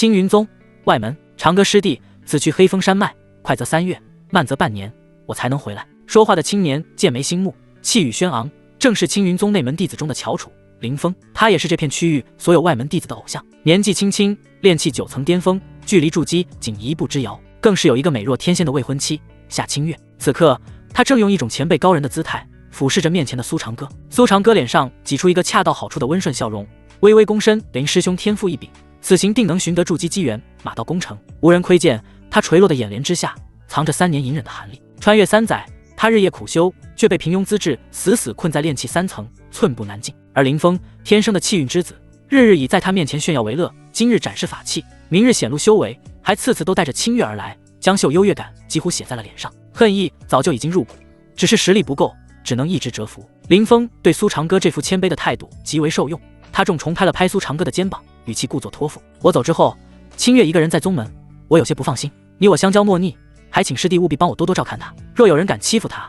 青云宗外门，长歌师弟，此去黑风山脉，快则3月，慢则半年，我才能回来。说话的青年剑眉星目，气宇轩昂，正是青云宗内门弟子中的翘楚林峰。他也是这片区域所有外门弟子的偶像，年纪轻轻，炼气9层巅峰，距离筑基仅1步之遥，更是有一个美若天仙的未婚妻夏清月。此刻他正用一种前辈高人的姿态俯视着面前的苏长歌。苏长歌脸上挤出一个恰到好处的温顺笑容，微微躬身，林师兄天赋异禀，此行定能寻得筑基机缘，马到功成。无人窥见他垂落的眼帘之下藏着3年隐忍的寒力。穿越3载，他日夜苦修，却被平庸资质死死困在炼气3层，寸步难进。而林峰天生的气运之子，日日以在他面前炫耀为乐，今日展示法器，明日显露修为，还次次都带着清月而来，江秀优越感几乎写在了脸上。恨意早就已经入骨，只是实力不够，只能一直蛰伏。林峰对苏长歌这副谦卑的态度极为受用，他重重拍了拍苏长歌的肩膀，语气故作托付：我走之后，清月一个人在宗门，我有些不放心，你我相交莫逆，还请师弟务必帮我多多照看他，若有人敢欺负他，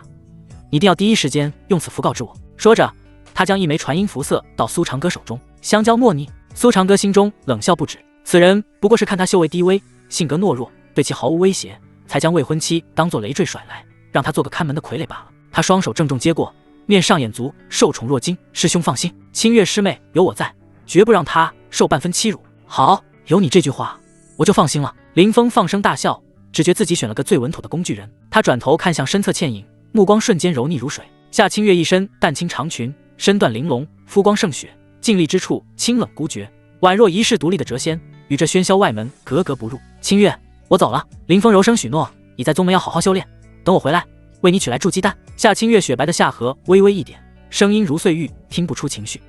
一定要第一时间用此符告知我。说着，他将一枚传音符瑟到苏长歌手中。相交莫逆，苏长歌心中冷笑不止，此人不过是看他修为低微，性格懦弱，对其毫无威胁，才将未婚妻当作累赘甩来，让他做个看门的傀儡罢了。他双手郑重接过，面上眼足，受宠若惊。师兄放心，清月师妹有我在，绝不让她受半分欺辱。好，有你这句话，我就放心了。林峰放声大笑，只觉自己选了个最稳妥的工具人。他转头看向身侧倩影，目光瞬间柔腻如水。夏清月一身淡青长裙，身段玲珑，肤光胜雪，静立之处清冷孤绝，宛若一世独立的谪仙，与这喧嚣外门格格不入。清月，我走了。林峰柔声许诺，你在宗门要好好修炼，等我回来为你取来筑基丹。夏清月雪白的下颌微微一点，声音如碎玉，听不出情绪。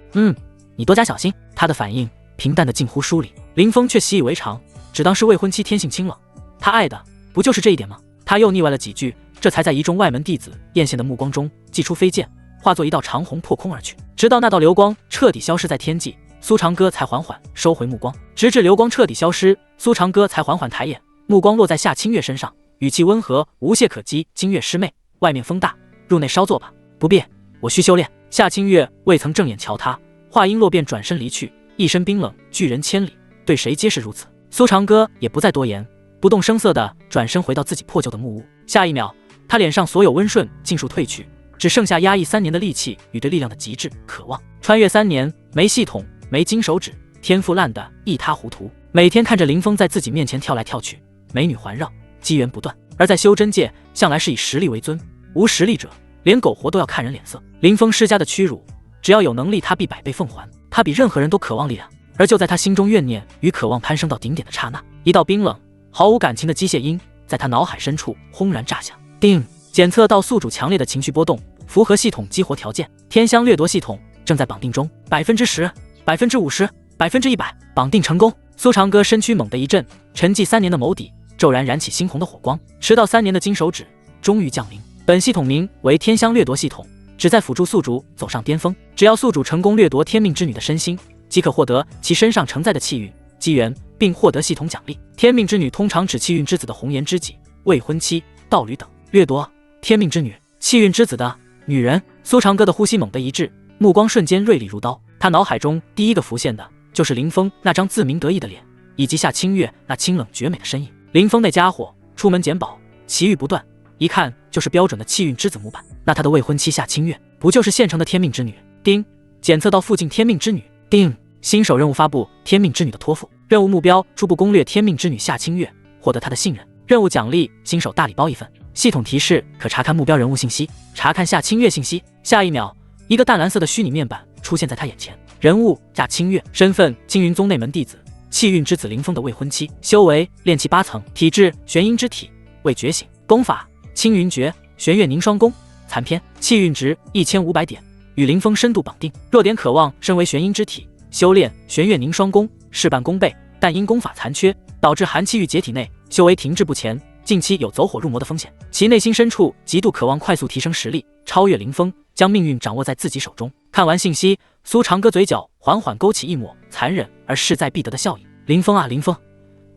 你多加小心。他的反应平淡的近乎疏离，林峰却习以为常，只当是未婚妻天性清冷，他爱的不就是这一点吗？他又腻歪了几句，这才在一众外门弟子艳羡的目光中祭出飞剑，化作一道长虹破空而去。直到那道流光彻底消失在天际，苏长歌才缓缓收回目光。直至流光彻底消失，苏长歌才缓缓抬眼，目光落在夏清月身上，语气温和，无懈可击。清月师妹，外面风大，入内稍坐吧。不必，我需修炼。夏清月未曾正眼瞧他，话音落便转身离去，一身冰冷，拒人千里，对谁皆是如此。苏长歌也不再多言，不动声色地转身回到自己破旧的木屋。下一秒，他脸上所有温顺尽数褪去，只剩下压抑3年的戾气与对力量的极致渴望。穿越3年，没系统，没金手指，天赋烂得一塌糊涂，每天看着林峰在自己面前跳来跳去，美女环绕，机缘不断。而在修真界，向来是以实力为尊，无实力者连苟活都要看人脸色。林峰施加的屈辱，只要有能力，他必100倍奉还。他比任何人都渴望力量，而就在他心中怨念与渴望攀升到顶点的刹那，一道冰冷毫无感情的机械音在他脑海深处轰然炸响。叮！检测到宿主强烈的情绪波动，符合系统激活条件，天香掠夺系统正在绑定中，10%、50%、100%，绑定成功。苏长歌身躯猛地一震，沉寂3年的眸底骤然燃起猩红的火光。迟到3年的金手指终于降临。本系统名为天香掠夺系统，旨在辅助宿主走上巅峰。只要宿主成功掠夺天命之女的身心，即可获得其身上承载的气运机缘，并获得系统奖励。天命之女通常指气运之子的红颜知己、未婚妻、道侣等。掠夺天命之女、气运之子的女人。苏长歌的呼吸猛地一滞，目光瞬间锐利如刀。他脑海中第一个浮现的就是林峰那张自鸣得意的脸，以及夏清月那清冷绝美的身影。林峰那家伙出门捡宝，奇遇不断，一看就是标准的气运之子模板。那他的未婚妻夏清月不就是现成的天命之女？叮！检测到附近天命之女。叮！新手任务发布，天命之女的托付。任务目标：初步攻略天命之女夏清月，获得她的信任。任务奖励：新手大礼包1份。系统提示：可查看目标人物信息，查看夏清月信息。下一秒，一个淡蓝色的虚拟面板出现在他眼前。人物：夏清月，身份：青云宗内门弟子，气运之子林峰的未婚妻，修为：炼气8层，体质：玄阴之体，未觉醒，功法：青云诀、玄月凝霜功，残篇，气运值1500点，与林峰深度绑定。弱点：渴望身为玄阴之体，修炼玄月凝霜功，事半功倍，但因功法残缺，导致寒气郁结体内，修为停滞不前，近期有走火入魔的风险。其内心深处极度渴望快速提升实力，超越林峰，将命运掌握在自己手中。看完信息，苏长歌嘴角缓缓勾起一抹残忍而势在必得的笑意。林峰啊林峰，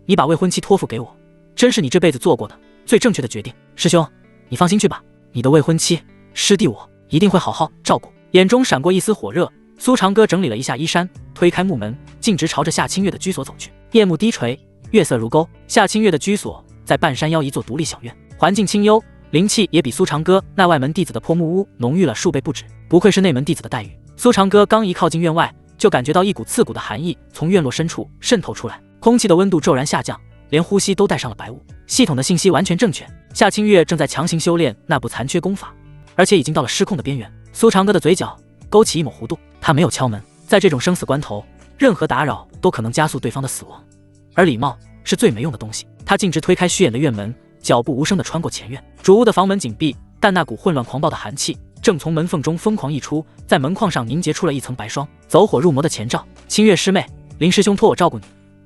你把未婚妻托付给我，真是你这辈子做过的最正确的决定。师兄，你放心去吧，你的未婚妻师弟我一定会好好照顾。眼中闪过一丝火热，苏长歌整理了一下衣衫，推开木门，径直朝着夏清月的居所走去。夜幕低垂，月色如钩。夏清月的居所在半山腰一座独立小院，环境清幽，灵气也比苏长歌那外门弟子的破木屋浓郁了数倍不止。不愧是内门弟子的待遇。苏长歌刚一靠近院外，就感觉到一股刺骨的寒意从院落深处渗透出来，空气的温度骤然下降，连呼吸都带上了白雾。系统的信息完全正确，夏清月正在强行修炼那部残缺功法，而且已经到了失控的边缘。苏长歌的嘴角勾起一抹弧度，他没有敲门，在这种生死关头，任何打扰都可能加速对方的死亡，而礼貌是最没用的东西。他径直推开虚掩的院门，脚步无声地穿过前院。主屋的房门紧闭，但那股混乱狂暴的寒气正从门缝中疯狂溢出，在门框上凝结出了一层白霜，走火入魔的前兆。清月师妹，林师兄托我照顾你，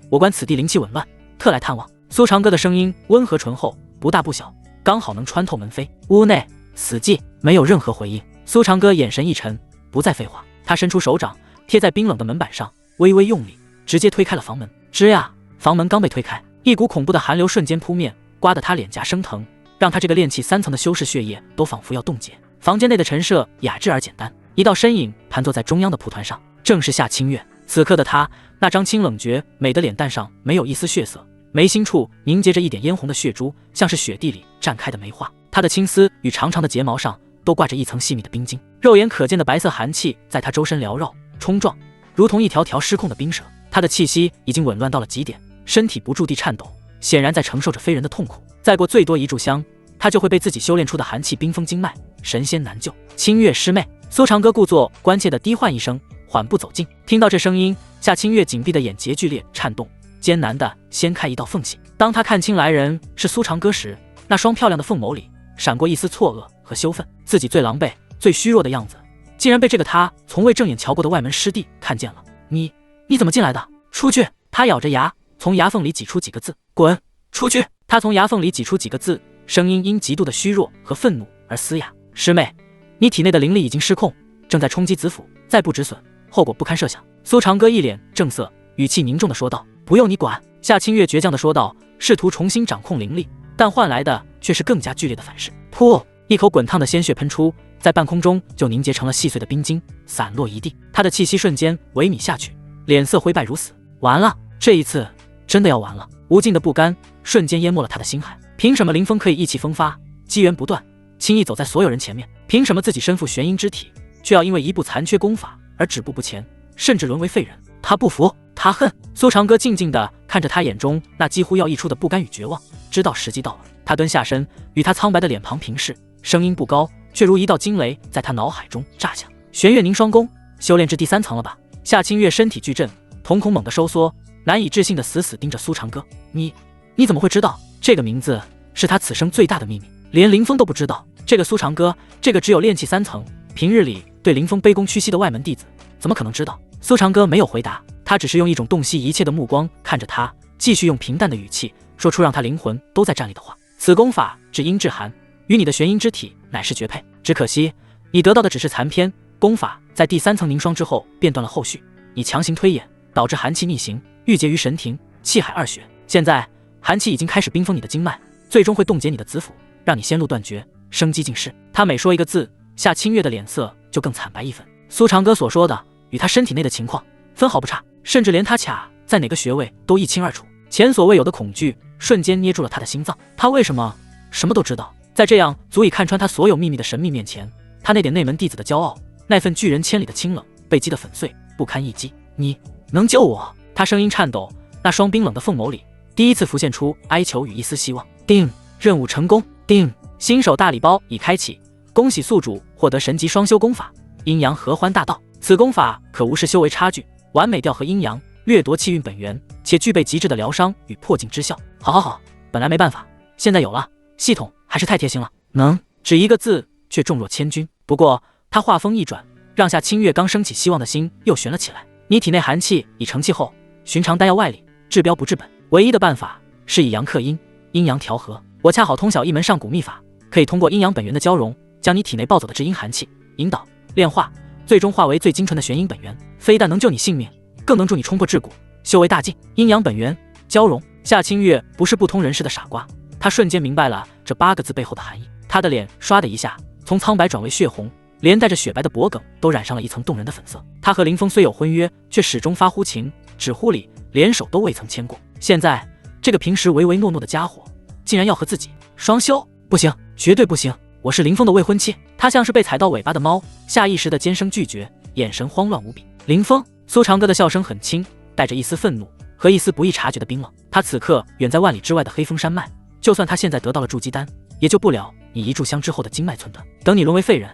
我观此地灵气紊乱，特来探望。苏长歌的声音温和醇厚，不大不小，刚好能穿透门扉。屋内死寂，没有任何回应。苏长歌眼神一沉，不再废话，他伸出手掌贴在冰冷的门板上，微微用力，直接推开了房门。吱呀，房门刚被推开，一股恐怖的寒流瞬间扑面，刮得他脸颊生疼，让他这个炼气3层的修士血液都仿佛要冻结。房间内的陈设雅致而简单，一道身影盘坐在中央的蒲团上，正是夏清月。此刻的他，那张清冷绝美的脸蛋上没有一丝血色，眉心处凝结着一点嫣红的血珠，像是雪地里绽开的梅花。他的青丝与长长的睫毛上都挂着一层细密的冰晶，肉眼可见的白色寒气在他周身缭绕冲撞，如同一条条失控的冰蛇。他的气息已经紊乱到了极点，身体不住地颤抖，显然在承受着非人的痛苦。再过最多一炷香，他就会被自己修炼出的寒气冰封经脉，神仙难救。清月师妹，苏长歌故作关切地低唤一声，缓步走近。听到这声音，夏清月紧闭的眼睫剧烈颤动，艰难地掀开一道缝隙。当他看清来人是苏长歌时，那双漂亮的凤眸里闪过一丝错愕和羞愤。自己最狼狈最虚弱的样子，竟然被这个他从未正眼瞧过的外门师弟看见了。你怎么进来的？出去！他咬着牙从牙缝里挤出几个字：滚出去！他从牙缝里挤出几个字，声音因极度的虚弱和愤怒而嘶哑。师妹，你体内的灵力已经失控，正在冲击子府，再不止损，后果不堪设想。苏长歌一脸正色，语气凝重地说道：不用你管。夏清月倔强地说道，试图重新掌控灵力，但换来的却是更加剧烈的反噬。噗！一口滚烫的鲜血喷出，在半空中就凝结成了细碎的冰晶，散落一地。他的气息瞬间萎靡下去，脸色灰败如死。完了，这一次真的要完了。无尽的不甘瞬间淹没了他的心海。凭什么林峰可以意气风发，机缘不断，轻易走在所有人前面？凭什么自己身负玄阴之体，却要因为一部残缺功法而止步不前，甚至沦为废人？他不服，他恨。苏长歌静静地看着他眼中那几乎要溢出的不甘与绝望，知道时机到了。他蹲下身，与他苍白的脸庞平视，声音不高，却如一道惊雷在他脑海中炸响。玄月凝霜功修炼至第3层了吧？夏清月身体巨震，瞳孔猛地收缩，难以置信地死死盯着苏长歌。你怎么会知道？这个名字是他此生最大的秘密，连林峰都不知道。这个苏长歌，这个只有炼气3层，平日里对林峰卑躬屈膝的外门弟子，怎么可能知道？苏长歌没有回答，他只是用一种洞悉一切的目光看着他，继续用平淡的语气说出让他灵魂都在站立的话：此功法至阴至寒，与你的玄阴之体乃是绝配，只可惜你得到的只是残篇。功法在第3层凝霜之后便断了后续，你强行推演，导致寒气逆行，郁结于神庭、气海2穴。现在寒气已经开始冰封你的经脉，最终会冻结你的子府，让你仙路断绝，生机尽失。他每说一个字，夏清月的脸色就更惨白一分。苏长歌所说的与他身体内的情况分毫不差，甚至连他卡在哪个穴位都一清二楚。前所未有的恐惧瞬间捏住了他的心脏。他为什么什么都知道？在这样足以看穿他所有秘密的神秘面前，他那点内门弟子的骄傲，那份拒人千里的清冷，被击得粉碎，不堪一击。你能救我？他声音颤抖，那双冰冷的凤眸里第一次浮现出哀求与一丝希望。定，任务成功。定，新手大礼包已开启，恭喜宿主获得神级双修功法阴阳合欢大道。此功法可无视修为差距，完美调和阴阳，掠夺气运本源，且具备极致的疗伤与破镜之效。好，本来没办法，现在有了。系统还是太贴心了，能只一个字却重若千钧。不过他话锋一转，让夏清月刚升起希望的心又悬了起来。你体内寒气已成气后，寻常丹药外力，治标不治本，唯一的办法是以阳克阴，阴阳调和。我恰好通晓一门上古秘法，可以通过阴阳本源的交融，将你体内暴走的至阴寒气引导炼化，最终化为最精纯的玄阴本源，非但能救你性命，更能助你冲破桎梏，修为大进。阴阳本源交融，夏清月不是不通人事的傻瓜，他瞬间明白了这8个字背后的含义。他的脸唰的一下从苍白转为血红，连带着雪白的脖颈都染上了一层动人的粉色。他和林峰虽有婚约，却始终发乎情止乎礼，连手都未曾牵过。现在这个平时唯唯诺诺的家伙，竟然要和自己双休？不行，绝对不行！我是林峰的未婚妻。他像是被踩到尾巴的猫，下意识的尖声拒绝，眼神慌乱无比。林峰，苏长歌的笑声很轻，带着一丝愤怒和一丝不易察觉的冰冷。他此刻远在万里之外的黑风山脉，就算他现在得到了筑基丹，也救不了你一炷香之后的经脉寸断。等你沦为废人，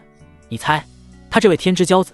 你猜他这位天之骄子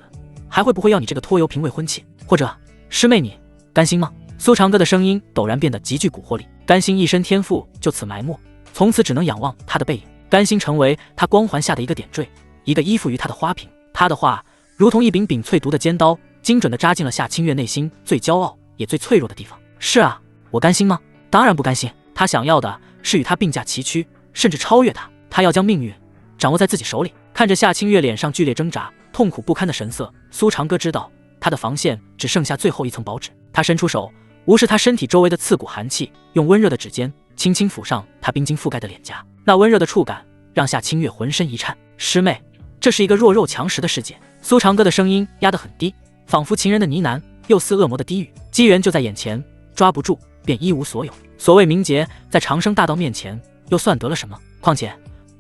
还会不会要你这个拖油瓶未婚妻？或者师妹，你甘心吗？苏长歌的声音陡然变得极具蛊惑力。甘心一身天赋就此埋没，从此只能仰望他的背影，甘心成为他光环下的一个点缀，一个依附于他的花瓶。他的话如同一柄柄淬毒的尖刀，精准地扎进了夏清月内心最骄傲也最脆弱的地方。是啊，我甘心吗？当然不甘心。他想要的是与他并驾齐驱，甚至超越他。他要将命运掌握在自己手里。看着夏清月脸上剧烈挣扎、痛苦不堪的神色，苏长歌知道他的防线只剩下最后一层薄纸。他伸出手，无视他身体周围的刺骨寒气，用温热的指尖轻轻抚上他冰晶覆盖的脸颊。那温热的触感让夏清月浑身一颤。师妹，这是一个弱肉强食的世界。苏长歌的声音压得很低，仿佛情人的呢喃，又似恶魔的低语。机缘就在眼前，抓不住便一无所有。所谓名节，在长生大道面前又算得了什么？况且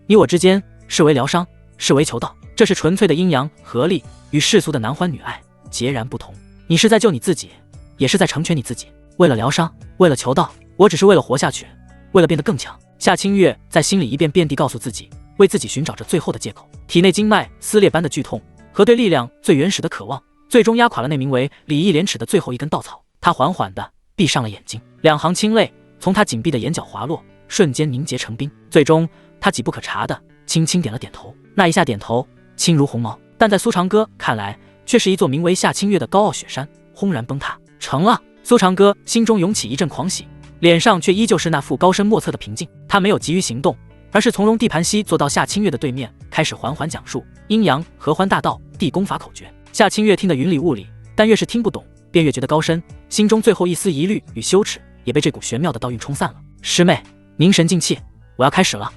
你我之间是为疗伤，是为求道，这是纯粹的阴阳合力，与世俗的男欢女爱截然不同。你是在救你自己，也是在成全你自己。为了疗伤，为了求道，我只是为了活下去，为了变得更强。夏清月在心里一遍遍地告诉自己，为自己寻找着最后的借口。体内经脉撕裂般的剧痛和对力量最原始的渴望，最终压垮了那名为礼义廉耻的最后一根稻草。他缓缓地闭上了眼睛，两行清泪从他紧闭的眼角滑落，瞬间凝结成冰。最终他几不可察地轻轻点了点头。那一下点头轻如鸿毛，但在苏长歌看来却是一座名为夏清月的高傲雪山轰然崩塌。成了！苏长歌心中涌起一阵狂喜，脸上却依旧是那副高深莫测的平静。他没有急于行动，而是从容地盘膝坐到夏清月的对面，开始缓缓讲述阴阳合欢大道地功法口诀。夏清月听得云里雾里，但越是听不懂便越觉得高深，心中最后一丝疑虑与羞耻也被这股玄妙的道韵冲散了。师妹，凝神静气，我要开始了。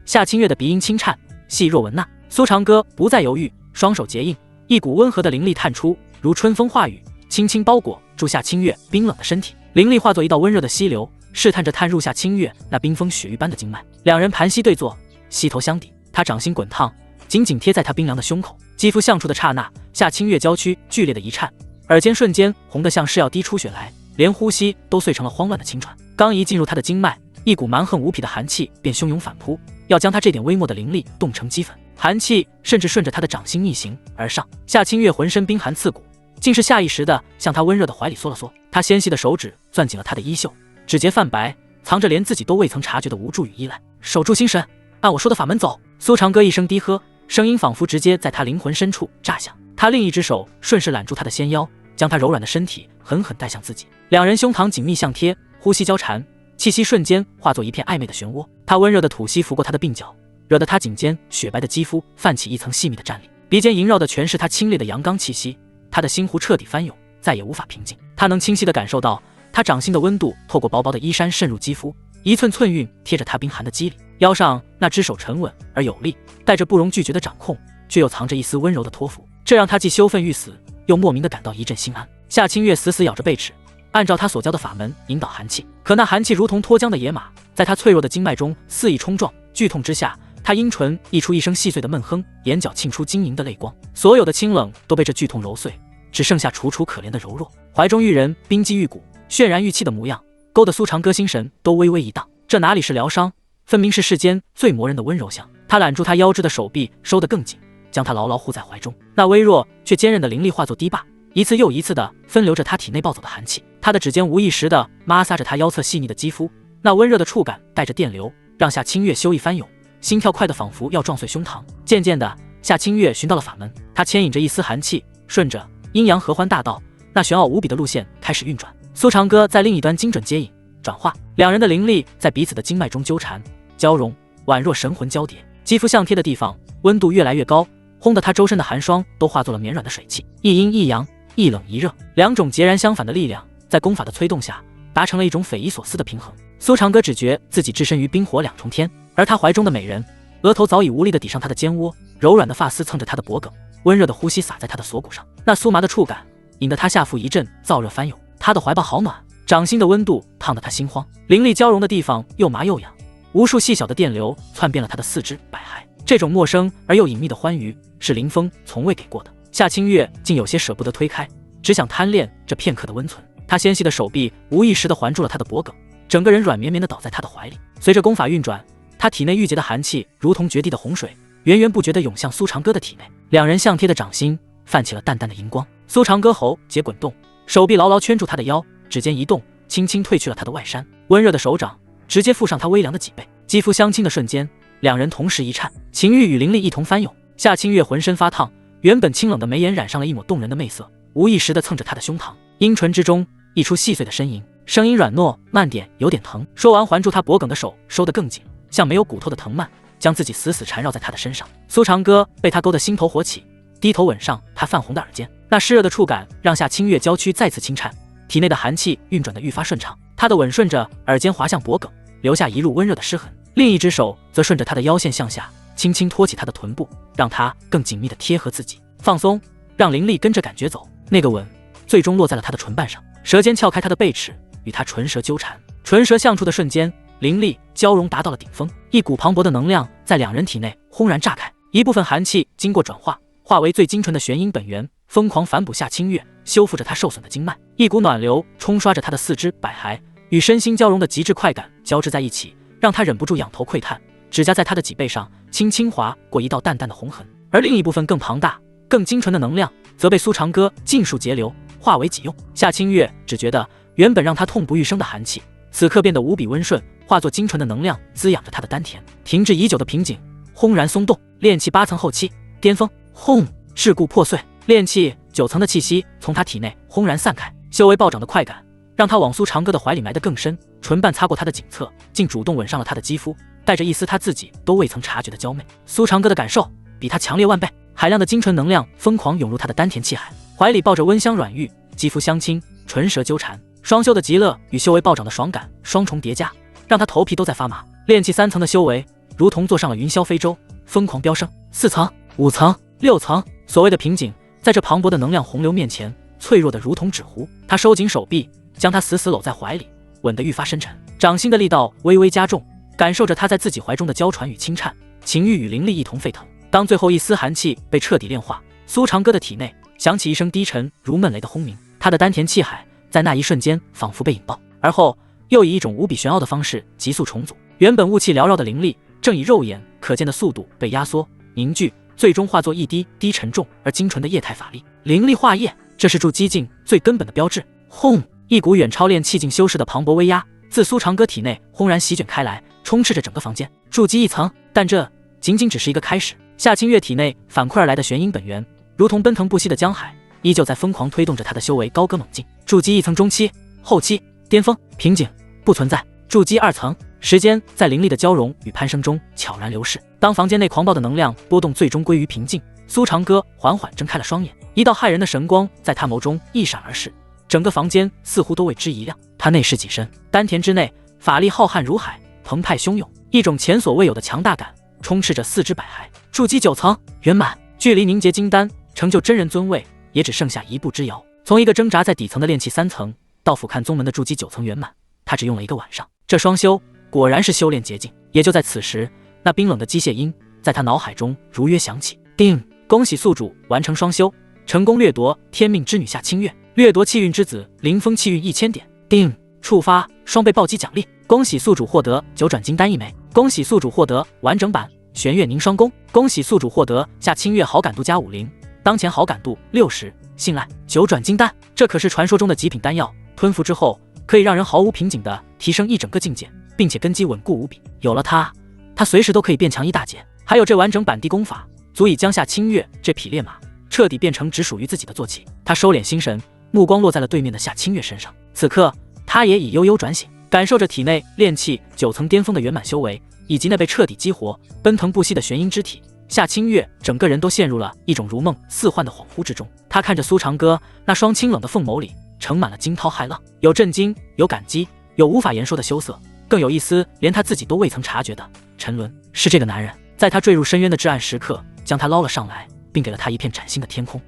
夏清月的鼻音轻颤，细若蚊呐。苏长歌不再犹豫，双手结印，一股温和的灵力探出，如春风化雨，轻轻包裹住夏清月冰冷的身体。灵力化作一道温热的溪流，试探着探入夏清月那冰封雪域般的经脉。两人盘膝对坐，膝头相抵，他掌心滚烫，紧紧贴在他冰凉的胸口。肌肤相触的刹那，夏清月娇躯剧烈的一颤，耳尖瞬间红得像是要滴出血来，连呼吸都碎成了慌乱的轻喘。刚一进入他的经脉，一股蛮横无匹的寒气便汹涌反扑，要将他这点微末的灵力冻成齑粉。寒气甚至顺着他的掌心逆行而上，夏清月浑身冰寒刺骨，竟是下意识地向他温热的怀里缩了缩。他纤细的手指攥紧了他的衣袖，指节泛白，藏着连自己都未曾察觉的无助与依赖。守住心神，按我说的法门走。苏长歌一声低喝，声音仿佛直接在他灵魂深处炸响。他另一只手顺势揽住他的纤腰，将他柔软的身体狠狠带向自己。两人胸膛紧密相贴，呼吸交缠，气息瞬间化作一片暧昧的漩涡。他温热的吐息拂过他的鬓角，惹得他颈间雪白的肌肤泛起一层细密的战栗。鼻尖萦绕的全是他清冽的阳刚气息，他的心湖彻底翻涌，再也无法平静。他能清晰地感受到他掌心的温度透过薄薄的衣衫渗入肌肤，一寸寸韵贴着他冰寒的肌理。腰上那只手沉稳而有力，带着不容拒绝的掌控，却又藏着一丝温柔的托付，这让他既羞愤欲死，又莫名地感到一阵心安。夏清月死死咬着贝齿，按照他所教的法门引导寒气，可那寒气如同脱缰的野马，在他脆弱的经脉中肆意冲撞。剧痛之下，他阴唇溢出一声细碎的闷哼，眼角沁出晶莹的泪光，所有的清冷都被这剧痛揉碎，只剩下楚楚可怜的柔弱。怀中玉人冰肌玉骨，渲然欲泣的模样，勾得苏长歌心神都微微一荡。这哪里是疗伤，分明是世间最磨人的温柔乡。他揽住他腰肢的手臂收得更紧，将他牢牢护在怀中。那微弱却坚韧的灵力化作堤坝，一次又一次地分流着他体内暴走的寒气。他的指尖无意识地摩挲着他腰侧细腻的肌肤，那温热的触感带着电流，让夏清月羞意翻涌，心跳快得仿佛要撞碎胸膛。渐渐的，夏清月寻到了法门，他牵引着一丝寒气，顺着阴阳合欢大道那玄奥无比的路线开始运转。苏长歌在另一端精准接引转化，两人的灵力在彼此的经脉中纠缠交融，宛若神魂交叠。肌肤相贴的地方温度越来越高，轰得他周身的寒霜都化作了绵软的水汽。一阴一阳，一冷一热，两种截然相反的力量在功法的催动下达成了一种匪夷所思的平衡。苏长歌只觉自己置身于冰火两重天，而他怀中的美人额头早已无力地抵上他的肩窝，柔软的发丝蹭着他的脖颈，温热的呼吸洒在他的锁骨上，那酥麻的触感引得他下腹一阵燥热翻涌。他的怀抱好暖，掌心的温度烫得他心慌，灵力交融的地方又麻又痒，无数细小的电流窜遍了他的四肢百骸。这种陌生而又隐秘的欢愉是林峰从未给过的。夏清月竟有些舍不得推开，只想贪恋这片刻的温存。他纤细的手臂无意识地环住了他的脖颈，整个人软绵绵地倒在他的怀里。随着功法运转，他体内郁结的寒气如同决堤的洪水，源源不绝地涌向苏长歌的体内。两人相贴的掌心泛起了淡淡的荧光。苏长歌喉结滚动，手臂牢牢圈住他的腰，指尖一动，轻轻褪去了他的外衫。温热的手掌直接附上他微凉的脊背，肌肤相亲的瞬间，两人同时一颤，情欲与灵力一同翻涌。夏清月浑身发烫，原本清冷的眉眼染上了一抹动人的媚色，无意识地蹭着他的胸膛，阴唇之中溢出细碎的呻吟，声音软糯，慢点，有点疼。说完，环住他脖颈的手收得更紧，像没有骨头的藤蔓，将自己死死缠绕在他的身上。苏长歌被他勾得心头火起，低头吻上他泛红的耳尖，那湿热的触感让夏清月娇躯再次轻颤，体内的寒气运转得愈发顺畅。他的吻顺着耳尖滑向脖颈，留下一路温热的湿痕，另一只手则顺着他的腰线向下，轻轻托起他的臀部，让他更紧密地贴合自己。放松，让灵力跟着感觉走。那个吻最终落在了他的唇瓣上，舌尖撬开他的背齿，与他唇舌纠缠。唇舌相触的瞬间，灵力交融达到了顶峰，一股磅礴的能量在两人体内轰然炸开，一部分寒气经过转化，化为最精纯的玄阴本源，疯狂反哺夏清月，修复着他受损的经脉。一股暖流冲刷着他的四肢百骸，与身心交融的极致快感交织在一起，让他忍不住仰头窥探。指甲在他的脊背上轻轻划过一道淡淡的红痕，而另一部分更庞大更精纯的能量则被苏长歌尽数截流，化为己用。夏清月只觉得原本让他痛不欲生的寒气，此刻变得无比温顺，化作精纯的能量滋养着他的丹田。停滞已久的瓶颈轰然松动，炼气8层后期巅峰，轰，桎梏破碎，炼气9层的气息从他体内轰然散开。修为暴涨的快感让他往苏长歌的怀里埋得更深，唇瓣擦过他的颈侧，竟主动吻上了他的肌肤，带着一丝他自己都未曾察觉的娇媚。苏长歌的感受比他强烈万倍，海量的精纯能量疯狂涌入他的丹田气海，怀里抱着温香软玉，肌肤相亲，唇舌纠缠，双修的极乐与修为暴涨的爽感双重叠加，让他头皮都在发麻。炼气3层的修为如同坐上了云霄飞舟，疯狂飙升，4层、5层、6层，所谓的瓶颈在这磅礴的能量洪流面前脆弱的如同纸糊。他收紧手臂，将他死死搂在怀里，吻得愈发深沉，掌心的力道微微加重，感受着他在自己怀中的娇喘与轻颤，情欲与灵力一同沸腾。当最后一丝寒气被彻底炼化，苏长歌的体内响起一声低沉如闷雷的轰鸣，他的丹田气海在那一瞬间仿佛被引爆，而后又以一种无比玄奥的方式急速重组。原本雾气缭绕的灵力正以肉眼可见的速度被压缩凝聚，最终化作一滴滴沉重而精纯的液态法力。灵力化液，这是筑基境最根本的标志。轰！一股远超炼气境修士的磅礴威压自苏长歌体内轰然席卷开来，充斥着整个房间。筑基1层，但这仅仅只是一个开始。夏清月体内反馈而来的玄阴本源如同奔腾不息的江海，依旧在疯狂推动着他的修为高歌猛进。筑基1层中期、后期、巅峰，瓶颈不存在。筑基2层，时间在灵力的交融与攀升中悄然流逝。当房间内狂暴的能量波动最终归于平静，苏长歌缓缓睁开了双眼，一道骇人的神光在他眸中一闪而逝，整个房间似乎都为之一亮。他内视己身，丹田之内法力浩瀚如海，澎湃汹涌，一种前所未有的强大感充斥着四肢百骸。筑基9层圆满，距离凝结金丹成就真人尊位也只剩下一步之遥。从一个挣扎在底层的炼气3层到俯瞰宗门的筑基9层圆满，他只用了1个晚上。这双修果然是修炼捷径。也就在此时，那冰冷的机械音在他脑海中如约响起。叮！恭喜宿主完成双修，成功掠夺天命之女夏清月，掠夺气运之子凌风气运1000点。叮！触发双倍暴击奖励。恭喜宿主获得9转金丹1枚。恭喜宿主获得完整版玄月凝霜功。恭喜宿主获得夏清月好感度加50，当前好感度60，信赖9转金丹。这可是传说中的极品丹药，吞服之后可以让人毫无瓶颈的提升一整个境界，并且根基稳固无比。有了它，他随时都可以变强一大截。还有这完整版地功法，足以将夏清月这匹烈马彻底变成只属于自己的坐骑。他收敛心神，目光落在了对面的夏清月身上。此刻他也已悠悠转醒，感受着体内炼气9层巅峰的圆满修为，以及那被彻底激活奔腾不息的玄阴之体。夏清月整个人都陷入了一种如梦似幻的恍惚之中。他看着苏长歌那双清冷的凤眸里盛满了惊涛骇浪，有震惊，有感激，有无法言说的羞涩，更有一丝连他自己都未曾察觉的沉沦。是这个男人在他坠入深渊的至暗时刻将他捞了上来，并给了他一片崭新的天空。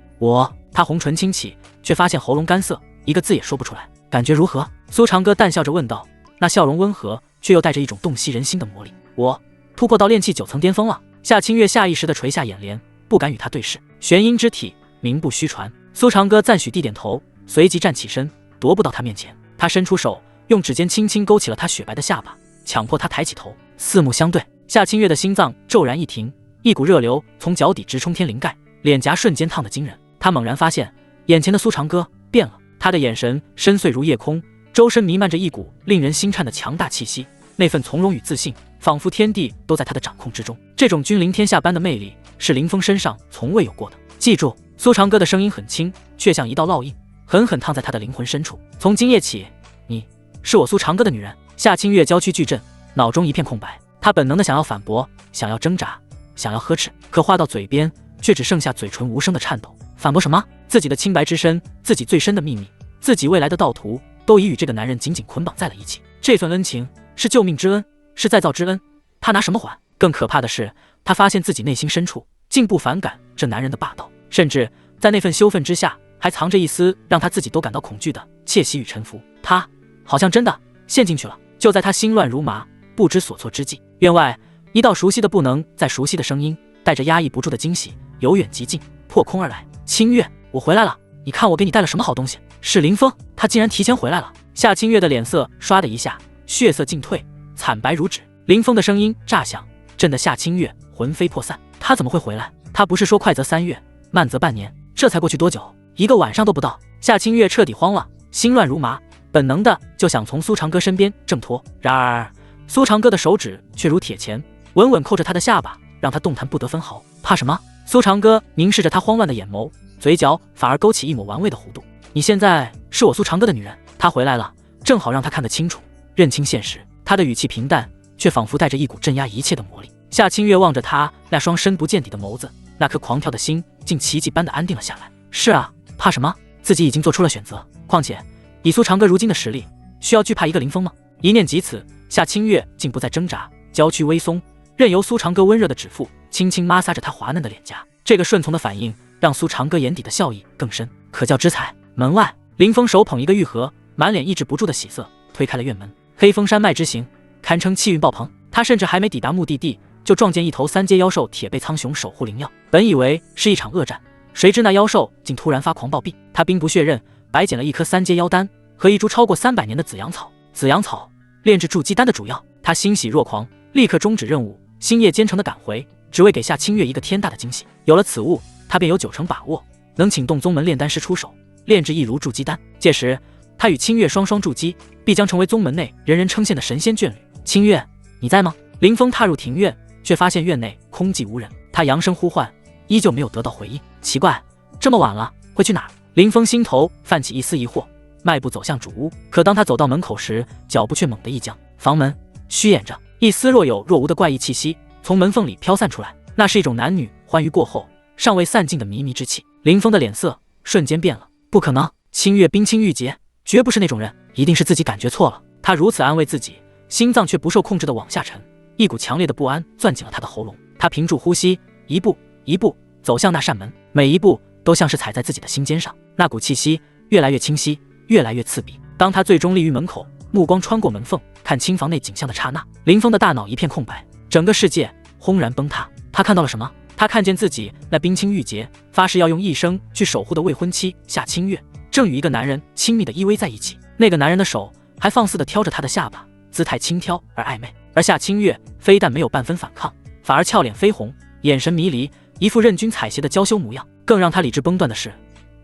他红唇轻启，却发现喉咙干涩，一个字也说不出来。感觉如何？苏长歌淡笑着问道，那笑容温和，却又带着一种洞悉人心的魔力。我突破到炼气9层巅峰了。夏清月下意识地垂下眼帘，不敢与他对视。玄阴之体，名不虚传。苏长歌赞许地点头，随即站起身，踱步到他面前。他伸出手，用指尖轻轻勾起了他雪白的下巴，强迫他抬起头，四目相对。夏清月的心脏骤然一停，一股热流从脚底直冲天灵盖，脸颊瞬间烫得惊人。他猛然发现，眼前的苏长歌变了，他的眼神深邃如夜空，周身弥漫着一股令人心颤的强大气息，那份从容与自信，仿佛天地都在他的掌控之中。这种君临天下般的魅力，是林峰身上从未有过的。记住，苏长歌的声音很轻，却像一道烙印，狠狠烫在他的灵魂深处。从今夜起，你是我苏长歌的女人。夏清月娇躯巨震，脑中一片空白。她本能的想要反驳，想要挣扎，想要呵斥，可话到嘴边，却只剩下嘴唇无声的颤抖。反驳什么？自己的清白之身，自己最深的秘密，自己未来的道途，都已与这个男人紧紧捆绑在了一起。这份恩情是救命之恩，是再造之恩，他拿什么还？更可怕的是，他发现自己内心深处竟不反感这男人的霸道，甚至在那份羞愤之下，还藏着一丝让他自己都感到恐惧的窃喜与臣服。他好像真的陷进去了。就在他心乱如麻，不知所措之际，院外一道熟悉的不能再熟悉的声音，带着压抑不住的惊喜，由远及近，破空而来。清月，我回来了，你看我给你带了什么好东西？是林峰，他竟然提前回来了。夏清月的脸色唰的一下，血色尽退，惨白如纸。林峰的声音炸响，震得夏清月魂飞魄散。他怎么会回来？他不是说快则3月，慢则半年，这才过去多久？1个晚上都不到。夏清月彻底慌了，心乱如麻，本能的就想从苏长歌身边挣脱。然而苏长歌的手指却如铁钳，稳稳扣着他的下巴，让他动弹不得分毫。怕什么？苏长歌凝视着他慌乱的眼眸，嘴角反而勾起一抹玩味的弧度。你现在是我苏长歌的女人。他回来了，正好让他看得清楚，认清现实。他的语气平淡，却仿佛带着一股镇压一切的魔力。夏清月望着他那双深不见底的眸子，那颗狂跳的心竟奇迹般的安定了下来。是啊，怕什么？自己已经做出了选择。况且以苏长歌如今的实力，需要惧怕一个林峰吗？一念及此，夏清月竟不再挣扎，娇躯微松，任由苏长歌温热的指腹轻轻摩挲着他滑嫩的脸颊。这个顺从的反应让苏长歌眼底的笑意更深。可教之才。门外，林峰手捧一个玉盒，满脸抑制不住的喜色，推开了院门。黑风山脉之行堪称气运爆棚，他甚至还没抵达目的地，就撞见一头3阶妖兽铁背苍熊守护灵药。本以为是一场恶战，谁知那妖兽竟突然发狂暴毙。他兵不血刃，白捡了一颗3阶妖丹和一株超过300年的紫阳草。紫阳草炼制筑基丹的主药。他欣喜若狂，立刻终止任务，星夜兼程的赶回，只为给夏清月一个天大的惊喜。有了此物，他便有90%把握能请动宗门炼丹师出手，炼制一炉筑基丹。届时他与清月双双筑基，必将成为宗门内人人称羡的神仙眷侣。清月，你在吗？林峰踏入庭院，却发现院内空寂无人。他扬声呼唤，依旧没有得到回应。奇怪，这么晚了，会去哪儿？林峰心头泛起一丝疑惑，迈步走向主屋。可当他走到门口时，脚步却猛地一僵。房门虚掩着，一丝若有若无的怪异气息从门缝里飘散出来，那是一种男女欢愉过后尚未散尽的靡靡之气。林峰的脸色瞬间变了。不可能，清月冰清玉洁，绝不是那种人，一定是自己感觉错了。他如此安慰自己，心脏却不受控制的往下沉，一股强烈的不安攥紧了他的喉咙。他屏住呼吸，一步一步走向那扇门，每一步都像是踩在自己的心尖上。那股气息越来越清晰，越来越刺鼻。当他最终立于门口，目光穿过门缝看清房内景象的刹那，林峰的大脑一片空白，整个世界轰然崩塌。他看到了什么？他看见自己那冰清玉洁，发誓要用一生去守护的未婚妻夏清月，正与一个男人亲密的依偎在一起。那个男人的手还放肆地挑着她的下巴，姿态轻佻而暧昧。而夏清月非但没有半分反抗，反而俏脸绯红，眼神迷离，一副任君采撷的娇羞模样。更让他理智崩断的是，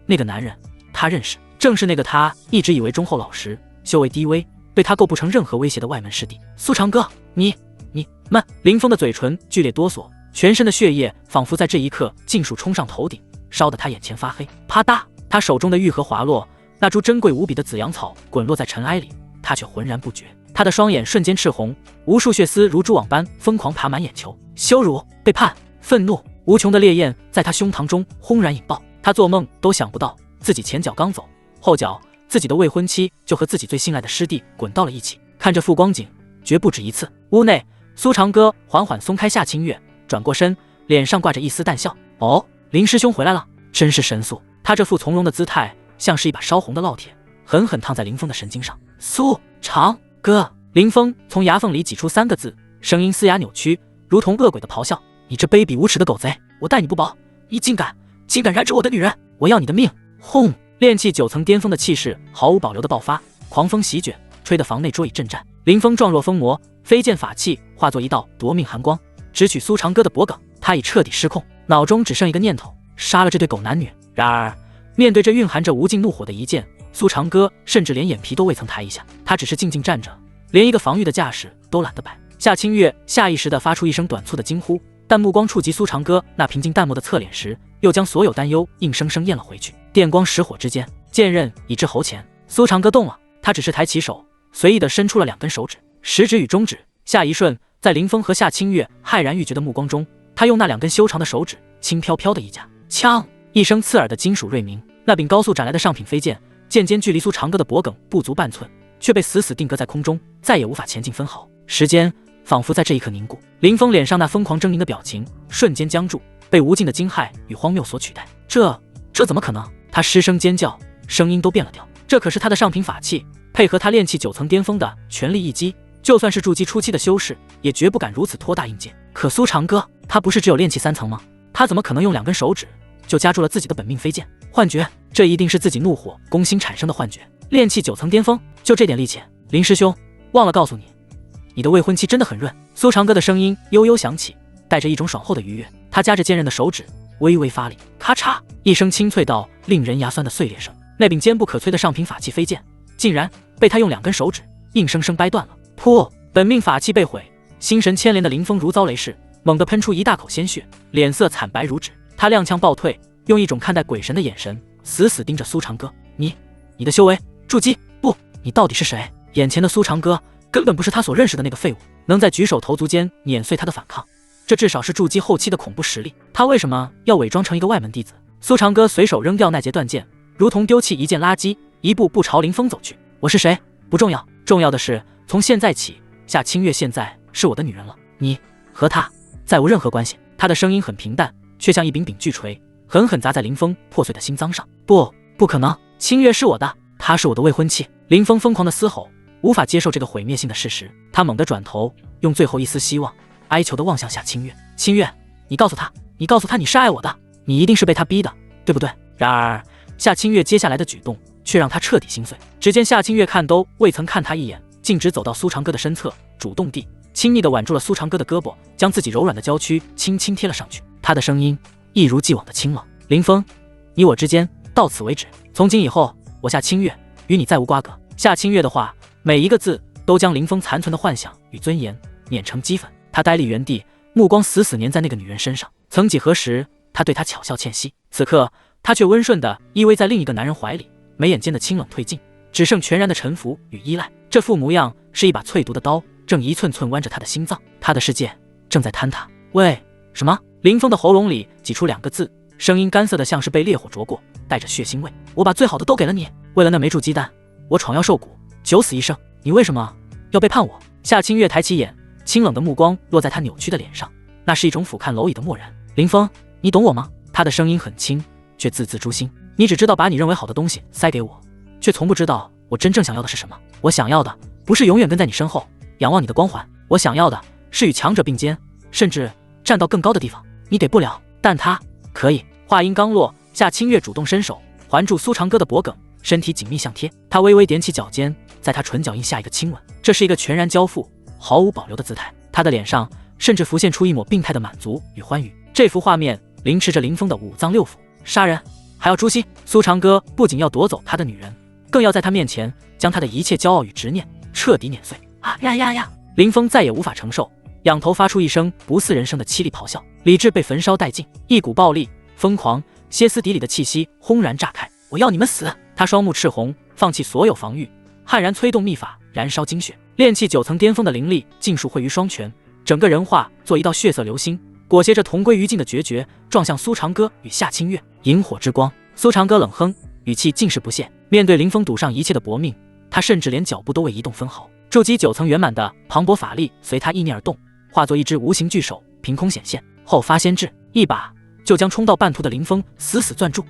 那个男人他认识，正是那个他一直以为忠厚老实、修为低微，对他构不成任何威胁的外门师弟。苏长歌，你们！林峰的嘴唇剧烈哆嗦，全身的血液仿佛在这一刻尽数冲上头顶，烧得他眼前发黑。啪嗒，他手中的玉盒滑落，那株珍贵无比的紫阳草滚落在尘埃里，他却浑然不觉。他的双眼瞬间赤红，无数血丝如蛛网般疯狂爬满眼球。羞辱、背叛、愤怒，无穷的烈焰在他胸膛中轰然引爆。他做梦都想不到，自己前脚刚走，后脚自己的未婚妻就和自己最信赖的师弟滚到了一起。看这副光景，绝不止一次。屋内，苏长歌缓缓松开夏清月，转过身，脸上挂着一丝淡笑。哦，林师兄回来了，真是神速。他这副从容的姿态，像是一把烧红的烙铁，狠狠烫在林峰的神经上。苏长哥！林峰从牙缝里挤出3个字，声音嘶哑扭曲，如同恶鬼的咆哮：你这卑鄙无耻的狗贼，我待你不薄，你竟敢染指我的女人，我要你的命！轰！炼气9层巅峰的气势毫无保留的爆发，狂风席卷，吹得房内桌椅震颤。林峰状若疯魔，飞剑法器化作一道夺命寒光，直取苏长歌的脖颈。他已彻底失控，脑中只剩一个念头：杀了这对狗男女。然而面对这蕴含着无尽怒火的一剑，苏长歌甚至连眼皮都未曾抬一下，他只是静静站着，连一个防御的架势都懒得摆。夏清月下意识地发出一声短促的惊呼，但目光触及苏长歌那平静淡漠的侧脸时，又将所有担忧硬生生咽了回去。电光石火之间，剑刃已至喉前，苏长歌动了，他只是抬起手，随意地伸出了2根手指，食指与中指。下一瞬，在林峰和夏清月骇然欲绝的目光中，他用那2根修长的手指轻飘飘的一夹，枪！一声刺耳的金属锐鸣，那柄高速斩来的上品飞剑，剑尖距离苏长歌的脖颈不足半寸，却被死死定格在空中，再也无法前进分毫。时间仿佛在这一刻凝固，林峰脸上那疯狂狰狞的表情瞬间僵住，被无尽的惊骇与荒谬所取代。这怎么可能？他失声尖叫，声音都变了调。这可是他的上品法器，配合他炼气9层巅峰的全力一击，就算是筑基初期的修士，也绝不敢如此托大硬剑。可苏长歌，他不是只有炼气3层吗？他怎么可能用2根手指就夹住了自己的本命飞剑？幻觉，这一定是自己怒火攻心产生的幻觉。炼气9层巅峰，就这点力气？林师兄，忘了告诉你，你的未婚妻真的很润。苏长歌的声音悠悠响起，带着一种爽后的愉悦。他夹着剑刃的手指微微发力，咔嚓一声清脆到令人牙酸的碎裂声，那柄坚不可摧的上品法器飞剑，竟然被他用2根手指硬生生掰断了。噗！本命法器被毁，心神牵连的林峰如遭雷噬，猛地喷出一大口鲜血，脸色惨白如纸。他踉跄暴退，用一种看待鬼神的眼神死死盯着苏长歌。你的修为筑基？不，你到底是谁？眼前的苏长歌根本不是他所认识的那个废物，能在举手投足间碾碎他的反抗，这至少是筑基后期的恐怖实力。他为什么要伪装成一个外门弟子？苏长歌随手扔掉那截断剑，如同丢弃一件垃圾，一步步朝林峰走去。我是谁不重要，重要的是从现在起，夏清月现在是我的女人了，你和她再无任何关系。他的声音很平淡，却像一柄柄巨锤，狠狠砸在林峰破碎的心脏上。不可能，清月是我的，她是我的未婚妻。林峰疯狂的嘶吼，无法接受这个毁灭性的事实。他猛地转头，用最后一丝希望哀求地望向夏清月。清月，你告诉他你是爱我的，你一定是被他逼的，对不对？然而夏清月接下来的举动却让他彻底心碎。只见夏清月看都未曾看他一眼，径直走到苏长歌的身侧，主动地亲昵地挽住了苏长歌的胳膊，将自己柔软的娇躯轻轻贴了上去。他的声音一如既往的清冷：林峰，你我之间到此为止，从今以后，我夏清月与你再无瓜葛。夏清月的话每一个字都将林峰残存的幻想与尊严碾成齑粉。他呆立原地，目光死死粘在那个女人身上。曾几何时，他对她巧笑倩兮，此刻他却温顺地依偎在另一个男人怀里，眉眼间的清冷褪尽，只剩全然的臣服与依赖。这副模样是一把淬毒的刀，正一寸寸剜着他的心脏。他的世界正在坍塌。喂，什么？林峰的喉咙里挤出2个字，声音干涩的像是被烈火灼过，带着血腥味。我把最好的都给了你，为了那枚铸鸡蛋，我闯妖受蛊，九死一生，你为什么要背叛我？夏清月抬起眼，清冷的目光落在他扭曲的脸上，那是一种俯瞰蝼蚁的漠然。林峰，你懂我吗？他的声音很轻，却字字诛心。你只知道把你认为好的东西塞给我，却从不知道我真正想要的是什么。我想要的不是永远跟在你身后，仰望你的光环，我想要的是与强者并肩，甚至站到更高的地方。你给不了，但他可以。话音刚落，夏清月主动伸手环住苏长歌的脖颈，身体紧密相贴。他微微踮起脚尖，在他唇角印下一个亲吻，这是一个全然交付、毫无保留的姿态。他的脸上甚至浮现出一抹病态的满足与欢愉。这幅画面凌迟着林峰的五脏六腑。杀人还要诛心。苏长歌不仅要夺走他的女人，更要在他面前将他的一切骄傲与执念彻底碾碎。啊呀呀呀！林峰再也无法承受，仰头发出一声不似人声的凄厉咆哮，理智被焚烧殆尽，一股暴力、疯狂、歇斯底里的气息轰然炸开。我要你们死！他双目赤红，放弃所有防御，悍然催动秘法，燃烧精血。炼气9层巅峰的灵力尽数汇于双拳，整个人化作一道血色流星，裹挟着同归于尽的决绝，撞向苏长歌与夏清月。萤火之光。苏长歌冷哼，语气尽是不屑。面对林峰赌上一切的搏命，他甚至连脚步都未移动分毫。筑基9层圆满的磅礴法力随他意念而动，化作一只无形巨手凭空显现，后发先至，一把就将冲到半途的林峰死死攥住。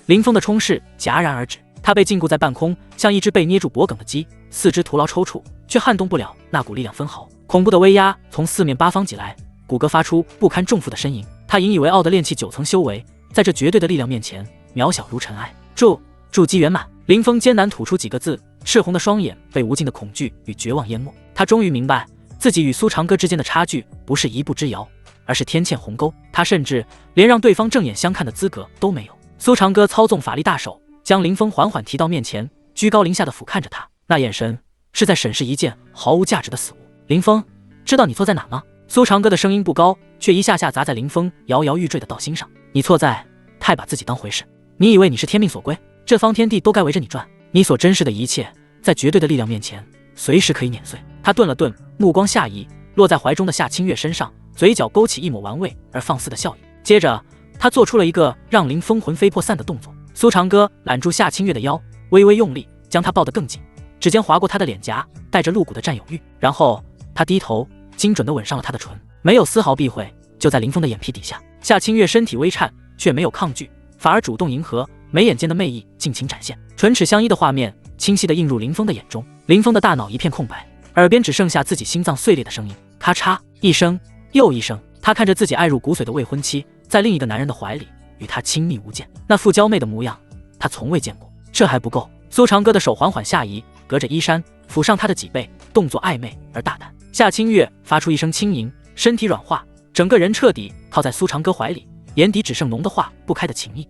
林峰的冲势戛然而止，他被禁锢在半空，像一只被捏住脖颈的鸡，四肢徒劳抽搐，却撼动不了那股力量分毫。恐怖的威压从四面八方挤来，骨骼发出不堪重负的呻吟。他引以为傲的炼气9层修为，在这绝对的力量面前，渺小如尘埃。筑基圆满。林峰艰难吐出几个字，赤红的双眼被无尽的恐惧与绝望淹没。他终于明白，自己与苏长歌之间的差距不是一步之遥，而是天堑鸿沟。他甚至连让对方正眼相看的资格都没有。苏长歌操纵法力大手，将林峰缓缓提到面前，居高临下的俯瞰着他，那眼神是在审视一件毫无价值的死物。林峰，知道你错在哪吗？苏长歌的声音不高，却一下下砸在林峰摇摇欲坠的道心上。你错在太把自己当回事。你以为你是天命所归，这方天地都该围着你转。你所珍视的一切，在绝对的力量面前，随时可以碾碎。他顿了顿，目光下移，落在怀中的夏清月身上，嘴角勾起一抹玩味而放肆的笑意。接着，他做出了一个让林峰魂飞魄散的动作。苏长歌揽住夏清月的腰，微微用力，将她抱得更紧，指尖划过她的脸颊，带着露骨的占有欲。然后，他低头，精准地吻上了她的唇，没有丝毫避讳，就在林峰的眼皮底下。夏清月身体微颤，却没有抗拒，反而主动迎合，眉眼间的魅意尽情展现，唇齿相依的画面清晰地映入林峰的眼中。林峰的大脑一片空白，耳边只剩下自己心脏碎裂的声音，咔嚓一声又一声。他看着自己爱入骨髓的未婚妻，在另一个男人的怀里与他亲密无间，那副娇媚的模样，他从未见过。这还不够，苏长歌的手缓缓下移，隔着衣衫抚上他的脊背，动作暧昧而大胆。夏清月发出一声轻吟，身体软化，整个人彻底靠在苏长歌怀里，眼底只剩浓得化不开的情意。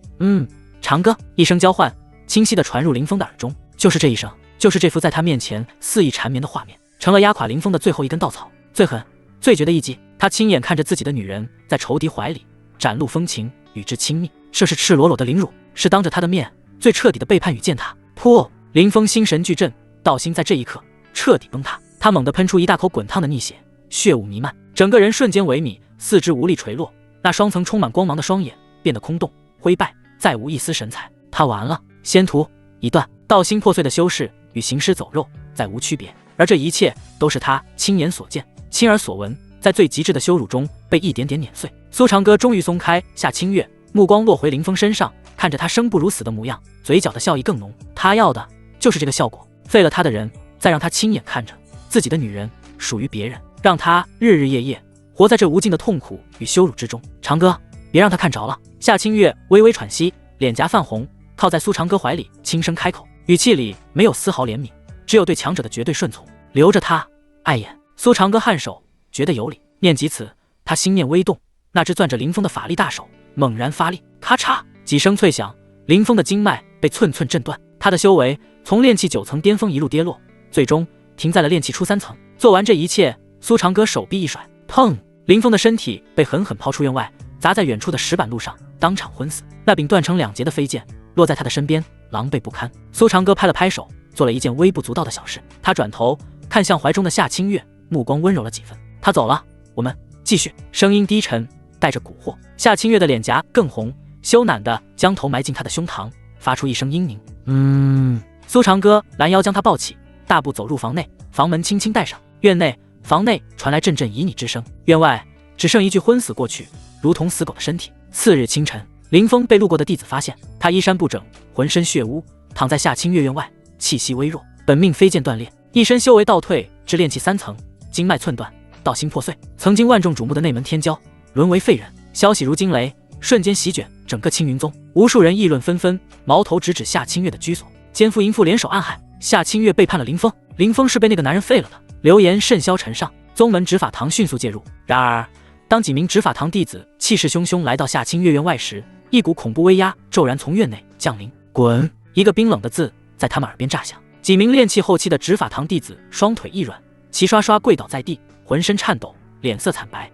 长歌，一声交唤，清晰地传入林峰的耳中。就是这一声，就是这幅在他面前肆意缠绵的画面，成了压垮林峰的最后一根稻草，最狠最绝的一击。他亲眼看着自己的女人在仇敌怀里展露风情，与之亲密，这是赤裸裸的凌辱，是当着他的面最彻底的背叛与践踏。噗！林峰心神俱震，道心在这一刻彻底崩塌。他猛地喷出一大口滚烫的逆血，血雾弥漫，整个人瞬间萎靡，四肢无力垂落，那双层充满光芒的双眼变得空洞灰败，再无一丝神采。他完了，仙途一断，道心破碎的修士与行尸走肉再无区别。而这一切都是他亲眼所见，亲耳所闻，在最极致的羞辱中被一点点碾碎。苏长歌终于松开夏清月，目光落回林峰身上，看着他生不如死的模样，嘴角的笑意更浓。他要的就是这个效果，废了他的人，再让他亲眼看着自己的女人属于别人，让他日日夜夜活在这无尽的痛苦与羞辱之中。长歌，别让他看着了。夏清月微微喘息，脸颊泛红，靠在苏长歌怀里，轻声开口，语气里没有丝毫怜悯，只有对强者的绝对顺从。留着他，碍眼。苏长歌颔首，觉得有理。念及此，他心念微动，那只攥着林峰的法力大手猛然发力，咔嚓几声脆响，林峰的经脉被寸寸震断，他的修为从炼气9层巅峰一路跌落，最终停在了炼气初3层。做完这一切，苏长歌手臂一甩，砰！林峰的身体被狠狠抛出院外，砸在远处的石板路上，当场昏死。那柄断成2截的飞剑落在他的身边，狼狈不堪。苏长歌拍了拍手，做了一件微不足道的小事。他转头看向怀中的夏清月，目光温柔了几分。他走了，我们继续。声音低沉，带着蛊惑。夏清月的脸颊更红，羞赧地将头埋进他的胸膛，发出一声嘤咛。苏长歌拦腰将他抱起，大步走入房内，房门轻轻带上。院内、房内传来阵阵旖旎之声，院外只剩一具昏死过去如同死狗的身体。次日清晨，林峰被路过的弟子发现，他衣衫不整，浑身血污，躺在夏清月院外，气息微弱，本命飞剑断裂，一身修为倒退至炼气3层，经脉寸断，道心破碎。曾经万众瞩目的内门天骄沦为废人。消息如惊雷，瞬间席卷整个青云宗，无数人议论纷纷，矛头直指夏清月的居所。奸夫淫妇联手暗害，夏清月背叛了林峰，林峰是被那个男人废了的。流言甚嚣尘上，宗门执法堂迅速介入。然而当几名执法堂弟子气势汹汹来到夏清月院外时，一股恐怖威压骤然从院内降临。滚！一个冰冷的字在他们耳边炸响。几名炼气后期的执法堂弟子双腿一软，齐刷刷跪倒在地，浑身颤抖，脸色惨白。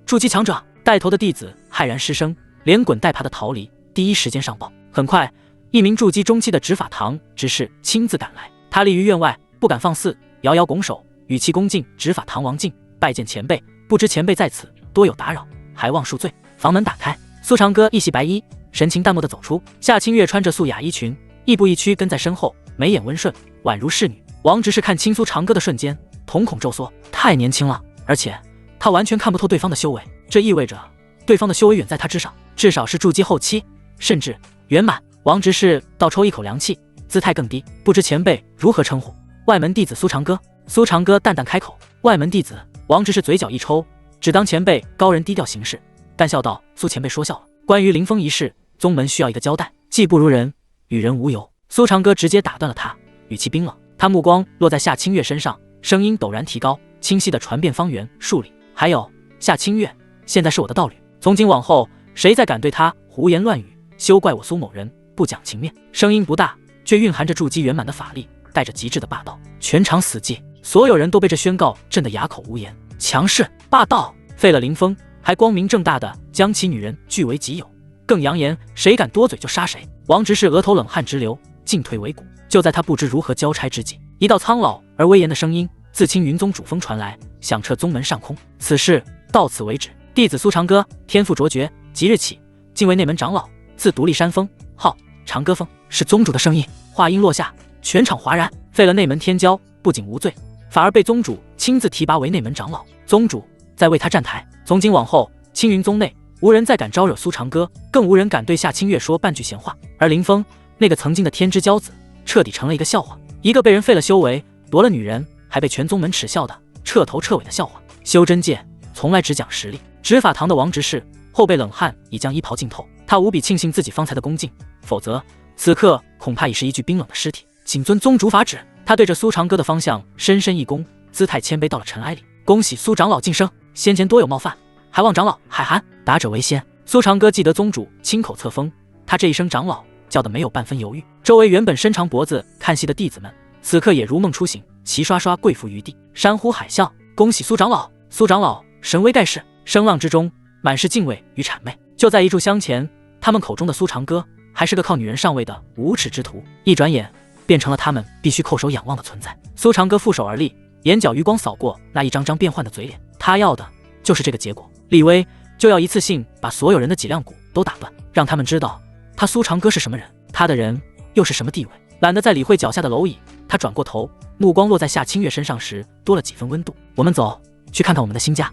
筑基强者带头的弟子骇然失声，连滚带爬的逃离，第一时间上报。很快，一名筑基中期的执法堂执事亲自赶来，他立于院外，不敢放肆，遥遥拱手，语气恭敬：“执法堂王敬，拜见前辈，不知前辈在此，多有打扰，还望恕罪。”房门打开，苏长歌一袭白衣，神情淡漠地走出。夏清月穿着素雅衣裙，亦步亦趋跟在身后，眉眼温顺，宛如侍女。王执事看清苏长歌的瞬间，瞳孔骤缩，太年轻了，而且他完全看不透对方的修为，这意味着对方的修为远在他之上，至少是筑基后期，甚至圆满。王执事倒抽一口凉气，姿态更低，不知前辈如何称呼。外门弟子苏长歌。苏长歌淡淡开口。外门弟子。王执事嘴角一抽，只当前辈高人低调行事，淡笑道：苏前辈说笑了。关于林峰一事，宗门需要一个交代，技不如人，与人无尤。苏长歌直接打断了他，语气冰冷。他目光落在夏清月身上，声音陡然提高，清晰地传遍方圆数里。还有，夏清月，现在是我的道侣，从今往后，谁再敢对他胡言乱语，休怪我苏某人不讲情面。声音不大，却蕴含着筑基圆满的法力，带着极致的霸道。全场死寂，所有人都被这宣告震得哑口无言。强势霸道，废了林峰，还光明正大的将其女人据为己有，更扬言谁敢多嘴就杀谁。王执事额头冷汗直流，进退维谷。就在他不知如何交差之际，一道苍老而威严的声音自青云宗主峰传来，响彻宗门上空。此事到此为止。弟子苏长歌天赋卓绝，即日起晋为内门长老，自独立山峰，号长歌峰。是宗主的声音。话音落下，全场哗然。废了内门天骄，不仅无罪，反而被宗主亲自提拔为内门长老。宗主在为他站台。从今往后，青云宗内无人再敢招惹苏长歌，更无人敢对夏清月说半句闲话。而林峰那个曾经的天之骄子，彻底成了一个笑话，一个被人废了修为，夺了女人，还被全宗门耻笑的彻头彻尾的笑话。修真界从来只讲实力。执法堂的王执事后背冷汗已将衣袍浸透，他无比庆幸自己方才的恭敬，否则此刻恐怕已是一具冰冷的尸体。谨遵宗主法旨。他对着苏长歌的方向深深一躬，姿态谦卑到了尘埃里。恭喜苏长老晋升，先前多有冒犯，还望长老海涵，达者为先。苏长歌记得宗主亲口册封，他这一声长老叫得没有半分犹豫。周围原本伸长脖子看戏的弟子们，此刻也如梦初醒，齐刷刷跪伏于地，山呼海啸。恭喜苏长老，苏长老神威盖世。声浪之中满是敬畏与谄媚。就在一炷香前，他们口中的苏长歌还是个靠女人上位的无耻之徒，一转眼变成了他们必须叩首仰望的存在。苏长歌负手而立，眼角余光扫过那一张张变幻的嘴脸，他要的就是这个结果。立威就要一次性把所有人的脊梁骨都打断，让他们知道他苏长歌是什么人，他的人又是什么地位。懒得再理会脚下的蝼蚁，他转过头，目光落在夏清月身上时多了几分温度。我们走，去看看我们的新家。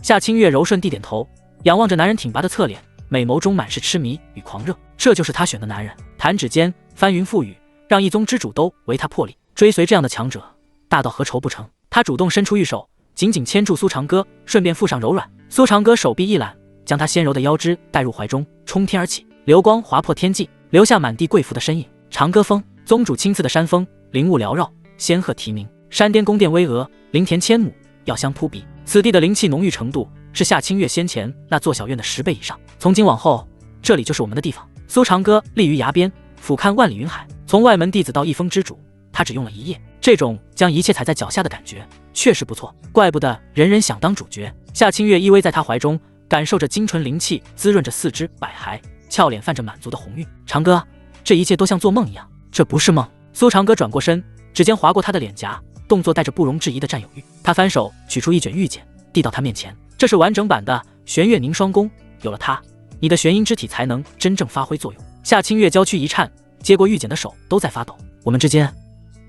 夏清月柔顺地点头，仰望着男人挺拔的侧脸，美眸中满是痴迷与狂热。这就是他选的男人。弹指间翻云覆雨，让一宗之主都为他破例。追随这样的强者，大到何愁不成？他主动伸出玉手，紧紧牵住苏长歌，顺便附上柔软。苏长歌手臂一揽，将他纤柔的腰肢带入怀中，冲天而起，流光划破天际，留下满地跪伏的身影。长歌峰，宗主亲赐的山峰，灵雾缭绕，仙鹤啼鸣，山巅宫殿巍峨，林田千亩，药香扑鼻。此地的灵气浓郁程度是夏清月先前那座小院的10倍以上。从今往后，这里就是我们的地方。苏长歌立于崖边，俯瞰万里云海。从外门弟子到一峰之主，他只用了1夜，这种将一切踩在脚下的感觉确实不错，怪不得人人想当主角。夏清月依偎在他怀中，感受着精纯灵气滋润着四肢百骸，俏脸泛着满足的红晕。长歌，这一切都像做梦一样。这不是梦。苏长歌转过身，指尖划过他的脸颊，动作带着不容置疑的占有欲。他翻手取出一卷玉简，递到他面前，这是完整版的玄月凝霜功，有了它，你的玄阴之体才能真正发挥作用。夏清月娇躯一颤，接过玉简的手都在发抖。我们之间，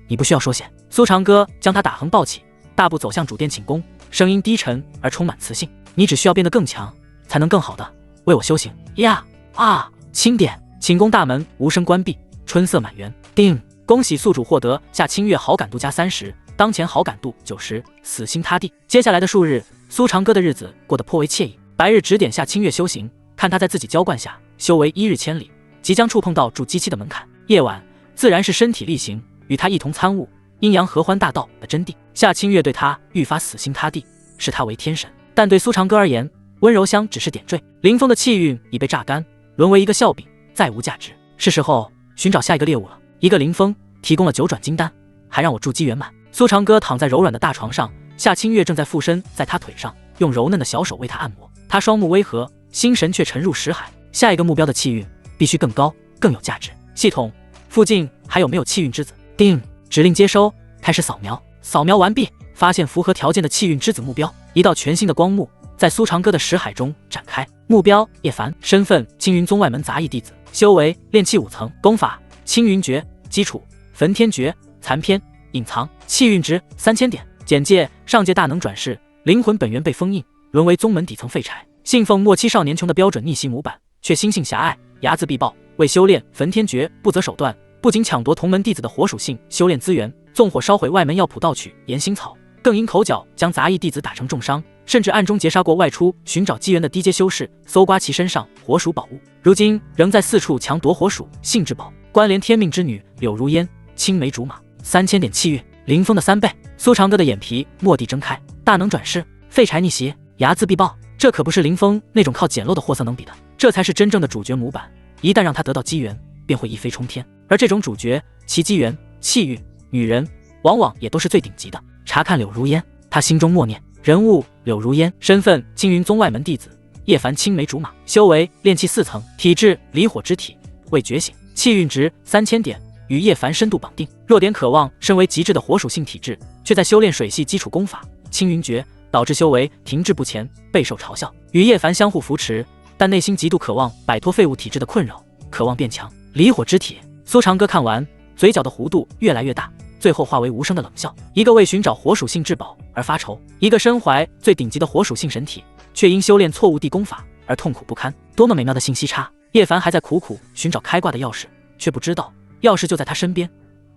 你不需要说谢。苏长歌将他打横抱起，大步走向主殿请功，声音低沉而充满磁性。你只需要变得更强，才能更好的为我修行。呀啊！清点，请功大门无声关闭，春色满园。定，恭喜宿主获得夏清月好感度加30，当前好感度90，死心塌地。接下来的数日，苏长歌的日子过得颇为惬意。白日指点夏清月修行，看他在自己浇灌下修为1日千里，即将触碰到筑基期的门槛。夜晚自然是身体力行，与他一同参悟阴阳合欢大道的真谛。夏清月对他愈发死心塌地，视他为天神。但对苏长歌而言，温柔乡只是点缀，林峰的气运已被榨干，沦为一个笑柄，再无价值。是时候寻找下一个猎物了。一个林峰提供了9转金丹，还让我筑基圆满。苏长歌躺在柔软的大床上，夏清月正在附身在他腿上，用柔嫩的小手为他按摩。他双目微合，心神却沉入识海。下一个目标的气运必须更高，更有价值。系统，附近还有没有气运之子？定，指令接收，开始扫描。扫描完毕，发现符合条件的气运之子目标。一道全新的光幕在苏长歌的识海中展开。目标叶凡，身份青云宗外门杂役弟子，修为炼气5层，功法青云诀，基础焚天诀，残篇隐藏，气运值3000点。简介：上界大能转世，灵魂本源被封印，沦为宗门底层废柴，信奉末期少年穷的标准逆袭模板，却心性狭隘，睚眦必报。为修炼焚天诀不择手段，不仅抢夺同门弟子的火属性修炼资源，纵火烧毁外门药谱盗取岩心草，更因口角将杂役弟子打成重伤，甚至暗中劫杀过外出寻找机缘的低阶修士，搜刮其身上火属宝物。如今仍在四处强夺火属性至宝，关联天命之女柳如烟，青梅竹马，3000点气运，林峰的3倍。苏长歌的眼皮蓦地睁开，大能转世，废柴逆袭，睚眦必报。这可不是林峰那种靠捡漏的货色能比的，这才是真正的主角模板。一旦让他得到机缘，便会一飞冲天。而这种主角，其机缘、气运、女人，往往也都是最顶级的。查看柳如烟，他心中默念：人物柳如烟，身份青云宗外门弟子，叶凡青梅竹马，修为炼气4层，体质离火之体，未觉醒，气运值3000点，与叶凡深度绑定。弱点渴望身为极致的火属性体质，却在修炼水系基础功法青云诀，导致修为停滞不前，备受嘲笑。与叶凡相互扶持，但内心极度渴望摆脱废物体质的困扰，渴望变强。离火之体，苏长歌看完，嘴角的弧度越来越大，最后化为无声的冷笑。一个为寻找火属性至宝而发愁，一个身怀最顶级的火属性神体，却因修炼错误地功法而痛苦不堪，多么美妙的信息差！叶凡还在苦苦寻找开挂的钥匙，却不知道钥匙就在他身边，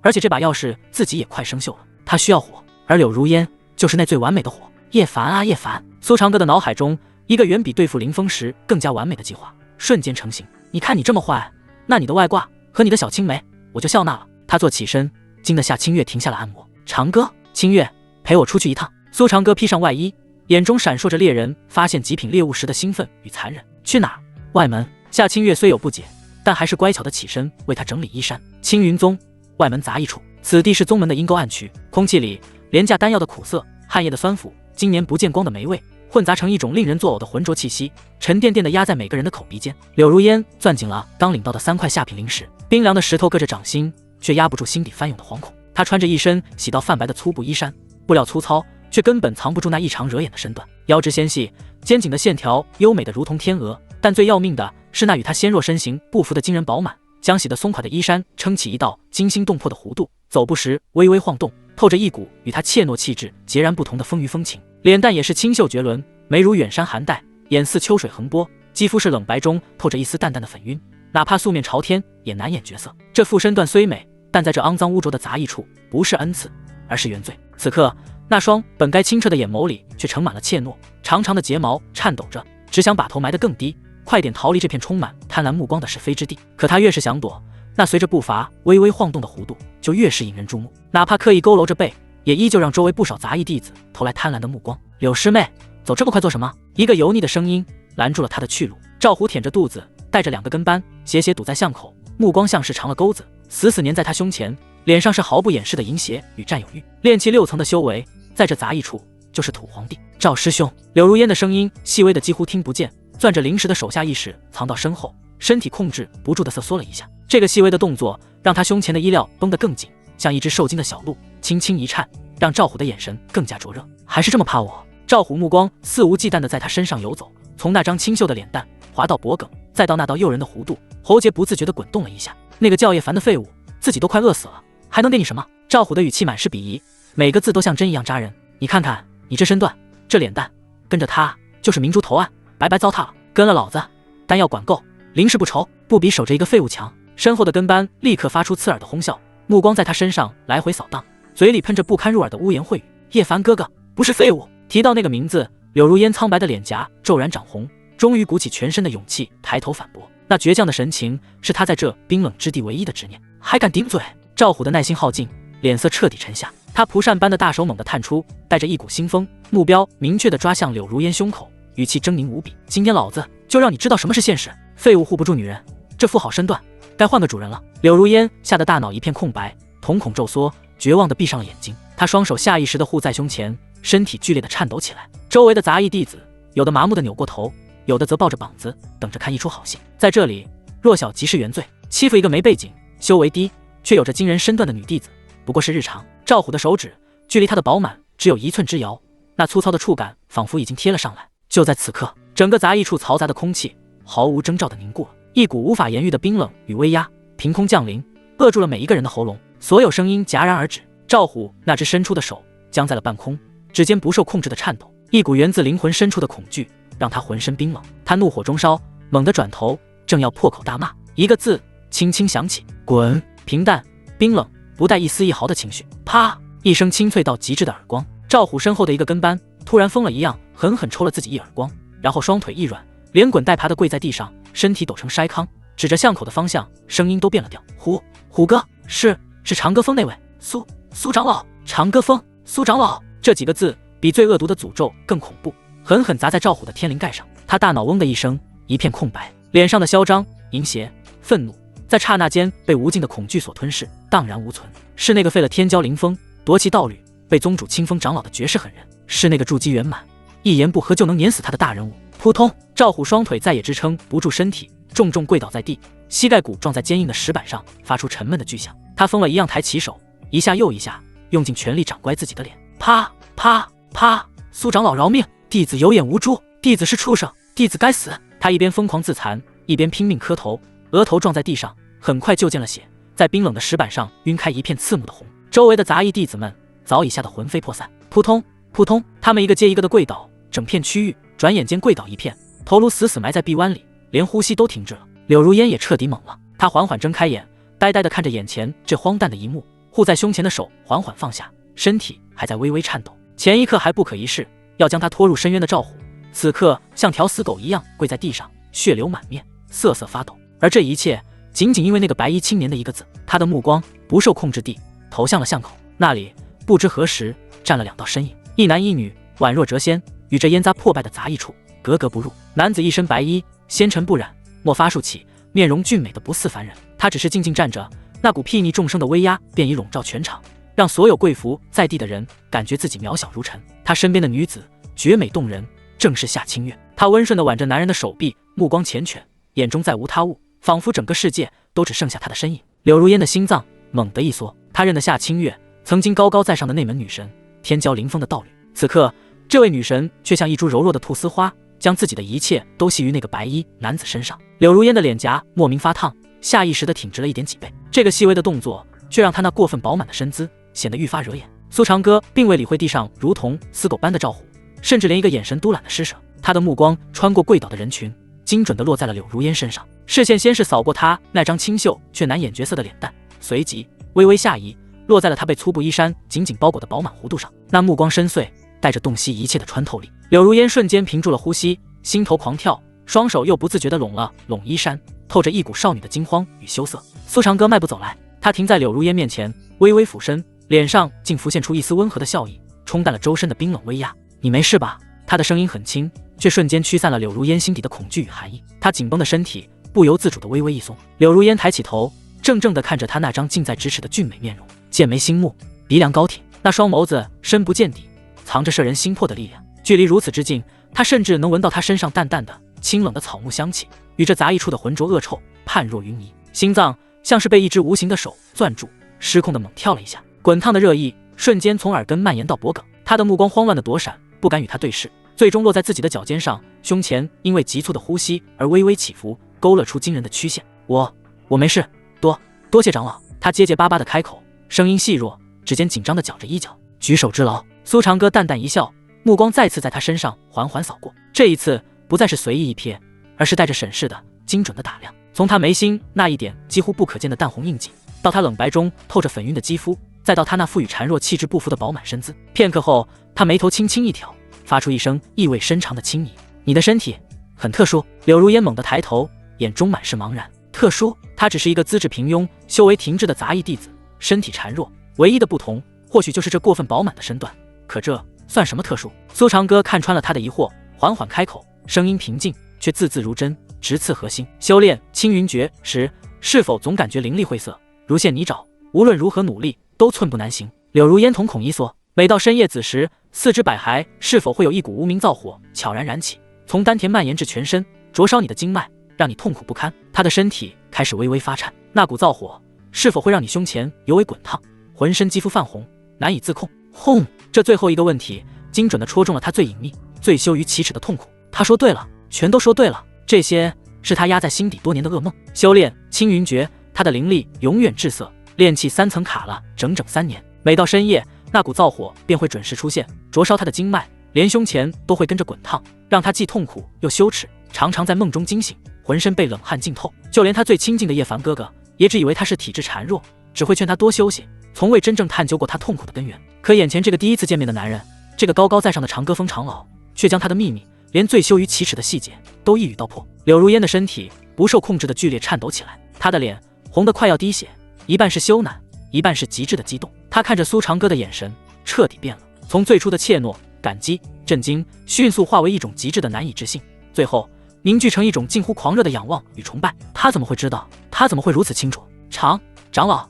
而且这把钥匙自己也快生锈了。他需要火，而柳如烟就是那最完美的火。叶凡啊叶凡，苏长歌的脑海中一个远比对付林峰时更加完美的计划瞬间成型。你看你这么坏，那你的外挂和你的小青梅我就笑纳了。他坐起身，惊得夏清月停下了按摩。长歌，清月，陪我出去一趟。苏长歌披上外衣，眼中闪烁着猎人发现极品猎物时的兴奋与残忍。去哪儿？外门。夏清月虽有不解，但还是乖巧的起身为他整理衣衫。青云宗外门杂役处，此地是宗门的阴沟暗区，空气里廉价丹药的苦涩，汗液的酸腐，今年不见光的霉味，混杂成一种令人作呕的浑浊气息，沉甸甸地压在每个人的口鼻间。柳如烟攥紧了刚领到的3块下品灵石，冰凉的石头硌着掌心，却压不住心底翻涌的惶恐。他穿着一身洗到泛白的粗布衣衫，布料粗糙，却根本藏不住那异常惹眼的身段。腰肢纤细，肩颈的线条优美的如同天鹅，但最要命的是那与他纤弱身形不符的惊人饱满，将洗得松垮的衣衫撑起一道惊心动魄的弧度，走步时微微晃动，透着一股与他怯懦气质截然不同的丰腴风情。脸蛋也是清秀绝伦，眉如远山寒带，眼似秋水横波，肌肤是冷白中透着一丝淡淡的粉晕，哪怕素面朝天也难掩绝色。这副身段虽美，但在这肮脏污浊的杂役处，不是恩赐，而是原罪。此刻那双本该清澈的眼眸里却盛满了怯懦，长长的睫毛颤抖着，只想把头埋得更低，快点逃离这片充满贪婪目光的是非之地。可他越是想躲，那随着步伐微微晃动的弧度就越是引人注目，哪怕刻意佝偻着背，也依旧让周围不少杂役弟子投来贪婪的目光。柳师妹，走这么快做什么？一个油腻的声音拦住了他的去路。赵虎舔着肚子，带着2个跟班，斜斜堵在巷口，目光像是长了钩子，死死粘在他胸前，脸上是毫不掩饰的淫邪与占有欲。炼气6层的修为，在这杂役处就是土皇帝。赵师兄，柳如烟的声音细微的几乎听不见，攥着灵石的手下意识藏到身后，身体控制不住的瑟缩了一下。这个细微的动作让他胸前的衣料绷得更紧，像一只受惊的小鹿，轻轻一颤，让赵虎的眼神更加灼热。还是这么怕我？赵虎目光肆无忌惮地在他身上游走，从那张清秀的脸蛋滑到脖颈，再到那道诱人的弧度，喉结不自觉地滚动了一下。那个叫叶凡的废物，自己都快饿死了，还能给你什么？赵虎的语气满是鄙夷，每个字都像针一样扎人。你看看你这身段，这脸蛋，跟着他就是明珠投案，白白糟蹋了。跟了老子，丹药管够，灵石不愁，不比守着一个废物强。身后的跟班立刻发出刺耳的哄笑，目光在他身上来回扫荡，嘴里喷着不堪入耳的污言秽语。叶凡哥哥不是废物。提到那个名字，柳如烟苍白的脸颊骤然涨红，终于鼓起全身的勇气抬头反驳。那倔强的神情是他在这冰冷之地唯一的执念。还敢顶嘴？赵虎的耐心耗尽，脸色彻底沉下，他蒲扇般的大手猛地探出，带着一股腥风，目标明确地抓向柳如烟胸口，语气狰狞无比。今天老子就让你知道什么是现实。废物护不住女人，这副好身段该换个主人了。柳如烟吓得大脑一片空白，瞳孔骤缩，绝望地闭上了眼睛。他双手下意识地护在胸前，身体剧烈地颤抖起来。周围的杂役弟子有的麻木地扭过头，有的则抱着膀子等着看一出好戏。在这里，弱小即是原罪，欺负一个没背景、修为低却有着惊人身段的女弟子不过是日常。赵虎的手指距离他的饱满只有1寸之遥，那粗糙的触感仿佛已经贴了上来。就在此刻，整个杂役处嘈杂的空气毫无征兆地凝固了，一股无法言喻的冰冷与威压凭空降临，扼住了每一个人的喉咙，所有声音戛然而止。赵虎那只伸出的手僵在了半空，指尖不受控制的颤抖，一股源自灵魂深处的恐惧让他浑身冰冷。他怒火中烧，猛地转头，正要破口大骂，一个字轻轻响起：滚！平淡、冰冷，不带一丝一毫的情绪。啪！一声清脆到极致的耳光，赵虎身后的一个跟班突然疯了一样，狠狠抽了自己一耳光，然后双腿一软，连滚带爬的跪在地上，身体抖成筛糠，指着巷口的方向，声音都变了调：“虎哥，是长歌峰那位苏长老，长歌峰苏长老。”这几个字比最恶毒的诅咒更恐怖，狠狠砸在赵虎的天灵盖上。他大脑嗡的一声，一片空白，脸上的嚣张、淫邪、愤怒在刹那间被无尽的恐惧所吞噬，荡然无存。是那个废了天骄灵峰、夺其道侣、被宗主清风长老的绝世狠人，是那个筑基圆满、一言不合就能碾死他的大人物。扑通！赵虎双腿再也支撑不住身体，重重跪倒在地，膝盖骨撞在坚硬的石板上，发出沉闷的巨响。他疯了一样抬起手，一下又一下，用尽全力掌掴自己的脸。啪啪啪！苏长老饶命！弟子有眼无珠，弟子是畜生，弟子该死！他一边疯狂自残，一边拼命磕头，额头撞在地上，很快就见了血，在冰冷的石板上晕开一片刺目的红。周围的杂役弟子们早已吓得魂飞魄散，扑通扑通，他们一个接一个的跪倒，整片区域转眼间跪倒一片，头颅死死埋在臂弯里，连呼吸都停滞了。柳如烟也彻底懵了，她缓缓睁开眼，呆呆地看着眼前这荒诞的一幕，护在胸前的手缓缓放下，身体还在微微颤抖。前一刻还不可一世，要将他拖入深渊的赵虎，此刻像条死狗一样跪在地上，血流满面，瑟瑟发抖。而这一切仅仅因为那个白衣青年的一个字。他的目光不受控制地投向了巷口，那里不知何时站了两道身影，一男一女，宛若谪仙，与这烟杂破败的杂役处格格不入。男子一身白衣，纤尘不染，墨发竖起，面容俊美的不似凡人。他只是静静站着，那股睥睨众生的威压便已笼罩全场，让所有跪伏在地的人感觉自己渺小如尘。他身边的女子绝美动人，正是夏清月。她温顺地挽着男人的手臂，目光缱绻，眼中再无他物，仿佛整个世界都只剩下她的身影。柳如烟的心脏猛地一缩，她认得夏清月，曾经高高在上的内门女神，天骄灵峰的道侣。此刻这位女神却像一株柔弱的菟丝花，将自己的一切都系于那个白衣男子身上。柳如烟的脸颊莫名发烫，下意识地挺直了1.几倍，这个细微的动作却让她那过分饱满的身姿显得愈发惹眼。苏长歌并未理会地上如同死狗般的赵虎，甚至连一个眼神都懒得施舍，他的目光穿过跪倒的人群，精准地落在了柳如烟身上，视线先是扫过她那张清秀却难掩角色的脸蛋，随即微微下移，落在了她被粗布衣衫紧紧包裹的饱满弧度上，那目光深邃，带着洞悉一切的穿透力。柳如烟瞬间屏住了呼吸，心头狂跳，双手又不自觉地拢衣衫，透着一股少女的惊慌与羞涩。苏长歌迈步走来，他停在柳如烟面前，微微俯身，脸上竟浮现出一丝温和的笑意，冲淡了周身的冰冷威压。你没事吧？他的声音很轻，却瞬间驱散了柳如烟心底的恐惧与寒意。他紧绷的身体不由自主地微微一松。柳如烟抬起头，怔怔地看着他那张近在咫尺的俊美面容，剑眉星目，鼻梁高挺，那双眸子深不见底，藏着摄人心魄的力量。距离如此之近，他甚至能闻到他身上淡淡的清冷的草木香气，与这杂役处的浑浊恶臭判若云泥。心脏像是被一只无形的手攥住，失控地猛跳了一下，滚烫的热意瞬间从耳根蔓延到脖颈。他的目光慌乱地躲闪，不敢与他对视，最终落在自己的脚尖上，胸前因为急促的呼吸而微微起伏，勾勒出惊人的曲线。我没事，多谢长老。他结结巴巴地开口，声音细弱，指尖紧张地绞着衣角。举手之劳。苏长歌淡淡一笑，目光再次在他身上缓缓扫过，这一次不再是随意一瞥，而是带着审视的精准的打量。从他眉心那一点几乎不可见的淡红印记，到他冷白中透着粉晕的肌肤，再到他那赋予孱弱气质不符的饱满身姿。片刻后，他眉头轻轻一挑，发出一声意味深长的轻昵：“你的身体很特殊。”柳如烟猛地抬头，眼中满是茫然。特殊？他只是一个资质平庸、修为停滞的杂役弟子，身体孱弱，唯一的不同或许就是这过分饱满的身段。可这算什么特殊？苏长歌看穿了他的疑惑，缓缓开口，声音平静，却字字如针，直刺核心。修炼青云诀时，是否总感觉灵力晦涩，如陷泥沼，无论如何努力都寸步难行？柳如烟瞳孔一缩，每到深夜子时，四肢百骸是否会有一股无名灶火悄然燃起，从丹田蔓延至全身，灼烧你的经脉，让你痛苦不堪？他的身体开始微微发颤，那股灶火是否会让你胸前尤为滚烫，浑身肌肤泛红，难以自控？轰！这最后一个问题精准地戳中了他最隐秘、最羞于启齿的痛苦。他说对了，全都说对了，这些是他压在心底多年的噩梦。修炼青云诀，他的灵力永远滞涩，炼气3层卡了整整3年。每到深夜，那股灶火便会准时出现，灼烧他的经脉，连胸前都会跟着滚烫，让他既痛苦又羞耻，常常在梦中惊醒，浑身被冷汗浸透。就连他最亲近的叶凡哥哥，也只以为他是体质孱弱，只会劝他多休息，从未真正探究过他痛苦的根源。可眼前这个第一次见面的男人，这个高高在上的长歌峰长老，却将他的秘密，连最羞于启齿的细节都一语道破。柳如烟的身体不受控制的剧烈颤抖起来，她的脸红得快要滴血，一半是羞赧，一半是极致的激动。她看着苏长歌的眼神彻底变了，从最初的怯懦、感激、震惊，迅速化为一种极致的难以置信，最后凝聚成一种近乎狂热的仰望与崇拜。他怎么会知道？他怎么会如此清楚？长老，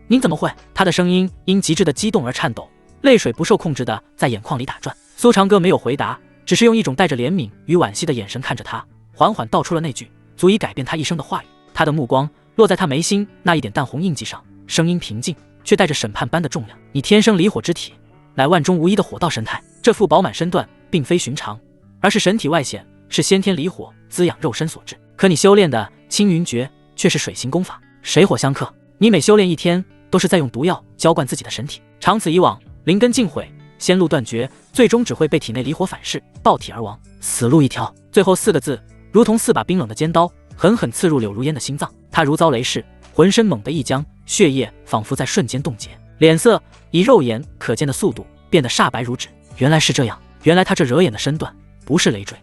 您怎么会？他的声音因极致的激动而颤抖，泪水不受控制的在眼眶里打转。苏长歌没有回答，只是用一种带着怜悯与惋惜的眼神看着他，缓缓道出了那句足以改变他一生的话语。他的目光落在他眉心那一点淡红印记上，声音平静，却带着审判般的重量。你天生离火之体，乃万中无一的火道神态。这副饱满身段并非寻常，而是神体外显，是先天离火滋养肉身所致。可你修炼的青云诀却是水行功法，水火相克。你每修炼一天，都是在用毒药浇灌自己的身体，长此以往，灵根尽毁，仙路断绝，最终只会被体内离火反噬，爆体而亡，死路一条。最后4个字如同4把冰冷的尖刀，狠狠刺入柳如烟的心脏。她如遭雷噬，浑身猛地一僵，血液仿佛在瞬间冻结，脸色以肉眼可见的速度变得煞白如纸。原来是这样，原来她这惹眼的身段不是累赘，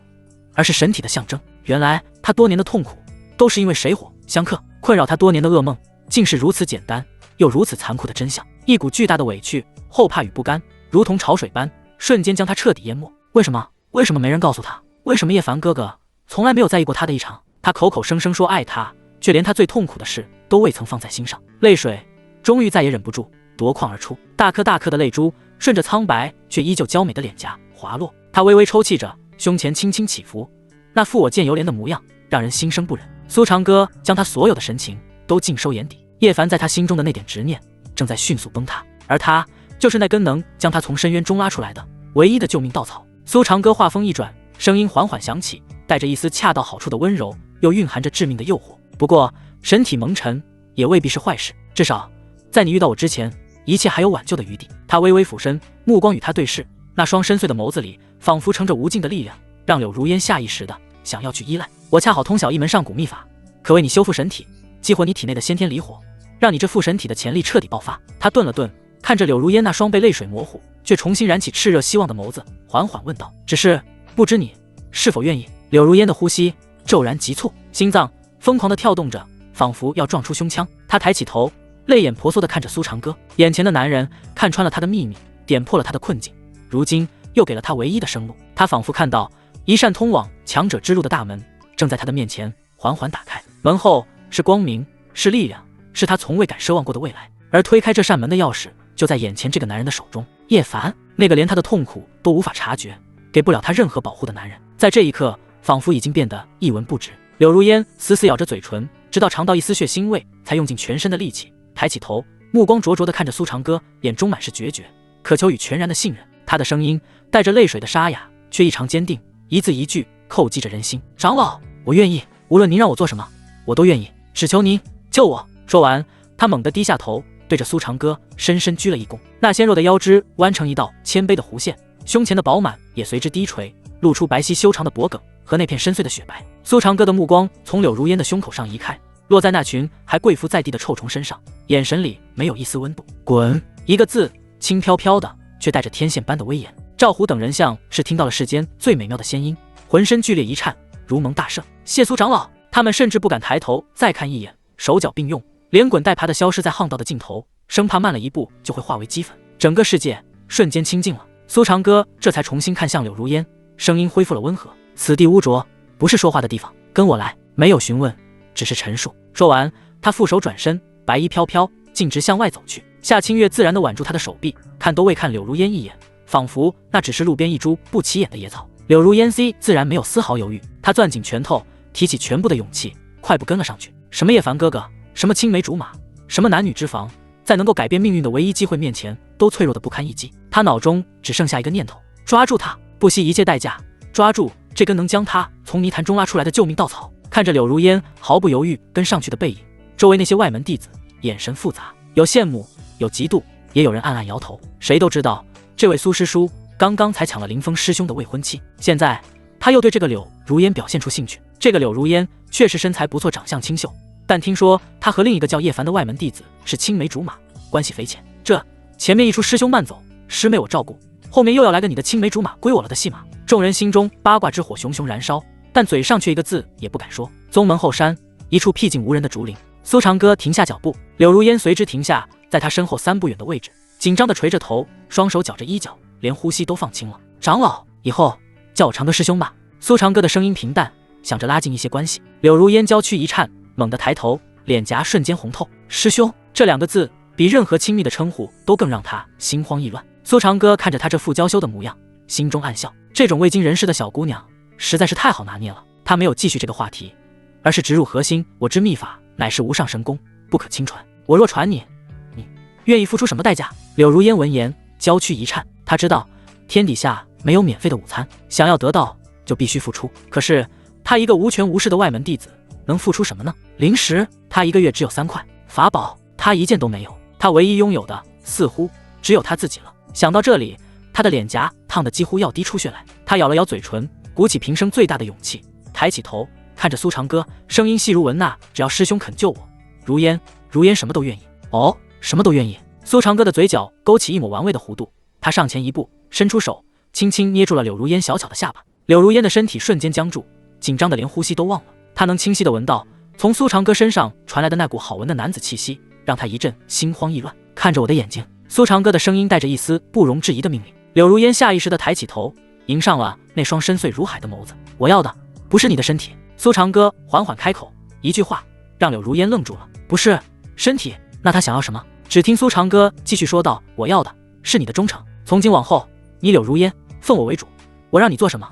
而是神体的象征。原来她多年的痛苦都是因为水火相克，困扰她多年的噩梦竟是如此简单又如此残酷的真相。一股巨大的委屈、后怕与不甘，如同潮水般瞬间将他彻底淹没。为什么没人告诉他？为什么叶凡哥哥从来没有在意过他的异常？他口口声声说爱他，却连他最痛苦的事都未曾放在心上。泪水终于再也忍不住夺眶而出，大颗大颗的泪珠顺着苍白却依旧娇美的脸颊滑落。他微微抽泣着，胸前轻轻起伏，那负我见犹怜的模样让人心生不忍。苏长歌将他所有的神情都尽收眼底，叶凡在他心中的那点执念正在迅速崩塌，而他就是那根能将他从深渊中拉出来的唯一的救命稻草。苏长歌话锋一转，声音缓缓响起，带着一丝恰到好处的温柔，又蕴含着致命的诱惑。不过身体蒙尘也未必是坏事，至少在你遇到我之前，一切还有挽救的余地。他微微俯身，目光与他对视，那双深邃的眸子里仿佛盛着无尽的力量，让柳如烟下意识的想要去依赖。我恰好通晓一门上古秘法，可为你修复神体，激活你体内的先天离火，让你这副神体的潜力彻底爆发。他顿了顿，看着柳如烟那双被泪水模糊却重新燃起炽热希望的眸子，缓缓问道：只是不知你是否愿意？柳如烟的呼吸骤然急促，心脏疯狂地跳动着，仿佛要撞出胸腔。他抬起头，泪眼婆娑地看着苏长歌。眼前的男人看穿了他的秘密，点破了他的困境，如今又给了他唯一的生路。他仿佛看到一扇通往强者之路的大门正在他的面前缓缓打开，门后是光明，是力量，是他从未敢奢望过的未来。而推开这扇门的钥匙就在眼前这个男人的手中。叶凡，那个连他的痛苦都无法察觉，给不了他任何保护的男人，在这一刻仿佛已经变得一文不值。柳如烟死死咬着嘴唇，直到尝到一丝血腥味，才用尽全身的力气抬起头，目光灼灼地看着苏长歌，眼中满是决绝、渴求与全然的信任。他的声音带着泪水的沙哑，却异常坚定，一字一句叩击着人心。长老，我愿意，无论您让我做什么，我都愿意，只求您救我。说完，他猛地低下头，对着苏长歌深深鞠了一躬。那纤弱的腰肢弯成一道谦卑的弧线，胸前的饱满也随之低垂，露出白皙修长的脖颈和那片深邃的雪白。苏长歌的目光从柳如烟的胸口上移开，落在那群还跪伏在地的臭虫身上，眼神里没有一丝温度。滚！一个字，轻飘飘的，却带着天线般的威严。赵虎等人像是听到了世间最美妙的仙音，浑身剧烈一颤，如蒙大圣。谢苏长老！他们甚至不敢抬头再看一眼，手脚并用，连滚带爬的消失在巷道的尽头，生怕慢了一步就会化为齑粉。整个世界瞬间清静了。苏长歌这才重新看向柳如烟，声音恢复了温和：此地污浊，不是说话的地方，跟我来。没有询问，只是陈述。说完，他负手转身，白衣飘飘，径直向外走去。夏清月自然地挽住他的手臂，看都未看柳如烟一眼，仿佛那只是路边一株不起眼的野草。柳如烟 C 自然没有丝毫犹豫，他攥紧拳头，提起全部的勇气，快步跟了上去。什么叶凡哥哥，什么青梅竹马，什么男女之防，在能够改变命运的唯一机会面前，都脆弱得不堪一击。他脑中只剩下一个念头：抓住他，不惜一切代价，抓住这根能将他从泥潭中拉出来的救命稻草。看着柳如烟毫不犹豫跟上去的背影，周围那些外门弟子眼神复杂，有羡慕，有嫉妒，也有人暗暗摇头。谁都知道，这位苏师叔刚刚才抢了林峰师兄的未婚妻，现在他又对这个柳如烟表现出兴趣。这个柳如烟确实身材不错，长相清秀，但听说他和另一个叫叶凡的外门弟子是青梅竹马，关系匪浅。这前面一出师兄慢走，师妹我照顾，后面又要来个你的青梅竹马归我了的戏码。众人心中八卦之火熊熊燃烧，但嘴上却一个字也不敢说。宗门后山，一处僻静无人的竹林。苏长歌停下脚步，柳如烟随之停下，在他身后3步远的位置，紧张地垂着头，双手绞着衣角，连呼吸都放轻了。长老，以后叫我长歌师兄吧。苏长歌的声音平淡，想着拉近一些关系。柳如烟娇躯一颤，猛地抬头，脸颊瞬间红透。师兄这2个字比任何亲密的称呼都更让他心慌意乱。苏长歌看着他这副娇羞的模样，心中暗笑，这种未经人事的小姑娘实在是太好拿捏了。他没有继续这个话题，而是直入核心。我之秘法乃是无上神功，不可轻传。我若传你，你愿意付出什么代价？柳如烟闻言，娇躯一颤。她知道天底下没有免费的午餐，想要得到就必须付出。可是她一个无权无势的外门弟子，能付出什么呢？零食，她1个月只有3块；法宝，她一件都没有。她唯一拥有的，似乎只有她自己了。想到这里，她的脸颊烫得几乎要滴出血来。她咬了咬嘴唇，鼓起平生最大的勇气，抬起头看着苏长歌，声音细如蚊呐：“只要师兄肯救我，如烟什么都愿意。”哦，什么都愿意。苏长歌的嘴角勾起一抹玩味的弧度，他上前一步，伸出手，轻轻捏住了柳如烟小巧的下巴。柳如烟的身体瞬间僵住，紧张的连呼吸都忘了。他能清晰地闻到从苏长歌身上传来的那股好闻的男子气息，让他一阵心慌意乱。看着我的眼睛，苏长歌的声音带着一丝不容置疑的命令。柳如烟下意识地抬起头，迎上了那双深邃如海的眸子。我要的不是你的身体。苏长歌缓缓开口，一句话让柳如烟愣住了。不是身体，那他想要什么？只听苏长歌继续说道：“我要的是你的忠诚。从今往后，你柳如烟奉我为主，我让你做什么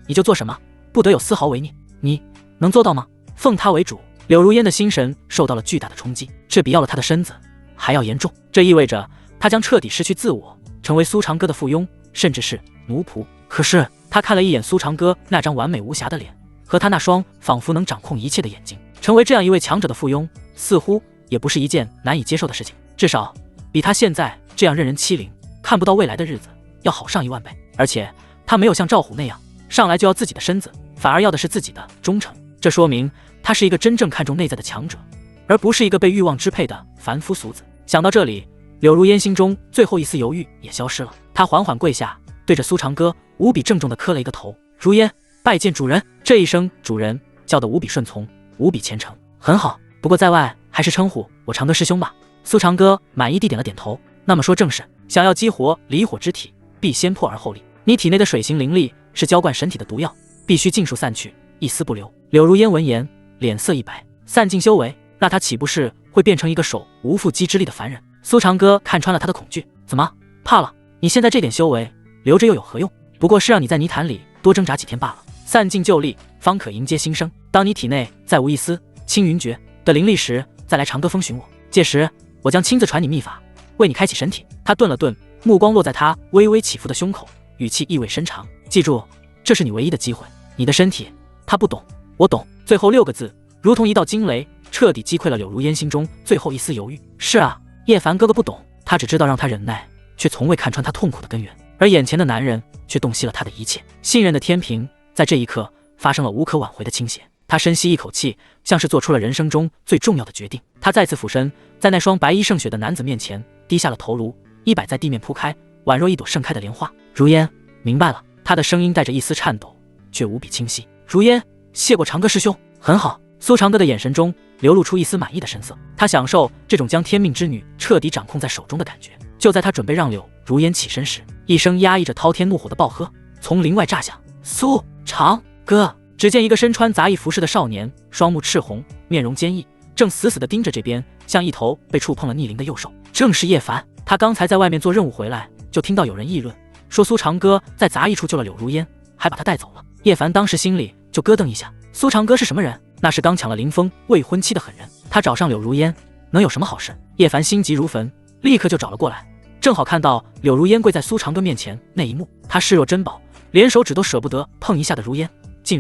你就做什么，不得有丝毫违逆。你能做到吗？”奉他为主。柳如烟的心神受到了巨大的冲击，这比要了他的身子还要严重。这意味着他将彻底失去自我，成为苏长歌的附庸，甚至是奴仆。可是他看了一眼苏长歌那张完美无瑕的脸，和他那双仿佛能掌控一切的眼睛，成为这样一位强者的附庸，似乎也不是一件难以接受的事情，至少比他现在这样任人欺凌，看不到未来的日子要好上10000倍。而且他没有像赵虎那样上来就要自己的身子，反而要的是自己的忠诚。这说明他是一个真正看重内在的强者，而不是一个被欲望支配的凡夫俗子。想到这里，柳如烟心中最后一丝犹豫也消失了。他缓缓跪下，对着苏长歌无比郑重地磕了一个头。如烟拜见主人。这一声主人叫得无比顺从，无比虔诚。很好，不过在外还是称呼我长歌师兄吧。苏长歌满意地点了点头。那么说正事，想要激活离火之体，必先破而后立。你体内的水行灵力是浇灌神体的毒药，必须尽数散去，一丝不留。柳如烟闻言，脸色一白。散尽修为，那他岂不是会变成一个手无缚鸡之力的凡人？苏长歌看穿了他的恐惧。怎么怕了？你现在这点修为留着又有何用？不过是让你在泥潭里多挣扎几天罢了。散尽旧力，方可迎接新生。当你体内再无一丝青云诀的灵力时，再来长歌峰寻我，届时我将亲自传你秘法，为你开启神体。他顿了顿，目光落在他微微起伏的胸口，语气意味深长。记住，这是你唯一的机会。你的身体他不懂，我懂。最后6个字如同一道惊雷，彻底击溃了柳如烟心中最后一丝犹豫。是啊，叶凡哥哥不懂，他只知道让他忍耐，却从未看穿他痛苦的根源。而眼前的男人却洞悉了他的一切。信任的天平在这一刻发生了无可挽回的倾斜。他深吸一口气，像是做出了人生中最重要的决定。他再次俯身，在那双白衣胜雪的男子面前低下了头颅，衣摆在地面铺开，宛若一朵盛开的莲花。如烟，明白了。他的声音带着一丝颤抖，却无比清晰。如烟，谢过长歌师兄。很好。苏长歌的眼神中流露出一丝满意的神色，他享受这种将天命之女彻底掌控在手中的感觉。就在他准备让柳如烟起身时，一声压抑着滔天怒火的暴喝从林外炸响。苏长歌！只见一个身穿杂役服饰的少年，双目赤红，面容坚毅，正死死地盯着这边，像一头被触碰了逆鳞的幼兽。正是叶凡。他刚才在外面做任务回来，就听到有人议论，说苏长歌在杂役处救了柳如烟，还把他带走了。叶凡当时心里就咯噔一下，苏长歌是什么人？那是刚抢了林峰未婚妻的狠人，他找上柳如烟能有什么好事？叶凡心急如焚，立刻就找了过来，正好看到柳如烟跪在苏长歌面前那一幕，他视若珍宝，连手指都舍不得碰一下的如烟，竟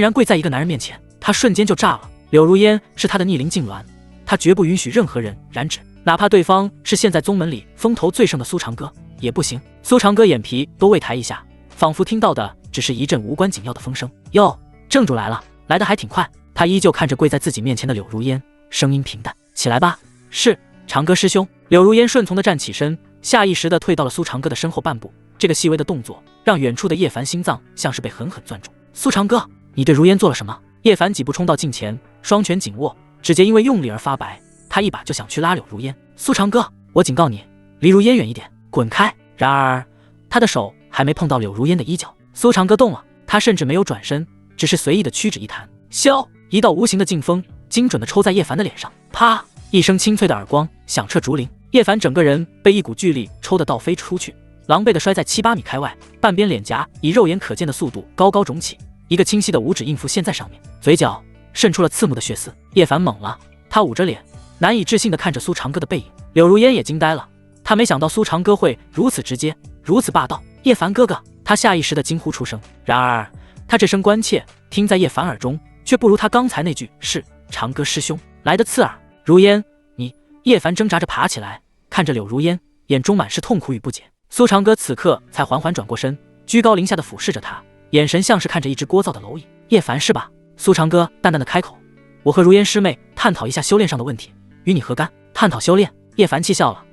然跪在一个男人面前，他瞬间就炸了。柳如烟是他的逆鳞痉挛，他绝不允许任何人染指，哪怕对方是现在宗门里风头最盛的苏长歌也不行。苏长歌眼皮都未抬一下，仿佛听到的只是一阵无关紧要的风声。哟，正主来了，来得还挺快。他依旧看着跪在自己面前的柳如烟，声音平淡：“起来吧。”“是，长歌师兄。”柳如烟顺从地站起身，下意识地退到了苏长歌的身后半步。这个细微的动作让远处的叶凡心脏像是被狠狠攥住。“苏长歌，你对如烟做了什么？”叶凡几步冲到近前，双拳紧握，指节因为用力而发白。他一把就想去拉柳如烟。“苏长歌，我警告你，离如烟远一点，滚开！”然而他的手还没碰到柳如烟的衣角，苏长歌动了，他甚至没有转身，只是随意的屈指一弹，削，一道无形的劲风精准的抽在叶凡的脸上。啪！一声清脆的耳光响彻竹林，叶凡整个人被一股巨力抽得倒飞出去，狼狈的摔在7、8米开外，半边脸颊以肉眼可见的速度高高肿起，一个清晰的五指印符现在上面，嘴角渗出了刺目的血丝。叶凡懵了，他捂着脸，难以置信地看着苏长歌的背影。柳如烟也惊呆了，他没想到苏长歌会如此直接，如此霸道。“叶凡哥哥！”他下意识地惊呼出声。然而他这声关切听在叶凡耳中，却不如他刚才那句“是长歌师兄”来的刺耳。“如烟，你……”叶凡挣扎着爬起来，看着柳如烟，眼中满是痛苦与不解。苏长歌此刻才缓缓转过身，居高临下地俯视着他，眼神像是看着一只聒噪的蝼蚁。“叶凡是吧？”苏长歌淡淡的开口，“我和如烟师妹探讨一下修炼上的问题，与你何干？”“探讨修炼？”叶凡气笑了，“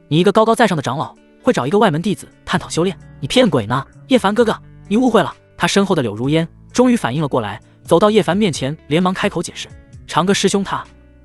你一个高高在上的长老，会找一个外门弟子探讨修炼？你骗鬼呢！”“叶凡哥哥，你误会了。”他身后的柳如烟终于反应了过来，走到叶凡面前，连忙开口解释：“长歌师兄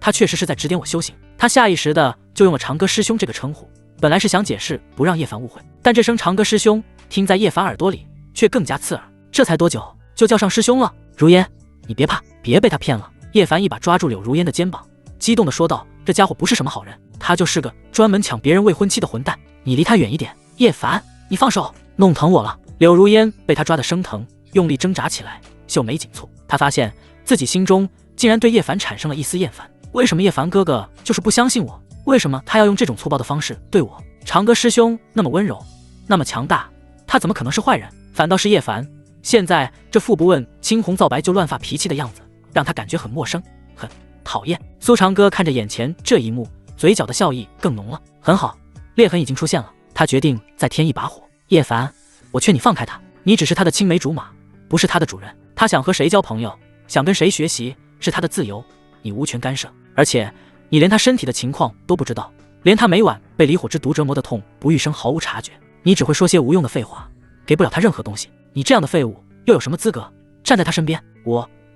他确实是在指点我修行。”他下意识的就用了长歌师兄这个称呼，本来是想解释不让叶凡误会，但这声长歌师兄听在叶凡耳朵里却更加刺耳。这才多久就叫上师兄了？如烟，你别怕，别被他骗了。叶凡一把抓住柳如烟的肩膀，激动地说道：“这家伙不是什么好人，他就是个专门抢别人未婚妻的混蛋，你离他远一点。”“叶凡，你放手，弄疼我了。”柳如烟被他抓得生疼，用力挣扎起来，秀眉紧蹙。他发现自己心中竟然对叶凡产生了一丝厌烦。为什么叶凡哥哥就是不相信我？为什么他要用这种粗暴的方式对我？长歌师兄那么温柔，那么强大，他怎么可能是坏人？反倒是叶凡，现在这副不问青红皂白就乱发脾气的样子，让他感觉很陌生，很讨厌。苏长歌看着眼前这一幕，嘴角的笑意更浓了。很好，裂痕已经出现了，他决定再添一把火。叶凡，我劝你放开他，你只是他的青梅竹马，不是他的主人。他想和谁交朋友，想跟谁学习，是他的自由，你无权干涉。而且你连他身体的情况都不知道，连他每晚被离火之毒折磨的痛不欲生毫无察觉，你只会说些无用的废话，给不了他任何东西。你这样的废物又有什么资格站在他身边？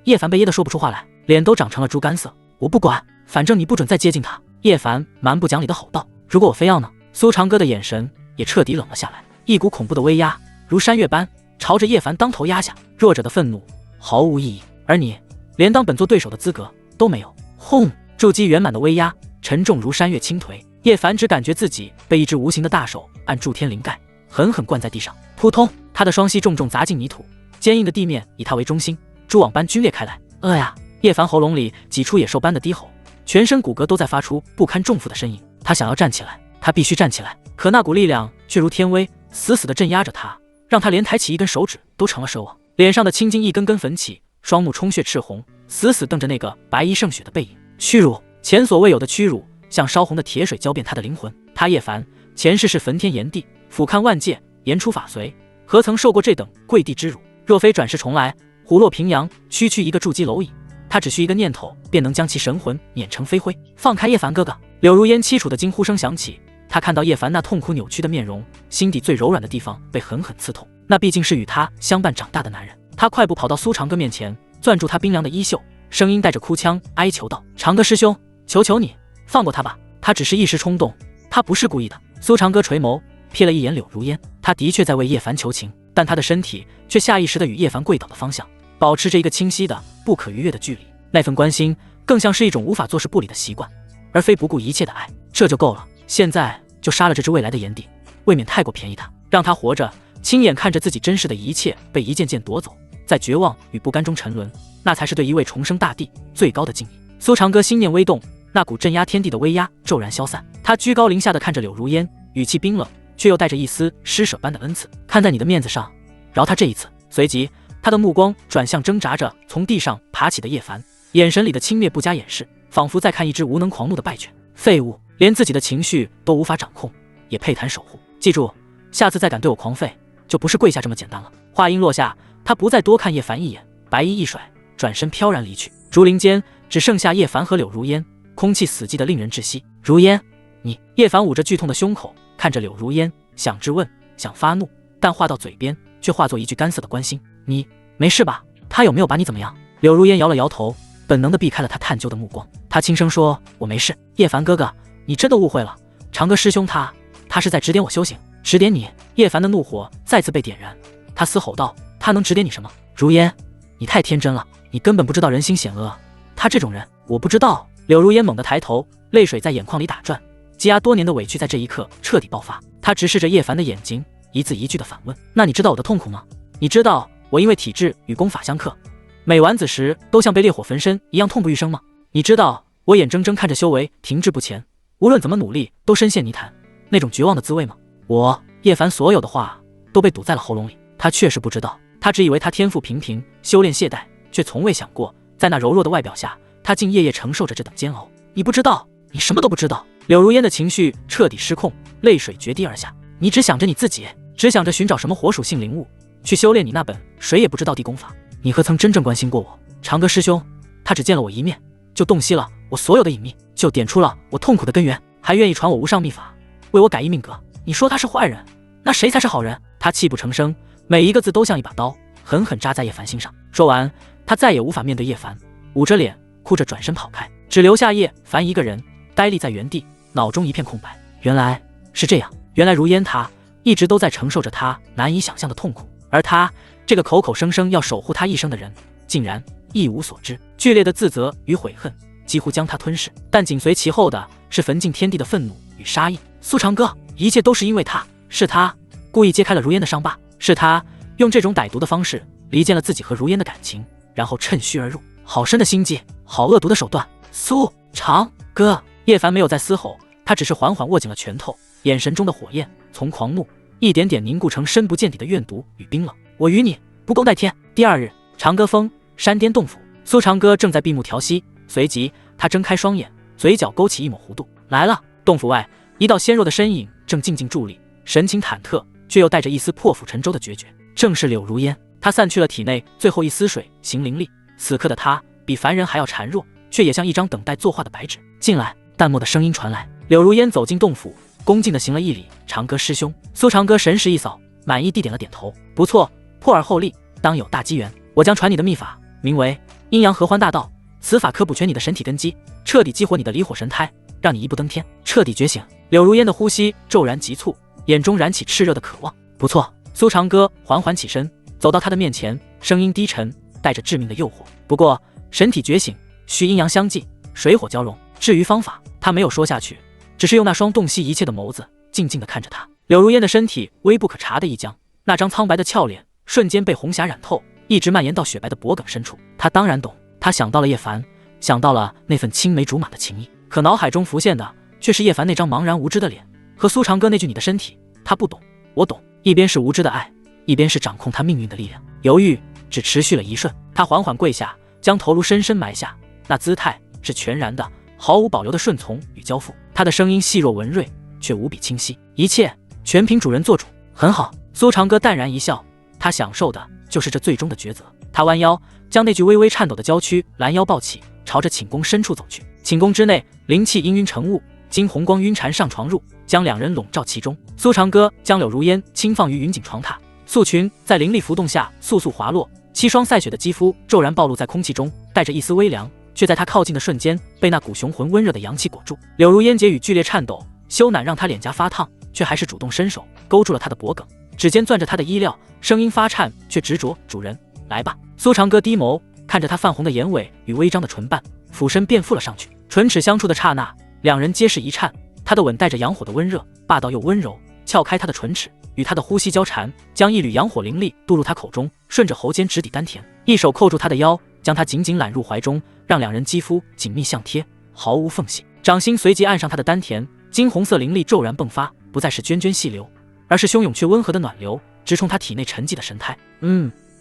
叶凡被噎得说不出话来，脸都长成了猪肝色。我不管，反正你不准再接近他。叶凡蛮不讲理的吼道。如果我非要呢？苏长歌的眼神也彻底冷了下来，一股恐怖的威压如山岳般朝着叶凡当头压下。弱者的愤怒毫无意义，而你连当本座对手的资格都没有。轰！筑基圆满的威压沉重如山岳倾颓，叶凡只感觉自己被一只无形的大手按住天灵盖，狠狠灌在地上。扑通！他的双膝重重砸进泥土，坚硬的地面以他为中心，蛛网般皲裂开来。呀！叶凡喉咙里挤出野兽般的低吼，全身骨骼都在发出不堪重负的呻吟。他想要站起来，他必须站起来，可那股力量却如天威，死死地镇压着他，让他连抬起一根手指都成了奢望。脸上的青筋一根根粉起，双目充血赤红，死死瞪着那个白衣胜雪的背影。屈辱，前所未有的屈辱，像烧红的铁水浇遍他的灵魂。他叶凡前世是焚天炎地，俯瞰万界，言出法随，何曾受过这等跪地之辱？若非转世重来，虎落平阳，区区一个筑基蝼蚁，他只需一个念头便能将其神魂碾成飞灰。放开叶凡哥哥！柳如烟凄楚的惊呼声响起，他看到叶凡那痛苦扭曲的面容，心底最柔软的地方被狠狠刺痛。那毕竟是与他相伴长大的男人。他快步跑到苏长歌面前，攥住他冰凉的衣袖，声音带着哭腔哀求道：“长歌师兄，求求你放过他吧，他只是一时冲动，他不是故意的。”苏长歌垂眸瞥了一眼柳如烟，他的确在为叶凡求情，但他的身体却下意识地与叶凡跪倒的方向保持着一个清晰的不可逾越的距离。那份关心更像是一种无法坐视不理的习惯，而非不顾一切的爱。这就够了，现在就杀了这只未来的炎帝，未免太过便宜他，让他活着亲眼看着自己珍视的一切被一件件夺走，在绝望与不甘中沉沦，那才是对一位重生大帝最高的敬意。苏长歌心念微动，那股镇压天地的威压骤然消散，他居高临下的看着柳如烟，语气冰冷，却又带着一丝施舍般的恩赐：“看在你的面子上，饶他这一次。”随即他的目光转向挣扎着从地上爬起的叶凡，眼神里的轻蔑不加掩饰，仿佛在看一只无能狂怒的败犬。废物，连自己的情绪都无法掌控，也配谈守护？记住，下次再敢对我狂吠，就不是跪下这么简单了。话音落下，他不再多看叶凡一眼，白衣一甩，转身飘然离去。竹林间只剩下叶凡和柳如烟，空气死寂的令人窒息。如烟，你……叶凡捂着剧痛的胸口，看着柳如烟，想质问，想发怒，但话到嘴边却化作一句干涩的关心。你没事吧？他有没有把你怎么样？柳如烟摇了摇头，本能地避开了他探究的目光。他轻声说：“我没事。”叶凡哥哥，你真的误会了，长歌师兄他是在指点我修行，指点你。叶凡的怒火再次被点燃，他嘶吼道：“他能指点你什么？如烟，你太天真了，你根本不知道人心险恶。他这种人，我不知道。”柳如烟猛地抬头，泪水在眼眶里打转，积压多年的委屈在这一刻彻底爆发。他直视着叶凡的眼睛，一字一句地反问：“那你知道我的痛苦吗？你知道我因为体质与功法相克，每晚子时都像被烈火焚身一样痛不欲生吗？你知道我眼睁睁看着修为停滞不前，无论怎么努力都深陷泥潭，那种绝望的滋味吗？”叶凡所有的话都被堵在了喉咙里。他确实不知道，他只以为他天赋平平，修炼懈怠，却从未想过，在那柔弱的外表下，他竟夜夜承受着这等煎熬。你不知道，你什么都不知道。柳如烟的情绪彻底失控，泪水决堤而下。你只想着你自己，只想着寻找什么火属性灵物，去修炼你那本谁也不知道的功法。你何曾真正关心过我？长歌师兄，他只见了我一面，就洞悉了我所有的隐秘，就点出了我痛苦的根源，还愿意传我无上秘法，为我改易命格。你说他是坏人，那谁才是好人？他泣不成声，每一个字都像一把刀，狠狠扎在叶凡心上。说完，他再也无法面对叶凡，捂着脸哭着转身跑开，只留下叶凡一个人呆立在原地，脑中一片空白。原来是这样，原来如烟他一直都在承受着他难以想象的痛苦，而他这个口口声声要守护他一生的人，竟然一无所知。剧烈的自责与悔恨几乎将他吞噬，但紧随其后的是焚尽天地的愤怒与杀意。苏长歌，一切都是因为他，是他故意揭开了如烟的伤疤，是他用这种歹毒的方式离间了自己和如烟的感情，然后趁虚而入。好深的心计，好恶毒的手段。苏长歌，叶凡没有再嘶吼，他只是缓缓握紧了拳头，眼神中的火焰从狂怒一点点凝固成深不见底的怨毒与冰冷。我与你不共戴天。第二日，长歌峰山巅洞府，苏长歌正在闭目调息，随即他睁开双眼，嘴角勾起一抹弧度。来了。洞府外，一道纤弱的身影正静静伫立，神情忐忑，却又带着一丝破釜沉舟的决绝。正是柳如烟。他散去了体内最后一丝水行灵力，此刻的他比凡人还要孱弱，却也像一张等待作画的白纸。进来。淡漠的声音传来。柳如烟走进洞府，恭敬地行了一礼。长歌师兄。苏长歌神识一扫，满意地点了点头。不错，破而后立，当有大机缘。我将传你的秘法，名为阴阳合欢大道。此法可补全你的神体根基，彻底激活你的离火神胎，让你一步登天，彻底觉醒。柳如烟的呼吸骤然急促，眼中燃起炽热的渴望。不错。苏长歌缓缓起身，走到他的面前，声音低沉，带着致命的诱惑。不过神体觉醒需阴阳相济，水火交融，至于方法，他没有说下去，只是用那双洞悉一切的眸子静静地看着他。柳如烟的身体微不可察的一僵，那张苍白的俏脸瞬间被红霞染透，一直蔓延到雪白的脖颈深处。他当然懂，他想到了叶凡，想到了那份青梅竹马的情谊，可脑海中浮现的却是叶凡那张茫然无知的脸和苏长歌那句你的身体他不懂我懂，一边是无知的爱，一边是掌控他命运的力量。犹豫只持续了一瞬，他缓缓跪下，将头颅深深埋下，那姿态是全然的，毫无保留的顺从与交付。他的声音细若文瑞，却无比清晰，一切全凭主人做主。很好。苏长歌淡然一笑，他享受的就是这最终的抉择。他弯腰将那具微微颤抖的娇躯拦腰抱起，朝着寝宫深处走去。寝宫之内灵气氤氲成雾，金红光晕缠上床入，将两人笼罩其中。苏长歌将柳如烟轻放于云锦床榻，素裙在灵力浮动下簌簌滑落，7双赛雪的肌肤骤然暴露在空气中，带着一丝微凉，却在他靠近的瞬间被那股雄浑温热的阳气裹住。柳如烟结语剧烈颤抖，羞赧让他脸颊发烫，却还是主动伸手勾住了他的脖颈，指尖攥着他的衣料，声音发颤却执着：“主人，来吧。”苏长歌低眸看着他泛红的眼尾与微张的唇瓣，俯身便附了上去。唇齿相触的刹那，两人皆是一颤，他的吻带着阳火的温热，霸道又温柔，撬开他的唇齿，与他的呼吸交缠，将一缕阳火灵力渡入他口中，顺着喉间直抵丹田，一手扣住他的腰，将他紧紧揽入怀中，让两人肌肤紧密相贴，毫无缝隙。掌心随即按上他的丹田，金红色灵力骤然迸发，不再是涓涓细流，而是汹涌却温和的暖流，直冲他体内沉寂的神态。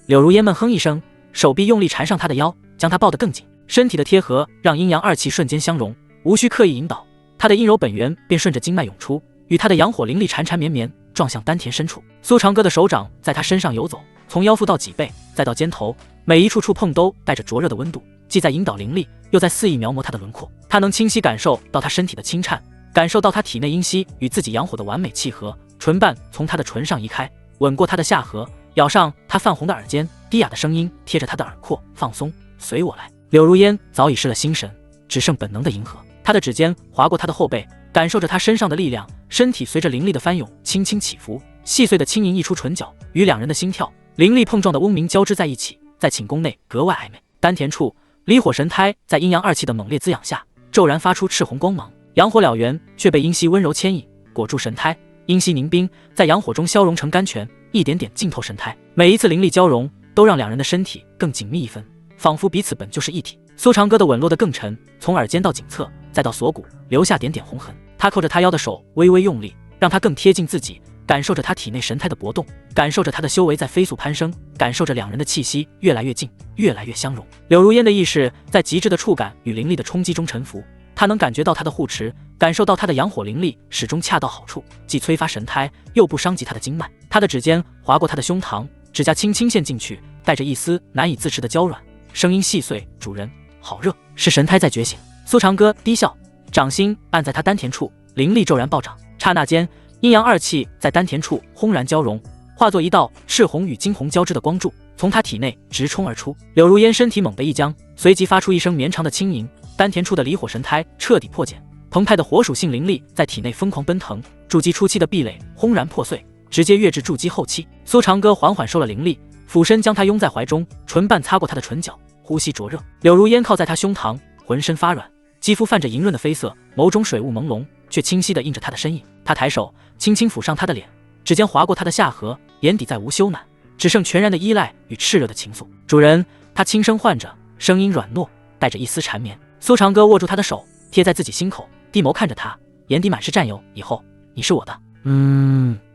柳如烟闷哼一声，手臂用力缠上他的腰，将他抱得更紧。身体的贴合让阴阳二气瞬间相融，无需刻意引导，他的阴柔本源便顺着经脉涌出，与他的阳火灵力缠缠绵绵，撞向丹田深处。苏长歌的手掌在他身上游走，从腰腹到脊背，再到肩头，每一处触碰都带着灼热的温度，既在引导灵力，又在肆意描摹他的轮廓。他能清晰感受到他身体的轻颤，感受到他体内阴息与自己阳火的完美契合。唇瓣从他的唇上移开，吻过他的下颌，咬上他泛红的耳尖，低哑的声音贴着他的耳廓，放松，随我来。柳如烟早已失了心神，只剩本能的迎合。他的指尖划过他的后背，感受着他身上的力量，身体随着灵力的翻涌轻轻起伏，细碎的轻吟溢出唇角，与两人的心跳灵力碰撞的嗡鸣交织在一起，在寝宫内格外暧昧。丹田处，离火神胎在阴阳二气的猛烈滋养下骤然发出赤红光芒，阳火燎原，却被阴息温柔牵引，裹住神胎。阴息凝冰，在阳火中消融成甘泉，一点点浸透神胎。每一次灵力交融，都让两人的身体更紧密一分，仿佛彼此本就是一体。苏长歌的吻落得更沉，从耳尖到颈侧，再到锁骨，留下点点红痕。他扣着他腰的手微微用力，让他更贴近自己，感受着他体内神胎的搏动，感受着他的修为在飞速攀升，感受着两人的气息越来越近，越来越相融。柳如烟的意识在极致的触感与灵力的冲击中沉浮，他能感觉到他的护持，感受到他的阳火灵力始终恰到好处，既催发神胎，又不伤及他的经脉。他的指尖划过他的胸膛，指甲轻轻陷进去，带着一丝难以自持的娇软，声音细碎：“主人，好热。”是神胎在觉醒。苏长歌低笑，掌心按在他丹田处，灵力骤然暴涨。刹那间，阴阳二气在丹田处轰然交融，化作一道赤红与金红交织的光柱，从他体内直冲而出。柳如烟身体猛地一僵，随即发出一声绵长的轻吟，丹田处的离火神胎彻底破茧，澎湃的火属性灵力在体内疯狂奔腾，筑基初期的壁垒轰然破碎，直接跃至筑基后期。苏长歌缓缓收了灵力，俯身将他拥在怀中，唇瓣擦过他的唇角，呼吸灼热。柳如烟靠在他胸膛，浑身发软，肌肤泛着莹润的绯色，眸中水雾朦胧，却清晰地映着他的身影。他抬手轻轻抚上他的脸，指尖划过他的下颌，眼底再无羞赧，只剩全然的依赖与炽热的情愫。主人，他轻声唤着，声音软糯，带着一丝缠绵。苏长歌握住他的手，贴在自己心口，低眸看着他，眼底满是占有。以后你是我的。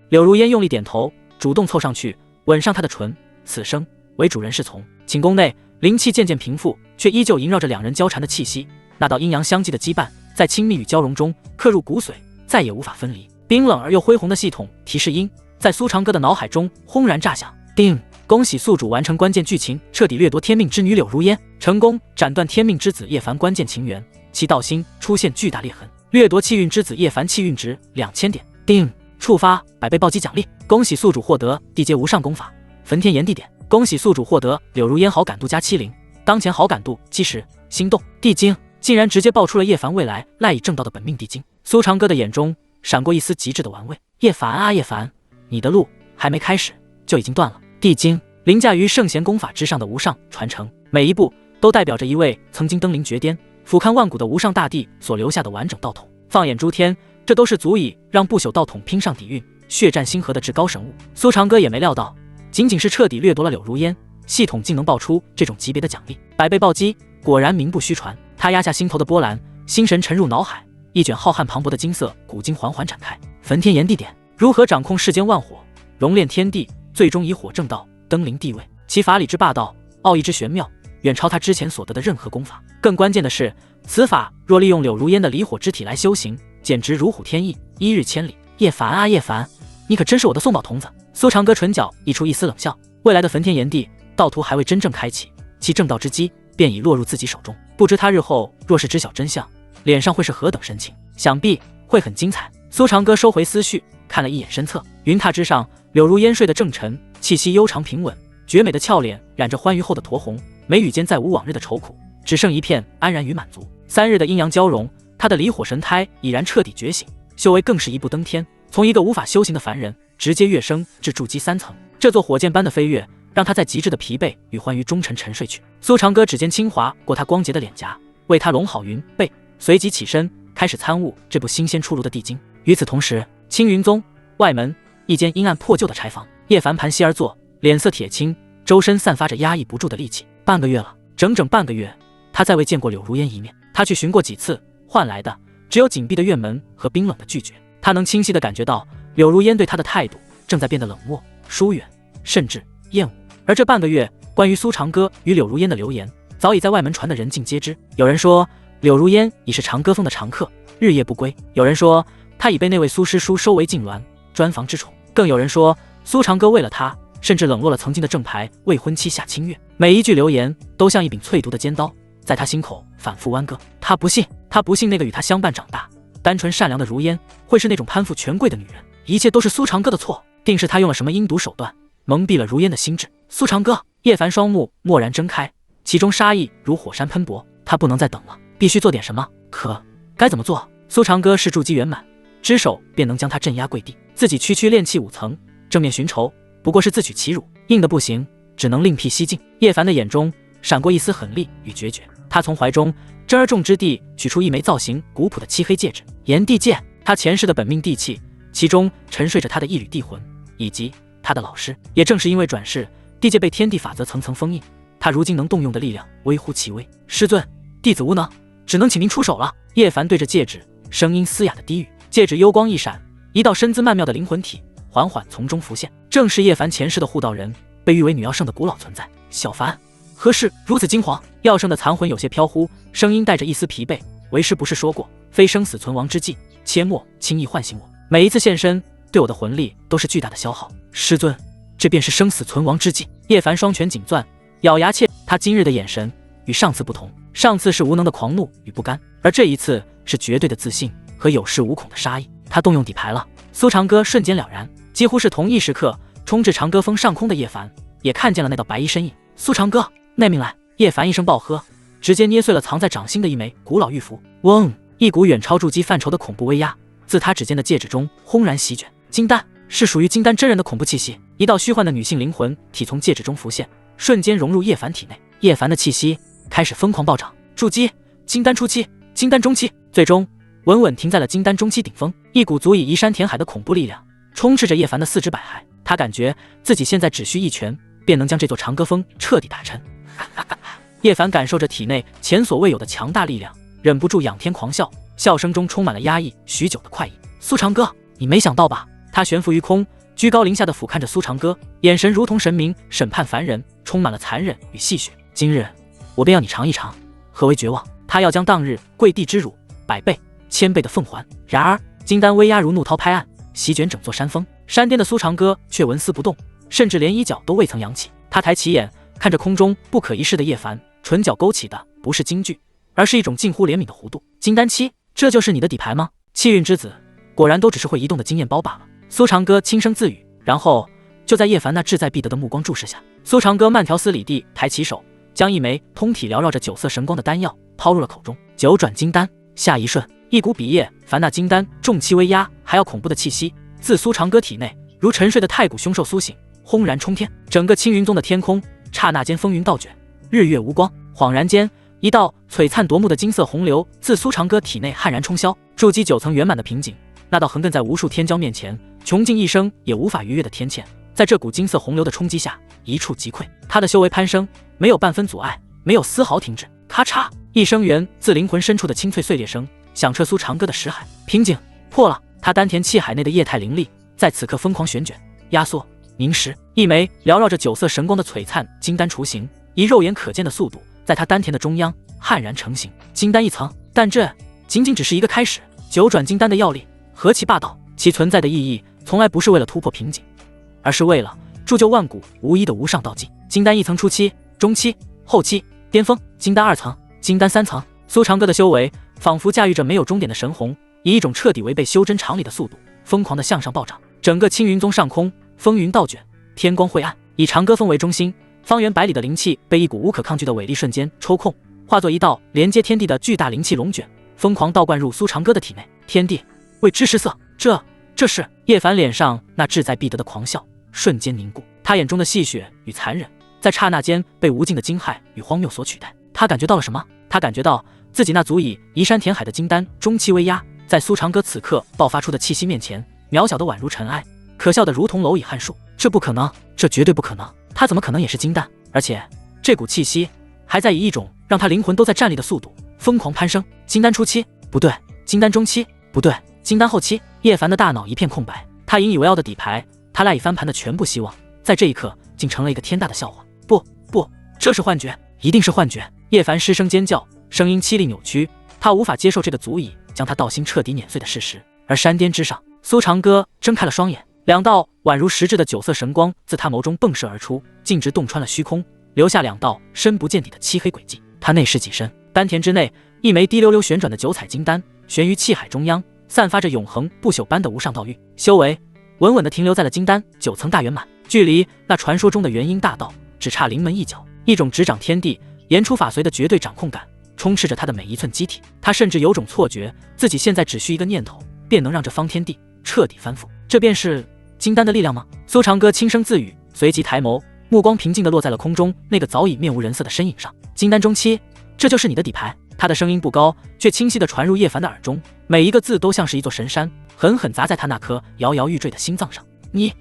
柳如烟用力点头，主动凑上去吻上他的唇。此生唯主人是从。寝宫内灵气渐渐平复，却依旧萦绕着两人交缠的气息。那道阴阳相济的羁绊，在亲密与交融中刻入骨髓，再也无法分离。冰冷而又恢宏的系统提示音在苏长歌的脑海中轰然炸响。叮！恭喜宿主完成关键剧情，彻底掠夺天命之女柳如烟，成功斩断天命之子叶凡关键情缘，其道心出现巨大裂痕，掠夺气运之子叶凡气运值2000点。叮！触发100倍暴击奖励。恭喜宿主获得地阶无上功法焚天炎地点。恭喜宿主获得柳如烟好感度加70，当前好感度70。心动地精竟然直接爆出了叶凡未来赖以正道的本命地精。苏长歌的眼中闪过一丝极致的玩味。叶凡啊叶凡，你的路还没开始就已经断了。地精凌驾于圣贤功法之上的无上传承，每一步都代表着一位曾经登临绝巅、俯瞰万古的无上大帝所留下的完整道统。放眼诸天，这都是足以让不朽道统拼上底蕴、血战星河的至高神物。苏长歌也没料到，仅仅是彻底掠夺了柳如烟，系统竟能爆出这种级别的奖励。100倍暴击果然名不虚传。他压下心头的波澜，心神沉入脑海，一卷浩瀚磅礴的金色古经缓缓展开。焚天炎地点，如何掌控世间万火，熔炼天地，最终以火正道登临地位。其法理之霸道，奥义之玄妙，远超他之前所得的任何功法。更关键的是，此法若利用柳如烟的离火之体来修行，简直如虎添翼，一日千里。叶凡啊叶凡，你可真是我的送宝童子。苏长歌唇角溢出一丝冷笑，未来的焚天炎地道途还未真正开启，其正道之机便已落入自己手中。不知他日后若是知晓真相，脸上会是何等神情？想必会很精彩。苏长歌收回思绪，看了一眼身侧，云榻之上，柳如烟睡得正沉，气息悠长平稳，绝美的俏脸染着欢愉后的酡红，眉宇间再无往日的愁苦，只剩一片安然与满足。3日的阴阳交融，他的离火神胎已然彻底觉醒，修为更是一步登天，从一个无法修行的凡人直接跃升至筑基3层。这座火箭般的飞跃，让他在极致的疲惫与欢愉中沉睡去。苏长歌指尖轻划过他光洁的脸颊，为他拢好云背，随即起身开始参悟这部新鲜出炉的地经。与此同时，青云宗外门一间阴暗破旧的柴房，叶凡盘膝而坐，脸色铁青，周身散发着压抑不住的戾气。半个月了，整整半个月，他再未见过柳如烟一面。他去寻过几次，换来的只有紧闭的院门和冰冷的拒绝。他能清晰地感觉到柳如烟对他的态度正在变得冷漠、疏远，甚至厌恶。而这半个月，关于苏长歌与柳如烟的流言早已在外门传得人尽皆知。有人说柳如烟已是长歌峰的常客，日夜不归；有人说他已被那位苏师叔收为禁鸾，专房之宠；更有人说苏长歌为了他，甚至冷落了曾经的正牌未婚妻夏清月。每一句流言都像一柄淬毒的尖刀，在他心口反复弯歌。他不信那个与他相伴长大、单纯善良的如烟会是那种攀附权贵的女人，一切都是苏长歌的错，定是他用了什么阴毒手段蒙蔽了如烟的心智。苏长歌，叶凡双目蓦然睁开，其中杀意如火山喷薄。他不能再等了，必须做点什么。可该怎么做？苏长歌是筑基圆满，只手便能将他镇压跪地。自己区炼气5层，正面寻仇，不过是自取其辱。硬的不行，只能另辟蹊径。叶凡的眼中闪过一丝狠戾与决绝，他从怀中珍而重之地取出一枚造型古朴的漆黑戒指，炎帝戒，他前世的本命地气，其中沉睡着他的一缕地魂，以及他的老师。也正是因为转世，地界被天地法则层层封印，他如今能动用的力量微乎其微。师尊，弟子无能，只能请您出手了。叶凡对着戒指声音嘶哑的低语，戒指幽光一闪，一道身姿曼妙的灵魂体缓缓从中浮现，正是叶凡前世的护道人，被誉为女药圣的古老存在。小凡，何事如此惊惶？药圣的残魂有些飘忽，声音带着一丝疲惫。为师不是说过，非生死存亡之际，切莫轻易唤醒我。每一次现身，对我的魂力都是巨大的消耗。师尊，这便是生死存亡之际。叶凡双拳紧攥，咬牙切。他今日的眼神与上次不同，上次是无能的狂怒与不甘，而这一次是绝对的自信和有恃无恐的杀意。他动用底牌了。苏长歌瞬间了然，几乎是同一时刻，冲至长歌峰上空的叶凡也看见了那道白衣身影。苏长歌，内命来！叶凡一声暴喝，直接捏碎了藏在掌心的一枚古老玉符。嗡！一股远超筑基范畴的恐怖威压自他指尖的戒指中轰然席卷。金丹，是属于金丹真人的恐怖气息。一道虚幻的女性灵魂体从戒指中浮现，瞬间融入叶凡体内。叶凡的气息开始疯狂暴涨，筑基、金丹初期、金丹中期，最终稳稳停在了金丹中期顶峰。一股足以移山填海的恐怖力量充斥着叶凡的四肢百骸，他感觉自己现在只需一拳便能将这座长歌峰彻底打沉。叶凡感受着体内前所未有的强大力量，忍不住仰天狂笑，笑声中充满了压抑许久的快意。苏长歌，你没想到吧？他悬浮于空，居高临下的俯瞰着苏长歌，眼神如同神明审判凡人，充满了残忍与戏谑。今日我便要你尝一尝何为绝望。他要将当日跪地之辱100倍、1000倍的奉还。然而金丹威压如怒涛拍岸，席卷整座山峰。山巅的苏长歌却纹丝不动，甚至连衣角都未曾扬起。他抬起眼看着空中不可一世的叶凡，唇角勾起的不是惊惧，而是一种近乎怜悯的弧度。金丹期，这就是你的底牌吗？气运之子果然都只是会移动的经验包罢了。苏长歌轻声自语，然后就在叶凡那志在必得的目光注视下，苏长歌慢条斯理地抬起手，将一枚通体缭绕着9色神光的丹药抛入了口中。9转金丹。下一瞬，一股比叶凡那金丹重气威压还要恐怖的气息自苏长歌体内如沉睡的太古凶兽苏醒，轰然冲天。整个青云宗的天空刹那间风云倒卷，日月无光。恍然间，一道璀璨夺目的金色洪流自苏长歌体内悍然冲霄，筑基9层圆满的瓶颈，那道横亘在无数天骄面前穷尽一生也无法逾越的天堑，在这股金色洪流的冲击下一触即溃。他的修为攀升没有半分阻碍，没有丝毫停止。咔嚓一声源自灵魂深处的清脆碎裂声响彻苏长歌的识海。瓶颈破了。他丹田气海内的液态灵力在此刻疯狂旋卷、压缩、凝实，一枚缭绕着9色神光的璀璨金丹雏形以肉眼可见的速度在他丹田的中央悍然成型。金丹1层，但这仅仅只是一个开始。9转金丹的药力何其霸道，其存在的意义从来不是为了突破瓶颈，而是为了铸就万古无一的无上道技。金丹1层初期、中期、后期、巅峰。金丹2层、金丹3层。苏长歌的修为仿佛驾驭着没有终点的神虹，以一种彻底违背修真常理的速度疯狂地向上暴涨。整个青云宗上空风云倒卷，天光晦暗，以长歌峰为中心，方圆100里的灵气被一股无可抗拒的伟力瞬间抽空，化作一道连接天地的巨大灵气龙卷，疯狂倒灌入苏长歌的体内。天地为之失色。这是叶凡脸上那志在必得的狂笑瞬间凝固，他眼中的戏谑与残忍在刹那间被无尽的惊骇与荒谬所取代。他感觉到了什么？他感觉到自己那足以移山填海的金丹中期威压，在苏长歌此刻爆发出的气息面前，渺小的宛如尘埃，可笑的如同蝼蚁撼树。这不可能，这绝对不可能！他怎么可能也是金丹？而且这股气息还在以一种让他灵魂都在站立的速度疯狂攀升。金丹初期不对，金丹中期不对，金丹后期。叶凡的大脑一片空白，他引以为傲的底牌，他赖以翻盘的全部希望，在这一刻竟成了一个天大的笑话。不，这是幻觉，一定是幻觉！叶凡失声尖叫，声音凄厉扭曲，他无法接受这个足以将他道心彻底碾碎的事实。而山巅之上，苏长歌睁开了双眼，2道宛如实质的9色神光自他眸中迸射而出，径直洞穿了虚空，留下2道深不见底的漆黑轨迹。他内视己身，丹田之内，一枚滴溜溜旋转的九彩金丹悬于气海中央，散发着永恒不朽般的无上道域。修为稳稳地停留在了金丹9层大圆满，距离那传说中的元婴大道只差临门一脚。一种执掌天地、言出法随的绝对掌控感充斥着他的每一寸机体。他甚至有种错觉，自己现在只需一个念头，便能让这方天地彻底翻覆。这便是金丹的力量吗？苏长歌轻声自语，随即抬眸，目光平静地落在了空中那个早已面无人色的身影上。金丹中期，这就是你的底牌。他的声音不高，却清晰地传入叶凡的耳中，每一个字都像是一座神山，狠狠砸在他那颗摇摇欲坠的心脏上。你，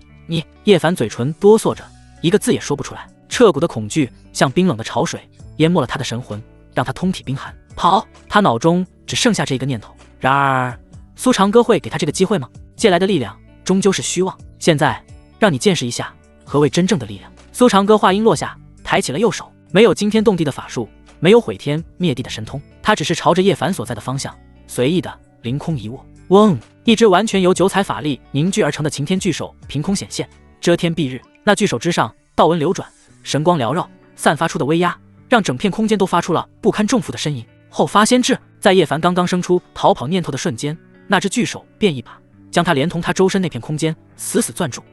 叶凡嘴唇哆嗦着，一个字也说不出来。彻骨的恐惧像冰冷的潮水，淹没了他的神魂，让他通体冰寒。跑！他脑中只剩下这一个念头。然而，苏长歌会给他这个机会吗？借来的力量终究是虚妄。现在，让你见识一下何谓真正的力量。苏长歌话音落下，抬起了右手。没有惊天动地的法术，没有毁天灭地的神通，他只是朝着叶凡所在的方向随意的凌空一握。嗡！一只完全由九彩法力凝聚而成的擎天巨手凭空显现，遮天蔽日。那巨手之上，道纹流转，神光缭绕，散发出的威压让整片空间都发出了不堪重负的呻吟。后发先至，在叶凡刚刚生出逃跑念头的瞬间，那只巨手便一把将他连同他周身那片空间死死攥住。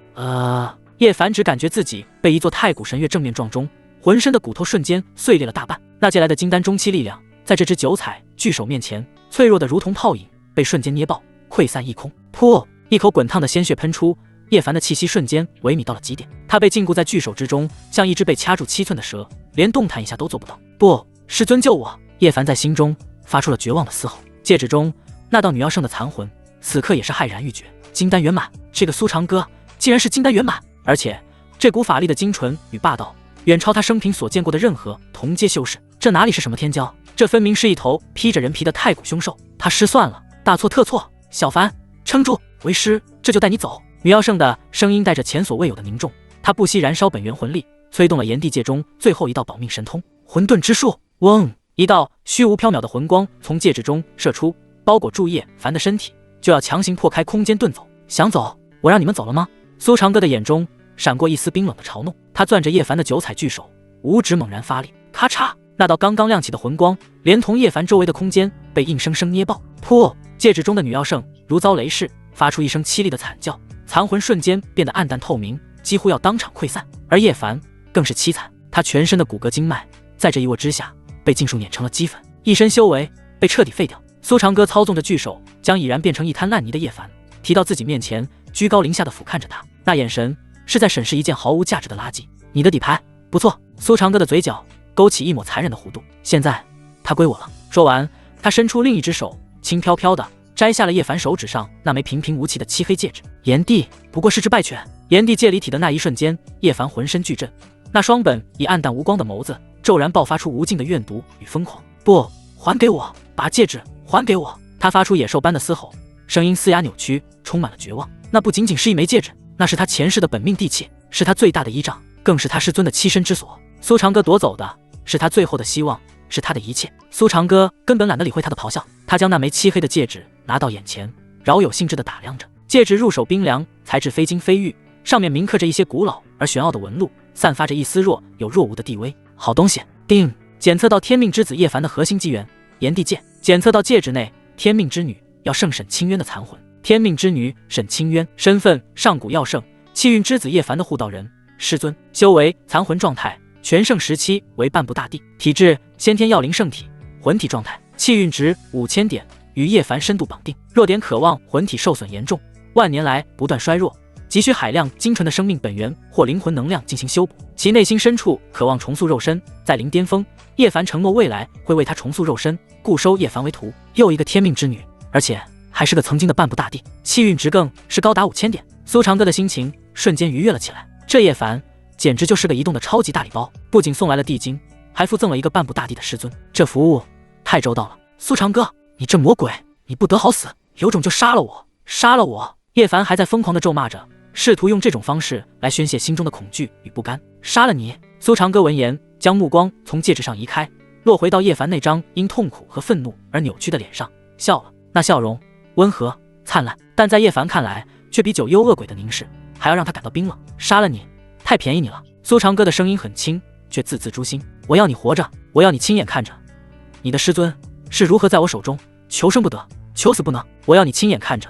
叶凡只感觉自己被一座太古神月正面撞中，浑身的骨头瞬间碎裂了大半。那借来的金丹中期力量，在这只九彩巨手面前，脆弱的如同泡影，被瞬间捏爆，溃散一空。噗！一口滚烫的鲜血喷出，叶凡的气息瞬间萎靡到了极点。他被禁锢在巨手之中，像一只被掐住7寸的蛇，连动弹一下都做不到。不，师尊救我！叶凡在心中发出了绝望的嘶吼。戒指中那道女妖圣的残魂，此刻也是骇然欲绝。金丹圆满，这个苏长歌竟然是金丹圆满，而且这股法力的精纯与霸道，远超他生平所见过的任何同阶修士。这哪里是什么天骄，这分明是一头披着人皮的太古凶兽。他失算了，大错特错！小凡，撑住！为师这就带你走。女妖圣的声音带着前所未有的凝重，她不惜燃烧本源魂力，催动了炎帝界中最后一道保命神通混沌之术。嗡！一道虚无缥缈的魂光从戒指中射出，包裹住叶凡的身体，就要强行破开空间遁走。想走？我让你们走了吗？苏长歌的眼中闪过一丝冰冷的嘲弄，他攥着叶凡的九彩巨手，五指猛然发力，咔嚓！那道刚刚亮起的魂光，连同叶凡周围的空间被硬生生捏爆。噗！戒指中的女妖圣如遭雷噬，发出一声凄厉的惨叫，残魂瞬间变得暗淡透明，几乎要当场溃散。而叶凡更是凄惨，他全身的骨骼经脉在这一握之下被尽数碾成了齑粉，一身修为被彻底废掉。苏长歌操纵着巨手，将已然变成一滩烂泥的叶凡提到自己面前，居高临下的俯瞰着他，那眼神是在审视一件毫无价值的垃圾。你的底牌不错。苏长歌的嘴角勾起一抹残忍的弧度，现在他归我了。说完，他伸出另一只手，轻飘飘的摘下了叶凡手指上那枚平平无奇的漆黑戒指。炎帝不过是只败犬。炎帝戒离体的那一瞬间，叶凡浑身剧震，那双本已暗淡无光的眸子骤然爆发出无尽的怨毒与疯狂。不，还给我！把戒指还给我！他发出野兽般的嘶吼，声音嘶哑扭曲，充满了绝望。那不仅仅是一枚戒指，那是他前世的本命地契，是他最大的依仗，更是他师尊的栖身之所。苏长歌夺走的是他最后的希望，是他的一切。苏长歌根本懒得理会他的咆哮，他将那枚漆黑的戒指拿到眼前，饶有兴致地打量着。戒指入手冰凉，材质非金非玉，上面铭刻着一些古老而玄奥的纹路，散发着一丝若有若无的地威。好东西！定！检测到天命之子叶凡的核心机缘炎帝剑，检测到戒指内天命之女要圣沈清渊的残魂。天命之女沈清渊，身份上古药圣，气运之子叶凡的护道人，师尊，修为残魂状态，全盛时期为半步大帝，体质先天药灵圣体，魂体状态，气运值5000点，与叶凡深度绑定。弱点渴望魂体受损严重，万年来不断衰弱，急需海量精纯的生命本源或灵魂能量进行修补。其内心深处渴望重塑肉身，在临巅峰，叶凡承诺未来会为他重塑肉身，故收叶凡为徒。又一个天命之女，而且还是个曾经的半步大帝，气运值更是高达5000点。苏长歌的心情瞬间愉悦了起来，这叶凡简直就是个移动的超级大礼包，不仅送来了地精，还附赠了一个半步大帝的师尊，这服务太周到了。苏长歌，你这魔鬼，你不得好死，有种就杀了我，杀了我！叶凡还在疯狂地咒骂着，试图用这种方式来宣泄心中的恐惧与不甘。杀了你！苏长歌闻言，将目光从戒指上移开，落回到叶凡那张因痛苦和愤怒而扭曲的脸上，笑了。那笑容温和灿烂，但在叶凡看来，却比9幽恶鬼的凝视还要让他感到冰冷。杀了你，太便宜你了。苏长歌的声音很轻，却字字诛心。我要你活着，我要你亲眼看着你的师尊是如何在我手中求生不得，求死不能。我要你亲眼看着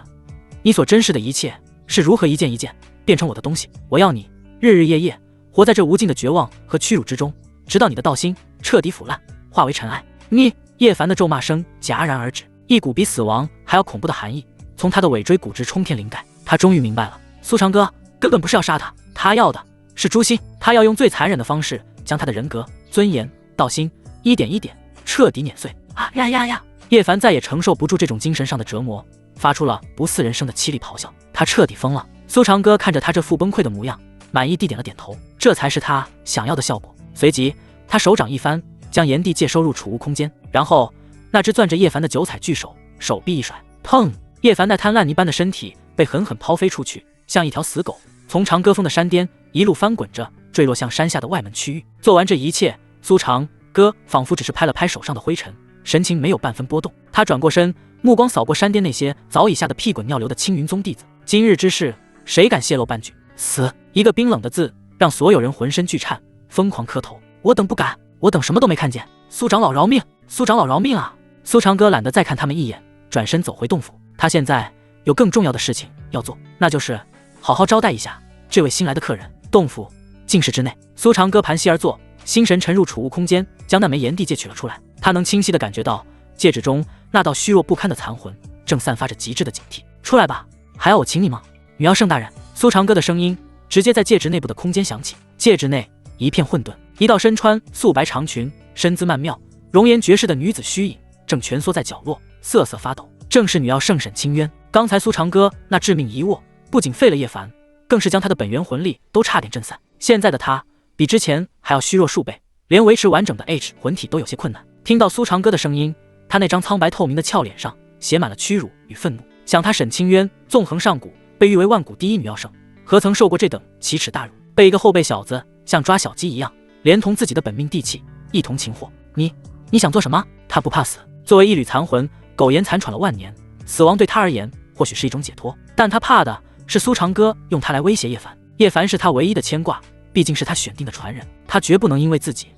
你所珍视的一切是如何一件一件变成我的东西。我要你日日夜夜活在这无尽的绝望和屈辱之中，直到你的道心彻底腐烂，化为尘埃。你叶凡的咒骂声戛然而止，一股比死亡还要恐怖的寒意从他的尾椎骨质冲天灵盖。他终于明白了，苏长歌根本不是要杀他，他要的是诛心。他要用最残忍的方式将他的人格、尊严、道心一点一点彻底碾碎。啊呀呀呀！叶凡再也承受不住这种精神上的折磨，发出了不似人声的凄厉咆哮。他彻底疯了。苏长歌看着他这副崩溃的模样，满意地点了点头，这才是他想要的效果。随即他手掌一翻，将炎帝戒收入储物空间，然后那只攥着叶凡的九彩巨手手臂一甩，砰！叶凡那滩烂泥般的身体被狠狠抛飞出去，像一条死狗从长歌峰的山巅一路翻滚着坠落向山下的外门区域。做完这一切，苏长歌仿佛只是拍了拍手上的灰尘，神情没有半分波动。他转过身，目光扫过山巅那些早已吓得屁滚尿流的青云宗弟子，今日之事谁敢泄露半句，死！一个冰冷的字让所有人浑身剧颤，疯狂磕头。我等不敢，我等什么都没看见。苏长老饶命，苏长老饶命啊！苏长歌懒得再看他们一眼，转身走回洞府。他现在有更重要的事情要做，那就是好好招待一下这位新来的客人。洞府净室之内，苏长歌盘膝而坐，心神沉入储物空间，将那枚炎帝戒取了出来。他能清晰地感觉到戒指中那道虚弱不堪的残魂正散发着极致的警惕。出来吧，还要我请你吗？女妖圣大人。苏长歌的声音直接在戒指内部的空间响起。戒指内一片混沌，一道身穿素白长裙、身姿曼妙、容颜绝世的女子虚影正蜷缩在角落，瑟瑟发抖。正是女妖圣沈清渊。刚才苏长歌那致命一握，不仅废了叶凡，更是将他的本源魂力都差点震散。现在的他比之前还要虚弱数倍，连维持完整的 H 魂体都有些困难。听到苏长歌的声音，他那张苍白透明的俏脸上写满了屈辱与愤怒。想他沈清渊纵横上古，被誉为万古第一女妖圣，何曾受过这等奇耻大辱？被一个后辈小子像抓小鸡一样，连同自己的本命地气一同擒获。你想做什么？他不怕死。作为一缕残魂，苟延残喘了万年，死亡对他而言或许是一种解脱，但他怕的是苏长歌用他来威胁叶凡。叶凡是他唯一的牵挂，毕竟是他选定的传人，他绝不能因为自己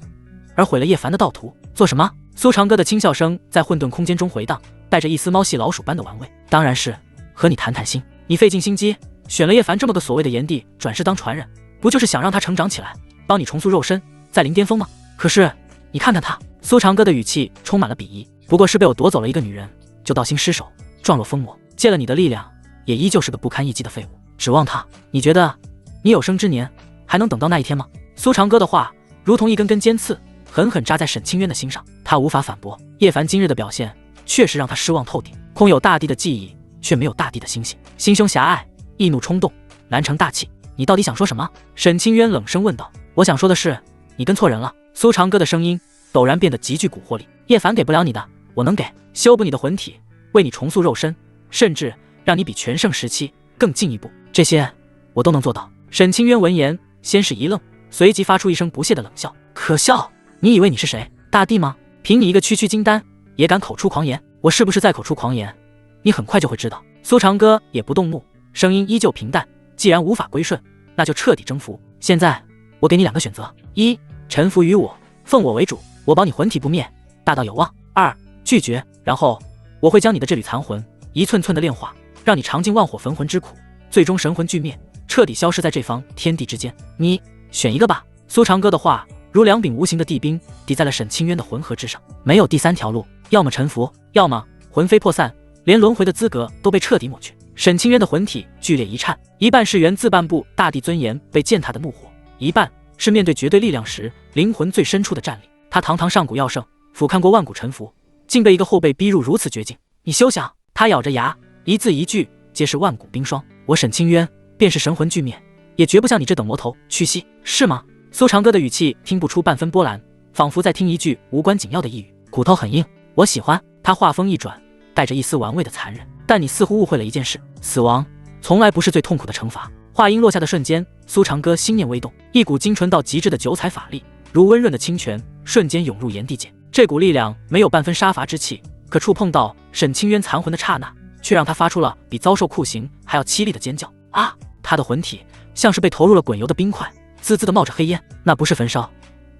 而毁了叶凡的道途。做什么？苏长歌的轻笑声在混沌空间中回荡，带着一丝猫戏老鼠般的玩味。当然是和你谈谈心。你费尽心机选了叶凡这么个所谓的炎帝转世当传人，不就是想让他成长起来，帮你重塑肉身，再临巅峰吗？可是你看看他。苏长歌的语气充满了鄙夷。不过是被我夺走了一个女人，就道心失守，撞落疯魔，借了你的力量，也依旧是个不堪一击的废物。指望他，你觉得你有生之年还能等到那一天吗？苏长歌的话如同一根根尖刺，狠狠扎在沈清渊的心上。他无法反驳，叶凡今日的表现确实让他失望透顶。空有大地的记忆，却没有大地的心性，心胸狭隘，易怒冲动，难成大器。你到底想说什么？沈清渊冷声问道。我想说的是，你跟错人了。苏长歌的声音陡然变得极具蛊惑力。叶凡给不了你的，我能给，修补你的魂体，为你重塑肉身，甚至让你比全盛时期更进一步，这些我都能做到。沈清渊闻言先是一愣，随即发出一声不屑的冷笑。可笑！你以为你是谁？大帝吗？凭你一个区区金丹也敢口出狂言？我是不是在口出狂言，你很快就会知道。苏长歌也不动怒，声音依旧平淡。既然无法归顺，那就彻底征服。现在我给你两个选择：一，臣服于我，奉我为主，我保你魂体不灭，大道有望；二，拒绝，然后我会将你的这缕残魂一寸寸的炼化，让你尝尽忘火焚魂之苦，最终神魂俱灭，彻底消失在这方天地之间。你选一个吧。苏长歌的话如两柄无形的地冰抵在了沈清渊的魂核之上，没有第三条路，要么臣服，要么魂飞魄散，连轮回的资格都被彻底抹去。沈清渊的魂体剧烈一颤，一半是源自半部大地尊严被践踏的怒火，一半是面对绝对力量时灵魂最深处的战力。他堂堂上古要圣，俯瞰过万古沉浮，竟被一个后辈逼入如此绝境。你休想！他咬着牙，一字一句皆是万古冰霜。我沈清渊便是神魂俱灭，也绝不像你这等魔头屈膝，是吗？苏长歌的语气听不出半分波澜，仿佛在听一句无关紧要的一语。骨头很硬，我喜欢。他话锋一转，带着一丝玩味的残忍。但你似乎误会了一件事，死亡从来不是最痛苦的惩罚。话音落下的瞬间，苏长歌心念微动，一股精纯到极致的九彩法力如温润的清泉瞬间涌入炎帝界。这股力量没有半分杀伐之气，可触碰到沈清渊残魂的刹那，却让他发出了比遭受酷刑还要凄厉的尖叫。啊！他的魂体像是被投入了滚油的冰块，滋滋的冒着黑烟。那不是焚烧，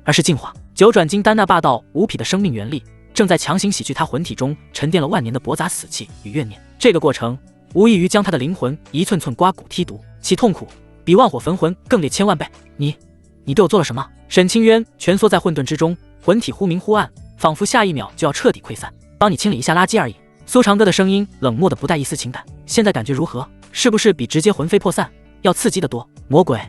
而是净化。九转金丹那霸道无匹的生命原力，正在强行洗去他魂体中沉淀了万年的驳杂死气与怨念。这个过程无异于将他的灵魂一寸寸刮骨剔毒，其痛苦比万火焚魂更烈千万倍。你对我做了什么？沈清渊蜷缩在混沌之中，魂体忽明忽暗，仿佛下一秒就要彻底溃散。帮你清理一下垃圾而已。苏长歌的声音冷漠的不带一丝情感。现在感觉如何？是不是比直接魂飞魄散要刺激得多？魔鬼，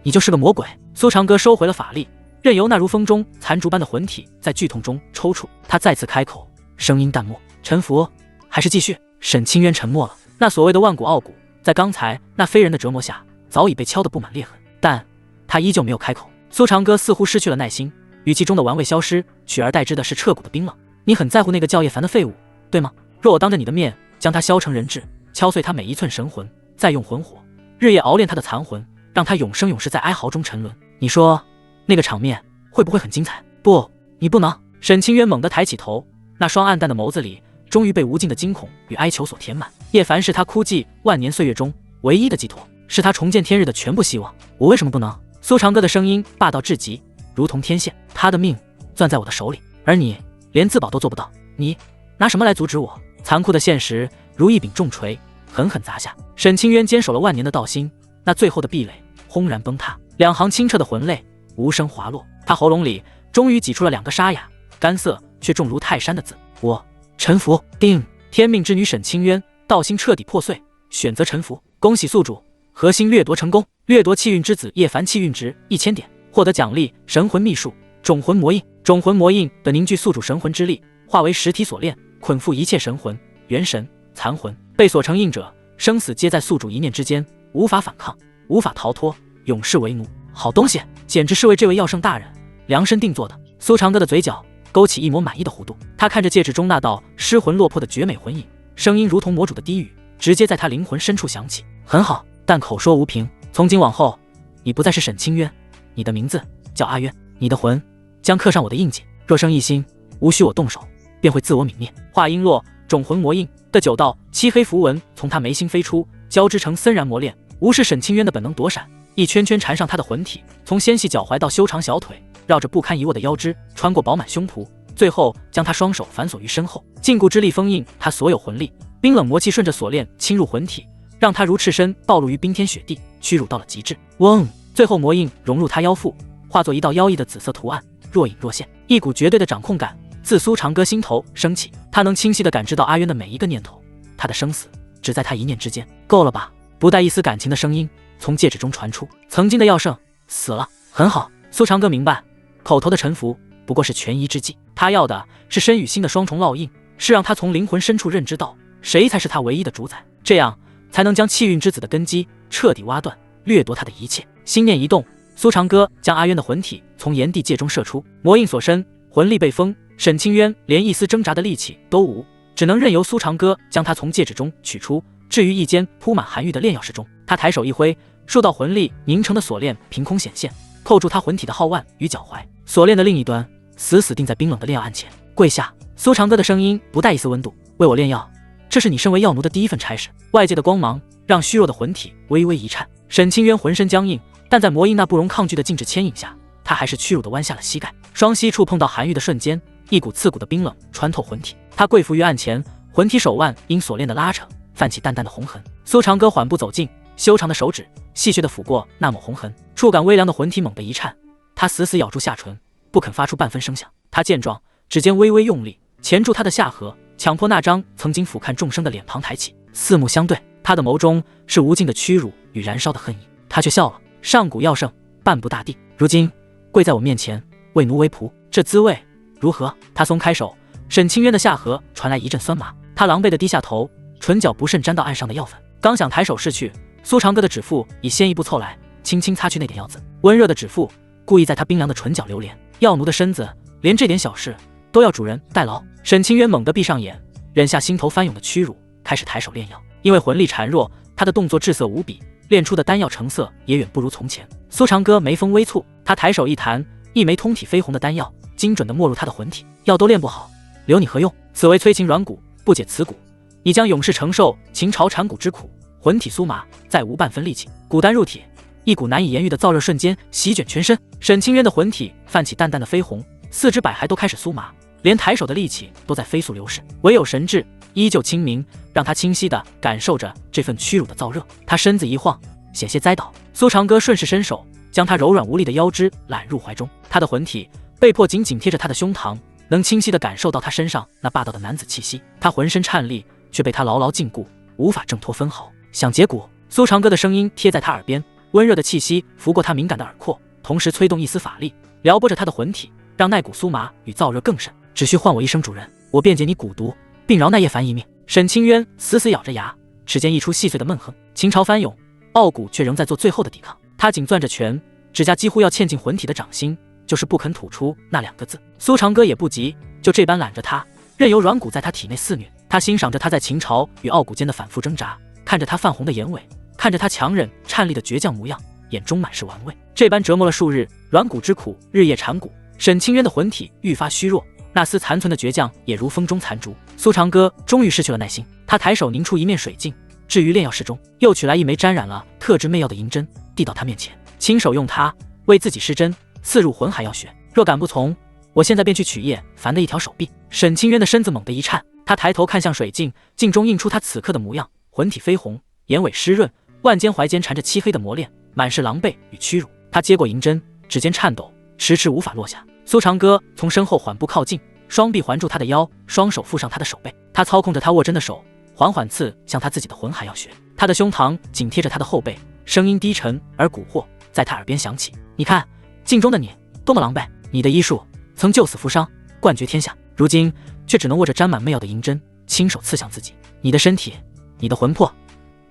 你就是个魔鬼！苏长歌收回了法力，任由那如风中残烛般的魂体在剧痛中抽搐。他再次开口，声音淡漠：臣服，还是继续？沈清渊沉默了。那所谓的万古傲骨，在刚才那非人的折磨下，早已被敲得布满裂痕，但他依旧没有开口。苏长歌似乎失去了耐心，语气中的玩味消失，取而代之的是彻骨的冰冷。你很在乎那个叫叶凡的废物，对吗？若我当着你的面将他削成人质，敲碎他每一寸神魂，再用魂火日夜熬炼他的残魂，让他永生永世在哀嚎中沉沦，你说那个场面会不会很精彩？不，你不能！沈清渊猛地抬起头，那双暗淡的眸子里终于被无尽的惊恐与哀求所填满。叶凡是他哭泣万年岁月中唯一的寄托，是他重见天日的全部希望。我为什么不能？苏长歌的声音霸道至极，如同天线。他的命攥在我的手里，而你连自保都做不到，你拿什么来阻止我？残酷的现实如一柄重锤，狠狠砸下。沈清渊坚守了万年的道心，那最后的壁垒轰然崩塌，两行清澈的魂泪无声滑落。他喉咙里终于挤出了两个沙哑、干涩却重如泰山的字：我臣服。定！天命之女沈清渊道心彻底破碎，选择臣服。恭喜宿主，核心掠夺成功，掠夺气运之子叶凡气运值1000点，获得奖励神魂秘术种魂魔印。种魂魔印的凝聚宿主神魂之力，化为实体锁链，捆缚一切神魂、元神、残魂。被锁成印者，生死皆在宿主一念之间，无法反抗，无法逃脱，永世为奴。好东西，简直是为这位药圣大人量身定做的。苏长歌的嘴角勾起一抹满意的弧度，他看着戒指中那道失魂落魄的绝美魂影，声音如同魔主的低语，直接在他灵魂深处响起。很好，但口说无凭。从今往后，你不再是沈清渊，你的名字叫阿渊，你的魂将刻上我的印记。若生一心，无需我动手，便会自我泯灭。话音落，种魂魔印的9道漆黑符文从他眉心飞出，交织成森然魔链，无视沈清渊的本能躲闪，一圈圈缠上他的魂体，从纤细脚踝到修长小腿，绕着不堪一握的腰肢，穿过饱满胸脯，最后将他双手反锁于身后。禁锢之力封印他所有魂力，冰冷魔气顺着锁链侵入魂体，让他如赤身暴露于冰天雪地，屈辱到了极致。嗡！最后魔印融入他腰腹，化作一道妖异的紫色图案，若隐若现。一股绝对的掌控感自苏长歌心头升起，他能清晰地感知到阿渊的每一个念头，他的生死只在他一念之间。够了吧？不带一丝感情的声音从戒指中传出。曾经的药圣死了，很好。苏长歌明白，口头的臣服不过是权宜之计，他要的是身与心的双重烙印，是让他从灵魂深处认知到谁才是他唯一的主宰，这样才能将气运之子的根基彻底挖断，掠夺他的一切。心念一动，苏长歌将阿渊的魂体从炎帝界中射出，魔印所身，魂力被封，沈清渊连一丝挣扎的力气都无，只能任由苏长歌将他从戒指中取出，置于一间铺满寒玉的炼药室中。他抬手一挥，数道魂力凝成的锁链凭空显现，扣住他魂体的皓腕与脚踝，锁链的另一端死死定在冰冷的炼药案前。跪下！苏长歌的声音不带一丝温度，为我炼药，这是你身为药奴的第一份差事。外界的光芒让虚弱的魂体微微一颤，沈清渊浑身僵硬，但在魔印那不容抗拒的禁制牵引下，他还是屈辱地弯下了膝盖。双膝触碰到寒玉的瞬间，一股刺骨的冰冷穿透魂体，他跪伏于案前，魂体手腕因锁链的拉扯泛起淡淡的红痕。苏长歌缓步走近，修长的手指戏谑地抚过那抹红痕，触感微凉的魂体猛地一颤，他死死咬住下唇，不肯发出半分声响。他见状，指尖微微用力，钳住他的下颌，强迫那张曾经俯瞰众生的脸庞抬起，四目相对，他的眸中是无尽的屈辱与燃烧的恨意。他却笑了，上古药圣，半步大帝，如今跪在我面前，为奴为仆，这滋味如何？他松开手，沈清渊的下颌传来一阵酸麻，他狼狈地低下头，唇角不慎沾到岸上的药粉，刚想抬手拭去，苏长歌的指腹已先一步凑来，轻轻擦去那点药渍，温热的指腹故意在他冰凉的唇角流连。药奴的身子连这点小事都要主人代劳。沈清渊猛地闭上眼，忍下心头翻涌的屈辱，开始抬手炼药。因为魂力孱弱，他的动作滞涩无比，炼出的丹药成色也远不如从前。苏长歌眉峰微蹙，他抬手一弹，一枚通体绯红的丹药精准地没入他的魂体。药都炼不好，留你何用？此为催情软骨，不解此骨，你将永世承受秦朝缠骨之苦，魂体酥麻，再无半分力气。骨丹入体，一股难以言喻的燥热瞬间席卷全身。沈清渊的魂体泛起淡淡的绯红，四肢百骸都开始酥麻，连抬手的力气都在飞速流逝，唯有神智依旧清明，让他清晰地感受着这份屈辱的燥热。他身子一晃，险些栽倒。苏长歌顺势伸手，将他柔软无力的腰肢揽入怀中，他的魂体被迫紧紧贴着他的胸膛，能清晰地感受到他身上那霸道的男子气息。他浑身颤栗，却被他牢牢禁锢，无法挣脱分毫。想解骨。苏长歌的声音贴在他耳边，温热的气息拂过他敏感的耳廓，同时催动一丝法力，撩拨着他的魂体，让那股酥麻与燥热更甚。只需唤我一声主人，我便解你蛊毒，并饶那叶凡一命。沈清渊死死咬着牙，齿间溢出细碎的闷哼。秦朝翻涌，傲骨却仍在做最后的抵抗。他紧攥着拳，指甲几乎要嵌进魂体的掌心，就是不肯吐出那2个字。苏长歌也不急，就这般揽着他，任由软骨在他体内肆虐。他欣赏着他在秦朝与傲骨间的反复挣扎，看着他泛红的眼尾，看着他强忍颤栗的倔强模样，眼中满是玩味。这般折磨了数日，软骨之苦日夜缠骨，沈清渊的魂体愈发虚弱，那丝残存的倔强也如风中残烛。苏长歌终于失去了耐心，他抬手凝出一面水镜，置于炼药室中，又取来一枚沾染了特制媚药的银针，递到他面前，亲手用它为自己施针，刺入魂海药穴。若敢不从，我现在便去取叶凡的一条手臂。沈清渊的身子猛地一颤，他抬头看向水镜，镜中映出他此刻的模样，魂体绯红，眼尾湿润，腕间怀间缠着漆黑的磨链，满是狼狈与屈辱。他接过银针，指尖颤抖，迟迟无法落下。苏长歌从身后缓步靠近，双臂环住他的腰，双手附上他的手背。他操控着他握针的手，缓缓刺向他自己的魂海药穴。他的胸膛紧贴着他的后背，声音低沉而蛊惑，在他耳边响起：你看，镜中的你多么狼狈！你的医术曾救死扶伤，冠绝天下，如今却只能握着沾满媚药的银针，亲手刺向自己。你的身体，你的魂魄，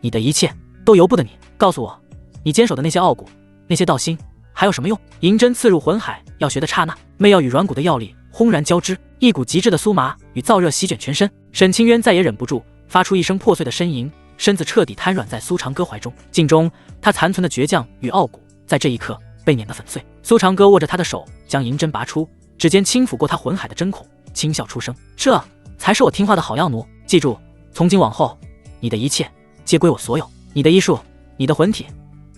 你的一切都由不得你。告诉我，你坚守的那些傲骨，那些道心，还有什么用？银针刺入魂海药穴的刹那，媚药与软骨的药力轰然交织，一股极致的酥麻与燥热席卷全身。沈清渊再也忍不住，发出一声破碎的呻吟，身子彻底瘫软在苏长歌怀中。镜中他残存的倔强与傲骨，在这一刻被碾得粉碎。苏长歌握着他的手，将银针拔出，指尖轻抚过他魂海的针孔，轻笑出声：这才是我听话的好药奴。记住，从今往后，你的一切皆归我所有，你的医术，你的魂体，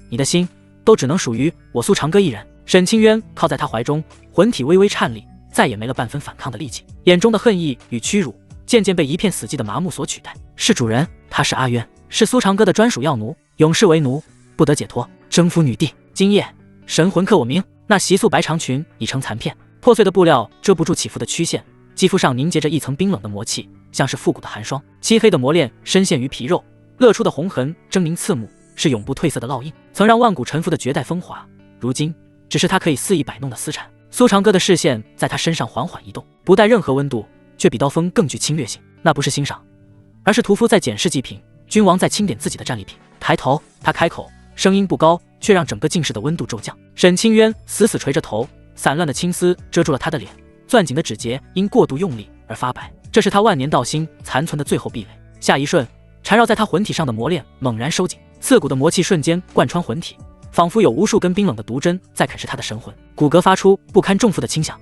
你的心，都只能属于我苏长歌一人。沈清渊靠在他怀中，魂体微微颤栗，再也没了半分反抗的力气，眼中的恨意与屈辱渐渐被一片死寂的麻木所取代。是主人，他是阿渊，是苏长歌的专属药奴，永世为奴，不得解脱，征服女帝。今夜神魂刻我名。那习素白长裙已成残片，破碎的布料遮不住起伏的曲线，肌肤上凝结着一层冰冷的魔气，像是复古的寒霜。漆黑的磨链深陷于皮肉，勒出的红痕狰狞刺目，是永不褪色的烙印，曾让万古沉浮的绝代风华，如今只是他可以肆意摆弄的私产。苏长歌的视线在他身上缓缓移动，不带任何温度，却比刀锋更具侵略性。那不是欣赏，而是屠夫在检视祭品，君王在清点自己的战利品。抬头，他开口，声音不高，却让整个静室的温度骤降。沈清渊死死垂着头，散乱的青丝遮住了他的脸，攥紧的指节因过度用力而发白，这是他万年道心残存的最后壁垒。下一瞬，缠绕在他魂体上的魔链猛然收紧，刺骨的魔气瞬间贯穿魂体，仿佛有无数根冰冷的毒针在啃噬他的神魂，骨骼发出不堪重负的轻响。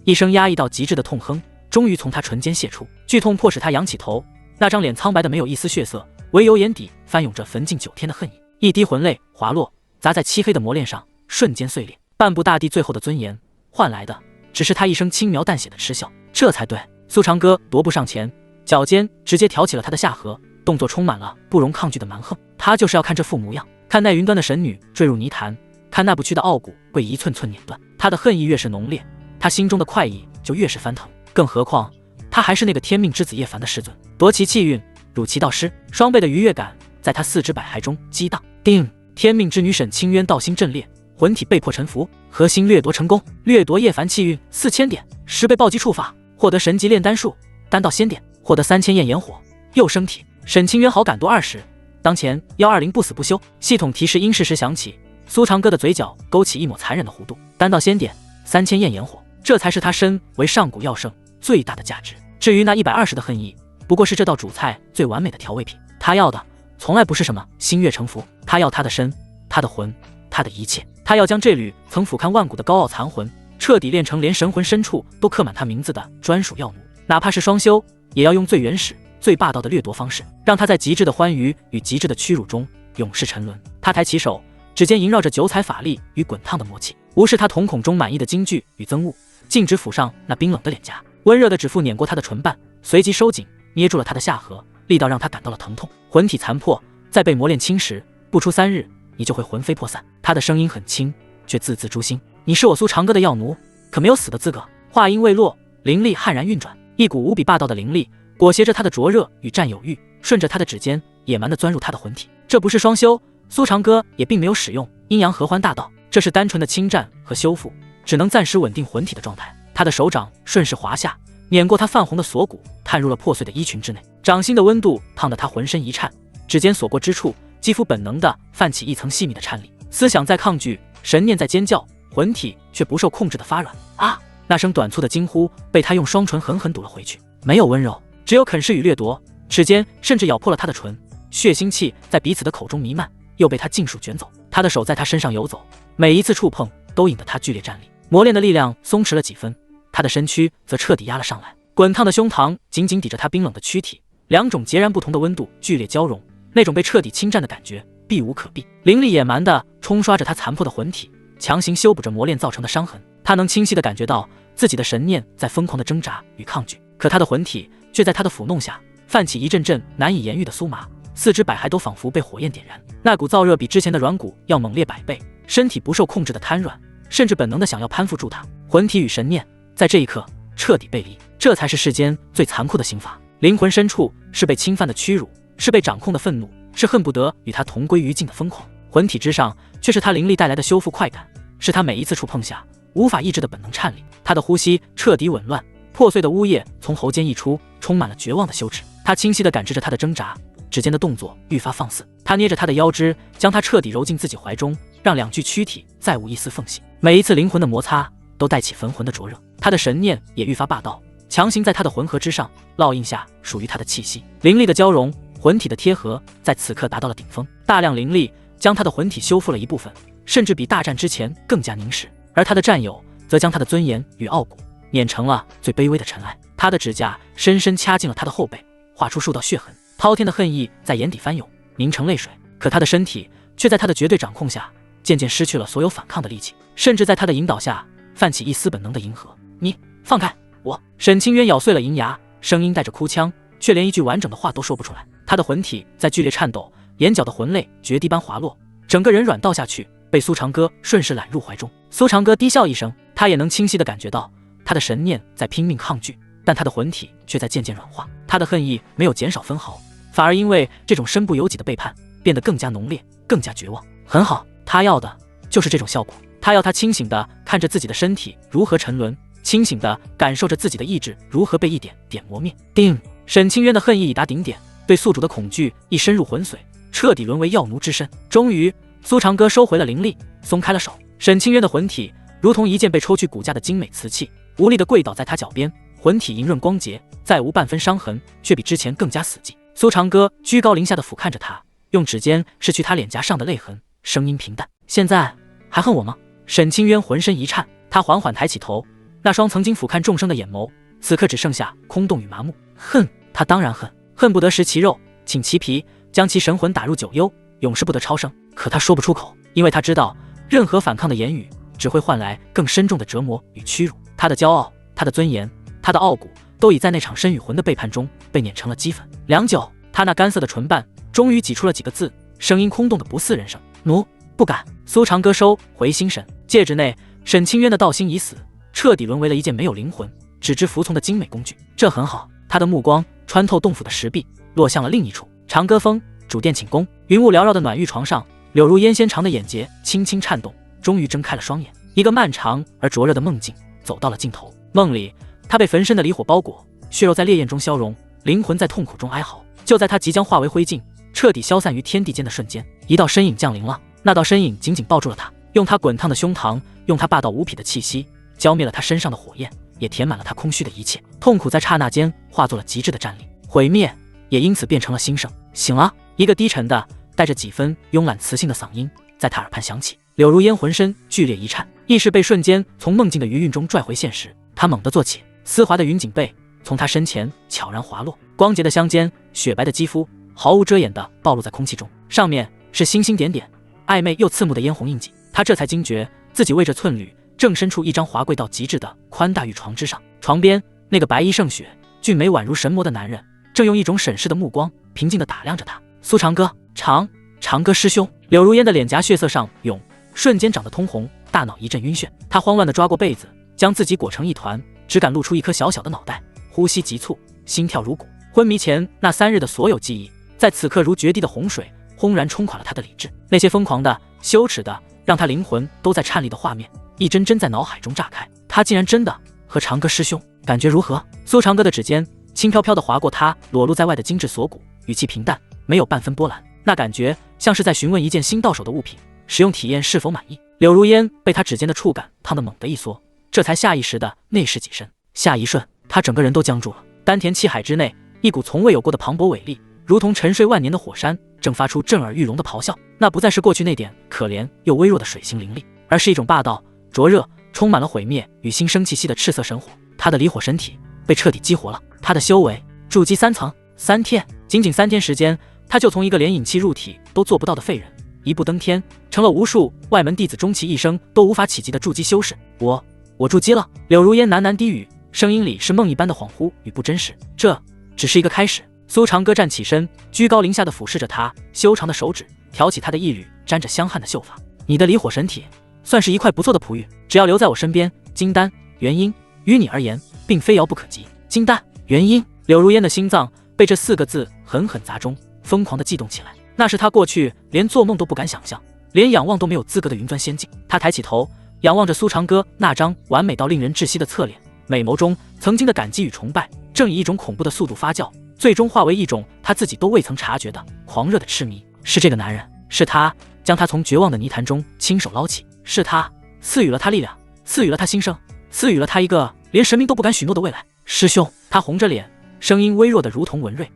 一声压抑到极致的痛哼，终于从他唇间泄出，剧痛迫使他仰起头，那张脸苍白的没有一丝血色，唯有眼底翻涌着焚尽9天的恨意。一滴魂泪滑落，砸在漆黑的磨链上，瞬间碎裂。半步大地最后的尊严，换来的只是他一声轻描淡写的嗤笑。这才对。苏长歌踱步上前，脚尖直接挑起了他的下颌，动作充满了不容抗拒的蛮横。他就是要看这副模样，看那云端的神女坠入泥潭，看那不屈的傲骨被一寸寸碾断。他的恨意越是浓烈，他心中的快意就越是翻腾。更何况他还是那个天命之子叶凡的师尊，夺其气运，辱其道师，双倍的愉悦感在他四肢百骸中激荡。定，天命之女沈清渊道心震裂，魂体被迫臣服，核心掠夺成功，掠夺叶凡气运4000点，10倍暴击触发，获得神级炼丹术，丹道仙点，获得3000焰炎火，又升体。沈清渊好感度20，当前120不死不休。系统提示因适时响起，苏长歌的嘴角勾起一抹残忍的弧度。丹道仙点，3000焰炎火，这才是他身为上古药圣最大的价值。至于那120的恨意，不过是这道主菜最完美的调味品。他要的从来不是什么心悦诚服，他要他的身，他的魂，他的一切。他要将这缕曾俯瞰万古的高傲残魂，彻底炼成连神魂深处都刻满他名字的专属药奴。哪怕是双修，也要用最原始最霸道的掠夺方式，让他在极致的欢愉与极致的屈辱中永世沉沦。他抬起手，指尖萦绕着九彩法力与滚烫的魔气，无视他瞳孔中满溢的惊惧与憎恶，径直抚上那冰冷的脸颊，温热的指腹碾过他的唇瓣，随即收紧，捏住了他的下颌，力道让他感到了疼痛。魂体残破，再被磨练侵蚀，不出3日，你就会魂飞魄散。他的声音很轻，却字字诛心。你是我苏长歌的药奴，可没有死的资格。话音未落，灵力悍然运转，一股无比霸道的灵力裹挟着他的灼热与占有欲，顺着他的指尖野蛮地钻入他的魂体。这不是双修，苏长歌也并没有使用阴阳合欢大道，这是单纯的侵占和修复，只能暂时稳定魂体的状态。他的手掌顺势滑下，碾过他泛红的锁骨，探入了破碎的衣裙之内。掌心的温度烫得他浑身一颤，指尖所过之处，肌肤本能地泛起一层细密的颤栗。思想在抗拒，神念在尖叫，魂体却不受控制的发软。啊！那声短促的惊呼被他用双唇狠狠堵了回去，没有温柔，只有啃噬与掠夺。指尖甚至咬破了他的唇，血腥气在彼此的口中弥漫，又被他尽数卷走。他的手在他身上游走，每一次触碰都引得他剧烈战栗，磨练的力量松弛了几分，他的身躯则彻底压了上来。滚烫的胸膛紧紧抵着他冰冷的躯体，两种截然不同的温度剧烈交融，那种被彻底侵占的感觉避无可避。灵力野蛮地冲刷着他残破的魂体，强行修补着磨练造成的伤痕。他能清晰地感觉到自己的神念在疯狂的挣扎与抗拒，可他的魂体却在他的抚弄下泛起一阵阵难以言喻的酥麻，四肢百骸都仿佛被火焰点燃，那股燥热比之前的软骨要猛烈100倍，身体不受控制的瘫软，甚至本能的想要攀附住他。魂体与神念在这一刻彻底背离，这才是世间最残酷的刑罚。灵魂深处是被侵犯的屈辱，是被掌控的愤怒，是恨不得与他同归于尽的疯狂。魂体之上却是他灵力带来的修复快感，是他每一次触碰下无法抑制的本能颤栗。他的呼吸彻底紊乱，破碎的呜咽从喉间溢出，充满了绝望的羞耻。他清晰地感知着他的挣扎，指尖的动作愈发放肆。他捏着他的腰肢，将他彻底揉进自己怀中，让两具躯体再无一丝缝隙。每一次灵魂的摩擦都带起焚魂的灼热。他的神念也愈发霸道，强行在他的魂核之上烙印下属于他的气息。灵力的交融，魂体的贴合在此刻达到了顶峰。大量灵力将他的魂体修复了一部分，甚至比大战之前更加凝实。而他的战友则将他的尊严与傲骨碾成了最卑微的尘埃。他的指甲深深掐进了他的后背，划出数道血痕，滔天的恨意在眼底翻涌，凝成泪水。可他的身体却在他的绝对掌控下渐渐失去了所有反抗的力气，甚至在他的引导下泛起一丝本能的迎合。你放开我！沈清渊咬碎了银牙，声音带着哭腔，却连一句完整的话都说不出来。他的魂体在剧烈颤抖，眼角的魂泪决堤般滑落，整个人软倒下去，被苏长歌顺势揽入怀中。苏长歌低笑一声，他也能清晰地感觉到他的神念在拼命抗拒，但他的魂体却在渐渐软化。他的恨意没有减少分毫，反而因为这种身不由己的背叛变得更加浓烈，更加绝望。很好，他要的就是这种效果。他要他清醒地看着自己的身体如何沉沦，清醒地感受着自己的意志如何被一点点磨灭。定，沈清渊的恨意已达顶点，对宿主的恐惧亦深入魂髓，彻底沦为药奴之身。终于，苏长歌收回了灵力，松开了手。沈清渊的魂体如同一件被抽去骨架的精美瓷器，无力地跪倒在他脚边，魂体莹润光洁，再无半分伤痕，却比之前更加死寂。苏长歌居高临下地俯瞰着他，用指尖拭去他脸颊上的泪痕，声音平淡：现在还恨我吗？沈清渊浑身一颤，他缓缓抬起头，那双曾经俯瞰众生的眼眸，此刻只剩下空洞与麻木。恨，他当然恨，恨不得食其肉，寝其皮，将其神魂打入九幽，永世不得超生。可他说不出口，因为他知道任何反抗的言语只会换来更深重的折磨与屈辱。他的骄傲，他的尊严，他的傲骨，都已在那场身与魂的背叛中被碾成了齑粉。良久，他那干涩的唇瓣终于挤出了几个字，声音空洞的不似人声：奴不敢。苏长歌收回心神，戒指内沈清渊的道心已死，彻底沦为了一件没有灵魂，只知服从的精美工具。这很好。他的目光穿透洞府的石壁，落向了另一处。长歌峰主殿寝宫，云雾缭绕的暖玉床上，柳如烟纤长的眼睫轻轻颤动，终于睁开了双眼。一个漫长而灼热的梦境走到了尽头。梦里，他被焚身的离火包裹，血肉在烈焰中消融，灵魂在痛苦中哀嚎。就在他即将化为灰烬，彻底消散于天地间的瞬间，一道身影降临了。那道身影紧紧抱住了他，用他滚烫的胸膛，用他霸道无匹的气息，浇灭了他身上的火焰，也填满了他空虚的一切。痛苦在刹那间化作了极致的战栗，毁灭也因此变成了兴盛。醒了，一个低沉的带着几分慵懒磁性的嗓音在他耳畔响起。柳如烟浑身剧烈一颤，意识被瞬间从梦境的余韵中拽回现实。他猛地坐起，丝滑的云锦被从他身前悄然滑落，光洁的香肩，雪白的肌肤毫无遮掩地暴露在空气中，上面是星星点点，暧昧又刺目的嫣红印记。他这才惊觉自己位着寸缕，正身处一张华贵到极致的宽大玉床之上。床边那个白衣胜雪、俊美宛如神魔的男人，正用一种审视的目光平静地打量着他。苏长歌，长歌师兄。柳如烟的脸颊血色上涌，瞬间长得通红，大脑一阵晕眩。他慌乱地抓过被子，将自己裹成一团，只敢露出一颗小小的脑袋，呼吸急促，心跳如鼓。昏迷前那3日的所有记忆，在此刻如决堤的洪水，轰然冲垮了他的理智。那些疯狂的、羞耻的，让他灵魂都在颤栗的画面，一帧帧在脑海中炸开。他竟然真的和长歌师兄，感觉如何？苏长歌的指尖轻飘飘地划过他裸露在外的精致锁骨，语气平淡，没有半分波澜。那感觉像是在询问一件新到手的物品，使用体验是否满意。柳如烟被他指尖的触感烫得猛地一缩，这才下意识地内视几身。下一瞬，他整个人都僵住了。丹田气海之内，一股从未有过的磅礴伟力，如同沉睡万年的火山，正发出震耳欲聋的咆哮。那不再是过去那点可怜又微弱的水性灵力，而是一种霸道、灼热、充满了毁灭与新生气息的赤色神火。他的离火身体被彻底激活了，他的修为筑基3层。3天，仅仅3天时间，他就从一个连引气入体都做不到的废人，一步登天，成了无数外门弟子终其一生都无法企及的筑基修士。我筑基了。柳如烟喃喃低语，声音里是梦一般的恍惚与不真实。这只是一个开始。苏长歌站起身，居高临下的俯视着他，修长的手指挑起他的一缕沾着香汗的秀发。你的离火神体算是一块不错的璞玉，只要留在我身边，金丹元婴于你而言并非遥不可及。金丹元婴，柳如烟的心脏被这4个字狠狠砸中，疯狂地悸动起来。那是他过去连做梦都不敢想象，连仰望都没有资格的云端仙境。他抬起头，仰望着苏长歌那张完美到令人窒息的侧脸，美眸中曾经的感激与崇拜，正以一种恐怖的速度发酵，最终化为一种他自己都未曾察觉的狂热的痴迷。是这个男人，是他将他从绝望的泥潭中亲手捞起，是他赐予了他力量，赐予了他新生，赐予了他一个连神明都不敢许诺的未来。师兄，他红着脸，声音微弱的如同文瑞。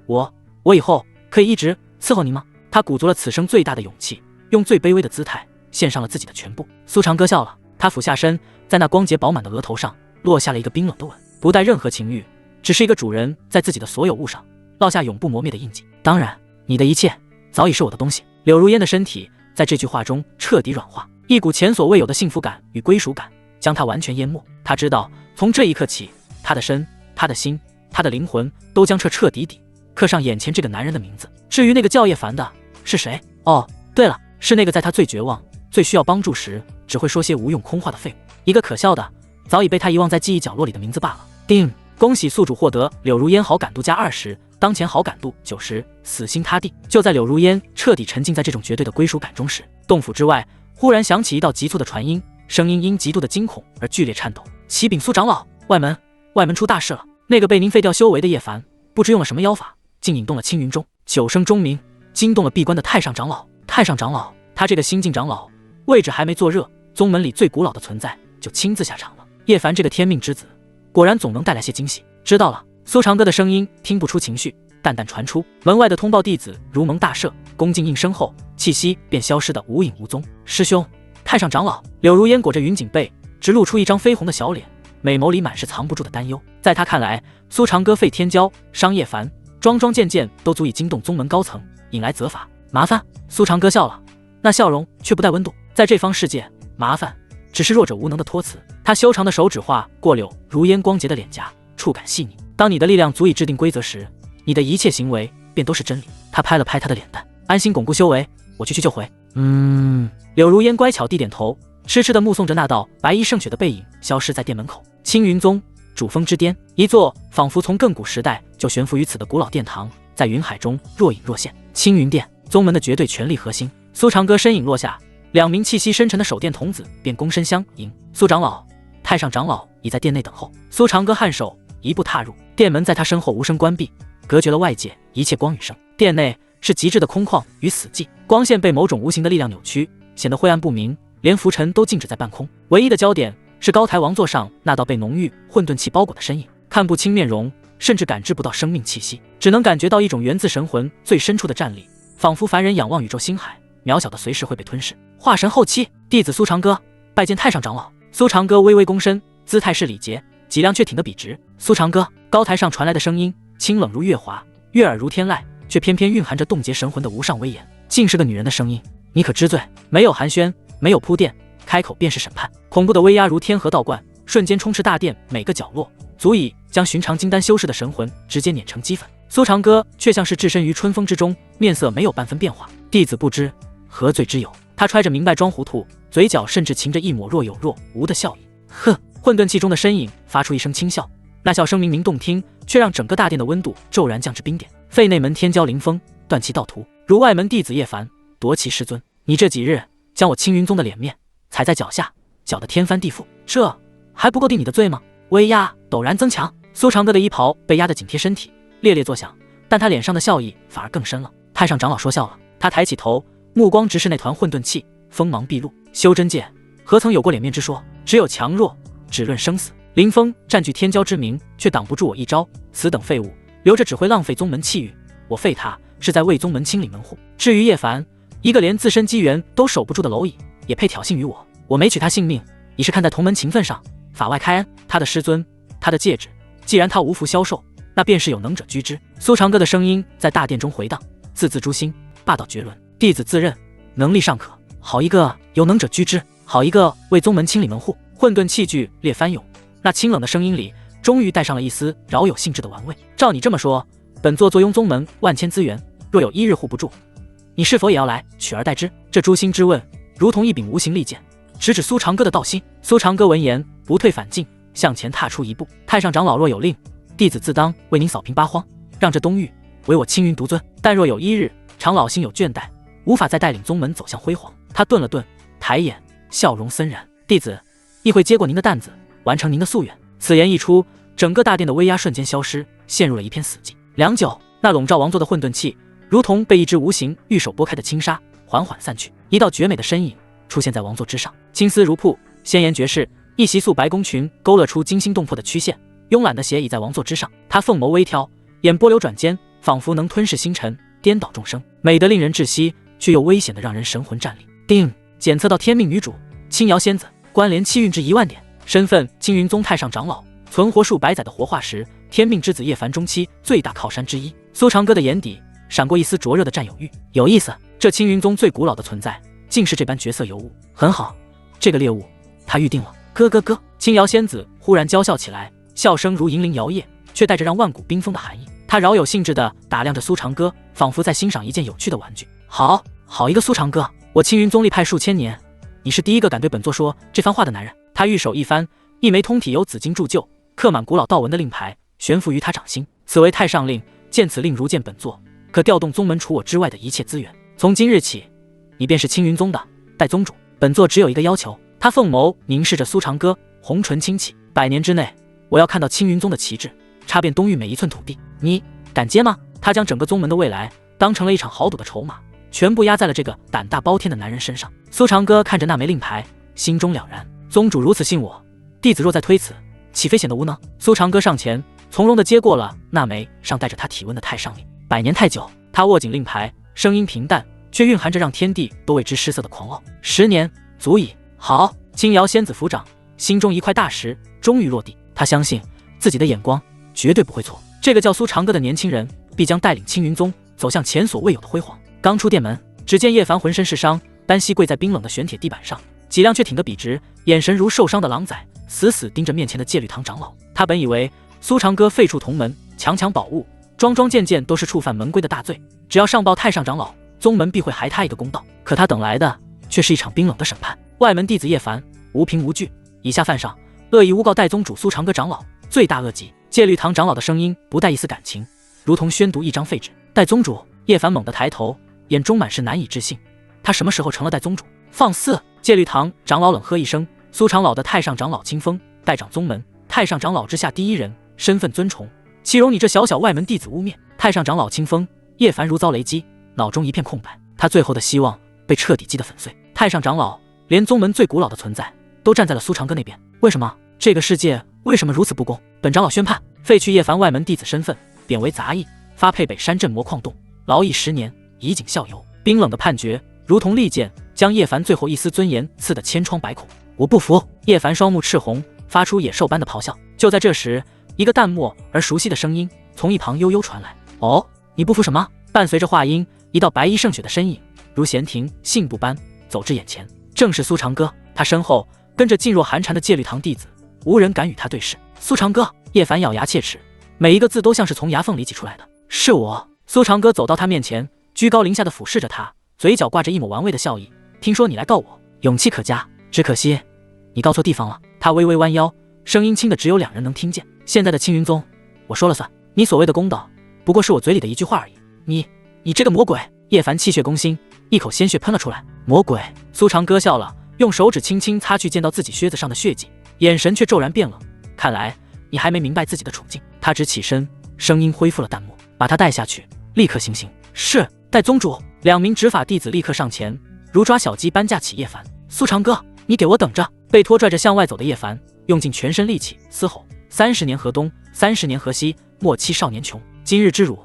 我以后可以一直伺候您吗？他鼓足了此生最大的勇气，用最卑微的姿态献上了自己的全部。苏长歌笑了，他俯下身，在那光洁饱满的额头上落下了一个冰冷的吻，不带任何情欲，只是一个主人在自己的所有物上烙下永不磨灭的印记。当然，你的一切早已是我的东西。柳如烟的身体在这句话中彻底软化，一股前所未有的幸福感与归属感将他完全淹没。他知道，从这一刻起，他的身、他的心、他的灵魂都将彻彻底底刻上眼前这个男人的名字。至于那个叫叶凡的是谁？哦，对了，是那个在他最绝望、最需要帮助时只会说些无用空话的废物，一个可笑的早已被他遗忘在记忆角落里的名字罢了。叮！恭喜宿主获得柳如烟好感度加20，当前好感度90，死心塌地。就在柳如烟彻底沉浸在这种绝对的归属感中时，洞府之外忽然响起一道急促的传音，声音因极度的惊恐而剧烈颤抖。启禀苏长老，外门出大事了！那个被您废掉修为的叶凡，不知用了什么妖法，竟引动了青云宗，9声钟鸣，惊动了闭关的太上长老。太上长老，他这个新晋长老位置还没坐热，宗门里最古老的存在就亲自下场了。叶凡这个天命之子，果然总能带来些惊喜。知道了。苏长歌的声音听不出情绪，淡淡传出。门外的通报弟子如蒙大赦，恭敬应声后，气息便消失得无影无踪。师兄，太上长老。柳如烟裹着云锦被，只露出一张绯红的小脸，美眸里满是藏不住的担忧。在他看来，苏长歌废天骄、伤叶凡，桩桩件件都足以惊动宗门高层，引来责罚。麻烦。苏长歌笑了，那笑容却不带温度。在这方世界，麻烦只是弱者无能的托词。他修长的手指划过柳如烟光洁的脸颊，触感细腻。当你的力量足以制定规则时，你的一切行为便都是真理。他拍了拍他的脸蛋，安心巩固修为，我去就回。柳如烟乖巧地点头，痴痴地目送着那道白衣胜雪的背影消失在殿门口。青云宗主峰之巅，一座仿佛从亘古时代就悬浮于此的古老殿堂，在云海中若隐若现。青云殿，宗门的绝对权力核心。苏长歌身影落下，2名气息深沉的守殿童子便躬身相迎。苏长老，太上长老已在殿内等候。苏长歌颔首，一步踏入殿门，在他身后无声关闭，隔绝了外界一切光与声。殿内是极致的空旷与死寂，光线被某种无形的力量扭曲，显得灰暗不明，连浮尘都静止在半空。唯一的焦点是高台王座上那道被浓郁混沌气包裹的身影，看不清面容，甚至感知不到生命气息，只能感觉到一种源自神魂最深处的战力，仿佛凡人仰望宇宙星海，渺小的随时会被吞噬。化神后期，弟子苏长歌拜见太上长老。苏长歌微微躬身，姿态是礼节，脊梁却挺得笔直。苏长歌，高台上传来的声音清冷如月华，悦耳如天籁，却偏偏蕴含着冻结神魂的无上威严，竟是个女人的声音。你可知罪？没有寒暄，没有铺垫，开口便是审判。恐怖的威压如天河倒灌，瞬间充斥大殿每个角落，足以将寻常金丹修士的神魂直接碾成齑粉。苏长歌却像是置身于春风之中，面色没有半分变化。弟子不知，何罪之有？他揣着明白装糊涂，嘴角甚至噙着一抹若有若无的笑意。哼！混沌气中的身影发出一声轻笑，那笑声明明动听，却让整个大殿的温度骤然降至冰点。废内门天骄凌风，断其道途，如外门弟子叶凡，夺其师尊。你这几日将我青云宗的脸面踩在脚下，搅得天翻地覆，这还不够定你的罪吗？威压陡然增强，苏长歌的衣袍被压得紧贴身体，猎猎作响，但他脸上的笑意反而更深了。太上长老说笑了，他抬起头，目光直视那团混沌气，锋芒毕露。修真界何曾有过脸面之说？只有强弱，只论生死。林峰占据天骄之名，却挡不住我一招。此等废物，留着只会浪费宗门气运。我废他是在为宗门清理门户。至于叶凡，一个连自身机缘都守不住的蝼蚁，也配挑衅于我？我没取他性命，已是看在同门情分上，法外开恩。他的师尊，他的戒指，既然他无福消受，那便是有能者居之。苏长歌的声音在大殿中回荡，字字诛心，霸道绝伦。弟子自认能力尚可，好一个有能者居之，好一个为宗门清理门户。混沌器具裂翻涌，那清冷的声音里终于带上了一丝饶有兴致的玩味。照你这么说，本座坐拥宗门万千资源，若有一日护不住，你是否也要来取而代之？这诛心之问如同一柄无形利剑，直指苏长歌的道心。苏长歌闻言不退反进，向前踏出一步。太上长老若有令，弟子自当为您扫平八荒，让这东域唯我青云独尊。但若有一日长老心有倦怠，无法再带领宗门走向辉煌。他顿了顿，抬眼，笑容森然。弟子亦会接过您的担子，完成您的夙愿。此言一出，整个大殿的威压瞬间消失，陷入了一片死寂。良久，那笼罩王座的混沌气如同被一只无形玉手拨开的轻纱，缓缓散去。一道绝美的身影出现在王座之上，青丝如瀑，鲜艳绝世。一袭素白宫裙勾勒出惊心动魄的曲线，慵懒的斜倚在王座之上。她凤眸微挑，眼波流转间，仿佛能吞噬星辰，颠倒众生，美得令人窒息，却又危险的让人神魂战栗。定检测到天命女主青瑶仙子，关联气运值10000点，身份青云宗太上长老，存活数百载的活化石，天命之子叶凡中期最大靠山之一。苏长歌的眼底闪过一丝灼热的占有欲。有意思，这青云宗最古老的存在竟是这般绝色尤物。很好，这个猎物他预定了。咯，青瑶仙子忽然娇笑起来，笑声如银铃摇曳，却带着让万古冰封的寒意。她饶有兴致地打量着苏长歌，仿佛在欣赏一件有趣的玩具。好一个苏长歌，我青云宗立派数千年，你是第一个敢对本座说这番话的男人。他玉手一翻，一枚通体由紫金铸就，刻满古老道纹的令牌悬浮于他掌心。此为太上令，见此令如见本座，可调动宗门除我之外的一切资源。从今日起，你便是青云宗的代宗主。本座只有一个要求。他凤眸凝视着苏长歌，红唇轻启，100年之内，我要看到青云宗的旗帜插遍东域每一寸土地。你敢接吗？他将整个宗门的未来当成了一场豪赌的筹码，全部压在了这个胆大包天的男人身上。苏长歌看着那枚令牌，心中了然。宗主如此信我，弟子若再推辞，岂非显得无能？苏长歌上前，从容地接过了那枚上带着他体温的太上令。100年太久，他握紧令牌，声音平淡，却蕴含着让天地都为之失色的狂傲。10年足矣。好，青瑶仙子抚掌，心中一块大石终于落地。他相信自己的眼光绝对不会错，这个叫苏长歌的年轻人必将带领青云宗走向前所未有的辉煌。刚出殿门，只见叶凡浑身是伤，单膝跪在冰冷的玄铁地板上，脊梁却挺得笔直，眼神如受伤的狼崽，死死盯着面前的戒律堂长老。他本以为苏长歌废黜同门，强抢宝物，桩桩件件都是触犯门规的大罪，只要上报太上长老，宗门必会还他一个公道。可他等来的却是一场冰冷的审判。外门弟子叶凡无凭无据，以下犯上，恶意诬告代宗主苏长歌长老，罪大恶极。戒律堂长老的声音不带一丝感情，如同宣读一张废纸。代宗主？叶凡猛地抬头，眼中满是难以置信。他什么时候成了代宗主？放肆！戒律堂长老冷喝一声，苏长老的太上长老清风，代掌宗门，太上长老之下第一人，身份尊崇，岂容你这小小外门弟子污蔑？太上长老清风，叶凡如遭雷击，脑中一片空白，他最后的希望被彻底击得粉碎。太上长老连宗门最古老的存在都站在了苏长歌那边，为什么？这个世界为什么如此不公？本长老宣判，废去叶凡外门弟子身份，贬为杂役，发配北山镇魔矿洞，劳役10年，以儆效尤。冰冷的判决如同利剑，将叶凡最后一丝尊严刺得千疮百孔。我不服！叶凡双目赤红，发出野兽般的咆哮。就在这时，一个淡漠而熟悉的声音从一旁悠悠传来：“哦，你不服什么？”伴随着话音，一道白衣胜雪的身影如闲庭信步般走至眼前，正是苏长歌。他身后跟着噤若寒蝉的戒律堂弟子，无人敢与他对视。苏长歌，叶凡咬牙切齿，每一个字都像是从牙缝里挤出来的。是我。苏长歌走到他面前，居高临下的俯视着他，嘴角挂着一抹玩味的笑意。听说你来告我，勇气可嘉，只可惜你告错地方了。他微微弯腰，声音轻的只有2人能听见。现在的青云宗，我说了算。你所谓的公道，不过是我嘴里的一句话而已。你这个魔鬼！叶凡气血攻心，一口鲜血喷了出来。魔鬼！苏长歌笑了，用手指轻轻擦去溅到自己靴子上的血迹，眼神却骤然变冷。看来你还没明白自己的处境。他只起身，声音恢复了淡漠，把他带下去，立刻行刑。是，带宗主。2名执法弟子立刻上前，如抓小鸡般架起叶凡。苏长歌，你给我等着！被拖拽着向外走的叶凡用尽全身力气嘶吼：30年河东，30年河西，莫欺少年穷。今日之辱，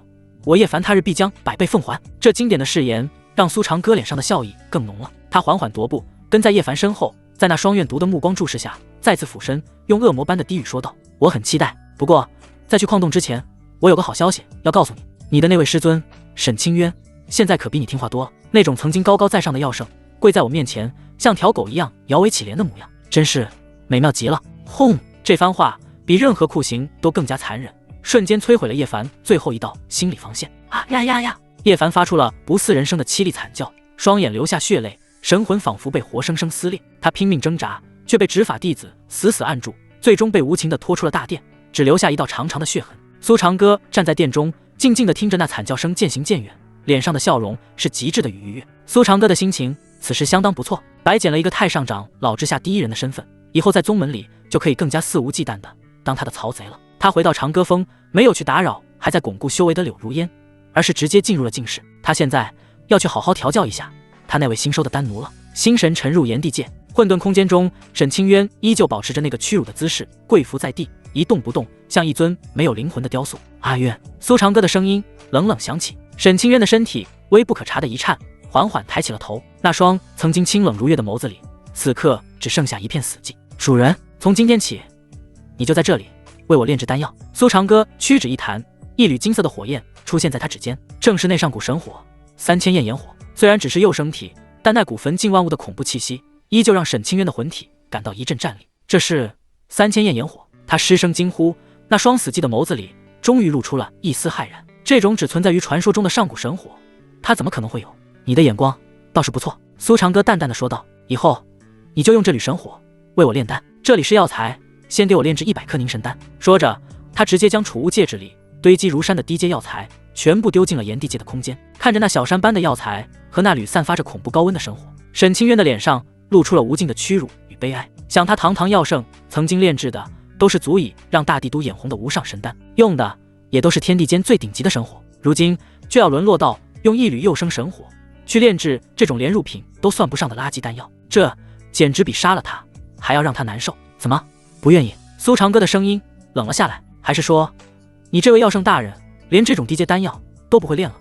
我叶凡他日必将100倍奉还。这经典的誓言让苏长歌脸上的笑意更浓了。他缓缓踱步，跟在叶凡身后，在那双怨毒的目光注视下，再次俯身，用恶魔般的低语说道：我很期待，不过在去矿洞之前，我有个好消息要告诉你。你的那位师尊沈清渊，现在可比你听话多了。那种曾经高高在上的药圣，跪在我面前，像条狗一样摇尾乞怜的模样，真是美妙极了。轰！这番话比任何酷刑都更加残忍，瞬间摧毁了叶凡最后一道心理防线。啊呀呀呀！叶凡发出了不似人声的凄厉惨叫，双眼流下血泪，神魂仿佛被活生生撕裂。他拼命挣扎，却被执法弟子死死按住，最终被无情地拖出了大殿，只留下一道长长的血痕。苏长歌站在殿中，静静地听着那惨叫声渐行渐远，脸上的笑容是极致的愉悦。苏长歌的心情此时相当不错，白捡了一个太上长老之下第一人的身份，以后在宗门里就可以更加肆无忌惮的当他的曹贼了。他回到长歌峰，没有去打扰还在巩固修为的柳如烟，而是直接进入了静室。他现在要去好好调教一下他那位新收的丹奴了。心神沉入炎帝界混沌空间中，沈清渊依旧保持着那个屈辱的姿势，跪伏在地，一动不动，像一尊没有灵魂的雕塑。阿渊，苏长歌的声音冷冷响起。沈清渊的身体微不可察的一颤，缓缓抬起了头，那双曾经清冷如月的眸子里，此刻只剩下一片死寂。主人，从今天起，你就在这里为我炼制丹药。苏长歌屈指一弹，一缕金色的火焰出现在他指尖，正是那上古神火3000焰炎火。虽然只是幼生体，但那股焚尽万物的恐怖气息，依旧让沈清渊的魂体感到一阵战栗。这是3000焰炎火！他失声惊呼，那双死寂的眸子里终于露出了一丝骇然。这种只存在于传说中的上古神火，他怎么可能会有？你的眼光倒是不错。苏长歌淡淡的说道，以后你就用这缕神火为我炼丹。这里是药材，先给我炼制100颗凝神丹。说着，他直接将储物戒指里堆积如山的低阶药材全部丢进了炎帝界的空间。看着那小山般的药材和那缕散发着恐怖高温的神火，沈清渊的脸上露出了无尽的屈辱与悲哀。想他堂堂药圣曾经炼制的都是足以让大帝都眼红的无上神丹，用的也都是天地间最顶级的神火，如今就要沦落到用一缕幼生神火去炼制这种连入品都算不上的垃圾丹药，这简直比杀了他还要让他难受。怎么不愿意？苏长歌的声音冷了下来，还是说你这位药圣大人连这种低阶丹药都不会炼了？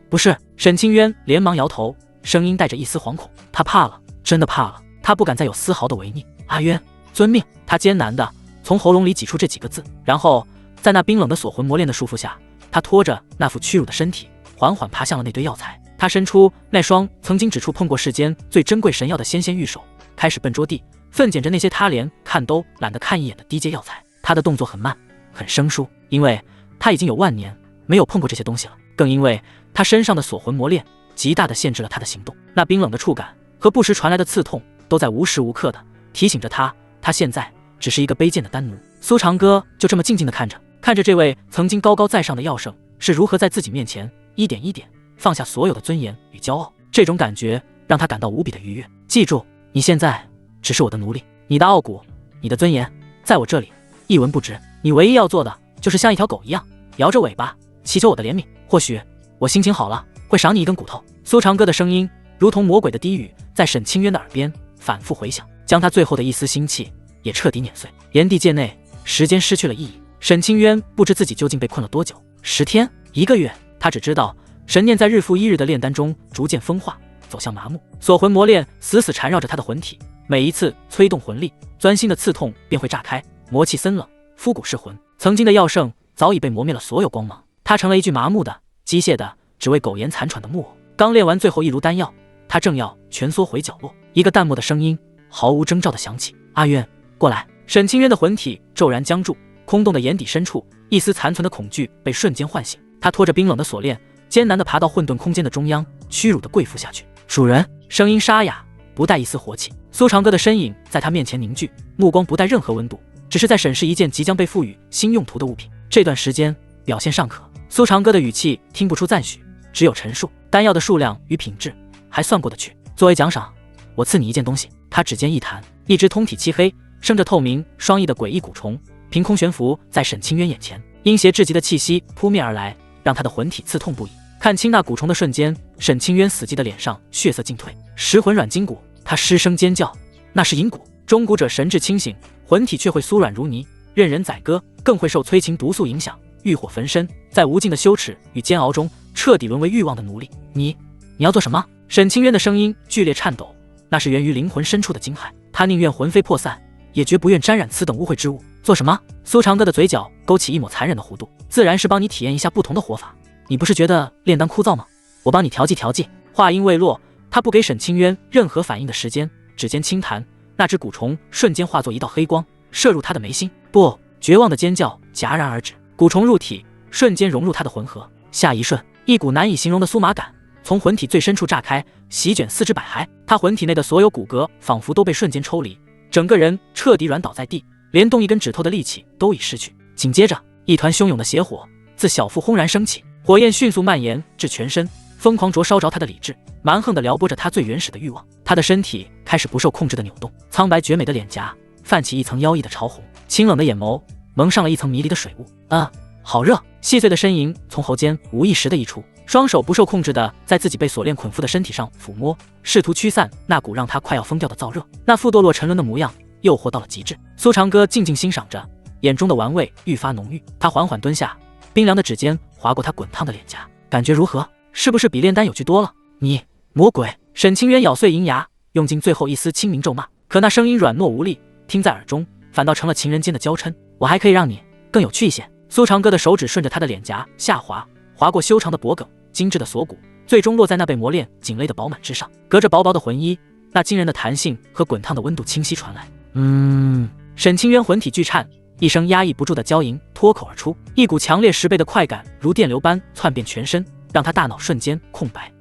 不是。沈清渊连忙摇头，声音带着一丝惶恐，他怕了，真的怕了，他不敢再有丝毫的违逆。阿渊，遵命。他艰难的从喉咙里挤出这几个字，然后在那冰冷的锁魂魔炼的束缚下，他拖着那副屈辱的身体缓缓爬向了那堆药材。他伸出那双曾经只触碰过世间最珍贵神药的纤纤玉手，开始笨拙地奋捡着那些他连看都懒得看一眼的低阶药材。他的动作很慢，很生疏，因为他已经有万年没有碰过这些东西了，更因为他身上的锁魂魔炼极大地限制了他的行动。那冰冷的触感和不时传来的刺痛都在无时无刻地提醒着他现在只是一个卑贱的丹奴。苏长歌就这么静静地看着这位曾经高高在上的药圣是如何在自己面前一点一点放下所有的尊严与骄傲。这种感觉让他感到无比的愉悦。记住，你现在只是我的奴隶，你的傲骨，你的尊严，在我这里一文不值。你唯一要做的就是像一条狗一样摇着尾巴祈求我的怜悯，或许我心情好了会赏你一根骨头。苏长歌的声音如同魔鬼的低语，在沈清渊的耳边反复回响，将他最后的一丝心气也彻底碾碎。炎帝界内，时间失去了意义。沈清渊不知自己究竟被困了多久，10天，1个月，他只知道神念在日复一日的炼丹中逐渐分化，走向麻木。锁魂魔炼死死缠绕着他的魂体，每一次催动魂力，钻心的刺痛便会炸开，魔气森冷，肤骨噬魂。曾经的药圣早已被磨灭了所有光芒，他成了一具麻木的、机械的，只为苟延残喘的木偶。刚炼完最后一炉丹药，他正要蜷缩回角落，一个淡漠的声音毫无征兆地响起：“阿渊，过来。”沈清渊的魂体骤然僵住，空洞的眼底深处，一丝残存的恐惧被瞬间唤醒。他拖着冰冷的锁链，艰难地爬到混沌空间的中央，屈辱地跪伏下去。主人，声音沙哑，不带一丝活气。苏长歌的身影在他面前凝聚，目光不带任何温度，只是在审视一件即将被赋予新用途的物品。这段时间表现尚可。苏长歌的语气听不出赞许，只有陈述。丹药的数量与品质还算过得去。作为奖赏，我赐你一件东西。他指尖一弹，一只通体漆黑、生着透明双翼的诡异蛊虫凭空悬浮在沈清渊眼前，阴邪至极的气息扑面而来，让他的魂体刺痛不已。看清那蛊虫的瞬间，沈清渊死寂的脸上血色尽退，食魂软筋骨。他失声尖叫，那是银蛊。中蛊者神志清醒，魂体却会酥软如泥，任人宰割，更会受催情毒素影响，欲火焚身，在无尽的羞耻与煎熬中彻底沦为欲望的奴隶。你要做什么？沈清渊的声音剧烈颤抖，那是源于灵魂深处的惊骇。他宁愿魂飞魄散，也绝不愿沾染此等污秽之物。做什么？苏长歌的嘴角勾起一抹残忍的弧度，自然是帮你体验一下不同的活法。你不是觉得炼丹枯燥吗？我帮你调剂调剂。话音未落，他不给沈清渊任何反应的时间，指尖轻弹，那只蛊虫瞬间化作一道黑光，射入他的眉心。不！绝望的尖叫戛然而止。蛊虫入体，瞬间融入他的魂核。下一瞬，一股难以形容的酥麻感从魂体最深处炸开，席卷四肢百骸。他魂体内的所有骨骼仿佛都被瞬间抽离，整个人彻底软倒在地，连动一根指头的力气都已失去。紧接着，一团汹涌的邪火自小腹轰然升起，火焰迅速蔓延至全身，疯狂灼烧着他的理智，蛮横地撩拨着他最原始的欲望。他的身体开始不受控制的扭动，苍白绝美的脸颊泛起一层妖异的潮红，清冷的眼眸蒙上了一层迷离的水雾。好热！细碎的呻吟从喉间无意识地溢出，双手不受控制地在自己被锁链捆缚的身体上抚摸，试图驱散那股让他快要疯掉的燥热。那副堕落沉沦的模样诱惑到了极致。苏长歌静静欣赏着，眼中的玩味愈发浓郁。他缓缓蹲下，冰凉的指尖划过他滚烫的脸颊，感觉如何？是不是比炼丹有趣多了？你魔鬼！沈清渊咬碎银牙，用尽最后一丝清明咒骂，可那声音软糯无力，听在耳中反倒成了情人间的娇嗔。我还可以让你更有趣一些。苏长歌的手指顺着他的脸颊下滑，划过修长的脖颈、精致的锁骨，最终落在那被磨练紧勒的饱满之上。隔着薄薄的魂衣，那惊人的弹性和滚烫的温度清晰传来。沈清渊魂体剧颤，一声压抑不住的娇吟脱口而出，一股强烈10倍的快感如电流般窜遍全身，让他大脑瞬间空白。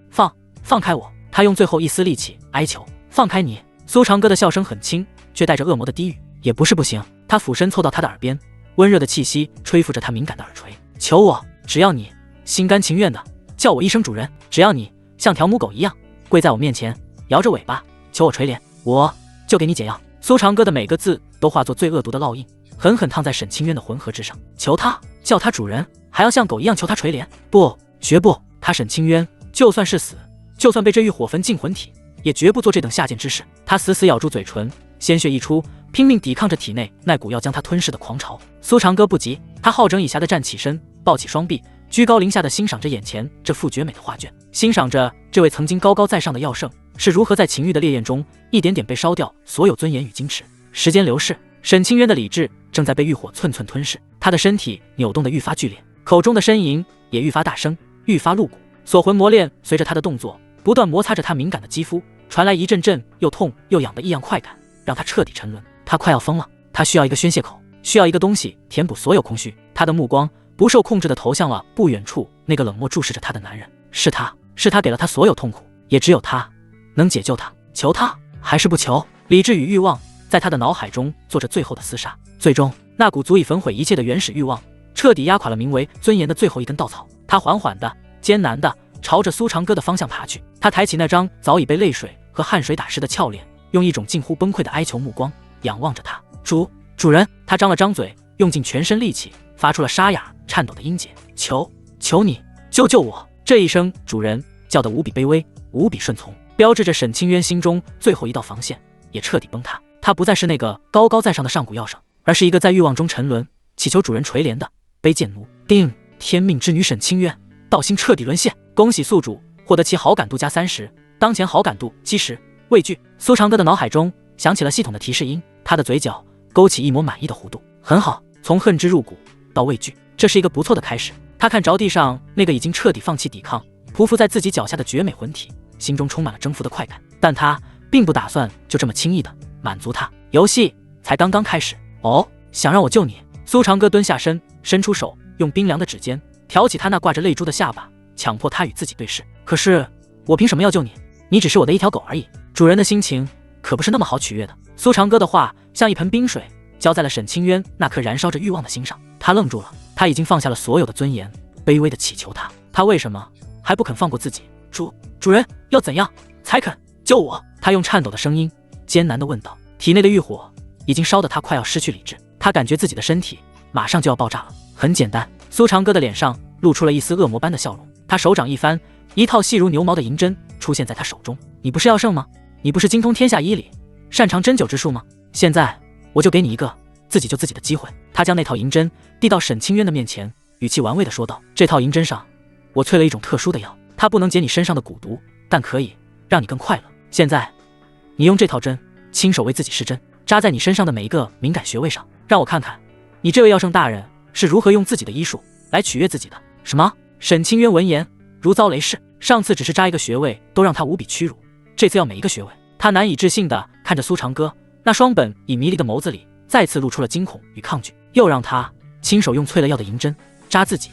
放开我！他用最后一丝力气哀求。放开你！苏长歌的笑声很轻，却带着恶魔的低语。也不是不行。他俯身凑到他的耳边，温热的气息吹拂着他敏感的耳垂。求我，只要你心甘情愿的叫我一声主人，只要你像条母狗一样跪在我面前，摇着尾巴求我垂怜，我就给你解药。苏长歌的每个字都化作最恶毒的烙印，狠狠烫在沈清渊的魂核之上。求他，叫他主人，还要像狗一样求他垂怜？不，绝不！他沈清渊就算是死，就算被这欲火焚尽魂体，也绝不做这等下贱之事。他死死咬住嘴唇，鲜血溢出，拼命抵抗着体内那股要将他吞噬的狂潮。苏长歌不急，他好整以暇地站起身，抱起双臂，居高临下地欣赏着眼前这幅绝美的画卷，欣赏着这位曾经高高在上的药圣是如何在情欲的烈焰中一点点被烧掉所有尊严与矜持。时间流逝，沈清渊的理智正在被欲火寸寸吞噬，他的身体扭动得愈发剧烈，口中的呻吟也愈发大声，愈发露骨。锁魂磨练随着他的动作不断摩擦着他敏感的肌肤，传来一阵阵又痛又痒的异样快感，让他彻底沉沦。他快要疯了，他需要一个宣泄口，需要一个东西填补所有空虚。他的目光不受控制地投向了不远处那个冷漠注视着他的男人。是他给了他所有痛苦，也只有他能解救他。求他还是不求？理智与欲望在他的脑海中做着最后的厮杀，最终那股足以焚毁一切的原始欲望彻底压垮了名为尊严的最后一根稻草。他缓缓的艰难地朝着苏长歌的方向爬去，他抬起那张早已被泪水和汗水打湿的俏脸，用一种近乎崩溃的哀求目光仰望着他。主人！他张了张嘴，用尽全身力气发出了沙哑颤抖的音节。求你救救我！这一声主人叫得无比卑微，无比顺从，标志着沈清渊心中最后一道防线也彻底崩塌。他不再是那个高高在上的上古药圣，而是一个在欲望中沉沦，祈求主人垂怜的卑贱奴。天命之女沈清渊，道心彻底沦陷。恭喜宿主获得其好感度加30，当前好感度70。畏惧！苏长歌的脑海中响起了系统的提示音，他的嘴角勾起一抹满意的弧度。很好，从恨之入骨到畏惧，这是一个不错的开始。他看着地上那个已经彻底放弃抵抗、匍匐在自己脚下的绝美魂体，心中充满了征服的快感，但他并不打算就这么轻易的满足他。游戏才刚刚开始。哦，想让我救你？苏长歌蹲下身，伸出手，用冰凉的指尖挑起他那挂着泪珠的下巴，强迫他与自己对视。可是我凭什么要救你？你只是我的一条狗而已。主人的心情可不是那么好取悦的。苏长歌的话像一盆冰水浇在了沈清渊那颗燃烧着欲望的心上。他愣住了，他已经放下了所有的尊严，卑微的祈求他为什么还不肯放过自己？主人要怎样才肯救我？他用颤抖的声音艰难地问道。体内的欲火已经烧得他快要失去理智，他感觉自己的身体马上就要爆炸了。很简单。苏长歌的脸上露出了一丝恶魔般的笑容，他手掌一翻，一套细如牛毛的银针出现在他手中。你不是要胜吗？你不是精通天下医理，擅长针灸之术吗？现在我就给你一个自己救自己的机会。他将那套银针递到沈清渊的面前，语气玩味地说道，这套银针上我淬了一种特殊的药，它不能解你身上的蛊毒，但可以让你更快乐。现在你用这套针亲手为自己施针，扎在你身上的每一个敏感穴位上，让我看看你这位药圣大人是如何用自己的医术来取悦自己的。什么？沈清渊闻言如遭雷噬，上次只是扎一个穴位都让他无比屈辱，这次要每一个穴位。他难以置信地看着苏长歌，那双本已迷离的眸子里再次露出了惊恐与抗拒。又让他亲手用淬了药的银针扎自己，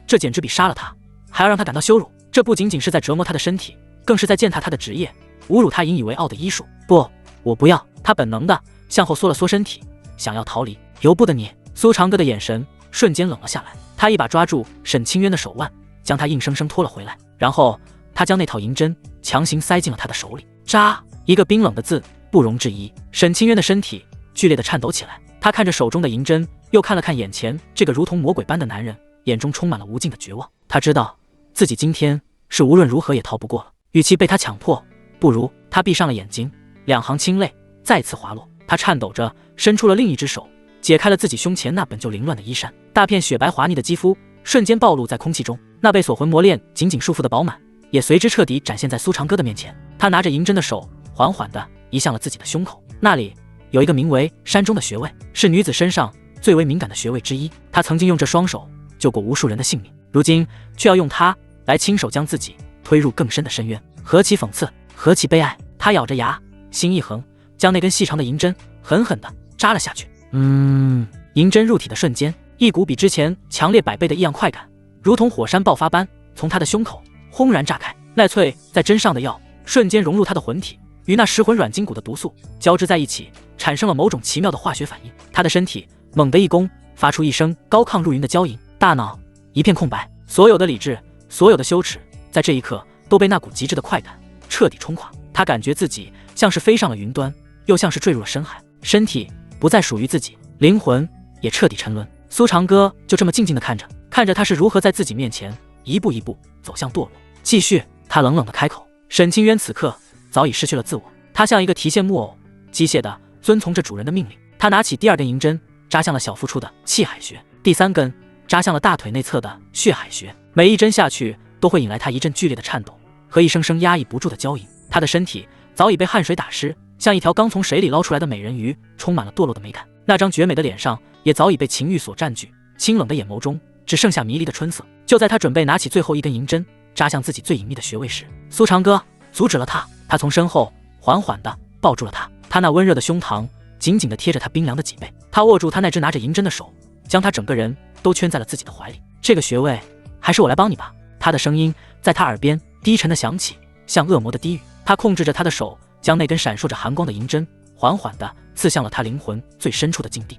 这简直比杀了他还要让他感到羞辱。这不仅仅是在折磨他的身体，更是在践踏他的职业，侮辱他引以为傲的医术。不，我不要。他本能地向后缩了缩身体，想要逃离。由不得你。苏长歌的眼神瞬间冷了下来，他一把抓住沈清渊的手腕，将他硬生生拖了回来，然后他将那套银针强行塞进了他的手里。扎，一个冰冷的字不容置疑。沈清渊的身体剧烈地颤抖起来，他看着手中的银针，又看了看眼前这个如同魔鬼般的男人，眼中充满了无尽的绝望。他知道自己今天是无论如何也逃不过了，与其被他强迫，不如他闭上了眼睛，两行清泪再次滑落。他颤抖着伸出了另一只手，解开了自己胸前那本就凌乱的衣衫，大片雪白滑腻的肌肤瞬间暴露在空气中，那被锁魂魔链紧紧束缚的饱满也随之彻底展现在苏长歌的面前。他拿着银针的手缓缓地移向了自己的胸口，那里有一个名为山中的穴位，是女子身上最为敏感的穴位之一。他曾经用这双手救过无数人的性命，如今却要用它来亲手将自己推入更深的深渊，何其讽刺，何其悲哀。他咬着牙，心一横，将那根细长的银针狠狠地扎了下去。银针入体的瞬间，一股比之前强烈100倍的异样快感，如同火山爆发般从他的胸口轰然炸开。那淬在针上的药瞬间融入他的魂体，与那食魂软筋骨的毒素交织在一起，产生了某种奇妙的化学反应。他的身体猛地一弓，发出一声高亢入云的娇吟，大脑一片空白，所有的理智，所有的羞耻，在这一刻都被那股极致的快感彻底冲垮。他感觉自己像是飞上了云端，又像是坠入了深海，身体不再属于自己，灵魂也彻底沉沦。苏长歌就这么静静地看着他是如何在自己面前一步一步走向堕落。继续，他冷冷地开口。沈清渊此刻早已失去了自我，他像一个提线木偶，机械地遵从着主人的命令。他拿起第2根银针，扎向了小腹处的气海穴，第3根扎向了大腿内侧的血海穴，每一针下去都会引来他一阵剧烈的颤抖和一声声压抑不住的娇吟。他的身体早已被汗水打湿，像一条刚从水里捞出来的美人鱼，充满了堕落的美感。那张绝美的脸上也早已被情欲所占据，清冷的眼眸中只剩下迷离的春色。就在他准备拿起最后一根银针扎向自己最隐秘的穴位时，苏长歌阻止了他。他从身后缓缓地抱住了他，他那温热的胸膛紧紧地贴着他冰凉的脊背。他握住他那只拿着银针的手，将他整个人都圈在了自己的怀里。这个穴位还是我来帮你吧。他的声音在他耳边低沉地响起，像恶魔的低语。他控制着他的手，将那根闪烁着寒光的银针缓缓地刺向了他灵魂最深处的境地。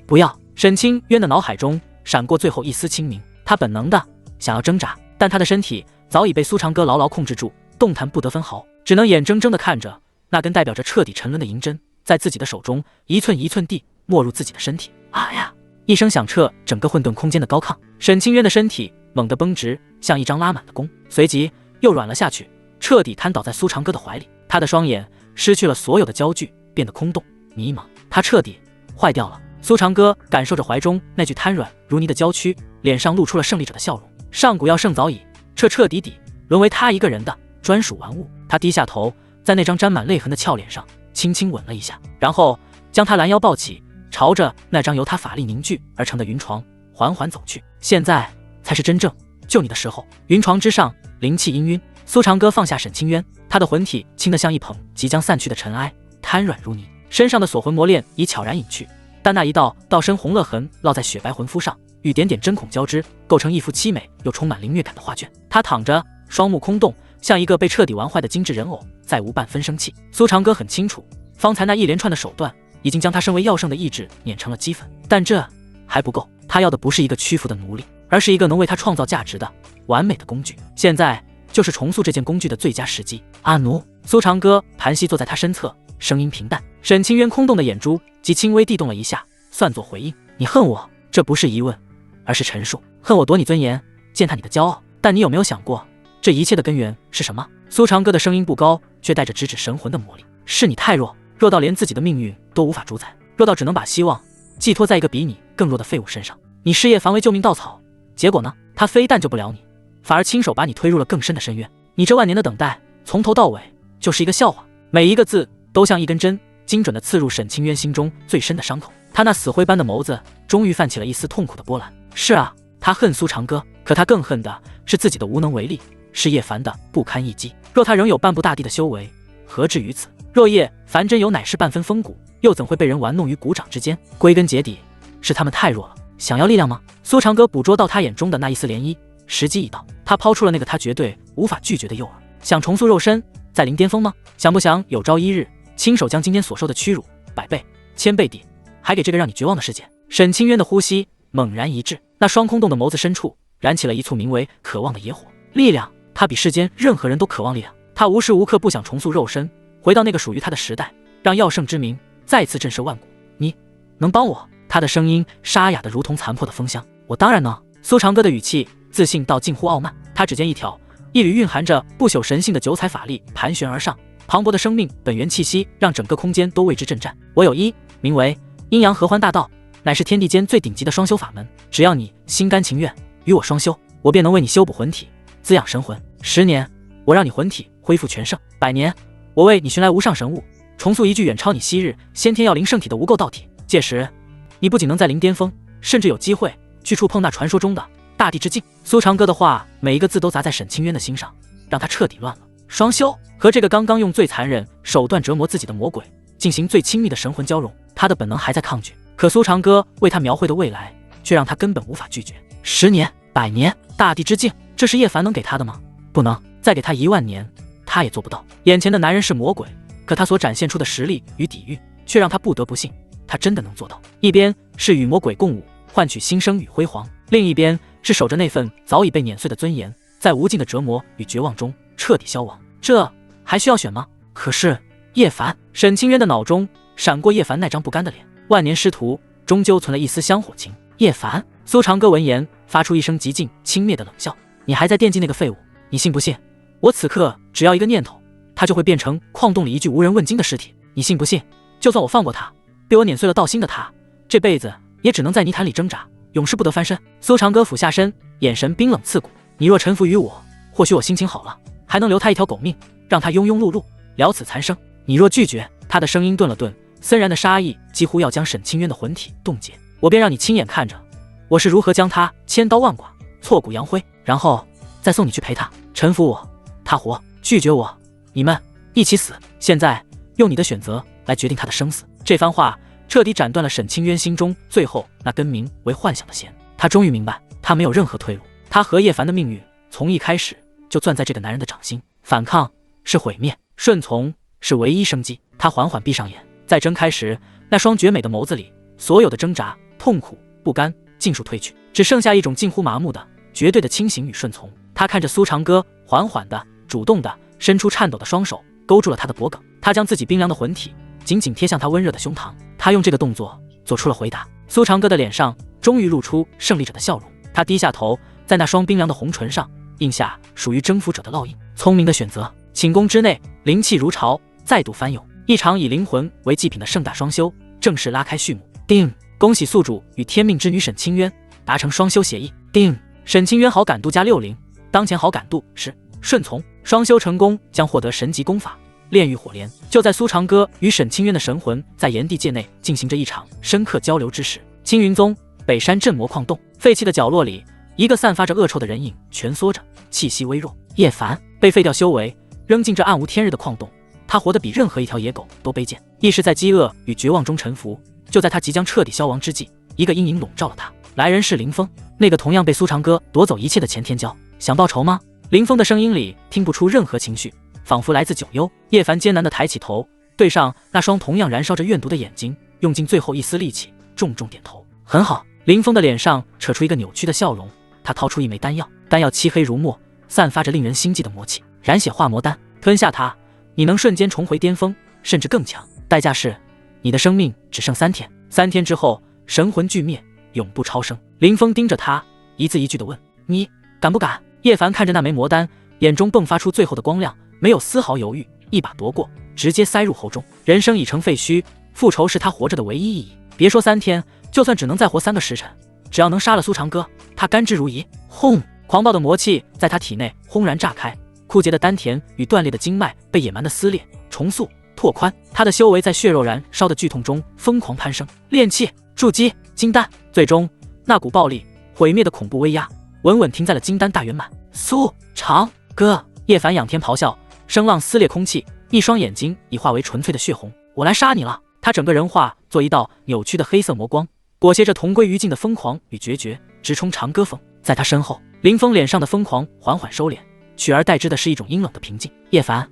不要！沈清渊的脑海中闪过最后一丝清明，他本能的想要挣扎，但他的身体早已被苏长歌牢牢控制住，动弹不得分毫，只能眼睁睁地看着那根代表着彻底沉沦的银针在自己的手中一寸一寸地没入自己的身体。啊呀！一声响彻整个混沌空间的高亢，沈清渊的身体猛地绷直，像一张拉满的弓，随即又软了下去，彻底瘫倒在苏长歌的怀里。他的双眼失去了所有的焦距，变得空洞迷茫，他彻底坏掉了。苏长歌感受着怀中那具瘫软如泥的娇躯，脸上露出了胜利者的笑容。上古药圣早已彻彻底底沦为他一个人的专属玩物。他低下头，在那张沾满泪痕的俏脸上轻轻吻了一下，然后将他拦腰抱起，朝着那张由他法力凝聚而成的云床缓缓走去。现在才是真正救你的时候。云床之上灵气氤氲，苏长歌放下沈清渊，他的魂体轻得像一捧即将散去的尘埃，瘫软如泥，身上的锁魂魔链已悄然隐去，但那一道道深红勒痕烙在雪白魂肤上，与点点针孔交织，构成一幅凄美又充满凌虐感的画卷。他躺着，双目空洞，像一个被彻底玩坏的精致人偶，再无半分生气。苏长歌很清楚，方才那一连串的手段已经将他身为药圣的意志碾成了齑粉，但这还不够，他要的不是一个屈服的奴隶，而是一个能为他创造价值的完美的工具。现在就是重塑这件工具的最佳时机。阿奴，苏长歌盘膝坐在他身侧，声音平淡。沈清渊空洞的眼珠极轻微地动了一下，算作回应。你恨我，这不是疑问，而是陈述。恨我夺你尊严，践踏你的骄傲，但你有没有想过，这一切的根源是什么？苏长歌的声音不高，却带着直指神魂的魔力。是你太弱，弱到连自己的命运都无法主宰，弱到只能把希望寄托在一个比你更弱的废物身上。你视叶凡为救命稻草，结果呢？他非但救不了你，反而亲手把你推入了更深的深渊。你这万年的等待，从头到尾就是一个笑话，每一个字都像一根针，精准地刺入沈清渊心中最深的伤口。他那死灰般的眸子终于泛起了一丝痛苦的波澜。是啊，他恨苏长歌，可他更恨的是自己的无能为力，是叶凡的不堪一击。若他仍有半步大地的修为，何至于此？若叶凡真有乃是半分风骨，又怎会被人玩弄于股掌之间？归根结底，是他们太弱了。想要力量吗？苏长歌捕捉到他眼中的那一丝涟漪，时机已到，他抛出了那个他绝对无法拒绝的诱饵。想重塑肉身，再临巅峰吗？想不想有朝一日亲手将今天所受的屈辱100倍、1000倍抵，还给这个让你绝望的世界？沈清渊的呼吸猛然一滞，那双空洞的眸子深处燃起了一簇名为渴望的野火。力量，他比世间任何人都渴望力量。他无时无刻不想重塑肉身，回到那个属于他的时代，让药圣之名再次震慑万古。你能帮我？他的声音沙哑得如同残破的风箱。我当然能。苏长歌的语气自信到近乎傲慢，他指尖一挑，一缕蕴含着不朽神性的九彩法力盘旋而上，磅礴的生命本源气息让整个空间都为之震颤。我有一名为阴阳合欢大道，乃是天地间最顶级的双修法门，只要你心甘情愿与我双修，我便能为你修补魂体，滋养神魂。10年，我让你魂体恢复全盛；100年，我为你寻来无上神物，重塑一具远超你昔日先天要灵圣体的无垢道体。届时，你不仅能在临巅峰，甚至有机会去触碰那传说中的大地之境。苏长歌的话每一个字都砸在沈清渊的心上，让他彻底乱了。双修和这个刚刚用最残忍手段折磨自己的魔鬼进行最亲密的神魂交融，他的本能还在抗拒，可苏长歌为他描绘的未来却让他根本无法拒绝。10年、100年，大地之境，这是叶凡能给他的吗？不能。再给他10000年，他也做不到。眼前的男人是魔鬼，可他所展现出的实力与底蕴却让他不得不信，他真的能做到。一边是与魔鬼共舞，换取新生与辉煌，另一边是守着那份早已被碾碎的尊严，在无尽的折磨与绝望中彻底消亡。这还需要选吗？可是叶凡，沈清渊的脑中闪过叶凡那张不甘的脸。万年师徒终究存了一丝香火情。叶凡，苏长歌闻言发出一声极尽轻蔑的冷笑。你还在惦记那个废物？你信不信我此刻只要一个念头，他就会变成矿洞里一具无人问津的尸体？你信不信就算我放过他，被我碾碎了道心的他，这辈子也只能在泥潭里挣扎，永世不得翻身。苏长歌俯下身，眼神冰冷刺骨。你若臣服于我，或许我心情好了，还能留他一条狗命，让他庸庸碌碌了此残生。你若拒绝，他的声音顿了顿，森然的杀意几乎要将沈清渊的魂体冻结。我便让你亲眼看着我是如何将他千刀万剐，挫骨扬灰，然后再送你去陪他。臣服我，他活；拒绝我，你们一起死。现在用你的选择来决定他的生死。这番话彻底斩断了沈清渊心中最后那根名为幻想的弦。他终于明白，他没有任何退路。他和叶凡的命运从一开始就攥在这个男人的掌心。反抗是毁灭，顺从是唯一生机。他缓缓闭上眼，在睁开时，那双绝美的眸子里，所有的挣扎、痛苦、不甘尽数褪去，只剩下一种近乎麻木的绝对的清醒与顺从。他看着苏长歌，缓缓的、主动的伸出颤抖的双手，勾住了他的脖颈。他将自己冰凉的魂体紧紧贴向他温热的胸膛。他用这个动作做出了回答。苏长歌的脸上终于露出胜利者的笑容。他低下头，在那双冰凉的红唇上印下属于征服者的烙印。聪明的选择。寝宫之内，灵气如潮，再度翻涌。一场以灵魂为祭品的盛大双修正式拉开序幕。定，恭喜宿主与天命之女沈清渊达成双修协议。定，沈清渊好感度加60，当前好感度是顺从。双修成功将获得神级功法炼狱火莲。就在苏长歌与沈清渊的神魂在炎帝界内进行着一场深刻交流之时，青云宗北山镇魔矿洞废弃的角落里，一个散发着恶臭的人影蜷缩着，气息微弱。叶凡被废掉修为，扔进这暗无天日的矿洞，他活得比任何一条野狗都卑贱。意识在饥饿与绝望中沉浮。就在他即将彻底消亡之际，一个阴影笼罩了他。来人是林峰，那个同样被苏长歌夺走一切的前天骄。想报仇吗？林峰的声音里听不出任何情绪，仿佛来自九幽。叶凡艰难地抬起头，对上那双同样燃烧着怨毒的眼睛，用尽最后一丝力气，重重点头。很好。林峰的脸上扯出一个扭曲的笑容，他掏出一枚丹药，丹药漆黑如墨，散发着令人心悸的魔气。染血化魔丹，吞下它，你能瞬间重回巅峰，甚至更强。代价是你的生命只剩3天，3天之后神魂俱灭，永不超生。林峰盯着他，一字一句地问：你敢不敢？叶凡看着那枚魔丹，眼中迸发出最后的光亮，没有丝毫犹豫，一把夺过，直接塞入喉中。人生已成废墟，复仇是他活着的唯一意义。别说3天，就算只能再活3个时辰，只要能杀了苏长歌，他甘之如饴。轰！狂暴的魔气在他体内轰然炸开，枯竭的丹田与断裂的经脉被野蛮的撕裂、重塑、拓宽。他的修为在血肉燃烧的剧痛中疯狂攀升。炼气、筑基、金丹，最终那股暴力、毁灭的恐怖威压稳稳停在了金丹大圆满。苏长歌！叶凡仰天咆哮，声浪撕裂空气，一双眼睛已化为纯粹的血红。我来杀你了！他整个人化作一道扭曲的黑色魔光，裹挟着同归于尽的疯狂与决绝，直冲长歌峰。在他身后，林峰脸上的疯狂缓缓收敛，取而代之的是一种阴冷的平静。叶凡，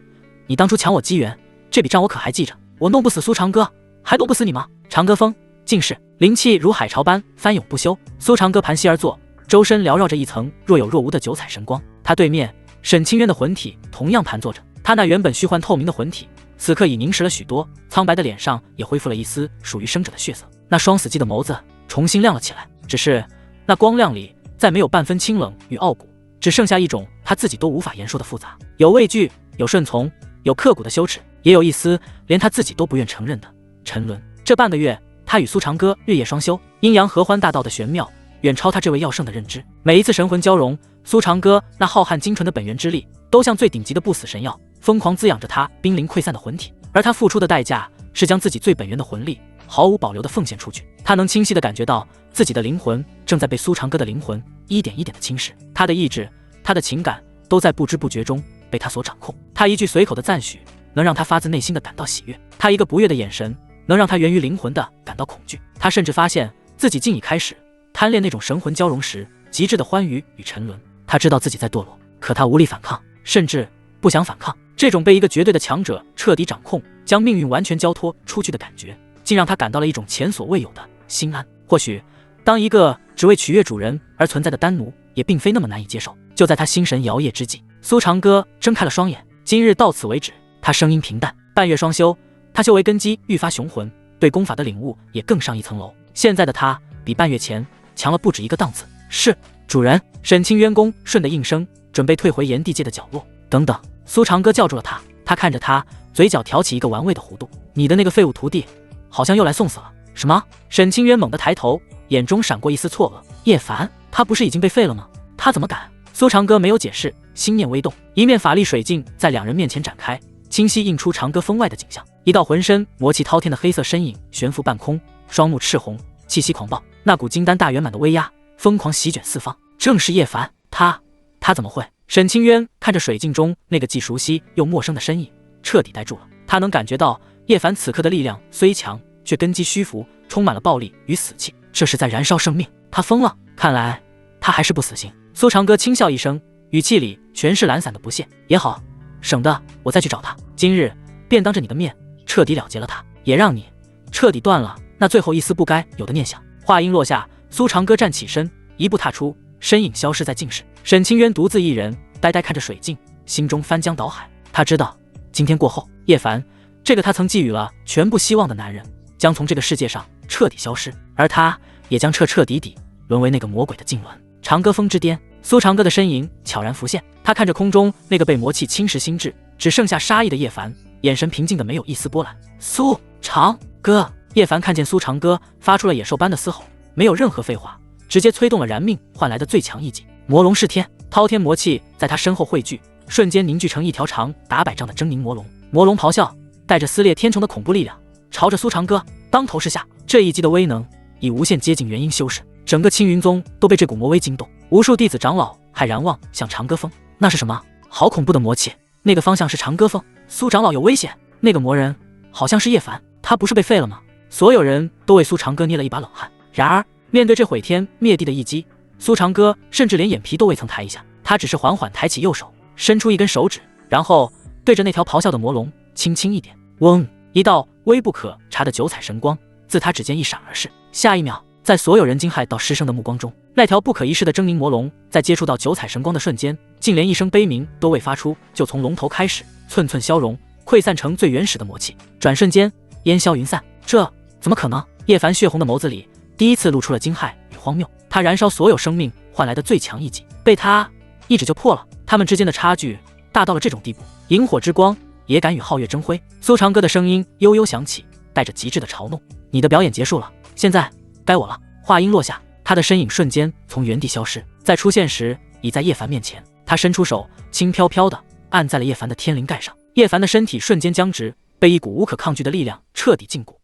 你当初抢我机缘，这笔账我可还记着。我弄不死苏长歌，还弄不死你吗？长歌峰尽是灵气如海潮般翻涌不休。苏长歌盘膝而坐，周身缭绕着一层若有若无的九彩神光。他对面沈清渊的魂体同样盘坐着，他那原本虚幻透明的魂体此刻已凝实了许多，苍白的脸上也恢复了一丝属于生者的血色。那双死寂的眸子重新亮了起来，只是那光亮里再没有半分清冷与傲骨，只剩下一种他自己都无法言说的复杂，有畏惧，有顺从，有刻骨的羞耻，也有一丝连他自己都不愿承认的沉沦。这半个月，他与苏长歌日夜双修，阴阳合欢大道的玄妙远超他这位药圣的认知。每一次神魂交融，苏长歌那浩瀚精纯的本源之力都像最顶级的不死神药，疯狂滋养着他濒临溃散的魂体。而他付出的代价是将自己最本源的魂力毫无保留地奉献出去。他能清晰地感觉到自己的灵魂正在被苏长歌的灵魂一点一点地侵蚀，他的意志，他的情感都在不知不觉中被他所掌控。他一句随口的赞许能让他发自内心的感到喜悦，他一个不悦的眼神能让他源于灵魂的感到恐惧。他甚至发现自己竟已开始贪恋那种神魂交融时极致的欢愉与沉沦。他知道自己在堕落，可他无力反抗，甚至不想反抗。这种被一个绝对的强者彻底掌控，将命运完全交托出去的感觉，竟让他感到了一种前所未有的心安。或许当一个只为取悦主人而存在的丹奴也并非那么难以接受。就在他心神摇曳之际，苏长歌睁开了双眼。今日到此为止。他声音平淡。半月双修，他修为根基愈发雄浑，对功法的领悟也更上一层楼。现在的他比半月前强了不止一个档次。是主人。沈清渊公顺的应声，准备退回炎帝界的角落。等等！苏长歌叫住了他。他看着他，嘴角挑起一个玩味的弧度。你的那个废物徒弟好像又来送死了。什么？沈清渊猛地抬头，眼中闪过一丝错愕。叶凡，他不是已经被废了吗？他怎么敢？苏长歌没有解释，心念微动，一面法力水镜在两人面前展开，清晰映出长歌峰外的景象。一道浑身魔气滔天的黑色身影悬浮半空，双目赤红，气息狂暴，那股金丹大圆满的威压疯狂席卷四方。正是叶凡。他怎么会？沈清渊看着水镜中那个既熟悉又陌生的身影，彻底呆住了。他能感觉到叶凡此刻的力量虽强，却根基虚浮，充满了暴力与死气，这是在燃烧生命。他疯了，看来他还是不死心。苏长歌轻笑一声，语气里全是懒散的不屑。也好，省得我再去找他，今日便当着你的面彻底了结了他，也让你彻底断了那最后一丝不该有的念想。话音落下，苏长歌站起身，一步踏出，身影消失在尽室。沈清渊独自一人呆呆看着水镜，心中翻江倒海。他知道今天过后，叶凡这个他曾寄予了全部希望的男人将从这个世界上彻底消失，而他也将彻彻底底沦为那个魔鬼的痉挛。长歌峰之巅，苏长歌的身影悄然浮现。他看着空中那个被魔气侵蚀心智，只剩下杀意的叶凡，眼神平静的没有一丝波澜。苏长歌！叶凡看见苏长歌发出了野兽般的嘶吼，没有任何废话，直接催动了燃命换来的最强一击魔龙噬天。滔天魔气在他身后汇聚，瞬间凝聚成一条长达100丈的狰狞魔龙。魔龙咆哮，带着撕裂天穹的恐怖力量，朝着苏长歌当头是下。这一击的威能已无限接近元婴修士，整个青云宗都被这股魔威惊动，无数弟子长老骇然望向长歌峰。那是什么？好恐怖的魔气！那个方向是长歌峰，苏长老有危险！那个魔人好像是叶凡，他不是被废了吗？所有人都为苏长歌捏了一把冷汗。然而，面对这毁天灭地的一击，苏长歌甚至连眼皮都未曾抬一下，他只是缓缓抬起右手，伸出一根手指，然后对着那条咆哮的魔龙轻轻一点，嗡！一道微不可察的九彩神光自他指尖一闪而逝。下一秒，在所有人惊骇到失声的目光中，那条不可一世的狰狞魔龙在接触到九彩神光的瞬间，竟连一声悲鸣都未发出，就从龙头开始寸寸消融，溃散成最原始的魔气，转瞬间烟消云散。这怎么可能？叶凡血红的眸子里第一次露出了惊骇与荒谬。他燃烧所有生命换来的最强一击，被他一指就破了。他们之间的差距大到了这种地步，萤火之光也敢与皓月争辉。苏长歌的声音悠悠响起，带着极致的嘲弄：“你的表演结束了，现在该我了。”话音落下，他的身影瞬间从原地消失，在出现时已在叶凡面前。他伸出手，轻飘飘地按在了叶凡的天灵盖上。叶凡的身体瞬间僵直，被一股无可抗拒的力量彻底禁锢。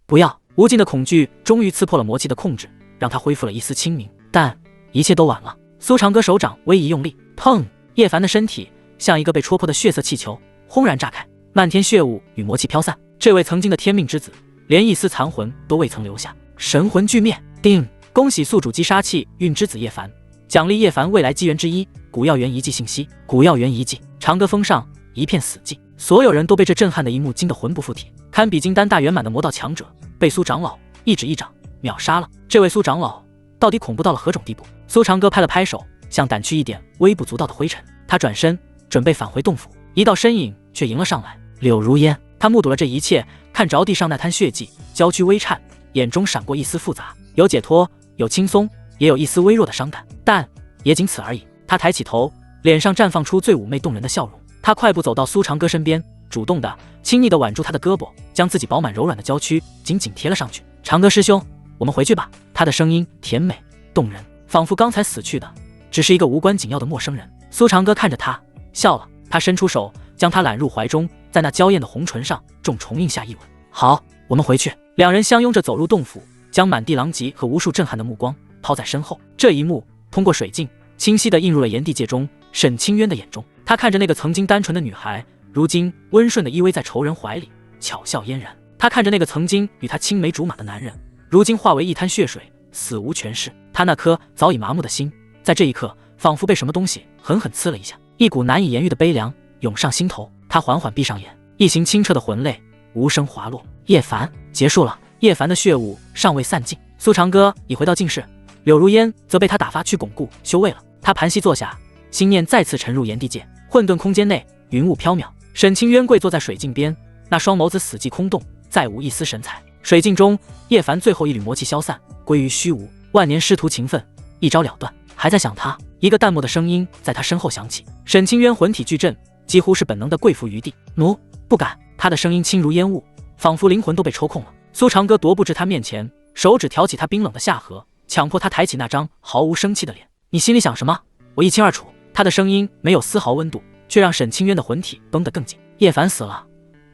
不要！无尽的恐惧终于刺破了魔气的控制，让他恢复了一丝清明。但一切都晚了。苏长歌手掌微一用力，砰！叶凡的身体像一个被戳破的血色气球，轰然炸开，漫天血雾与魔气飘散。这位曾经的天命之子，连一丝残魂都未曾留下，神魂俱灭。定！恭喜宿主击杀气运之子叶凡，奖励叶凡未来机缘之一——古药源遗迹信息。古药源遗迹，长歌峰上一片死寂，所有人都被这震撼的一幕惊得魂不附体。堪比金丹大圆满的魔道强者，被苏长老一指一掌秒杀了。这位苏长老到底恐怖到了何种地步？苏长歌拍了拍手，像掸去一点微不足道的灰尘。他转身准备返回洞府，一道身影却迎了上来。柳如烟，他目睹了这一切，看着地上那滩血迹，娇躯微颤，眼中闪过一丝复杂，有解脱，有轻松，也有一丝微弱的伤感，但也仅此而已。他抬起头，脸上绽放出最妩媚动人的笑容。他快步走到苏长歌身边，主动的、亲昵的挽住他的胳膊，将自己饱满柔软的娇躯紧紧贴了上去。长歌师兄，我们回去吧。他的声音甜美动人，仿佛刚才死去的只是一个无关紧要的陌生人。苏长歌看着他笑了，他伸出手将他揽入怀中，在那娇艳的红唇上重重印下一吻。好，我们回去。两人相拥着走入洞府，将满地狼藉和无数震撼的目光抛在身后。这一幕通过水镜清晰地映入了炎帝界中沈清渊的眼中。他看着那个曾经单纯的女孩，如今温顺地依偎在仇人怀里，巧笑嫣然。他看着那个曾经与他青梅竹马的男人，如今化为一滩血水，死无全尸。他那颗早已麻木的心，在这一刻仿佛被什么东西狠狠刺了一下，一股难以言喻的悲凉涌上心头。他缓缓闭上眼，一行清澈的魂泪无声滑落。叶凡，结束了。叶凡的血雾尚未散尽，苏长歌已回到净室，柳如烟则被他打发去巩固修为了。他盘膝坐下，心念再次沉入炎帝界。混沌空间内云雾飘渺，沈清渊跪坐在水镜边，那双眸子死寂空洞，再无一丝神采。水镜中，叶凡最后一缕魔气消散，归于虚无。万年师徒情分，一招了断。还在想他？一个淡漠的声音在他身后响起。沈清渊魂体巨震，几乎是本能的跪伏于地。奴，不敢。他的声音轻如烟雾，仿佛灵魂都被抽空了。苏长歌踱步至他面前，手指挑起他冰冷的下颌，强迫他抬起那张毫无生气的脸。你心里想什么？我一清二楚。他的声音没有丝毫温度，却让沈清渊的魂体绷得更紧。叶凡死了，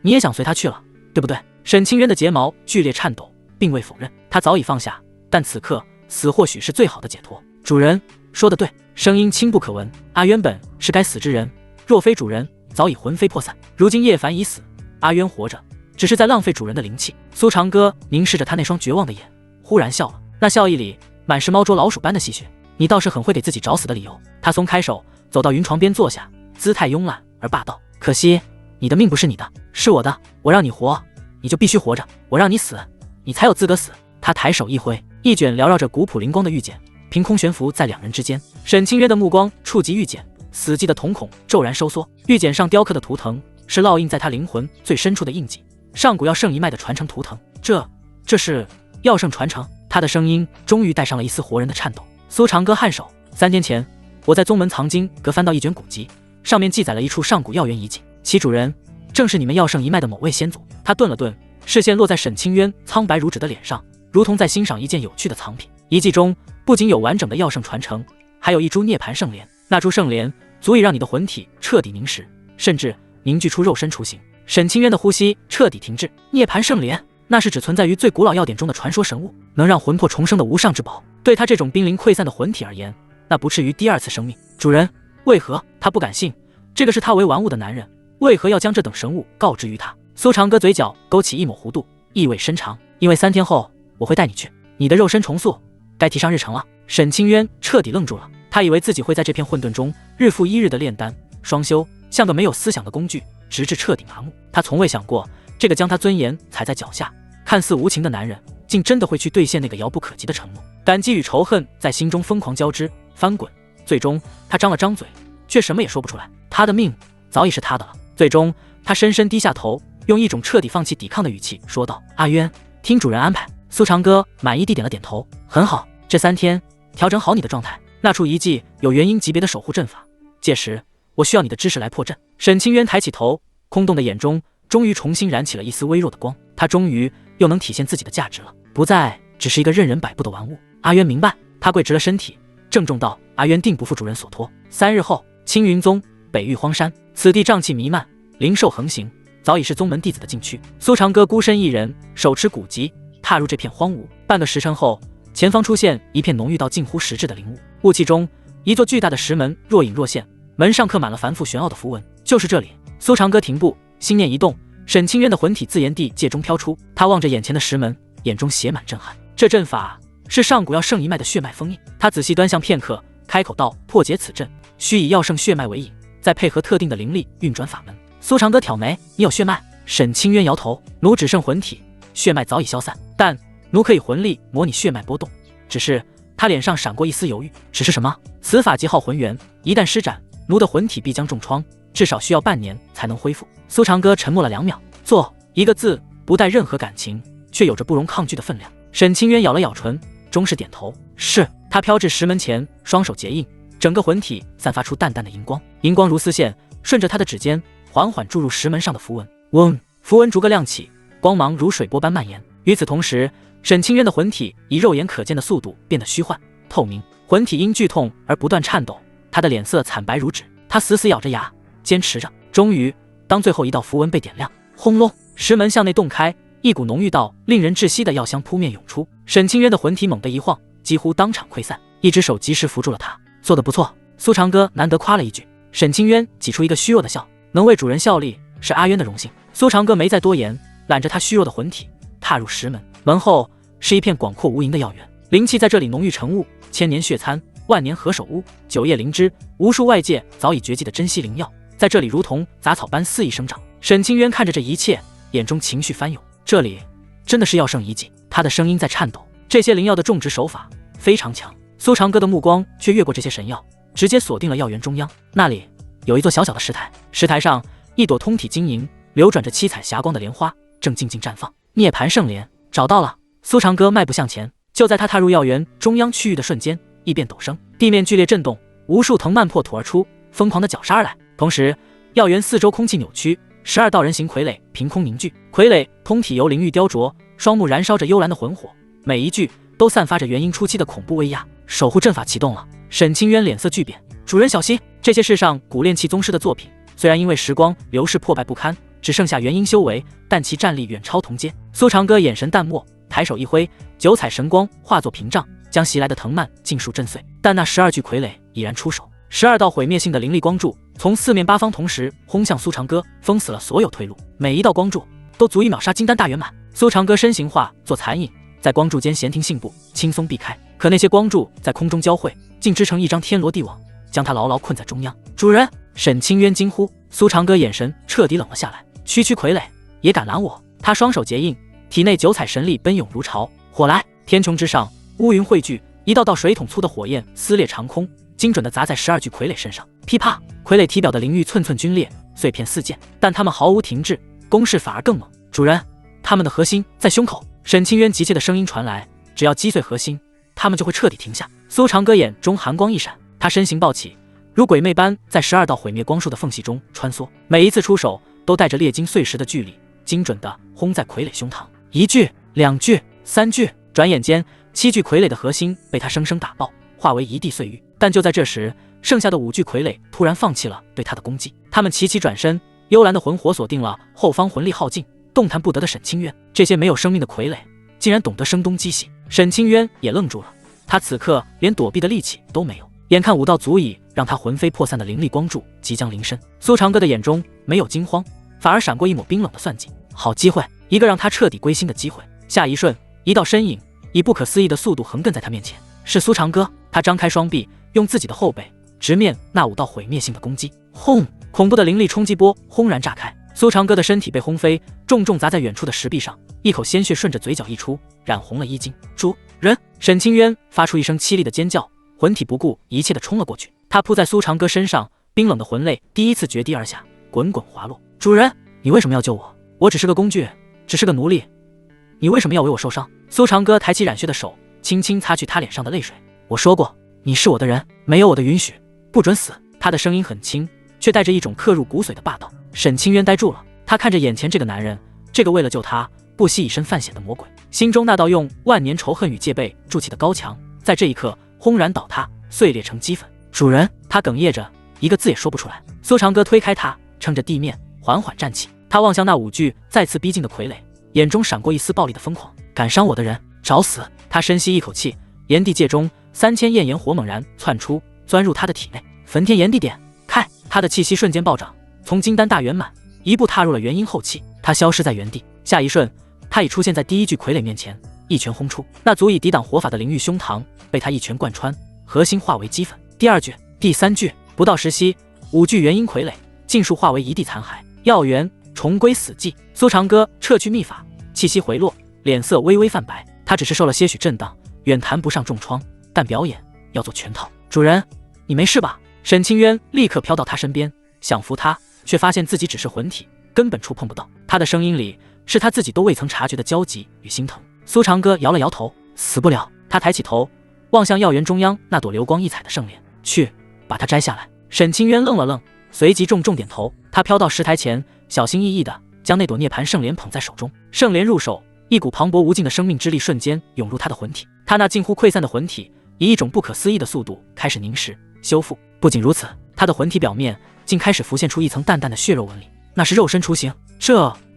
你也想随他去了，对不对？沈清渊的睫毛剧烈颤抖，并未否认。他早已放下，但此刻死或许是最好的解脱。主人说得对，声音轻不可闻。阿渊本是该死之人，若非主人，早已魂飞魄散。如今叶凡已死，阿渊活着，只是在浪费主人的灵气。苏长歌凝视着他那双绝望的眼，忽然笑了，那笑意里满是猫捉老鼠般的戏谑。你倒是很会给自己找死的理由。他松开手，走到云床边坐下，姿态慵懒而霸道。可惜你的命不是你的，是我的。我让你活，你就必须活着；我让你死，你才有资格死。他抬手一挥，一卷缭绕着古朴灵光的玉简凭空悬浮在两人之间。沈清渊的目光触及玉简，死寂的瞳孔骤然收缩。玉简上雕刻的图腾是烙印在他灵魂最深处的印记，上古药圣一脉的传承图腾。这是药圣传承。他的声音终于带上了一丝活人的颤抖。苏长歌颔首，3天前，我在宗门藏经阁翻到一卷古籍，上面记载了一处上古药源遗迹，其主人正是你们药圣一脉的某位先祖。他顿了顿，视线落在沈清渊苍白如纸的脸上，如同在欣赏一件有趣的藏品。遗迹中不仅有完整的药圣传承，还有一株涅槃圣莲，那株圣莲足以让你的魂体彻底凝实，甚至凝聚出肉身雏形。沈清渊的呼吸彻底停滞。涅槃圣莲，那是只存在于最古老药典中的传说神物，能让魂魄重生的无上之宝。对他这种濒临溃散的魂体而言，那不至于第二次生命。主人，为何？他不敢信，这个视他为玩物的男人，为何要将这等神物告知于他？苏长歌嘴角勾起一抹弧度，意味深长。因为3天后我会带你去，你的肉身重塑，该提上日程了。沈清渊彻底愣住了，他以为自己会在这片混沌中日复一日的炼丹双修，像个没有思想的工具，直至彻底麻木。他从未想过，这个将他尊严踩在脚下、看似无情的男人，竟真的会去兑现那个遥不可及的承诺。感激与仇恨在心中疯狂交织翻滚，最终他张了张嘴，却什么也说不出来。他的命早已是他的了。最终他深深低下头，用一种彻底放弃抵抗的语气说道：阿渊，听主人安排。苏长歌满意地点了点头，很好，这3天调整好你的状态，纳出一记有元婴级别的守护阵法，届时我需要你的知识来破阵。沈清渊抬起头，空洞的眼中终于重新燃起了一丝微弱的光，他终于又能体现自己的价值了，不再只是一个任人摆布的玩物。阿渊明白，他跪直了身体，郑重道：阿渊定不负主人所托。3日后，青云宗北域荒山，此地瘴气弥漫，灵兽横行，早已是宗门弟子的禁区。苏长歌孤身一人，手持古籍，踏入这片荒芜。半个时辰后，前方出现一片浓郁到近乎实质的灵雾，雾气中一座巨大的石门若隐若现，门上刻满了繁复玄奥的符文。就是这里。苏长歌停步，心念一动，沈清渊的魂体自炎地界中飘出，他望着眼前的石门，眼中写满震撼。这阵法是上古药圣一脉的血脉封印。他仔细端详片刻，开口道：破解此阵，需以药圣血脉为引，再配合特定的灵力运转法门。苏长歌挑眉：你有血脉？沈清渊摇头：奴只剩魂体，血脉早已消散，但奴可以魂力模拟血脉波动。只是他脸上闪过一丝犹豫，只是什么？此法即耗魂元，一旦施展，奴的魂体必将重创，至少需要半年才能恢复。苏长歌沉默了2秒，做一个字，不带任何感情，却有着不容抗拒的分量。沈清渊咬了咬唇，终是点头。是。他飘至石门前，双手结印，整个魂体散发出淡淡的荧光，荧光如丝线，顺着他的指尖缓缓注入石门上的符文。嗡，符文逐个亮起，光芒如水波般蔓延。与此同时，沈清渊的魂体以肉眼可见的速度变得虚幻透明，魂体因剧痛而不断颤抖，他的脸色惨白如纸。他死死咬着牙，坚持着。终于，当最后一道符文被点亮，轰隆，石门向内洞开，一股浓郁到令人窒息的药香扑面涌出。沈清渊的魂体猛地一晃，几乎当场溃散，一只手及时扶住了他。做得不错，苏长歌难得夸了一句。沈清渊挤出一个虚弱的笑，能为主人效力是阿渊的荣幸。苏长歌没再多言，揽着他虚弱的魂体踏入石门。门后是一片广阔无垠的药园，灵气在这里浓郁成雾，千年血参，万年何首乌，九叶灵芝，无数外界早已绝迹的珍稀灵药，在这里如同杂草般肆意生长。沈清渊看着这一切，眼中情绪翻涌。这里真的是药圣遗迹，他的声音在颤抖。这些灵药的种植手法非常强，苏长歌的目光却越过这些神药，直接锁定了药园中央。那里有一座小小的石台，石台上一朵通体晶莹、流转着七彩霞光的莲花正静静绽放。涅槃圣莲，找到了！苏长歌迈步向前，就在他踏入药园中央区域的瞬间，异变陡生，地面剧烈震动，无数藤蔓破土而出，疯狂地绞杀而来。同时，药园四周空气扭曲，12道人形傀儡凭空凝聚，傀儡通体由灵玉雕琢，双目燃烧着幽蓝的魂火，每一具都散发着元婴初期的恐怖威压。守护阵法启动了，沈清渊脸色巨变，主人小心！这些世上古炼气宗师的作品，虽然因为时光流逝破败不堪，只剩下元婴修为，但其战力远超同阶。苏长歌眼神淡漠，抬手一挥，九彩神光化作屏障，将袭来的藤蔓尽数震碎。但那12具傀儡已然出手，12道毁灭性的灵力光柱从四面八方同时轰向苏长歌，封死了所有退路。每一道光柱都足以秒杀金丹大圆满。苏长歌身形化作残影，在光柱间闲庭信步，轻松避开。可那些光柱在空中交汇，竟织成一张天罗地网，将他牢牢困在中央。主人！沈清渊惊呼。苏长歌眼神彻底冷了下来。区区傀儡也敢拦我？他双手结印，体内九彩神力奔涌如潮。火来！天穹之上，乌云汇聚，一道道水桶粗的火焰撕裂长空，精准地砸在12具傀儡身上。噼啪！傀儡体表的灵玉寸寸皲裂，碎片四溅，但他们毫无停滞，攻势反而更猛。主人，他们的核心在胸口。沈清渊急切的声音传来，只要击碎核心，他们就会彻底停下。苏长歌眼中寒光一闪，他身形暴起，如鬼魅般在12道毁灭光束的缝隙中穿梭，每一次出手都带着裂金碎石的巨力，精准地轰在傀儡胸膛。1具、2具、3具，转眼间7具傀儡的核心被他生生打爆，化为一地碎玉。但就在这时，剩下的5具傀儡突然放弃了对他的攻击，他们齐齐转身，幽蓝的魂火锁定了后方魂力耗尽、动弹不得的沈清渊。这些没有生命的傀儡竟然懂得声东击西，沈清渊也愣住了，他此刻连躲避的力气都没有。眼看武道足以让他魂飞魄散的灵力光柱即将临身，苏长歌的眼中没有惊慌，反而闪过一抹冰冷的算计。好机会，一个让他彻底归心的机会。下一瞬，一道身影以不可思议的速度横亘在他面前，是苏长歌。他张开双臂，用自己的后背直面那5道毁灭性的攻击。轰！恐怖的灵力冲击波轰然炸开，苏长歌的身体被轰飞，重重砸在远处的石壁上，一口鲜血顺着嘴角溢出，染红了衣襟。主人！沈清渊发出一声凄厉的尖叫，魂体不顾一切地冲了过去。他扑在苏长歌身上，冰冷的魂泪第一次决堤而下，滚滚滑落。主人，你为什么要救我？我只是个工具，只是个奴隶，你为什么要为我受伤？苏长歌抬起染血的手，轻轻擦去他脸上的泪水。我说过，你是我的人，没有我的允许，不准死。他的声音很轻，却带着一种刻入骨髓的霸道。沈清渊呆住了，他看着眼前这个男人，这个为了救他不惜以身犯险的魔鬼，心中那道用万年仇恨与戒备筑起的高墙，在这一刻轰然倒塌，碎裂成齑粉。主人，他哽咽着，一个字也说不出来。苏长歌推开他，撑着地面缓缓站起，他望向那5具再次逼近的傀儡，眼中闪过一丝暴力的疯狂。敢伤我的人，找死！他深吸一口气，炎帝界中3000焰炎火猛然窜出，钻入他的体内。焚天炎帝典开！他的气息瞬间暴涨，从金丹大圆满一步踏入了元婴后期。他消失在原地，下一瞬，他已出现在第1具傀儡面前，一拳轰出，那足以抵挡火法的灵域胸膛被他一拳贯穿，核心化为齑粉。第2具、第3具，不到10息，5具元婴傀儡尽数化为一地残骸，药源重归死寂。苏长歌撤去秘法，气息回落，脸色微微泛白。他只是受了些许震荡，远谈不上重创，但表演要做全套。主人，你没事吧？沈清渊立刻飘到他身边，想扶他，却发现自己只是魂体，根本触碰不到。他的声音里是他自己都未曾察觉的焦急与心疼。苏长歌摇了摇头，死不了。他抬起头，望向药园中央那朵流光溢彩的圣莲，去把它摘下来。沈清渊愣了愣，随即重重点头。他飘到石台前，小心翼翼地将那朵涅槃圣莲捧在手中。圣莲入手，一股磅礴无尽的生命之力瞬间涌入他的魂体。他那近乎溃散的魂体以一种不可思议的速度开始凝实修复。不仅如此，他的魂体表面竟开始浮现出一层淡淡的血肉纹理，那是肉身雏形。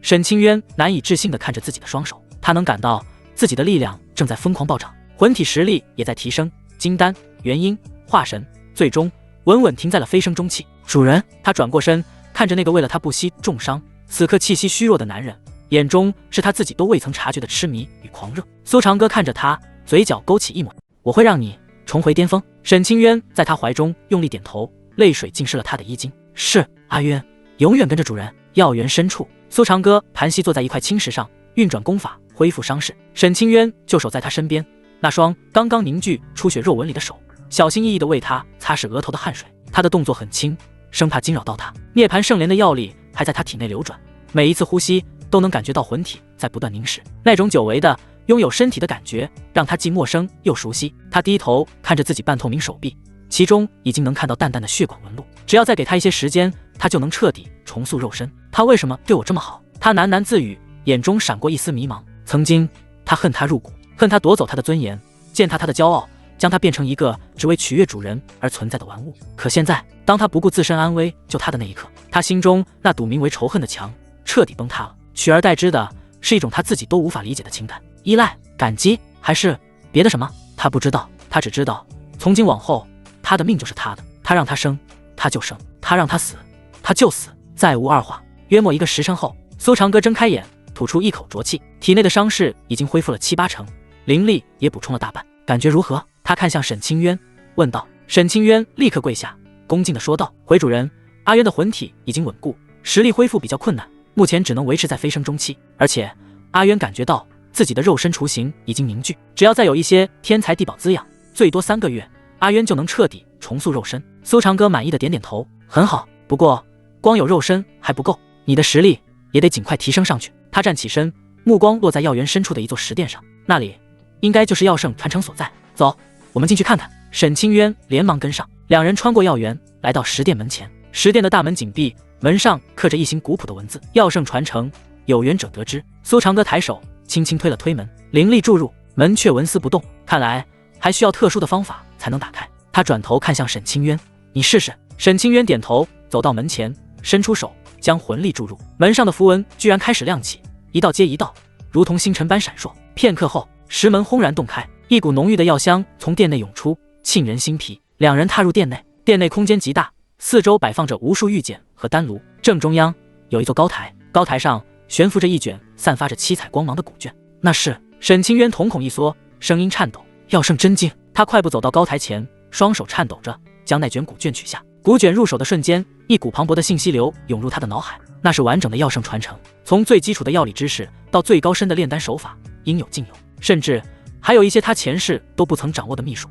沈清渊难以置信地看着自己的双手，他能感到自己的力量正在疯狂暴涨，魂体实力也在提升，金丹、元婴、化神，最终稳稳停在了飞升中期。主人，他转过身，看着那个为了他不惜重伤，此刻气息虚弱的男人，眼中是他自己都未曾察觉的痴迷与狂热。苏长歌看着他，嘴角勾起一抹，我会让你重回巅峰。沈清渊在他怀中用力点头，泪水浸湿了他的衣襟。是，阿渊，永远跟着主人。药园深处，苏长歌盘膝坐在一块青石上，运转功法恢复伤势。沈清渊就守在他身边，那双刚刚凝聚出血肉纹里的手，小心翼翼地为他擦拭额头的汗水。他的动作很轻，生怕惊扰到他。涅槃圣莲的药力还在他体内流转，每一次呼吸都能感觉到魂体在不断凝实，那种久违的拥有身体的感觉让他既陌生又熟悉。他低头看着自己半透明手臂，其中已经能看到淡淡的血管纹路，只要再给他一些时间，他就能彻底重塑肉身。他为什么对我这么好？他喃喃自语，眼中闪过一丝迷茫。曾经他恨他入骨，恨他夺走他的尊严，践踏他的骄傲，将他变成一个只为取悦主人而存在的玩物。可现在，当他不顾自身安危救他的那一刻，他心中那堵名为仇恨的墙彻底崩塌了，取而代之的是一种他自己都无法理解的情感，依赖、感激，还是别的什么？他不知道，他只知道从今往后，他的命就是他的，他让他生，他就生；他让他死，他就死，再无二话。约莫1个时辰后，苏长歌睁开眼，吐出一口浊气，体内的伤势已经恢复了7、8成，灵力也补充了大半。感觉如何？他看向沈清渊，问道。沈清渊立刻跪下，恭敬地说道：回主人，阿渊的魂体已经稳固，实力恢复比较困难，目前只能维持在飞升中期，而且阿渊感觉到自己的肉身雏形已经凝聚，只要再有一些天材地宝滋养，最多3个月，阿渊就能彻底重塑肉身。苏长歌满意的点点头，很好，不过光有肉身还不够，你的实力也得尽快提升上去。他站起身，目光落在药园深处的一座石殿上，那里应该就是药圣传承所在。走，我们进去看看。沈清渊连忙跟上，两人穿过药园，来到石殿门前。石殿的大门紧闭，门上刻着一行古朴的文字：药圣传承，有缘者得之。苏长歌抬手轻轻推了推门，灵力注入，门却纹丝不动，看来还需要特殊的方法才能打开。他转头看向沈清渊，你试试。沈清渊点头，走到门前，伸出手将魂力注入，门上的符文居然开始亮起，一道接一道，如同星辰般闪烁。片刻后，石门轰然洞开，一股浓郁的药香从殿内涌出，沁人心脾。两人踏入殿内，殿内空间极大，四周摆放着无数玉简和丹炉，正中央有一座高台，高台上悬浮着一卷散发着七彩光芒的古卷。那是……沈清渊瞳孔一缩，声音颤抖：“药圣真经。”他快步走到高台前，双手颤抖着将那卷古卷取下。古卷入手的瞬间，一股磅礴的信息流涌入他的脑海，那是完整的药圣传承，从最基础的药理知识到最高深的炼丹手法，应有尽有，甚至还有一些他前世都不曾掌握的秘术。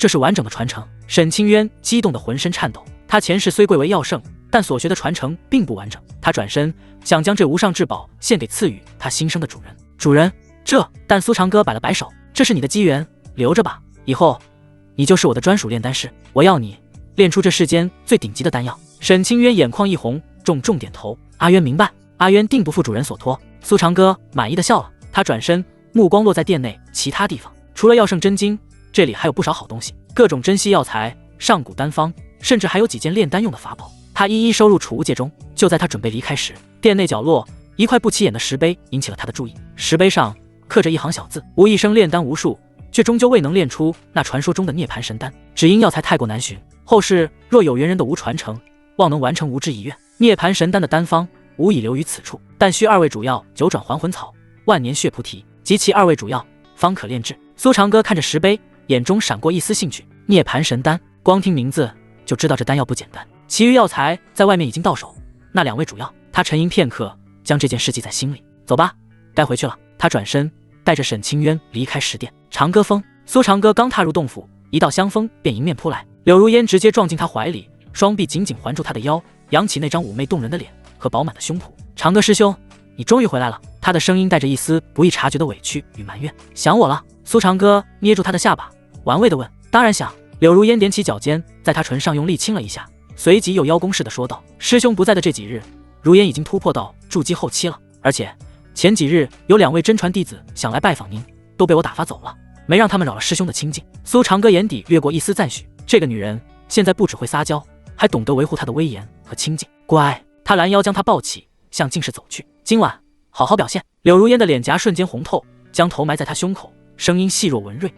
这是完整的传承。沈清渊激动得浑身颤抖。他前世虽贵为药圣，但所学的传承并不完整。他转身想将这无上至宝献给赐予他新生的主人。主人，但苏长歌摆了摆手：“这是你的机缘，留着吧，以后你就是我的专属炼丹师，我要你炼出这世间最顶级的丹药。”沈清渊眼眶一红，重点头：“阿渊明白，阿渊定不负主人所托。”苏长歌满意的笑了。他转身，目光落在殿内其他地方，除了药圣真经，这里还有不少好东西，各种珍稀药材、上古丹方，甚至还有几件炼丹用的法宝，他一一收入储物戒中。就在他准备离开时，殿内角落一块不起眼的石碑引起了他的注意。石碑上刻着一行小字：“吾一生炼丹无数，却终究未能炼出那传说中的涅槃神丹，只因药材太过难寻，后世若有缘人的无传承，望能完成吾之遗愿。涅槃神丹的丹方吾已留于此处，但需2味主要9转还魂草、万年血菩提及其2味主要，方可炼制。”苏长歌看着石碑，眼中闪过一丝兴趣。涅槃神丹，光听名字就知道这丹药不简单。其余药材在外面已经到手，那2味主要，他沉吟片刻，将这件事记在心里。走吧，该回去了。他转身带着沈清渊离开石殿。长歌峰，苏长歌刚踏入洞府，一道香风便迎面扑来，柳如烟直接撞进他怀里，双臂紧紧环住他的腰，扬起那张妩媚动人的脸和饱满的胸脯。长歌师兄，你终于回来了。他的声音带着一丝不易察觉的委屈与埋怨。想我了？苏长歌捏住他的下巴，玩味地问。当然想。柳如烟踮起脚尖，在他唇上用力亲了一下，随即又邀功似的说道：“师兄不在的这几日，如烟已经突破到筑基后期了，而且前几日有2位真传弟子想来拜访您，都被我打发走了，没让他们扰了师兄的清静。”苏长歌眼底掠过一丝赞许，这个女人现在不只会撒娇，还懂得维护她的威严和清静。乖，他拦腰将她抱起，向静室走去。今晚好好表现。柳如烟的脸颊瞬间红透，将头埋在他胸口，声音细若文瑞：“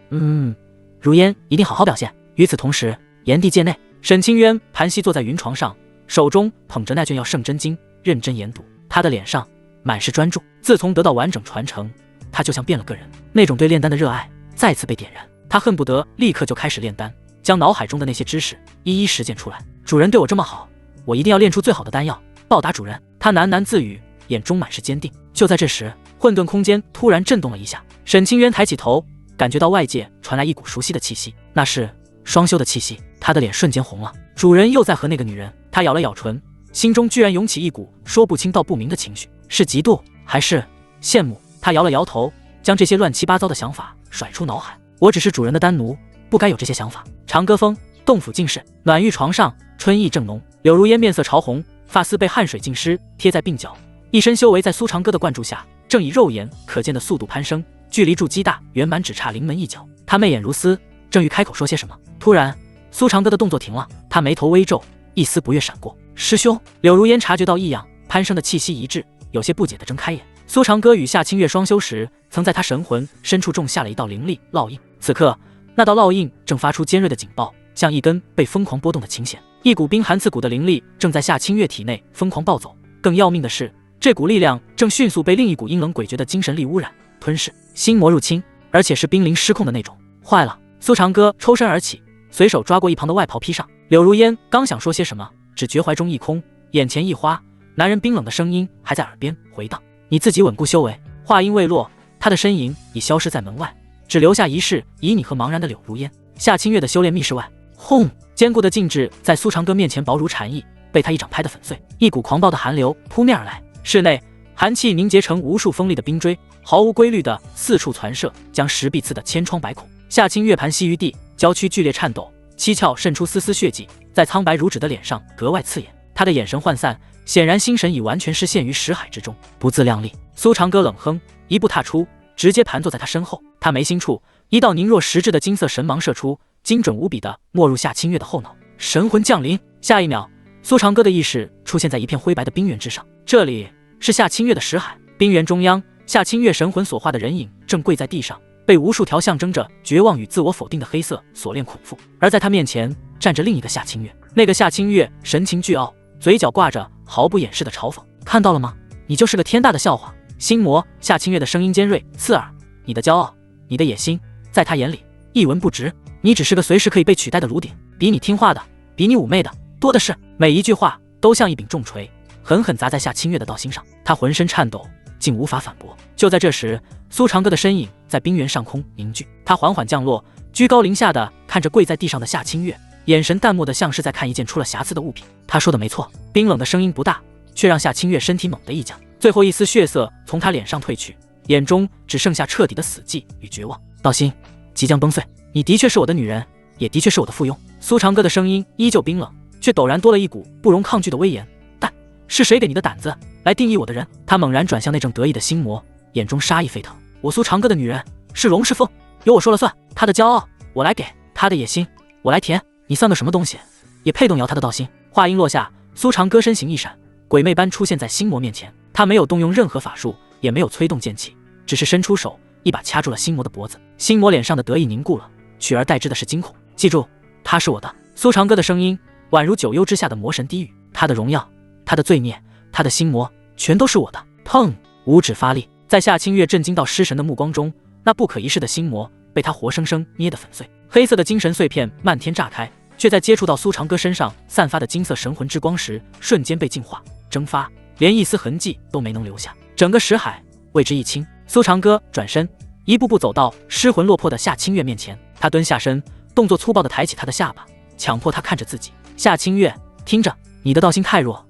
如烟一定好好表现。”与此同时，炎帝界内，沈清渊盘膝坐在云床上，手中捧着那卷药圣真经，认真研读。他的脸上满是专注。自从得到完整传承，他就像变了个人，那种对炼丹的热爱再次被点燃。他恨不得立刻就开始炼丹，将脑海中的那些知识一一实践出来。主人对我这么好，我一定要炼出最好的丹药，报答主人。他喃喃自语，眼中满是坚定。就在这时，混沌空间突然震动了一下，沈清渊抬起头，感觉到外界传来一股熟悉的气息，那是双修的气息。他的脸瞬间红了，主人又在和那个女人。他咬了咬唇，心中居然涌起一股说不清道不明的情绪，是嫉妒还是羡慕？他摇了摇头，将这些乱七八糟的想法甩出脑海。我只是主人的丹奴，不该有这些想法。长歌峰，洞府静室，暖玉床上，春意正浓。柳如烟面色潮红，发丝被汗水浸湿，贴在鬓角，一身修为在苏长歌的灌注下，正以肉眼可见的速度攀升，距离筑基大圆满只差临门一脚。他媚眼如丝，正欲开口说些什么，突然苏长歌的动作停了，他眉头微皱，一丝不悦闪过。师兄，柳如烟察觉到异样，攀升的气息一滞，有些不解地睁开眼。苏长歌与夏清月双修时，曾在他神魂深处种下了一道灵力烙印，此刻那道烙印正发出尖锐的警报，像一根被疯狂拨动的琴弦。一股冰寒刺骨的灵力正在夏清月体内疯狂暴走，更要命的是，这股力量正迅速被另一股阴冷诡谲的精神力污染、吞噬，心魔入侵，而且是濒临失控的那种。坏了！苏长歌抽身而起，随手抓过一旁的外袍披上。柳如烟刚想说些什么，只觉怀中一空，眼前一花，男人冰冷的声音还在耳边回荡：“你自己稳固修为。”话音未落，他的身影已消失在门外，只留下一世旖旎和茫然的柳如烟。夏清月的修炼密室外，轰！坚固的禁制在苏长歌面前薄如蝉翼，被他一掌拍得粉碎。一股狂暴的寒流扑面而来，室内寒气凝结成无数锋利的冰锥，毫无规律的四处传射，将石壁刺得千疮百孔。夏清月盘膝于地，娇躯剧烈颤抖，七窍渗出丝丝血迹，在苍白如纸的脸上格外刺眼。他的眼神涣散，显然心神已完全失陷于识海之中，不自量力。苏长歌冷哼，一步踏出，直接盘坐在他身后。他眉心处一道凝若实质的金色神芒射出，精准无比的没入夏清月的后脑。神魂降临，下一秒，苏长歌的意识出现在一片灰白的冰原之上，这里是夏清月的识海。冰原中央，夏清月神魂所化的人影正跪在地上，被无数条象征着绝望与自我否定的黑色锁链捆缚，而在他面前站着另一个夏清月。那个夏清月神情倨傲，嘴角挂着毫不掩饰的嘲讽。看到了吗？你就是个天大的笑话。心魔夏清月的声音尖锐刺耳，你的骄傲，你的野心，在他眼里一文不值。你只是个随时可以被取代的炉鼎，比你听话的，比你妩媚的多的是。每一句话都像一柄重锤，狠狠砸在夏清月的道心上。他浑身颤抖，竟无法反驳。就在这时，苏长歌的身影在冰原上空凝聚，他缓缓降落，居高临下的看着跪在地上的夏清月，眼神淡漠的像是在看一件出了瑕疵的物品。他说的没错。冰冷的声音不大，却让夏清月身体猛地一僵，最后一丝血色从他脸上褪去，眼中只剩下彻底的死寂与绝望。道心即将崩碎，你的确是我的女人，也的确是我的附庸。苏长歌的声音依旧冰冷，却陡然多了一股不容抗拒的威严。但是谁给你的胆子来定义我的人？他猛然转向那正得意的心魔，眼中杀意沸腾。我苏长歌的女人是龙是凤，由我说了算。他的骄傲我来给，他的野心我来填。你算个什么东西，也配动摇他的道心？话音落下，苏长歌身形一闪，鬼魅般出现在心魔面前。他没有动用任何法术，也没有催动剑气，只是伸出手一把掐住了心魔的脖子。心魔脸上的得意凝固了，取而代之的是惊恐。记住，他是我的。苏长歌的声音宛如九幽之下的魔神低语，他的荣耀，他的罪孽，他的心魔，全都是我的。砰！五指发力，在夏清月震惊到失神的目光中，那不可一世的心魔被他活生生捏得粉碎。黑色的精神碎片漫天炸开，却在接触到苏长歌身上散发的金色神魂之光时，瞬间被净化蒸发，连一丝痕迹都没能留下。整个识海为之一清。苏长歌转身，一步步走到失魂落魄的夏清月面前。他蹲下身，动作粗暴地抬起他的下巴，强迫他看着自己。夏清月，听着，你的道心太弱，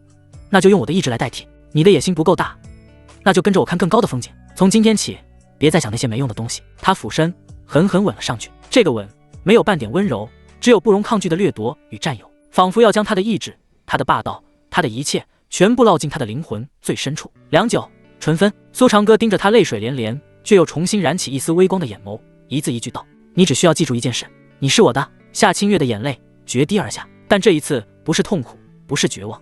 那就用我的意志来代替。你的野心不够大，那就跟着我看更高的风景。从今天起，别再想那些没用的东西。他俯身狠狠吻了上去，这个吻没有半点温柔，只有不容抗拒的掠夺与占有，仿佛要将他的意志、他的霸道、他的一切全部烙进他的灵魂最深处。良久，唇分。苏长歌盯着他泪水连连，却又重新燃起一丝微光的眼眸，一字一句道：你只需要记住一件事，你是我的。夏清月的眼泪决堤而下，但这一次不是痛苦，不是绝望，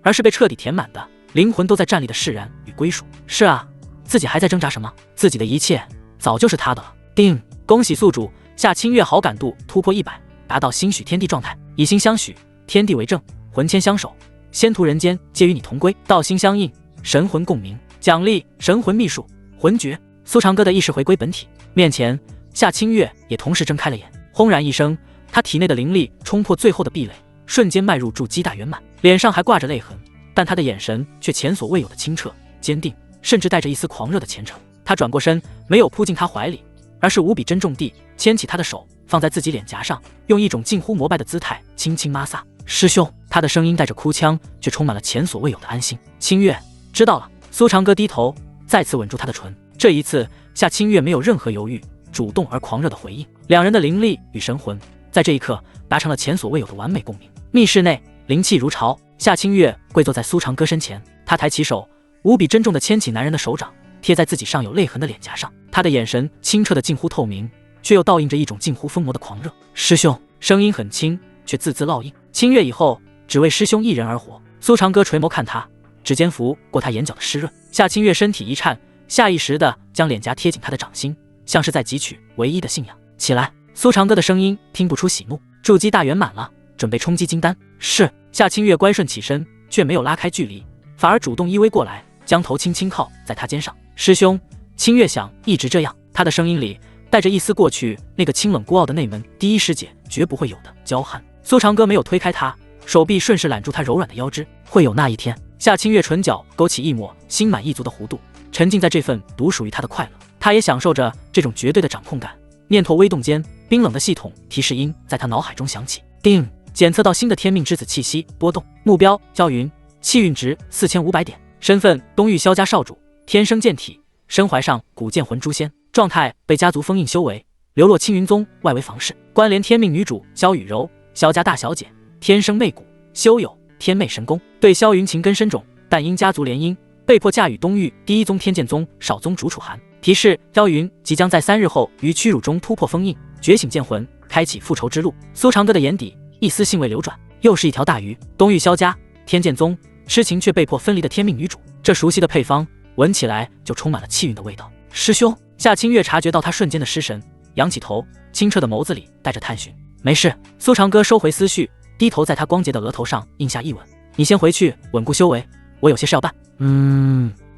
而是被彻底填满的灵魂都在站立的释然与归属。是啊，自己还在挣扎什么？自己的一切早就是他的了。叮！恭喜宿主，夏清月好感度突破100，达到心许天地状态。以心相许，天地为证，魂牵相守，仙途人间皆与你同归。道心相印，神魂共鸣。奖励神魂秘术魂诀。苏长歌的意识回归本体，面前夏清月也同时睁开了眼。轰然一声，他体内的灵力冲破最后的壁垒，瞬间迈入筑基大圆满，脸上还挂着泪痕，但他的眼神却前所未有的清澈坚定，甚至带着一丝狂热的虔诚。他转过身，没有扑进他怀里，而是无比珍重地牵起他的手，放在自己脸颊上，用一种近乎膜拜的姿态轻轻摩挲。师兄，他的声音带着哭腔，却充满了前所未有的安心。清月，知道了。苏长歌低头再次吻住他的唇，这一次夏清月没有任何犹豫，主动而狂热的回应。两人的灵力与神魂在这一刻达成了前所未有的完美共鸣。密室内灵气如潮，夏清月跪坐在苏长歌身前，他抬起手，无比珍重地牵起男人的手掌，贴在自己上有泪痕的脸颊上。他的眼神清澈的近乎透明，却又倒映着一种近乎疯魔的狂热。师兄，声音很轻，却字字烙印。清月以后只为师兄一人而活。苏长歌垂眸看他，指尖拂过他眼角的湿润。夏清月身体一颤，下意识地将脸颊贴紧他的掌心，像是在汲取唯一的信仰。起来。苏长歌的声音听不出喜怒。筑基大圆满了，准备冲击金丹。是。夏清月乖顺起身，却没有拉开距离，反而主动依偎过来，将头轻轻靠在他肩上。师兄，清月想一直这样。他的声音里带着一丝过去那个清冷孤傲的内门第一师姐绝不会有的娇憨。苏长歌没有推开他，手臂顺势揽住他柔软的腰肢。会有那一天。夏清月唇角勾起一抹心满意足的弧度，沉浸在这份独属于他的快乐。他也享受着这种绝对的掌控感。念头微动间，冰冷的系统提示音在他脑海中响起。叮！检测到新的天命之子气息波动，目标焦云，气运值4500点，身份东域萧家少主，天生剑体，身怀上古剑魂诛仙，状态被家族封印修为，流落青云宗外围房事，关联天命女主萧雨柔，萧家大小姐，天生媚骨，修有天媚神功，对萧云情根深种，但因家族联姻，被迫嫁与东域第一宗天剑宗少宗主楚寒。提示：萧云即将在3日后于屈辱中突破封印，觉醒剑魂，开启复仇之路。苏长歌的眼底一丝兴味流转，又是一条大鱼。东域萧家，天剑宗，痴情却被迫分离的天命女主，这熟悉的配方闻起来就充满了气运的味道。师兄，夏清月察觉到他瞬间的失神，仰起头，清澈的眸子里带着探寻。没事。苏长歌收回思绪，低头在他光洁的额头上印下一吻。你先回去稳固修为，我有些事要办。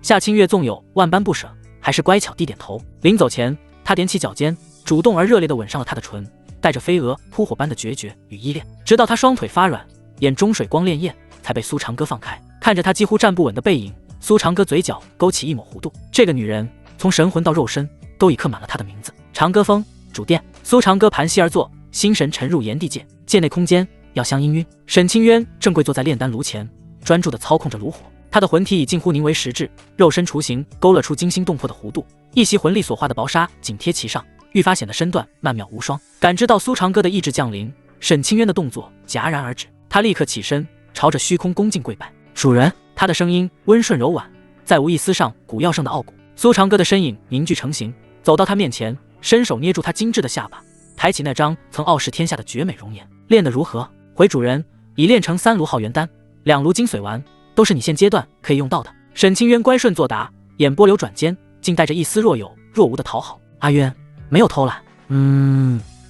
夏清月纵有万般不舍，还是乖巧地点头。临走前，他踮起脚尖，主动而热烈地吻上了他的唇，带着飞蛾扑火般的决绝与依恋，直到他双腿发软，眼中水光潋滟，才被苏长歌放开。看着他几乎站不稳的背影，苏长歌嘴角勾起一抹弧度。这个女人从神魂到肉身都已刻满了她的名字。长歌峰主殿，苏长歌盘膝而坐，心神沉入炎帝界。界内空间药香氤氲，沈清渊正跪坐在炼丹炉前，专注地操控着炉火。他的魂体已近乎凝为实质，肉身雏形勾勒出惊心动魄的弧度，一袭魂力所化的薄纱紧贴其上，愈发显得身段曼妙无双。感知到苏长歌的意志降临，沈清渊的动作戛然而止，他立刻起身，朝着虚空恭敬跪拜。主人，他的声音温顺柔婉，再无一丝上古药圣的傲骨。苏长歌的身影凝聚成形，走到他面前，伸手捏住他精致的下巴，抬起那张曾傲视天下的绝美容颜。练得如何？回主人，已炼成3炉浩元丹，2炉金髓丸，都是你现阶段可以用到的。沈清渊乖顺作答，眼波流转间，竟带着一丝若有若无的讨好。阿渊，没有偷懒。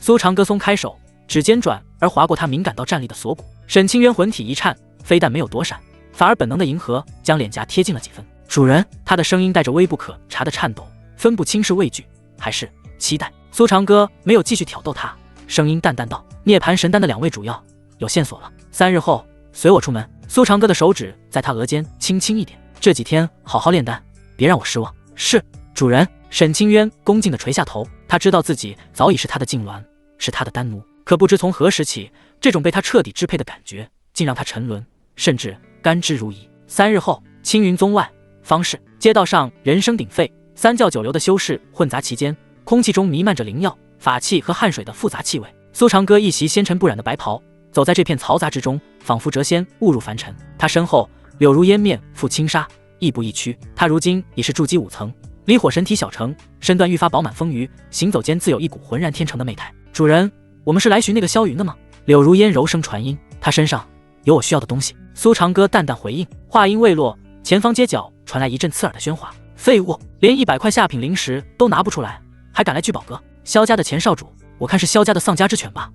苏长歌松开手，指尖转而划过他敏感到站立的锁骨。沈清渊魂体一颤，非但没有躲闪，反而本能的迎合，将脸颊贴近了几分。主人，他的声音带着微不可察的颤抖，分不清是畏惧还是期待。苏长歌没有继续挑逗他，声音淡淡道：涅槃神丹的2味主药有线索了，3日后随我出门。苏长歌的手指在他额间轻轻一点，这几天好好炼丹，别让我失望。是，主人。沈清渊恭敬地垂下头，他知道自己早已是他的痉挛，是他的丹奴，可不知从何时起，这种被他彻底支配的感觉竟让他沉沦，甚至甘之如饴。3日后，青云宗外方士街道上人声鼎沸，三教九流的修士混杂其间，空气中弥漫着灵药、法器和汗水的复杂气味。苏长歌一袭纤尘不染的白袍，走在这片嘈杂之中，仿佛谪仙误入凡尘。他身后柳如烟面覆轻纱，亦步亦趋。他如今已是筑基5层，离火神体小成，身段愈发饱满丰腴，行走间自有一股浑然天成的媚态。主人，我们是来寻那个萧云的吗？柳如烟柔声传音，他身上有我需要的东西。苏长歌淡淡回应，话音未落，前方街角传来一阵刺耳的喧哗。废物，连100块下品灵石都拿不出来，还敢来聚宝阁？萧家的前少主，我看是萧家的丧家之犬吧。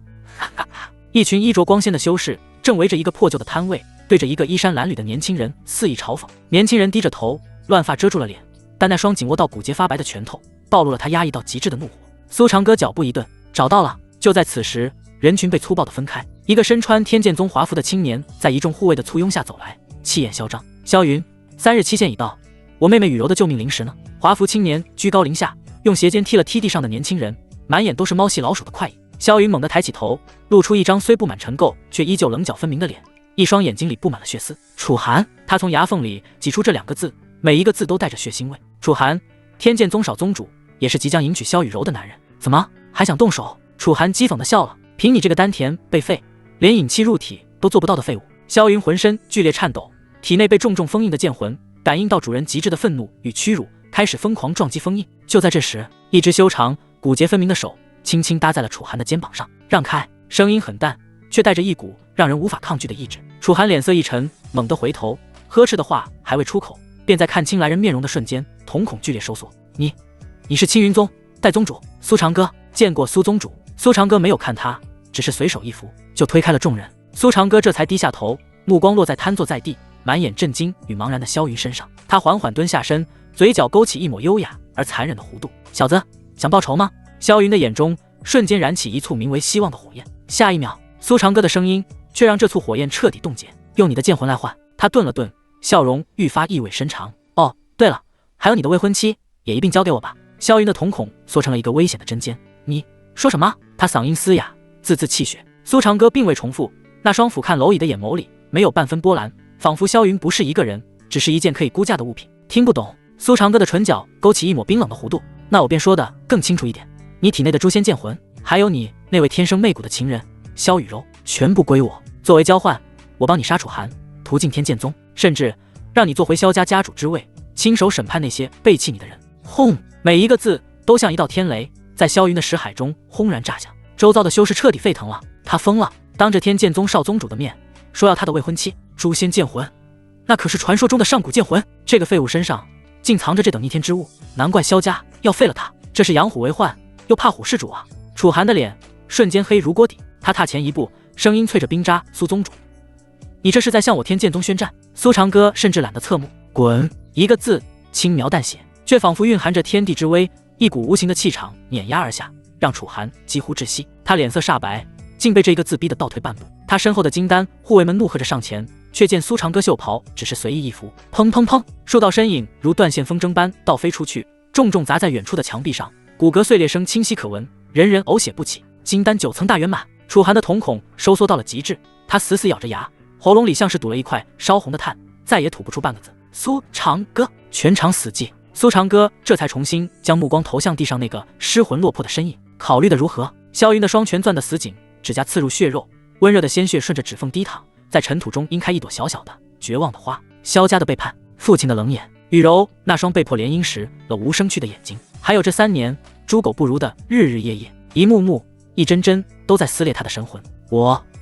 一群衣着光鲜的修士正围着一个破旧的摊位，对着一个衣衫褴褛的年轻人肆意嘲讽。年轻人低着头，乱发遮住了脸，但那双紧握到骨节发白的拳头暴露了他压抑到极致的怒火。苏长歌脚步一顿，找到了。就在此时，人群被粗暴地分开，一个身穿天剑宗华服的青年在一众护卫的簇拥下走来，气焰嚣张。萧云，3日期限已到，我妹妹雨柔的救命灵石呢？华服青年居高临下，用鞋尖踢了踢地上的年轻人，满眼都是猫戏老鼠的快意。萧云猛地抬起头，露出一张虽布满尘垢却依旧棱角分明的脸，一双眼睛里布满了血丝。楚寒，他从牙缝里挤出这2个字，每一个字都带着血腥味。楚寒，天剑宗少宗主，也是即将迎娶萧雨柔的男人。怎么还想动手？楚寒讥讽地笑了，凭你这个丹田被废，连引气入体都做不到的废物。萧云浑身剧烈颤抖，体内被重重封印的剑魂感应到主人极致的愤怒与屈辱，开始疯狂撞击封印。就在这时，一只修长骨节分明的手轻轻搭在了楚寒的肩膀上。让开！声音很淡，却带着一股让人无法抗拒的意志。楚寒脸色一沉，猛地回头，呵斥的话还未出口，便在看清来人面容的瞬间，瞳孔剧烈收缩。你是青云宗戴宗主苏长歌？见过苏宗主。苏长歌没有看他，只是随手一扶，就推开了众人。苏长歌这才低下头，目光落在瘫坐在地满眼震惊与茫然的萧云身上。他缓缓蹲下身，嘴角勾起一抹优雅而残忍的弧度。小子，想报仇吗？萧云的眼中瞬间燃起一簇名为希望的火焰。下一秒，苏长歌的声音却让这簇火焰彻底冻结。用你的剑魂来换。他顿了顿，笑容愈发意味深长。哦，对了，还有你的未婚妻也一并交给我吧。萧云的瞳孔缩成了一个危险的针尖。你说什么？他嗓音嘶哑，字字泣血。苏长歌并未重复，那双俯瞰蝼蚁的眼眸里没有半分波澜，仿佛萧云不是一个人，只是一件可以估价的物品。听不懂。苏长歌的唇角勾起一抹冰冷的弧度。那我便说的更清楚一点，你体内的诛仙剑魂，还有你那位天生媚骨的情人萧雨柔，全部归我。作为交换，我帮你杀楚寒，屠尽天剑宗，甚至让你做回萧家家主之位，亲手审判那些背弃你的人。轰！每一个字都像一道天雷，在萧云的识海中轰然炸响。周遭的修士彻底沸腾了，他疯了，当着天剑宗少宗主的面说要他的未婚妻。诛仙剑魂，那可是传说中的上古剑魂，这个废物身上竟藏着这等逆天之物，难怪萧家要废了他。这是养虎为患，又怕虎事主啊！楚寒的脸瞬间黑如锅底，他踏前一步，声音催着冰渣：“苏宗主，你这是在向我天剑宗宣战？”苏长歌甚至懒得侧目，滚！一个字轻描淡写，却仿佛蕴含着天地之威，一股无形的气场碾压而下，让楚寒几乎窒息。他脸色煞白，竟被这一个字逼得倒退半步。他身后的金丹护卫们怒喝着上前，却见苏长歌袖袍只是随意一拂，砰砰砰，数道身影如断线风筝般倒飞出去，重重砸在远处的墙壁上，骨骼碎裂声清晰可闻，人人呕血不起。金丹9层大圆满，楚寒的瞳孔收缩到了极致，他死死咬着牙，喉咙里像是堵了一块烧红的炭，再也吐不出半个字。苏长歌，全场死寂。苏长歌这才重新将目光投向地上那个失魂落魄的身影，考虑的如何？萧云的双拳攥得死紧，指甲刺入血肉，温热的鲜血顺着指缝滴淌，在尘土中洇开一朵小小的绝望的花。萧家的背叛，父亲的冷眼，雨柔那双被迫联姻时了无生趣的眼睛，还有这3年猪狗不如的日日夜夜，一幕幕一帧帧都在撕裂他的神魂。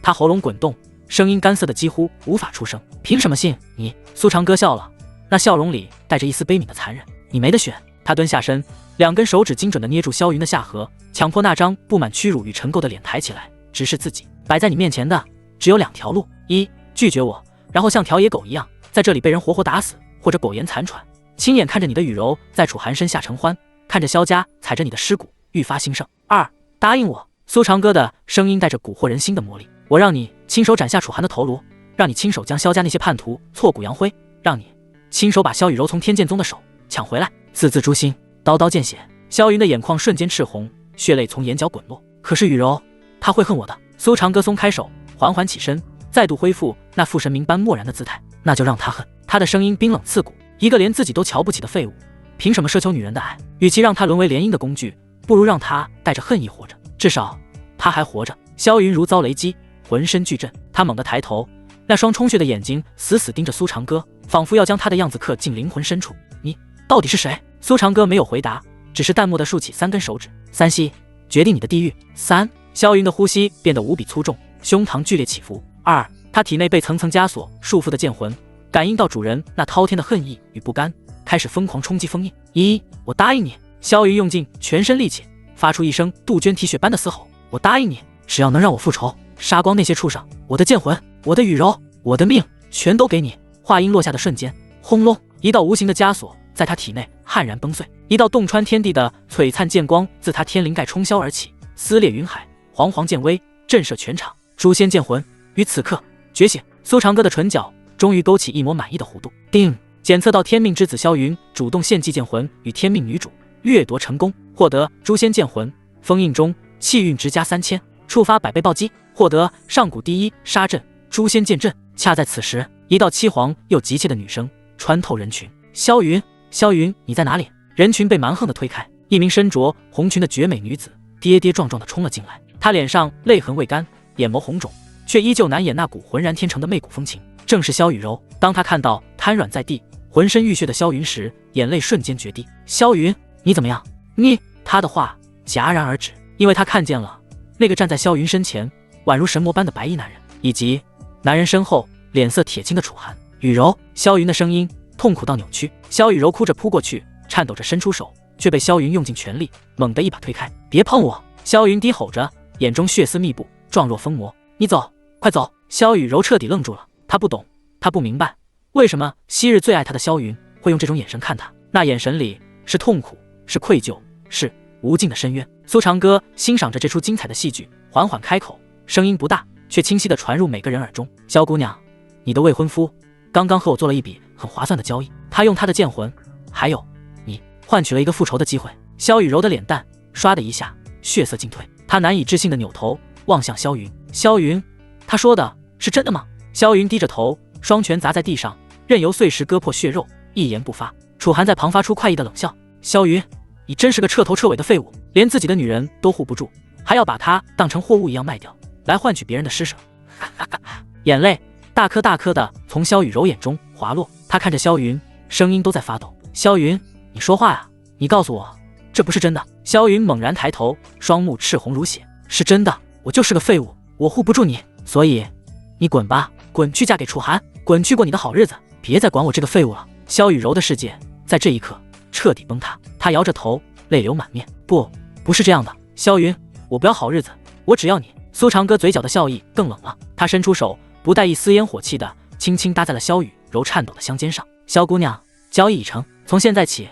他喉咙滚动，声音干涩的几乎无法出声。凭什么信你？苏长歌笑了，那笑容里带着一丝悲悯的残忍。你没得选。他蹲下身，2根手指精准地捏住萧云的下颌，强迫那张布满屈辱与尘垢的脸抬起来，直视自己。摆在你面前的只有2条路：一，拒绝我，然后像条野狗一样在这里被人活活打死，或者苟延残喘，亲眼看着你的雨柔在楚寒身下承欢，看着萧家踩着你的尸骨愈发兴盛。2，答应我。苏长歌的声音带着蛊惑人心的魔力，我让你亲手斩下楚寒的头颅，让你亲手将萧家那些叛徒挫骨扬灰，让你亲手把萧雨柔从天剑宗的手抢回来，字字诛心，刀刀见血。萧云的眼眶瞬间赤红，血泪从眼角滚落。可是雨柔，她会恨我的。苏长歌松开手，缓缓起身，再度恢复那副神明般漠然的姿态。那就让她恨。他的声音冰冷刺骨，一个连自己都瞧不起的废物，凭什么奢求女人的爱？与其让她沦为联姻的工具，不如让她带着恨意活着，至少她还活着。萧云如遭雷击，浑身巨震，他猛地抬头，那双充血的眼睛死死盯着苏长歌，仿佛要将他的样子刻进灵魂深处。你到底是谁？苏长歌没有回答，只是淡漠地竖起3根手指。3息，决定你的地狱。3，萧云的呼吸变得无比粗重，胸膛剧烈起伏。2，他体内被层层枷锁束缚的剑魂感应到主人那滔天的恨意与不甘，开始疯狂冲击封印。1，我答应你。萧云用尽全身力气，发出一声杜鹃啼血般的嘶吼。我答应你，只要能让我复仇，杀光那些畜生，我的剑魂，我的雨柔，我的命，全都给你。话音落下的瞬间，轰隆，一道无形的枷锁在他体内悍然崩碎，一道洞穿天地的璀璨剑光自他天灵盖冲霄而起，撕裂云海，煌煌剑威震慑全场。诛仙剑魂于此刻觉醒。苏长歌的唇角终于勾起一抹满意的弧度。定，检测到天命之子萧云主动献祭剑魂与天命女主，掠夺成功，获得诛仙剑魂，封印中气运值加3000，触发100倍暴击，获得上古第一杀阵诛仙剑阵。恰在此时，一道凄惶又急切的女声穿透人群：萧云，萧云，你在哪里？人群被蛮横地推开，一名身着红裙的绝美女子跌跌撞撞地冲了进来，她脸上泪痕未干，眼眸红肿，却依旧难掩那股浑然天成的媚骨风情，正是萧雨柔。当她看到瘫软在地浑身浴血的萧云时，眼泪瞬间决堤。萧云，你怎么样？你……她的话戛然而止，因为她看见了那个站在萧云身前宛如神魔般的白衣男人，以及男人身后脸色铁青的楚寒。雨柔，萧云的声音痛苦到扭曲。萧雨柔哭着扑过去，颤抖着伸出手，却被萧云用尽全力猛地一把推开。别碰我！萧云低吼着，眼中血丝密布，状若疯魔。你走，快走！萧雨柔彻底愣住了，她不懂，她不明白为什么昔日最爱她的萧云会用这种眼神看她，那眼神里是痛苦，是愧疚，是无尽的深渊。苏长歌欣赏着这出精彩的戏剧，缓缓开口，声音不大，却清晰地传入每个人耳中。萧姑娘，你的未婚夫刚刚和我做了一笔很划算的交易，他用他的剑魂，还有你，换取了一个复仇的机会。萧雨柔的脸蛋唰的一下血色尽退，她难以置信地扭头望向萧云。萧云，他说的是真的吗？萧云低着头，双拳砸在地上，任由碎石割破血肉，一言不发。楚寒在旁发出快意的冷笑：萧云，你真是个彻头彻尾的废物，连自己的女人都护不住，还要把她当成货物一样卖掉，来换取别人的施舍。眼泪大颗大颗的从萧雨柔眼中滑落，她看着萧云，声音都在发抖：萧云，你说话呀，你告诉我这不是真的。萧云猛然抬头，双目赤红如血：是真的，我就是个废物，我护不住你，所以你滚吧，滚去嫁给楚寒，滚去过你的好日子，别再管我这个废物了。萧雨柔的世界在这一刻彻底崩塌，她摇着头，泪流满面。不是这样的，萧云，我不要好日子，我只要你。苏长歌嘴角的笑意更冷了，他伸出手，不带一丝烟火气的轻轻搭在了萧雨柔颤抖的香肩上。萧姑娘，交易已成，从现在起，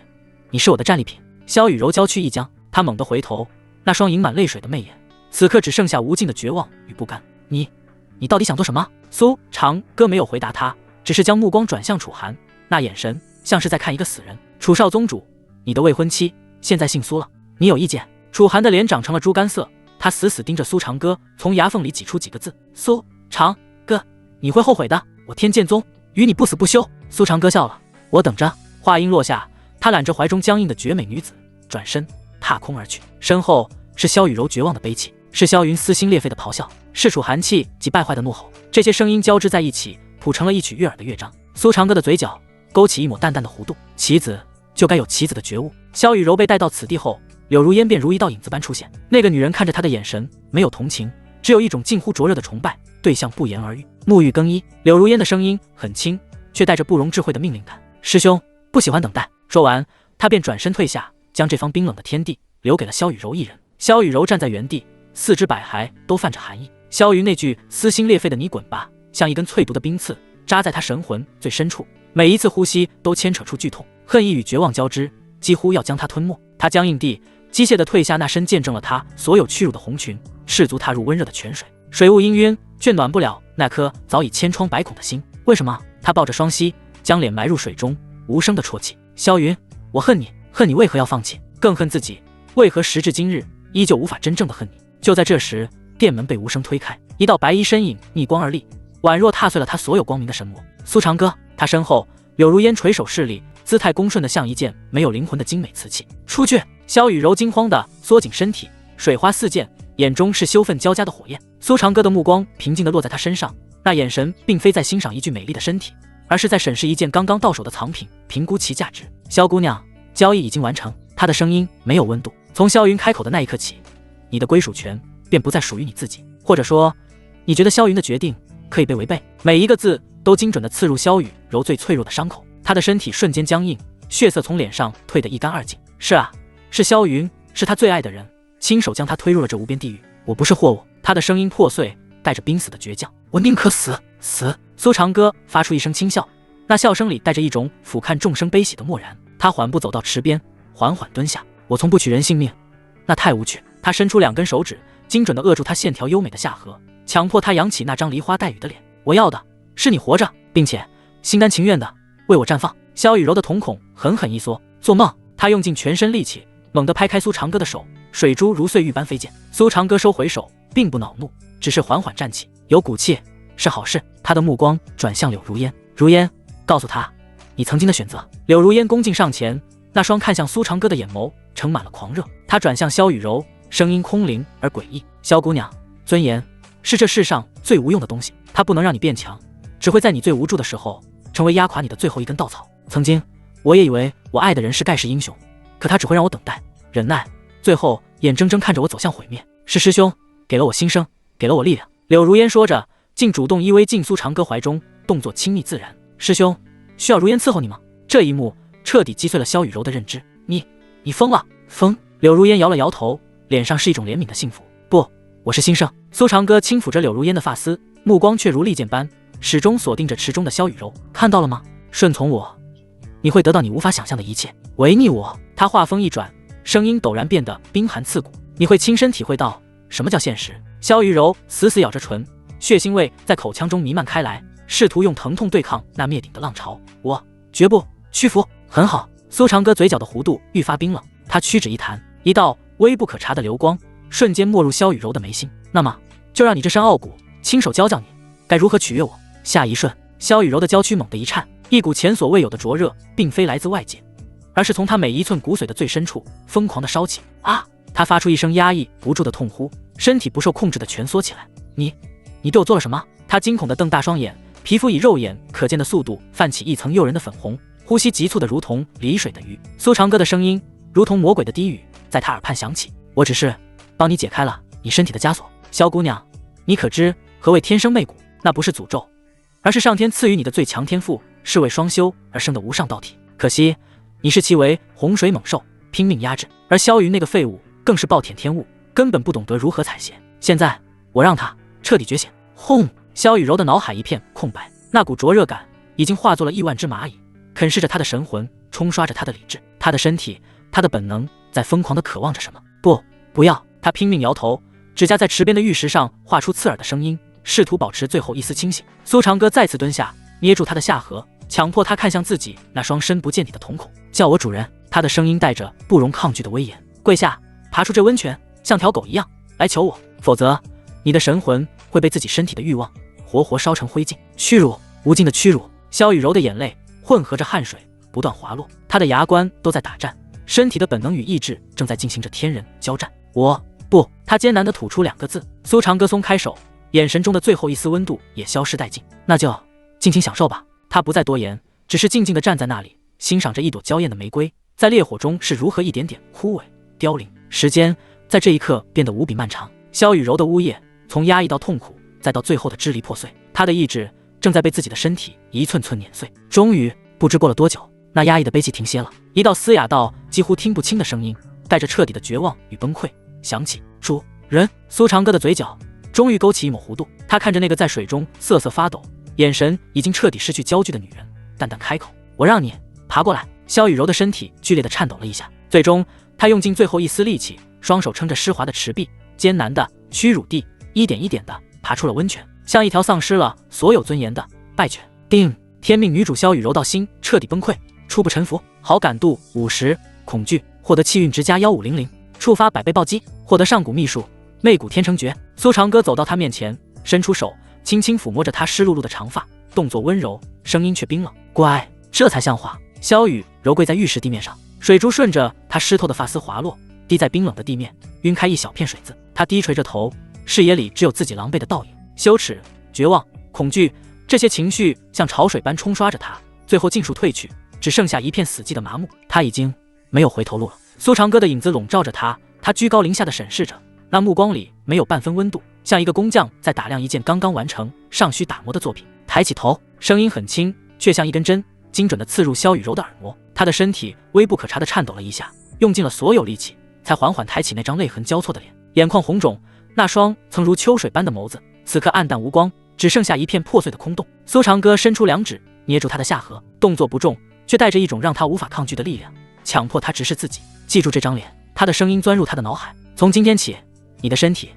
你是我的战利品。萧雨柔娇躯一僵，她猛地回头，那双盈满泪水的媚眼，此刻只剩下无尽的绝望与不甘。你到底想做什么？苏长歌没有回答他，只是将目光转向楚寒，那眼神像是在看一个死人。楚少宗主，你的未婚妻现在姓苏了，你有意见？楚寒的脸长成了猪肝色，他死死盯着苏长歌，从牙缝里挤出几个字：苏长歌，你会后悔的，我天剑宗与你不死不休。苏长歌笑了，我等着。话音落下，他揽着怀中僵硬的绝美女子，转身踏空而去，身后是萧雨柔绝望的悲泣，是萧云撕心裂肺的咆哮，是楚寒气及败坏的怒吼，这些声音交织在一起，谱成了一曲悦耳的乐章。苏长歌的嘴角勾起一抹淡淡的弧度，棋子就该有棋子的觉悟。萧雨柔被带到此地后，柳如烟便如一道影子般出现，那个女人看着她的眼神没有同情，只有一种近乎灼热的崇拜，对象不言而喻。沐浴更衣，柳如烟的声音很轻，却带着不容置喙的命令感。师兄不喜欢等待。说完，他便转身退下，将这方冰冷的天地留给了萧雨柔一人。萧雨柔站在原地，四肢百骸都泛着寒意。萧云那句撕心裂肺的你滚吧，像一根淬毒的冰刺，扎在他神魂最深处，每一次呼吸都牵扯出剧痛，恨意与绝望交织，几乎要将他吞没。他僵硬地机械地退下那身见证了他所有屈辱的红裙，赤足踏入温热的泉水，水雾氤氲，却暖不了那颗早已千疮百孔的心。为什么？他抱着双膝，将脸埋入水中，无声地啜泣。萧云，我恨你，恨你为何要放弃，更恨自己为何时至今日依旧无法真正的恨你。就在这时，店门被无声推开，一道白衣身影逆光而立，宛若踏碎了他所有光明的神魔。苏长歌，他身后柳如烟垂手势力，姿态恭顺的像一件没有灵魂的精美瓷器。出去！萧雨柔惊慌地缩紧身体，水花四溅，眼中是羞愤交加的火焰。苏长歌的目光平静地落在他身上，那眼神并非在欣赏一具美丽的身体，而是在审视一件刚刚到手的藏品，评估其价值。萧姑娘，交易已经完成。他的声音没有温度。从萧云开口的那一刻起，你的归属权便不再属于你自己，或者说，你觉得萧云的决定可以被违背。每一个字都精准地刺入萧雨柔最脆弱的伤口，他的身体瞬间僵硬，血色从脸上退得一干二净。是啊，是萧云，是他最爱的人，亲手将他推入了这无边地狱。我不是货物。他的声音破碎，带着濒死的倔强。我宁可死。苏长歌发出一声轻笑，那笑声里带着一种俯瞰众生悲喜的漠然。他缓步走到池边，缓缓蹲下。我从不取人性命，那太无趣。他伸出2根手指，精准地扼住他线条优美的下颌，强迫他扬起那张梨花带雨的脸。我要的是你活着，并且心甘情愿地为我绽放。萧雨柔的瞳孔狠狠一缩，做梦！他用尽全身力气，猛地拍开苏长歌的手，水珠如碎玉般飞溅。苏长歌收回手，并不恼怒，只是缓缓站起，有骨气是好事。他的目光转向柳如烟，如烟，告诉他你曾经的选择。柳如烟恭敬上前，那双看向苏长歌的眼眸盛满了狂热。他转向萧雨柔，声音空灵而诡异：萧姑娘，尊严是这世上最无用的东西，它不能让你变强，只会在你最无助的时候成为压垮你的最后一根稻草。曾经我也以为我爱的人是盖世英雄，可他只会让我等待忍耐，最后眼睁睁看着我走向毁灭。是师兄给了我新生，给了我力量。柳如烟说着，竟主动依偎进苏长歌怀中，动作亲密自然。师兄需要如烟伺候你吗？这一幕彻底击碎了萧雨柔的认知。你疯了？疯？柳如烟摇了摇头，脸上是一种怜悯的幸福。不，我是新生。苏长歌轻抚着柳如烟的发丝，目光却如利剑般始终锁定着池中的萧雨柔。看到了吗？顺从我，你会得到你无法想象的一切。违逆我，他话锋一转，声音陡然变得冰寒刺骨，你会亲身体会到什么叫现实。萧雨柔死死咬着唇，血腥味在口腔中弥漫开来，试图用疼痛对抗那灭顶的浪潮。我绝不屈服。很好。苏长歌嘴角的弧度愈发冰冷，他屈指一弹，一道微不可察的流光瞬间没入萧雨柔的眉心。那么就让你这身傲骨亲手教教你该如何取悦我。下一瞬，萧雨柔的娇躯猛地一颤，一股前所未有的灼热并非来自外界，而是从她每一寸骨髓的最深处疯狂地烧起。啊！她发出一声压抑不住的痛呼，身体不受控制地蜷缩起来。你对我做了什么？她惊恐地瞪大双眼，皮肤以肉眼可见的速度泛起一层诱人的粉红，呼吸急促的如同离水的鱼。苏长歌的声音如同魔鬼的低语在他耳畔响起，我只是帮你解开了你身体的枷锁。萧姑娘，你可知何谓天生媚骨？那不是诅咒，而是上天赐予你的最强天赋，是为双修而生的无上道体。可惜你视其为洪水猛兽，拼命压制，而萧云那个废物更是暴殄天物，根本不懂得如何采撷。现在我让他彻底觉醒。轰！萧雨柔的脑海一片空白，那股灼热感已经化作了亿万只蚂蚁，啃噬着他的神魂，冲刷着他的理智。他的身体，他的本能在疯狂地渴望着什么。不要！他拼命摇头，指甲在池边的玉石上画出刺耳的声音，试图保持最后一丝清醒。苏长歌再次蹲下，捏住他的下颌，强迫他看向自己那双深不见底的瞳孔。叫我主人。他的声音带着不容抗拒的威严。跪下，爬出这温泉，像条狗一样来求我，否则你的神魂会被自己身体的欲望活活烧成灰烬。屈辱，无尽的屈辱。萧雨柔的眼泪混合着汗水不断滑落，她的牙关都在打颤，身体的本能与意志正在进行着天人交战。我不，他艰难地吐出2个字。苏长歌松开手，眼神中的最后一丝温度也消失殆尽。那就尽情享受吧。他不再多言，只是静静地站在那里，欣赏着一朵娇艳的玫瑰在烈火中是如何一点点枯萎凋零。时间在这一刻变得无比漫长。萧雨柔的呜咽从压抑到痛苦，再到最后的支离破碎，她的意志正在被自己的身体一寸寸碾碎。终于，不知过了多久，那压抑的悲泣停歇了，一道嘶哑到几乎听不清的声音，带着彻底的绝望与崩溃响起。主人。苏长歌的嘴角终于勾起一抹弧度，他看着那个在水中瑟瑟发抖，眼神已经彻底失去焦距的女人，淡淡开口：我让你爬过来。萧雨柔的身体剧烈地颤抖了一下，最终她用尽最后一丝力气，双手撑着湿滑的池壁，艰难地屈辱地一点一点地爬出了温泉，像一条丧失了所有尊严的败犬。定天命女主萧雨柔到心彻底崩溃，初步臣服。好感度50，恐惧获得气运值加1500，触发100倍暴击，获得上古秘术媚骨天成诀。苏长歌走到他面前，伸出手轻轻抚摸着他湿漉漉的长发，动作温柔，声音却冰冷。乖，这才像话。萧雨柔跪在浴室地面上，水珠顺着她湿透的发丝滑落，滴在冰冷的地面，晕开一小片水渍。她低垂着头，视野里只有自己狼狈的倒影。羞耻、绝望、恐惧，这些情绪像潮水般冲刷着她，最后尽数褪去，只剩下一片死寂的麻木。她已经没有回头路了。苏长歌的影子笼罩着她，他居高临下的审视着，那目光里没有半分温度，像一个工匠在打量一件刚刚完成尚需打磨的作品。抬起头，声音很轻，却像一根针，精准地刺入萧雨柔的耳膜。她的身体微不可察地颤抖了一下，用尽了所有力气，才缓缓抬起那张泪痕交错的脸，眼眶红肿，那双曾如秋水般的眸子，此刻暗淡无光，只剩下一片破碎的空洞。苏长歌伸出2指，捏住她的下颌，动作不重，却带着一种让他无法抗拒的力量，强迫她直视自己。记住这张脸。他的声音钻入他的脑海，从今天起，你的身体，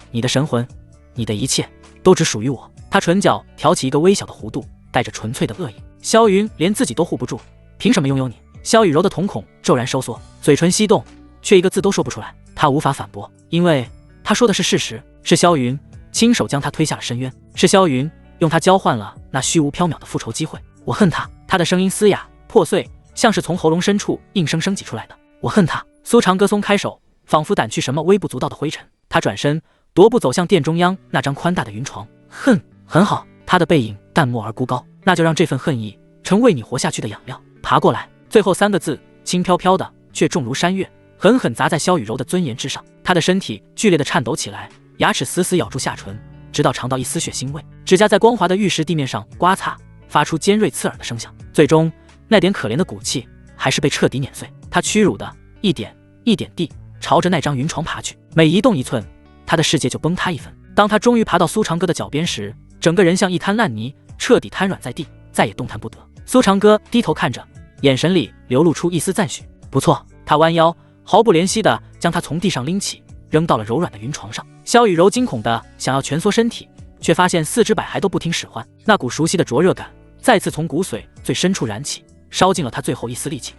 你的神魂，你的一切都只属于我。他唇角挑起一个微小的弧度，带着纯粹的恶意。萧云连自己都护不住，凭什么拥有你？萧雨柔的瞳孔骤然收缩，嘴唇翕动，却一个字都说不出来。他无法反驳，因为他说的是事实，是萧云亲手将他推下了深渊，是萧云用他交换了那虚无缥缈的复仇机会。我恨他。他的声音嘶哑破碎，像是从喉咙深处硬生生挤出来的。我恨他。苏长歌松开手，仿佛掸去什么微不足道的灰尘。他转身踱步走向殿中央那张宽大的云床。恨，很好。他的背影淡漠而孤高，那就让这份恨意成为你活下去的养料。爬过来。最后3个字轻飘飘的，却重如山岳，狠狠砸在萧雨柔的尊严之上。他的身体剧烈的颤抖起来，牙齿死死咬住下唇，直到尝到一丝血腥味。指甲在光滑的玉石地面上刮擦，发出尖锐刺耳的声响。最终，那点可怜的骨气还是被彻底碾碎。他屈辱的一点一点地朝着那张云床爬去，每移动一寸，他的世界就崩塌一分。当他终于爬到苏长歌的脚边时，整个人像一滩烂泥，彻底瘫软在地，再也动弹不得。苏长歌低头看着，眼神里流露出一丝赞许。不错。他弯腰毫不怜惜地将他从地上拎起，扔到了柔软的云床上。萧雨柔惊恐地想要蜷缩身体，却发现4肢百骸都不听使唤。那股熟悉的灼热感再次从骨髓最深处燃起，烧尽了他最后一丝力气。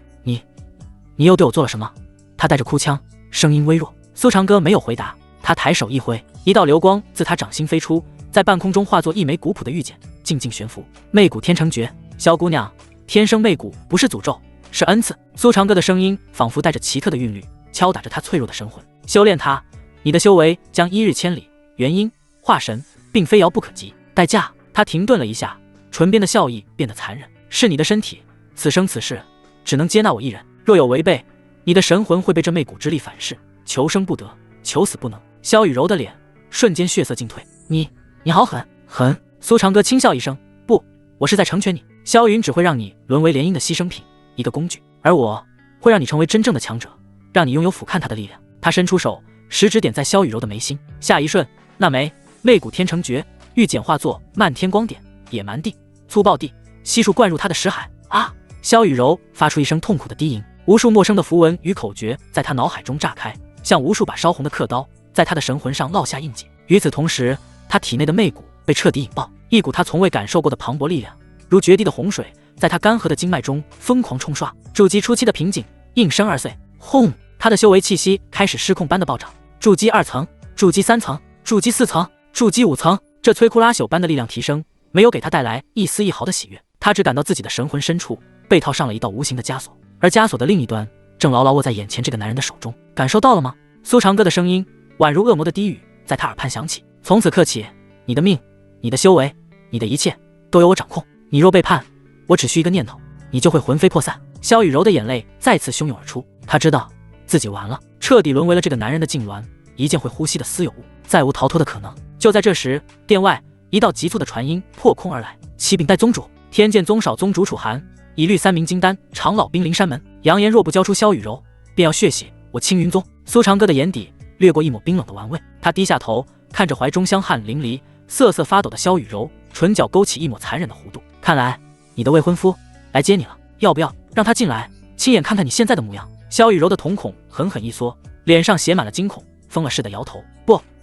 你又对我做了什么？他带着哭腔，声音微弱。苏长歌没有回答，他抬手一挥，一道流光自他掌心飞出，在半空中化作一枚古朴的玉简，静静悬浮。媚骨天成诀。萧姑娘，天生媚骨不是诅咒，是恩赐。苏长歌的声音仿佛带着奇特的韵律，敲打着他脆弱的神魂。修炼它，你的修为将1日千里。元婴化神，并非遥不可及。代价。他停顿了一下，唇边的笑意变得残忍。是你的身体，此生此世只能接纳我一人。若有违背，你的神魂会被这媚骨之力反噬，求生不得，求死不能。萧雨柔的脸瞬间血色尽退。你好狠。狠。苏长歌轻笑一声，不，我是在成全你。萧云只会让你沦为联姻的牺牲品，一个工具，而我会让你成为真正的强者，让你拥有俯瞰他的力量。他伸出手，食指点在萧雨柔的眉心，下一瞬，那眉骨天成诀，欲简化作漫天光点，野蛮地，粗暴地，悉数灌入他的识海。啊！萧雨柔发出一声痛苦的低吟，无数陌生的符文与口诀在他脑海中炸开，像无数把烧红的刻刀，在他的神魂上烙下印记。与此同时，他体内的媚骨被彻底引爆，一股他从未感受过的磅礴力量，如决堤的洪水，在他干涸的经脉中疯狂冲刷。筑基初期的瓶颈应声而碎，轰！他的修为气息开始失控般的暴涨。筑基2层，筑基3层，筑基4层，筑基5层，这摧枯拉朽般的力量提升，没有给他带来一丝一毫的喜悦。他只感到自己的神魂深处被套上了一道无形的枷锁，而枷锁的另一端正牢牢握在眼前这个男人的手中。感受到了吗？苏长歌的声音宛如恶魔的低语在他耳畔响起。从此刻起，你的命，你的修为，你的一切都由我掌控。你若背叛，我只需一个念头，你就会魂飞魄散。萧雨柔的眼泪再次汹涌而出，她知道自己完了，彻底沦为了这个男人的痉挛，一件会呼吸的私有物，再无逃脱的可能。就在这时，殿外一道急促的传音破空而来：启禀代宗主，天剑宗少宗主楚寒已率3名金丹长老兵临山门，扬言若不交出萧雨柔，便要血洗我青云宗。苏长歌的眼底掠过一抹冰冷的玩味，他低下头看着怀中香汗淋漓、瑟瑟发抖的萧雨柔，唇角勾起一抹残忍的弧度。看来你的未婚夫来接你了，要不要让他进来，亲眼看看你现在的模样？萧雨柔的瞳孔狠狠一缩，脸上写满了惊恐，疯了似的摇头：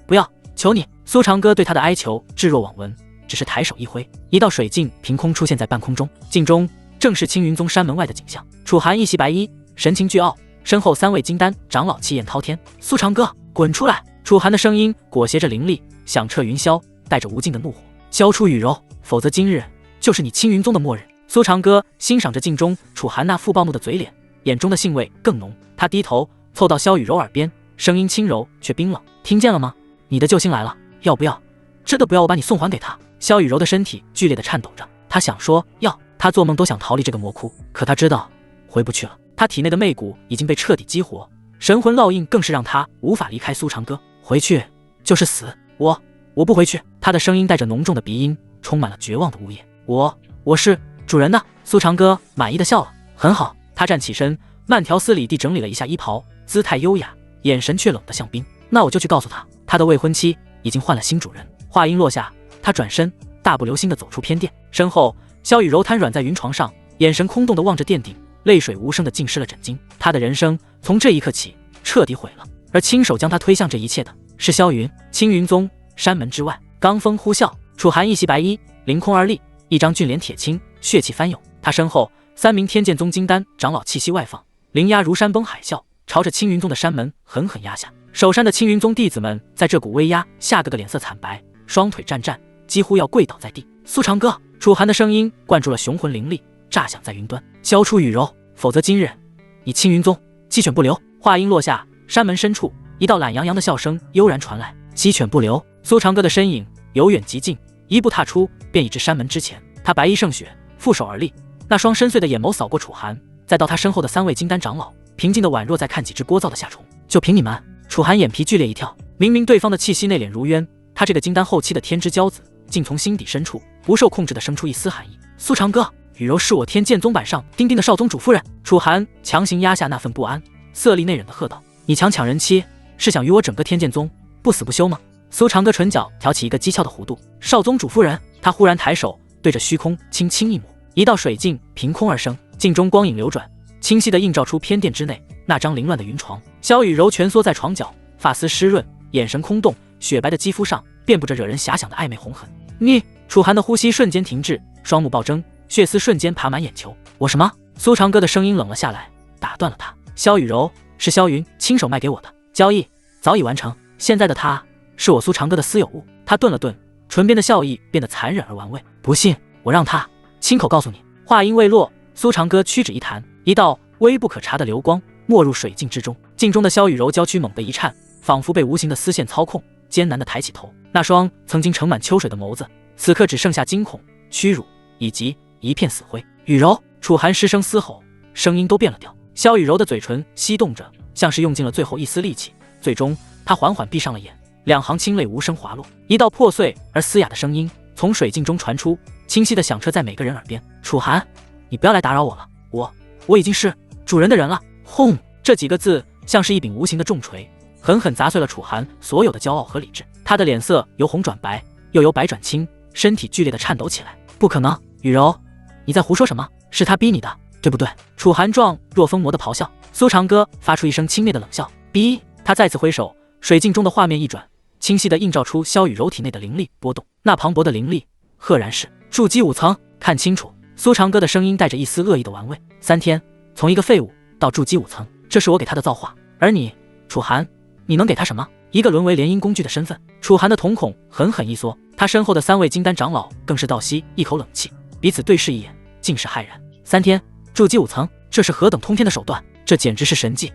不要，求你！苏长歌对他的哀求置若罔闻，只是抬手一挥，一道水镜凭空出现在半空中，镜中正是青云宗山门外的景象。楚寒一袭白衣，神情倨傲，身后3位金丹长老气焰滔天。苏长歌，滚出来！楚寒的声音裹挟着凌厉，响彻云霄，带着无尽的怒火。交出雨柔，否则今日就是你青云宗的末日。苏长歌欣赏着镜中楚寒那副暴怒的嘴脸，眼中的兴味更浓。他低头凑到萧雨柔耳边，声音轻柔却冰冷：听见了吗？你的救星来了，要不要？真的不要我把你送还给他？萧雨柔的身体剧烈的颤抖着，她想说要，她做梦都想逃离这个魔窟，可她知道回不去了。她体内的媚骨已经被彻底激活，神魂烙印更是让她无法离开苏长歌。回去就是死，我不回去。她的声音带着浓重的鼻音，充满了绝望的呜咽。我是主人的。苏长歌满意的笑了，很好。他站起身，慢条斯理地整理了一下衣袍，姿态优雅，眼神却冷得像冰。那我就去告诉他，他的未婚妻已经换了新主人。话音落下，他转身大步流星地走出偏殿，身后萧雨柔瘫软在云床上，眼神空洞地望着殿顶，泪水无声地浸湿了枕巾。他的人生从这一刻起彻底毁了，而亲手将他推向这一切的是萧云。青云宗山门之外，罡风呼啸，楚寒一袭白衣，凌空而立，一张俊脸铁青，血气翻涌。他身后3名天剑宗金丹长老气息外放，凌压如山崩海啸，朝着青云宗的山门狠狠压下。守山的青云宗弟子们在这股威压下个个脸色惨白，双腿战战，几乎要跪倒在地。苏长歌，楚寒的声音灌注了雄浑凌厉，炸响在云端：交出雨柔，否则今日你青云宗鸡犬不留。话音落下，山门深处一道懒洋洋的笑声悠然传来：鸡犬不留。苏长歌的身影由远及近，一步踏出便已至山门之前。他白衣胜雪，负手而立，那双深邃的眼眸扫过楚寒，再到他身后的3位金丹长老，平静的宛若在看几只聒噪的夏虫。就凭你们！楚寒眼皮剧烈一跳，明明对方的气息内敛如渊，他这个金丹后期的天之骄子，竟从心底深处不受控制的生出一丝寒意。苏长歌，雨柔是我天剑宗板上钉钉的少宗主夫人。楚寒强行压下那份不安，色厉内荏的喝道：你强抢人妻，是想与我整个天剑宗不死不休吗？苏长歌唇角挑起一个讥诮的弧度：少宗主夫人。他忽然抬手对着虚空轻轻一抹，一道水镜凭空而生，镜中光影流转，清晰地映照出偏殿之内那张凌乱的云床。萧雨柔蜷缩在床角，发丝湿润，眼神空洞，雪白的肌肤上遍布着惹人遐想的暧昧红痕。你！楚寒的呼吸瞬间停滞，双目暴睁，血丝瞬间爬满眼球。我什么？苏长歌的声音冷了下来，打断了他。萧雨柔是萧云亲手卖给我的，交易早已完成，现在的他是我苏长歌的私有物。他顿了顿，唇边的笑意变得残忍而玩味。不信，我让他亲口告诉你。话音未落，苏长歌屈指一弹，一道微不可察的流光没入水镜之中。镜中的萧雨柔娇躯猛地一颤，仿佛被无形的丝线操控，艰难地抬起头，那双曾经盛满秋水的眸子，此刻只剩下惊恐、屈辱以及一片死灰。雨柔！楚寒失声嘶吼，声音都变了调。萧雨柔的嘴唇翕动着，像是用尽了最后一丝力气，最终她缓缓闭上了眼，两行清泪无声滑落。一道破碎而嘶哑的声音从水镜中传出，清晰地响彻在每个人耳边：楚寒，你不要来打扰我了，我已经是主人的人了。轰！这几个字像是一柄无形的重锤，狠狠砸碎了楚寒所有的骄傲和理智。他的脸色由红转白，又由白转青，身体剧烈的颤抖起来。不可能，雨柔，你在胡说什么？是他逼你的，对不对？楚寒状若疯魔的咆哮。苏长歌发出一声轻蔑的冷笑，逼！他再次挥手，水镜中的画面一转，清晰地映照出萧雨柔体内的灵力波动。那磅礴的灵力，赫然是筑基5层。看清楚！苏长歌的声音带着一丝恶意的玩味。3天，从一个废物到筑基5层，这是我给他的造化。而你，楚寒，你能给他什么？一个沦为联姻工具的身份。楚寒的瞳孔狠狠一缩，他身后的3位金丹长老更是倒吸一口冷气，彼此对视一眼，尽是骇然。3天，筑基5层，这是何等通天的手段！这简直是神迹！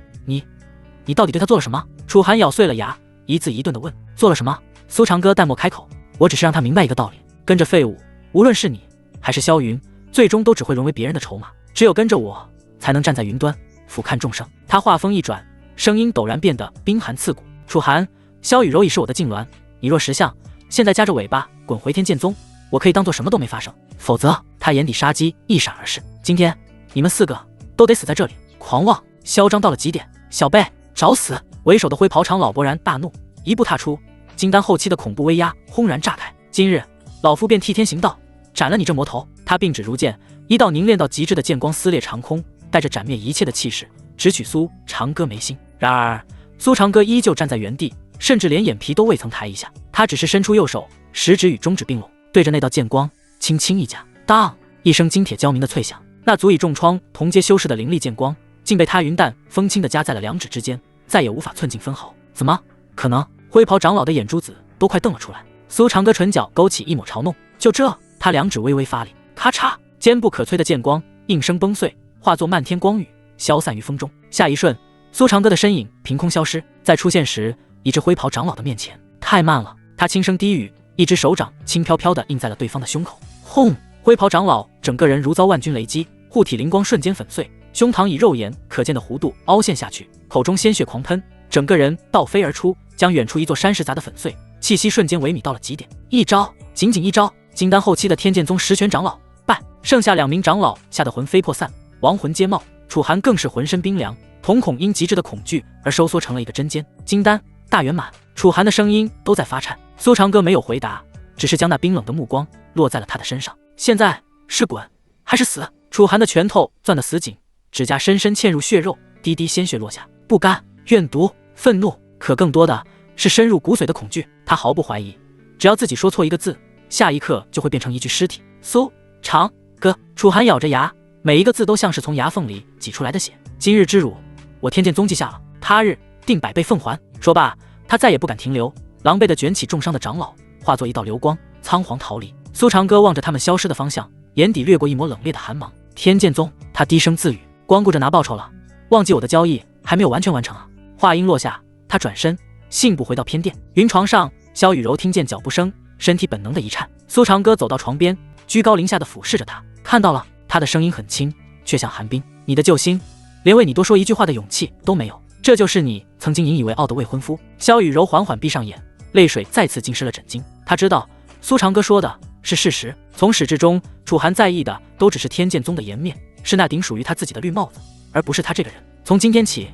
你到底对他做了什么？楚寒咬碎了牙，一字一顿地问。做了什么？苏长歌淡漠开口，我只是让他明白一个道理，跟着废物，无论是你还是萧云，最终都只会沦为别人的筹码，只有跟着我，才能站在云端俯瞰众生。他话锋一转，声音陡然变得冰寒刺骨。楚寒，萧雨柔已是我的痉挛，你若识相，现在夹着尾巴滚回天剑宗，我可以当做什么都没发生，否则……他眼底杀机一闪而逝。今天你们4个都得死在这里！狂妄嚣张到了极点，小辈找死！为首的灰袍长老勃然大怒，一步踏出，金丹后期的恐怖威压轰然炸开。今日老夫便替天行道，斩了你这魔头！他并指如剑，一道凝练到极致的剑光撕裂长空，带着斩灭一切的气势，直取苏长歌眉心。然而苏长歌依旧站在原地，甚至连眼皮都未曾抬一下。他只是伸出右手，食指与中指并拢，对着那道剑光轻轻一夹，当一声金铁交鸣的脆响，那足以重创同阶修士的凌厉剑光，竟被他云淡风轻地夹在了2指之间，再也无法寸进分毫。怎么可能？灰袍长老的眼珠子都快瞪了出来。苏长歌唇角勾起一抹嘲弄，就这？他2指微微发力，咔嚓，坚不可摧的剑光应声崩碎，化作漫天光雨，消散于风中。下一瞬，苏长歌的身影凭空消失，再出现时已至灰袍长老的面前。太慢了，他轻声低语，一只手掌轻飘飘地印在了对方的胸口。轰！灰袍长老整个人如遭万钧雷击，护体灵光瞬间粉碎，胸膛以肉眼可见的弧度凹陷下去，口中鲜血狂喷，整个人倒飞而出，将远处一座山石砸得粉碎，气息瞬间萎靡到了极点。一招，仅仅一招，金丹后期的天剑宗10玄长老败，剩下2名长老吓得魂飞魄散，亡魂皆冒。楚寒更是浑身冰凉，瞳孔因极致的恐惧而收缩成了一个针尖。金丹大圆满，楚寒的声音都在发颤。苏长歌没有回答，只是将那冰冷的目光落在了他的身上。现在是滚还是死？楚寒的拳头攥得死紧，指甲深深嵌入血肉，滴滴鲜血落下。不甘、怨毒、愤怒，可更多的是深入骨髓的恐惧。他毫不怀疑，只要自己说错一个字，下一刻就会变成一具尸体。苏长歌，楚寒咬着牙，每一个字都像是从牙缝里挤出来的血。今日之辱，我天剑宗记下了，他日定100倍奉还。说罢，他再也不敢停留，狼狈地卷起重伤的长老，化作一道流光，仓皇逃离。苏长歌望着他们消失的方向，眼底掠过一抹冷冽的寒芒。天剑宗，他低声自语，光顾着拿报酬了，忘记我的交易还没有完全完成啊。话音落下，他转身信步回到偏殿。云床上，萧雨柔听见脚步声，身体本能的一颤。苏长歌走到床边，居高临下的俯视着他。看到了。他的声音很轻，却像寒冰。你的救星，连为你多说一句话的勇气都没有，这就是你曾经引以为傲的未婚夫。萧雨柔缓缓闭上眼，泪水再次浸湿了枕巾。他知道苏长歌说的是事实，从始至终，楚寒在意的都只是天剑宗的颜面，是那顶属于他自己的绿帽子，而不是他这个人。从今天起，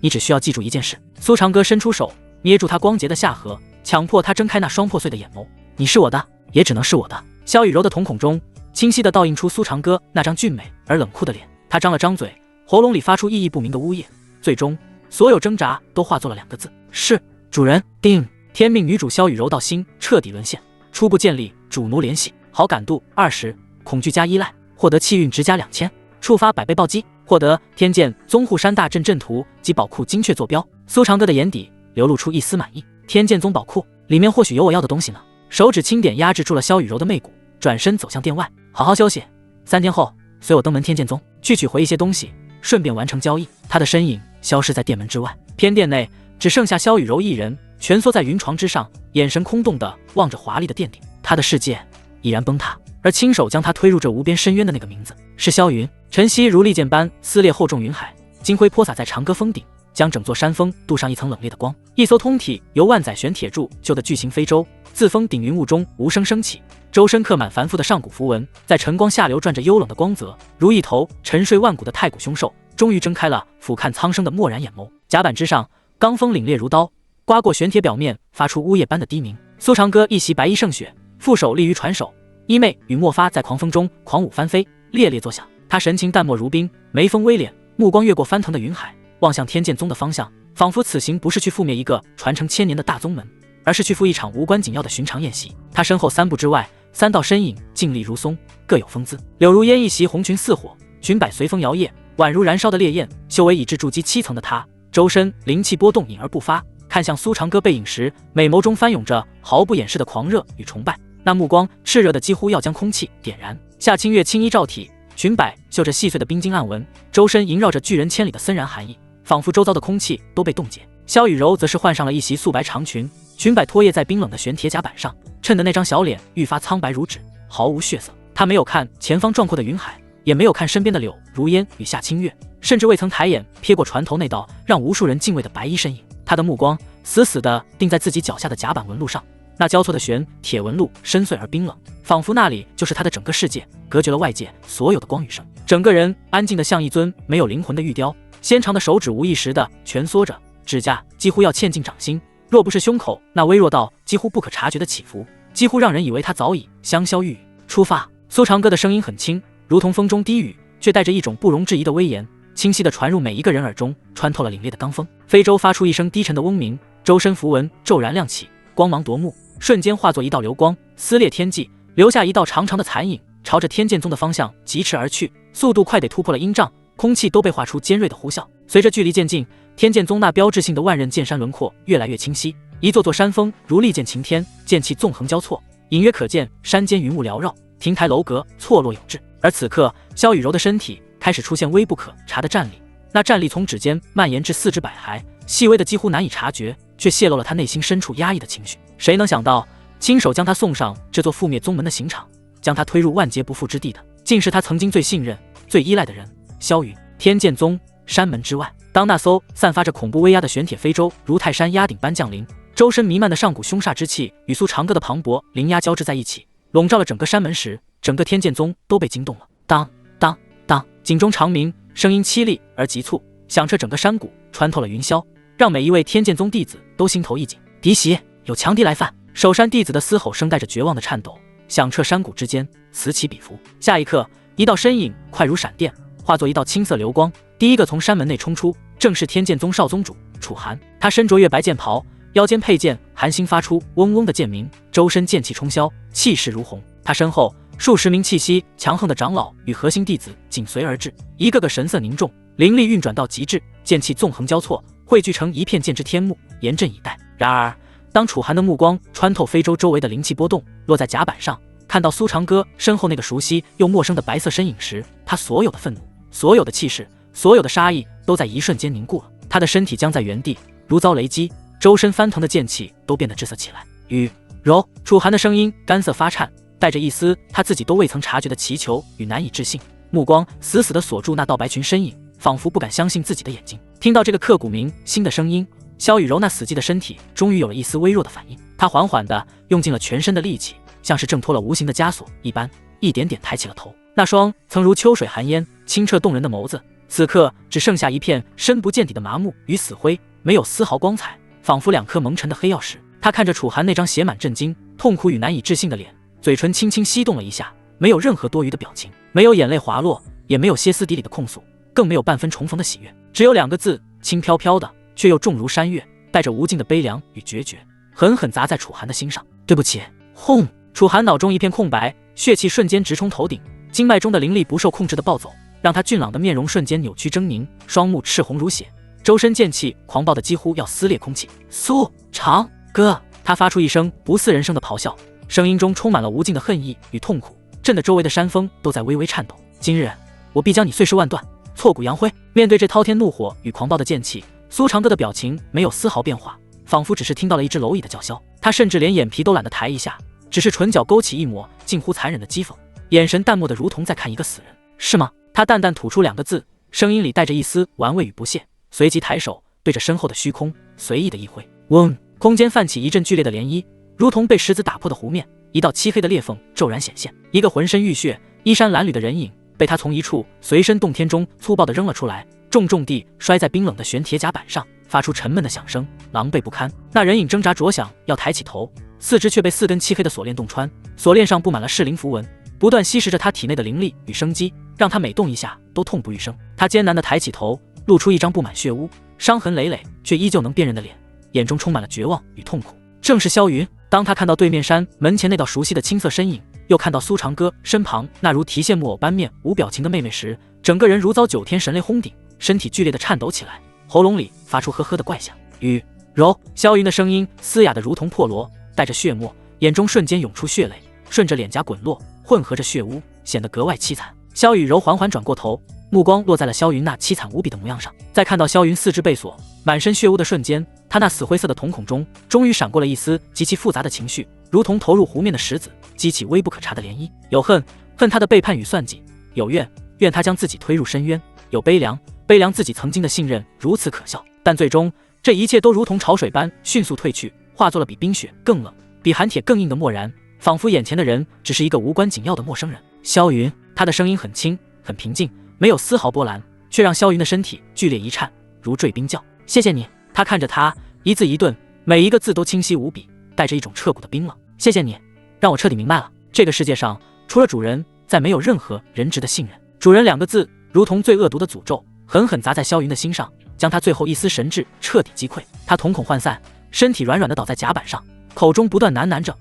你只需要记住一件事。苏长歌伸出手，捏住他光洁的下颌，强迫他睁开那双破碎的眼眸。你是我的，也只能是我的。萧雨柔的瞳孔中清晰地倒映出苏长歌那张俊美而冷酷的脸。他张了张嘴，喉咙里发出意义不明的呜咽，最终所有挣扎都化作了2个字：是。主人。定。天命女主萧雨柔道心彻底沦陷，初步建立主奴联系，好感度20，恐惧加依赖，获得气运值加2000，触发100倍暴击，获得天剑宗护山大阵阵图及宝库精确坐标。苏长歌的眼底流露出一丝满意。天剑宗宝库里面或许有我要的东西呢。手指轻点压制住了萧雨柔的媚骨，转身走向殿外。好好休息，3天后随我登门天剑宗去取回一些东西，顺便完成交易。他的身影消失在殿门之外，偏殿内只剩下萧雨柔一人，蜷缩在云床之上，眼神空洞地望着华丽的殿顶。他的世界已然崩塌，而亲手将他推入这无边深渊的那个名字是萧云。晨曦如利剑般撕裂厚重云海，金辉泼洒在长歌峰顶，将整座山峰镀上一层冷冽的光。一艘通体由万载玄铁铸就的巨型飞舟自峰顶云雾中无声升起，舟身刻满繁复的上古符文，在晨光下流转着幽冷的光泽，如一头沉睡万古的太古凶兽，终于睁开了俯瞰苍生的漠然眼眸。甲板之上，罡风凛冽如刀，刮过玄铁表面，发出呜咽般的低鸣。苏长歌一袭白衣胜雪，负手立于船首，衣袂与墨发在狂风中狂舞翻飞，猎猎作响。他神情淡漠如冰，眉峰微敛，目光越过翻腾的云海，望向天剑宗的方向，仿佛此行不是去覆灭一个传承千年的大宗门，而是去赴一场无关紧要的寻常宴席。他身后3步之外，3道身影静立如松，各有风姿。柳如烟一袭红裙似火，裙摆随风摇曳，宛如燃烧的烈焰，修为已至筑基7层的他，周身灵气波动隐而不发，看向苏长歌背影时，美眸中翻涌着毫不掩饰的狂热与崇拜，那目光炽热的几乎要将空气点燃。夏清月青衣罩体，裙摆绣着细碎的冰晶暗纹，周身萦绕着拒人千里的森然寒意，仿佛周遭的空气都被冻结。萧雨柔则是换上了一袭素白长裙，裙摆拖曳在冰冷的玄铁甲板上，衬得那张小脸愈发苍白如纸，毫无血色。他没有看前方壮阔的云海，也没有看身边的柳如烟与夏清月，甚至未曾抬眼瞥过船头那道让无数人敬畏的白衣身影。他的目光死死地定在自己脚下的甲板纹路上，那交错的玄铁纹路深邃而冰冷，仿佛那里就是他的整个世界，隔绝了外界所有的光与声。整个人安静得像一尊没有灵魂的玉雕，纤长的手指无意识地蜷缩着，指甲几乎要嵌进掌心，若不是胸口那微弱到几乎不可察觉的起伏，几乎让人以为他早已香消玉殒。出发。苏长歌的声音很轻，如同风中低语，却带着一种不容置疑的威严，清晰地传入每一个人耳中，穿透了凛冽的罡风。非洲发出一声低沉的嗡鸣，周身符文骤然亮起，光芒夺目，瞬间化作一道流光，撕裂天际，留下一道长长的残影，朝着天剑宗的方向疾驰而去，速度快得突破了音障，空气都被划出尖锐的呼啸。随着距离渐近，天剑宗那标志性的万仞剑山轮廓越来越清晰，一座座山峰如利剑擎天，剑气纵横交错，隐约可见山间云雾缭绕，亭台楼阁错落有致。而此刻，萧雨柔的身体开始出现微不可察的战栗，那战栗从指尖蔓延至四肢百骸，细微的几乎难以察觉，却泄露了他内心深处压抑的情绪。谁能想到，亲手将他送上这座覆灭宗门的刑场，将他推入万劫不复之地的，竟是他曾经最信任、最依赖的人——萧云。天剑宗山门之外，当那艘散发着恐怖威压的玄铁飞舟如泰山压顶般降临，周身弥漫的上古凶煞之气与苏长歌的磅礴灵压交织在一起，笼罩了整个山门时，整个天剑宗都被惊动了。当当当，警钟长鸣，声音凄厉而急促，响彻整个山谷，穿透了云霄，让每一位天剑宗弟子都心头一紧。敌袭，有强敌来犯！守山弟子的嘶吼声带着绝望的颤抖，响彻山谷之间，此起彼伏。下一刻，一道身影快如闪电，化作一道青色流光，第一个从山门内冲出，正是天剑宗少宗主楚寒。他身着月白剑袍，腰间佩剑，寒星发出嗡嗡的剑鸣，周身剑气冲霄，气势如虹。他身后数十名气息强横的长老与核心弟子紧随而至，一个个神色凝重，灵力运转到极致，剑气纵横交错，汇聚成一片剑之天幕，严阵以待。然而，当楚寒的目光穿透非洲周围的灵气波动，落在甲板上，看到苏长歌身后那个熟悉又陌生的白色身影时，他所有的愤怒，所有的气势，所有的杀意都在一瞬间凝固了。他的身体僵在原地，如遭雷击，周身翻腾的剑气都变得滞涩起来。雨柔，楚寒的声音干涩发颤，带着一丝他自己都未曾察觉的祈求与难以置信，目光死死地锁住那道白裙身影，仿佛不敢相信自己的眼睛。听到这个刻骨铭心的声音，萧雨柔那死寂的身体终于有了一丝微弱的反应，她缓缓地用尽了全身的力气，像是挣脱了无形的枷锁一般，一点点抬起了头。那双曾如秋水寒烟、清澈动人的眸子，此刻只剩下一片深不见底的麻木与死灰，没有丝毫光彩，仿佛两颗蒙尘的黑曜石。他看着楚寒那张写满震惊、痛苦与难以置信的脸，嘴唇轻轻翕动了一下，没有任何多余的表情，没有眼泪滑落，也没有歇斯底里的控诉，更没有半分重逢的喜悦，只有2个字，轻飘飘的，却又重如山岳，带着无尽的悲凉与决绝，狠狠砸在楚寒的心上。对不起。轰！楚寒脑中一片空白，血气瞬间直冲头顶，经脉中的灵力不受控制的暴走，让他俊朗的面容瞬间扭曲狰狞，双目赤红如血，周身剑气狂暴的几乎要撕裂空气。苏长歌，他发出一声不似人声的咆哮，声音中充满了无尽的恨意与痛苦，震得周围的山峰都在微微颤抖。今日我必将你碎尸万段，挫骨扬灰。面对这滔天怒火与狂暴的剑气，苏长歌的表情没有丝毫变化，仿佛只是听到了一只蝼蚁的叫嚣。他甚至连眼皮都懒得抬一下，只是唇角勾起一抹近乎残忍的讥讽，眼神淡漠的如同在看一个死人。是吗？他淡淡吐出2个字，声音里带着一丝玩味与不屑，随即抬手对着身后的虚空随意的一挥，嗡！空间泛起一阵剧烈的涟漪，如同被石子打破的湖面，一道漆黑的裂缝骤然显现，一个浑身浴血、衣衫褴褛的人影被他从一处随身洞天中粗暴地扔了出来，重重地摔在冰冷的悬铁甲板上，发出沉闷的响声，狼狈不堪。那人影挣扎着想要抬起头，四肢却被4根漆黑的锁链洞穿，锁链上布满了噬灵符文，不断吸食着他体内的灵力与生机，让他每动一下都痛不欲生。他艰难地抬起头，露出一张布满血污、伤痕累累却依旧能辨认的脸，眼中充满了绝望与痛苦。正是萧云。当他看到对面山门前那道熟悉的青色身影，又看到苏长歌身旁那如提线木偶般面无表情的妹妹时，整个人如遭9天神雷轰顶，身体剧烈地颤抖起来，喉咙里发出呵呵的怪响。雨柔，萧云的声音嘶哑得如同破锣，带着血沫，眼中瞬间涌出血泪，顺着脸颊滚落，混合着血污，显得格外凄惨。萧雨柔缓缓转过头，目光落在了萧云那凄惨无比的模样上。在看到萧云四肢被锁、满身血污的瞬间，他那死灰色的瞳孔中终于闪过了一丝极其复杂的情绪，如同投入湖面的石子，激起微不可察的涟漪。有恨，恨他的背叛与算计；有怨，怨他将自己推入深渊；有悲凉，悲凉自己曾经的信任如此可笑。但最终，这一切都如同潮水般迅速退去，化作了比冰雪更冷、比寒铁更硬的漠然，仿佛眼前的人只是一个无关紧要的陌生人。萧云，他的声音很轻，很平静，没有丝毫波澜，却让萧云的身体剧烈一颤，如坠冰窖。谢谢你。他看着他，一字一顿，每一个字都清晰无比，带着一种彻骨的冰冷。谢谢你，让我彻底明白了，这个世界上除了主人，再没有任何人值得信任。主人2个字如同最恶毒的诅咒，狠狠砸在萧云的心上，将他最后一丝神智彻底击溃。他瞳孔涣散，身体软软的倒在甲板上，口中不断喃喃着：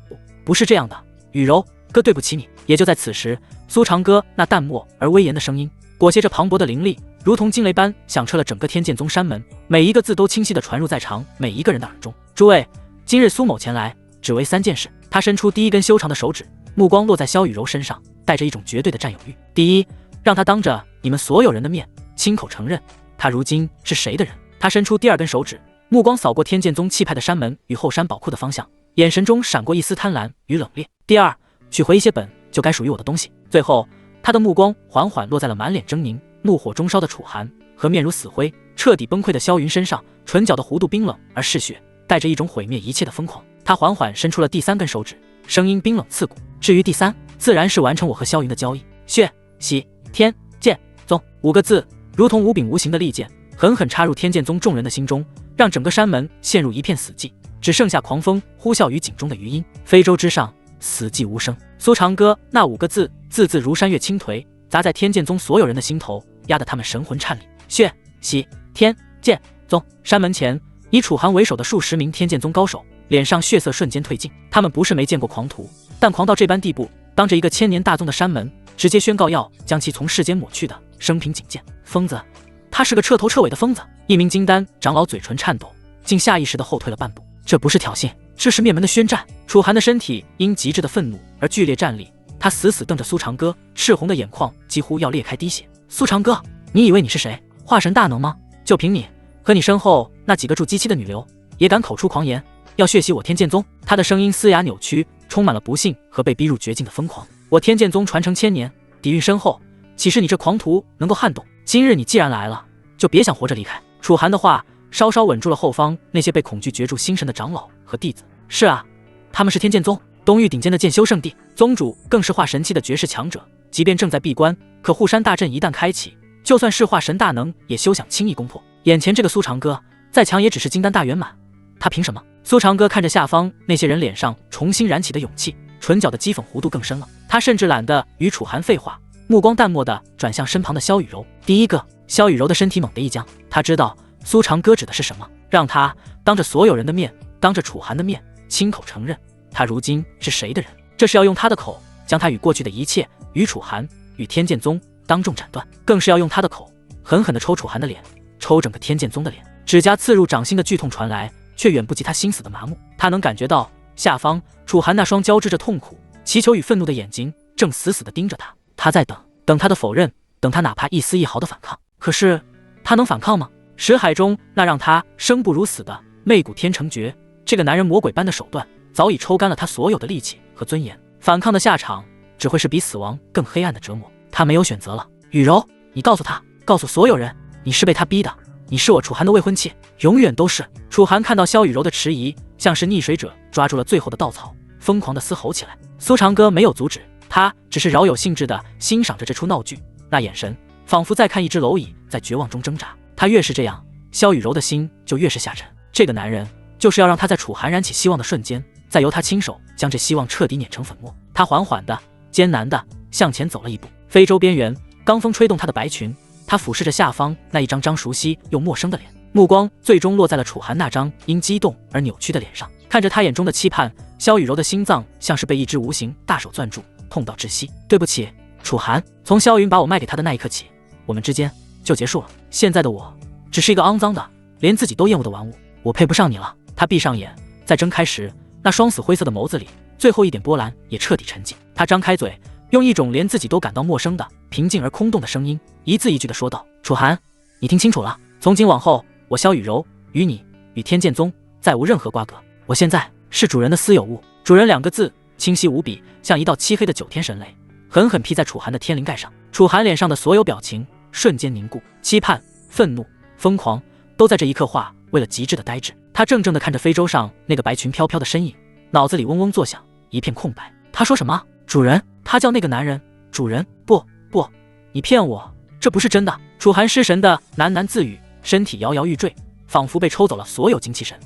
不是这样的，雨柔哥，对不起你。也就在此时，苏长歌那淡漠而威严的声音，裹挟着磅礴的灵力，如同惊雷般响彻了整个天剑宗山门，每一个字都清晰地传入在场每一个人的耳中。诸位，今日苏某前来，只为3件事。他伸出第一根修长的手指，目光落在萧雨柔身上，带着一种绝对的占有欲。第一，让他当着你们所有人的面，亲口承认他如今是谁的人。他伸出第2根手指，目光扫过天剑宗气派的山门与后山宝库的方向，眼神中闪过一丝贪婪与冷冽。第二，取回一些本就该属于我的东西。最后，他的目光缓缓落在了满脸狰狞、怒火中烧的楚寒和面如死灰、彻底崩溃的萧云身上，唇角的弧度冰冷而嗜血，带着一种毁灭一切的疯狂。他缓缓伸出了第3根手指，声音冰冷刺骨。至于第3，自然是完成我和萧云的交易。血洗天剑宗5个字，如同无柄无形的利剑，狠狠插入天剑宗众人的心中，让整个山门陷入一片死寂，只剩下狂风呼啸于井中的余音。非洲之上，死寂无声。苏长歌那5个字，字字如山岳倾颓，砸在天剑宗所有人的心头，压得他们神魂颤栗。血洗天剑宗山门前，以楚寒为首的数十名天剑宗高手，脸上血色瞬间褪尽。他们不是没见过狂徒，但狂到这般地步，当着一个千年大宗的山门，直接宣告要将其从世间抹去的生平警戒。疯子，他是个彻头彻尾的疯子。一名金丹长老嘴唇颤抖，竟下意识地后退了半步。这不是挑衅，这是灭门的宣战。楚寒的身体因极致的愤怒而剧烈站立，他死死瞪着苏长歌，赤红的眼眶几乎要裂开滴血。苏长歌，你以为你是谁？化神大能吗？就凭你和你身后那几个筑基期的女流，也敢口出狂言，要血洗我天剑宗？他的声音嘶哑扭曲，充满了不幸和被逼入绝境的疯狂。我天剑宗传承1000年，底蕴深厚，岂是你这狂徒能够撼动？今日你既然来了，就别想活着离开。楚寒的话稍稍稳住了后方那些被恐惧攫住心神的长老和弟子。是啊，他们是天剑宗东域顶尖的剑修圣地，宗主更是化神期的绝世强者，即便正在闭关，可护山大阵一旦开启，就算是化神大能也休想轻易攻破。眼前这个苏长歌再强也只是金丹大圆满，他凭什么？苏长歌看着下方那些人脸上重新燃起的勇气，唇角的讥讽弧度更深了。他甚至懒得与楚寒废话，目光淡漠地转向身旁的萧雨柔。第一个，萧雨柔的身体猛地一僵，他知道苏长歌指的是什么，让他当着所有人的面，当着楚寒的面，亲口承认他如今是谁的人。这是要用他的口将他与过去的一切，与楚寒，与天剑宗当众斩断，更是要用他的口狠狠地抽楚寒的脸，抽整个天剑宗的脸。指甲刺入掌心的剧痛传来，却远不及他心死的麻木。他能感觉到下方楚寒那双交织着痛苦、祈求与愤怒的眼睛正死死地盯着他。他在等他的否认，等他哪怕一丝一毫的反抗。可是他能反抗吗？识海中那让他生不如死的媚骨天成诀，这个男人魔鬼般的手段早已抽干了他所有的力气和尊严。反抗的下场只会是比死亡更黑暗的折磨。他没有选择了。雨柔，你告诉他，告诉所有人，你是被他逼的，你是我楚寒的未婚妻，永远都是。楚寒看到萧雨柔的迟疑，像是溺水者抓住了最后的稻草，疯狂地嘶吼起来。苏长歌没有阻止，他只是饶有兴致地欣赏着这出闹剧，那眼神仿佛在看一只蝼蚁在绝望中挣扎。他越是这样，萧雨柔的心就越是下沉。这个男人就是要让他在楚寒燃起希望的瞬间，再由他亲手将这希望彻底碾成粉末。他缓缓的、艰难的向前走了一步。非洲边缘，罡风吹动他的白裙，他俯视着下方那一张张熟悉又陌生的脸，目光最终落在了楚寒那张因激动而扭曲的脸上。看着他眼中的期盼，萧雨柔的心脏像是被一只无形大手攥住，痛到窒息。对不起，楚寒，从萧云把我卖给他的那一刻起，我们之间就结束了。现在的我只是一个肮脏的连自己都厌恶的玩物，我配不上你了。他闭上眼，在睁开时，那双死灰色的眸子里最后一点波澜也彻底沉寂。他张开嘴，用一种连自己都感到陌生的平静而空洞的声音，一字一句地说道：楚寒，你听清楚了，从今往后，我萧雨柔与你与天剑宗再无任何瓜葛。我现在是主人的私有物。主人2个字清晰无比，像一道漆黑的9天神雷，狠狠劈在楚寒的天灵盖上。楚寒脸上的所有表情瞬间凝固，期盼、愤怒、疯狂都在这一刻化为了极致的呆滞。他怔怔地看着非洲上那个白裙飘飘的身影，脑子里嗡嗡作响，一片空白。他说什么？主人？他叫那个男人主人？不，你骗我，这不是真的。楚寒失神的喃喃自语，身体摇摇欲坠，仿佛被抽走了所有精气神。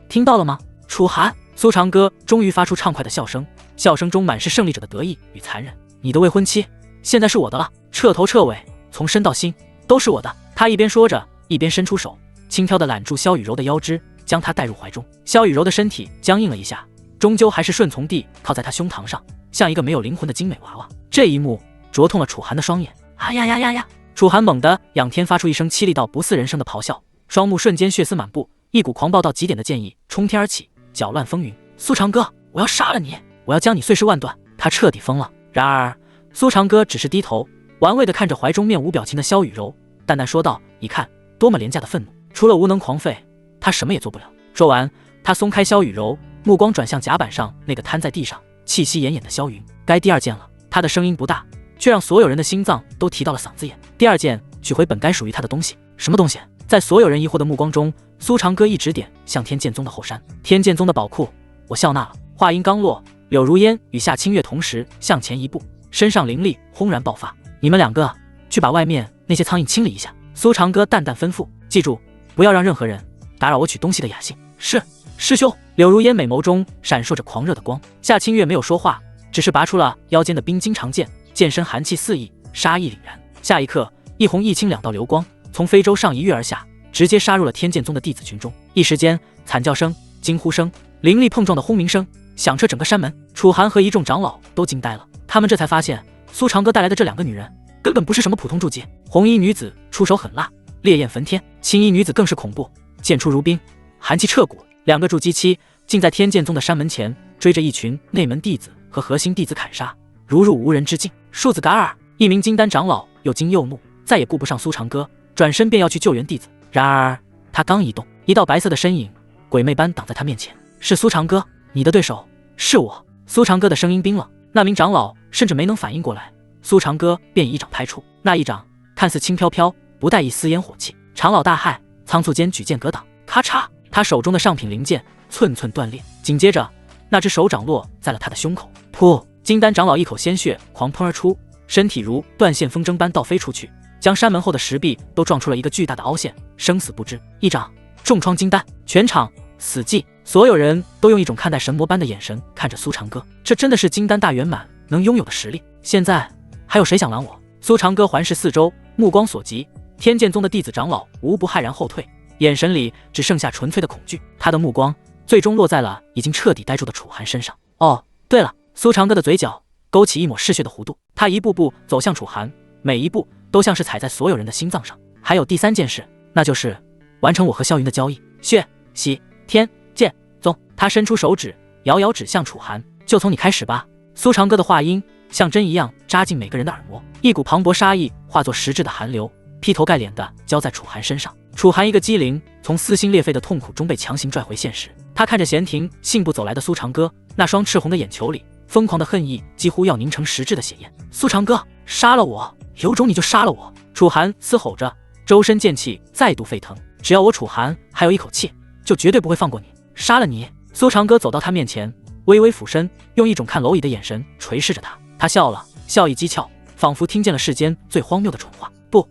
听到了吗？楚寒。苏长歌终于发出畅快的笑声，笑声中满是胜利者的得意与残忍。你的未婚妻现在是我的了，彻头彻尾，从身到心都是我的。他一边说着，一边伸出手，轻飘地揽住萧雨柔的腰肢，将她带入怀中。萧雨柔的身体僵硬了一下，终究还是顺从地靠在他胸膛上，像一个没有灵魂的精美娃娃。这一幕灼痛了楚寒的双眼。啊呀呀呀呀！楚寒猛地仰天发出一声凄厉到不似人声的咆哮，双目瞬间血丝满布，一股狂暴到极点的剑意冲天而起，搅乱风云。苏长歌，我要杀了你，我要将你碎尸万段！他彻底疯了。然而苏长歌只是低头玩味地看着怀中面无表情的萧雨柔，淡淡说道：你看多么廉价的愤怒，除了无能狂吠，他什么也做不了。说完，他松开萧雨柔，目光转向甲板上那个瘫在地上气息奄奄的萧云。该第2件了。他的声音不大，却让所有人的心脏都提到了嗓子眼。第2件，取回本该属于他的东西。什么东西？在所有人疑惑的目光中，苏长歌一指点向天剑宗的后山。天剑宗的宝库，我笑纳了。话音刚落，柳如烟与夏清月同时向前一步，身上灵力轰然爆发。你们2个去把外面那些苍蝇清理一下。苏长歌淡淡吩咐，记住，不要让任何人打扰我取东西的雅兴。是，师兄。柳如烟美眸中闪烁着狂热的光。夏清月没有说话，只是拔出了腰间的冰晶长剑，剑身寒气四溢，杀意凛然。下一刻，一红一青2道流光从非洲上一跃而下，直接杀入了天剑宗的弟子群中。一时间，惨叫声、惊呼声、灵力碰撞的轰鸣声响彻整个山门。楚寒和一众长老都惊呆了，他们这才发现苏长歌带来的这2个女人根本不是什么普通筑基。红衣女子出手狠辣，烈焰焚天；青衣女子更是恐怖，剑出如冰，寒气彻骨。2个筑基期竟在天剑宗的山门前追着一群内门弟子和核心弟子砍杀，如入无人之境。庶子噶尔，一名金丹长老又惊又怒，再也顾不上苏长歌，转身便要去救援弟子。然而他刚一动，一道白色的身影鬼魅般挡在他面前。是苏长歌，你的对手是我。苏长歌的声音冰冷，那名长老甚至没能反应过来，苏长歌便以一掌拍出。那一掌看似轻飘飘，不带一丝烟火气。长老大骇，仓促间举剑格挡，咔嚓，他手中的上品灵剑寸寸断裂。紧接着，那只手掌落在了他的胸口。噗！金丹长老一口鲜血狂喷而出，身体如断线风筝般倒飞出去，将山门后的石壁都撞出了一个巨大的凹陷，生死不知。一掌重创金丹，全场死寂。所有人都用一种看待神魔般的眼神看着苏长歌，这真的是金丹大圆满能拥有的实力。现在还有谁想拦我？苏长歌环视四周，目光所及，天剑宗的弟子长老无不骇然后退，眼神里只剩下纯粹的恐惧。他的目光最终落在了已经彻底呆住的楚寒身上。哦，对了，苏长歌的嘴角勾起一抹嗜血的弧度，他一步步走向楚寒，每一步都像是踩在所有人的心脏上。还有第3件事，那就是完成我和萧云的交易。血洗天剑宗，他伸出手指，遥遥指向楚寒，就从你开始吧。苏长歌的话音像针一样扎进每个人的耳膜，一股磅礴杀意化作实质的寒流，劈头盖脸的浇在楚寒身上。楚寒一个机灵，从撕心裂肺的痛苦中被强行拽回现实。他看着闲庭信步走来的苏长歌，那双赤红的眼球里疯狂的恨意几乎要凝成实质的血焰。苏长歌，杀了我，有种你就杀了我！楚寒嘶吼着，周身剑气再度沸腾。只要我楚寒还有一口气，就绝对不会放过你，杀了你！苏长歌走到他面前，微微俯身，用一种看蝼蚁的眼神垂视着他。他笑了，笑意讥诮，仿佛听见了世间最荒谬的蠢话。不，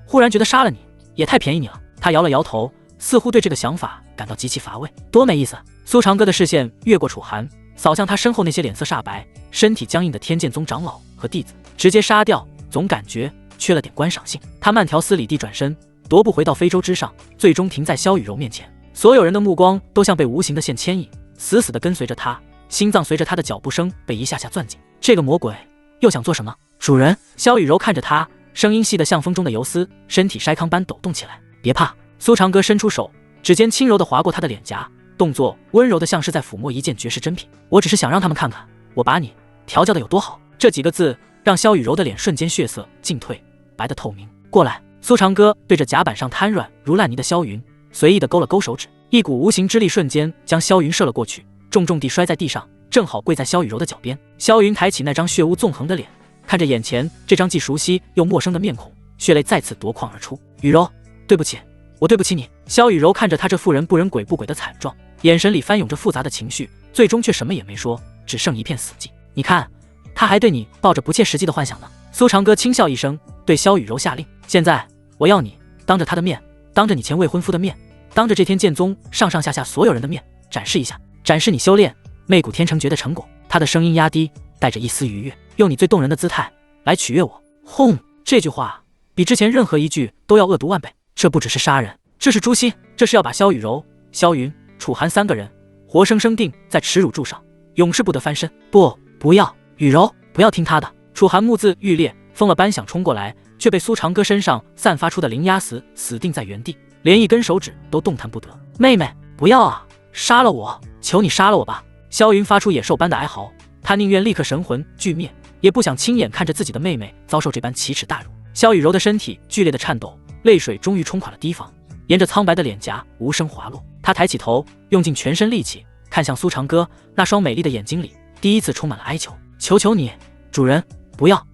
忽然觉得杀了你也太便宜你了。他摇了摇头，似乎对这个想法感到极其乏味。多没意思！苏长歌的视线越过楚寒，扫向他身后那些脸色煞白、身体僵硬的天剑宗长老和弟子，直接杀掉，总感觉缺了点观赏性。他慢条斯理地转身，踱步回到非洲之上，最终停在萧雨柔面前。所有人的目光都像被无形的线牵引，死死地跟随着他，心脏随着他的脚步声被一下下攥紧。这个魔鬼又想做什么？主人，萧雨柔看着他，声音细得像风中的游丝，身体筛糠般抖动起来。别怕。苏长歌伸出手，指尖轻柔地划过他的脸颊，动作温柔得像是在抚摸一件绝世珍品。我只是想让他们看看我把你调教的有多好。这几个字让萧雨柔的脸瞬间血色尽退，白得透明。过来。苏长歌对着甲板上瘫软如烂泥的萧云随意地勾了勾手指，一股无形之力瞬间将萧云射了过去，重重地摔在地上，正好跪在萧雨柔的脚边。萧云抬起那张血污纵横的脸，看着眼前这张既熟悉又陌生的面孔，血泪再次夺眶而出。雨柔，对不起，我对不起你。萧雨柔看着他这妇人不人鬼不鬼的惨状，眼神里翻涌着复杂的情绪，最终却什么也没说，只剩一片死寂。你看，他还对你抱着不切实际的幻想呢。苏长歌轻笑一声，对萧雨柔下令：现在我要你当着他的面，当着你前未婚夫的面，当着这天剑宗上上下下所有人的面，展示一下，展示你修炼媚骨天成诀的成果。他的声音压低，带着一丝愉悦，用你最动人的姿态来取悦我。轰！这句话比之前任何一句都要恶毒万倍。这不只是杀人，这是诛心，这是要把萧雨柔、萧云、楚寒三个人活生生钉在耻辱柱上，永世不得翻身。不要，雨柔，不要听他的。楚寒目眦欲裂，疯了般想冲过来，却被苏长歌身上散发出的灵压死定在原地，连一根手指都动弹不得。妹妹，不要啊！杀了我，求你杀了我吧！萧云发出野兽般的哀嚎，他宁愿立刻神魂俱灭，也不想亲眼看着自己的妹妹遭受这般奇耻大辱。萧雨柔的身体剧烈的颤抖，泪水终于冲垮了堤防，沿着苍白的脸颊无声滑落。她抬起头，用尽全身力气看向苏长歌，那双美丽的眼睛里第一次充满了哀求。求求你，主人，不要！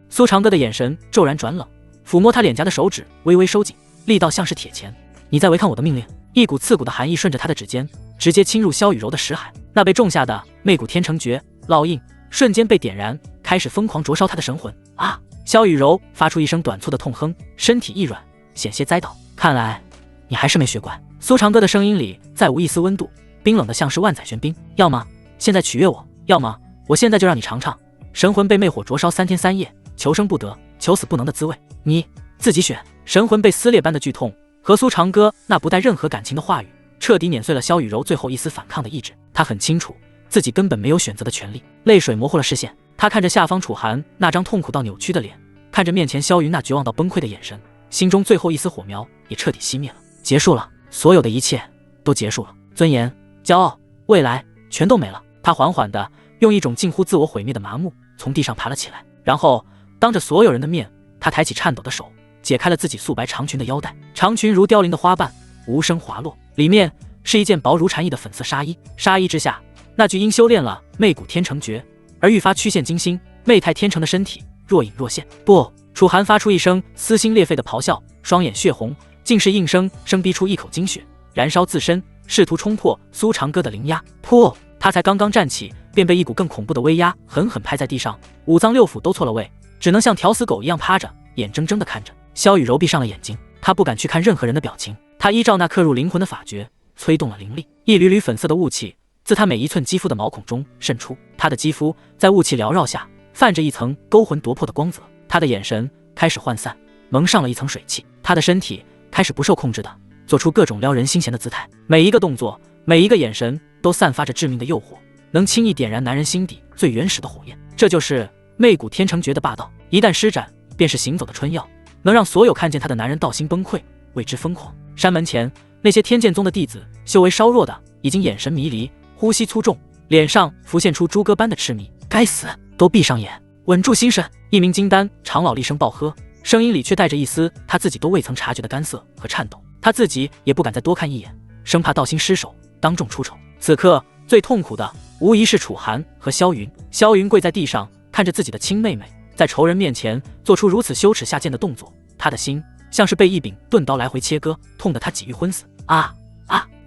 苏长歌的眼神骤然转冷，抚摸他脸颊的手指微微收紧，力道像是铁钳。你在违抗我的命令！一股刺骨的寒意顺着他的指尖直接侵入萧雨柔的识海，那被种下的媚骨天成诀烙印瞬间被点燃，开始疯狂灼烧他的神魂。啊！萧雨柔发出一声短促的痛哼，身体一软，险些栽倒。看来你还是没学乖。苏长歌的声音里再无一丝温度，冰冷的像是万载玄冰。要么现在取悦我，要么我现在就让你尝尝神魂被魅火灼烧3天3夜，求生不得，求死不能的滋味。你自己选。神魂被撕裂般的剧痛和苏长歌那不带任何感情的话语，彻底碾碎了萧雨柔最后一丝反抗的意志。他很清楚自己根本没有选择的权利。泪水模糊了视线，他看着下方楚寒那张痛苦到扭曲的脸，看着面前萧云那绝望到崩溃的眼神，心中最后一丝火苗也彻底熄灭了。结束了，所有的一切都结束了，尊严、骄傲、未来全都没了。他缓缓地用一种近乎自我毁灭的麻木从地上爬了起来，然后当着所有人的面，他抬起颤抖的手，解开了自己素白长裙的腰带。长裙如凋零的花瓣，无声滑落，里面是一件薄如蝉翼的粉色纱衣，纱衣之下那具因修炼了媚骨天成诀而愈发曲线精心、媚态天成的身体若隐若现。不！楚寒发出一声撕心裂肺的咆哮，双眼血红，竟是硬生生逼出一口精血，燃烧自身，试图冲破苏长歌的灵压。破！他才刚刚站起，便被一股更恐怖的威压狠狠拍在地上，五脏六腑都错了位，只能像挑死狗一样趴着，眼睁睁地看着。萧雨柔闭上了眼睛，她不敢去看任何人的表情，她依照那刻入灵魂的法诀催动了灵力，一缕缕粉色的雾气自她每一寸肌肤的毛孔中渗出，她的肌肤在雾气缭绕下泛着一层勾魂夺魄的光泽，她的眼神开始涣散，蒙上了一层水汽，她的身体开始不受控制的做出各种撩人心弦的姿态，每一个动作，每一个眼神都散发着致命的诱惑，能轻易点燃男人心底最原始的火焰。这就是媚骨天成诀的霸道，一旦施展，便是行走的春药，能让所有看见他的男人道心崩溃，为之疯狂。山门前，那些天剑宗的弟子修为稍弱的已经眼神迷离，呼吸粗重，脸上浮现出猪哥般的痴迷。该死，都闭上眼，稳住心神！一名金丹长老厉声暴喝，声音里却带着一丝他自己都未曾察觉的干涩和颤抖。他自己也不敢再多看一眼，生怕道心失手，当众出丑。此刻最痛苦的无疑是楚寒和萧云。萧云跪在地上，看着自己的亲妹妹在仇人面前做出如此羞耻下贱的动作，他的心像是被一柄钝刀来回切割，痛得他几欲昏死。啊！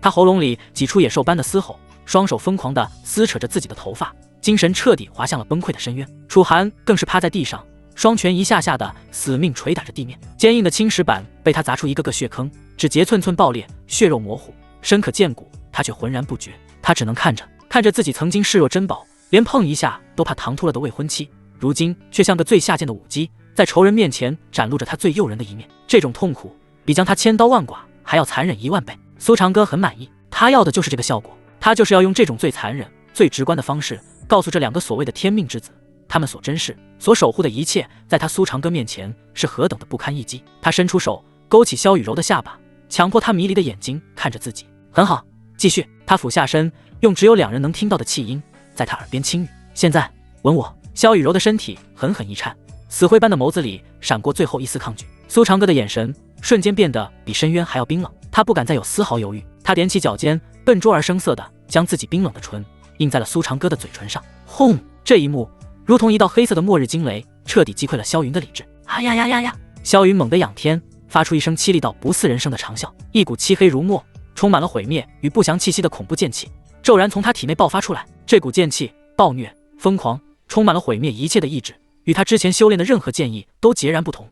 他喉咙里挤出野兽般的嘶吼，双手疯狂地撕扯着自己的头发，精神彻底滑向了崩溃的深渊。楚寒更是趴在地上，双拳一下下的死命捶打着地面，坚硬的青石板被他砸出一个个血坑，指节寸寸爆裂，血肉模糊，深可见骨。他却浑然不觉，他只能看着自己曾经视若珍宝，连碰一下都怕唐突了的未婚妻，如今却像个最下贱的舞姬，在仇人面前展露着他最诱人的一面。这种痛苦比将他千刀万剐还要残忍10000倍。苏长歌很满意，他要的就是这个效果，他就是要用这种最残忍、最直观的方式，告诉这两个所谓的天命之子，他们所珍视、所守护的一切，在他苏长歌面前是何等的不堪一击。他伸出手勾起萧雨柔的下巴，强迫她迷离的眼睛看着自己。很好，继续。他俯下身，用只有2人能听到的气音在他耳边轻语：现在吻我。萧雨柔的身体狠狠一颤，死灰般的眸子里闪过最后一丝抗拒。苏长歌的眼神瞬间变得比深渊还要冰冷，他不敢再有丝毫犹豫。他踮起脚尖，笨拙而生涩地将自己冰冷的唇印在了苏长歌的嘴唇上。轰！这一幕如同一道黑色的末日惊雷，彻底击溃了萧云的理智。啊呀呀呀呀！萧云猛地仰天，发出一声凄厉到不似人声的长啸，一股漆黑如墨、充满了毁灭与不祥气息的恐怖剑气骤然从他体内爆发出来。这股剑气暴虐、疯狂，充满了毁灭一切的意志，与他之前修炼的任何剑意都截然不同。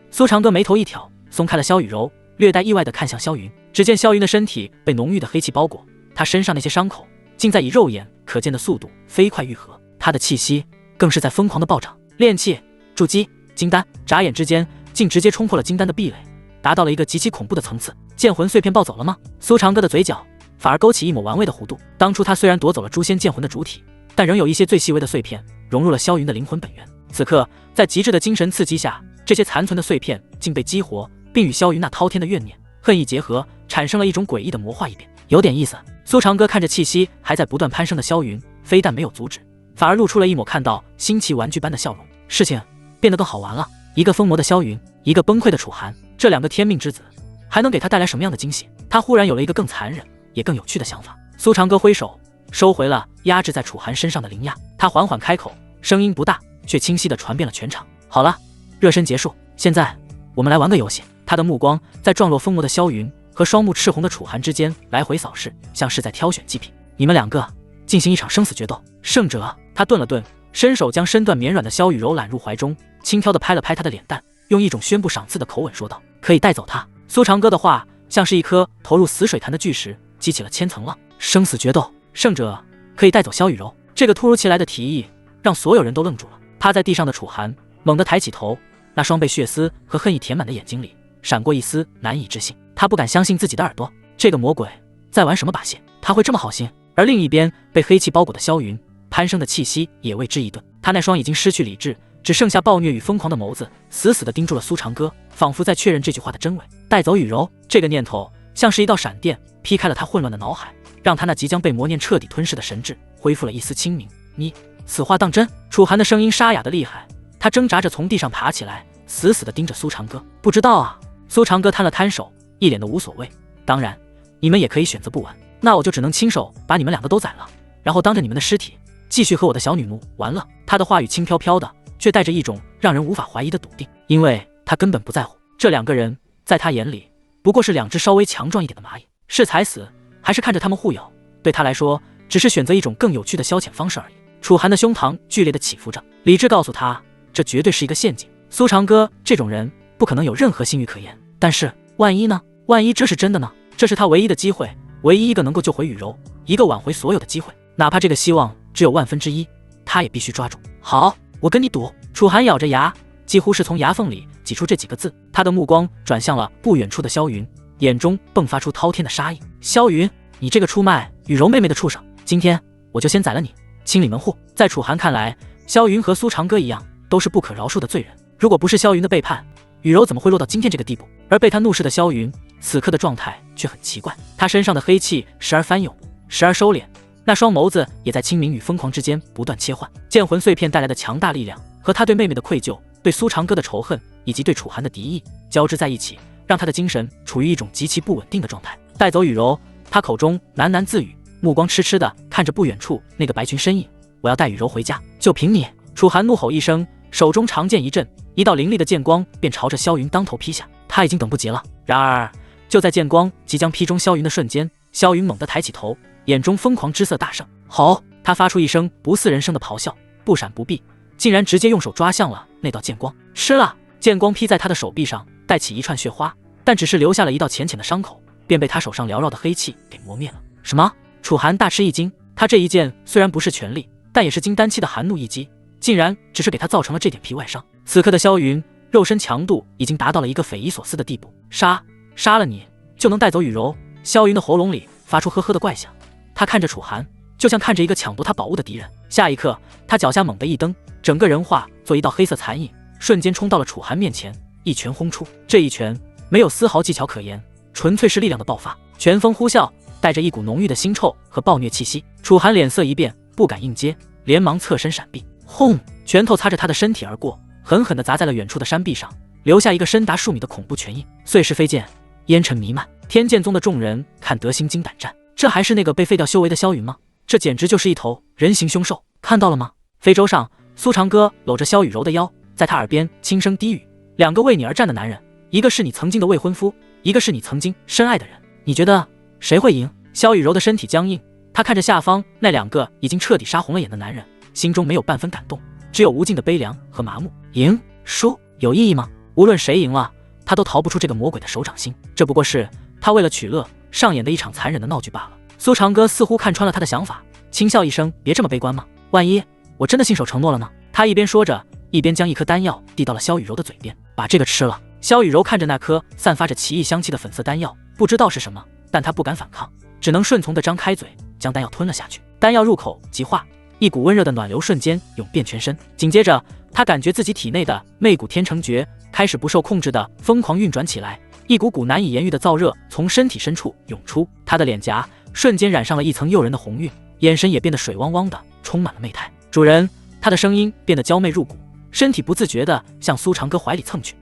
苏长歌眉头一挑，松开了萧雨柔，略带意外地看向萧云。只见萧云的身体被浓郁的黑气包裹，他身上那些伤口竟在以肉眼可见的速度飞快愈合，他的气息更是在疯狂的暴涨。炼气、筑基、金丹，眨眼之间竟直接冲破了金丹的壁垒，达到了一个极其恐怖的层次。剑魂碎片暴走了吗？苏长歌的嘴角反而勾起一抹玩味的弧度。当初他虽然夺走了诛仙剑魂的主体，但仍有一些最细微的碎片融入了萧云的灵魂本源。此刻在极致的精神刺激下，这些残存的碎片竟被激活，并与萧云那滔天的怨念、恨意结合，产生了一种诡异的魔化异变。有点意思。苏长歌看着气息还在不断攀升的萧云，非但没有阻止，反而露出了一抹看到新奇玩具般的笑容。事情变得更好玩了，一个疯魔的萧云，一个崩溃的楚寒，这2个天命之子还能给他带来什么样的惊喜？他忽然有了一个更残忍也更有趣的想法。苏长歌挥手收回了压制在楚寒身上的灵压，他缓缓开口，声音不大，却清晰地传遍了全场。好了，热身结束，现在我们来玩个游戏。他的目光在状若疯魔的萧云和双目赤红的楚寒之间来回扫视，像是在挑选祭品。你们2个进行一场生死决斗，胜者……他顿了顿，伸手将身段绵软的萧雨柔揽入怀中，轻佻地拍了拍她的脸蛋，用一种宣布赏赐的口吻说道：可以带走他。苏长歌的话像是一颗投入死水潭的巨石，激起了千层浪。生死决斗，胜者可以带走萧雨柔。这个突如其来的提议让所有人都愣住了。趴在地上的楚寒猛地抬起头，那双被血丝和恨意填满的眼睛里闪过一丝难以置信。他不敢相信自己的耳朵，这个魔鬼在玩什么把戏？他会这么好心？而另一边被黑气包裹的萧云，攀升的气息也为之一顿。他那双已经失去理智，只剩下暴虐与疯狂的眸子，死死地盯住了苏长歌，仿佛在确认这句话的真伪。带走雨柔，这个念头像是一道闪电，劈开了他混乱的脑海，让他那即将被魔念彻底吞噬的神智恢复了一丝清明。你此话当真？楚寒的声音沙哑的厉害，他挣扎着从地上爬起来，死死地盯着苏长歌。不知道啊。苏长歌摊了摊手，一脸的无所谓。当然，你们也可以选择不玩，那我就只能亲手把你们2个都宰了，然后当着你们的尸体继续和我的小女奴玩乐。他的话语轻飘飘的，却带着一种让人无法怀疑的笃定，因为他根本不在乎这2个人在他眼里不过是2只稍微强壮一点的蚂蚁，是踩死还是看着他们互咬，对他来说只是选择一种更有趣的消遣方式而已。楚寒的胸膛剧烈的起伏着，理智告诉他这绝对是一个陷阱。苏长歌这种人不可能有任何信誉可言，但是万一呢？万一这是真的呢？这是他唯一的机会，唯一一个能够救回雨柔，一个挽回所有的机会，哪怕这个希望只有1/1000，他也必须抓住。好，我跟你赌。楚寒咬着牙，几乎是从牙缝里挤出这几个字。他的目光转向了不远处的萧云，眼中迸发出滔天的杀意。萧云，你这个出卖雨柔妹妹的畜生，今天我就先宰了你，清理门户。在楚寒看来，萧云和苏长歌一样，都是不可饶恕的罪人。如果不是萧云的背叛，雨柔怎么会落到今天这个地步？而被他怒视的萧云，此刻的状态却很奇怪，他身上的黑气时而翻涌，时而收敛，那双眸子也在清明与疯狂之间不断切换。剑魂碎片带来的强大力量和他对妹妹的愧疚、对苏长歌的仇恨以及对楚寒的敌意交织在一起，让他的精神处于一种极其不稳定的状态。带走雨柔，他口中喃喃自语，目光痴痴地看着不远处那个白裙身影。我要带雨柔回家，就凭你！楚寒怒吼一声，手中长剑一震，一道凌厉的剑光便朝着萧云当头劈下。他已经等不及了。然而就在剑光即将劈中萧云的瞬间，萧云猛地抬起头，眼中疯狂之色大盛。吼！他发出一声不似人声的咆哮，不闪不避，竟然直接用手抓向了那道剑光。吃了！剑光劈在他的手臂上，带起一串血花，但只是留下了一道浅浅的伤口，便被他手上缭绕的黑气给磨灭了。什么？楚寒大吃一惊，他这一剑虽然不是全力，但也是金丹期的寒怒一击，竟然只是给他造成了这点皮外伤。此刻的萧云肉身强度已经达到了一个匪夷所思的地步。杀了你就能带走雨柔？萧云的喉咙里发出呵呵的怪响，他看着楚寒，就像看着一个抢夺他宝物的敌人。下一刻，他脚下猛地一蹬，整个人化作一道黑色残影，瞬间冲到了楚寒面前，一拳轰出。这一拳没有丝毫技巧可言，纯粹是力量的爆发，拳风呼啸，带着一股浓郁的腥臭和暴虐气息。楚寒脸色一变，不敢应接，连忙侧身闪避。轰！拳头擦着他的身体而过，狠狠地砸在了远处的山壁上，留下一个深达数米的恐怖拳印，碎石飞溅，烟尘弥漫。天剑宗的众人看得心惊胆战，这还是那个被废掉修为的萧云吗？这简直就是一头人形凶兽！看到了吗？非洲上，苏长歌搂着萧雨柔的腰，在他耳边轻声低语：两个为你而战的男人，一个是你曾经的未婚夫，一个是你曾经深爱的人，你觉得谁会赢？萧雨柔的身体僵硬，她看着下方那两个已经彻底杀红了眼的男人，心中没有半分感动，只有无尽的悲凉和麻木。赢输有意义吗？无论谁赢了，他都逃不出这个魔鬼的手掌心。这不过是他为了取乐上演的一场残忍的闹剧罢了。苏长歌似乎看穿了他的想法，轻笑一声：别这么悲观嘛，万一我真的信守承诺了呢？他一边说着，一边将一颗丹药递到了萧雨柔的嘴边：把这个吃了。萧雨柔看着那颗散发着奇异香气的粉色丹药，不知道是什么，但她不敢反抗，只能顺从地张开嘴将丹药吞了下去。丹药入口即化，一股温热的暖流瞬间涌遍全身，紧接着他感觉自己体内的媚骨天成诀开始不受控制的疯狂运转起来，一股股难以言喻的燥热从身体深处涌出，他的脸颊瞬间染上了一层诱人的红晕，眼神也变得水汪汪的，充满了媚态。主人，他的声音变得娇媚入骨，身体不自觉地向苏长歌怀里蹭去。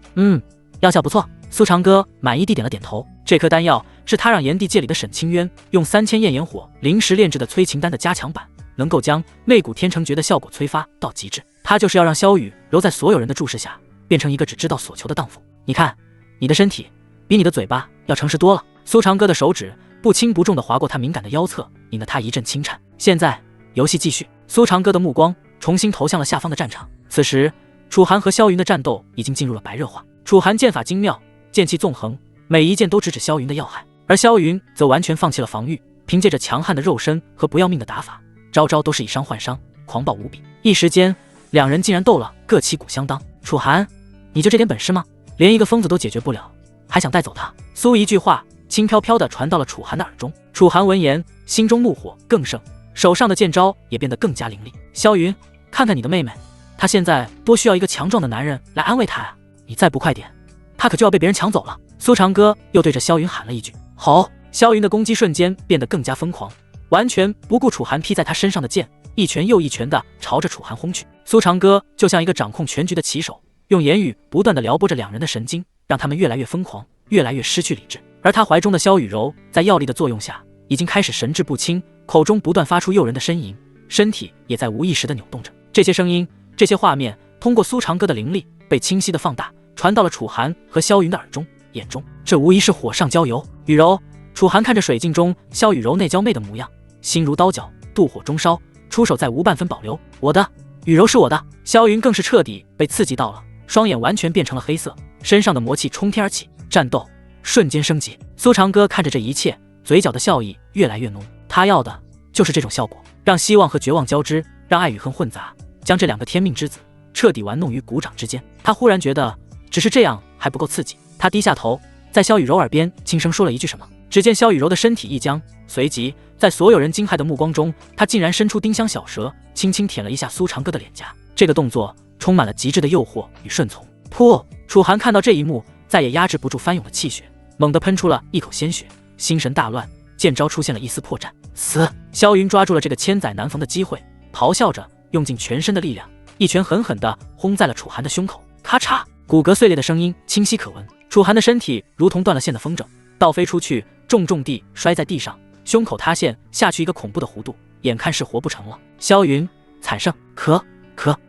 药效不错。苏长歌满意地点了点头。这颗丹药是他让炎帝界里的沈清渊用3000焰炎火临时炼制的催情丹的加强版，能够将媚骨天成诀的效果催发到极致。他就是要让萧雨柔在所有人的注视下变成一个只知道所求的荡妇。你看，你的身体比你的嘴巴要诚实多了。苏长歌的手指不轻不重地划过他敏感的腰侧，引得他一阵轻颤。现在游戏继续。苏长歌的目光重新投向了下方的战场。此时楚寒和萧云的战斗已经进入了白热化。楚寒剑法精妙，剑气纵横，每一剑都直指萧云的要害，而萧云则完全放弃了防御，凭借着强悍的肉身和不要命的打法，招招都是以伤换伤，狂暴无比。一时间两人竟然斗了个旗鼓相当。楚寒，你就这点本事吗？连一个疯子都解决不了，还想带走他？苏一句话轻飘飘地传到了楚寒的耳中。楚寒闻言，心中怒火更盛，手上的剑招也变得更加凌厉。萧云，看看你的妹妹，她现在多需要一个强壮的男人来安慰她啊！你再不快点，她可就要被别人抢走了。苏长歌又对着萧云喊了一句：好！萧云的攻击瞬间变得更加疯狂，完全不顾楚寒劈在他身上的剑，一拳又一拳地朝着楚寒轰去。苏长歌就像一个掌控全局的棋手，用言语不断地撩拨着两人的神经，让他们越来越疯狂，越来越失去理智。而他怀中的萧雨柔在药力的作用下，已经开始神志不清，口中不断发出诱人的呻吟，身体也在无意识地扭动着。这些声音，这些画面，通过苏长歌的灵力被清晰地放大，传到了楚寒和萧云的耳中、眼中。这无疑是火上浇油。雨柔，楚寒看着水镜中萧雨柔那娇媚的模样，心如刀绞，妒火中烧，出手再无半分保留。我的雨柔是我的。萧云更是彻底被刺激到了，双眼完全变成了黑色，身上的魔气冲天而起，战斗瞬间升级。苏长歌看着这一切，嘴角的笑意越来越浓。他要的就是这种效果，让希望和绝望交织，让爱与恨混杂，将这两个天命之子彻底玩弄于股掌之间。他忽然觉得只是这样还不够刺激，他低下头，在萧雨柔耳边轻声说了一句什么。只见萧雨柔的身体一僵，随即在所有人惊骇的目光中，他竟然伸出丁香小舌，轻轻舔了一下苏长歌的脸颊。这个动作充满了极致的诱惑与顺从。噗！楚寒看到这一幕，再也压制不住翻涌的气血，猛地喷出了一口鲜血，心神大乱，剑招出现了一丝破绽。死！萧云抓住了这个千载难逢的机会，咆哮着用尽全身的力量，一拳狠狠地轰在了楚寒的胸口。咔嚓！骨骼碎裂的声音清晰可闻。楚寒的身体如同断了线的风筝，倒飞出去，重重地摔在地上，胸口塌陷下去一个恐怖的弧度，眼看是活不成了。萧云惨胜！咳！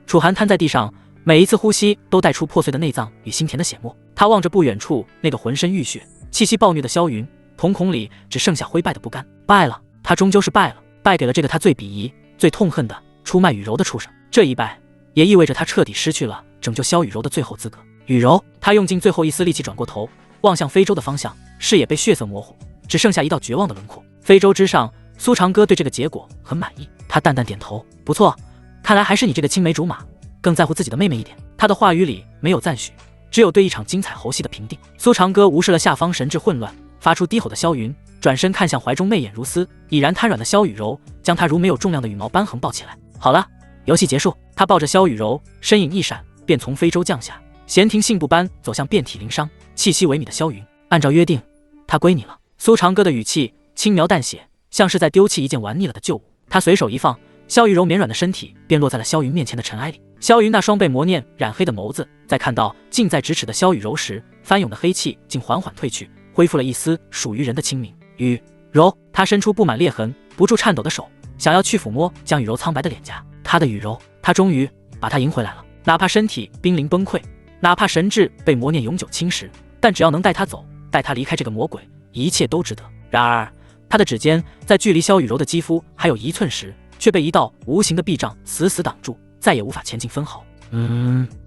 楚寒瘫在地上，每一次呼吸都带出破碎的内脏与心田的血沫。他望着不远处那个浑身浴血、气息暴虐的萧云，瞳孔里只剩下灰败的不甘。败了，他终究是败了，败给了这个他最鄙夷、最痛恨的出卖雨柔的畜生。这一败也意味着他彻底失去了拯救萧雨柔的最后资格。雨柔，他用尽最后一丝力气转过头，望向非洲的方向，视野被血色模糊，只剩下一道绝望的轮廓。非洲之上，苏长歌对这个结果很满意，他淡淡点头，不错，看来还是你这个青梅竹马更在乎自己的妹妹一点。他的话语里没有赞许，只有对一场精彩猴戏的评定。苏长歌无视了下方神志混乱发出低吼的萧云，转身看向怀中媚眼如丝已然瘫软的萧雨柔，将她如没有重量的羽毛斑痕抱起来。好了，游戏结束。他抱着萧雨柔，身影一闪便从非洲降下，闲庭信步般走向遍体鳞伤气息萎靡的萧云。按照约定，他归你了。苏长歌的语气轻描淡写，像是在丢弃一件玩腻了的旧物。他随手一放，萧雨柔绵软的身体便落在了萧云面前的尘埃里。萧云那双被魔念染黑的眸子，在看到近在咫尺的萧雨柔时，翻涌的黑气竟缓缓褪去，恢复了一丝属于人的清明。雨柔，他伸出布满裂痕不住颤抖的手，想要去抚摸将雨柔苍白的脸颊。他的雨柔，他终于把她赢回来了。哪怕身体濒临崩溃，哪怕神智被魔念永久侵蚀，但只要能带她走，带她离开这个魔鬼，一切都值得。然而他的指尖在距离萧雨柔的肌肤还有1寸时，却被一道无形的壁障死死挡住，再也无法前进分毫。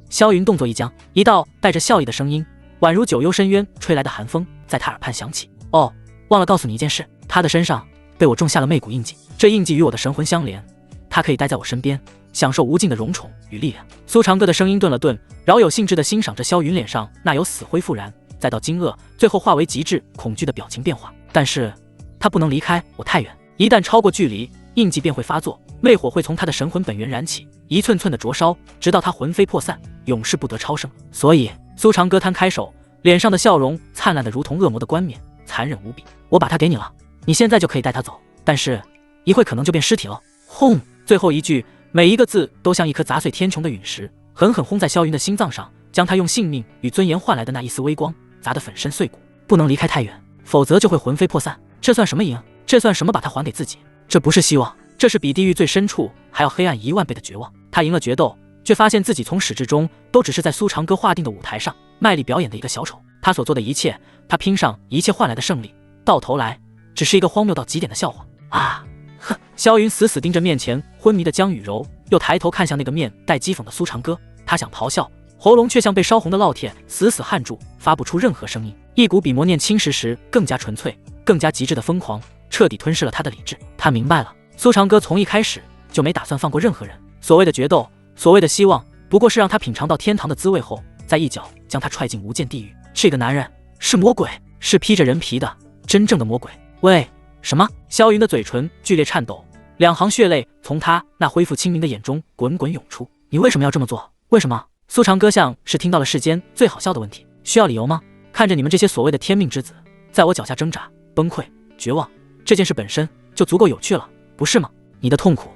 萧云动作一僵，一道带着笑意的声音，宛如九幽深渊吹来的寒风，在他耳畔响起。哦，忘了告诉你一件事，他的身上被我种下了魅骨印记，这印记与我的神魂相连，他可以待在我身边，享受无尽的荣宠与力量。苏长歌的声音顿了顿，饶有兴致地欣赏着萧云脸上那由死灰复燃，再到惊愕，最后化为极致恐惧的表情变化。但是他不能离开我太远，一旦超过距离，印记便会发作，魅火会从他的神魂本源燃起，一寸寸的灼烧，直到他魂飞魄散，永世不得超生。所以苏长歌摊开手，脸上的笑容灿烂的如同恶魔的冠冕，残忍无比。我把它给你了，你现在就可以带他走，但是一会可能就变尸体了。轰！最后一句，每一个字都像一颗砸碎天穹的陨石，狠狠轰在萧云的心脏上，将他用性命与尊严换来的那一丝微光砸得粉身碎骨。不能离开太远，否则就会魂飞魄散。这算什么赢？这算什么把他还给自己？这不是希望，这是比地狱最深处还要黑暗10000倍的绝望。他赢了决斗，却发现自己从始至终都只是在苏长歌划定的舞台上卖力表演的一个小丑。他所做的一切，他拼上一切换来的胜利，到头来只是一个荒谬到极点的笑话啊！哼！萧云死死盯着面前昏迷的江雨柔，又抬头看向那个面带讥讽的苏长歌。他想咆哮，喉咙却像被烧红的烙铁死死焊住，发不出任何声音。一股比魔念侵蚀时更加纯粹、更加极致的疯狂，彻底吞噬了他的理智。他明白了，苏长歌从一开始就没打算放过任何人。所谓的决斗，所谓的希望，不过是让他品尝到天堂的滋味后，再一脚将他踹进无间地狱。这个男人是魔鬼，是披着人皮的真正的魔鬼。喂，什么？萧云的嘴唇剧烈颤抖，2行血泪从他那恢复清明的眼中滚滚涌出。你为什么要这么做？为什么？苏长歌像是听到了世间最好笑的问题。需要理由吗？看着你们这些所谓的天命之子在我脚下挣扎、崩溃、绝望，这件事本身就足够有趣了，不是吗？你的痛苦，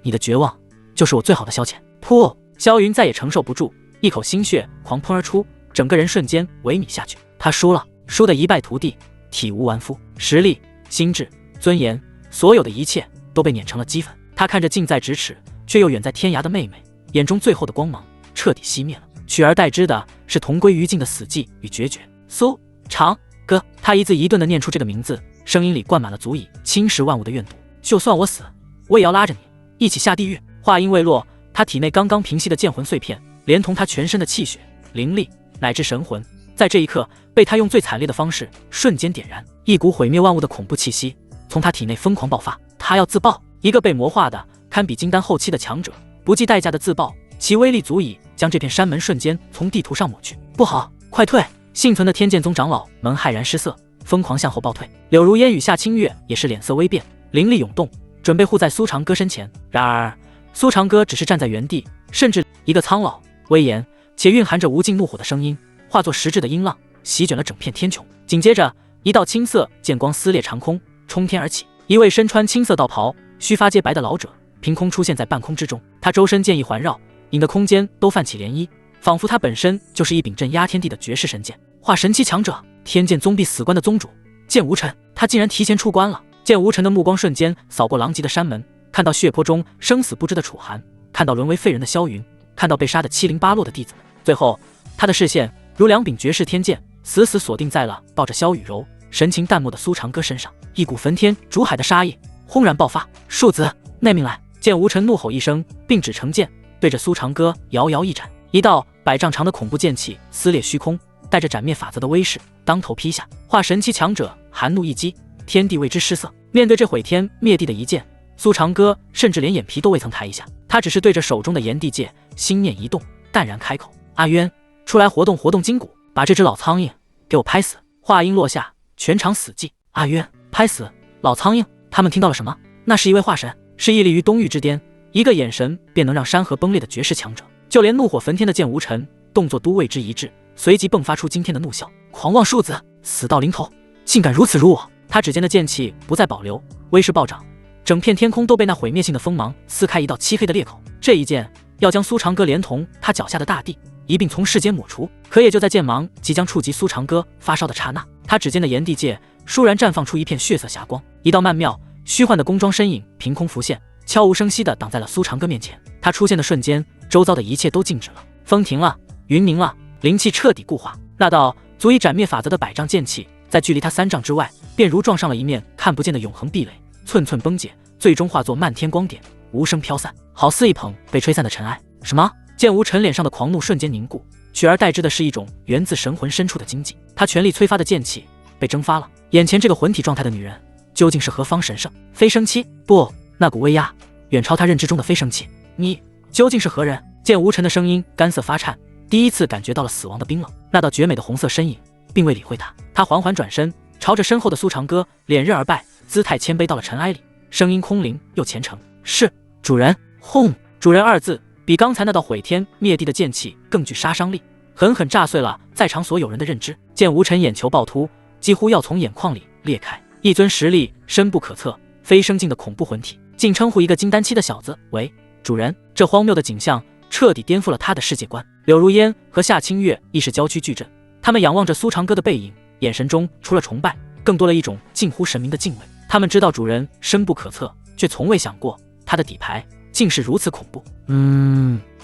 你的绝望，就是我最好的消遣。噗！萧云再也承受不住，一口心血狂喷而出，整个人瞬间萎靡下去。他输了，输得一败涂地，体无完肤，实力、心智、尊严，所有的一切都被碾成了齑粉。他看着近在咫尺却又远在天涯的妹妹，眼中最后的光芒彻底熄灭了，取而代之的是同归于尽的死寂与决绝。苏长歌，他一字一顿地念出这个名字，声音里灌满了足以侵蚀万物的怨毒。就算我死，我也要拉着你一起下地狱。话音未落，他体内刚刚平息的剑魂碎片，连同他全身的气血、灵力乃至神魂，在这一刻被他用最惨烈的方式瞬间点燃。一股毁灭万物的恐怖气息从他体内疯狂爆发，他要自爆。一个被魔化的堪比金丹后期的强者，不计代价的自爆，其威力足以将这片山门瞬间从地图上抹去。不好，快退！幸存的天剑宗长老们骇然失色，疯狂向后暴退。柳如烟与夏清月也是脸色微变，灵力涌动，准备护在苏长歌身前。然而苏长歌只是站在原地，甚至一个苍老、威严且蕴含着无尽怒火的声音，化作实质的音浪，席卷了整片天穹。紧接着，一道青色剑光撕裂长空，冲天而起。一位身穿青色道袍、须发皆白的老者凭空出现在半空之中，他周身剑意环绕，引得空间都泛起涟漪，仿佛他本身就是一柄镇压天地的绝世神剑。化神期强者，天剑宗必死关的宗主剑无尘，他竟然提前出关了。剑无尘的目光瞬间扫过狼藉的山门，看到血泊中生死不知的楚寒，看到沦为废人的萧云，看到被杀得七零八落的弟子们，最后他的视线如2柄绝世天剑，死死锁定在了抱着萧雨柔、神情淡漠的苏长歌身上。一股焚天逐海的杀意轰然爆发。庶子，内命来！剑无尘怒吼一声，并指成剑，对着苏长歌遥遥一斩。一道100丈长的恐怖剑气撕裂虚空，带着斩灭法则的威势，当头劈下。化神期强者含怒一击，天地为之失色。面对这毁天灭地的一剑，苏长歌甚至连眼皮都未曾抬一下，他只是对着手中的炎帝戒心念一动，淡然开口：“阿渊，出来活动活动筋骨，把这只老苍蝇给我拍死。”话音落下，全场死寂。阿渊，拍死老苍蝇？他们听到了什么？那是一位化神，是屹立于东域之巅，一个眼神便能让山河崩裂的绝世强者。就连怒火焚天的剑无尘，动作都为之一致，随即迸发出惊天的怒啸。狂妄庶子，死到临头，竟敢如此辱我！他指尖的剑气不再保留，威势暴涨，整片天空都被那毁灭性的锋芒撕开一道漆黑的裂口。这一剑要将苏长歌连同他脚下的大地一并从世间抹除。可也就在剑芒即将触及苏长歌发梢的刹那，他指尖的炎帝戒倏然绽放出一片血色霞光，一道曼妙虚幻的宫装身影凭空浮现，悄无声息地挡在了苏长歌面前。他出现的瞬间，周遭的一切都静止了，风停了，云凝了，灵气彻底固化。那道足以斩灭法则的100丈剑气，在距离他3丈之外，便如撞上了一面看不见的永恒壁垒，寸寸崩解，最终化作漫天光点，无声飘散，好似一捧被吹散的尘埃。什么？剑无尘脸上的狂怒瞬间凝固，取而代之的是一种源自神魂深处的惊悸。他全力催发的剑气被蒸发了。眼前这个魂体状态的女人，究竟是何方神圣？飞升期？不，那股威压远超他认知中的飞升期。你究竟是何人？剑无尘的声音干涩发颤，第一次感觉到了死亡的冰冷。那道绝美的红色身影并未理会他，他缓缓转身，朝着身后的苏长歌脸日而拜，姿态谦卑到了尘埃里，声音空灵又虔诚：“是主人。”轰！主人二字比刚才那道毁天灭地的剑气更具杀伤力，狠狠炸碎了在场所有人的认知。剑无尘眼球暴突，几乎要从眼眶里裂开。一尊实力深不可测、飞升境的恐怖魂体，竟称呼一个金丹期的小子为主人。这荒谬的景象彻底颠覆了他的世界观。柳如烟和夏清月亦是娇躯巨震，他们仰望着苏长歌的背影，眼神中除了崇拜，更多了一种近乎神明的敬畏。他们知道主人深不可测，却从未想过他的底牌竟是如此恐怖。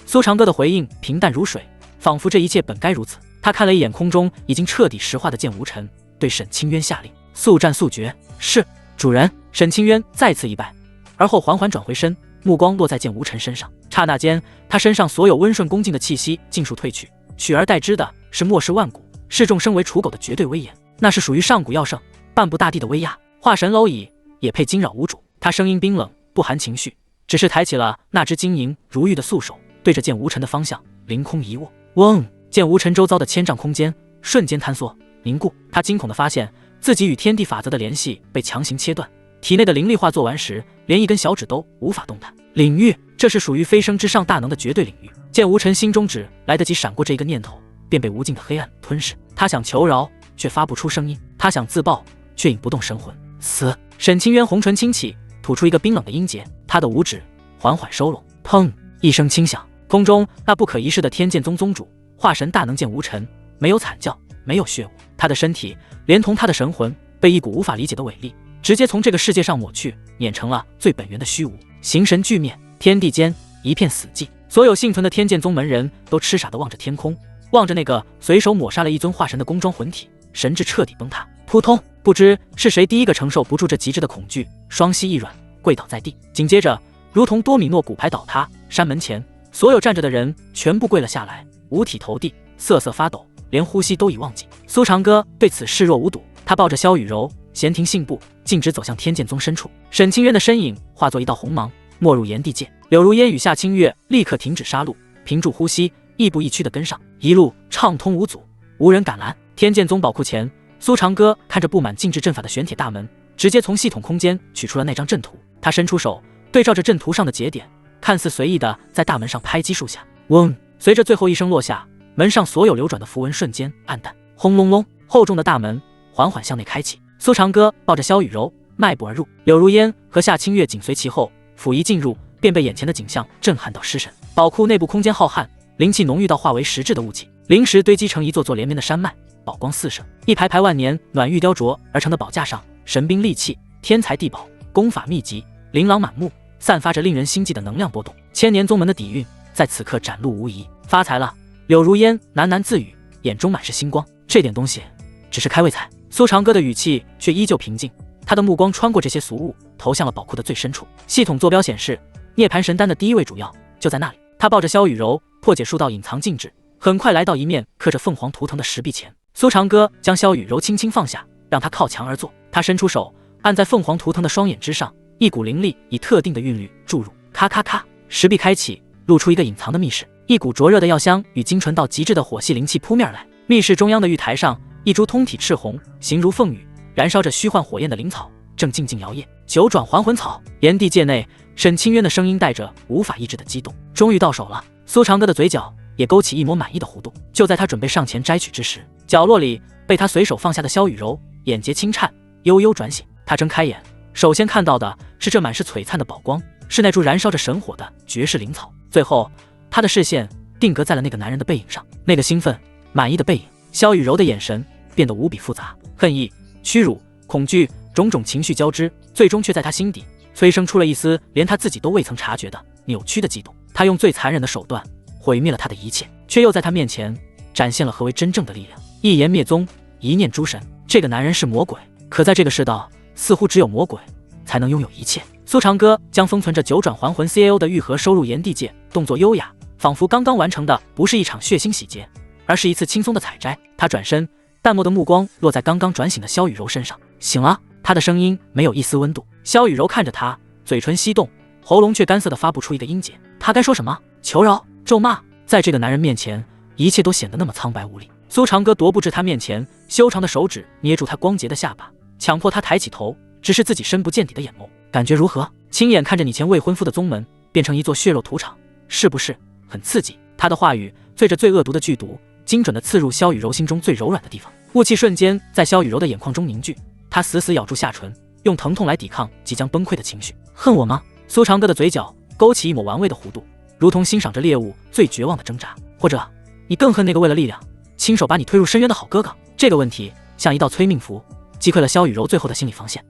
苏长歌的回应平淡如水，仿佛这一切本该如此。他看了一眼空中已经彻底石化的剑无尘，对沈清渊下令：速战速决。是主人。沈清渊再次一拜，而后缓缓转回身，目光落在剑无尘身上。刹那间，他身上所有温顺恭敬的气息尽数褪去，取而代之的是漠视万古、视众生为刍狗的绝对威严。那是属于上古要圣、半步大地的威压。化神蝼蚁也配惊扰无主？他声音冰冷，不含情绪，只是抬起了那只晶莹如玉的素手，对着剑无尘的方向凌空一握。嗡！剑无尘周遭的1000丈空间瞬间坍缩凝固，他惊恐地发现自己与天地法则的联系被强行切断，体内的灵力化作完时，连一根小指都无法动弹。领域，这是属于飞升之上大能的绝对领域。剑无尘心中只来得及闪过这一个念头，便被无尽的黑暗吞噬。他想求饶，却发不出声音；他想自爆，却引不动神魂。死！沈清渊红唇轻启，吐出一个冰冷的音节，他的五指缓缓收拢。砰！一声轻响，空中那不可一世的天剑宗宗主化神大能剑无尘，没有惨叫，没有血雾，他的身体连同他的神魂被一股无法理解的伟力直接从这个世界上抹去，碾成了最本源的虚无。形神俱灭，天地间一片死寂。所有幸存的天剑宗门人都痴傻地望着天空，望着那个随手抹杀了一尊化神的宫装魂体，神智彻底崩塌。扑通！不知是谁第一个承受不住这极致的恐惧，双膝一软，跪倒在地。紧接着，如同多米诺骨牌倒塌，山门前所有站着的人全部跪了下来，五体投地，瑟瑟发抖，连呼吸都已忘记。苏长歌对此视若无睹，他抱着萧雨柔闲庭信步，径直走向天剑宗深处。沈清渊的身影化作一道红芒，没入炎帝界。柳如烟与夏清月立刻停止杀戮，屏住呼吸，亦步亦趋地跟上，一路畅通无阻，无人敢拦。天剑宗宝库前，苏长歌看着布满禁制阵法的玄铁大门，直接从系统空间取出了那张阵图。他伸出手，对照着阵图上的节点，看似随意地在大门上拍击数下。嗡！随着最后一声落下，门上所有流转的符文瞬间暗淡。轰隆隆！厚重的大门缓缓向内开启。苏长歌抱着萧雨柔迈步而入，柳如烟和夏清月紧随其后。甫一进入，便被眼前的景象震撼到失神。宝库内部空间浩瀚，灵气浓郁到化为实质的雾气，灵石堆积成一座座连绵的山脉，宝光四射。一排排万年暖玉雕琢而成的宝架上，神兵利器、天才地宝、功法秘籍琳琅满目，散发着令人心悸的能量波动。千年宗门的底蕴在此刻展露无遗。发财了！柳如烟喃喃自语，眼中满是星光。这点东西只是开胃菜。苏长歌的语气却依旧平静，他的目光穿过这些俗物，投向了宝库的最深处。系统坐标显示，涅槃神丹的第一位主要就在那里。他抱着萧雨柔，破解术道隐藏禁制，很快来到一面刻着凤凰图腾的石壁前。苏长歌将萧雨柔轻轻放下，让她靠墙而坐。他伸出手按在凤凰图腾的双眼之上，一股灵力以特定的韵律注入，咔咔咔，石壁开启，露出一个隐藏的密室。一股灼热的药香与精纯到极致的火系灵气扑面来。密室中央的玉台上，一株通体赤红、形如凤羽、燃烧着虚幻火焰的灵草正静静摇曳。九转还魂草。炎帝界内，沈清渊的声音带着无法抑制的激动。终于到手了。苏长歌的嘴角也勾起一抹满意的弧度。就在他准备上前摘取之时，角落里被他随手放下的萧雨柔眼睫轻颤，悠悠转醒。他睁开眼，首先看到的是这满是璀璨的宝光，是那株燃烧着神火的绝世灵草。最后，他的视线定格在了那个男人的背影上，那个兴奋、满意的背影。萧雨柔的眼神变得无比复杂，恨意、屈辱、恐惧，种种情绪交织，最终却在他心底催生出了一丝连他自己都未曾察觉的扭曲的嫉妒。他用最残忍的手段毁灭了他的一切，却又在他面前展现了何为真正的力量。一言灭宗，一念诛神。这个男人是魔鬼，可在这个世道，似乎只有魔鬼才能拥有一切。苏长歌将封存着九转还魂 CAO 的玉盒收入炎帝界，动作优雅，仿佛刚刚完成的不是一场血腥洗劫，而是一次轻松的采摘。他转身，淡漠的目光落在刚刚转醒的萧雨柔身上。醒了。他的声音没有一丝温度。萧雨柔看着他，嘴唇翕动，喉咙却干涩地发不出一个音节。他该说什么？求饶？咒骂？在这个男人面前，一切都显得那么苍白无力。苏长歌踱步至他面前，修长的手指捏住他光洁的下巴，强迫他抬起头，直视自己深不见底的眼眸。感觉如何？亲眼看着你前未婚夫的宗门变成一座血肉屠场，是不是很刺激？他的话语淬着最恶毒的剧毒，精准地刺入萧雨柔心中最柔软的地方。雾气瞬间在萧雨柔的眼眶中凝聚，他死死咬住下唇，用疼痛来抵抗即将崩溃的情绪。恨我吗？苏长歌的嘴角勾起一抹玩味的弧度，如同欣赏着猎物最绝望的挣扎。或者你更恨那个为了力量亲手把你推入深渊的好哥哥？这个问题像一道催命符，击溃了萧雨柔最后的心理防线。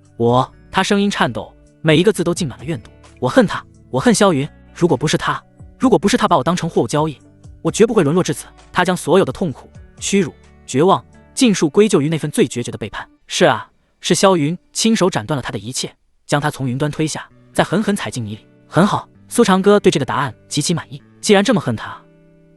他声音颤抖，每一个字都浸满了怨毒。我恨他，我恨萧云。如果不是他把我当成货物交易，我绝不会沦落至此。他将所有的痛苦、屈辱、绝望尽数归咎于那份最决绝的背叛。是啊，是萧云亲手斩断了他的一切，将他从云端推下，再狠狠踩进泥里。很好，苏长歌对这个答案极其满意。既然这么恨他，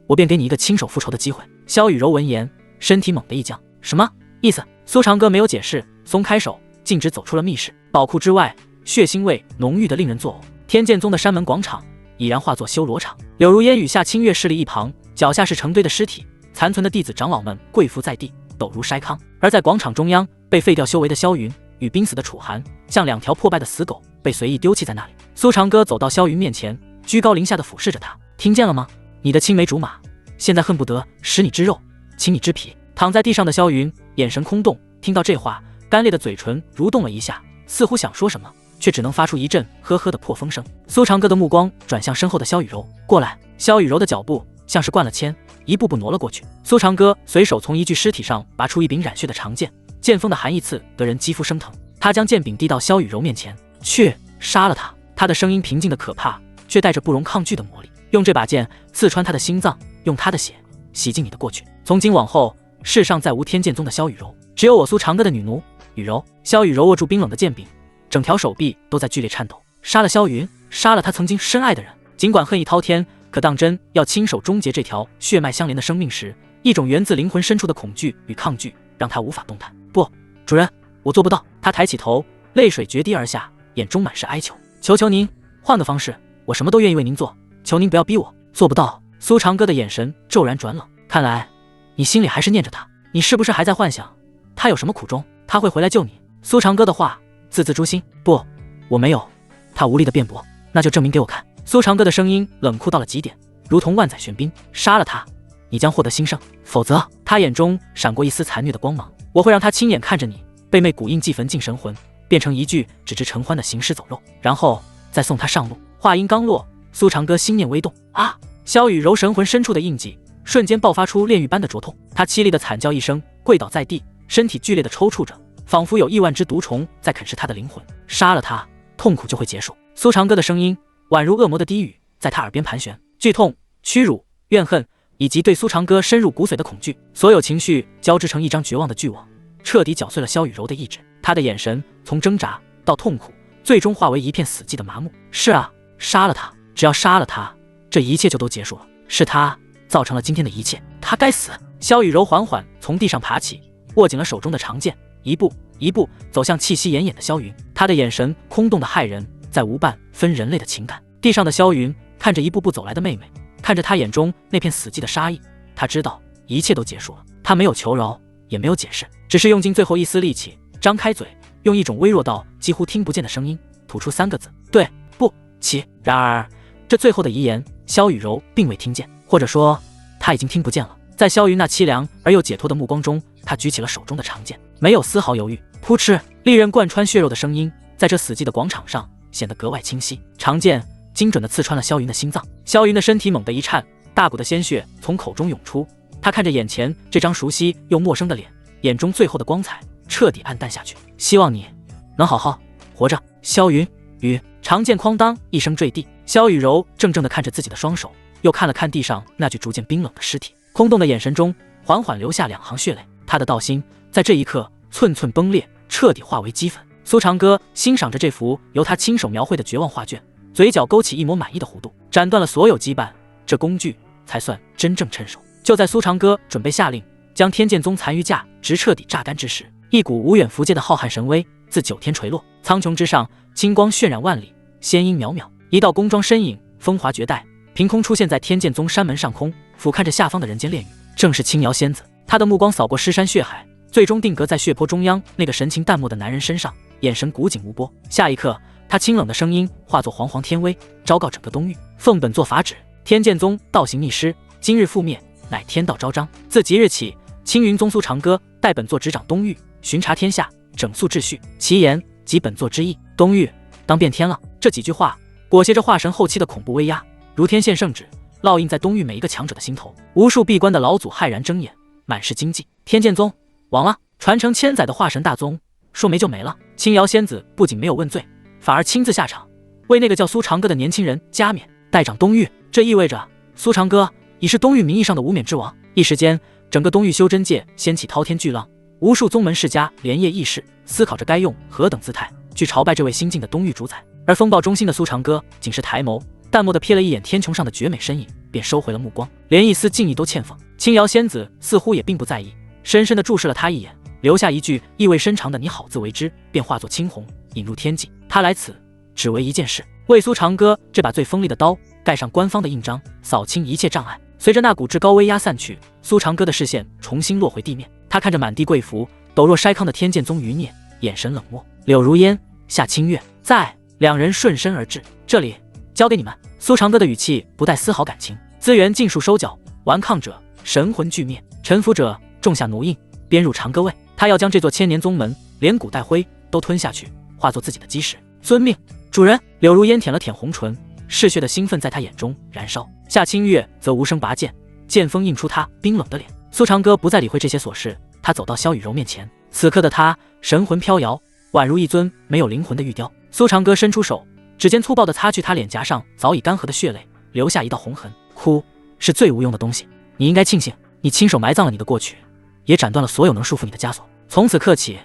我便给你一个亲手复仇的机会。萧雨柔闻言，身体猛地一僵。什么意思？苏长歌没有解释，松开手，径直走出了密室。宝库之外，血腥味浓郁的令人作呕。天剑宗的山门广场已然化作修罗场，柳如烟雨下清月势力一旁，脚下是成堆的尸体，残存的弟子长老们跪伏在地，抖如筛糠。而在广场中央，被废掉修为的萧云与濒死的楚寒，像两条破败的死狗，被随意丢弃在那里。苏长歌走到萧云面前，居高临下的俯视着他。听见了吗？你的青梅竹马现在恨不得食你之肉，擒你之皮。躺在地上的萧云眼神空洞，听到这话，干裂的嘴唇蠕动了一下，似乎想说什么，却只能发出一阵呵呵的破风声。苏长歌的目光转向身后的萧雨柔，过来。萧雨柔的脚步像是灌了铅，一步步挪了过去。苏长歌随手从一具尸体上拔出一柄染血的长剑，剑锋的寒意刺得人肌肤生疼。他将剑柄递到萧雨柔面前，去杀了他。他的声音平静的可怕，却带着不容抗拒的魔力。用这把剑刺穿他的心脏，用他的血洗净你的过去。从今往后，世上再无天剑宗的萧雨柔，只有我苏长歌的女奴雨柔。萧雨柔握住冰冷的剑柄，整条手臂都在剧烈颤抖。杀了萧云，杀了他曾经深爱的人。尽管恨意滔天，可当真要亲手终结这条血脉相连的生命时，一种源自灵魂深处的恐惧与抗拒让他无法动弹。不，主人，我做不到。他抬起头，泪水决堤而下，眼中满是哀求。求求您，换个方式，我什么都愿意为您做，求您不要逼我。做不到。苏长歌的眼神骤然转冷，看来你心里还是念着他。你是不是还在幻想他有什么苦衷？他会回来救你？苏长歌的话字字诛心。不，我没有。他无力的辩驳。那就证明给我看。苏长歌的声音冷酷到了极点，如同万载玄冰。杀了他，你将获得新生，否则……他眼中闪过一丝残虐的光芒。我会让他亲眼看着你被魅古印祭焚尽神魂，变成一具只知承欢的行尸走肉，然后再送他上路。话音刚落，苏长歌心念微动。啊！萧雨柔神魂深处的印记瞬间爆发出炼狱般的灼痛，他凄厉的惨叫一声，跪倒在地，身体剧烈的抽搐着，仿佛有亿万只毒虫在啃食他的灵魂。杀了他，痛苦就会结束。苏长歌的声音宛如恶魔的低语，在他耳边盘旋。剧痛、屈辱、怨恨，以及对苏长歌深入骨髓的恐惧，所有情绪交织成一张绝望的巨网，彻底搅碎了萧雨柔的意志。他的眼神从挣扎到痛苦，最终化为一片死寂的麻木。是啊，杀了他，只要杀了他，这一切就都结束了。是他造成了今天的一切，他该死。萧雨柔缓缓从地上爬起，握紧了手中的长剑，一步一步走向气息奄奄的萧云。他的眼神空洞的骇人，再无半分人类的情感。地上的萧云看着一步步走来的妹妹，看着他眼中那片死寂的杀意，他知道一切都结束了。他没有求饶，也没有解释，只是用尽最后一丝力气，张开嘴，用一种微弱到几乎听不见的声音吐出3个字：对不起。然而这最后的遗言，萧雨柔并未听见，或者说他已经听不见了。在萧云那凄凉而又解脱的目光中，他举起了手中的长剑，没有丝毫犹豫。扑哧，利刃贯穿血肉的声音在这死寂的广场上显得格外清晰。长剑精准地刺穿了萧云的心脏，萧云的身体猛地一颤，大股的鲜血从口中涌出。他看着眼前这张熟悉又陌生的脸，眼中最后的光彩彻底暗淡下去。希望你能好好活着。萧云与长剑哐当一声坠地，萧雨柔怔怔地看着自己的双手，又看了看地上那具逐渐冰冷的尸体，空洞的眼神中缓缓流下2行血泪。他的道心在这一刻寸寸崩裂，彻底化为齑粉。苏长歌欣赏着这幅由他亲手描绘的绝望画卷，嘴角勾起一抹满意的弧度。斩断了所有羁绊，这工具才算真正趁手。就在苏长歌准备下令将天剑宗残余价值彻底榨干之时，一股无远弗届的浩瀚神威自9天垂落，苍穹之上金光渲染万里，仙音渺渺。一道宫装身影风华绝代，凭空出现在天剑宗山门上空，俯瞰着下方的人间炼狱。正是青瑶仙子。他的目光扫过尸山血海，最终定格在血泊中央那个神情淡漠的男人身上，眼神古井无波。下一刻，他清冷的声音化作煌煌天威，昭告整个东域：奉本座法旨，天剑宗道行逆施，今日覆灭，乃天道昭彰。自即日起，青云宗苏长歌代本座执掌东域，巡查天下，整肃秩序。其言即本座之意，东域当变天了。这几句话裹挟着化神后期的恐怖威压，如天线圣旨，烙印在东域每一个强者的心头。无数闭关的老祖骇然睁眼，满是惊悸。天剑宗亡了，传承1000载的化神大宗，说没就没了。青瑶仙子不仅没有问罪，反而亲自下场，为那个叫苏长歌的年轻人加冕，代掌东域。这意味着苏长歌已是东域名义上的无冕之王。一时间，整个东域修真界掀起滔天巨浪，无数宗门世家连夜议事，思考着该用何等姿态去朝拜这位新晋的东域主宰。而风暴中心的苏长歌仅是抬眸，淡漠地瞥了一眼天穹上的绝美身影，便收回了目光，连一丝敬意都欠奉。青瑶仙子似乎也并不在意，深深地注视了他一眼，留下一句意味深长的“你好自为之”，便化作青红引入天际。他来此只为一件事，为苏长歌这把最锋利的刀盖上官方的印章，扫清一切障碍。随着那股至高威压散去，苏长歌的视线重新落回地面。他看着满地贵服、抖若筛糠的天剑宗余孽，眼神冷漠。柳如烟、夏清月在，两人顺身而至。这里交给你们。苏长歌的语气不带丝毫感情。资源尽数收缴，顽抗者神魂俱灭，臣服者种下奴印，编入长歌位。他要将这座千年宗门连骨带灰都吞下去，化作自己的基石。遵命，主人。柳如烟舔了舔红唇，嗜血的兴奋在他眼中燃烧。夏清月则无声拔剑，剑锋映出他冰冷的脸。苏长歌不再理会这些琐事，他走到萧雨柔面前。此刻的他神魂飘摇，宛如一尊没有灵魂的玉雕。苏长歌伸出手，指尖粗暴地擦去他脸颊上早已干涸的血泪，留下一道红痕。哭是最无用的东西，你应该庆幸你亲手埋葬了你的过去，也斩断了所有能束缚你的枷锁。从此刻起，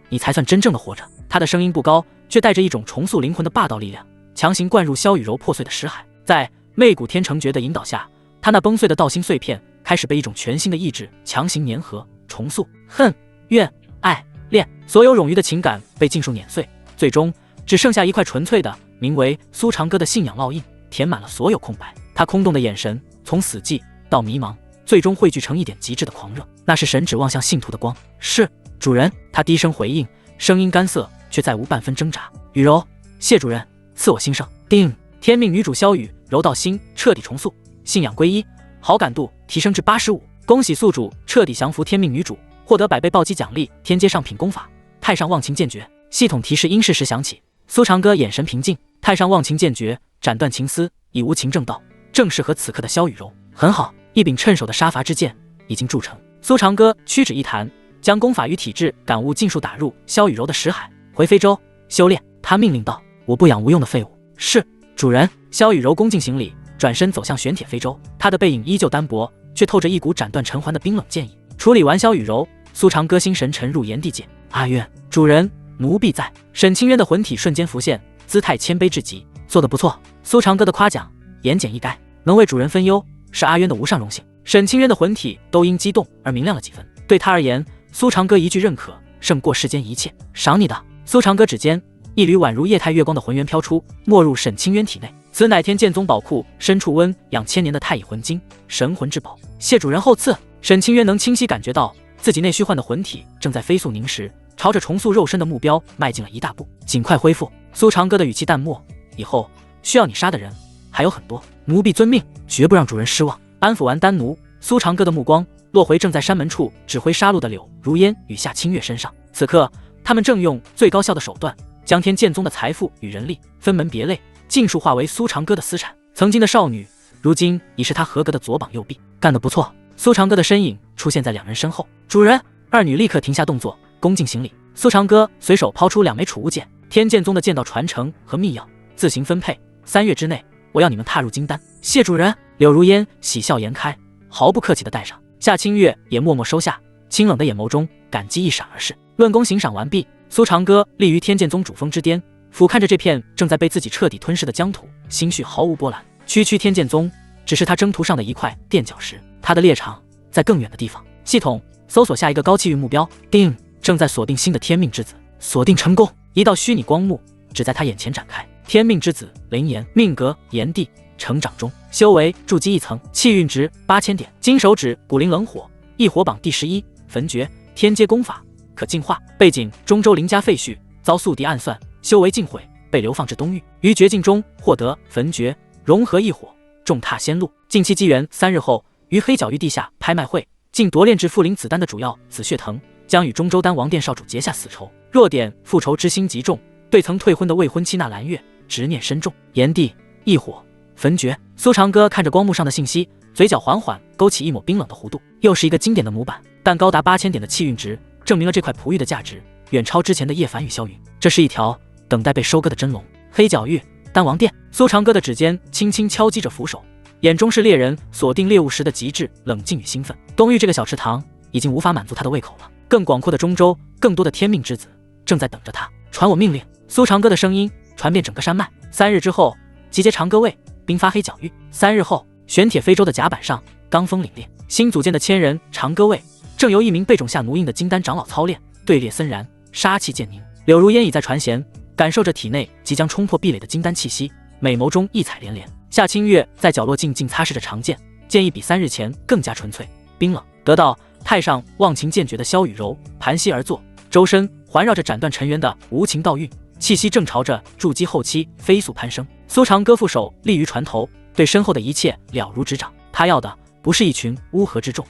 你才算真正的活着。他的声音不高，却带着一种重塑灵魂的霸道力量，强行灌入萧雨柔破碎的识海。在媚骨天成诀的引导下，他那崩碎的道心碎片开始被一种全新的意志强行粘合重塑。恨、怨、爱、恋，所有冗余的情感被尽数碾碎，最终只剩下一块纯粹的名为苏长歌的信仰烙印，填满了所有空白。他空洞的眼神从死寂到迷茫，最终汇聚成一点极致的狂热，那是神指望向信徒的光。是，主人。他低声回应，声音干涩，却再无半分挣扎。雨柔，谢主人赐我新生。定。天命女主萧雨柔道心彻底重塑，信仰归一，好感度提升至85。恭喜宿主彻底降服天命女主，获得100倍暴击奖励，天阶上品功法太上忘情剑诀。系统提示应适时响起。苏长歌眼神平静，太上忘情剑诀斩断情丝，以无情正道，正适合此刻的萧雨柔。很好，一柄趁手的杀伐之剑已经铸成。苏长歌屈指一弹，将功法与体质感悟尽数打入萧雨柔的识海。回非洲修炼。他命令道：我不养无用的废物。是，主人。萧雨柔恭敬行礼，转身走向玄铁非洲。他的背影依旧单薄，却透着一股斩断尘寰的冰冷剑意。处理完萧雨柔，苏长歌心神沉入炎帝界。阿渊，主人，奴婢在。沈清渊的魂体瞬间浮现，姿态谦卑至极。做得不错。苏长歌的夸奖言简意赅，能为主人分忧，是阿渊的无上荣幸。沈清渊的魂体都因激动而明亮了几分。对他而言，苏长歌一句认可，胜过世间一切。赏你的。苏长歌指尖一缕宛如液态月光的魂元飘出，没入沈清渊体内。此乃天剑宗宝库深处温养千年的太乙魂晶，神魂之宝。谢主人厚赐。沈清渊能清晰感觉到自己内虚幻的魂体正在飞速凝实，朝着重塑肉身的目标迈进了一大步。尽快恢复。苏长歌的语气淡漠，以后需要你杀的人还有很多，奴婢遵命，绝不让主人失望。安抚完丹奴，苏长歌的目光落回正在山门处指挥杀戮的柳如烟与夏清月身上。此刻他们正用最高效的手段将天剑宗的财富与人力分门别类，尽数化为苏长歌的私产。曾经的少女，如今已是他合格的左膀右臂。干得不错。苏长歌的身影出现在两人身后。主人。二女立刻停下动作，恭敬行礼。苏长歌随手抛出2枚储物剑，天剑宗的剑道传承和秘药自行分配，3月之内我要你们踏入金丹。谢主人。柳如烟喜笑颜开，毫不客气地带上。夏清月也默默收下，清冷的眼眸中感激一闪而逝。论功行赏完毕，苏长歌立于天剑宗主峰之巅，俯瞰着这片正在被自己彻底吞噬的疆土，心绪毫无波澜。区区天剑宗只是他征途上的一块垫脚石，他的猎场在更远的地方。系统搜索下一个高气运目标，定正在锁定新的天命之子，锁定成功。一道虚拟光幕只在他眼前展开。天命之子灵岩，命格炎帝，成长中，修为筑基1层，气运值8000点，金手指古灵冷火，异火榜第11，焚诀天阶功法，可进化。背景中州林家废墟，遭宿敌暗算，修为尽毁，被流放至东域，于绝境中获得焚诀，融合异火，重踏仙路。近期机缘3日后，于黑角域地下拍卖会，竟夺炼制复灵子丹的主要紫血藤，将与中州丹王殿少主结下死仇。弱点复仇之心极重，对曾退婚的未婚妻纳兰月执念深重。炎帝异火焚诀。苏长歌看着光幕上的信息，嘴角缓缓勾起一抹冰冷的弧度。又是一个经典的模板，但高达8000点的气运值，证明了这块璞玉的价值远超之前的叶凡与萧云。这是一条等待被收割的真龙。黑角域丹王殿。苏长歌的指尖轻轻敲击着扶手，眼中是猎人锁定猎物时的极致冷静与兴奋。东域这个小池塘已经无法满足他的胃口了，更广阔的中州，更多的天命之子正在等着他。传我命令。苏长歌的声音传遍整个山脉。3日之后，集结长歌卫，兵发黑角域。3日后，玄铁非洲的甲板上，罡风凛冽。新组建的千人长歌卫正由一名被种下奴印的金丹长老操练，队列森然，杀气渐凝。柳如烟倚在船舷，感受着体内即将冲破壁垒的金丹气息，美眸中异彩连连。夏清月在角落静静擦拭着长剑，剑意比3日前更加纯粹冰冷。得到太上忘情剑诀的萧雨柔盘膝而坐，周身环绕着斩断尘缘的无情道运，气息正朝着筑基后期飞速攀升。苏长歌负手立于船头，对身后的一切了如指掌。他要的不是一群乌合之众，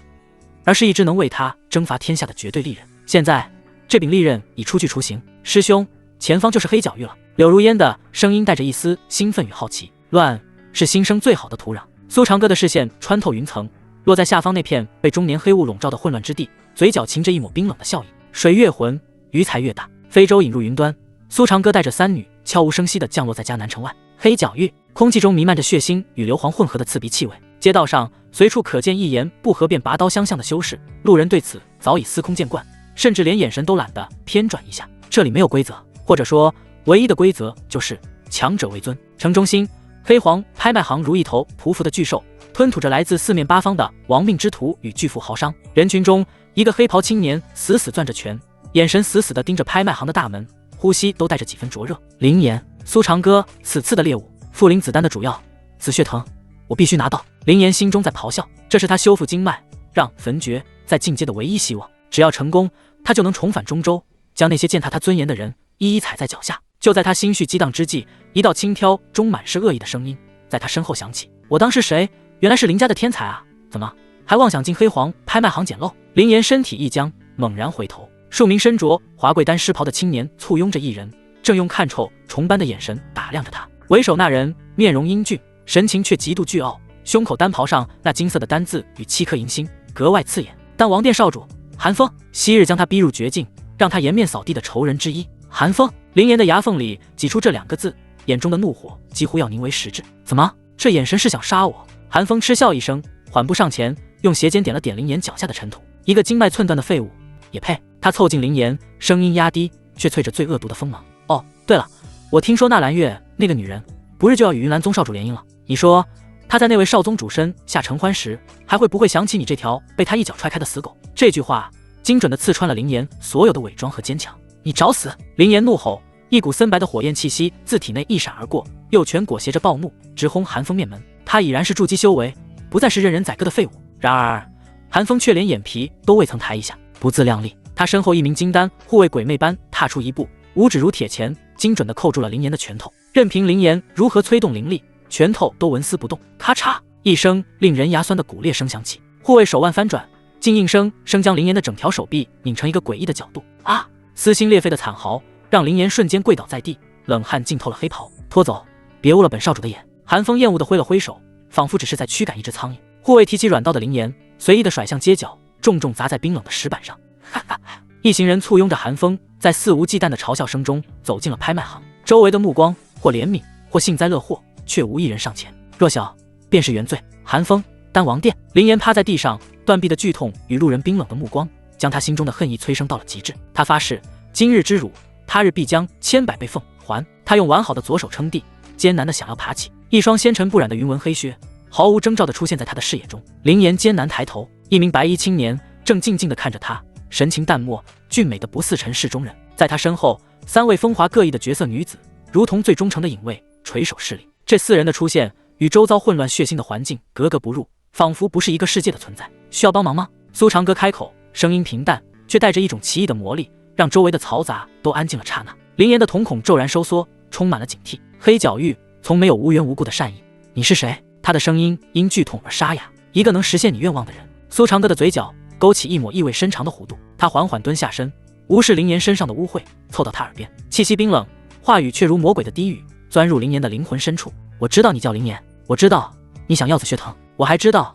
而是一支能为他征伐天下的绝对利刃。现在这柄利刃已出去雏形。师兄，前方就是黑角域了。柳如烟的声音带着一丝兴奋与好奇。乱是新生最好的土壤。苏长歌的视线穿透云层，落在下方那片被中年黑雾笼罩的混乱之地，嘴角噙着一抹冰冷的笑意。水越浑，鱼才越大。非洲引入云端，苏长歌带着3女悄无声息地降落在迦南城外。黑角域空气中弥漫着血腥与硫磺混合的刺鼻气味，街道上随处可见一言不合便拔刀相向的修士，路人对此早已司空见惯，甚至连眼神都懒得偏转一下。这里没有规则，或者说唯一的规则就是强者为尊。城中心，黑黄拍卖行如一头匍匐的巨兽，吞吐着来自四面八方的亡命之徒与巨富豪商。人群中，一个黑袍青年死死攥着拳，眼神死死地盯着拍卖行的大门，呼吸都带着几分灼热。灵岩，苏长歌此次的猎物，复灵子丹的主要紫血藤，我必须拿到。灵岩心中在咆哮，这是他修复经脉，让焚诀在进阶的唯一希望。只要成功，他就能重返中州，将那些践踏他尊严的人一一踩在脚下。就在他心绪激荡之际，一道轻佻中满是恶意的声音在他身后响起：我当是谁？原来是林家的天才啊！怎么还妄想进黑黄拍卖行捡漏？林岩身体一僵，猛然回头，数名身着华贵丹狮袍的青年簇拥着一人，正用看臭虫般的眼神打量着他。为首那人面容英俊，神情却极度倨傲，胸口丹袍上那金色的丹字与7颗银星格外刺眼。丹王殿少主韩风，昔日将他逼入绝境，让他颜面扫地的仇人之一。韩风，林岩的牙缝里挤出这2个字，眼中的怒火几乎要凝为实质。怎么，这眼神是想杀我？韩风嗤笑一声，缓步上前，用鞋尖点了点林岩脚下的尘土。一个经脉寸断的废物也配？他凑近林岩，声音压低，却淬着最恶毒的锋芒。哦，对了，我听说纳兰月那个女人不日就要与云岚宗少主联姻了，你说他在那位少宗主身下承欢时，还会不会想起你这条被他一脚踹开的死狗？这句话精准地刺穿了林岩所有的伪装和坚强。你找死！林岩怒吼，一股森白的火焰气息自体内一闪而过，右拳裹挟着暴怒，直轰韩风面门。他已然是筑基修为，不再是任人宰割的废物。然而韩风却连眼皮都未曾抬一下，不自量力。他身后一名金丹护卫鬼魅般踏出一步，五指如铁钳，精准地扣住了林岩的拳头。任凭林岩如何催动灵力，拳头都纹丝不动。咔嚓一声令人牙酸的骨裂声响起，护卫手腕翻转，静应声将林岩的整条手臂拧成一个诡异的角度。啊！撕心裂肺的惨嚎让林岩瞬间跪倒在地，冷汗浸透了黑袍。拖走，别误了本少主的眼。韩风厌恶地挥了挥手，仿佛只是在驱赶一只苍蝇。护卫提起软刀的林岩，随意地甩向街角，重重砸在冰冷的石板上。哈哈！一行人簇拥着韩风，在肆无忌惮的嘲笑声中走进了拍卖行。周围的目光或怜悯，或幸灾乐祸，却无一人上前。弱小便是原罪。韩风，丹王殿。林岩趴在地上，断臂的剧痛与路人冰冷的目光，将他心中的恨意催生到了极致。他发誓，今日之辱，他日必将千百倍奉还。他用完好的左手撑地，艰难地想要爬起。一双纤尘不染的云纹黑靴毫无征兆地出现在他的视野中。林岩艰难抬头，一名白衣青年正静静地看着他，神情淡漠，俊美的不似尘世中人。在他身后，3位风华各异的绝色女子，如同最忠诚的影卫，垂手侍立。这4人的出现与周遭混乱血腥的环境格格不入，仿佛不是一个世界的存在。需要帮忙吗？苏长歌开口，声音平淡，却带着一种奇异的魔力，让周围的嘈杂都安静了刹那。林岩的瞳孔骤然收缩，充满了警惕。黑角域从没有无缘无故的善意。你是谁？他的声音因剧痛而沙哑。一个能实现你愿望的人。苏长歌的嘴角勾起一抹意味深长的弧度，他缓缓蹲下身，无视林岩身上的污秽，凑到他耳边，气息冰冷，话语却如魔鬼的低语，钻入林岩的灵魂深处。我知道你叫林岩，我知道你想要子血藤，我还知道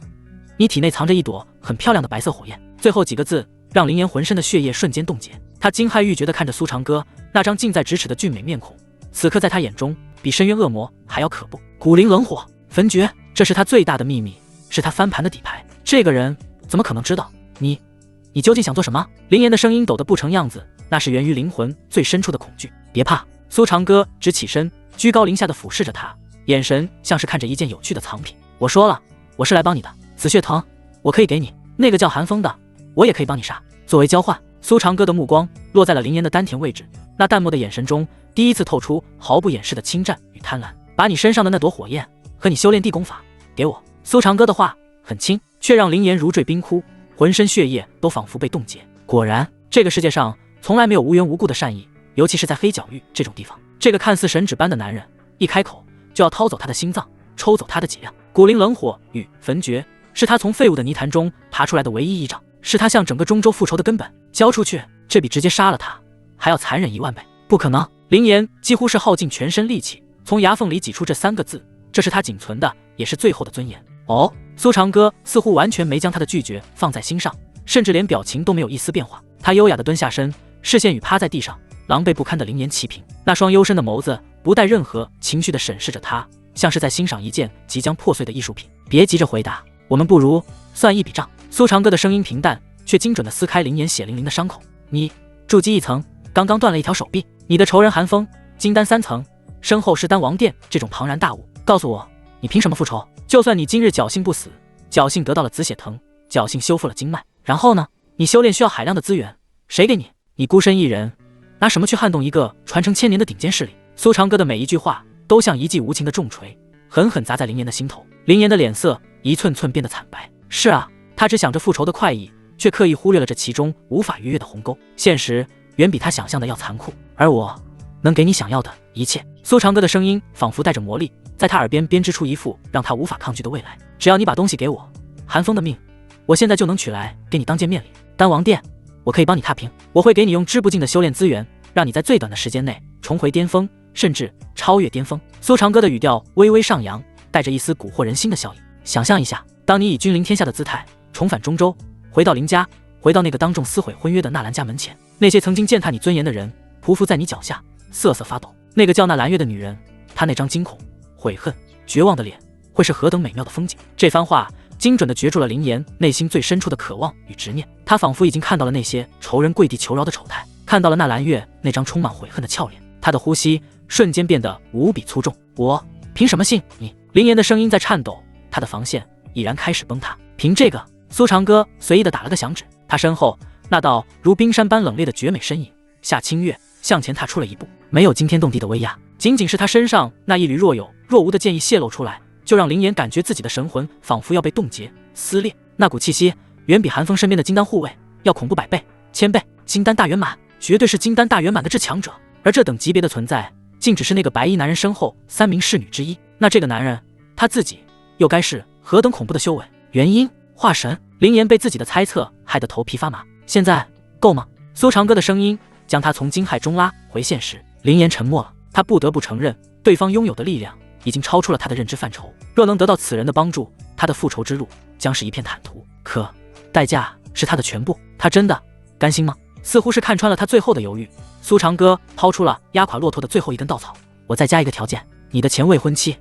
你体内藏着一朵很漂亮的白色火焰。最后几个字让林岩浑身的血液瞬间冻结，他惊骇欲绝地看着苏长歌那张近在咫尺的俊美面孔，此刻在他眼中比深渊恶魔还要可怖。古灵冷火焚诀，这是他最大的秘密，是他翻盘的底牌。这个人怎么可能知道？你究竟想做什么？林岩的声音抖得不成样子，那是源于灵魂最深处的恐惧。别怕。苏长歌直起身，居高临下的俯视着他，眼神像是看着一件有趣的藏品。我说了，我是来帮你的。紫血藤我可以给你，那个叫寒风的我也可以帮你杀。作为交换。苏长歌的目光落在了林岩的丹田位置，那淡漠的眼神中第一次透出毫不掩饰的侵占与贪婪。把你身上的那朵火焰和你修炼地功法给我。苏长歌的话很轻，却让林岩如坠冰窟，浑身血液都仿佛被冻结。果然，这个世界上从来没有无缘无故的善意，尤其是在黑角域这种地方。这个看似神旨般的男人，一开口就要掏走他的心脏，抽走他的脊梁。古灵冷火与焚诀是他从废物的泥潭中爬出来的唯一依仗，是他向整个中州复仇的根本。交出去，这比直接杀了他还要残忍10000倍。不可能！林岩几乎是耗尽全身力气，从牙缝里挤出这3个字，这是他仅存的，也是最后的尊严。哦，苏长歌似乎完全没将他的拒绝放在心上，甚至连表情都没有一丝变化。他优雅地蹲下身，视线与趴在地上狼狈不堪的林岩齐平，那双幽深的眸子不带任何情绪地审视着他，像是在欣赏一件即将破碎的艺术品。别急着回答，我们不如算一笔账。苏长歌的声音平淡，却精准地撕开林岩血淋淋的伤口。你筑基1层，刚刚断了一条手臂，你的仇人寒风金丹3层，身后是丹王殿这种庞然大物，告诉我，你凭什么复仇？就算你今日侥幸不死，侥幸得到了紫血藤，侥幸修复了经脉，然后呢？你修炼需要海量的资源，谁给你？你孤身一人，拿什么去撼动一个传承1000年的顶尖势力？苏长歌的每一句话都像一记无情的重锤，狠狠砸在林岩的心头。林岩的脸色一寸寸变得惨白。是啊，他只想着复仇的快意，却刻意忽略了这其中无法逾越的鸿沟。现实远比他想象的要残酷，而我能给你想要的一切。苏长歌的声音仿佛带着魔力，在他耳边编织出一副让他无法抗拒的未来。只要你把东西给我，寒风的命，我现在就能取来给你当见面礼。丹王殿，我可以帮你踏平，我会给你用之不尽的修炼资源，让你在最短的时间内重回巅峰，甚至超越巅峰。苏长歌的语调微微上扬，带着一丝蛊惑人心的笑意。想象一下，当你以君临天下的姿态重返中州，回到林家，回到那个当众撕毁婚约的纳兰家门前，那些曾经践踏你尊严的人匍匐在你脚下，瑟瑟发抖。那个叫纳兰月的女人，她那张惊恐、悔恨、绝望的脸，会是何等美妙的风景。这番话精准地攫住了林岩内心最深处的渴望与执念。他仿佛已经看到了那些仇人跪地求饶的丑态，看到了纳兰月那张充满悔恨的俏脸。他的呼吸瞬间变得无比粗重。我凭什么信你？林岩的声音在颤抖，他的防线已然开始崩塌。凭这个，苏长歌随意的打了个响指，他身后那道如冰山般冷冽的绝美身影夏清月向前踏出了一步，没有惊天动地的威压，仅仅是他身上那一缕若有若无的剑意泄露出来，就让林岩感觉自己的神魂仿佛要被冻结撕裂。那股气息远比寒风身边的金丹护卫要恐怖100倍、1000倍。金丹大圆满，绝对是金丹大圆满的至强者，而这等级别的存在，竟只是那个白衣男人身后3名侍女之一。那这个男人，他自己又该是何等恐怖的修为？元婴化神。林岩被自己的猜测害得头皮发麻。现在够吗？苏长歌的声音将他从惊骇中拉回现实。林岩沉默了，他不得不承认，对方拥有的力量已经超出了他的认知范畴。若能得到此人的帮助，他的复仇之路将是一片坦途。可代价是他的全部，他真的甘心吗？似乎是看穿了他最后的犹豫，苏长歌抛出了压垮骆驼的最后一根稻草。我再加一个条件，你的前未婚妻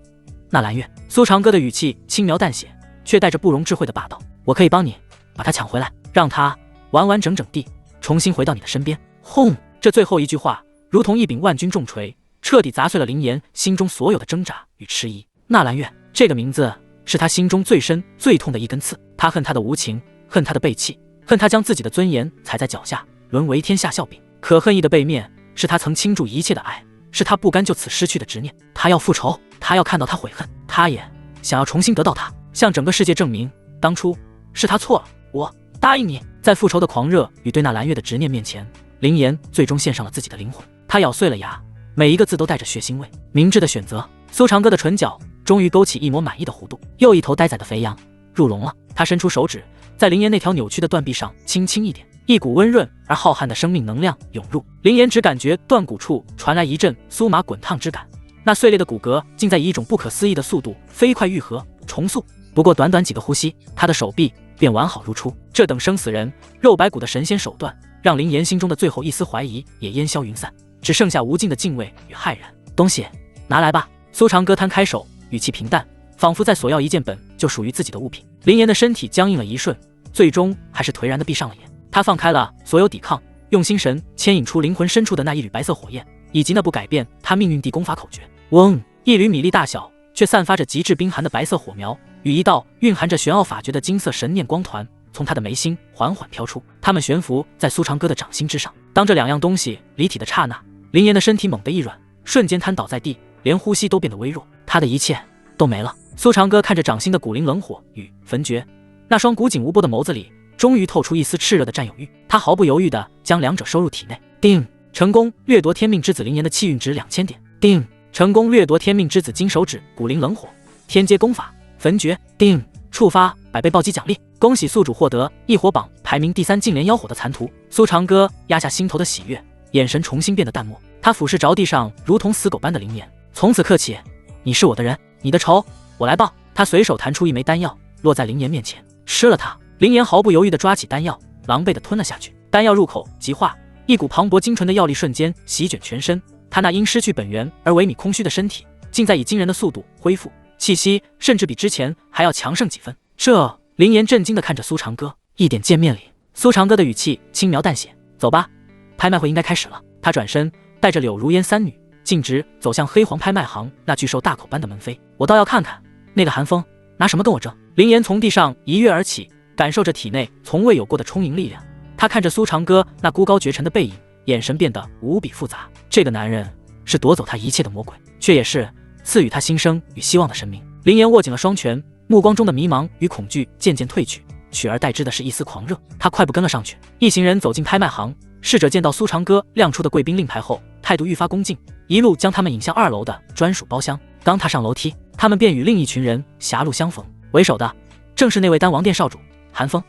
纳兰月。苏长歌的语气轻描淡写，却带着不容置喙的霸道。我可以帮你把她抢回来，让她完完整整地重新回到你的身边。轰！这最后一句话如同一柄万钧重锤，彻底砸碎了林岩心中所有的挣扎与迟疑。纳兰月这个名字是他心中最深最痛的一根刺，他恨他的无情，恨他的背弃，恨他将自己的尊严踩在脚下，沦为天下笑柄。可恨意的背面是他曾倾注一切的爱，是他不甘就此失去的执念。他要复仇，他要看到他悔恨，他也想要重新得到他，向整个世界证明当初是他错了。我答应你。在复仇的狂热与对纳兰月的执念面前，林岩最终献上了自己的灵魂。他咬碎了牙，每一个字都带着血腥味。明智的选择。苏长歌的唇角终于勾起一抹满意的弧度，又一头呆仔的肥羊入笼了。他伸出手指，在林岩那条扭曲的断臂上轻轻一点，一股温润而浩瀚的生命能量涌入。林岩只感觉断骨处传来一阵酥麻滚烫之感，那碎裂的骨骼竟在以一种不可思议的速度飞快愈合重塑。不过短短几个呼吸，他的手臂便完好如初。这等生死人肉白骨的神仙手段，让林岩心中的最后一丝怀疑也烟消云散，只剩下无尽的敬畏与骇然。东西拿来吧。苏长歌摊开手，语气平淡，仿佛在索要一件本就属于自己的物品。林岩的身体僵硬了一瞬，最终还是颓然地闭上了眼。他放开了所有抵抗，用心神牵引出灵魂深处的那一缕白色火焰，以及那部改变他命运地功法口诀。嗡！一缕米粒大小却散发着极致冰寒的白色火苗，与一道蕴含着玄奥法诀的金色神念光团从他的眉心缓缓飘出，它们悬浮在苏长歌的掌心之上。当这两样东西离体的刹那，林岩的身体猛地一软，瞬间瘫倒在地，连呼吸都变得微弱。他的一切都没了。苏长歌看着掌心的古灵冷火与焚诀，那双古井无波的眸子里终于透出一丝炽热的占有欲。他毫不犹豫地将两者收入体内。定！成功掠夺天命之子林岩的气运值2000点。定！成功掠夺天命之子金手指古灵冷火天阶功法焚诀。定！触发100倍暴击奖励。恭喜宿主获得异火榜排名第3净莲妖火的残图。苏长歌压下心头的喜悦，眼神重新变得淡漠。他俯视着地上如同死狗般的林岩，从此刻起，你是我的人，你的仇我来报。他随手弹出一枚丹药，落在林岩面前，吃了它。林岩毫不犹豫地抓起丹药，狼狈地吞了下去。丹药入口即化，一股磅礴精纯的药力瞬间席卷全身。他那因失去本源而萎靡空虚的身体，竟在以惊人的速度恢复，气息甚至比之前还要强盛几分。这……林岩震惊地看着苏长歌，一点见面礼。苏长歌的语气轻描淡写，走吧，拍卖会应该开始了。他转身带着柳如烟3女径直走向黑黄拍卖行那巨兽大口般的门扉。我倒要看看那个寒风拿什么跟我争。林岩从地上一跃而起，感受着体内从未有过的充盈力量。他看着苏长歌那孤高绝尘的背影，眼神变得无比复杂。这个男人是夺走他一切的魔鬼，却也是赐予他新生与希望的神明。林岩握紧了双拳，目光中的迷茫与恐惧渐渐褪去，取而代之的是一丝狂热。他快步跟了上去。一行人走进拍卖行，侍者见到苏长歌亮出的贵宾令牌后，态度愈发恭敬，一路将他们引向2楼的专属包厢。刚踏上楼梯，他们便与另一群人狭路相逢。为首的正是那位丹王殿少主韩风。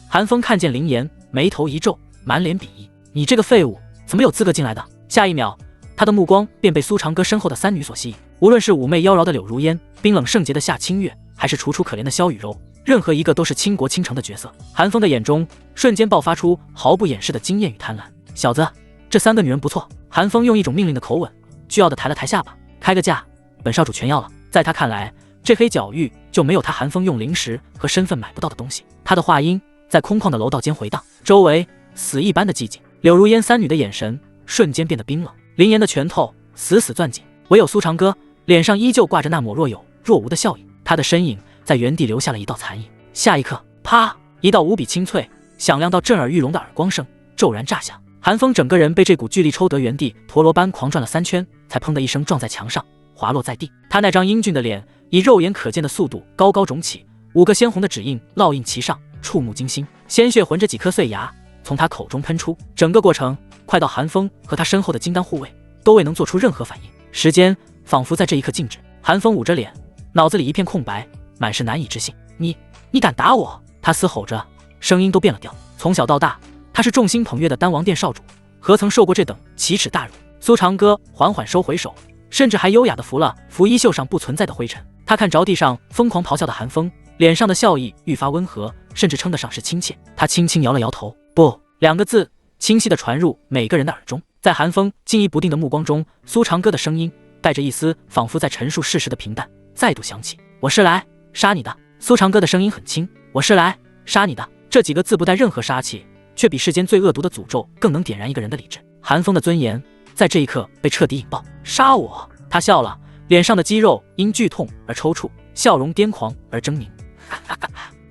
韩风看见林岩，眉头一皱，满脸鄙夷：你这个废物怎么有资格进来的？下一秒，他的目光便被苏长歌身后的3女所吸引。无论是妩媚妖娆的柳如烟，冰冷圣洁的夏清月，还是楚楚可怜的萧雨柔，任何一个都是倾国倾城的角色。韩风的眼中瞬间爆发出毫不掩饰的惊艳与贪婪。小子，这3个女人不错。韩风用一种命令的口吻，倨傲地抬了抬下巴，开个价，本少主全要了。在他看来，这黑角域就没有他韩风用灵石和身份买不到的东西。他的话音在空旷的楼道间回荡，周围死一般的寂静。柳如烟3女的眼神瞬间变得冰冷，林岩的拳头死死攥紧，唯有苏长歌脸上依旧挂着那抹若有若无的笑意。他的身影在原地留下了一道残影。下一刻，啪！一道无比清脆、响亮到震耳欲聋的耳光声骤然炸响。韩风整个人被这股巨力抽得原地陀螺般狂转了3圈，才砰的一声撞在墙上，滑落在地。他那张英俊的脸以肉眼可见的速度高高肿起，5个鲜红的指印烙印其上，触目惊心。鲜血混着几颗碎牙从他口中喷出，整个过程快到韩风和他身后的金丹护卫都未能做出任何反应。时间仿佛在这一刻静止。韩风捂着脸，脑子里一片空白，满是难以置信。你敢打我？他嘶吼着，声音都变了调。从小到大，他是众星捧月的丹王殿少主，何曾受过这等奇耻大辱？苏长歌缓缓收回手，甚至还优雅地拂了拂衣袖上不存在的灰尘。他看着地上疯狂咆哮的韩风，脸上的笑意愈发温和，甚至称得上是亲切。他轻轻摇了摇头，不，2个字清晰地传入每个人的耳中。在韩风惊疑不定的目光中，苏长歌的声音带着一丝仿佛在陈述事实的平淡，再度响起：“我是来杀你的。”苏长歌的声音很轻：“我是来杀你的。”这几个字不带任何杀气，却比世间最恶毒的诅咒更能点燃一个人的理智。韩风的尊严在这一刻被彻底引爆。杀我！他笑了，脸上的肌肉因剧痛而抽搐，笑容癫狂而狰狞。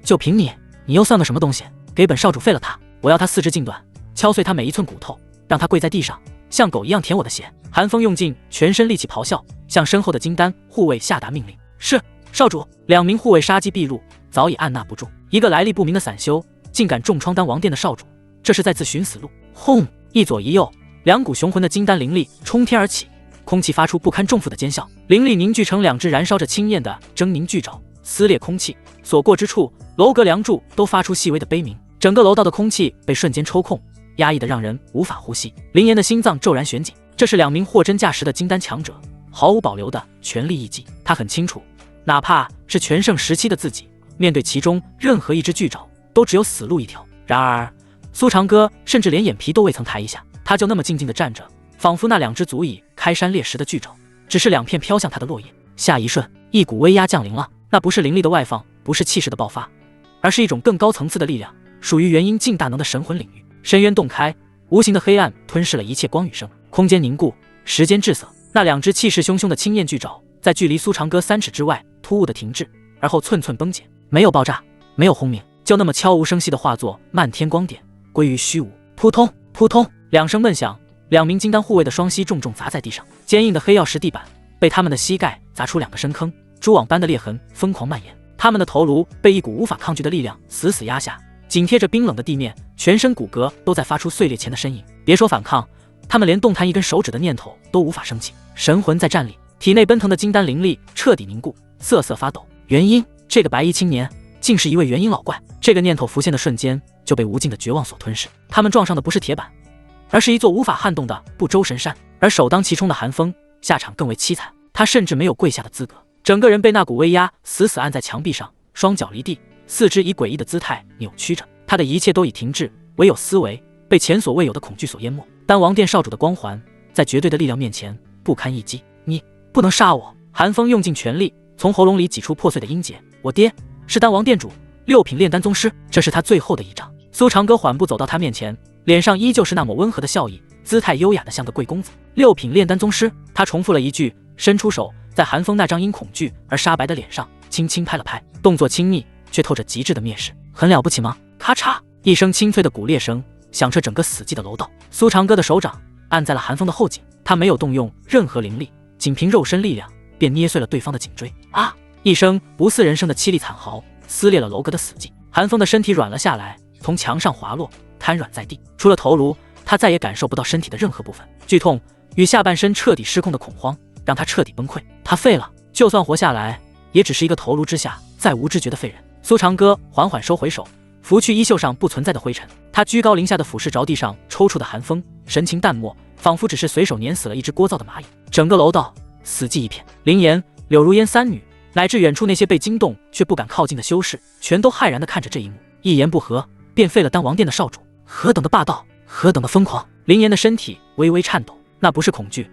就凭你又算个什么东西？给本少主废了他！我要他四肢尽断，敲碎他每一寸骨头，让他跪在地上，像狗一样舔我的血！韩风用尽全身力气咆哮，向身后的金丹护卫下达命令：“是，少主！”2名护卫杀机毕露，早已按捺不住。一个来历不明的散修竟敢重创丹王殿的少主，这是在自寻死路！轰！一左一右，2股雄浑的金丹灵力冲天而起，空气发出不堪重负的尖啸，灵力凝聚成2只燃烧着青焰的狰狞巨爪，撕裂空气。所过之处，楼阁梁柱都发出细微的悲鸣，整个楼道的空气被瞬间抽空，压抑得让人无法呼吸。林岩的心脏骤然旋紧，这是2名货真价实的金丹强者，毫无保留的全力一击。他很清楚，哪怕是全盛时期的自己，面对其中任何一只巨爪，都只有死路一条。然而苏长歌甚至连眼皮都未曾抬一下，他就那么静静地站着，仿佛那2只足以开山裂石的巨爪只是2片飘向他的落叶。下一瞬，一股威压降临了，那不是灵力的外放，不是气势的爆发，而是一种更高层次的力量，属于元婴尽大能的神魂领域。深渊洞开，无形的黑暗吞噬了一切光与声，空间凝固，时间滞涩。那2只气势汹汹的青焰巨爪在距离苏长歌3尺之外突兀的停滞，而后寸寸崩解，没有爆炸，没有轰鸣，就那么悄无声息地化作漫天光点，归于虚无。扑通扑通，2声闷响，2名金丹护卫的双膝重重砸在地上，坚硬的黑曜石地板被他们的膝盖砸出2个深坑，蛛网般的裂痕疯狂蔓延。他们的头颅被一股无法抗拒的力量死死压下，紧贴着冰冷的地面，全身骨骼都在发出碎裂前的呻吟。别说反抗，他们连动弹一根手指的念头都无法升起。神魂在战栗，体内奔腾的金丹灵力彻底凝固，瑟瑟发抖。元婴，这个白衣青年竟是一位元婴老怪。这个念头浮现的瞬间，就被无尽的绝望所吞噬。他们撞上的不是铁板，而是一座无法撼动的不周神山。而首当其冲的韩风下场更为凄惨，他甚至没有跪下的资格，整个人被那股威压死死按在墙壁上，双脚离地，四肢以诡异的姿态扭曲着。他的一切都已停滞，唯有思维被前所未有的恐惧所淹没。丹王殿少主的光环在绝对的力量面前不堪一击。你不能杀我！韩风用尽全力从喉咙里挤出破碎的音节。我爹是丹王殿主，6品炼丹宗师，这是他最后的一仗。苏长歌缓步走到他面前，脸上依旧是那抹温和的笑意，姿态优雅的像个贵公子。6品炼丹宗师，他重复了一句，伸出手在韩风那张因恐惧而煞白的脸上轻轻拍了拍，动作亲昵却透着极致的蔑视。很了不起吗？咔嚓一声清脆的骨裂声响彻整个死寂的楼道。苏长歌的手掌按在了韩风的后颈，他没有动用任何灵力，仅凭肉身力量便捏碎了对方的颈椎。啊！一声不似人声的凄厉惨嚎撕裂了楼阁的死寂。韩风的身体软了下来，从墙上滑落，瘫软在地。除了头颅，他再也感受不到身体的任何部分。剧痛与下半身彻底失控的恐慌让他彻底崩溃。他废了，就算活下来，也只是一个头颅之下再无知觉的废人。苏长歌缓缓收回手，拂去衣袖上不存在的灰尘。他居高临下的俯视着地上抽搐的韩风，神情淡漠，仿佛只是随手碾死了一只聒噪的蚂蚁。整个楼道死寂一片。林岩、柳如烟3女，乃至远处那些被惊动却不敢靠近的修士，全都骇然地看着这一幕。一言不合便废了丹王殿的少主，何等的霸道，何等的疯狂！林岩的身体微微颤抖，那不是恐惧，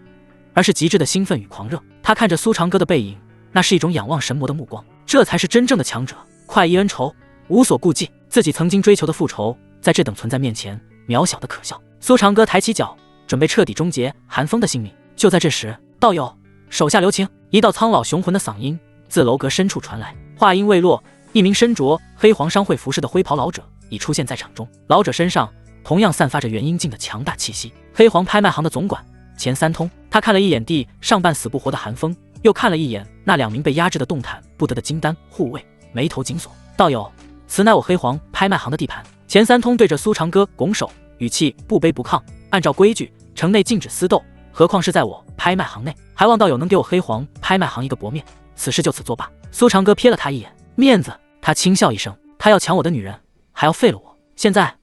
而是极致的兴奋与狂热。他看着苏长歌的背影，那是一种仰望神魔的目光。这才是真正的强者，快意恩仇，无所顾忌。自己曾经追求的复仇，在这等存在面前渺小的可笑。苏长歌抬起脚，准备彻底终结韩风的性命。就在这时，道友，手下留情！一道苍老雄浑的嗓音自楼阁深处传来。话音未落，一名身着黑黄商会服饰的灰袍老者已出现在场中。老者身上同样散发着元婴境的强大气息。黑黄拍卖行的总管钱三通，他看了一眼地上半死不活的韩风，又看了一眼那2名被压制的动弹不得的金丹护卫，眉头紧锁。道友，此乃我黑黄拍卖行的地盘。钱三通对着苏长歌拱手，语气不卑不亢。按照规矩，城内禁止私斗，何况是在我拍卖行内，还望道友能给我黑黄拍卖行一个薄面，此事就此作罢。苏长歌瞥了他一眼，面子？他轻笑一声，他要抢我的女人，还要废了我，现在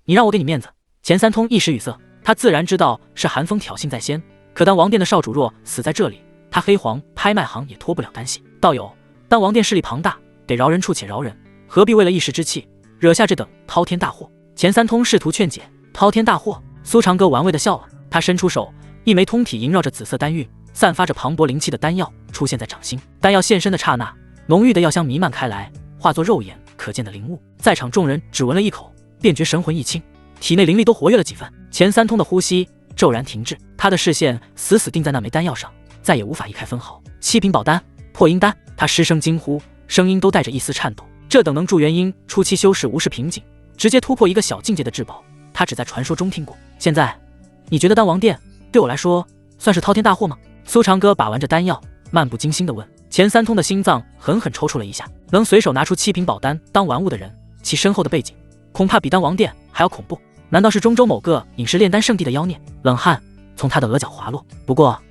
你让我给你面子？钱三通一时语塞，他自然知道是韩风挑衅在先，可当王殿的少主若死在这里，他黑黄拍卖行也脱不了干系。道友，当王殿势力庞大，得饶人处且饶人，何必为了一时之气惹下这等滔天大祸？钱三通试图劝解。滔天大祸？苏长歌玩味地笑了，他伸出手，一枚通体萦绕着紫色丹玉，散发着磅礴灵气的丹药出现在掌心。丹药现身的刹那，浓郁的药香弥漫开来，化作肉眼可见的灵物。在场众人只闻了一口，便觉神魂一清，体内灵力都活跃了几分。钱三通的呼吸骤然停滞，他的视线死死定在那枚丹药上，再也无法移开分毫。7品宝丹，破阴丹！他失声惊呼，声音都带着一丝颤抖。这等能助元婴初期修士无视瓶颈，直接突破一个小境界的至宝，他只在传说中听过。现在，你觉得丹王殿对我来说算是滔天大祸吗？苏长歌把玩着丹药，漫不经心地问。钱三通的心脏狠狠抽搐了一下，能随手拿出7品宝丹当玩物的人，其身后的背景恐怕比丹王殿还要恐怖。难道是中州某个隐士炼丹圣地的妖孽？冷汗从他的额角滑落。不过，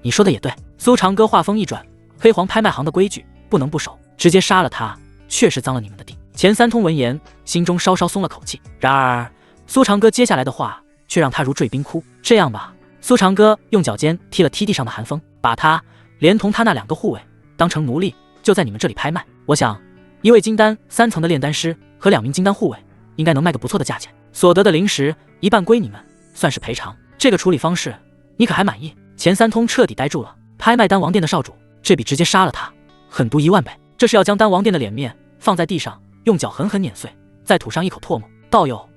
你说的也对。苏长歌话锋一转，黑黄拍卖行的规矩不能不守，直接杀了他，确实脏了你们的地。钱三通闻言，心中稍稍松了口气。然而，苏长歌接下来的话却让他如坠冰窟。这样吧，苏长歌用脚尖踢了踢地上的韩风，把他连同他那2个护卫当成奴隶，就在你们这里拍卖。我想，一位金丹3层的炼丹师和2名金丹护卫，应该能卖个不错的价钱。所得的灵石一半归你们，算是赔偿。这个处理方式，你可还满意？钱三通彻底呆住了。拍卖丹王殿的少主，这比直接杀了他狠毒1万倍。这是要将丹王殿的脸面放在地上，用脚狠狠碾碎，再吐上一口唾沫。道友，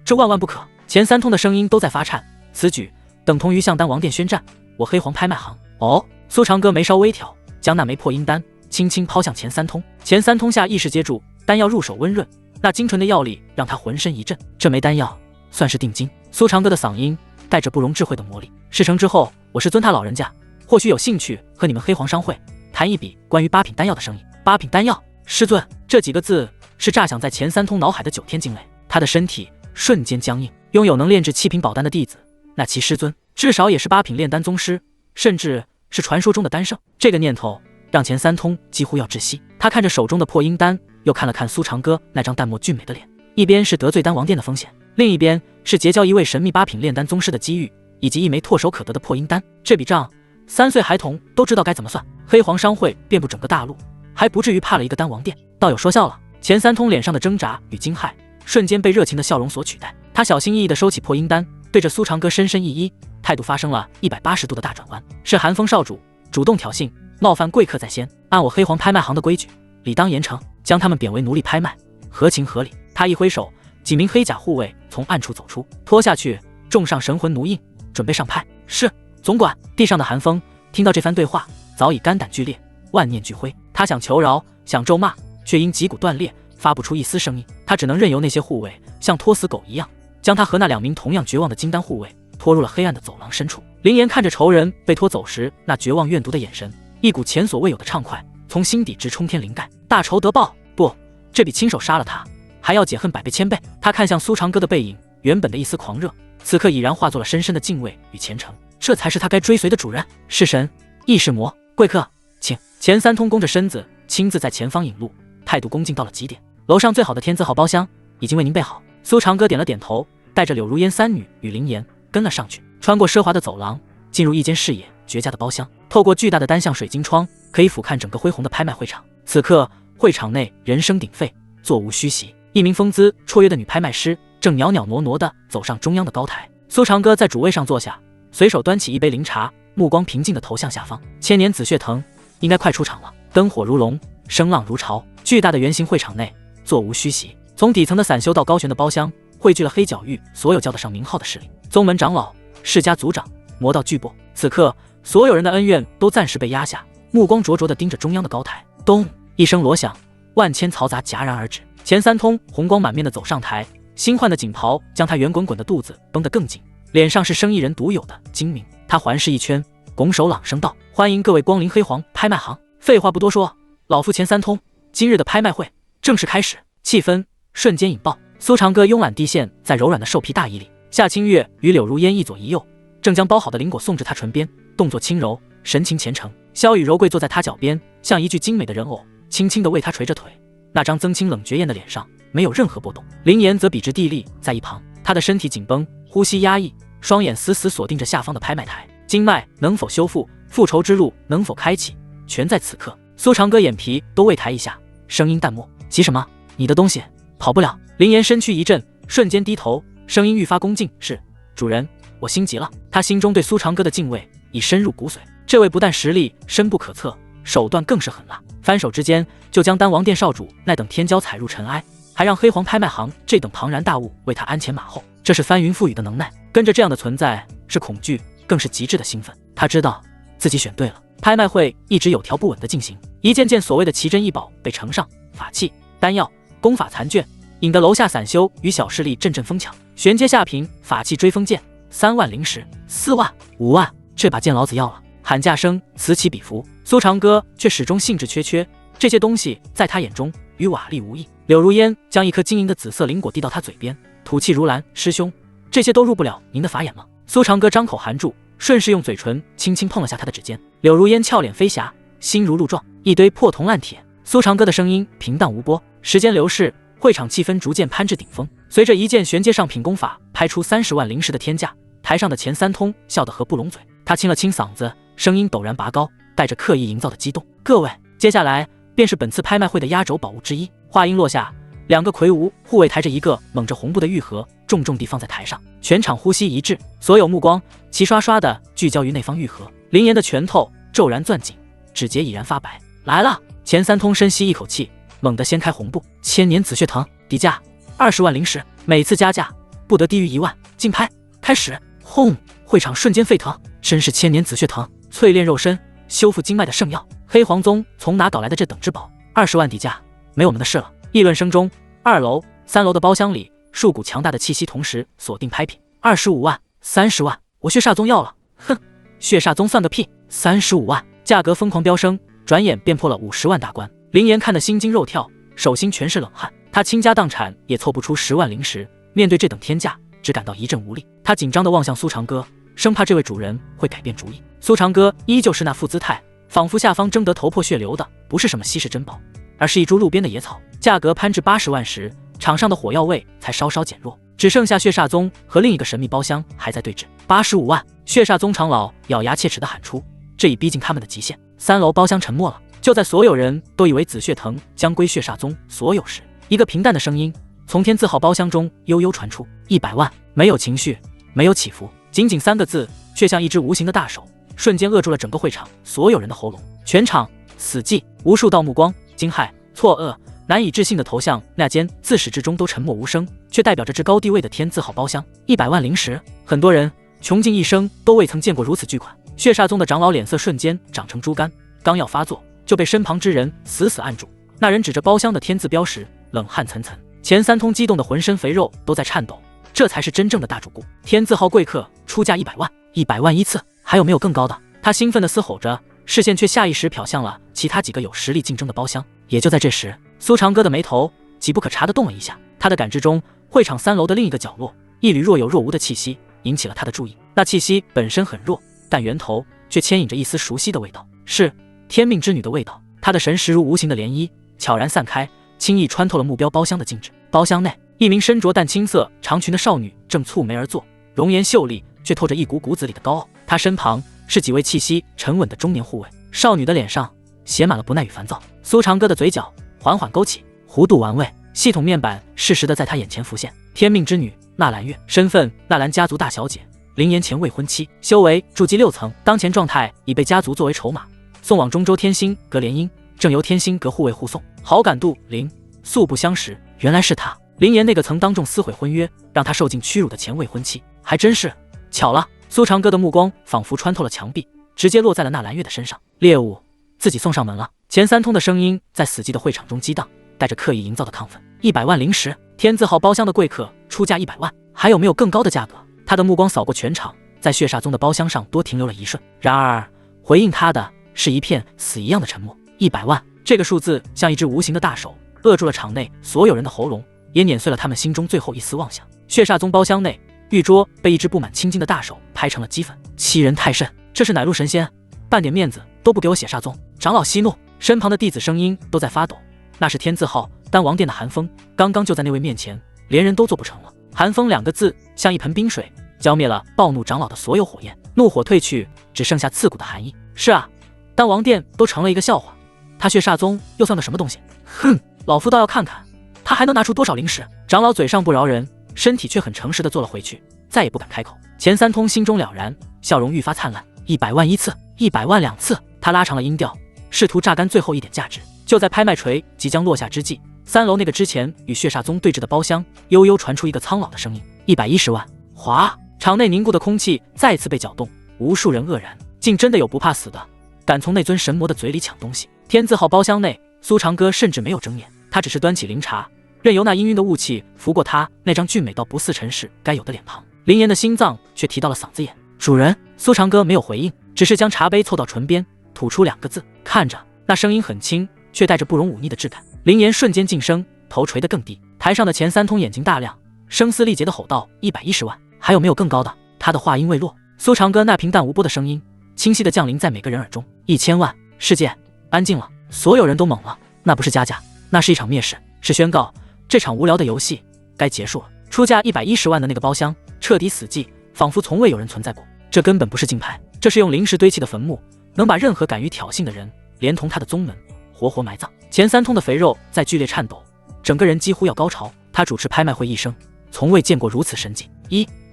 这万万不可！钱三通的声音都在发颤，此举等同于向丹王殿宣战。我黑黄拍卖行。哦，苏长歌眉梢微挑，将那枚破阴丹轻轻抛向钱三通。钱三通下意识接住，丹药入手温润，那精纯的药力让他浑身一震。这枚丹药算是定金。苏长歌的嗓音带着不容置喙的魔力。事成之后，我师尊他老人家或许有兴趣和你们黑黄商会谈一笔关于8品丹药的生意。8品丹药？师尊，这几个字是炸响在钱三通脑海的9天惊雷，他的身体瞬间僵硬。拥有能炼制7品宝丹的弟子，那其师尊至少也是8品炼丹宗师，甚至是传说中的丹圣。这个念头让钱三通几乎要窒息。他看着手中的破阴丹，又看了看苏长歌那张淡漠俊美的脸，一边是得罪丹王殿的风险，另一边是结交一位神秘8品炼丹宗师的机遇，以及一枚唾手可得的破阴丹。这笔账3岁孩童都知道该怎么算。黑黄商会遍布整个大陆，还不至于怕了一个丹王殿。道友说笑了。钱三通脸上的挣扎与惊骇瞬间被热情的笑容所取代。他小心翼翼地收起破阴丹，对着苏长歌深深一揖，态度发生了180度的大转弯。是寒风少主主动挑衅，冒犯贵客在先，按我黑黄拍卖行的规矩，理当严惩，将他们贬为奴隶拍卖，合情合理。他一挥手，几名黑甲护卫从暗处走出，拖下去，重上神魂奴印，准备上拍。是，总管。地上的寒风听到这番对话，早已肝胆俱裂，万念俱灰。他想求饶，想咒骂，却因脊骨断裂，发不出一丝声音。他只能任由那些护卫像拖死狗一样，将他和那2名同样绝望的金丹护卫拖入了黑暗的走廊深处。林岩看着仇人被拖走时那绝望怨毒的眼神，一股前所未有的畅快从心底直冲天灵盖。大仇得报，不，这比亲手杀了他还要解恨百倍千倍。他看向苏长歌的背影，原本的一丝狂热，此刻已然化作了深深的敬畏与虔诚。这才是他该追随的主人。是神亦是魔。贵客，请。钱三通弓着身子，亲自在前方引路，态度恭敬到了极点。楼上最好的天字号包厢已经为您备好。苏长歌点了点头，带着柳如烟3女与林岩跟了上去，穿过奢华的走廊，进入一间视野绝佳的包厢。透过巨大的单向水晶窗，可以俯瞰整个恢宏的拍卖会场。此刻会场内人声鼎沸，座无虚席。一名风姿绰约的女拍卖师正袅袅挪挪地走上中央的高台。苏长歌在主位上坐下，随手端起一杯灵茶，目光平静地投向下方。千年紫血藤应该快出场了。灯火如龙，声浪如潮，巨大的圆形会场内座无虚席。从底层的散修到高悬的包厢，汇聚了黑角域所有叫得上名号的势力，宗门长老、世家族长、魔道巨擘。此刻所有人的恩怨都暂时被压下，目光灼灼地盯着中央的高台。咚一声锣响，万千嘈杂戛然而止。钱三通红光满面地走上台，新换的锦袍将他圆滚滚的肚子绷得更紧，脸上是生意人独有的精明。他环视一圈，拱手朗声道：“欢迎各位光临黑黄拍卖行。废话不多说，老夫钱三通，今日的拍卖会正式开始。”气氛瞬间引爆。苏长歌慵懒地陷在柔软的兽皮大衣里，夏清月与柳如烟一左一右，正将包好的灵果送至他唇边，动作轻柔，神情虔诚。萧雨柔跪坐在他脚边，像一具精美的人偶，轻轻地为他捶着腿。那张曾清冷绝艳的脸上没有任何波动。林岩则笔直地立在一旁，他的身体紧绷，呼吸压抑，双眼死死锁定着下方的拍卖台。经脉能否修复，复仇之路能否开启，全在此刻。苏长歌眼皮都未抬一下，声音淡漠：“急什么？你的东西跑不了。”林岩身躯一震，瞬间低头，声音愈发恭敬：“是主人，我心急了。”他心中对苏长歌的敬畏已深入骨髓，这位不但实力深不可测，手段更是狠辣，翻手之间就将丹王殿少主那等天骄踩入尘埃，还让黑黄拍卖行这等庞然大物为他鞍前马后。这是翻云覆雨的能耐，跟着这样的存在是恐惧，更是极致的兴奋。他知道自己选对了。拍卖会一直有条不紊地进行，一件件所谓的奇珍异宝被呈上，法器、丹药、功法残卷，引得楼下散修与小势力阵阵疯抢。玄阶下品法器追风剑3万灵石，4万、5万，这把剑老子要了！喊价声此起彼伏，苏长歌却始终兴致缺缺。这些东西在他眼中与瓦砾无异。柳如烟将一颗晶莹的紫色灵果递到他嘴边，吐气如兰：“师兄，这些都入不了您的法眼吗？”苏长歌张口含住，顺势用嘴唇轻轻碰了下他的指尖。柳如烟俏脸飞霞，心如鹿撞，一堆破铜烂铁。苏长歌的声音平淡无波。时间流逝，会场气氛逐渐攀至顶峰。随着一件玄阶上品功法拍出30万灵石的天价，台上的钱三通笑得合不拢嘴。他清了清嗓子，声音陡然拔高，带着刻意营造的激动：“各位，接下来便是本次拍卖会的压轴宝物之一。”话音落下，两个魁梧护卫抬着一个蒙着红布的玉盒，重重地放在台上。全场呼吸一致，所有目光齐刷刷地聚焦于那方玉盒。林岩的拳头骤然攥紧，指节已然发白。来了！钱三通深吸一口气，猛地掀开红布。千年紫血藤，底价20万灵石，每次加价不得低于1万。竞拍开始！轰！会场瞬间沸腾。真是千年紫血藤，淬炼肉身、修复经脉的圣药。黑黄宗从哪搞来的这等之宝？20万底价，没我们的事了。议论声中，2楼、3楼的包厢里数股强大的气息同时锁定拍品。25万、30万，我血煞宗要了！哼，血煞宗算个屁！35万，价格疯狂飙升，转眼便破了50万大关。林岩看得心惊肉跳，手心全是冷汗。他倾家荡产也凑不出10万灵石，面对这等天价，只感到一阵无力。他紧张地望向苏长歌，生怕这位主人会改变主意。苏长歌依旧是那副姿态，仿佛下方争得头破血流的不是什么稀世珍宝，而是一株路边的野草。价格攀至80万时，场上的火药味才稍稍减弱，只剩下血煞宗和另一个神秘包厢还在对峙。85万！血煞宗长老咬牙切齿地喊出，这已逼近他们的极限。3楼包厢沉默了。就在所有人都以为紫血藤将归血煞宗所有时，一个平淡的声音从天字号包厢中悠悠传出：100万！没有情绪，没有起伏，仅仅3个字，却像一只无形的大手，瞬间扼住了整个会场所有人的喉咙。全场死寂，无数道目光惊骇、错愕、难以置信的投向那间自始至终都沉默无声，却代表着至高地位的天字号包厢。100万灵石，很多人穷尽一生都未曾见过如此巨款。血煞宗的长老脸色瞬间长成猪肝，刚要发作，就被身旁之人死死按住。那人指着包厢的天字标识，冷汗涔涔。钱三通激动的浑身肥肉都在颤抖，这才是真正的大主顾。天字号贵客出价100万，100万一次，还有没有更高的？他兴奋地嘶吼着，视线却下意识瞟向了其他几个有实力竞争的包厢。也就在这时，苏长歌的眉头几不可察地动了一下。他的感知中，会场3楼的另一个角落，一缕若有若无的气息引起了他的注意。那气息本身很弱，但源头却牵引着一丝熟悉的味道，是天命之女的味道。他的神识如无形的涟漪，悄然散开，轻易穿透了目标包厢的禁制。包厢内，一名身着淡青色长裙的少女正蹙眉而坐，容颜秀丽，却透着一股骨子里的高傲。她身旁是几位气息沉稳的中年护卫。少女的脸上写满了不耐与烦躁。苏长歌的嘴角缓缓勾起，弧度玩味，系统面板适时的在他眼前浮现。天命之女纳兰月，身份纳兰家族大小姐，林岩前未婚妻，修为筑基6层，当前状态已被家族作为筹码送往中州天星阁联姻，正由天星阁护卫护送，好感度0，素不相识。原来是他，林岩那个曾当众撕毁婚约让他受尽屈辱的前未婚妻，还真是巧了。苏长歌的目光仿佛穿透了墙壁，直接落在了纳兰月的身上。猎物自己送上门了。钱三通的声音在死寂的会场中激荡，带着刻意营造的亢奋。100万零食，天字号包厢的贵客出价100万，还有没有更高的价格？他的目光扫过全场，在血煞宗的包厢上多停留了一瞬，然而回应他的是一片死一样的沉默。100万，这个数字像一只无形的大手，扼住了场内所有人的喉咙，也碾碎了他们心中最后一丝妄想。血煞宗包厢内，玉桌被一只布满青筋的大手拍成了齑粉，欺人太甚！这是乃路神仙，半点面子都不给我血煞宗！长老息怒，身旁的弟子声音都在发抖。那是天字号丹王殿的寒风，刚刚就在那位面前，连人都做不成了。寒风2个字像一盆冰水，浇灭了暴怒长老的所有火焰，怒火退去，只剩下刺骨的寒意。是啊，丹王殿都成了一个笑话，他血煞宗又算个什么东西？哼，老夫倒要看看他还能拿出多少零食。长老嘴上不饶人，身体却很诚实地坐了回去，再也不敢开口。钱三通心中了然，笑容愈发灿烂。100万1次，100万2次，他拉长了音调，试图榨干最后一点价值。就在拍卖锤即将落下之际，3楼那个之前与血煞宗对峙的包厢悠悠传出一个苍老的声音：110万！哗！场内凝固的空气再次被搅动，无数人愕然，竟真的有不怕死的，敢从那尊神魔的嘴里抢东西。天字号包厢内，苏长歌甚至没有睁眼，他只是端起灵茶，任由那氤氲的雾气拂过他那张俊美到不似尘世该有的脸庞。林岩的心脏却提到了嗓子眼：主人。苏长歌没有回应，只是将茶杯凑到唇边，吐出2个字：看着。那声音很轻，却带着不容忤逆的质感。林岩瞬间晋升，头垂得更低。台上的钱三通眼睛大亮，声嘶力竭地吼道：110万！还有没有更高的？他的话音未落，苏长歌那平淡无波的声音清晰地降临在每个人耳中：1000万！世界安静了，所有人都懵了。那不是加价，那是一场蔑视，是宣告这场无聊的游戏该结束了。出价110万的那个包厢彻底死寂，仿佛从未有人存在过。这根本不是竞拍，这是用灵石堆砌的坟墓，能把任何敢于挑衅的人连同他的宗门活活埋葬。钱三通的肥肉在剧烈颤抖，整个人几乎要高潮。他主持拍卖会一生，从未见过如此神迹。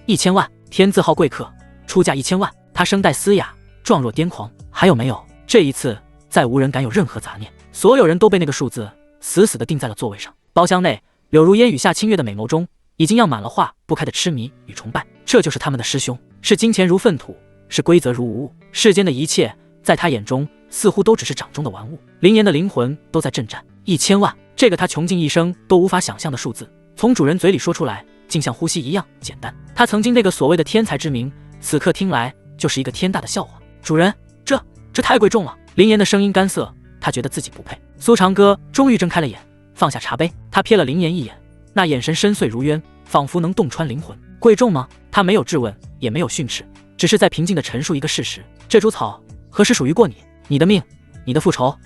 1000万！天字号贵客出价1000万！他声带嘶哑，状若癫狂。还有没有？这一次再无人敢有任何杂念，所有人都被那个数字死死地定在了座位上。包厢内，柳如烟雨下清月的美眸中已经漾满了化不开的痴迷与崇拜。这就是他们的师兄，是金钱如粪土，是规则如无物。世间的一切在他眼中似乎都只是掌中的玩物。林岩的灵魂都在震颤。1000万，这个他穷尽一生都无法想象的数字，从主人嘴里说出来，竟像呼吸一样简单。他曾经那个所谓的天才之名，此刻听来就是一个天大的笑话。主人，这太贵重了。林岩的声音干涩，他觉得自己不配。苏长歌终于睁开了眼，放下茶杯，他瞥了林岩一眼，那眼神深邃如渊，仿佛能洞穿灵魂。贵重吗？他没有质问，也没有训斥，只是在平静地陈述一个事实：这株草何时属于过你？你的命，你的复仇，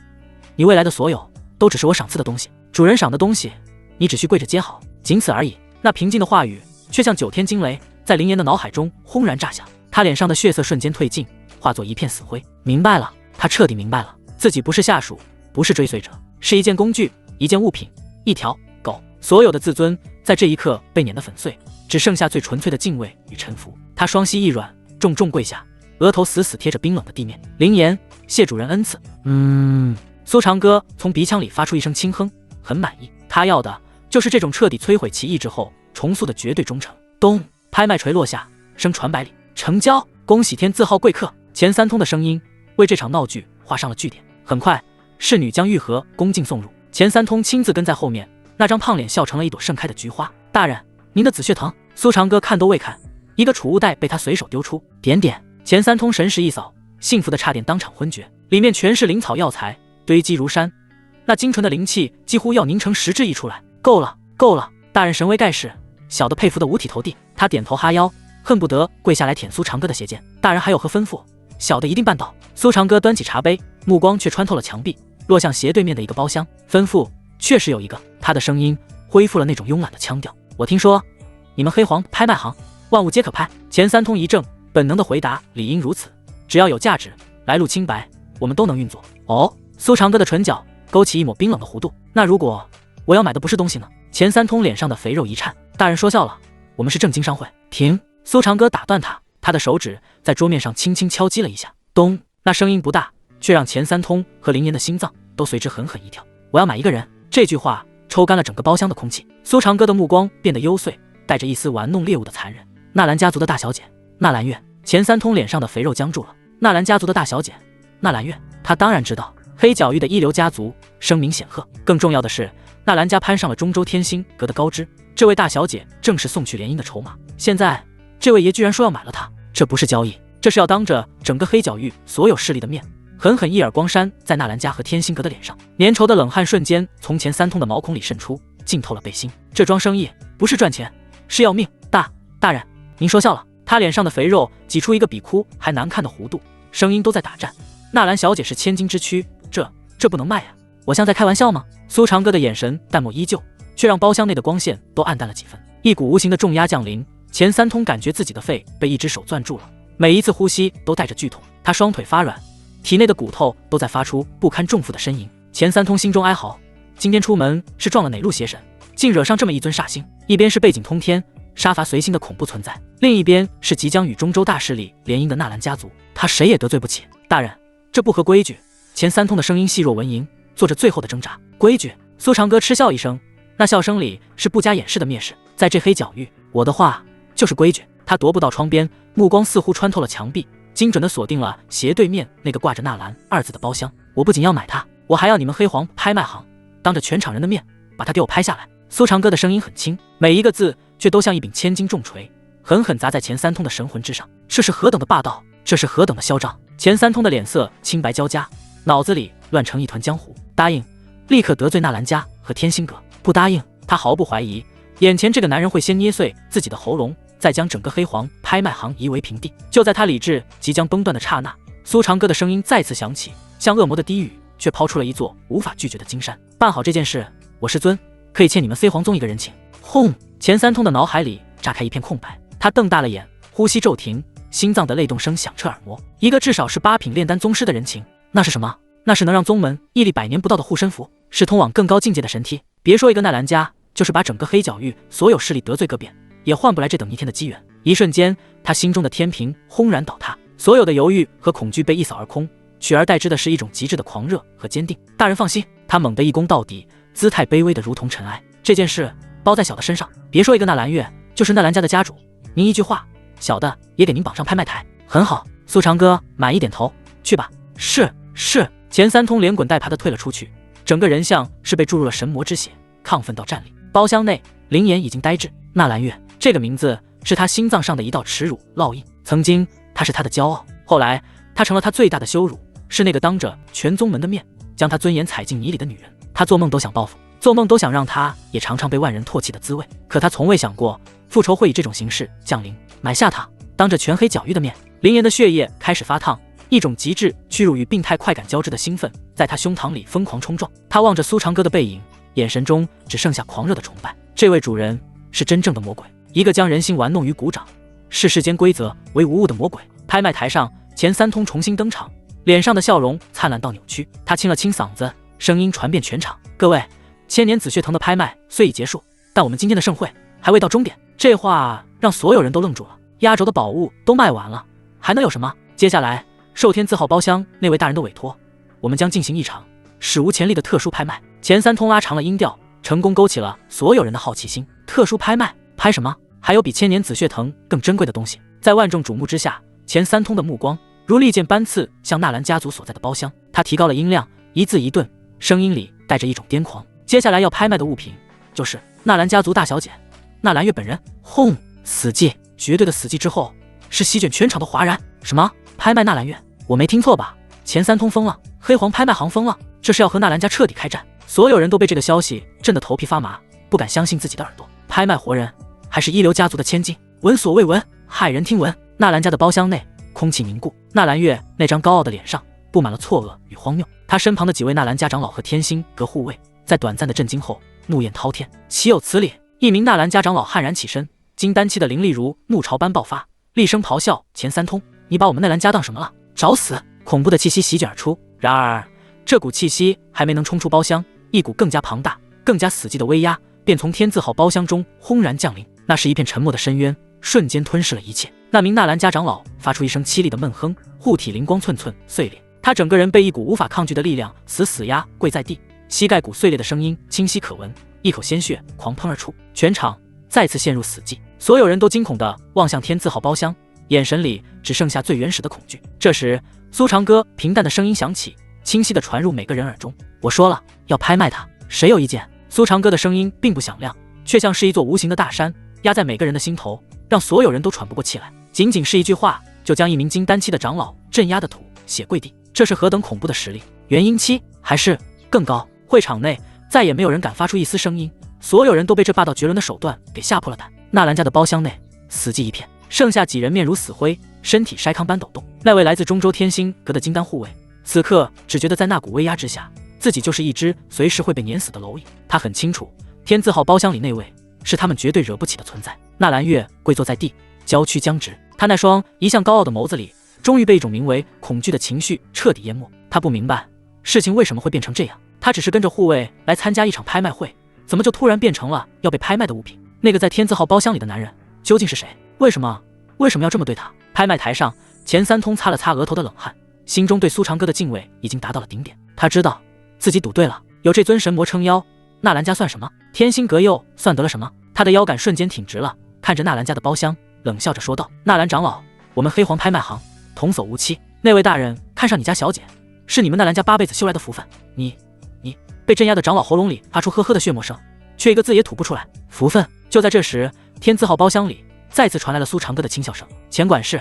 你未来的所有，都只是我赏赐的东西。主人赏的东西，你只需跪着接好，仅此而已。那平静的话语却像9天惊雷，在林岩的脑海中轰然炸响。他脸上的血色瞬间褪尽，化作一片死灰。明白了，他彻底明白了，自己不是下属，不是追随者，是一件工具，一件物品，一条狗。所有的自尊在这一刻被碾得粉碎，只剩下最纯粹的敬畏与臣服。他双膝一软，重重跪下，额头死死贴着冰冷的地面。林岩，谢主人恩赐。苏长歌从鼻腔里发出一声轻哼，很满意。他要的就是这种彻底摧毁其意志后重塑的绝对忠诚。咚，拍卖锤落下，声传百里。成交！恭喜天字号贵客！钱三通的声音为这场闹剧画上了句点。很快，侍女将玉盒恭敬送入，钱三通亲自跟在后面，那张胖脸笑成了一朵盛开的菊花。大人，您的紫血藤。苏长歌看都未看，一个储物袋被他随手丢出。点点，钱三通神识一扫，幸福的差点当场昏厥。里面全是灵草药材，堆积如山，那精纯的灵气几乎要凝成实质溢出来。够了，够了！大人神威盖世，小的佩服得五体投地。他点头哈腰，恨不得跪下来舔苏长歌的鞋尖。大人还有何吩咐？小的一定办到。苏长歌端起茶杯，目光却穿透了墙壁，落向斜对面的一个包厢。吩咐确实有一个。他的声音恢复了那种慵懒的腔调。我听说你们黑黄拍卖行万物皆可拍。钱三通一怔，本能的回答：理应如此，只要有价值，来路清白，我们都能运作。哦，苏长歌的唇角勾起一抹冰冷的弧度。那如果我要买的不是东西呢？钱三通脸上的肥肉一颤。大人说笑了，我们是正经商会。停！苏长歌打断他，他的手指在桌面上轻轻敲击了一下。咚！那声音不大，却让钱三通和林岩的心脏都随之狠狠一跳。我要买一个人。这句话抽干了整个包厢的空气。苏长歌的目光变得幽邃，带着一丝玩弄猎物的残忍。纳兰家族的大小姐，纳兰月。钱三通脸上的肥肉僵住了。纳兰家族的大小姐，纳兰月。他当然知道，黑角域的一流家族，声名显赫。更重要的是，纳兰家攀上了中州天星阁的高枝，这位大小姐正是送去联姻的筹码。现在，这位爷居然说要买了她，这不是交易，这是要当着整个黑角域所有势力的面，狠狠一耳光扇在纳兰家和天星阁的脸上。粘稠的冷汗瞬间从钱三通的毛孔里渗出，浸透了背心。这桩生意不是赚钱，是要命。大人，您说笑了。他脸上的肥肉挤出一个比哭还难看的弧度，声音都在打颤。纳兰小姐是千金之躯，这不能卖呀！我像在开玩笑吗？苏长歌的眼神淡漠依旧，却让包厢内的光线都暗淡了几分。一股无形的重压降临，钱三通感觉自己的肺被一只手攥住了，每一次呼吸都带着剧痛。他双腿发软，体内的骨头都在发出不堪重负的呻吟。钱三通心中哀嚎，今天出门是撞了哪路邪神，竟惹上这么一尊煞星？一边是背景通天、杀伐随心的恐怖存在，另一边是即将与中州大势力联姻的纳兰家族，他谁也得罪不起。大人，这不合规矩。钱三通的声音细若蚊蝇，做着最后的挣扎。规矩？苏长歌嗤笑一声，那笑声里是不加掩饰的蔑视。在这黑角域，我的话就是规矩。他踱步到窗边，目光似乎穿透了墙壁，精准地锁定了斜对面那个挂着纳兰二字的包厢。我不仅要买它，我还要你们黑黄拍卖行当着全场人的面把它给我拍下来。苏长歌的声音很轻，每一个字却都像一柄千斤重锤，狠狠砸在钱三通的神魂之上。这是何等的霸道，这是何等的嚣张！钱三通的脸色青白交加，脑子里乱成一团浆糊。答应，立刻得罪纳兰家和天星阁；不答应，他毫不怀疑，眼前这个男人会先捏碎自己的喉咙，再将整个黑黄拍卖行夷为平地。就在他理智即将崩断的刹那，苏长歌的声音再次响起，像恶魔的低语，却抛出了一座无法拒绝的金山。办好这件事，我师尊可以欠你们飞黄宗一个人情。轰！钱三通的脑海里炸开一片空白，他瞪大了眼，呼吸骤停，心脏的泪动声响彻耳膜。一个至少是8品炼丹宗师的人情，那是什么？那是能让宗门屹立100年不到的护身符，是通往更高境界的神梯。别说一个纳兰家，就是把整个黑角域所有势力得罪个遍，也换不来这等逆天的机缘。一瞬间，他心中的天平轰然倒塌，所有的犹豫和恐惧被一扫而空，取而代之的是一种极致的狂热和坚定。大人放心，他猛地一躬到底，姿态卑微的如同尘埃。这件事包在小的身上，别说一个纳兰月，就是纳兰家的家主，您一句话，小的也给您绑上拍卖台。很好，苏长歌满意点头，去吧。是。钱三通连滚带爬的退了出去，整个人像是被注入了神魔之血，亢奋到站立。包厢内，灵颜已经呆滞。纳兰月这个名字是他心脏上的一道耻辱烙印，曾经他是他的骄傲，后来他成了他最大的羞辱，是那个当着全宗门的面将他尊严踩进泥里的女人。他做梦都想报复，做梦都想让他也尝尝被万人唾弃的滋味，可他从未想过复仇会以这种形式降临，买下他，当着全黑角域的面。灵颜的血液开始发烫，一种极致屈辱与病态快感交织的兴奋在他胸膛里疯狂冲撞。他望着苏长歌的背影，眼神中只剩下狂热的崇拜。这位主人是真正的魔鬼，一个将人心玩弄于股掌，视世间规则为无物的魔鬼。拍卖台上，钱三通重新登场，脸上的笑容灿烂到扭曲。他清了清嗓子，声音传遍全场：各位，千年紫血藤的拍卖虽已结束，但我们今天的盛会还未到终点。这话让所有人都愣住了。压轴的宝物都卖完了，还能有什么？接下来寿天字号包厢那位大人的委托，我们将进行一场史无前例的特殊拍卖。钱三通拉长了音调，成功勾起了所有人的好奇心。特殊拍卖？拍什么？还有比千年紫血藤更珍贵的东西？在万众瞩目之下，钱三通的目光如利剑般刺向纳兰家族所在的包厢。他提高了音量，一字一顿，声音里带着一种癫狂。接下来要拍卖的物品就是纳兰家族大小姐纳兰月本人。轰！死寂，绝对的死寂之后是席卷全场的哗然。什么？拍卖纳兰月？我没听错吧？钱三通疯了，黑黄拍卖行疯了，这是要和纳兰家彻底开战。所有人都被这个消息震得头皮发麻，不敢相信自己的耳朵。拍卖活人，还是一流家族的千金？闻所未闻，骇人听闻。纳兰家的包厢内，空气凝固，纳兰月那张高傲的脸上布满了错愕与荒谬。他身旁的几位纳兰家长老和天星阁护卫，在短暂的震惊后，怒焰滔天。岂有此理！一名纳兰家长老悍然起身，金丹期的灵力如怒潮般爆发，厉声咆哮：钱三通，你把我们纳兰家当什么了？找死！恐怖的气息席卷而出。然而这股气息还没能冲出包厢，一股更加庞大更加死寂的威压便从天字号包厢中轰然降临。那是一片沉默的深渊，瞬间吞噬了一切。那名纳兰家长老发出一声凄厉的闷哼，护体灵光寸寸碎裂，他整个人被一股无法抗拒的力量死死压跪在地，膝盖骨碎裂的声音清晰可闻，一口鲜血狂喷而出。全场再次陷入死寂，所有人都惊恐地望向天字号包厢，眼神里只剩下最原始的恐惧。这时苏长歌平淡的声音响起：清晰地传入每个人耳中。我说了，要拍卖它，谁有意见？苏长歌的声音并不响亮，却像是一座无形的大山，压在每个人的心头，让所有人都喘不过气来。仅仅是一句话，就将一名金丹期的长老镇压的土血跪地，这是何等恐怖的实力！元婴期还是更高？会场内再也没有人敢发出一丝声音，所有人都被这霸道绝伦的手段给吓破了胆。纳兰家的包厢内死寂一片，剩下几人面如死灰，身体筛糠般抖动。那位来自中州天心阁的金丹护卫，此刻只觉得在那股威压之下，自己就是一只随时会被碾死的蝼蚁。他很清楚，天字号包厢里那位是他们绝对惹不起的存在。纳兰月跪坐在地，娇躯僵直，他那双一向高傲的眸子里，终于被一种名为恐惧的情绪彻底淹没。他不明白事情为什么会变成这样，他只是跟着护卫来参加一场拍卖会，怎么就突然变成了要被拍卖的物品？那个在天字号包厢里的男人究竟是谁？为什么要这么对他？拍卖台上，钱三通擦了擦额头的冷汗，心中对苏长歌的敬畏已经达到了顶点。他知道自己赌对了，有这尊神魔撑腰，纳兰家算什么？天心阁又算得了什么？他的腰杆瞬间挺直了，看着纳兰家的包厢，冷笑着说道：“纳兰长老，我们黑黄拍卖行童叟无欺，那位大人看上你家小姐，是你们纳兰家8辈子修来的福分。你被镇压的长老喉咙里发出呵呵的血沫声，却一个字也吐不出来。福分。”就在这时，天字号包厢里再次传来了苏长歌的轻笑声：“钱管事，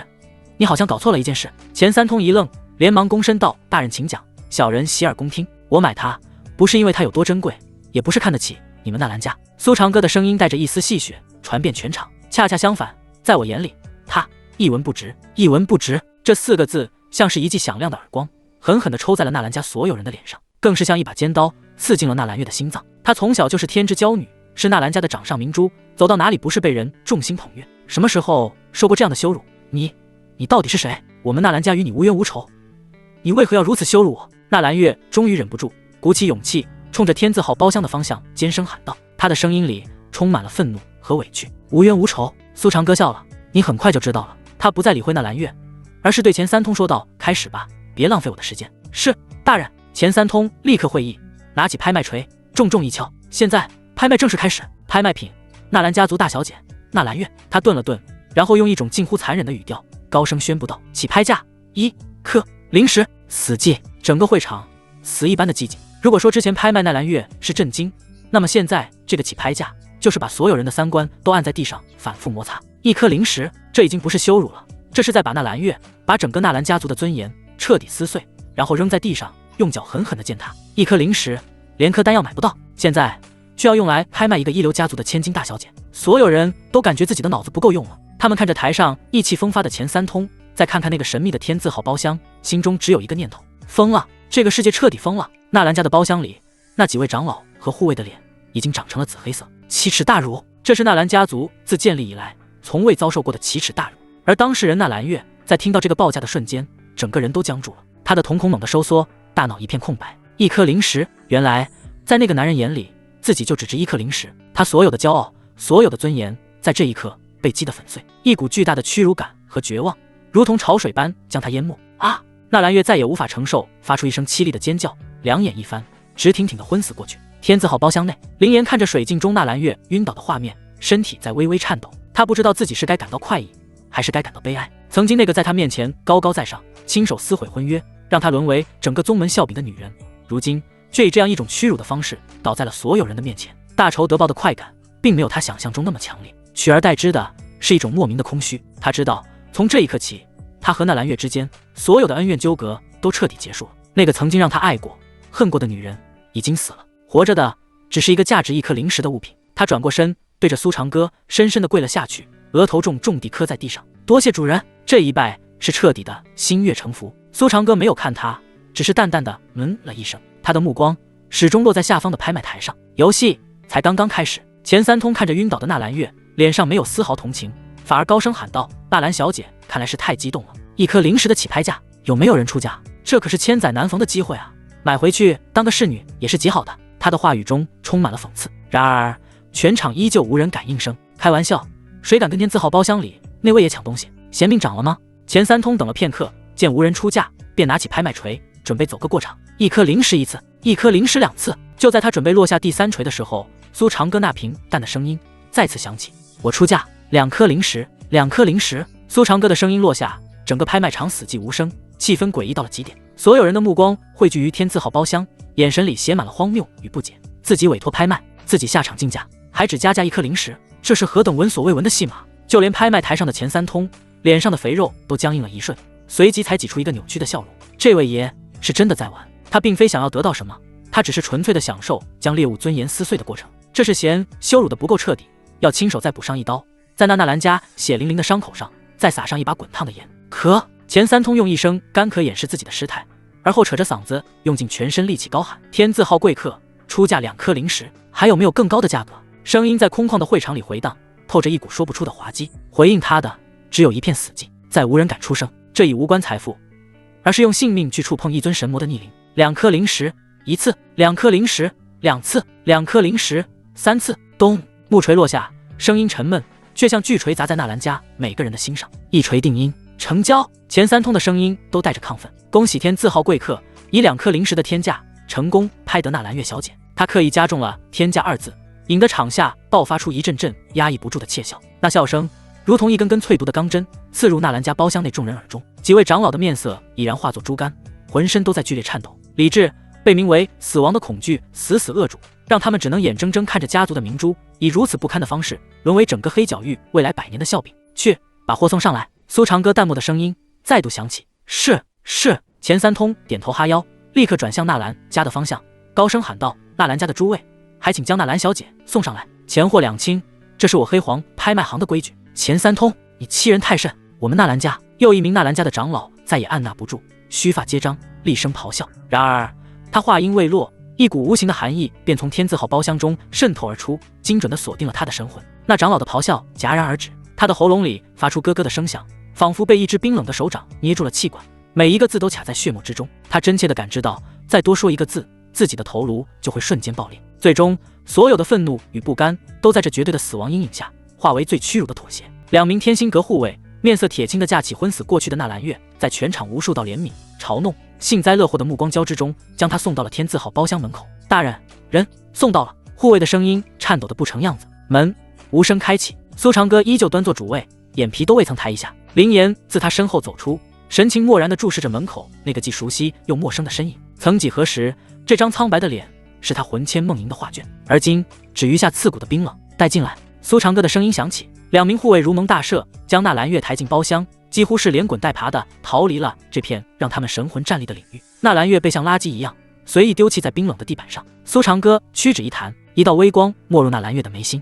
你好像搞错了一件事。”钱三通一愣，连忙躬身道：“大人请讲，小人洗耳恭听。我买它，不是因为它有多珍贵，也不是看得起你们纳兰家。”苏长歌的声音带着一丝戏谑，传遍全场。恰恰相反，在我眼里，他一文不值。一文不值这4个字像是一记响亮的耳光，狠狠地抽在了纳兰家所有人的脸上，更是像一把尖刀刺进了纳兰月的心脏。她从小就是天之娇女，是纳兰家的掌上明珠，走到哪里不是被人众星捧月？什么时候受过这样的羞辱？你到底是谁？我们纳兰家与你无冤无仇，你为何要如此羞辱我？纳兰月终于忍不住，鼓起勇气，冲着天字号包厢的方向尖声喊道，他的声音里充满了愤怒和委屈。无冤无仇？苏长歌笑了，你很快就知道了。他不再理会纳兰月，而是对钱三通说道：“开始吧，别浪费我的时间。”是，大人。钱三通立刻会意，拿起拍卖锤，重重一敲。现在拍卖正式开始。拍卖品：纳兰家族大小姐纳兰月。他顿了顿，然后用一种近乎残忍的语调高声宣布道：“起拍价1克0石。”死寂，整个会场死一般的寂静。如果说之前拍卖纳兰月是震惊，那么现在这个起拍价就是把所有人的三观都按在地上反复摩擦。1颗0石，这已经不是羞辱了，这是在把纳兰月，把整个纳兰家族的尊严彻底撕碎，然后扔在地上，用脚狠狠地践踏。1颗0石，连颗丹药买不到，现在却要用来拍卖一个一流家族的千金大小姐。所有人都感觉自己的脑子不够用了。他们看着台上意气风发的钱三通，再看看那个神秘的天字号包厢，心中只有一个念头：疯了！这个世界彻底疯了。纳兰家的包厢里，那几位长老和护卫的脸已经长成了紫黑色。奇耻大辱！这是纳兰家族自建立以来从未遭受过的奇耻大辱。而当事人纳兰月在听到这个报价的瞬间，整个人都僵住了，他的瞳孔猛地收缩，大脑一片空白。1颗0石，原来在那个男人眼里，自己就只值1颗0石。他所有的骄傲，所有的尊严，在这一刻被击得粉碎。一股巨大的屈辱感和绝望，如同潮水般将他淹没。啊！纳兰月再也无法承受，发出一声凄厉的尖叫，两眼一翻，直挺挺地昏死过去。天字号包厢内，林岩看着水镜中纳兰月晕倒的画面，身体在微微颤抖。他不知道自己是该感到快意，还是该感到悲哀。曾经那个在他面前高高在上，亲手撕毁婚约，让他沦为整个宗门笑柄的女人，如今却以这样一种屈辱的方式倒在了所有人的面前。大仇得报的快感并没有他想象中那么强烈，取而代之的是一种莫名的空虚。他知道，从这一刻起，他和纳兰月之间所有的恩怨纠葛都彻底结束了。那个曾经让他爱过、恨过的女人已经死了，活着的只是一个价值1颗0石的物品。他转过身，对着苏长歌深深地跪了下去，额头重重地磕在地上。多谢主人！这一拜是彻底的心悦诚服。苏长歌没有看他，只是淡淡的了一声，他的目光始终落在下方的拍卖台上。游戏才刚刚开始。钱三通看着晕倒的纳兰月，脸上没有丝毫同情，反而高声喊道：“纳兰小姐，看来是太激动了。1颗0石的起拍价，有没有人出价？这可是千载难逢的机会啊！买回去当个侍女也是极好的。”他的话语中充满了讽刺。然而全场依旧无人敢应声。开玩笑，谁敢跟天字号包厢里那位也抢东西？嫌命长了吗？钱三通等了片刻，见无人出价，便拿起拍卖锤，准备走个过场。1颗0石一次，1颗0石2次。就在他准备落下第3锤的时候，苏长歌那平淡的声音再次响起：“我出价2颗0石，2颗0石。”苏长歌的声音落下，整个拍卖场死寂无声，气氛诡异到了极点。所有人的目光汇聚于天字号包厢，眼神里写满了荒谬与不解。自己委托拍卖，自己下场竞价，还只加价1颗零食，这是何等闻所未闻的戏码！就连拍卖台上的钱三通，脸上的肥肉都僵硬了一瞬，随即才挤出一个扭曲的笑容。这位爷是真的在玩，他并非想要得到什么，他只是纯粹的享受将猎物尊严撕碎的过程。这是嫌羞辱的不够彻底，要亲手再补上一刀，在那纳兰家血淋淋的伤口上再撒上一把滚烫的盐。可钱三通用一声干咳掩饰自己的失态，而后扯着嗓子用尽全身力气高喊：天字号贵客，出价2颗零食，还有没有更高的价格？声音在空旷的会场里回荡，透着一股说不出的滑稽。回应他的只有一片死寂，再无人敢出声。这已无关财富，而是用性命去触碰一尊神魔的逆鳞。2颗零食1次，2颗零食2次，2颗零食3次。咚，木锤落下，声音沉闷，却像巨锤砸在纳兰家每个人的心上。一锤定音，成交！钱三通的声音都带着亢奋。恭喜天字号贵客以2颗零食的天价成功拍得纳兰月小姐。他刻意加重了天价2字，引得场下爆发出一阵阵压抑不住的窃笑。那笑声如同一根根淬毒的钢针，刺入纳兰家包厢内众人耳中。几位长老的面色已然化作猪肝，浑身都在剧烈颤抖。理智被名为死亡的恐惧死死扼住，让他们只能眼睁睁看着家族的明珠以如此不堪的方式沦为整个黑角域未来100年的笑柄。去，把货送上来。苏长歌淡漠的声音再度响起。是。钱三通点头哈腰，立刻转向纳兰家的方向，高声喊道：纳兰家的诸位，还请将纳兰小姐送上来，钱货两清，这是我黑黄拍卖行的规矩。钱三通，你欺人太甚！我们纳兰家又一名纳兰家的长老再也按捺不住，须发皆张，厉声咆哮。然而他话音未落，一股无形的寒意便从天字号包厢中渗透而出，精准地锁定了他的神魂。那长老的咆哮戛然而止，他的喉咙里发出咯咯的声响，仿佛被一只冰冷的手掌捏住了气管，每一个字都卡在血脉之中。他真切地感知到，再多说一个字，自己的头颅就会瞬间爆裂。最终，所有的愤怒与不甘都在这绝对的死亡阴影下化为最屈辱的妥协。2名天心阁护卫面色铁青地架起昏死过去的纳兰月，在全场无数道怜悯、嘲弄、幸灾乐祸的目光交织中，将他送到了天字号包厢门口。大人，人送到了。护卫的声音颤抖得不成样子。门无声开启，苏长歌依旧端坐主位，眼皮都未曾抬一下。林岩自他身后走出，神情漠然地注视着门口那个既熟悉又陌生的身影。曾几何时，这张苍白的脸是他魂牵梦萦的画卷，而今只余下刺骨的冰冷。带进来。苏长歌的声音响起，2名护卫如蒙大赦，将纳兰月抬进包厢，几乎是连滚带爬地逃离了这片让他们神魂战栗的领域。纳兰月被像垃圾一样随意丢弃在冰冷的地板上。苏长歌屈指一弹，一道微光没入纳兰月的眉心。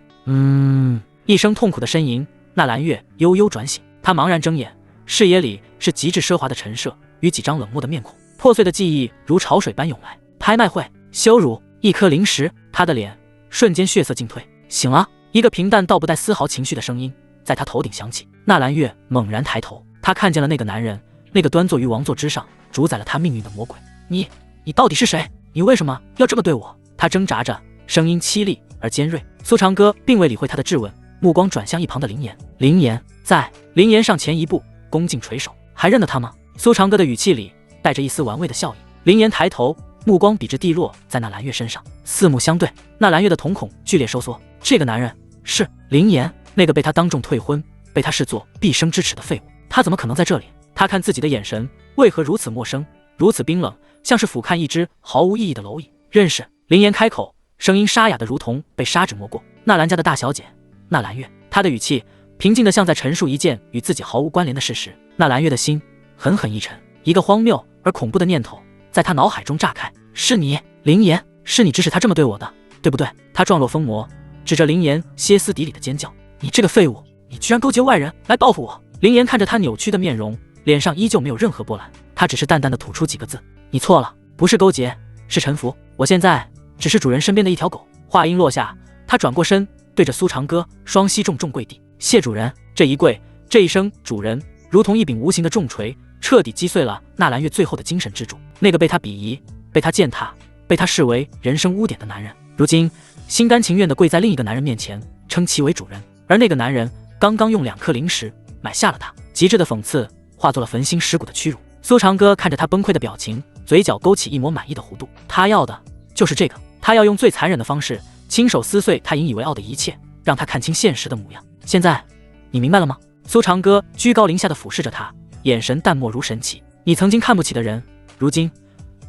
一声痛苦的呻吟，纳兰月悠悠转醒。他茫然睁眼，视野里是极致奢华的陈设与几张冷漠的面孔。破碎的记忆如潮水般涌来。拍卖会，羞辱，1颗零食。他的脸瞬间血色尽退。醒了。一个平淡到不带丝毫情绪的声音在他头顶响起。纳兰月猛然抬头，他看见了那个男人，那个端坐于王座之上主宰了他命运的魔鬼。你到底是谁？你为什么要这么对我？他挣扎着，声音凄厉而尖锐。苏长歌并未理会他的质问，目光转向一旁的林岩。林岩在。林岩上前一步，恭敬垂首。还认得他吗？苏长歌的语气里带着一丝玩味的笑意。林岩抬头，目光笔直地落在纳兰月身上，四目相对。纳兰月的瞳孔剧烈收缩。这个男人是林岩，那个被他当众退婚，被他视作毕生之耻的废物。他怎么可能在这里？他看自己的眼神为何如此陌生，如此冰冷，像是俯瞰一只毫无意义的蝼蚁。认识。林岩开口，声音沙哑的如同被砂纸磨过。纳兰家的大小姐纳兰月。他的语气平静的像在陈述一件与自己毫无关联的事实。纳兰月的心狠狠一沉，一个荒谬而恐怖的念头在他脑海中炸开。是你，林岩，是你指使他这么对我的，对不对？他状若疯魔，指着林岩歇斯底里的尖叫。你这个废物，你居然勾结外人来报复我！林岩看着他扭曲的面容，脸上依旧没有任何波澜，他只是淡淡的吐出几个字：你错了，不是勾结，是臣服。我现在只是主人身边的一条狗。话音落下，他转过身对着苏长歌双膝重重跪地。谢主人。这一跪，这一声主人，如同一柄无形的重锤，彻底击碎了纳兰月最后的精神支柱。那个被他鄙夷、被他践踏、被他视为人生污点的男人，如今心甘情愿地跪在另一个男人面前，称其为主人。而那个男人刚刚用2颗零食买下了他。极致的讽刺化作了焚心蚀骨的屈辱。苏长歌看着他崩溃的表情，嘴角勾起一抹满意的弧度。他要的就是这个，他要用最残忍的方式亲手撕碎他引以为傲的一切，让他看清现实的模样。现在你明白了吗？苏长歌居高临下的俯视着他，眼神淡漠如神奇。你曾经看不起的人，如今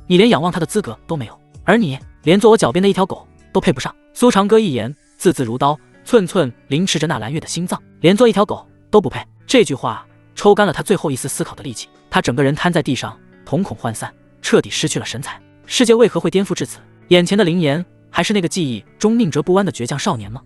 你连仰望他的资格都没有，而你连做我脚边的一条狗都配不上。苏长歌一言字字如刀，寸寸凌迟着纳兰月的心脏，连做一条狗都不配。这句话抽干了他最后一丝思考的力气，他整个人瘫在地上，瞳孔涣散，彻底失去了神采。世界为何会颠覆至此？眼前的林岩还是那个记忆中宁折不弯的倔强少年吗？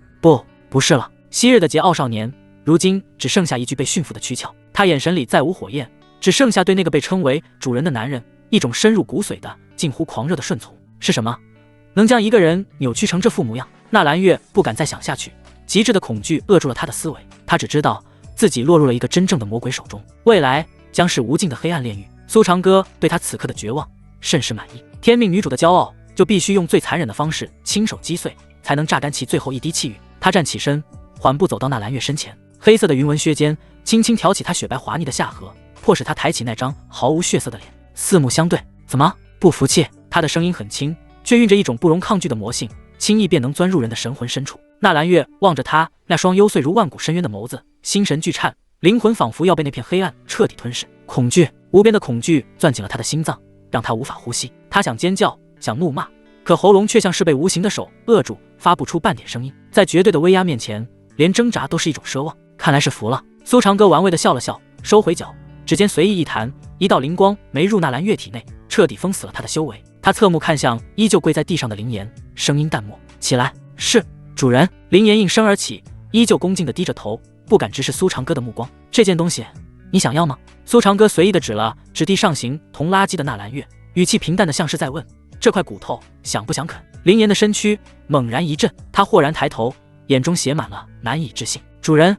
不是了，昔日的桀骜少年，如今只剩下一具被驯服的躯壳。他眼神里再无火焰，只剩下对那个被称为主人的男人一种深入骨髓的近乎狂热的顺从。是什么能将一个人扭曲成这副模样？纳兰月不敢再想下去，极致的恐惧扼住了他的思维。他只知道自己落入了一个真正的魔鬼手中，未来将是无尽的黑暗炼狱。苏长歌对他此刻的绝望甚是满意。天命女主的骄傲就必须用最残忍的方式亲手击碎，才能榨干其最后一滴气运。他站起身，缓步走到纳兰月身前，黑色的云纹靴尖轻轻挑起她雪白滑腻的下颌，迫使她抬起那张毫无血色的脸。四目相对，怎么不服气？他的声音很轻，却蕴着一种不容抗拒的魔性，轻易便能钻入人的神魂深处。纳兰月望着他那双幽邃如万古深渊的眸子，心神俱颤，灵魂仿佛要被那片黑暗彻底吞噬。恐惧，无边的恐惧攥紧了他的心脏，让他无法呼吸。他想尖叫，想怒骂，可喉咙却像是被无形的手扼住，发不出半点声音。在绝对的威压面前，连挣扎都是一种奢望。看来是服了。苏长歌玩味地笑了笑，收回脚，指尖随意一弹，一道灵光没入纳兰月体内，彻底封死了他的修为。他侧目看向依旧跪在地上的林岩，声音淡漠：“起来。”“是，主人。”林岩应声而起，依旧恭敬地低着头，不敢直视苏长歌的目光。“这件东西你想要吗？”苏长歌随意地指了指地上行同垃圾的纳兰月，语气平淡的像是在问：“这块骨头想不想啃？”林岩的身躯猛然一震，他豁然抬头，眼中写满了难以置信。“主人，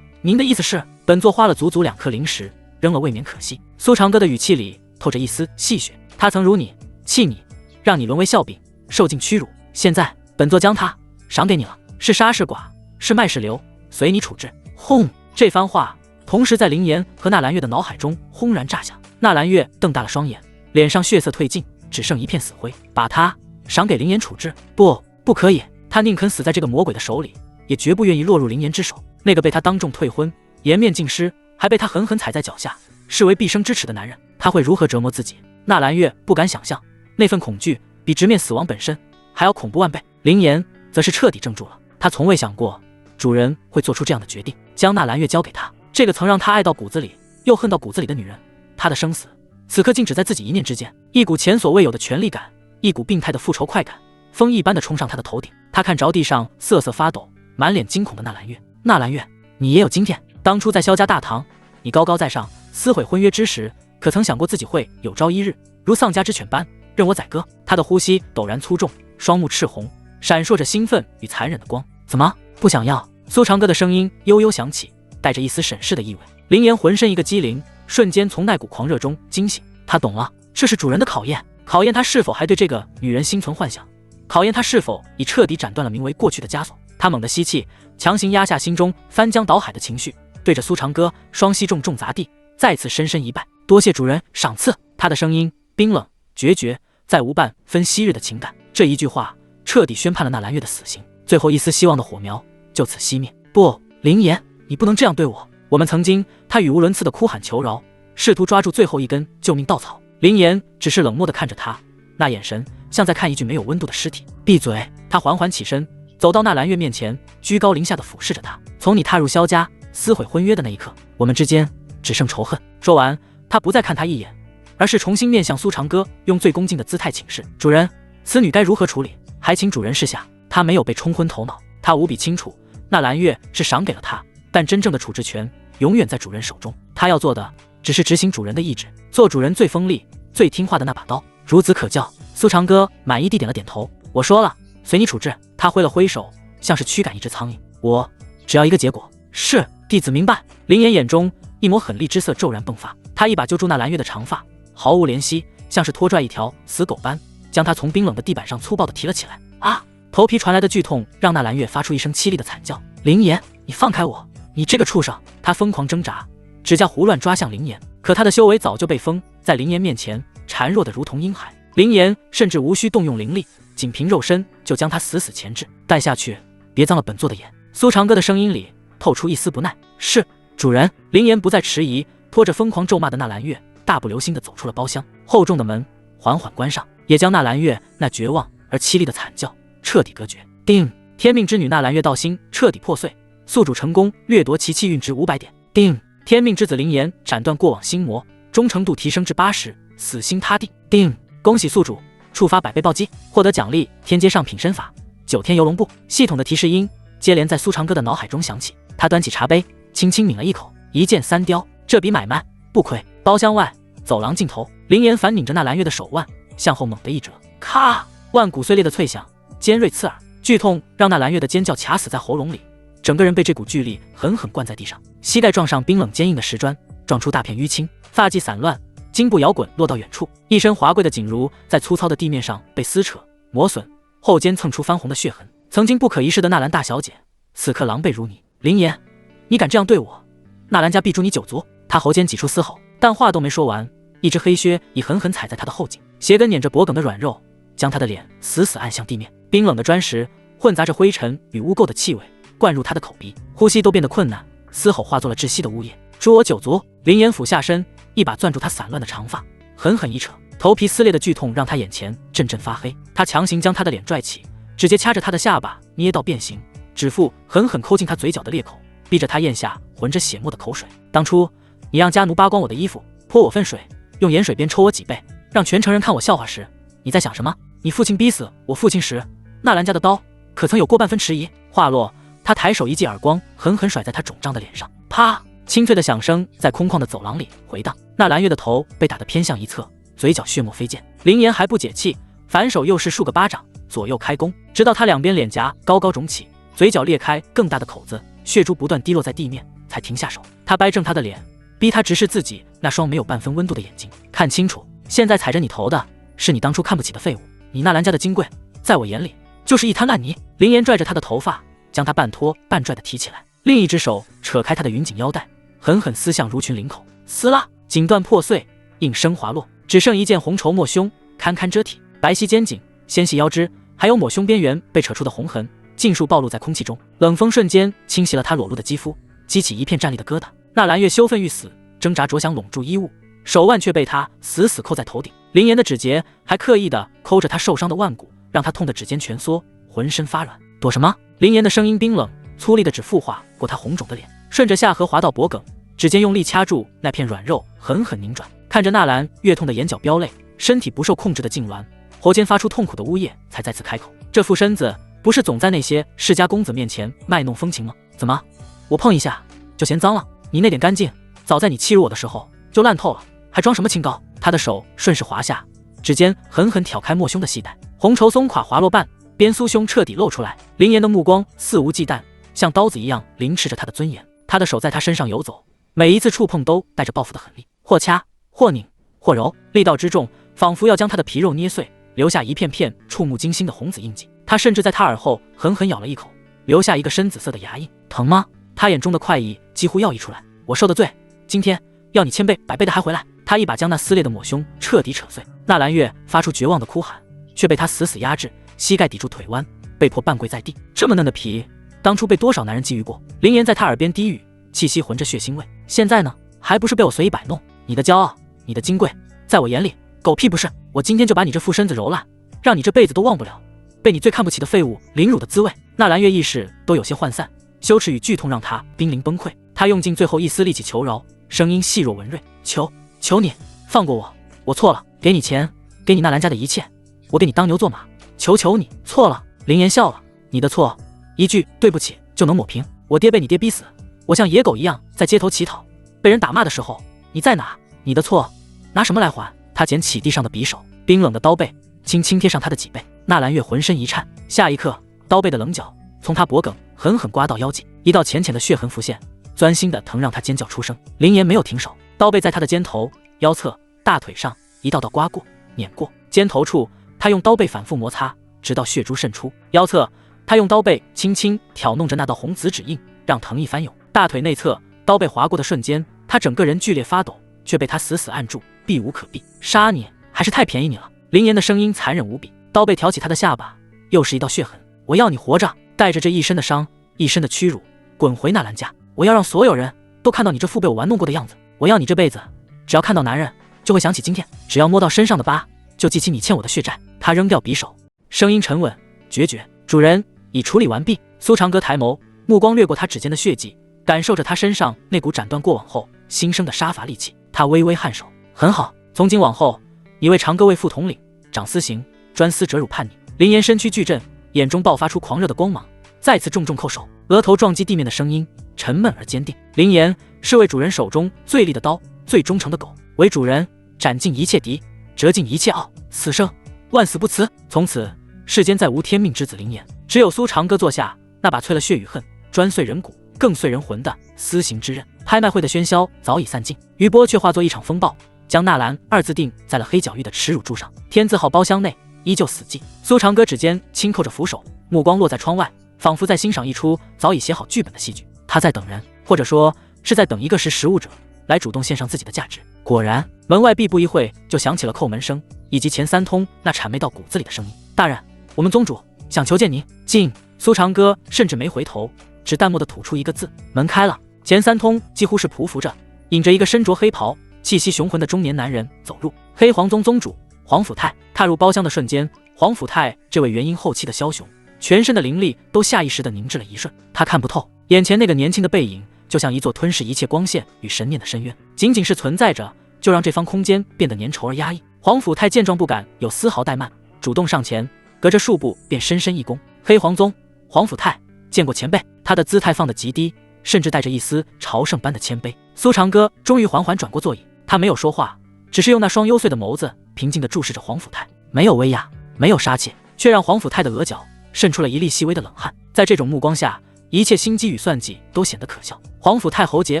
您的意思是？本座花了足足2颗灵石，扔了未免可惜。”苏长歌的语气里透着一丝戏谑。他曾辱你，弃你，让你沦为笑柄，受尽屈辱。现在本座将他赏给你了，是杀是剐，是卖是留，随你处置。轰！这番话同时在林岩和纳兰月的脑海中轰然炸响。纳兰月瞪大了双眼，脸上血色褪尽，只剩一片死灰。把他赏给林岩处置？不可以！他宁肯死在这个魔鬼的手里，也绝不愿意落入林岩之手。那个被他当众退婚，颜面尽失，还被他狠狠踩在脚下，视为毕生之耻的男人，他会如何折磨自己？纳兰月不敢想象，那份恐惧比直面死亡本身还要恐怖万倍。林岩则是彻底怔住了，他从未想过主人会做出这样的决定，将纳兰月交给他，这个曾让他爱到骨子里又恨到骨子里的女人。他的生死此刻竟只在自己一念之间，一股前所未有的权力感，一股病态的复仇快感，风一般的冲上他的头顶。他看着地上瑟瑟发抖、满脸惊恐的纳兰月：“纳兰月，你也有今天？当初在萧家大堂，你高高在上，撕毁婚约之时，可曾想过自己会有朝一日如丧家之犬般任我宰割？”他的呼吸陡然粗重，双目赤红，闪烁着兴奋与残忍的光。“怎么不想要？”苏长歌的声音悠悠响起，带着一丝审视的意味。林岩浑身一个激灵，瞬间从那股狂热中惊醒。他懂了，这是主人的考验，考验他是否还对这个女人心存幻想，考验他是否已彻底斩断了名为过去的枷锁。他猛地吸气，强行压下心中翻江倒海的情绪，对着苏长歌双膝重重砸地，再次深深一拜：“多谢主人赏赐。”他的声音冰冷决绝，再无半分昔日的情感。这一句话彻底宣判了纳兰月的死刑，最后一丝希望的火苗就此熄灭。“不，林岩，你不能这样对我。”我们曾经，他语无伦次的哭喊求饶，试图抓住最后一根救命稻草。林岩只是冷漠地看着他，那眼神像在看一具没有温度的尸体。“闭嘴！”他缓缓起身，走到纳兰月面前，居高临下地俯视着他。“从你踏入萧家，撕毁婚约的那一刻，我们之间只剩仇恨。”说完，他不再看他一眼，而是重新面向苏长歌，用最恭敬的姿态请示：“主人，此女该如何处理？还请主人示下。”他没有被冲昏头脑，他无比清楚，纳兰月是赏给了他，但真正的处置权永远在主人手中。他要做的只是执行主人的意志，做主人最锋利、最听话的那把刀。孺子可教。苏长歌满意地点了点头：“我说了，随你处置。”他挥了挥手，像是驱赶一只苍蝇：“我只要一个结果。”“是，弟子明白。”林岩眼中一抹狠戾之色骤然迸发，他一把揪住纳兰月的长发，毫无怜惜，像是拖拽一条死狗般，将她从冰冷的地板上粗暴地提了起来。啊！头皮传来的剧痛让纳兰月发出一声凄厉的惨叫。“林岩，你放开我！你这个畜生！”他疯狂挣扎，指甲胡乱抓向林岩，可他的修为早就被封在林岩面前，孱弱的如同婴孩。林岩甚至无需动用灵力，仅凭肉身就将他死死钳制。“带下去，别脏了本座的眼。”苏长歌的声音里透出一丝不耐。“是，主人。”林岩不再迟疑，拖着疯狂咒骂的纳兰月，大步流星地走出了包厢，厚重的门缓缓关上，也将纳兰月那绝望而凄厉的惨叫彻底隔绝。定，天命之女纳兰月道心彻底破碎，宿主成功掠夺其气运值500点。定，天命之子灵岩斩断过往心魔，忠诚度提升至80，死心塌地。定，恭喜宿主触发100倍暴击，获得奖励天阶上品身法9天游龙步。系统的提示音接连在苏长歌的脑海中响起，他端起茶杯，轻轻抿了一口，一箭3雕，这笔买卖不亏。包厢外，走廊尽头，灵岩反拧着纳兰月的手腕，向后猛地一折，咔，腕骨碎裂的脆响，尖锐刺耳，剧痛让纳兰月的尖叫卡死在喉咙里，整个人被这股巨力狠狠灌在地上，膝盖撞上冰冷坚硬的石砖，撞出大片淤青，发髻散乱，颈部摇滚落到远处，一身华贵的锦襦在粗糙的地面上被撕扯磨损，后肩蹭出翻红的血痕。曾经不可一世的纳兰大小姐，此刻狼狈如泥。灵岩，你敢这样对我，纳兰家必诛你9族！他喉间挤出嘶吼，但话都没说完，一只黑靴已狠狠踩在他的后颈，鞋跟碾着脖颈的软肉，将他的脸死死按向地面。冰冷的砖石混杂着灰尘与污垢的气味灌入他的口鼻，呼吸都变得困难，嘶吼化作了窒息的呜咽。诛我9族！灵岩俯下身，一把攥住他散乱的长发，狠狠一扯，头皮撕裂的剧痛让他眼前阵阵发黑。他强行将他的脸拽起，直接掐着他的下巴捏到变形，指腹狠狠抠进他嘴角的裂口，逼着他咽下浑着血沫的口水。当初你让家奴扒光我的衣服，泼我粪水，用盐水鞭抽我几背，让全城人看我笑话时，你在想什么？你父亲逼死我父亲时，纳兰家的刀可曾有过半分迟疑？话落，他抬手一记耳光，狠狠甩在他肿胀的脸上。啪！清脆的响声在空旷的走廊里回荡，纳兰月的头被打得偏向一侧，嘴角血沫飞溅。灵岩还不解气，反手又是数个巴掌，左右开弓，直到他两边脸颊高高肿起，嘴角裂开更大的口子，血珠不断滴落在地面，才停下手。他掰正他的脸，逼他直视自己那双没有半分温度的眼睛。看清楚，现在踩着你头的是你当初看不起的废物，你纳兰家的金贵，在我眼里就是一滩烂泥。灵岩拽着他的头发，将他半拖半拽的提起来，另一只手扯开他的云锦腰带，狠狠撕向襦裙领口。撕拉，锦缎破碎，应声滑落，只剩一件红绸抹胸，堪堪遮体。白皙肩颈，纤细腰肢，还有抹胸边缘被扯出的红痕，尽数暴露在空气中。冷风瞬间侵袭了他裸露的肌肤，激起一片战栗的疙瘩。纳兰月羞愤欲死，挣扎着想拢住衣物，手腕却被他死死扣在头顶。灵岩的指节还刻意地抠着他受伤的腕骨，让他痛得指尖蜷缩，浑身发软。躲什么？灵岩的声音冰冷粗粝的指腹划过他红肿的脸，顺着下颌滑到脖颈，指尖用力掐住那片软肉，狠狠拧转。看着纳兰月痛的眼角飙泪，身体不受控制的痉挛，喉间发出痛苦的呜咽，才再次开口。这副身子不是总在那些世家公子面前卖弄风情吗？怎么，我碰一下就嫌脏了？你那点干净，早在你欺辱我的时候就烂透了，还装什么清高？他的手顺势滑下，指尖狠狠挑开抹胸的系带，红绸松垮滑落半边酥胸彻底露出来。灵岩的目光肆无忌惮，像刀子一样凌斥着他的尊严。他的手在他身上游走，每一次触碰都带着报复的狠力，或掐或拧或揉，力道之重，仿佛要将他的皮肉捏碎，留下一片片触目惊心的红紫印记。他甚至在他耳后狠狠咬了一口，留下一个深紫色的牙印。疼吗？他眼中的快意几乎要溢出来。我受的罪，今天要你1000倍100倍的还回来。他一把将那撕裂的抹胸彻底扯碎。纳兰月发出绝望的哭喊，却被他死死压制，膝盖抵住腿弯，被迫半跪在地。这么嫩的皮，当初被多少男人觊觎过？灵岩在他耳边低语，气息混着血腥味。现在呢，还不是被我随意摆弄？你的骄傲，你的金贵，在我眼里狗屁不是。我今天就把你这副身子揉烂，让你这辈子都忘不了被你最看不起的废物凌辱的滋味。纳兰月意识都有些涣散，羞耻与剧痛让他濒临崩溃。他用尽最后一丝力气求饶，声音细弱文锐，求你放过我，我错了，给你钱，给你纳兰家的一切，我给你当牛做马，求你。错了。灵岩笑了，你的错一句对不起就能抹平？我爹被你爹逼死，我像野狗一样在街头乞讨，被人打骂的时候你在哪？你的错拿什么来还？他捡起地上的匕首，冰冷的刀背轻轻贴上他的脊背。纳兰月浑身一颤，下一刻刀背的棱角从他脖颈狠狠刮到腰际，一道浅浅的血痕浮现，钻心的疼让他尖叫出声。灵岩没有停手，刀背在他的肩头、腰侧、大腿上一道道刮过、碾过。肩头处他用刀背反复摩擦，直到血珠渗出。腰侧他用刀背轻轻挑弄着那道红紫指印，让疼意翻涌。大腿内侧刀背划过的瞬间，他整个人剧烈发抖，却被他死死按住，避无可避。杀你还是太便宜你了。灵岩的声音残忍无比，刀背挑起他的下巴，又是一道血痕。我要你活着，带着这一身的伤，一身的屈辱，滚回纳兰家。我要让所有人都看到你这副被我玩弄过的样子。我要你这辈子只要看到男人就会想起今天，只要摸到身上的疤，就记起你欠我的血债。他扔掉匕首，声音沉稳决绝：“主人，已处理完毕。”苏长歌抬眸，目光掠过他指尖的血迹，感受着他身上那股斩断过往后新生的杀伐戾气。他微微颔首：“很好，从今往后，你为长歌为副统领，掌私刑，专司折辱叛逆。”林岩身躯巨震，眼中爆发出狂热的光芒，再次重重叩首，额头撞击地面的声音沉闷而坚定。林岩是为主人手中最利的刀，最忠诚的狗，为主人斩尽一切敌，折尽一切傲，此生万死不辞。从此世间再无天命之子林岩，只有苏长歌坐下那把淬了血与恨，专碎人骨更碎人魂的私刑之刃。拍卖会的喧嚣早已散尽，余波却化作一场风暴，将纳兰二字钉在了黑角玉的耻辱柱上。天字号包厢内依旧死寂，苏长歌指尖轻扣着扶手，目光落在窗外，仿佛在欣赏一出早已写好剧本的戏剧。他在等人，或者说是在等一个识物者来主动献上自己的价值。果然，门外毕不一会就响起了叩门声，以及钱三通那谄媚到骨子里的声音：“大人，我们宗主想求见您。”进。苏长歌甚至没回头，只淡漠地吐出一个字：“门开了。”钱三通几乎是匍匐着，引着一个身着黑袍、气息雄浑的中年男人走入。黑皇宗宗主黄甫泰踏入包厢的瞬间，黄甫泰这位元婴后期的枭雄，全身的灵力都下意识地凝滞了一瞬。他看不透眼前那个年轻的背影，就像一座吞噬一切光线与神念的深渊，仅仅是存在着，就让这方空间变得粘稠而压抑。黄甫泰见状不敢有丝毫怠慢，主动上前，隔着数步便深深一躬：“黑皇宗黄甫泰，见过前辈。”他的姿态放得极低，甚至带着一丝朝圣般的谦卑。苏长歌终于缓缓转过座椅，他没有说话，只是用那双幽邃的眸子平静地注视着黄甫泰，没有威压，没有杀气，却让黄甫泰的额角渗出了一粒细微的冷汗。在这种目光下，一切心机与算计都显得可笑。黄甫泰喉结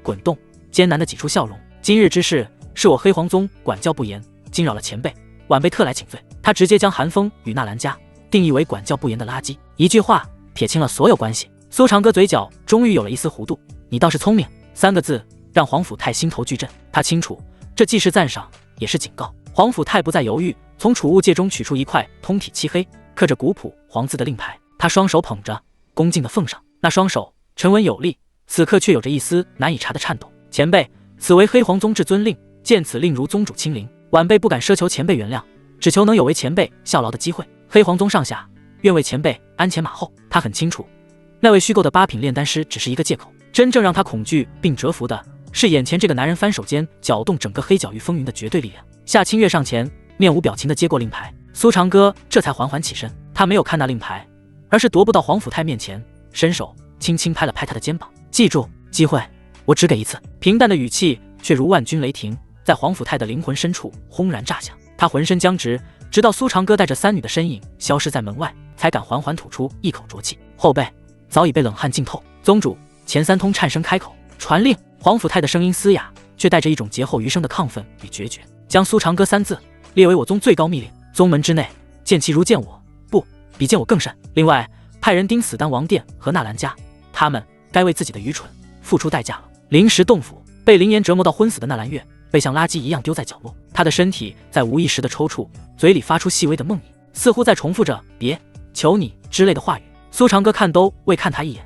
滚动，艰难地挤出笑容：“今日之事，是我黑皇宗管教不严，惊扰了前辈，晚辈特来请罪。”他直接将韩风与纳兰家定义为管教不严的垃圾，一句话撇清了所有关系。苏长歌嘴角终于有了一丝弧度：“你倒是聪明。”3个字让黄甫泰心头巨震，他清楚这既是赞赏也是警告。黄甫泰不再犹豫，从储物戒中取出一块通体漆黑、刻着古朴黄字的令牌，他双手捧着，恭敬地奉上。那双手沉稳有力，此刻却有着一丝难以察的颤抖。“前辈，此为黑皇宗至尊令，见此令如宗主亲临，晚辈不敢奢求前辈原谅，只求能有为前辈效劳的机会。黑皇宗上下愿为前辈鞍前马后。”他很清楚，那位虚构的8品炼丹师只是一个借口，真正让他恐惧并折服的是眼前这个男人翻手间搅动整个黑角域风云的绝对力量。夏清月上前，面无表情地接过令牌。苏长歌这才缓缓起身，他没有看那令牌，而是踱步到黄甫泰面前，伸手轻轻拍了拍他的肩膀：“记住，机会我只给一次。”平淡的语气却如万钧雷霆，在黄甫泰的灵魂深处轰然炸响。他浑身僵直，直到苏长歌带着3女的身影消失在门外，才敢缓缓吐出一口浊气。后背早已被冷汗浸透。宗主钱三通颤声开口：“传令。”黄甫泰的声音嘶哑，却带着一种劫后余生的亢奋与决绝：“将苏长歌3字列为我宗最高密令，宗门之内见其如见我，不比见我更甚。另外，派人盯死丹王殿和纳兰家，他们该为自己的愚蠢付出代价了。”临时洞府被林岩折磨到昏死的纳兰月，被像垃圾一样丢在角落，他的身体在无意识的抽搐，嘴里发出细微的梦呓，似乎在重复着“别，求你”之类的话语。苏长歌看都未看他一眼，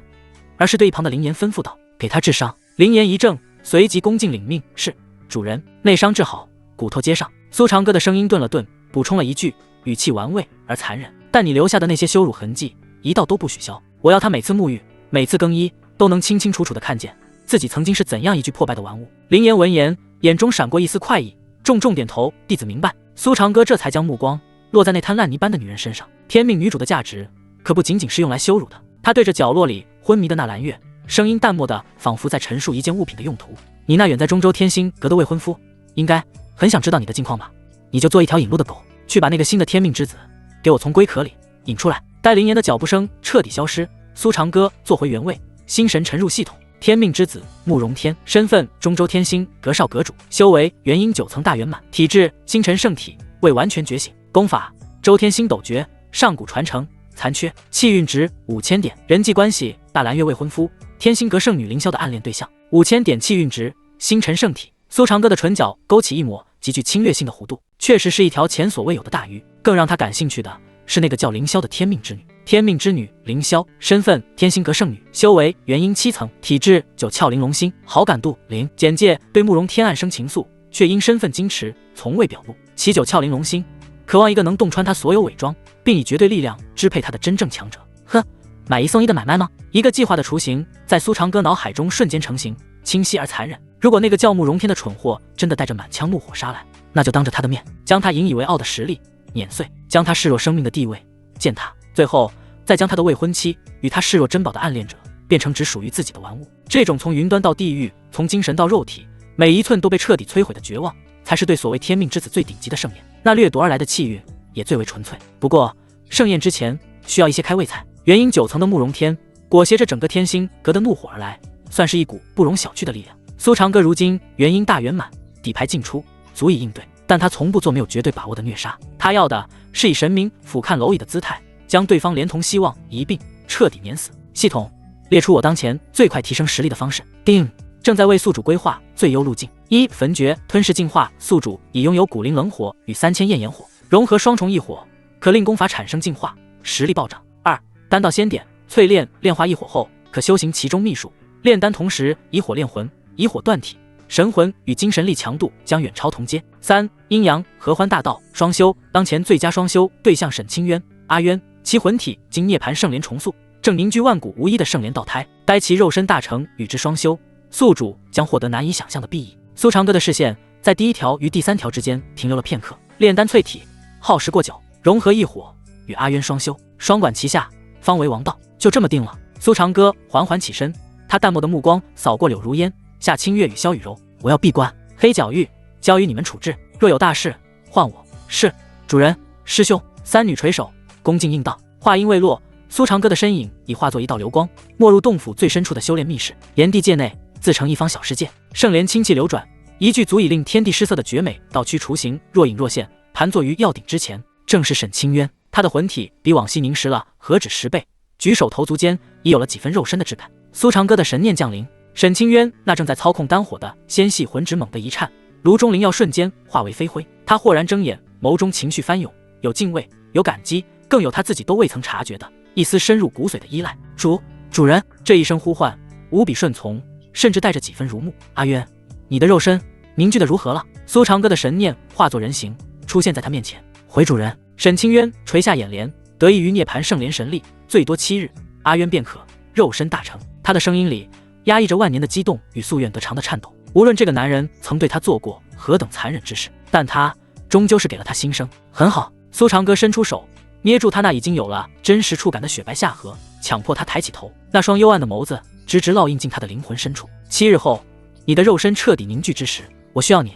而是对一旁的林岩吩咐道：“给他治伤。”林岩一怔，随即恭敬领命：“是，主人。”内伤治好，骨头接上。苏长歌的声音顿了顿，补充了一句，语气玩味而残忍：“但你留下的那些羞辱痕迹，一道都不许消。我要他每次沐浴，每次更衣，都能清清楚楚地看见自己曾经是怎样一具破败的玩物。”林岩闻言，眼中闪过一丝快意，重重点头：“弟子明白。”苏长歌这才将目光落在那滩烂泥般的女人身上。天命女主的价值可不仅仅是用来羞辱的。他对着角落里昏迷的纳兰月，声音淡漠的仿佛在陈述一件物品的用途：“你那远在中州天心阁的未婚夫，应该很想知道你的近况吧？你就做一条引路的狗，去把那个新的天命之子给我从龟壳里引出来。”待林岩的脚步声彻底消失，苏长歌坐回原位，心神沉入系统。天命之子慕容天，身份中州天心阁少阁主，修为元婴9层大圆满，体质星辰圣体，未完全觉醒，功法周天星斗诀，上古传承，残缺，气运值5000点，人际关系纳兰月未婚夫，天心阁圣女凌霄的暗恋对象，5000点气运值，星辰圣体。苏长歌的唇角勾起一抹极具侵略性的弧度，确实是一条前所未有的大鱼。更让他感兴趣的是那个叫凌霄的天命之女。天命之女凌霄，身份天心阁圣女，修为元婴7层，体质9窍玲珑心，好感度0。简介：对慕容天暗生情愫，却因身份矜持，从未表露。齐九俏玲珑心，渴望一个能洞穿他所有伪装，并以绝对力量支配他的真正强者。呵，买一送一的买卖吗？一个计划的雏形在苏长歌脑海中瞬间成型，清晰而残忍。如果那个叫慕容天的蠢货真的带着满腔怒火杀来，那就当着他的面将他引以为傲的实力碾碎，将他视若生命的地位践踏，最后再将他的未婚妻与他视若珍宝的暗恋者变成只属于自己的玩物。这种从云端到地狱，从精神到肉体，每一寸都被彻底摧毁的绝望，才是对所谓天命之子最顶级的盛宴。那掠夺而来的气运也最为纯粹。不过盛宴之前需要一些开胃菜。元婴9层的慕容天裹挟着整个天星阁的怒火而来，算是一股不容小觑的力量。苏长歌如今元婴大圆满，底牌尽出，足以应对，但他从不做没有绝对把握的虐杀。他要的是以神明俯瞰蝼蚁的姿态，将对方连同希望一并彻底碾死。系统列出我当前最快提升实力的方式。定，正在为宿主规划最优路径。1. 焚诀吞噬净化，宿主已拥有古灵冷火与3000焰炎火，融合双重异火，可令功法产生净化，实力暴涨。2. 丹道仙典淬炼炼化异火后，可修行其中秘术，炼丹同时以火炼魂，以火断体，神魂与精神力强度将远超同阶。3. 阴阳合欢大道双修，当前最佳双修对象沈清渊、阿渊，其魂体经涅槃圣莲重塑，正凝聚万古无一的圣莲道胎，待其肉身大成，与之双修，宿主将获得难以想象的裨益。苏长歌的视线在第1条与第3条之间停留了片刻，炼丹淬体，耗时过久，融合异火，与阿渊双修，双管齐下，方为王道。就这么定了。苏长歌缓缓起身，他淡漠的目光扫过柳如烟、夏清月与萧雨柔。我要闭关，黑角域交于你们处置，若有大事换我。是，主人。师兄。3女垂首，恭敬应道。话音未落，苏长歌的身影已化作一道流光，没入洞府最深处的修炼密室。炎帝界内自成一方小世界，圣莲清气流转，一具足以令天地失色的绝美道躯雏形若隐若现，盘坐于药鼎之前，正是沈清渊。他的魂体比往昔凝实了何止10倍，举手投足间已有了几分肉身的质感。苏长歌的神念降临，沈清渊那正在操控丹火的纤细魂指猛地一颤，炉中灵药瞬间化为飞灰。他豁然睁眼，眸中情绪翻涌，有敬畏，有感激，更有他自己都未曾察觉的一丝深入骨髓的依赖。主人。这一声呼唤无比顺从，甚至带着几分如沐。阿渊，你的肉身凝聚的如何了？苏长歌的神念化作人形，出现在他面前。回主人。沈清渊垂下眼帘，得益于涅槃圣莲神力，最多7日，阿渊便可肉身大成。他的声音里压抑着万年的激动与夙愿得偿的颤抖。无论这个男人曾对他做过何等残忍之事，但他终究是给了他新生。很好。苏长歌伸出手，捏住他那已经有了真实触感的雪白下颌，强迫他抬起头，那双幽暗的眸子直直烙印进他的灵魂深处。7日后，你的肉身彻底凝聚之时，我需要你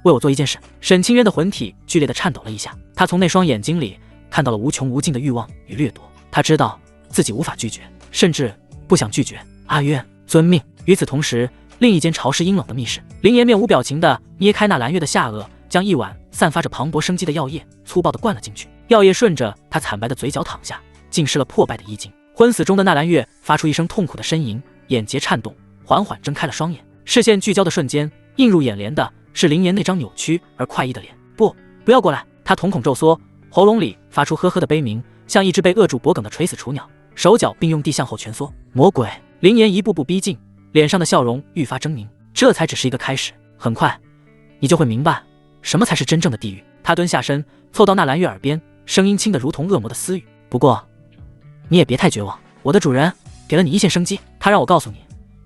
为我做一件事。沈清渊的魂体剧烈地颤抖了一下，他从那双眼睛里看到了无穷无尽的欲望与掠夺。他知道自己无法拒绝，甚至不想拒绝。阿渊，遵命。与此同时，另一间潮湿阴冷的密室，林颜面无表情地捏开那蓝月的下颚，将一碗散发着磅礴生机的药液粗暴地灌了进去。药液顺着他惨白的嘴角淌下，浸湿了破败的衣襟。昏死中的纳兰月发出一声痛苦的呻吟，眼睫颤动，缓缓睁开了双眼。视线聚焦的瞬间，映入眼帘的是林颜那张扭曲而快意的脸。不要过来！他瞳孔骤缩，喉咙里发出呵呵的悲鸣，像一只被扼住脖颈的垂死雏鸟，手脚并用地向后蜷缩。魔鬼！林颜一步步逼近，脸上的笑容愈发狰狞。这才只是一个开始，很快你就会明白什么才是真正的地狱。他蹲下身，凑到纳兰月耳边，声音轻得如同恶魔的私语。不过你也别太绝望，我的主人给了你一线生机，他让我告诉你，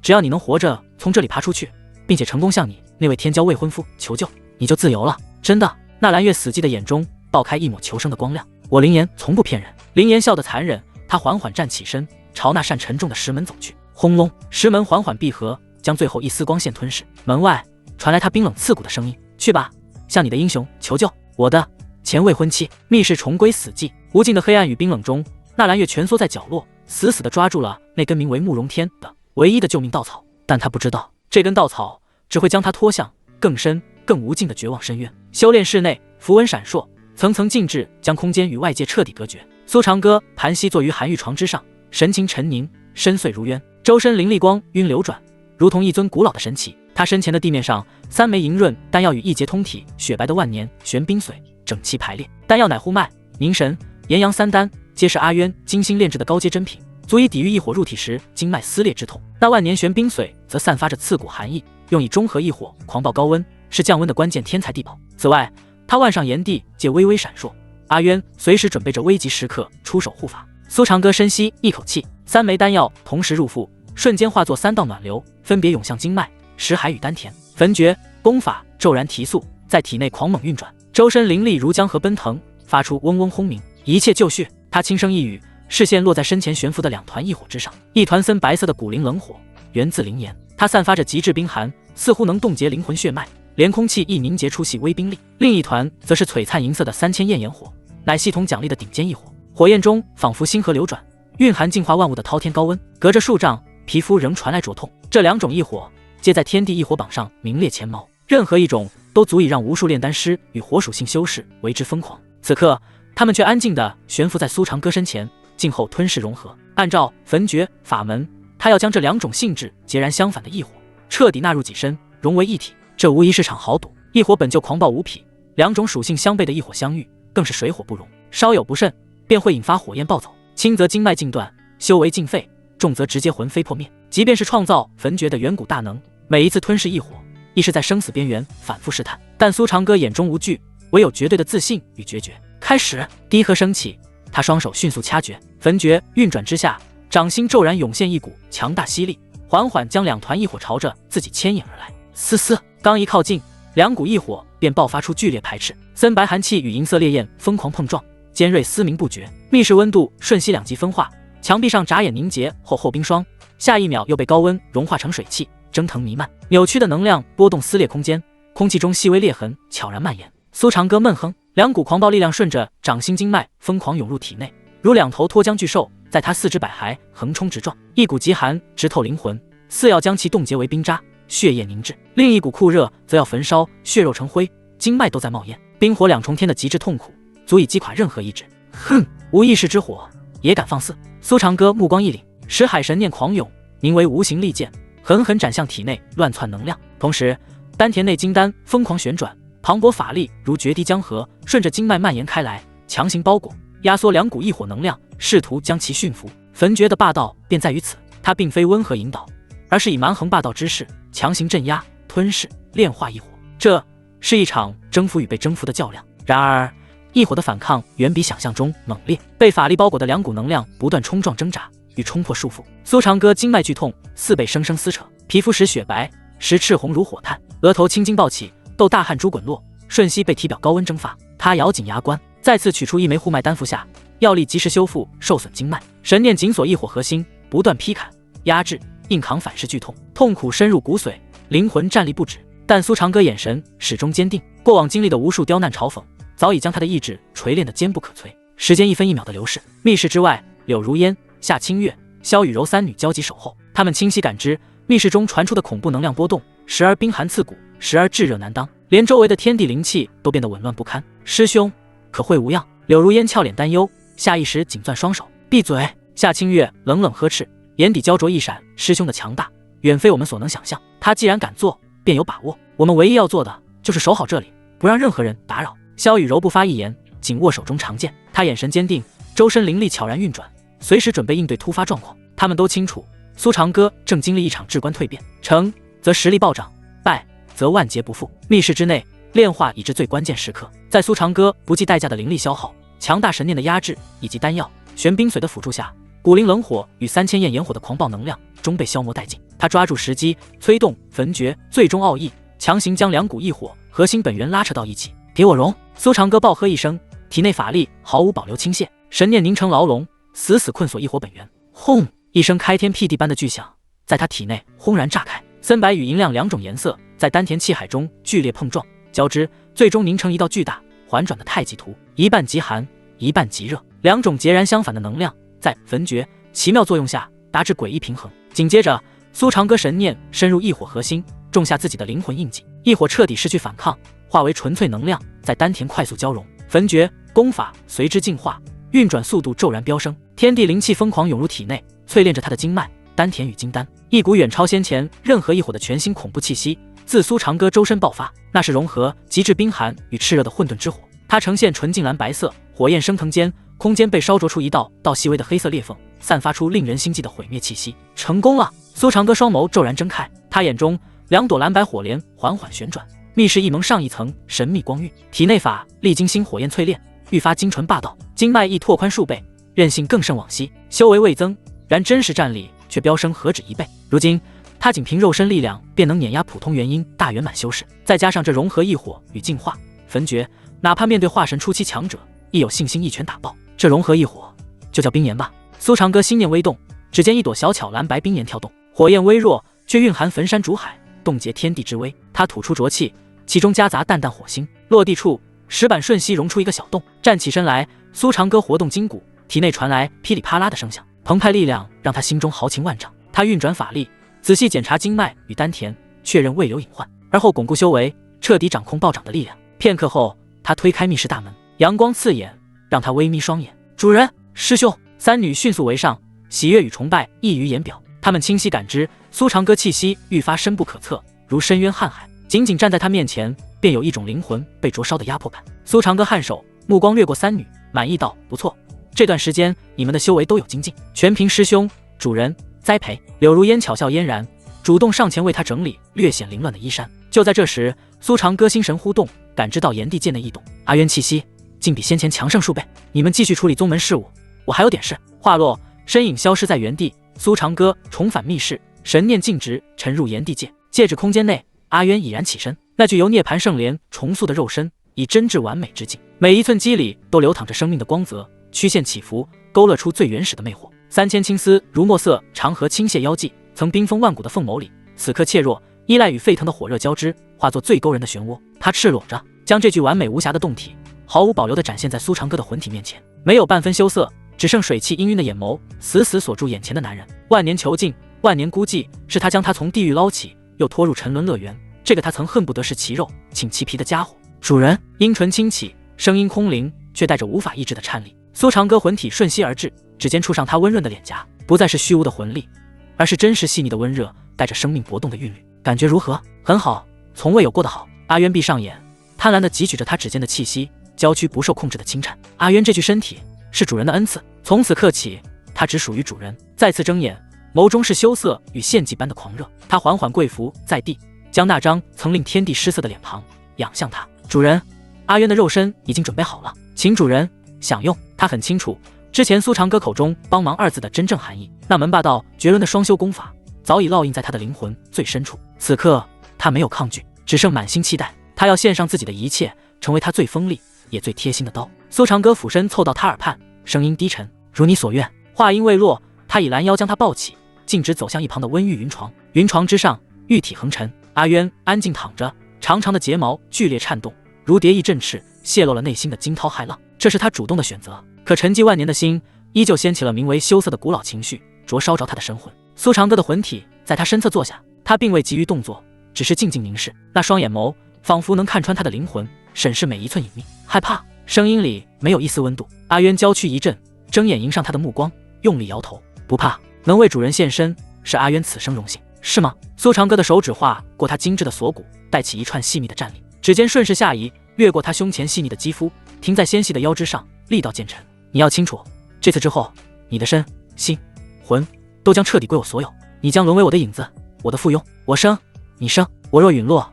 只要你能活着从这里爬出去，并且成功向你那位天骄未婚夫求救，你就自由了。真的。纳兰月死寂的眼中爆开一抹求生的光亮。我林颜从不骗人。林颜笑得残忍，他缓缓站起身，朝那扇沉重的石门走去。轰隆，石门缓缓闭合，将最后一丝光线吞噬。门外传来他冰冷刺骨的声音：去吧，向你的英雄求救。我的前未婚妻。密室重归死寂，无尽的黑暗与冰冷中，纳兰月蜷缩在角落，死死地抓住了那根名为慕容天的唯一的救命稻草。但他不知道，这根稻草只会将他拖向更深更无尽的绝望深渊。修炼室内，符文闪烁，层层禁制将空间与外界彻底隔绝。苏长歌盘膝坐于寒玉床之上，神情沉凝，深邃如渊，周身灵力光晕流转，如同一尊古老的神祇。他身前的地面上，3枚莹润丹药与一节通体雪白的万年玄冰髓整齐排列。丹药乃呼脉、凝神、炎阳3丹，皆是阿渊精心炼制的高阶珍品，足以抵御异火入体时经脉撕裂之痛。那万年玄冰髓则散发着刺骨寒意，用以中和异火，狂暴高温，是降温的关键天才地宝。此外，他腕上炎帝借微微闪烁，阿渊随时准备着危急时刻出手护法。苏长歌深吸一口气，3枚丹药同时入腹，瞬间化作3道暖流，分别涌向经脉、识海与丹田。焚诀、功法骤然提速，在体内狂猛运转，周身灵力如江河奔腾，发出嗡嗡轰鸣。一切就绪，他轻声一语，视线落在身前悬浮的2团异火之上。一团森白色的古灵冷火，源自灵岩，它散发着极致冰寒，似乎能冻结灵魂血脉，连空气亦凝结出细微冰粒。另一团则是璀璨银色的3000焰炎火，乃系统奖励的顶尖异火。火焰中仿佛星河流转，蕴含净化万物的滔天高温。隔着数丈，皮肤仍传来灼痛。这2种异火皆在天地异火榜上名列前茅，任何一种都足以让无数炼丹师与火属性修士为之疯狂。此刻，他们却安静地悬浮在苏长歌身前，静候吞噬融合。按照焚诀法门，他要将这2种性质截然相反的异火彻底纳入己身，融为一体。这无疑是场豪赌。异火本就狂暴无匹，2种属性相悖的异火相遇，更是水火不容，稍有不慎便会引发火焰暴走，轻则经脉尽断，修为尽废，重则直接魂飞魄灭。即便是创造焚诀的远古大能，每一次吞噬异火，亦是在生死边缘反复试探。但苏长歌眼中无惧，唯有绝对的自信与决绝。开始，低喝升起，他双手迅速掐诀，焚诀运转之下，掌心骤然涌现一股强大吸力，缓缓将2团异火朝着自己牵引而来。嘶嘶，刚一靠近，2股异火便爆发出剧烈排斥，森白寒气与银色烈焰疯狂碰撞，尖锐嘶鸣不绝。密室温度瞬息2级分化，墙壁上眨眼凝结厚冰霜，下一秒又被高温融化成水汽，蒸腾弥漫。扭曲的能量波动撕裂空间，空气中细微裂痕悄然蔓延。苏长歌闷哼，2股狂暴力量顺着掌心经脉疯狂涌入体内，如2头脱缰巨兽在他4肢百骸横冲直撞。一股极寒直透灵魂，似要将其冻结为冰渣，血液凝滞；另一股酷热则要焚烧血肉成灰，经脉都在冒烟。冰火2重天的极致痛苦，足以击垮任何意志。哼，无意识之火也敢放肆！苏长歌目光一凛，识海神念狂涌，凝为无形利剑，狠狠斩向体内乱窜能量。同时，丹田内金丹疯狂旋转，磅礴法力如决堤江河，顺着经脉蔓延开来，强行包裹压缩2股异火能量，试图将其驯服。焚诀的霸道便在于此，它并非温和引导，而是以蛮横霸道之势强行镇压、吞噬、炼化异火。这是一场征服与被征服的较量。然而，异火的反抗远比想象中猛烈，被法力包裹的2股能量不断冲撞挣扎，欲冲破束缚。苏长歌经脉剧痛，似被生生撕扯，皮肤时雪白，时赤红如火炭，额头青筋暴起，豆大汗珠滚落，瞬息被体表高温蒸发。他咬紧牙关，再次取出1枚护脉丹服下，药力及时修复受损经脉，神念紧锁异火核心，不断劈砍、压制，硬扛反噬剧痛，痛苦深入骨髓，灵魂战栗不止。但苏长歌眼神始终坚定，过往经历的无数刁难嘲讽，早已将他的意志锤炼得坚不可摧。时间1分1秒的流逝，密室之外，柳如烟、夏清月、萧雨柔3女焦急守候。她们清晰感知密室中传出的恐怖能量波动，时而冰寒刺骨，时而炙热难当，连周围的天地灵气都变得紊乱不堪。师兄，可会无恙？柳如烟俏脸担忧，下意识紧攥双手。闭嘴！夏清月冷冷呵斥，眼底焦灼一闪，师兄的强大远非我们所能想象，他既然敢做，便有把握。我们唯一要做的就是守好这里，不让任何人打扰。萧雨柔不发一言，紧握手中长剑，她眼神坚定，周身灵力悄然运转，随时准备应对突发状况。他们都清楚，苏长歌正经历一场至关蜕变，成则实力暴涨，败则万劫不复。密室之内，炼化已至最关键时刻，在苏长歌不计代价的灵力消耗、强大神念的压制以及丹药、玄冰髓的辅助下，古灵冷火与3000焰炎火的狂暴能量终被消磨殆尽。他抓住时机，催动焚诀最终奥义，强行将2股异火核心本源拉扯到一起。给我融！苏长歌暴喝一声，体内法力毫无保留倾泻，神念凝成牢笼，死死困锁异火本源。轰！一声开天辟地般的巨响，在他体内轰然炸开，森白与银亮2种颜色在丹田气海中剧烈碰撞交织，最终凝成一道巨大缓转的太极图，一半极寒，一半极热，2种截然相反的能量在焚诀奇妙作用下达至诡异平衡。紧接着，苏长歌神念深入异火核心，种下自己的灵魂印记，异火彻底失去反抗，化为纯粹能量，在丹田快速交融，焚诀功法随之进化，运转速度骤然飙升，天地灵气疯狂涌入体内，淬炼着他的经脉、丹田与金丹。一股远超先前任何异火的全新恐怖气息自苏长歌周身爆发，那是融合极致冰寒与炽热的混沌之火。它呈现纯净蓝白色，火焰升腾间，空间被烧灼出一道道细微的黑色裂缝，散发出令人心悸的毁灭气息。成功了！苏长歌双眸骤然睁开，他眼中2朵蓝白火莲缓缓旋转，密室一蒙上一层神秘光晕。体内法力金星火焰淬炼，愈发精纯霸道，经脉亦拓宽数倍，韧性更胜往昔。修为未增，然真实战力却飙升何止1倍。如今他仅凭肉身力量便能碾压普通元婴大圆满修士，再加上这融合异火与净化焚诀，哪怕面对化神初期强者，亦有信心一拳打爆。这融合异火就叫冰炎吧。苏长歌心念微动，只见一朵小巧蓝白冰炎跳动，火焰微弱，却蕴含焚山逐海，冻结天地之威。他吐出浊气，其中夹杂淡淡火星。落地处，石板瞬息融出一个小洞。站起身来，苏长歌活动筋骨，体内传来噼里啪啦的声响，澎湃力量让他心中豪情万丈。他运转法力，仔细检查经脉与丹田，确认未留隐患，而后巩固修为，彻底掌控暴涨的力量。片刻后，他推开密室大门，阳光刺眼，让他微眯双眼。主人，师兄！3女迅速围上，喜悦与崇拜溢于言表。他们清晰感知苏长歌气息愈发深不可测，如深渊瀚海。仅仅站在他面前，便有一种灵魂被灼烧的压迫感。苏长歌颔首，目光掠过3女，满意道：“不错，这段时间你们的修为都有精进，全凭师兄、主人栽培。”柳如烟巧笑嫣然，主动上前为他整理略显凌乱的衣衫。就在这时，苏长歌心神忽动，感知到炎帝界内异动，阿渊气息竟比先前强盛数倍。你们继续处理宗门事务，我还有点事。话落，身影消失在原地。苏长歌重返密室，神念径直沉入炎帝界。戒指空间内，阿渊已然起身，那具由涅槃圣莲重塑的肉身已真至完美之境，每一寸肌里都流淌着生命的光泽，曲线起伏，勾勒出最原始的魅惑。3000青丝如墨色长河倾泻腰际，曾冰封万古的凤眸里，此刻怯弱依赖与沸腾的火热交织，化作最勾人的漩涡。他赤裸着，将这具完美无瑕的胴体毫无保留地展现在苏长歌的魂体面前，没有半分羞涩，只剩水汽氤氲的眼眸死死锁住眼前的男人。万年囚禁，万年孤寂，是他将他从地狱捞起，又拖入沉沦乐园。这个他曾恨不得是其肉请其皮的家伙。主人，阴唇轻启，声音空灵，却带着无法抑制的颤栗。苏长歌魂体瞬息而至，指尖触上他温润的脸颊，不再是虚无的魂力，而是真实细腻的温热，带着生命搏动的韵律。感觉如何？很好，从未有过的好。阿渊闭上眼，贪婪地汲取着他指尖的气息，娇躯不受控制的轻颤。阿渊这具身体是主人的恩赐，从此刻起，他只属于主人。再次睁眼，眸中是羞涩与献祭般的狂热。他缓缓跪伏在地，将那张曾令天地失色的脸庞仰向他。主人，阿渊的肉身已经准备好了，请主人享用。他很清楚之前苏长歌口中帮忙2字的真正含义，那门霸道绝伦的双修功法早已烙印在他的灵魂最深处。此刻他没有抗拒，只剩满心期待。他要献上自己的一切，成为他最锋利也最贴心的刀。苏长歌俯身凑到他耳畔，声音低沉：“如你所愿。”话音未落，他已拦腰将他抱起，径直走向一旁的温玉云床。云床之上，玉体横陈，阿渊安静躺着，长长的睫毛剧烈颤动，如蝶翼振翅，泄露了内心的惊涛骇浪。这是他主动的选择，可沉寂万年的心依旧掀起了名为羞涩的古老情绪，灼烧着他的神魂。苏长歌的魂体在他身侧坐下，他并未急于动作，只是静静凝视，那双眼眸仿佛能看穿他的灵魂，审视每一寸隐秘。害怕，声音里没有一丝温度。阿渊娇躯一震，睁眼迎上他的目光，用力摇头：“不怕，能为主人献身，是阿渊此生荣幸，是吗？”苏长歌的手指划过他精致的锁骨，带起一串细密的战力，指尖顺势下移，掠过他胸前细腻的肌肤，停在纤细的腰肢上，力道渐沉。你要清楚，这次之后，你的身心魂都将彻底归我所有，你将沦为我的影子，我的附庸。我生，你生，我若陨落，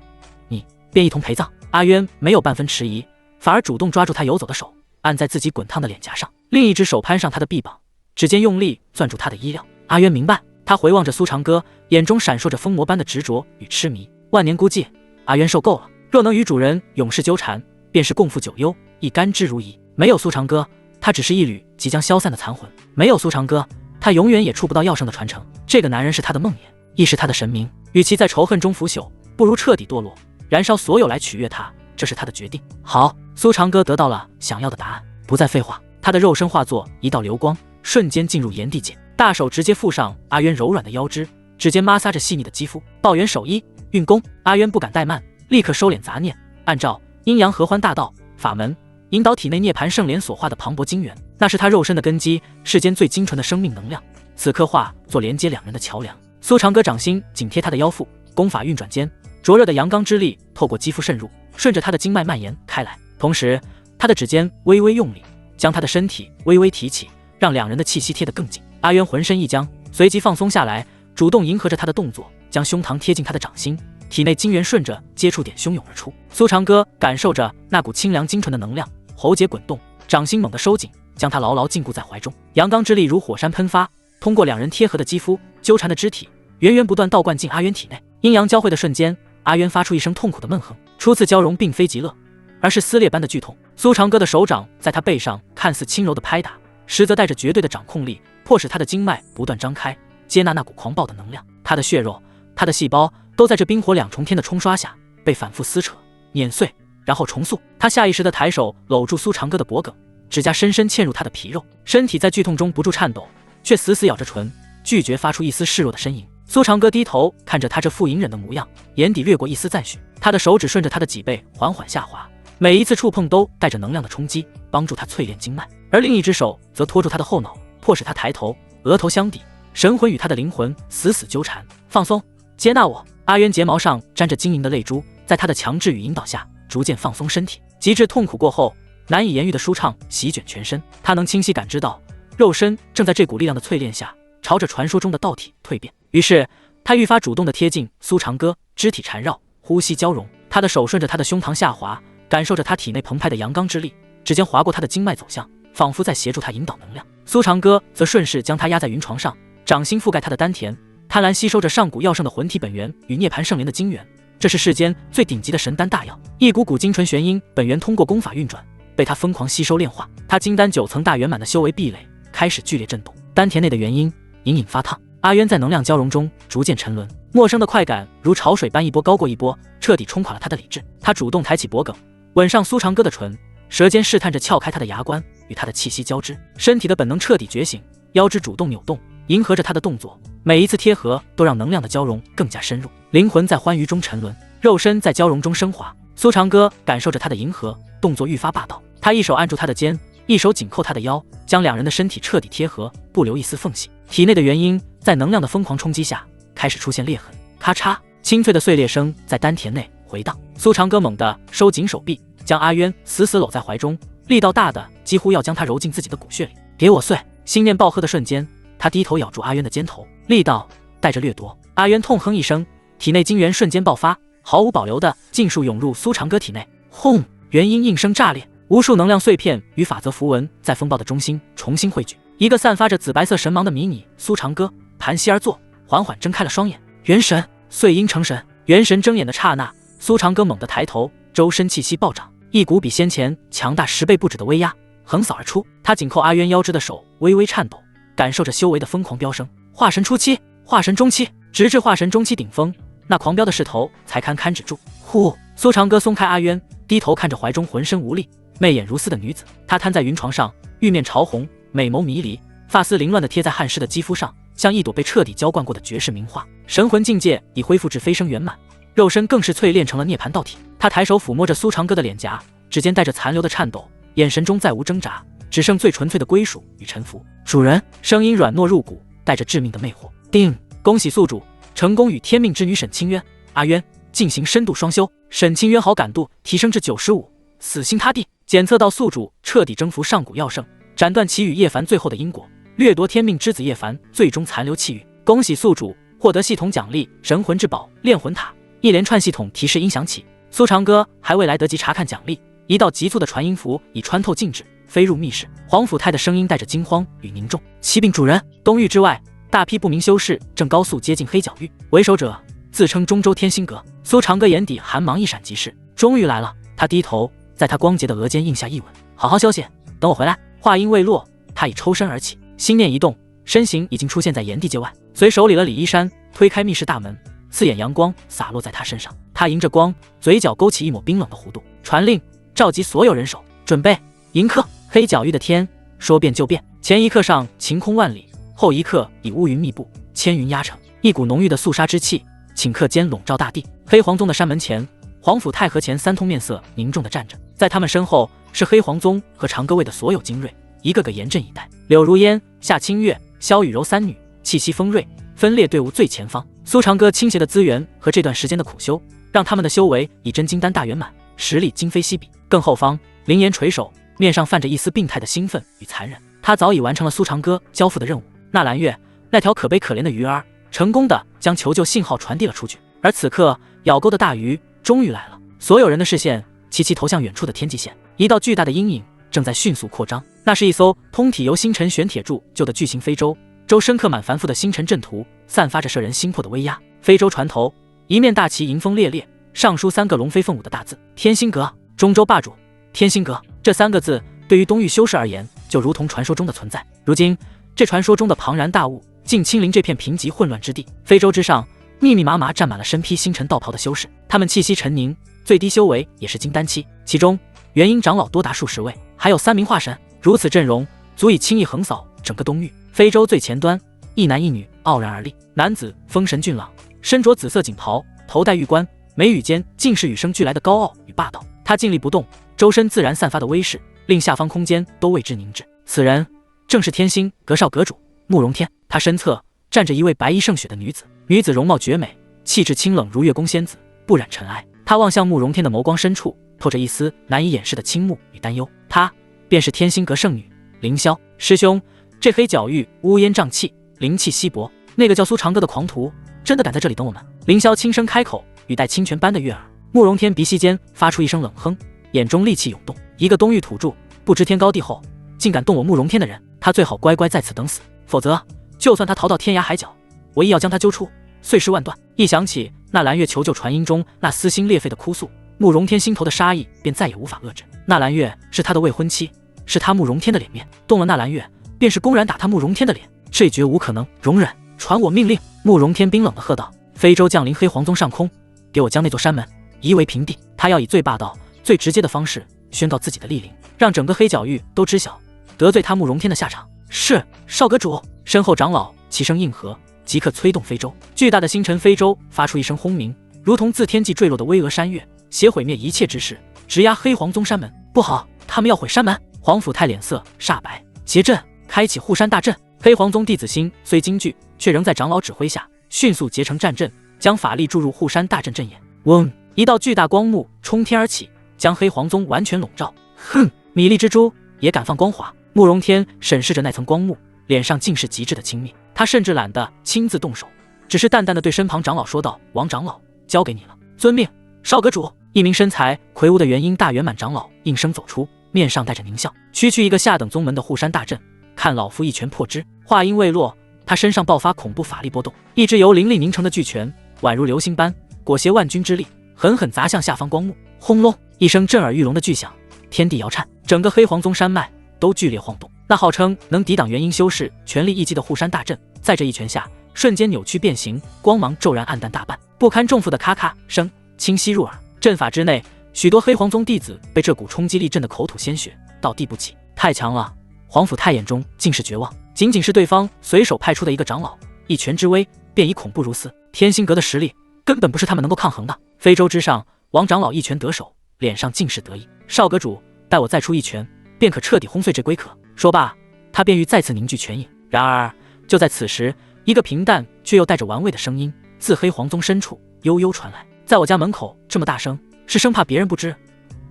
你便一同陪葬。阿渊没有半分迟疑，反而主动抓住他游走的手，按在自己滚烫的脸颊上，另一只手攀上他的臂膀，指尖用力攥住他的衣料。阿渊明白，他回望着苏长歌，眼中闪烁着疯魔般的执着与痴迷。万年孤寂，阿渊受够了，若能与主人永世纠缠，便是共赴九幽，亦甘之如饴。没有苏长歌，他只是一缕即将消散的残魂；没有苏长歌，他永远也触不到药圣的传承。这个男人是他的梦魇，亦是他的神明。与其在仇恨中腐朽，不如彻底堕落，燃烧所有来取悦他。这是他的决定。好，苏长歌得到了想要的答案，不再废话。他的肉身化作一道流光，瞬间进入炎帝界，大手直接附上阿渊柔软的腰肢，指尖摩挲着细腻的肌肤。抱元手一运功，阿渊不敢怠慢，立刻收敛杂念，按照阴阳合欢大道法门引导体内涅槃圣莲所化的磅礴精元，那是他肉身的根基，世间最精纯的生命能量，此刻化作连接两人的桥梁。苏长歌掌心紧贴他的腰腹，功法运转间，灼热的阳刚之力透过肌肤渗入，顺着他的经脉蔓延开来。同时他的指尖微微用力，将他的身体微微提起，让两人的气息贴得更近。阿渊浑身一僵，随即放松下来，主动迎合着他的动作，将胸膛贴近他的掌心，体内精元顺着接触点汹涌而出。苏长歌感受着那股清凉精纯的能量，喉结滚动，掌心猛地收紧，将他牢牢禁锢在怀中。阳刚之力如火山喷发，通过两人贴合的肌肤、纠缠的肢体，源源不断倒灌进阿渊体内。阴阳交汇的瞬间，阿渊发出一声痛苦的闷哼。初次交融并非极乐，而是撕裂般的剧痛。苏长歌的手掌在他背上看似轻柔的拍打，实则带着绝对的掌控力，迫使他的经脉不断张开，接纳那股狂暴的能量。他的血肉，他的细胞都在这冰火两重天的冲刷下被反复撕扯、碾碎，然后重塑。他下意识地抬手搂住苏长歌的脖颈，指甲深深嵌入他的皮肉，身体在剧痛中不住颤抖，却死死咬着唇，拒绝发出一丝示弱的呻吟。苏长歌低头看着他这副隐忍的模样，眼底掠过一丝赞许。他的手指顺着他的脊背缓缓下滑，每一次触碰都带着能量的冲击，帮助他淬炼经脉。而另一只手则托住他的后脑，迫使他抬头，额头相抵，神魂与他的灵魂死死纠缠。放松，接纳我。阿渊睫毛上沾着晶莹的泪珠，在他的强制与引导下，逐渐放松身体。极致痛苦过后，难以言喻的舒畅席卷全身。他能清晰感知到，肉身正在这股力量的淬炼下，朝着传说中的道体蜕变。于是他愈发主动地贴近苏长歌，肢体缠绕，呼吸交融。他的手顺着他的胸膛下滑，感受着他体内澎湃的阳刚之力，指尖划过他的经脉走向，仿佛在协助他引导能量。苏长歌则顺势将他压在云床上，掌心覆盖他的丹田，贪婪吸收着上古药圣的魂体本源与涅槃圣莲的精元。这是世间最顶级的神丹大药，一股股精纯玄阴本源通过功法运转，被他疯狂吸收炼化。他金丹9层大圆满的修为壁垒开始剧烈震动，丹田内的元阴隐隐发烫。阿渊在能量交融中逐渐沉沦，陌生的快感如潮水般一波高过一波，彻底冲垮了他的理智。他主动抬起脖颈，吻上苏长歌的唇，舌尖试探着撬开他的牙关，与他的气息交织。身体的本能彻底觉醒，腰肢主动扭动，迎合着他的动作，每一次贴合都让能量的交融更加深入。灵魂在欢愉中沉沦，肉身在交融中升华。苏长歌感受着他的迎合，动作愈发霸道。他一手按住他的肩，一手紧扣他的腰，将两人的身体彻底贴合，不留一丝缝隙。体内的元阴在能量的疯狂冲击下开始出现裂痕，咔嚓，清脆的碎裂声在丹田内回荡。苏长歌猛地收紧手臂，将阿渊死死搂在怀中，力道大的几乎要将他揉进自己的骨血里。给我碎！心念暴喝的瞬间，他低头咬住阿渊的肩头，力道带着掠夺。阿渊痛哼一声，体内精元瞬间爆发，毫无保留的尽数涌入苏长歌体内。轰！元阴应声炸裂，无数能量碎片与法则符文在风暴的中心重新汇聚。一个散发着紫白色神芒的迷你苏长歌盘膝而坐，缓缓睁开了双眼。元神，碎阴成神。元神睁眼的刹那，苏长歌猛地抬头，周身气息暴涨，一股比先前强大10倍不止的威压横扫而出。他紧扣阿渊腰肢的手微微颤抖，感受着修为的疯狂飙升。化神初期，化神中期，直至化神中期顶峰，那狂飙的势头才堪堪止住。呼！苏长歌松开阿渊，低头看着怀中浑身无力、媚眼如丝的女子。他瘫在云床上，玉面潮红，美眸迷离，发丝凌乱地贴在汗湿的肌肤上，像一朵被彻底浇灌过的绝世名花。神魂境界已恢复至飞升圆满，肉身更是淬炼成了涅槃道体。他抬手抚摸着苏长歌的脸颊，指尖带着残留的颤抖，眼神中再无挣扎，只剩最纯粹的归属与臣服。主人，声音软糯入骨，带着致命的魅惑。定，恭喜宿主成功与天命之女沈清渊、阿渊进行深度双修，沈清渊好感度提升至95，死心塌地。检测到宿主彻底征服上古药圣，斩断其与叶凡最后的因果，掠夺天命之子叶凡最终残留气域。恭喜宿主获得系统奖励神魂至宝炼魂塔。一连串系统提示音响起，苏长歌还未来得及查看奖励，一道急促的传音符已穿透静止，飞入密室。黄甫泰的声音带着惊慌与凝重。启禀主人，东域之外，大批不明修士正高速接近黑角域，为首者自称中州天心阁。苏长歌眼底寒芒一闪即逝，终于来了。他低头在他光洁的额间印下一吻。好好休息，等我回来。话音未落，他已抽身而起，心念一动，身形已经出现在炎帝界外，随手理了理衣衫，推开密室大门，刺眼阳光洒落在他身上。他迎着光，嘴角勾起一抹冰冷的弧度。传令，召集所有人手，准备迎客。黑角域的天说变就变，前一刻上晴空万里，后一刻已乌云密布，千云压城，一股浓郁的肃杀之气顷刻间笼罩大地。黑黄宗的山门前，黄甫泰和前三通面色凝重地站着，在他们身后是黑黄宗和长歌卫的所有精锐，一个个严阵以待。柳如烟、夏清月、萧雨柔三女气息锋锐，分列队伍最前方。苏长歌倾斜的资源和这段时间的苦修，让他们的修为以真金丹大圆满，实力今非昔比。更后方，林岩垂首，面上泛着一丝病态的兴奋与残忍。他早已完成了苏长歌交付的任务。纳兰月，那条可悲可怜的鱼儿，成功的将求救信号传递了出去。而此刻，咬钩的大鱼终于来了，所有人的视线齐齐投向远处的天际线，一道巨大的阴影正在迅速扩张。那是一艘通体由星辰玄铁铸就的巨型非洲，周身刻满繁复的星辰阵图，散发着摄人心魄的威压。非洲船头一面大旗迎风猎猎，上书3个龙飞凤舞的大字：天心阁，中州霸主天心阁。这3个字对于东域修士而言，就如同传说中的存在。如今这传说中的庞然大物竟亲临这片贫瘠混乱之地。非洲之上密密麻麻站满了身披星辰道袍的修士，他们气息沉凝，最低修为也是金丹期，其中元婴长老多达数十位，还有3名化神。如此阵容足以轻易横扫整个东域。非洲最前端，一男一女傲然而立，男子风神俊朗，身着紫色锦袍，头戴玉冠，眉宇间尽是与生俱来的高傲与霸道。他静立不动，周身自然散发的威势令下方空间都为之凝滞。此人正是天心阁少阁主慕容天，他身侧站着一位白衣胜雪的女子，女子容貌绝美，气质清冷如月宫仙子，不染尘埃。她望向慕容天的眸光深处，透着一丝难以掩饰的倾慕与担忧。她便是天心阁圣女凌霄。师兄，这黑角域乌烟瘴气，灵气稀薄，那个叫苏长歌的狂徒真的敢在这里等我们？凌霄轻声开口，语带清泉般的悦耳。慕容天鼻息间发出一声冷哼，眼中戾气涌动。一个东域土著，不知天高地厚，竟敢动我慕容天的人，他最好乖乖在此等死，否则就算他逃到天涯海角，我亦要将他揪出，碎尸万段。一想起纳兰月求救传音中那撕心裂肺的哭诉，慕容天心头的杀意便再也无法遏制。纳兰月是他的未婚妻，是他慕容天的脸面，动了纳兰月，便是公然打他慕容天的脸，这绝无可能容忍。传我命令！慕容天冰冷地喝道：非洲降临黑皇宗上空，给我将那座山门夷为平地。他要以最霸道最直接的方式宣告自己的莅临，让整个黑角域都知晓得罪他慕容天的下场。是，少阁主。身后长老齐声应和，即刻催动非洲。巨大的星辰非洲发出一声轰鸣，如同自天际坠落的巍峨山岳，携毁灭一切之势，直压黑皇宗山门。不好，他们要毁山门！皇甫太脸色煞白，结阵，开启护山大阵。黑皇宗弟子心虽惊惧，却仍在长老指挥下迅速结成战阵，将法力注入护山大阵阵眼。嗡！一道巨大光幕冲天而起，将黑皇宗完全笼罩。哼，米粒蜘蛛也敢放光华？慕容天审视着那层光幕，脸上尽是极致的轻蔑。他甚至懒得亲自动手，只是淡淡的对身旁长老说道：王长老，交给你了。遵命，少阁主。一名身材魁梧的元婴大圆满长老应声走出，面上带着狞笑。区区一个下等宗门的护山大阵，看老夫一拳破之！话音未落，他身上爆发恐怖法力波动，一只由灵力凝成的巨拳宛如流星般裹挟万钧之力，狠狠砸向下方光幕。轰隆一声震耳欲聋的巨响，天地摇颤，整个黑皇宗山脉都剧烈晃动。那号称能抵挡元婴修士全力一击的护山大阵，在这一拳下瞬间扭曲变形，光芒骤然暗淡大半，不堪重负的咔咔声清晰入耳。阵法之内，许多黑皇宗弟子被这股冲击力震得口吐鲜血，倒地不起。太强了！皇甫太眼中尽是绝望。仅仅是对方随手派出的一个长老，一拳之威便已恐怖如斯。天心阁的实力根本不是他们能够抗衡的。非洲之上，王长老一拳得手，脸上尽是得意。少阁主，待我再出一拳，便可彻底轰碎这龟壳。说罢，他便欲再次凝聚拳影。然而就在此时，一个平淡却又带着玩味的声音自黑皇宗深处悠悠传来：在我家门口这么大声，是生怕别人不知？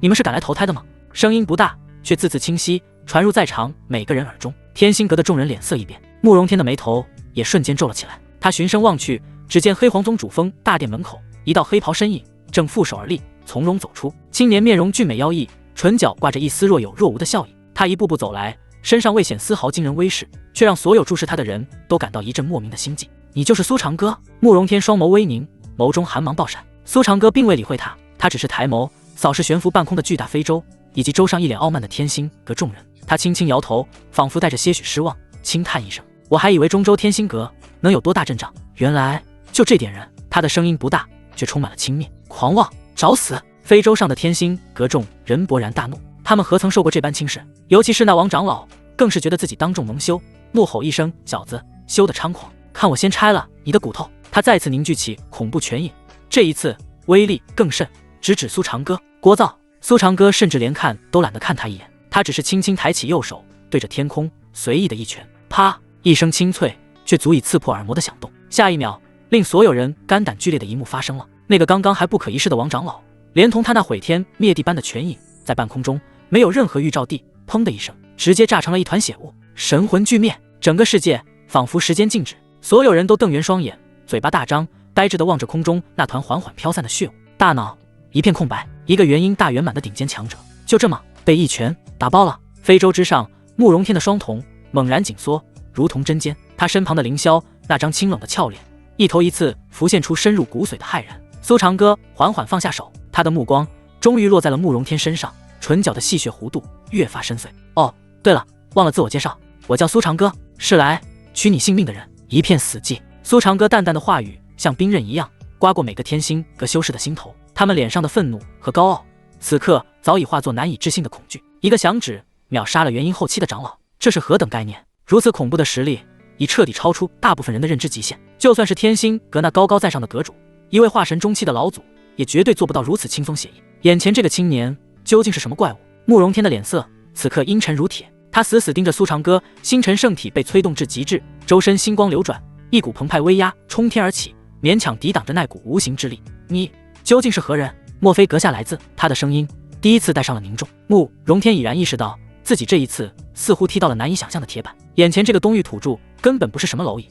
你们是赶来投胎的吗？声音不大，却字字清晰，传入在场每个人耳中。天心阁的众人脸色一变，慕容天的眉头也瞬间皱了起来。他循声望去，只见黑皇宗主峰大殿门口，一道黑袍身影正负手而立，从容走出。青年面容俊美妖异，唇角挂着一丝若有若无的笑意。他一步步走来，身上未显丝毫惊人威势，却让所有注视他的人都感到一阵莫名的心悸。你就是苏长歌？慕容天双眸微凝，眸中寒芒爆闪。苏长歌并未理会他，他只是抬眸扫视悬浮半空的巨大非洲，以及周上一脸傲慢的天心阁众人。他轻轻摇头，仿佛带着些许失望，轻叹一声：我还以为中州天心阁能有多大阵仗，原来就这点人。他的声音不大，却充满了轻蔑、狂妄，找死！非洲上的天心阁众人勃然大怒，他们何曾受过这般轻视？尤其是那王长老，更是觉得自己当众蒙羞，怒吼一声：小子，羞得猖狂，看我先拆了你的骨头！他再次凝聚起恐怖拳影，这一次威力更甚，直指苏长歌。聒噪！苏长歌甚至连看都懒得看他一眼，他只是轻轻抬起右手，对着天空随意的一拳，啪！一声清脆却足以刺破耳膜的响动。下一秒，令所有人肝胆俱裂的一幕发生了。那个刚刚还不可一世的王长老，连同他那毁天灭地般的拳影，在半空中没有任何预兆地，砰的一声，直接炸成了一团血雾，神魂俱灭。整个世界仿佛时间静止，所有人都瞪圆双眼，嘴巴大张，呆滞地望着空中那团缓缓飘散的血雾，大脑一片空白。一个元婴大圆满的顶尖强者，就这么被一拳打爆了。非洲之上，慕容天的双瞳猛然紧缩，如同针尖。他身旁的凌霄那张清冷的俏脸，一头一次浮现出深入骨髓的骇然。苏长歌缓缓放下手，他的目光终于落在了慕容天身上，唇角的戏谑弧度越发深邃。哦，对了，忘了自我介绍，我叫苏长歌，是来取你性命的人。一片死寂。苏长歌淡淡的话语像冰刃一样刮过每个天心阁修士的心头，他们脸上的愤怒和高傲，此刻早已化作难以置信的恐惧。一个响指秒杀了元婴后期的长老，这是何等概念？如此恐怖的实力，已彻底超出大部分人的认知极限。就算是天心阁那高高在上的阁主，一位化神中期的老祖，也绝对做不到如此轻松写意。眼前这个青年究竟是什么怪物？慕容天的脸色此刻阴沉如铁，他死死盯着苏长歌，星辰圣体被催动至极致，周身星光流转，一股澎湃威压冲天而起，勉强抵挡着那股无形之力。你究竟是何人？莫非阁下来自？他的声音第一次带上了凝重。慕容天已然意识到自己这一次似乎踢到了难以想象的铁板，眼前这个东域土著根本不是什么蝼蚁，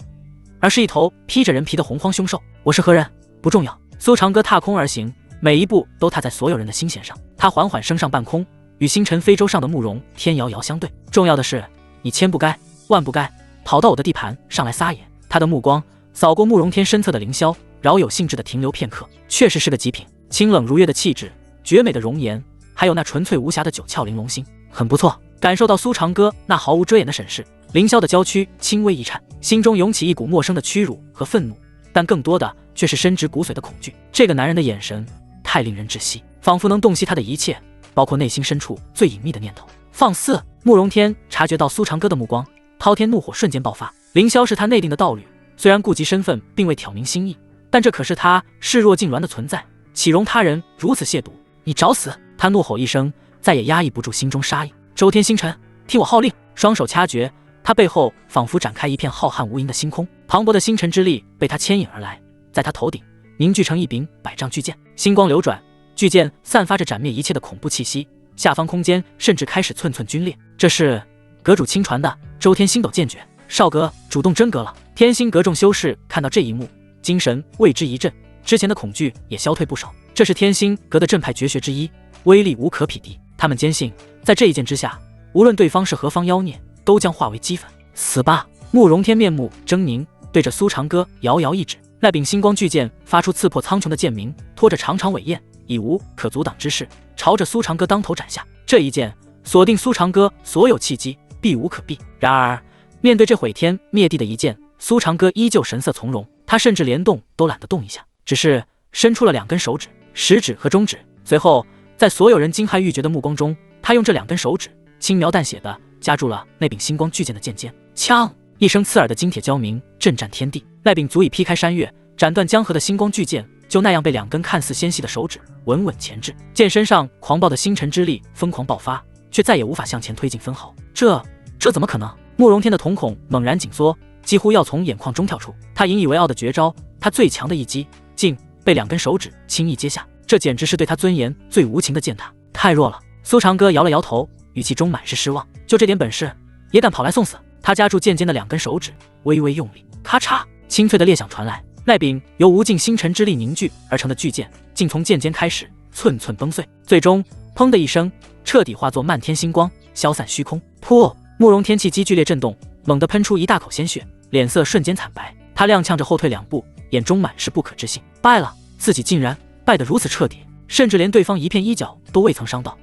而是一头披着人皮的洪荒凶兽。我是何人不重要。苏长歌踏空而行，每一步都踏在所有人的心弦上。他缓缓升上半空，与星辰非洲上的慕容天遥遥相对。重要的是，你千不该万不该跑到我的地盘上来撒野。他的目光扫过慕容天身侧的凌霄，饶有兴致地停留片刻。确实是个极品，清冷如月的气质，绝美的容颜，还有那纯粹无瑕的九窍玲珑心，很不错。感受到苏长歌那毫无遮掩的审视，凌霄的娇躯轻微一颤，心中涌起一股陌生的屈辱和愤怒，但更多的却是深植骨髓的恐惧。这个男人的眼神太令人窒息，仿佛能洞悉他的一切，包括内心深处最隐秘的念头。放肆！慕容天察觉到苏长歌的目光，滔天怒火瞬间爆发。凌霄是他内定的道侣，虽然顾及身份并未挑明心意，但这可是他视若痉挛的存在，岂容他人如此亵渎？你找死！他怒吼一声，再也压抑不住心中杀意。周天星辰，听我号令！双手掐诀，他背后仿佛展开一片浩瀚无垠的星空，磅礴的星辰之力被他牵引而来，在他头顶凝聚成一柄百丈巨剑，星光流转，巨剑散发着斩灭一切的恐怖气息，下方空间甚至开始寸寸皲裂。这是阁主亲传的周天星斗剑诀，少阁主动真格了。天星阁众修士看到这一幕，精神为之一振，之前的恐惧也消退不少。这是天星阁的正派绝学之一，威力无可匹敌。他们坚信，在这一剑之下，无论对方是何方妖孽，都将化为齑粉。死吧！慕容天面目狰狞，对着苏长歌遥遥一指，那柄星光巨剑发出刺破苍穹的剑鸣，拖着长长尾焰，已无可阻挡之势，朝着苏长歌当头斩下。这一剑锁定苏长歌所有契机，避无可避。然而，面对这毁天灭地的一剑，苏长歌依旧神色从容，他甚至连动都懒得动一下，只是伸出了2根手指，食指和中指。随后，在所有人惊骇欲绝的目光中，他用这2根手指轻描淡写地夹住了那柄星光巨剑的剑尖。锵！一声刺耳的金铁交鸣震颤天地，那柄足以劈开山岳、斩断江河的星光巨剑，就那样被2根看似纤细的手指稳稳钳制。剑身上狂暴的星辰之力疯狂爆发，却再也无法向前推进分毫。这怎么可能？慕容天的瞳孔猛然紧缩，几乎要从眼眶中跳出。他引以为傲的绝招，他最强的一击，竟被2根手指轻易接下。这简直是对他尊严最无情的践踏，太弱了。苏长歌摇了摇头，语气中满是失望。就这点本事，也敢跑来送死？他夹住剑尖的2根手指，微微用力，咔嚓，清脆的裂响传来。那柄由无尽星辰之力凝聚而成的巨剑，竟从剑尖开始寸寸崩碎，最终砰的一声，彻底化作漫天星光，消散虚空。噗！慕容天气机剧烈震动，猛地喷出一大口鲜血，脸色瞬间惨白。他踉跄着后退2步，眼中满是不可置信。败了！自己竟然败得如此彻底，甚至连对方一片衣角都未曾伤到。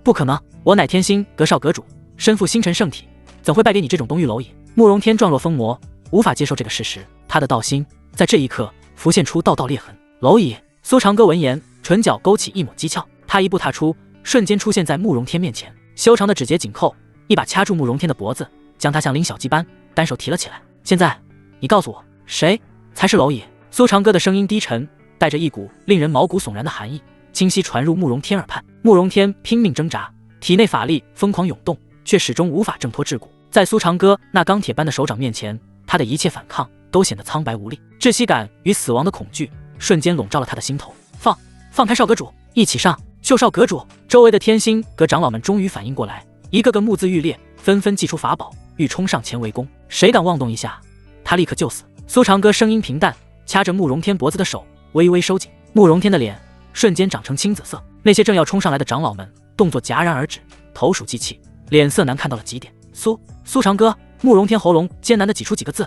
不可能！我乃天星阁少阁主，身负星辰圣体，怎会败给你这种东域蝼蚁？慕容天状若疯魔，无法接受这个事实。他的道心在这一刻浮现出道道裂痕。蝼蚁！苏长歌闻言，唇角勾起一抹讥诮。他一步踏出，瞬间出现在慕容天面前，修长的指节紧扣，一把掐住慕容天的脖子，将他像拎小鸡般单手提了起来。现在，你告诉我，谁才是蝼蚁？苏长歌的声音低沉，带着一股令人毛骨悚然的寒意，清晰传入慕容天耳畔。慕容天拼命挣扎，体内法力疯狂涌动，却始终无法挣脱桎梏。在苏长歌那钢铁般的手掌面前，他的一切反抗都显得苍白无力。窒息感与死亡的恐惧瞬间笼罩了他的心头。放开少阁主，一起上！救少阁主！周围的天星阁长老们终于反应过来，一个个目眦欲裂，纷纷祭出法宝，欲冲上前围攻。谁敢妄动一下，他立刻就死。苏长歌声音平淡，掐着慕容天脖子的手微微收紧，慕容天的脸瞬间长成青紫色。那些正要冲上来的长老们动作戛然而止，投鼠忌器，脸色难看到了极点。苏长歌，慕容天喉咙艰难地挤出几个字：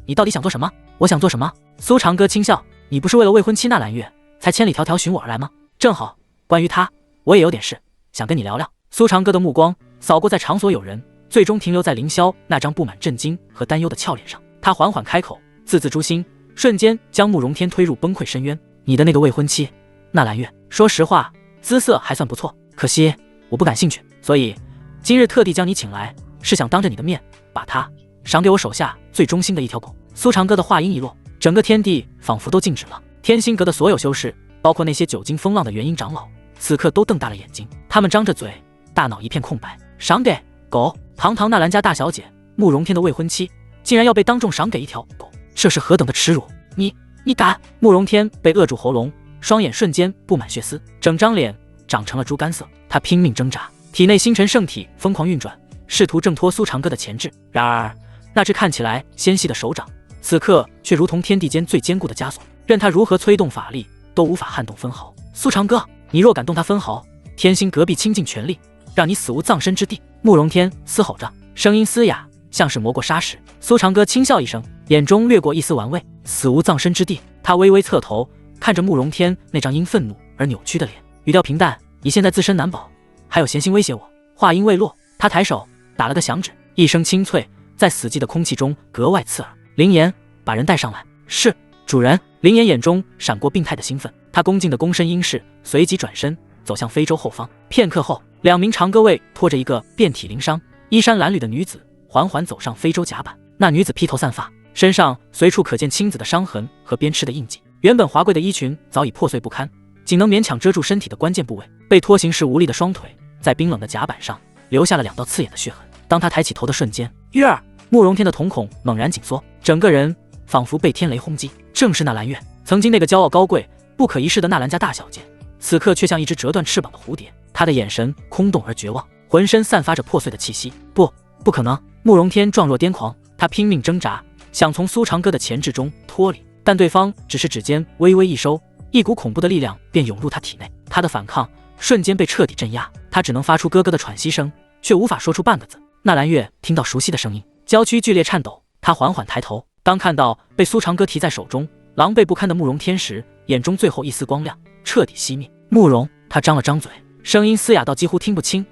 你到底想做什么？我想做什么？苏长歌轻笑，你不是为了未婚妻纳兰月才千里迢迢寻我而来吗？正好，关于她，我也有点事想跟你聊聊。苏长歌的目光扫过在场所有人，最终停留在凌霄那张布满震惊和担忧的俏脸上。他缓缓开口，字字诛心，瞬间将慕容天推入崩溃深渊。你的那个未婚妻纳兰月，说实话，姿色还算不错，可惜我不感兴趣，所以今日特地将你请来，是想当着你的面把她赏给我手下最忠心的一条狗。苏长歌的话音一落，整个天地仿佛都静止了。天心阁的所有修士，包括那些久经风浪的元婴长老，此刻都瞪大了眼睛，他们张着嘴，大脑一片空白。赏给狗？堂堂纳兰家大小姐慕容天的未婚妻，竟然要被当众赏给一条狗，这是何等的耻辱！你敢！慕容天被扼住喉咙，双眼瞬间布满血丝，整张脸长成了猪肝色。他拼命挣扎，体内星辰圣体疯狂运转，试图挣脱苏长歌的钳制。然而那只看起来纤细的手掌，此刻却如同天地间最坚固的枷锁，任他如何催动法力，都无法撼动分毫。苏长歌，你若敢动他分毫，天心阁必倾尽全力让你死无葬身之地！慕容天嘶吼着，声音嘶哑，像是磨过砂石。苏长歌轻笑一声，眼中掠过一丝玩味。死无葬身之地？他微微侧头看着慕容天那张因愤怒而扭曲的脸，语调平淡：你现在自身难保，还有闲心威胁我？话音未落，他抬手打了个响指，一声清脆在死寂的空气中格外刺耳。灵颜，把人带上来。是，主人。灵颜眼中闪过病态的兴奋，他恭敬的躬身应是，随即转身走向非洲后方。片刻后，两名长歌卫拖着一个遍体鳞伤、衣衫褴褛的女子缓缓走上非洲甲板。那女子披头散发，身上随处可见青紫的伤痕和鞭笞的印记，原本华贵的衣裙早已破碎不堪，仅能勉强遮住身体的关键部位。被拖行时无力的双腿在冰冷的甲板上留下了2道刺眼的血痕。当他抬起头的瞬间，月儿，慕容天的瞳孔猛然紧缩，整个人仿佛被天雷轰击。正是纳兰月，曾经那个骄傲高贵、不可一世的纳兰家大小姐，此刻却像一只折断翅膀的蝴蝶。她的眼神空洞而绝望，浑身散发着破碎的气息。不可能！慕容天状若癫狂，他拼命挣扎，想从苏长歌的钳制中脱离，但对方只是指尖微微一收，一股恐怖的力量便涌入他体内。他的反抗瞬间被彻底镇压，他只能发出咯咯的喘息声，却无法说出半个字。纳兰月听到熟悉的声音，娇躯剧烈颤抖，他缓缓抬头，当看到被苏长歌提在手中狼狈不堪的慕容天时，眼中最后一丝光亮彻底熄灭。慕容，他张了张嘴，声音嘶哑到几乎听不清，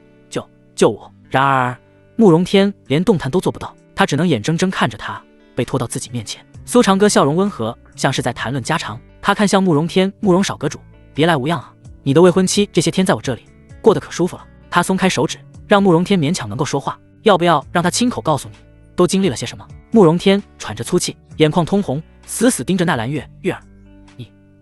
救我！然而慕容天连动弹都做不到，他只能眼睁睁看着他被拖到自己面前。苏长歌笑容温和，像是在谈论家常。他看向慕容天，慕容少阁主，别来无恙啊，你的未婚妻这些天在我这里过得可舒服了。他松开手指，让慕容天勉强能够说话，要不要让他亲口告诉你都经历了些什么？慕容天喘着粗气，眼眶通红，死死盯着纳兰月。月儿，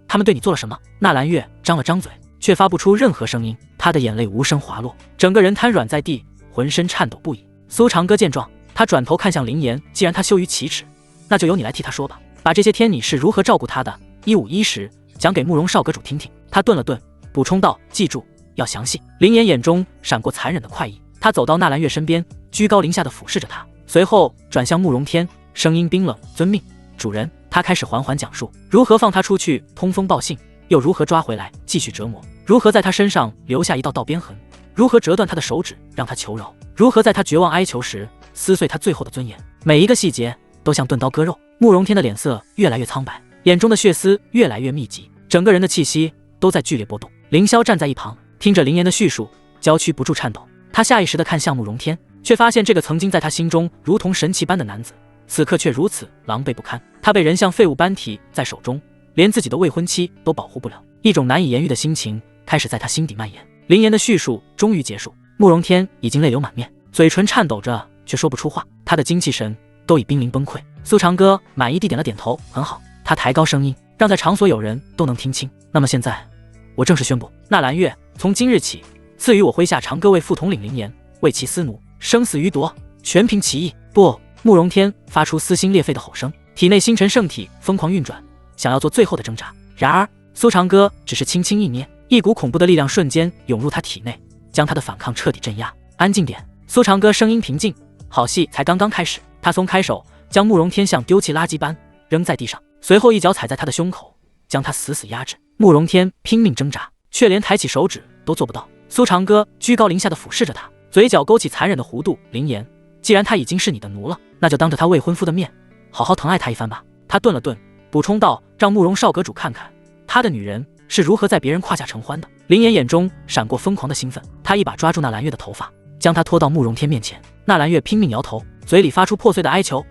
他们对你做了什么？纳兰月张了张嘴，却发不出任何声音，他的眼泪无声滑落，整个人瘫软在地，浑身颤抖不已。苏长歌见状，他转头看向灵颜，既然他羞于启齿，那就由你来替他说吧，把这些天你是如何照顾他的，1五1十讲给慕容少阁主听听。他顿了顿，补充道：记住，要详细。灵颜眼中闪过残忍的快意，他走到纳兰月身边，居高临下的俯视着他，随后转向慕容天，声音冰冷：遵命，主人。他开始缓缓讲述如何放他出去通风报信，又如何抓回来继续折磨，如何在他身上留下一道鞭痕，如何折断他的手指让他求饶，如何在他绝望哀求时撕碎他最后的尊严。每一个细节都像钝刀割肉。慕容天的脸色越来越苍白，眼中的血丝越来越密集，整个人的气息都在剧烈波动。凌霄站在一旁，听着灵颜的叙述，娇躯不住颤抖。他下意识地看向慕容天，却发现这个曾经在他心中如同神奇般的男子，此刻却如此狼狈不堪。他被人像废物般提在手中，连自己的未婚妻都保护不了，一种难以言喻的心情开始在他心底蔓延。灵颜的叙述终于结束，慕容天已经泪流满面，嘴唇颤抖着却说不出话，他的精气神都已濒临崩溃。苏长歌满意地点了点头，很好。他抬高声音，让在场所有人都能听清。那么现在，我正式宣布，纳兰月从今日起赐予我麾下长歌卫副统领灵颜，为其私奴，生死予夺，全凭其意。不！慕容天发出撕心裂肺的吼声，体内星辰圣体疯狂运转，想要做最后的挣扎。然而苏长歌只是轻轻一捏，一股恐怖的力量瞬间涌入他体内，将他的反抗彻底镇压。安静点！苏长歌声音平静，好戏才刚刚开始。他松开手，将慕容天像丢弃垃圾般扔在地上。随后一脚踩在他的胸口，将他死死压制。慕容天拼命挣扎，却连抬起手指都做不到。苏长歌居高临下的俯视着他，嘴角勾起残忍的弧度。林言，既然他已经是你的奴了，那就当着他未婚夫的面，好好疼爱他一番吧。他顿了顿，补充道，让慕容少阁主看看他的女人是如何在别人胯下承欢的。林言眼中闪过疯狂的兴奋，他一把抓住纳兰月的头发，将她拖到慕容天面前。纳兰月拼命摇头，嘴里发出破碎的哀求，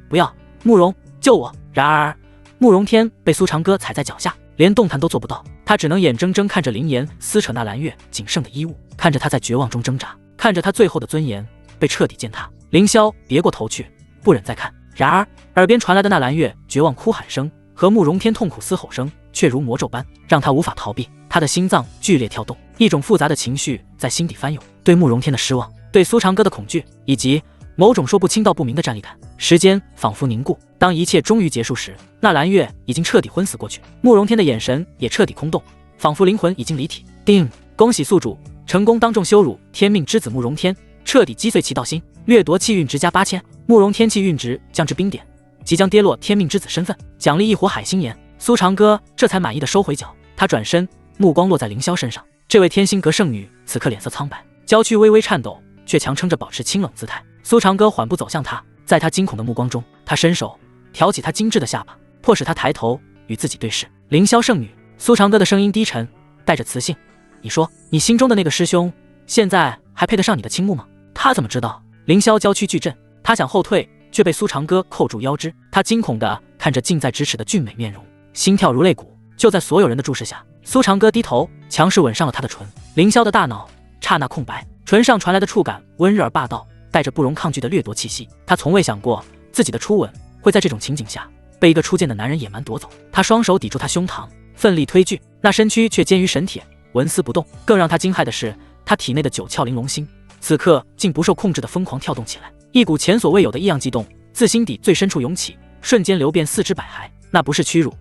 不要，慕容，救我。然而慕容天被苏长歌踩在脚下，连动弹都做不到。他只能眼睁睁看着林言撕扯纳兰月仅剩的衣物，看着他在绝望中挣扎，看着他最后的尊严被彻底践踏。凌霄别过头去，不忍再看。然而耳边传来的纳兰月绝望哭喊声和慕容天痛苦嘶吼声却如魔咒般让他无法逃避。他的心脏剧烈跳动，一种复杂的情绪在心底翻涌，对慕容天的失望，对苏长歌的恐惧，以及某种说不清道不明的战栗感。时间仿佛凝固，当一切终于结束时，纳兰月已经彻底昏死过去，慕容天的眼神也彻底空洞，仿佛灵魂已经离体。叮！恭喜宿主成功当众羞辱天命之子慕容天，彻底击碎其道心，掠夺气运值加8000，慕容天气运值降至冰点，即将跌落天命之子身份，奖励一伙海星岩。苏长歌这才满意的收回脚，他转身，目光落在凌霄身上。这位天心阁圣女此刻脸色苍白，娇躯微微颤抖，却强撑着保持清冷姿态。苏长歌缓步走向他，在他惊恐的目光中，他伸手挑起他精致的下巴，迫使他抬头与自己对视。凌霄圣女，苏长歌的声音低沉，带着磁性，你说你心中的那个师兄现在还配得上你的倾慕吗？他怎么知道？凌霄娇躯巨震，他想后退，却被苏长歌扣住腰肢。他惊恐地看着近在咫尺的俊美面容，心跳如肋骨。就在所有人的注视下，苏长歌低头强势吻上了他的唇。凌霄的大脑刹那空白，唇上传来的触感温热而霸道，带着不容抗拒的掠夺气息。他从未想过自己的初吻会在这种情景下被一个初见的男人野蛮夺走。他双手抵住他胸膛，奋力推拒，那身躯却坚如神铁，纹丝不动。更让他惊骇的是，他体内的九窍玲珑心此刻竟不受控制的疯狂跳动起来，一股前所未有的异样悸动自心底最深处涌起，瞬间流遍四肢百骸。那不是屈辱，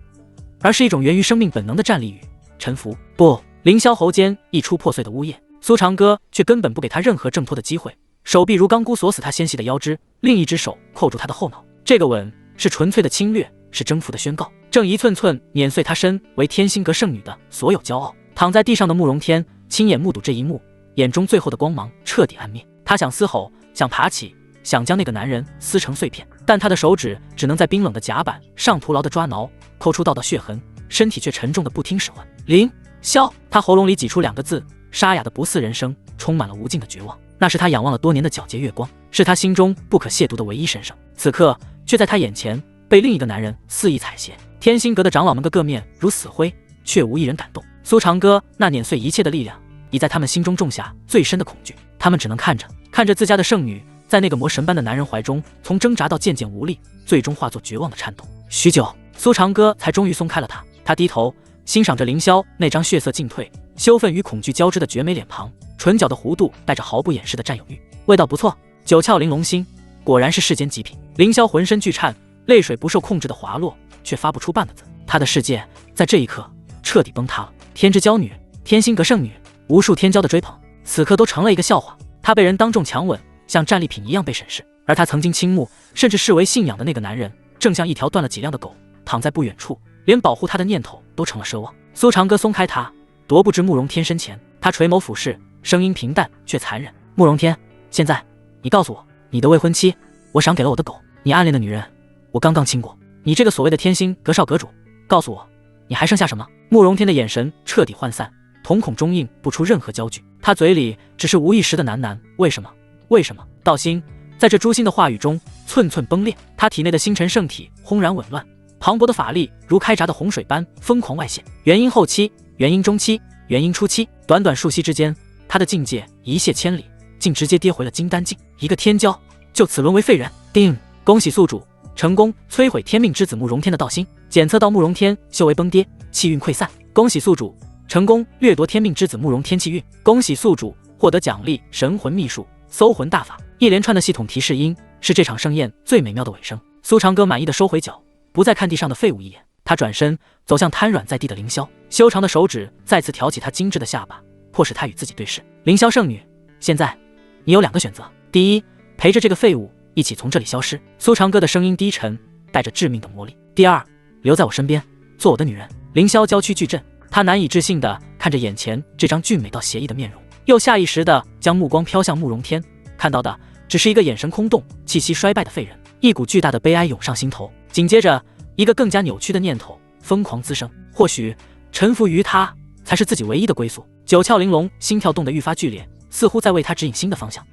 而是一种源于生命本能的战栗与臣服。不！凌霄喉间溢出破碎的呜咽，苏长歌却根本不给他任何挣脱的机会，手臂如钢箍锁死他纤细的腰肢，另一只手扣住他的后脑。这个吻是纯粹的侵略，是征服的宣告，正一寸寸碾碎他身为天心阁圣女的所有骄傲。躺在地上的慕容天亲眼目睹这一幕，眼中最后的光芒彻底暗灭。他想嘶吼，想爬起，想将那个男人撕成碎片，但他的手指只能在冰冷的甲板上徒劳的抓挠，抠出道道血痕，身体却沉重的不听使唤。凌霄，他喉咙里挤出2个字，沙哑的不似人声，充满了无尽的绝望。那是他仰望了多年的皎洁月光，是他心中不可亵渎的唯一神圣，此刻却在他眼前被另一个男人肆意踩亵。天心阁的长老们个个面如死灰，却无一人敢动。苏长歌那碾碎一切的力量已在他们心中种下最深的恐惧，他们只能看着自家的圣女在那个魔神般的男人怀中，从挣扎到渐渐无力，最终化作绝望的颤动。许久，苏长歌才终于松开了他。他低头欣赏着凌霄那张血色尽退、羞愤与恐惧交织的绝美脸庞，唇角的弧度带着毫不掩饰的占有欲。味道不错，九窍玲珑心果然是世间极品。凌霄浑身剧颤，泪水不受控制的滑落，却发不出半个字。他的世界在这一刻彻底崩塌了。天之娇女，天心阁圣女，无数天骄的追捧，此刻都成了一个笑话。他被人当众强吻，像战利品一样被审视，而他曾经倾慕甚至视为信仰的那个男人，正像一条断了脊梁的狗，躺在不远处，连保护他的念头都成了奢望。苏长歌松开他，踱步至慕容天身前，他垂眸俯视，声音平淡却残忍：慕容天，现在你告诉我，你的未婚妻我赏给了我的狗，你暗恋的女人我刚刚亲过，你这个所谓的天心阁少阁主，告诉我你还剩下什么？慕容天的眼神彻底涣散，瞳孔中映不出任何焦距，他嘴里只是无意识的喃喃：为什么？为什么？道心在这诛心的话语中寸寸崩裂，他体内的星辰圣体轰然紊乱，磅礴的法力如开闸的洪水般疯狂外泄。元婴后期，元婴中期，元婴初期，短短数息之间，他的境界一泻千里，竟直接跌回了金丹境。一个天骄就此沦为废人。叮！恭喜宿主成功摧毁天命之子慕容天的道心，检测到慕容天修为崩跌，气运溃散。恭喜宿主成功掠夺天命之子慕容天气运。恭喜宿主获得奖励神魂秘术搜魂大法。一连串的系统提示音是这场盛宴最美妙的尾声。苏长歌满意的收回脚，不再看地上的废物一眼，他转身走向瘫软在地的凌霄，修长的手指再次挑起他精致的下巴，迫使他与自己对视。凌霄圣女，现在你有2个选择，第一，陪着这个废物一起从这里消失，苏长歌的声音低沉，带着致命的魔力；第二，留在我身边，做我的女人。凌霄娇躯巨震，她难以置信地看着眼前这张俊美到邪异的面容，又下意识地将目光飘向慕容天，看到的只是一个眼神空洞、气息衰败的废人。一股巨大的悲哀涌上心头，紧接着一个更加扭曲的念头疯狂滋生，或许臣服于他才是自己唯一的归宿。九窍玲珑，心跳动得愈发剧烈，似乎在为他指引新的方向。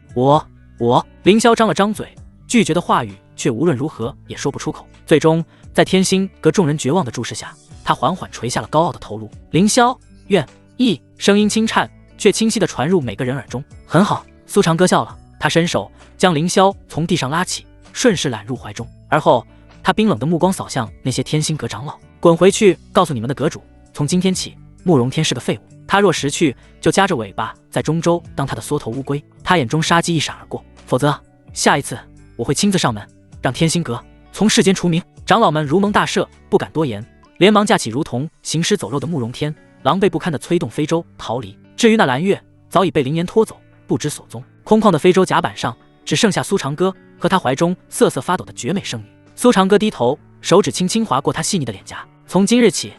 凌霄张了张嘴，拒绝的话语却无论如何也说不出口。最终在天心阁众人绝望的注视下，他缓缓垂下了高傲的头颅。凌霄，愿意。声音轻颤却清晰地传入每个人耳中。很好。苏长歌笑了，他伸手将凌霄从地上拉起，顺势揽入怀中，而后他冰冷的目光扫向那些天心阁长老，滚回去告诉你们的阁主，从今天起慕容天是个废物，他若识趣，就夹着尾巴在中州当他的缩头乌龟。他眼中杀机一闪而过，否则下一次我会亲自上门，让天心阁从世间除名。长老们如蒙大赦，不敢多言，连忙架起如同行尸走肉的慕容天，狼狈不堪地催动飞舟逃离。至于那蓝月，早已被凌烟拖走，不知所踪。空旷的非洲甲板上只剩下苏长歌和他怀中瑟瑟发抖的绝美圣女。苏长歌低头，手指轻轻划过他细腻的脸颊。从今日起，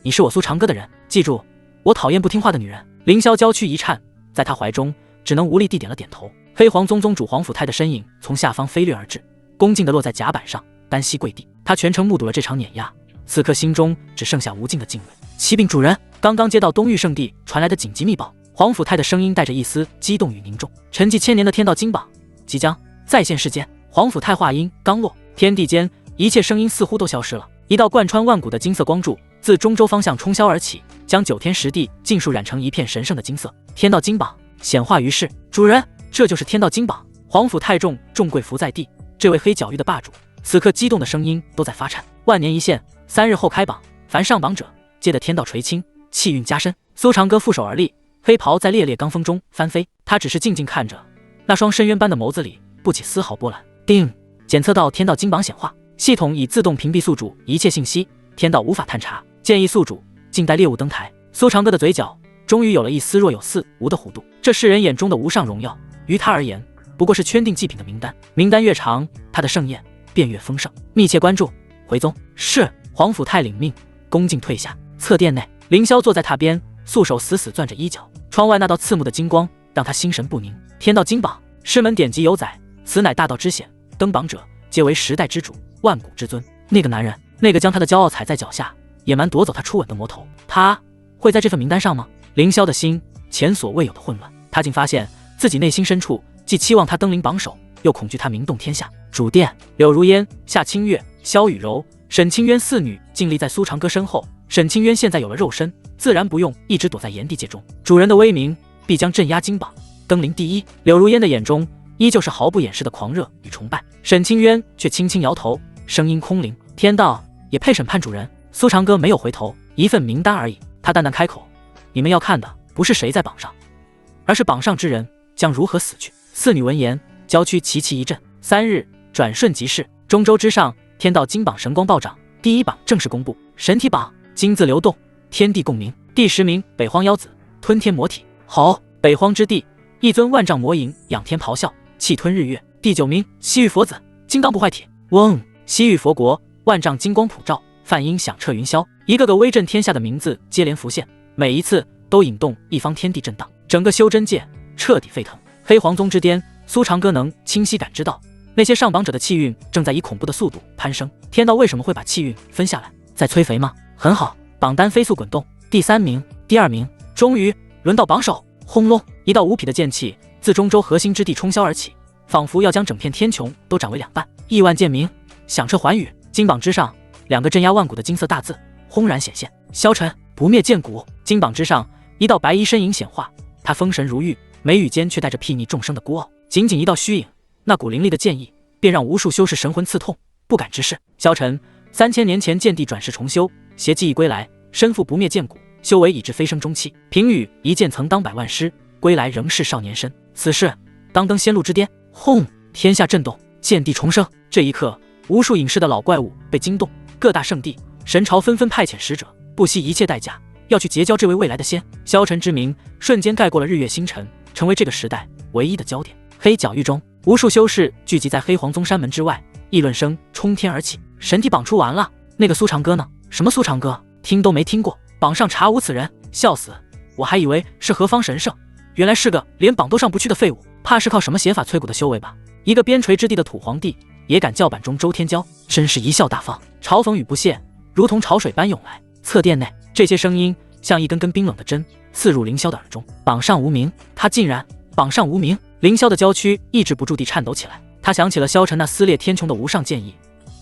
你是我苏长歌的人，记住，我讨厌不听话的女人。凌霄娇躯一颤，在他怀中只能无力地点了点头。黑皇宗宗主皇甫泰的身影从下方飞掠而至，恭敬地落在甲板上，单膝跪地。他全程目睹了这场碾压，此刻心中只剩下无尽的敬畏。启禀主人，刚刚接到东域圣地传来的紧急密报。皇甫泰的声音带着一丝激动与凝重。沉寂千年的天道金榜即将再现世间。皇甫泰话音刚落，天地间一切声音似乎都消失了。一道贯穿万古的金色光柱自中州方向冲霄而起，将9天10地尽数染成一片神圣的金色。天道金榜显化于世。主人，这就是天道金榜。皇甫泰重跪伏在地，这位黑角域的霸主此刻激动的声音都在发颤。万年一现，3日后开榜，凡上榜者皆得天道垂青，气运加深。苏长歌负手而立，黑袍在烈烈罡风中翻飞，他只是静静看着，那双深渊般的眸子里不起丝毫波澜。定，检测到天道金榜显化，系统已自动屏蔽宿主一切信息，天道无法探查，建议宿主静待猎物登台。苏长歌的嘴角终于有了一丝若有似无的弧度。这世人眼中的无上荣耀，于他而言不过是圈定祭品的名单，名单越长，他的盛宴便越丰盛。密切关注，回宗。是。皇甫泰领命，恭敬退下。侧殿内，凌霄坐在榻边，素手死死攥着衣角，窗外那道刺目的金光让他心神不宁。天道金榜，师门典籍有载，此乃大道之显，登榜者皆为时代之主，万古之尊。那个男人，那个将他的骄傲踩在脚下，野蛮夺走他初吻的魔头，他会在这份名单上吗？凌霄的心前所未有的混乱，他竟发现自己内心深处既期望他登临榜首，又恐惧他名动天下。主殿，柳如烟、夏清月、萧雨柔、沈清渊4女静立在苏长歌身后。沈清渊现在有了肉身，自然不用一直躲在炎帝界中，主人的威名必将镇压金榜，登临第一。柳如烟的眼中依旧是毫不掩饰的狂热与崇拜，沈清渊却轻轻摇头，声音空灵。天道也配审判主人？苏长歌没有回头，一份名单而已。他淡淡开口，你们要看的不是谁在榜上，而是榜上之人将如何死去。4女闻言，娇躯齐齐一震。3日转瞬即逝，中州之上，天道金榜神光暴涨，第一榜正式公布。神体榜，金字流动，天地共鸣。第10名北荒妖子，吞天魔体。好，北荒之地，一尊万丈魔影仰天咆哮，气吞日月。第9名西域佛子，金刚不坏体。嗡，西域佛国，万丈金光普照，梵音响彻云霄，一个个威震天下的名字接连浮现，每一次都引动一方天地震荡，整个修真界彻底沸腾。黑皇宗之巅，苏长歌能清晰感知到那些上榜者的气运正在以恐怖的速度攀升。天道为什么会把气运分下来？在催肥吗？很好，榜单飞速滚动。第3名，第2名，终于轮到榜首。轰隆，一道无匹的剑气自中州核心之地冲霄而起，仿佛要将整片天穹都斩为两半。亿万剑鸣响彻寰宇，金榜之上，2个镇压万古的金色大字轰然显现：萧晨，不灭剑骨。金榜之上，一道白衣身影显化，他风神如玉，眉宇间却带着睥睨众生的孤傲。仅仅一道虚影，那股凌厉的剑意便让无数修士神魂刺痛，不敢直视。萧晨，3000年前剑帝转世重修，携记忆归来，身负不灭剑骨，修为已至飞升中期。评语：一剑曾当百万师，归来仍是少年身。此事当登仙路之巅。轰！天下震动，剑帝重生。这一刻，无数隐世的老怪物被惊动，各大圣地、神朝纷纷派遣使者，不惜一切代价要去结交这位未来的仙。萧晨之名瞬间盖过了日月星辰，成为这个时代唯一的焦点。黑角域中，无数修士聚集在黑皇宗山门之外，议论声冲天而起。神体榜出完了，那个苏长歌呢？什么苏长歌，听都没听过，榜上查无此人，笑死！我还以为是何方神圣，原来是个连榜都上不去的废物，怕是靠什么邪法摧骨的修为吧？一个边陲之地的土皇帝也敢叫板中周天骄，真是贻笑大方，嘲讽与不屑如同潮水般涌来。侧殿内，这些声音像一根根冰冷的针刺入凌霄的耳中。榜上无名，他竟然榜上无名！凌霄的娇躯抑制不住地颤抖起来，他想起了萧晨那撕裂天穹的无上剑意，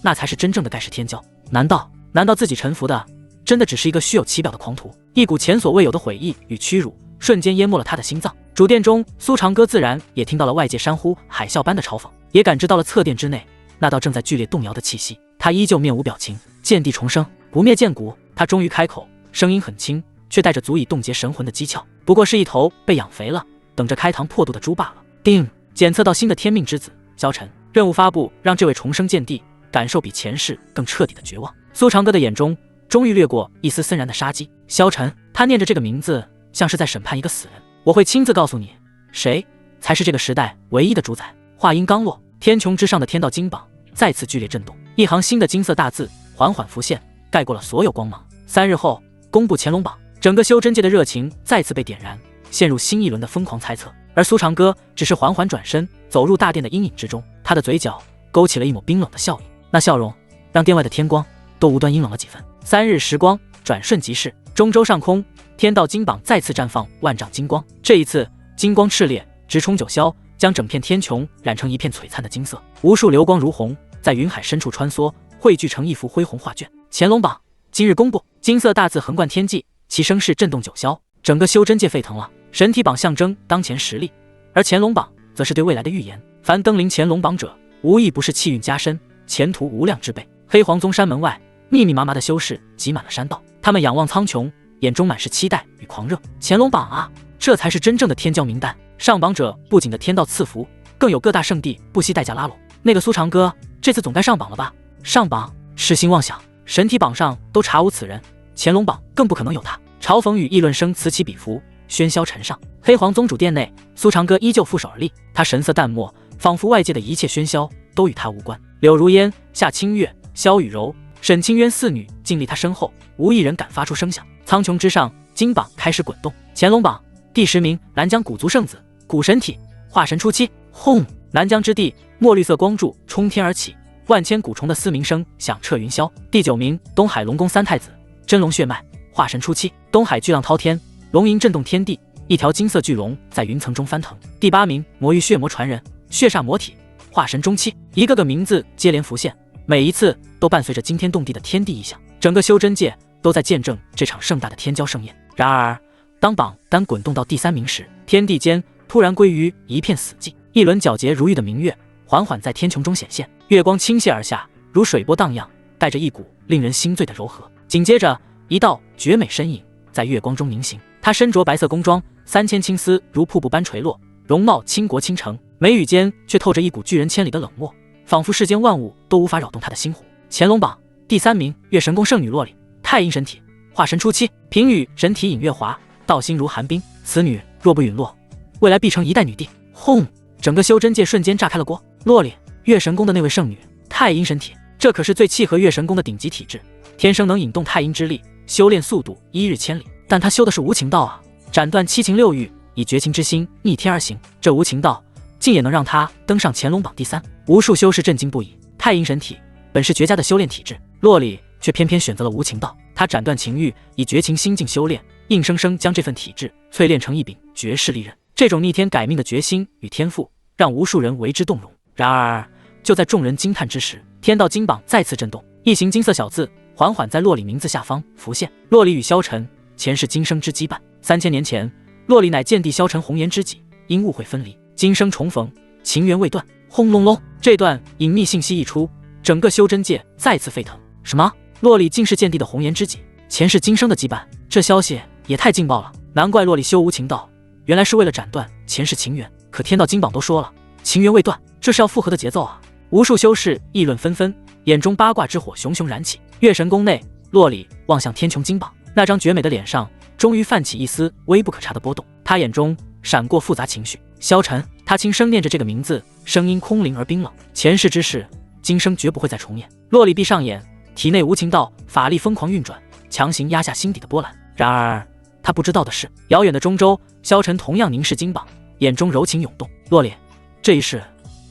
那才是真正的盖世天骄。难道自己臣服的真的只是一个虚有其表的狂徒？一股前所未有的悔意与屈辱瞬间淹没了他的心脏。主殿中，苏长歌自然也听到了外界山呼海啸般的嘲讽，也感知到了侧殿之内那道正在剧烈动摇的气息。他依旧面无表情。剑帝重生，不灭剑骨。他终于开口，声音很轻，却带着足以冻结神魂的讥诮。不过是一头被养肥了，等着开膛破肚的猪罢了。定，检测到新的天命之子萧晨，任务发布，让这位重生剑帝感受比前世更彻底的绝望。苏长歌的眼中终于掠过一丝森然的杀机。萧晨，他念着这个名字，像是在审判一个死人。我会亲自告诉你，谁才是这个时代唯一的主宰。话音刚落，天穹之上的天道金榜再次剧烈震动，一行新的金色大字缓缓浮现，盖过了所有光芒。3日后公布乾隆榜。整个修真界的热情再次被点燃，陷入新一轮的疯狂猜测。而苏长歌只是缓缓转身走入大殿的阴影之中，他的嘴角勾起了一抹冰冷的笑意，那笑容让殿外的天光都无端阴冷了几分。3日时光转瞬即逝，中州上空，天道金榜再次绽放万丈金光。这一次金光炽烈，直冲九霄，将整片天穹染成一片璀璨的金色。无数流光如虹在云海深处穿梭，汇聚成一幅恢宏画卷。乾隆榜今日公布，金色大字横贯天际，其声势震动九霄，整个修真界沸腾了。神体榜象征当前实力，而乾隆榜则是对未来的预言。凡登临乾隆榜者，无一不是气运加深，前途无量之辈。黑黄宗山门外，密密麻麻的修士挤满了山道，他们仰望苍穹，眼中满是期待与狂热。乾隆榜啊，这才是真正的天骄名单。上榜者不仅的天道赐福，更有各大圣地不惜代价拉拢。那个苏长歌这次总该上榜了吧？上榜，痴心妄想！神体榜上都查无此人，乾隆榜更不可能有他。嘲讽与议论声此起彼伏，喧嚣尘上。黑黄宗主殿内，苏长歌依旧负手而立，他神色淡漠，仿佛外界的一切喧嚣都与他无关。柳如烟、夏清月、萧雨柔、沈清渊四女静立他身后，无一人敢发出声响。苍穹之上，金榜开始滚动。乾隆榜第10名，南疆古族圣子，古神体，化神初期。轰！南疆之地，墨绿色光柱冲天而起，万千古虫的嘶鸣声响彻云霄。第9名，东海龙宫三太子，真龙血脉，化神初期。东海巨浪滔天，龙吟震动天地，一条金色巨龙在云层中翻腾。第8名，魔域血魔传人，血煞魔体，化神中期。一个个名字接连浮现，每一次都伴随着惊天动地的天地异象。整个修真界都在见证这场盛大的天骄盛宴。然而，当榜单滚动到第3名时，天地间突然归于一片死寂。一轮皎洁如玉的明月缓缓在天穹中显现，月光倾泻而下，如水波荡漾，带着一股令人心醉的柔和。紧接着，一道绝美身影在月光中凝形，她身着白色宫装，3000青丝如瀑布般垂落，容貌倾国倾城，眉宇间却透着一股拒人千里的冷漠，仿佛世间万物都无法扰动她的心湖。乾隆榜第3名，月神宫圣女洛里，太阴神体，化神初期。平宇神体隐月华，道心如寒冰，此女若不陨落，未来必成一代女帝。轰！整个修真界瞬间炸开了锅。洛里，月神宫的那位圣女，太阴神体，这可是最契合月神宫的顶级体质，天生能引动太阴之力，修炼速度1日千里。但他修的是无情道啊，斩断七情六欲，以绝情之心逆天而行。这无情道竟也能让他登上乾隆榜第3，无数修士震惊不已。太阴神体本是绝佳的修炼体质，洛里却偏偏选择了无情道。他斩断情欲，以绝情心境修炼，硬生生将这份体质淬炼成一柄绝世利刃。这种逆天改命的决心与天赋，让无数人为之动容。然而，就在众人惊叹之时，天道金榜再次震动，一行金色小字缓缓在洛里名字下方浮现。洛里与萧晨前世今生之羁绊，3000年前，洛里乃剑帝萧晨红颜知己，因误会分离，今生重逢，情缘未断。轰隆隆！这段隐秘信息一出，整个修真界再次沸腾。什么？洛里竟是剑帝的红颜知己，前世今生的羁绊？这消息也太劲爆了！难怪洛里修无情道，原来是为了斩断前世情缘。可天道金榜都说了，情缘未断，这是要复合的节奏啊！无数修士议论纷纷，眼中八卦之火熊熊燃起。月神宫内，洛里望向天穹金榜，那张绝美的脸上终于泛起一丝微不可察的波动，他眼中闪过复杂情绪。萧晨，他轻声念着这个名字，声音空灵而冰冷。前世之事，今生绝不会再重演。洛里闭上眼，体内无情道法力疯狂运转，强行压下心底的波澜。然而他不知道的是，遥远的中州，萧晨同样凝视金榜，眼中柔情涌动。洛里，这一世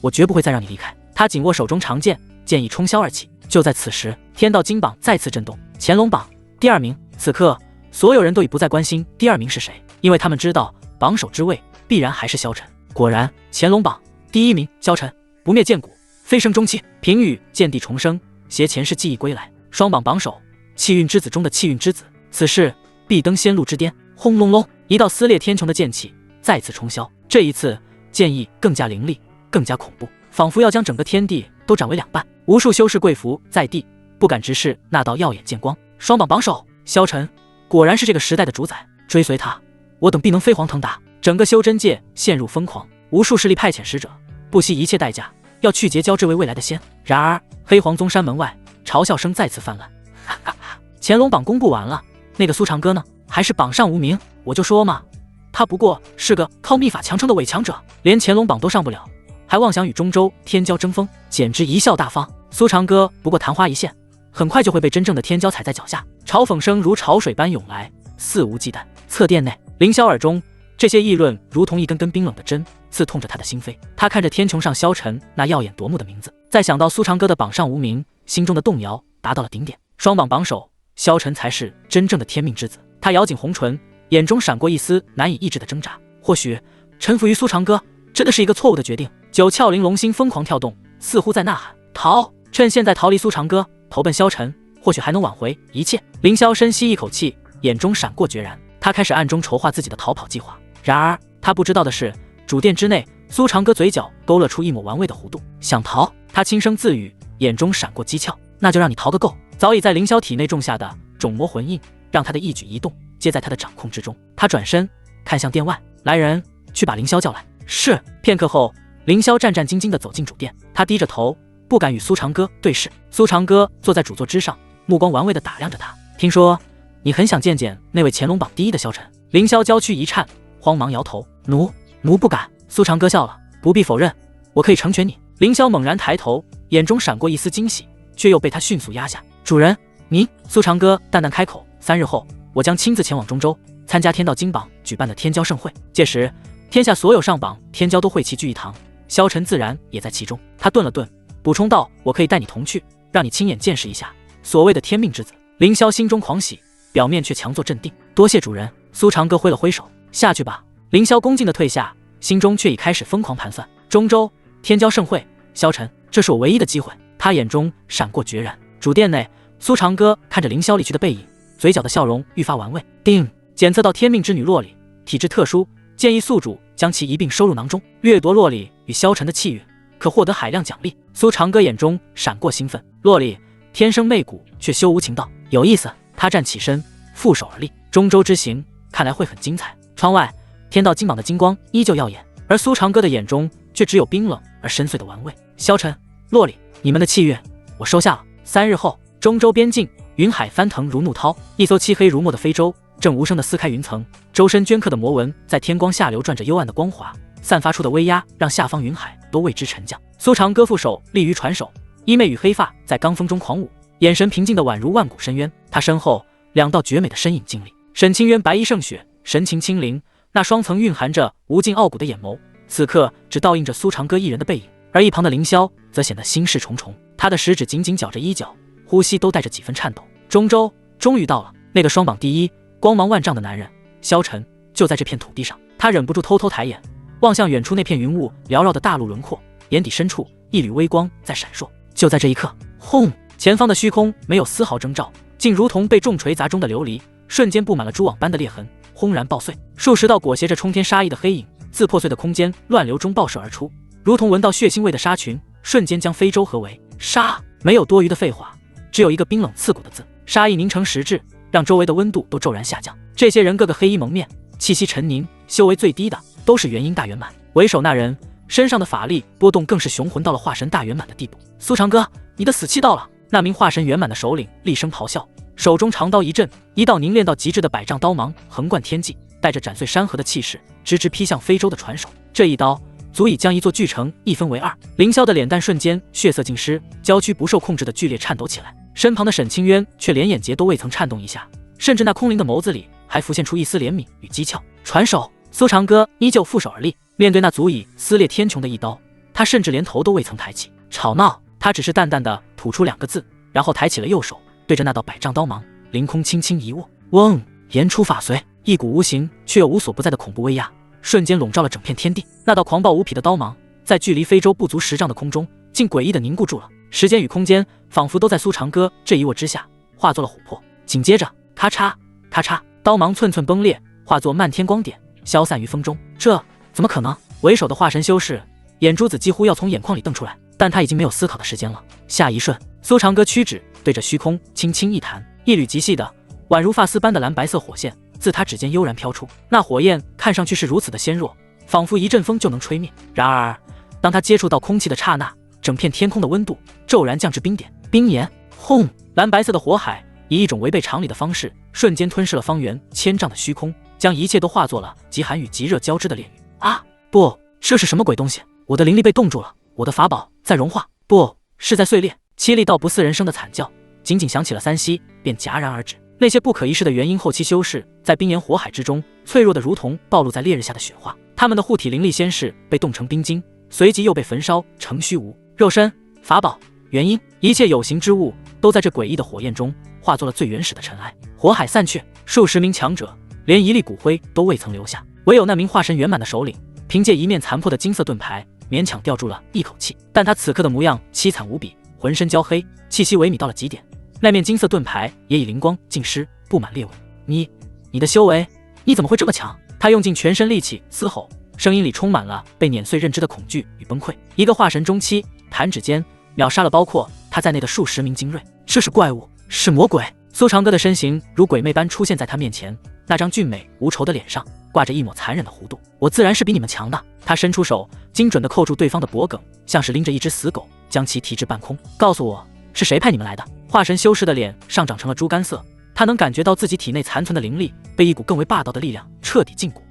我绝不会再让你离开。他紧握手中长剑，剑意冲霄而起。就在此时，天道金榜再次震动，乾隆榜第2名。此刻所有人都已不再关心第2名是谁，因为他们知道榜首之位必然还是萧晨。果然，乾隆榜第1名萧晨，不灭剑骨，飞升中期。评语：剑地重生，携前世记忆归来。双榜榜首，气运之子中的气运之子，此事必登仙路之巅。轰隆隆，一道撕裂天穹的剑气再次冲霄，这一次剑意更加凌厉，更加恐怖，仿佛要将整个天地都斩为2半。无数修士跪伏在地，不敢直视那道耀眼剑光。双榜榜首萧晨，果然是这个时代的主宰，追随他，我等必能飞黄腾达。整个修真界陷入疯狂，无数势力派遣使者，不惜一切代价要去结交这位未来的仙。然而黑黄宗山门外，嘲笑声再次泛滥。哈哈哈！乾隆榜公布完了，那个苏长歌呢？还是榜上无名？我就说嘛，他不过是个靠秘法强撑的伪强者，连乾隆榜都上不了，还妄想与中州天骄争锋，简直贻笑大方。苏长歌不过昙花一现，很快就会被真正的天骄踩在脚下。嘲讽声如潮水般涌来，肆无忌惮。侧殿内，凌霄耳中这些议论如同一根根冰冷的针，刺痛着他的心扉。他看着天穹上萧晨那耀眼夺目的名字，再想到苏长歌的榜上无名，心中的动摇达到了顶点。双榜榜首萧晨才是真正的天命之子。他咬紧红唇，眼中闪过一丝难以抑制的挣扎。或许臣服于苏长歌真的是一个错误的决定。九窍玲珑心疯狂跳动，似乎在呐喊：逃！趁现在逃离苏长歌，投奔萧晨，或许还能挽回一切。凌霄深吸一口气，眼中闪过决然。他开始暗中筹划自己的逃跑计划。然而他不知道的是，主殿之内，苏长歌嘴角勾勒出一抹玩味的弧度。想逃？他轻声自语，眼中闪过讥诮。那就让你逃个够！早已在凌霄体内种下的种魔魂印，让他的一举一动皆在他的掌控之中。他转身看向殿外，来人，去把凌霄叫来。是。片刻后，凌霄战战兢兢地走进主殿，他低着头，不敢与苏长歌对视。苏长歌坐在主座之上，目光玩味地打量着他。听说你很想见见那位乾隆榜第1的萧晨。凌霄娇躯一颤，慌忙摇头：奴不敢。苏长歌笑了：不必否认，我可以成全你。凌霄猛然抬头，眼中闪过一丝惊喜，却又被他迅速压下。主人，您。苏长歌淡淡开口：3日后，我将亲自前往中州，参加天道金榜举办的天骄盛会，届时天下所有上榜天骄都会齐聚一堂，萧晨自然也在其中。他顿了顿，补充道：我可以带你同去，让你亲眼见识一下所谓的天命之子。凌霄心中狂喜，表面却强作镇定：多谢主人。苏长歌挥了挥手：下去吧。凌霄恭敬地退下，心中却已开始疯狂盘算。中州天骄盛会，萧晨，这是我唯一的机会。他眼中闪过决然。主殿内，苏长歌看着凌霄离去的背影，嘴角的笑容愈发玩味。定，检测到天命之女洛里体质特殊，建议宿主将其一并收入囊中，掠夺洛里与萧晨的气运，可获得海量奖励。苏长歌眼中闪过兴奋。洛里天生媚骨，却修无情道，有意思。他站起身，负手而立。中州之行看来会很精彩。窗外，天道金榜的金光依旧耀眼，而苏长歌的眼中却只有冰冷而深邃的玩味。萧晨、洛里，你们的契约我收下了。3日后，中州边境，云海翻腾如怒涛，一艘漆黑如墨的飞舟正无声地撕开云层，周身镌刻的魔纹在天光下流转着幽暗的光华，散发出的威压让下方云海都为之沉降。苏长歌负手立于船首，衣袂与黑发在罡风中狂舞，眼神平静的宛如万古深渊。他身后2道绝美的身影静立，沈清渊白衣胜雪，神情清灵，那双层蕴含着无尽傲骨的眼眸，此刻只倒映着苏长歌一人的背影。而一旁的凌霄则显得心事重重，他的食指紧紧绞着衣角，呼吸都带着几分颤抖。中州终于到了，那个双榜第1、光芒万丈的男人萧晨就在这片土地上。他忍不住偷偷抬眼，望向远处那片云雾缭绕的大陆轮廓，眼底深处一缕微光在闪烁。就在这一刻，轰！前方的虚空没有丝毫征兆，竟如同被重锤砸中的琉璃，瞬间布满了蛛网般的裂痕，轰然爆碎。数十道裹挟着冲天杀意的黑影自破碎的空间乱流中爆射而出，如同闻到血腥味的杀群，瞬间将非洲合围。杀！没有多余的废话，只有一个冰冷刺骨的字。杀意凝成实质，让周围的温度都骤然下降。这些人个个黑衣蒙面，气息沉凝，修为最低的都是元婴大圆满，为首那人身上的法力波动更是雄浑到了化神大圆满的地步。苏长歌，你的死期到了！那名化神圆满的首领厉声咆哮，手中长刀一震，一道凝练到极致的百丈刀芒横贯天际，带着斩碎山河的气势，直直劈向非洲的船首。这一刀足以将一座巨城一分为二。凌霄的脸蛋瞬间血色尽失，娇躯不受控制的剧烈颤抖起来。身旁的沈清渊却连眼睫都未曾颤动一下，甚至那空灵的眸子里还浮现出一丝怜悯与讥诮。传手，苏长歌依旧负手而立，面对那足以撕裂天穹的一刀，他甚至连头都未曾抬起。吵闹！他只是淡淡的吐出2个字，然后抬起了右手，对着那道百丈刀芒凌空轻轻一握。嗡！言出法随，一股无形却又无所不在的恐怖威压瞬间笼罩了整片天地。那道狂暴无匹的刀芒在距离非洲不足10丈的空中竟诡异的凝固住了，时间与空间仿佛都在苏长歌这一握之下化作了琥珀。紧接着，咔嚓咔嚓，刀芒寸寸崩裂，化作漫天光点，消散于风中。这怎么可能？为首的化神修士眼珠子几乎要从眼眶里瞪出来，但他已经没有思考的时间了。下一瞬，苏长歌屈指对着虚空轻轻一弹，一缕极细的宛如发丝般的蓝白色火线自他指尖悠然飘出。那火焰看上去是如此的纤弱，仿佛一阵风就能吹灭。然而当他接触到空气的刹那，整片天空的温度骤然降至冰点。冰炎！轰！蓝白色的火海以一种违背常理的方式瞬间吞噬了方圆1000丈的虚空，将一切都化作了极寒与极热交织的炼狱。啊！不，这是什么鬼东西？我的灵力被冻住了，我的法宝在融化，不是在碎裂。凄厉到不似人声的惨叫仅仅响起了3息便戛然而止。那些不可一世的元婴后期修士在冰炎火海之中脆弱的如同暴露在烈日下的雪花，他们的护体灵力先是被冻成冰晶，随即又被焚烧成虚无。肉身、法宝、元婴，一切有形之物都在这诡异的火焰中化作了最原始的尘埃。火海散去，数10名强者连一粒骨灰都未曾留下，唯有那名化神圆满的首领凭借一面残破的金色盾牌勉强吊住了一口气，但他此刻的模样凄惨无比，浑身焦黑，气息萎靡到了极点。那面金色盾牌也已灵光尽失，布满裂纹。你的修为，你怎么会这么强？他用尽全身力气嘶吼，声音里充满了被碾碎认知的恐惧与崩溃。一个化神中期，弹指间秒杀了包括他在内的数10名精锐。这是怪物，是魔鬼！苏长歌的身形如鬼魅般出现在他面前，那张俊美无愁的脸上挂着一抹残忍的弧度。我自然是比你们强的。他伸出手，精准地扣住对方的脖颈，像是拎着一只死狗，将其提至半空。告诉我，是谁派你们来的？化神修士的脸上长成了猪肝色，他能感觉到自己体内残存的灵力被一股更为霸道的力量彻底禁锢。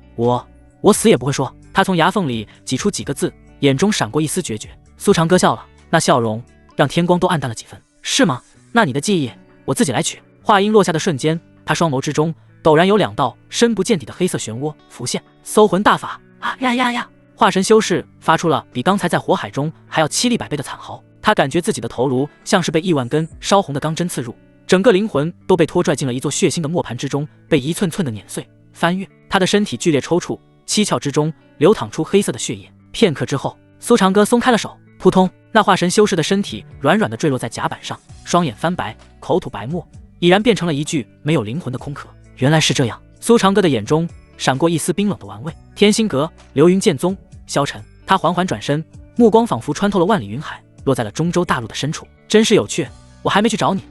我死也不会说。他从牙缝里挤出几个字，眼中闪过一丝决绝。苏长歌笑了，那笑容让天光都暗淡了几分。是吗？那你的记忆我自己来取。话音落下的瞬间，他双眸之中陡然有2道深不见底的黑色漩涡浮现。搜魂大法！啊呀呀呀！化神修士发出了比刚才在火海中还要凄厉100倍的惨嚎。他感觉自己的头颅像是被1万根烧红的钢针刺入，整个灵魂都被拖拽进了一座血腥的磨盘之中，被一寸寸的碾碎翻越。他的身体剧烈抽搐，七窍之中流淌出黑色的血液。片刻之后，苏长歌松开了手，扑通，那化神修士的身体软软的坠落在甲板上，双眼翻白，口吐白沫，已然变成了一具没有灵魂的空壳。原来是这样，苏长歌的眼中闪过一丝冰冷的玩味。天心阁，流云剑宗，萧晨。他缓缓转身，目光仿佛穿透了万里云海，落在了中州大陆的深处。真是有趣，我还没去找你，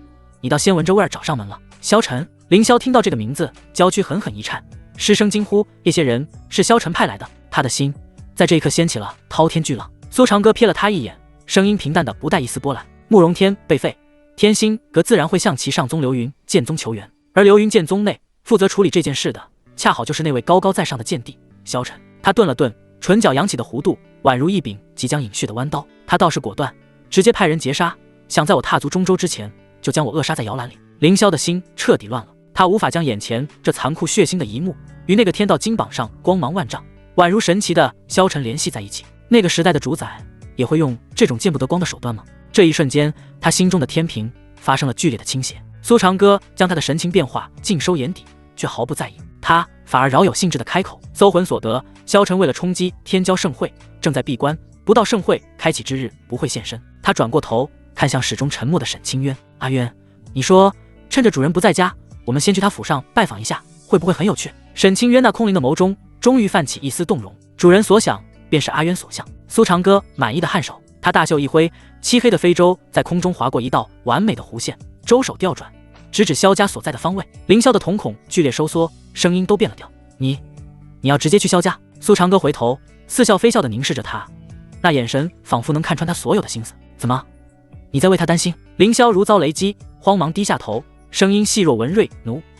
你倒先闻着味儿找上门了。萧晨。凌霄听到这个名字，娇躯狠狠一颤，失声惊呼：叶仙人是萧晨派来的。他的心在这一刻掀起了滔天巨浪。苏长歌瞥了他一眼，声音平淡的不带一丝波澜。慕容天被废，天心阁自然会向其上宗流云剑宗求援，而流云剑宗内负责处理这件事的，恰好就是那位高高在上的剑帝萧晨。他顿了顿，唇角扬起的弧度宛如一柄即将饮血的弯刀。他倒是果断，直接派人截杀，想在我踏足中州之前就将我扼杀在摇篮里。凌霄的心彻底乱了，他无法将眼前这残酷血腥的一幕与那个天道金榜上光芒万丈、宛如神奇的萧晨联系在一起。那个时代的主宰也会用这种见不得光的手段吗？这一瞬间，他心中的天平发生了剧烈的倾斜。苏长歌将他的神情变化尽收眼底，却毫不在意，他反而饶有兴致地开口：搜魂所得，萧晨为了冲击天骄盛会，正在闭关，不到盛会开启之日不会现身。他转过头看向始终沉默的沈清渊：阿渊，你说趁着主人不在家，我们先去他府上拜访一下，会不会很有趣？沈清渊那空灵的眸中终于泛起一丝动容。主人所想便是阿渊所向。苏长歌满意的颔首，他大袖一挥，漆黑的非洲在空中划过一道完美的弧线，周手调转，直指萧家所在的方位。凌霄的瞳孔剧烈收缩，声音都变了调：你要直接去萧家？苏长歌回头似笑非笑地凝视着他，那眼神仿佛能看穿他所有的心思。怎么，你在为他担心？凌霄如遭雷击，慌忙低下头，声音细若文瑞：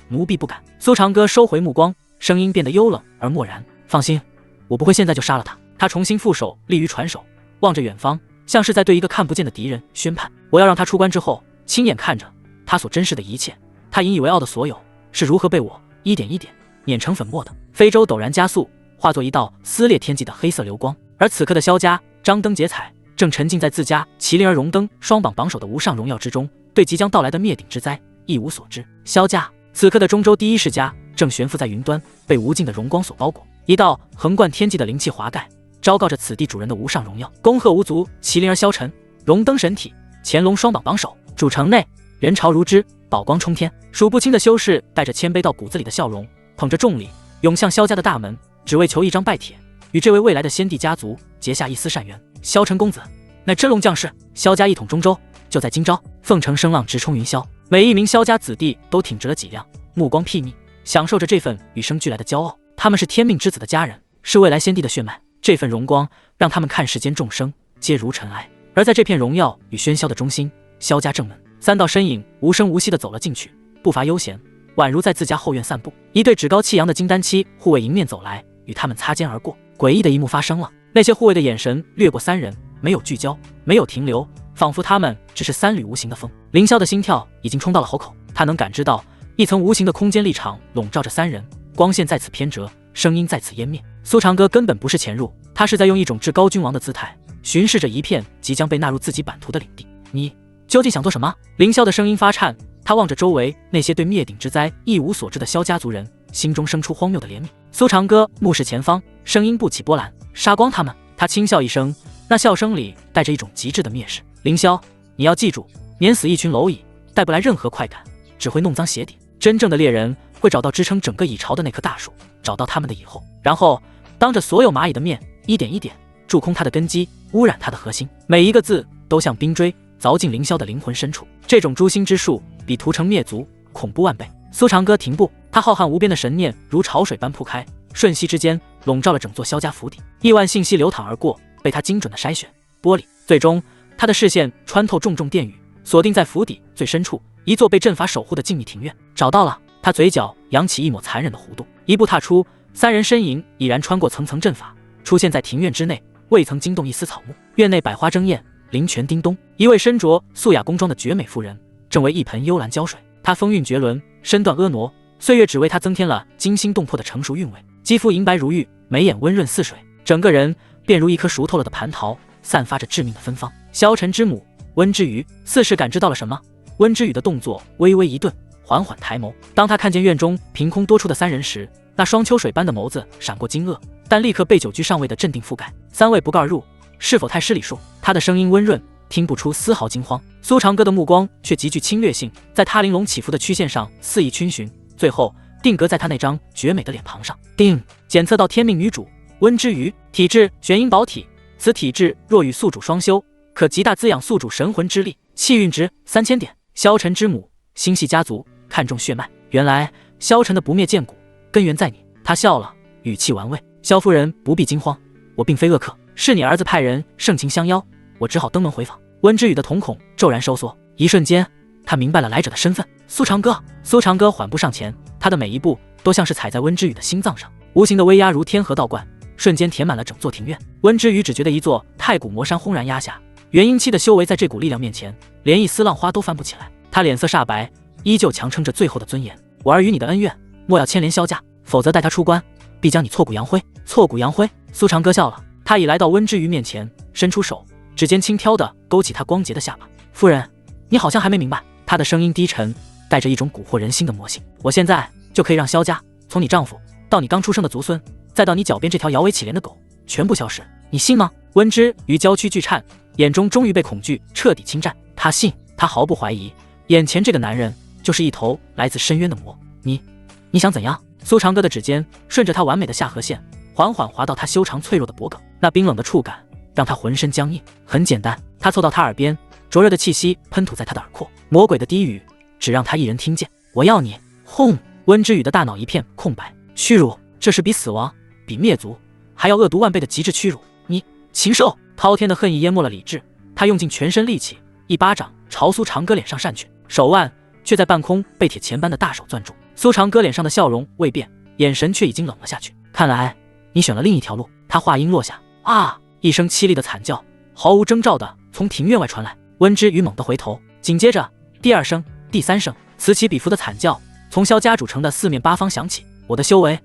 奴婢不敢。苏长歌收回目光，声音变得幽冷而漠然：放心，我不会现在就杀了他。他重新负手立于船首，望着远方，像是在对一个看不见的敌人宣判。我要让他出关之后，亲眼看着他所珍视的一切，他引以为傲的所有，是如何被我一点一点碾成粉末的。非洲陡然加速，化作一道撕裂天际的黑色流光。而此刻的萧家张灯结彩，正沉浸在自家麒麟儿荣登双榜榜首的无上荣耀之中，对即将到来的灭顶之灾一无所知。萧家此刻的中州第一世家正悬浮在云端，被无尽的荣光所包裹，一道横贯天际的灵气华盖，昭告着此地主人的无上荣耀。恭贺无族麒麟儿萧晨荣登神体，乾隆双榜榜首。主城内人潮如织，宝光冲天，数不清的修士带着谦卑到骨子里的笑容，捧着重礼涌向萧家的大门，只为求一张拜帖，与这位未来的先帝家族结下一丝善缘。萧晨公子乃真龙将士，萧家一统中州，就在今朝。凤城声浪直冲云霄，每一名萧家子弟都挺直了脊梁，目光睥睨，享受着这份与生俱来的骄傲。他们是天命之子的家人，是未来先帝的血脉，这份荣光让他们看世间众生皆如尘埃。而在这片荣耀与喧嚣的中心，萧家正门，三道身影无声无息地走了进去，步伐悠闲，宛如在自家后院散步。一对趾高气扬的金丹期护卫迎面走来，与他们擦肩而过。诡异的一幕发生了，那些护卫的眼神掠过三人，没有聚焦，没有停留，仿佛他们只是三缕无形的风。凌霄的心跳已经冲到了喉口，他能感知到一层无形的空间立场笼罩着三人，光线在此偏折，声音在此湮灭。苏长歌根本不是潜入，他是在用一种至高君王的姿态巡视着一片即将被纳入自己版图的领地。你究竟想做什么？凌霄的声音发颤，他望着周围那些对灭顶之灾一无所知的萧家族人，心中生出荒谬的怜悯。苏长歌目视前方，声音不起波澜。杀光他们！他轻笑一声，那笑声里带着一种极致的蔑视。凌霄，你要记住，碾死一群蝼蚁带不来任何快感，只会弄脏鞋底。真正的猎人会找到支撑整个蚁巢的那棵大树，找到他们的蚁后，然后当着所有蚂蚁的面，一点一点蛀空它的根基，污染它的核心。每一个字都像冰锥凿进凌霄的灵魂深处。这种诛心之术比屠城灭族恐怖万倍。苏长歌停步，他浩瀚无边的神念如潮水般铺开，瞬息之间笼罩了整座萧家府邸。亿万信息流淌而过，被他精准的筛选剥离，最终他的视线穿透重重殿宇，锁定在府邸最深处一座被阵法守护的静谧庭院。找到了！他嘴角扬起一抹残忍的弧度，一步踏出，三人身影已然穿过层层阵法，出现在庭院之内，未曾惊动一丝草木。院内百花争艳，灵泉叮咚，一位身着素雅宫装的绝美妇人正为一盆幽兰浇水。她风韵绝伦，身段婀娜，岁月只为她增添了惊心动魄的成熟韵味。肌肤银白如玉，眉眼温润似水，整个人便如一颗熟透了的蟠桃，散发着致命的芬芳。萧晨之母温之瑜似是感知到了什么，温之宇的动作微微一顿，缓缓抬眸。当他看见院中凭空多出的三人时，那双秋水般的眸子闪过惊愕，但立刻被久居上位的镇定覆盖。三位不告而入，是否太失礼数？他的声音温润，听不出丝毫惊慌。苏长歌的目光却极具侵略性，在他玲珑起伏的曲线上肆意逡巡，最后定格在他那张绝美的脸庞上。定检测到天命女主温之瑜，体质玄阴宝体，此体质若与宿主双修，可极大滋养宿主神魂之力，气运值3000点。萧晨之母星系家族看重血脉，原来萧晨的不灭剑骨根源在你。他笑了，语气玩味。萧夫人不必惊慌，我并非恶客，是你儿子派人盛情相邀，我只好登门回访。温之宇的瞳孔骤然收缩，一瞬间他明白了来者的身份。苏长歌。苏长歌缓步上前，他的每一步都像是踩在温之宇的心脏上，无形的威压如天河倒灌，瞬间填满了整座庭院。温之宇只觉得一座太古魔山轰然压下，元婴期的修为在这股力量面前连一丝浪花都翻不起来。他脸色煞白，依旧强撑着最后的尊严。我儿与你的恩怨莫要牵连萧家，否则待他出关必将你挫骨扬灰。挫骨扬灰。苏长歌笑了，他已来到温之瑜面前，伸出手，指尖轻挑地勾起他光洁的下巴。夫人，你好像还没明白。他的声音低沉，带着一种蛊惑人心的魔性。我现在就可以让萧家从你丈夫到你刚出生的族孙，再到你脚边这条摇尾乞怜的狗，全部消失，你信吗？温之瑜娇躯剧颤，眼中终于被恐惧彻底侵占。他信，他毫不怀疑，眼前这个男人就是一头来自深渊的魔。你想怎样？苏长歌的指尖顺着他完美的下颌线缓缓滑到他修长脆弱的脖颈，那冰冷的触感让他浑身僵硬。很简单，他凑到他耳边，灼热的气息喷吐在他的耳廓，魔鬼的低语只让他一人听见。我要你！轰！温之宇的大脑一片空白。屈辱，这是比死亡，比灭族还要恶毒万倍的极致屈辱。你禽兽！滔天的恨意淹没了理智，他用尽全身力气，一巴掌朝苏长歌脸上扇去，手腕却在半空被铁钳般的大手攥住。苏长歌脸上的笑容未变，眼神却已经冷了下去。看来你选了另一条路。他话音落下，啊！一声凄厉的惨叫，毫无征兆的从庭院外传来。温之羽猛地回头，紧接着第二声、第三声此起彼伏的惨叫从萧家主城的四面八方响起。我的修为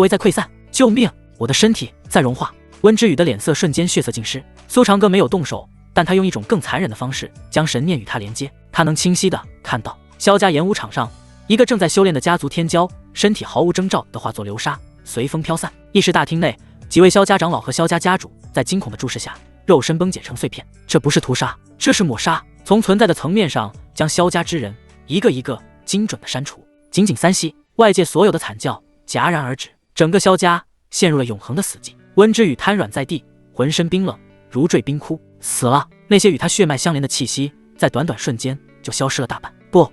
在溃散，救命！我的身体在融化。温之羽的脸色瞬间血色尽失。苏长歌没有动手，但他用一种更残忍的方式将神念与他连接。他能清晰地看到萧家演武场上，一个正在修炼的家族天骄，身体毫无征兆地化作流沙，随风飘散。议事大厅内，几位萧家长老和萧家家主在惊恐的注视下，肉身崩解成碎片。这不是屠杀，这是抹杀，从存在的层面上将萧家之人一个一个精准地删除。仅仅3息，外界所有的惨叫戛然而止，整个萧家陷入了永恒的死寂。温之羽瘫软在地，浑身冰冷，如坠冰窟。死了。那些与他血脉相连的气息，在短短瞬间就消失了大半。不！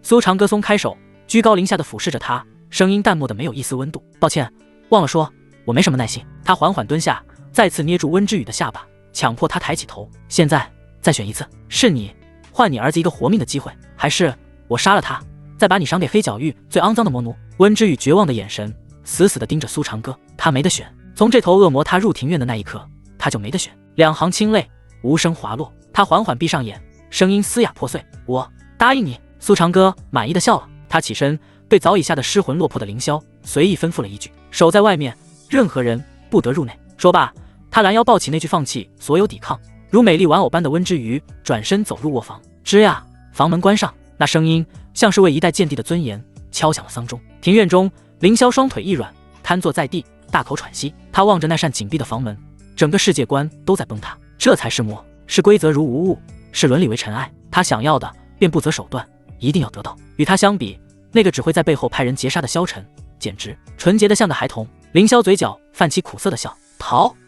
苏长歌松开手，居高临下的俯视着他，声音淡漠的没有一丝温度。抱歉，忘了说，我没什么耐心。他缓缓蹲下，再次捏住温之羽的下巴，强迫他抬起头。现在再选一次，是你换你儿子一个活命的机会，还是我杀了他，再把你赏给黑角域最肮脏的魔奴？温之羽绝望的眼神死死地盯着苏长歌，他没得选。从这头恶魔踏入庭院的那一刻，他就没得选。2行清泪无声滑落，他缓缓闭上眼，声音嘶哑破碎：我答应你。苏长歌满意的笑了，他起身对早已吓得失魂落魄的凌霄随意吩咐了一句：守在外面，任何人不得入内。说罢，他拦腰抱起那具放弃所有抵抗，如美丽玩偶般的温之羽，转身走入卧房。吱呀，房门关上，那声音像是为一代贱帝的尊严敲响了丧钟。庭院中，凌霄双腿一软，瘫坐在地，大口喘息。他望着那扇紧闭的房门，整个世界观都在崩塌。这才是魔，是规则如无物，是伦理为尘埃。他想要的便不择手段，一定要得到。与他相比，那个只会在背后派人劫杀的萧晨，简直纯洁的像个孩童。凌霄嘴角泛起苦涩的笑，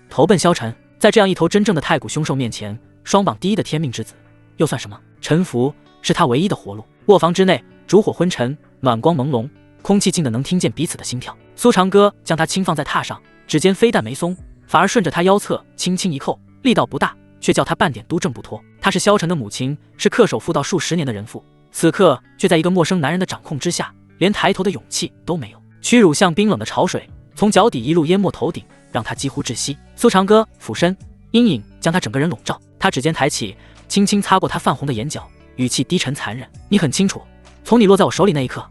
投奔萧晨。在这样一头真正的太古凶兽面前，双榜第一的天命之子又算什么？臣服是他唯一的活路。卧房之内，烛火昏沉，暖光朦胧，空气静得能听见彼此的心跳。苏长歌将他轻放在榻上，指尖非但没松，反而顺着他腰侧轻轻一扣，力道不大，却叫他半点督正不脱。她是萧晨的母亲，是恪守妇道数10年的人妇，此刻却在一个陌生男人的掌控之下，连抬头的勇气都没有。屈辱像冰冷的潮水，从脚底一路淹没头顶，让他几乎窒息。苏长歌俯身，阴影将他整个人笼罩。他指尖抬起，轻轻擦过他泛红的眼角，语气低沉残忍：你很清楚，从你落在我手里那一刻，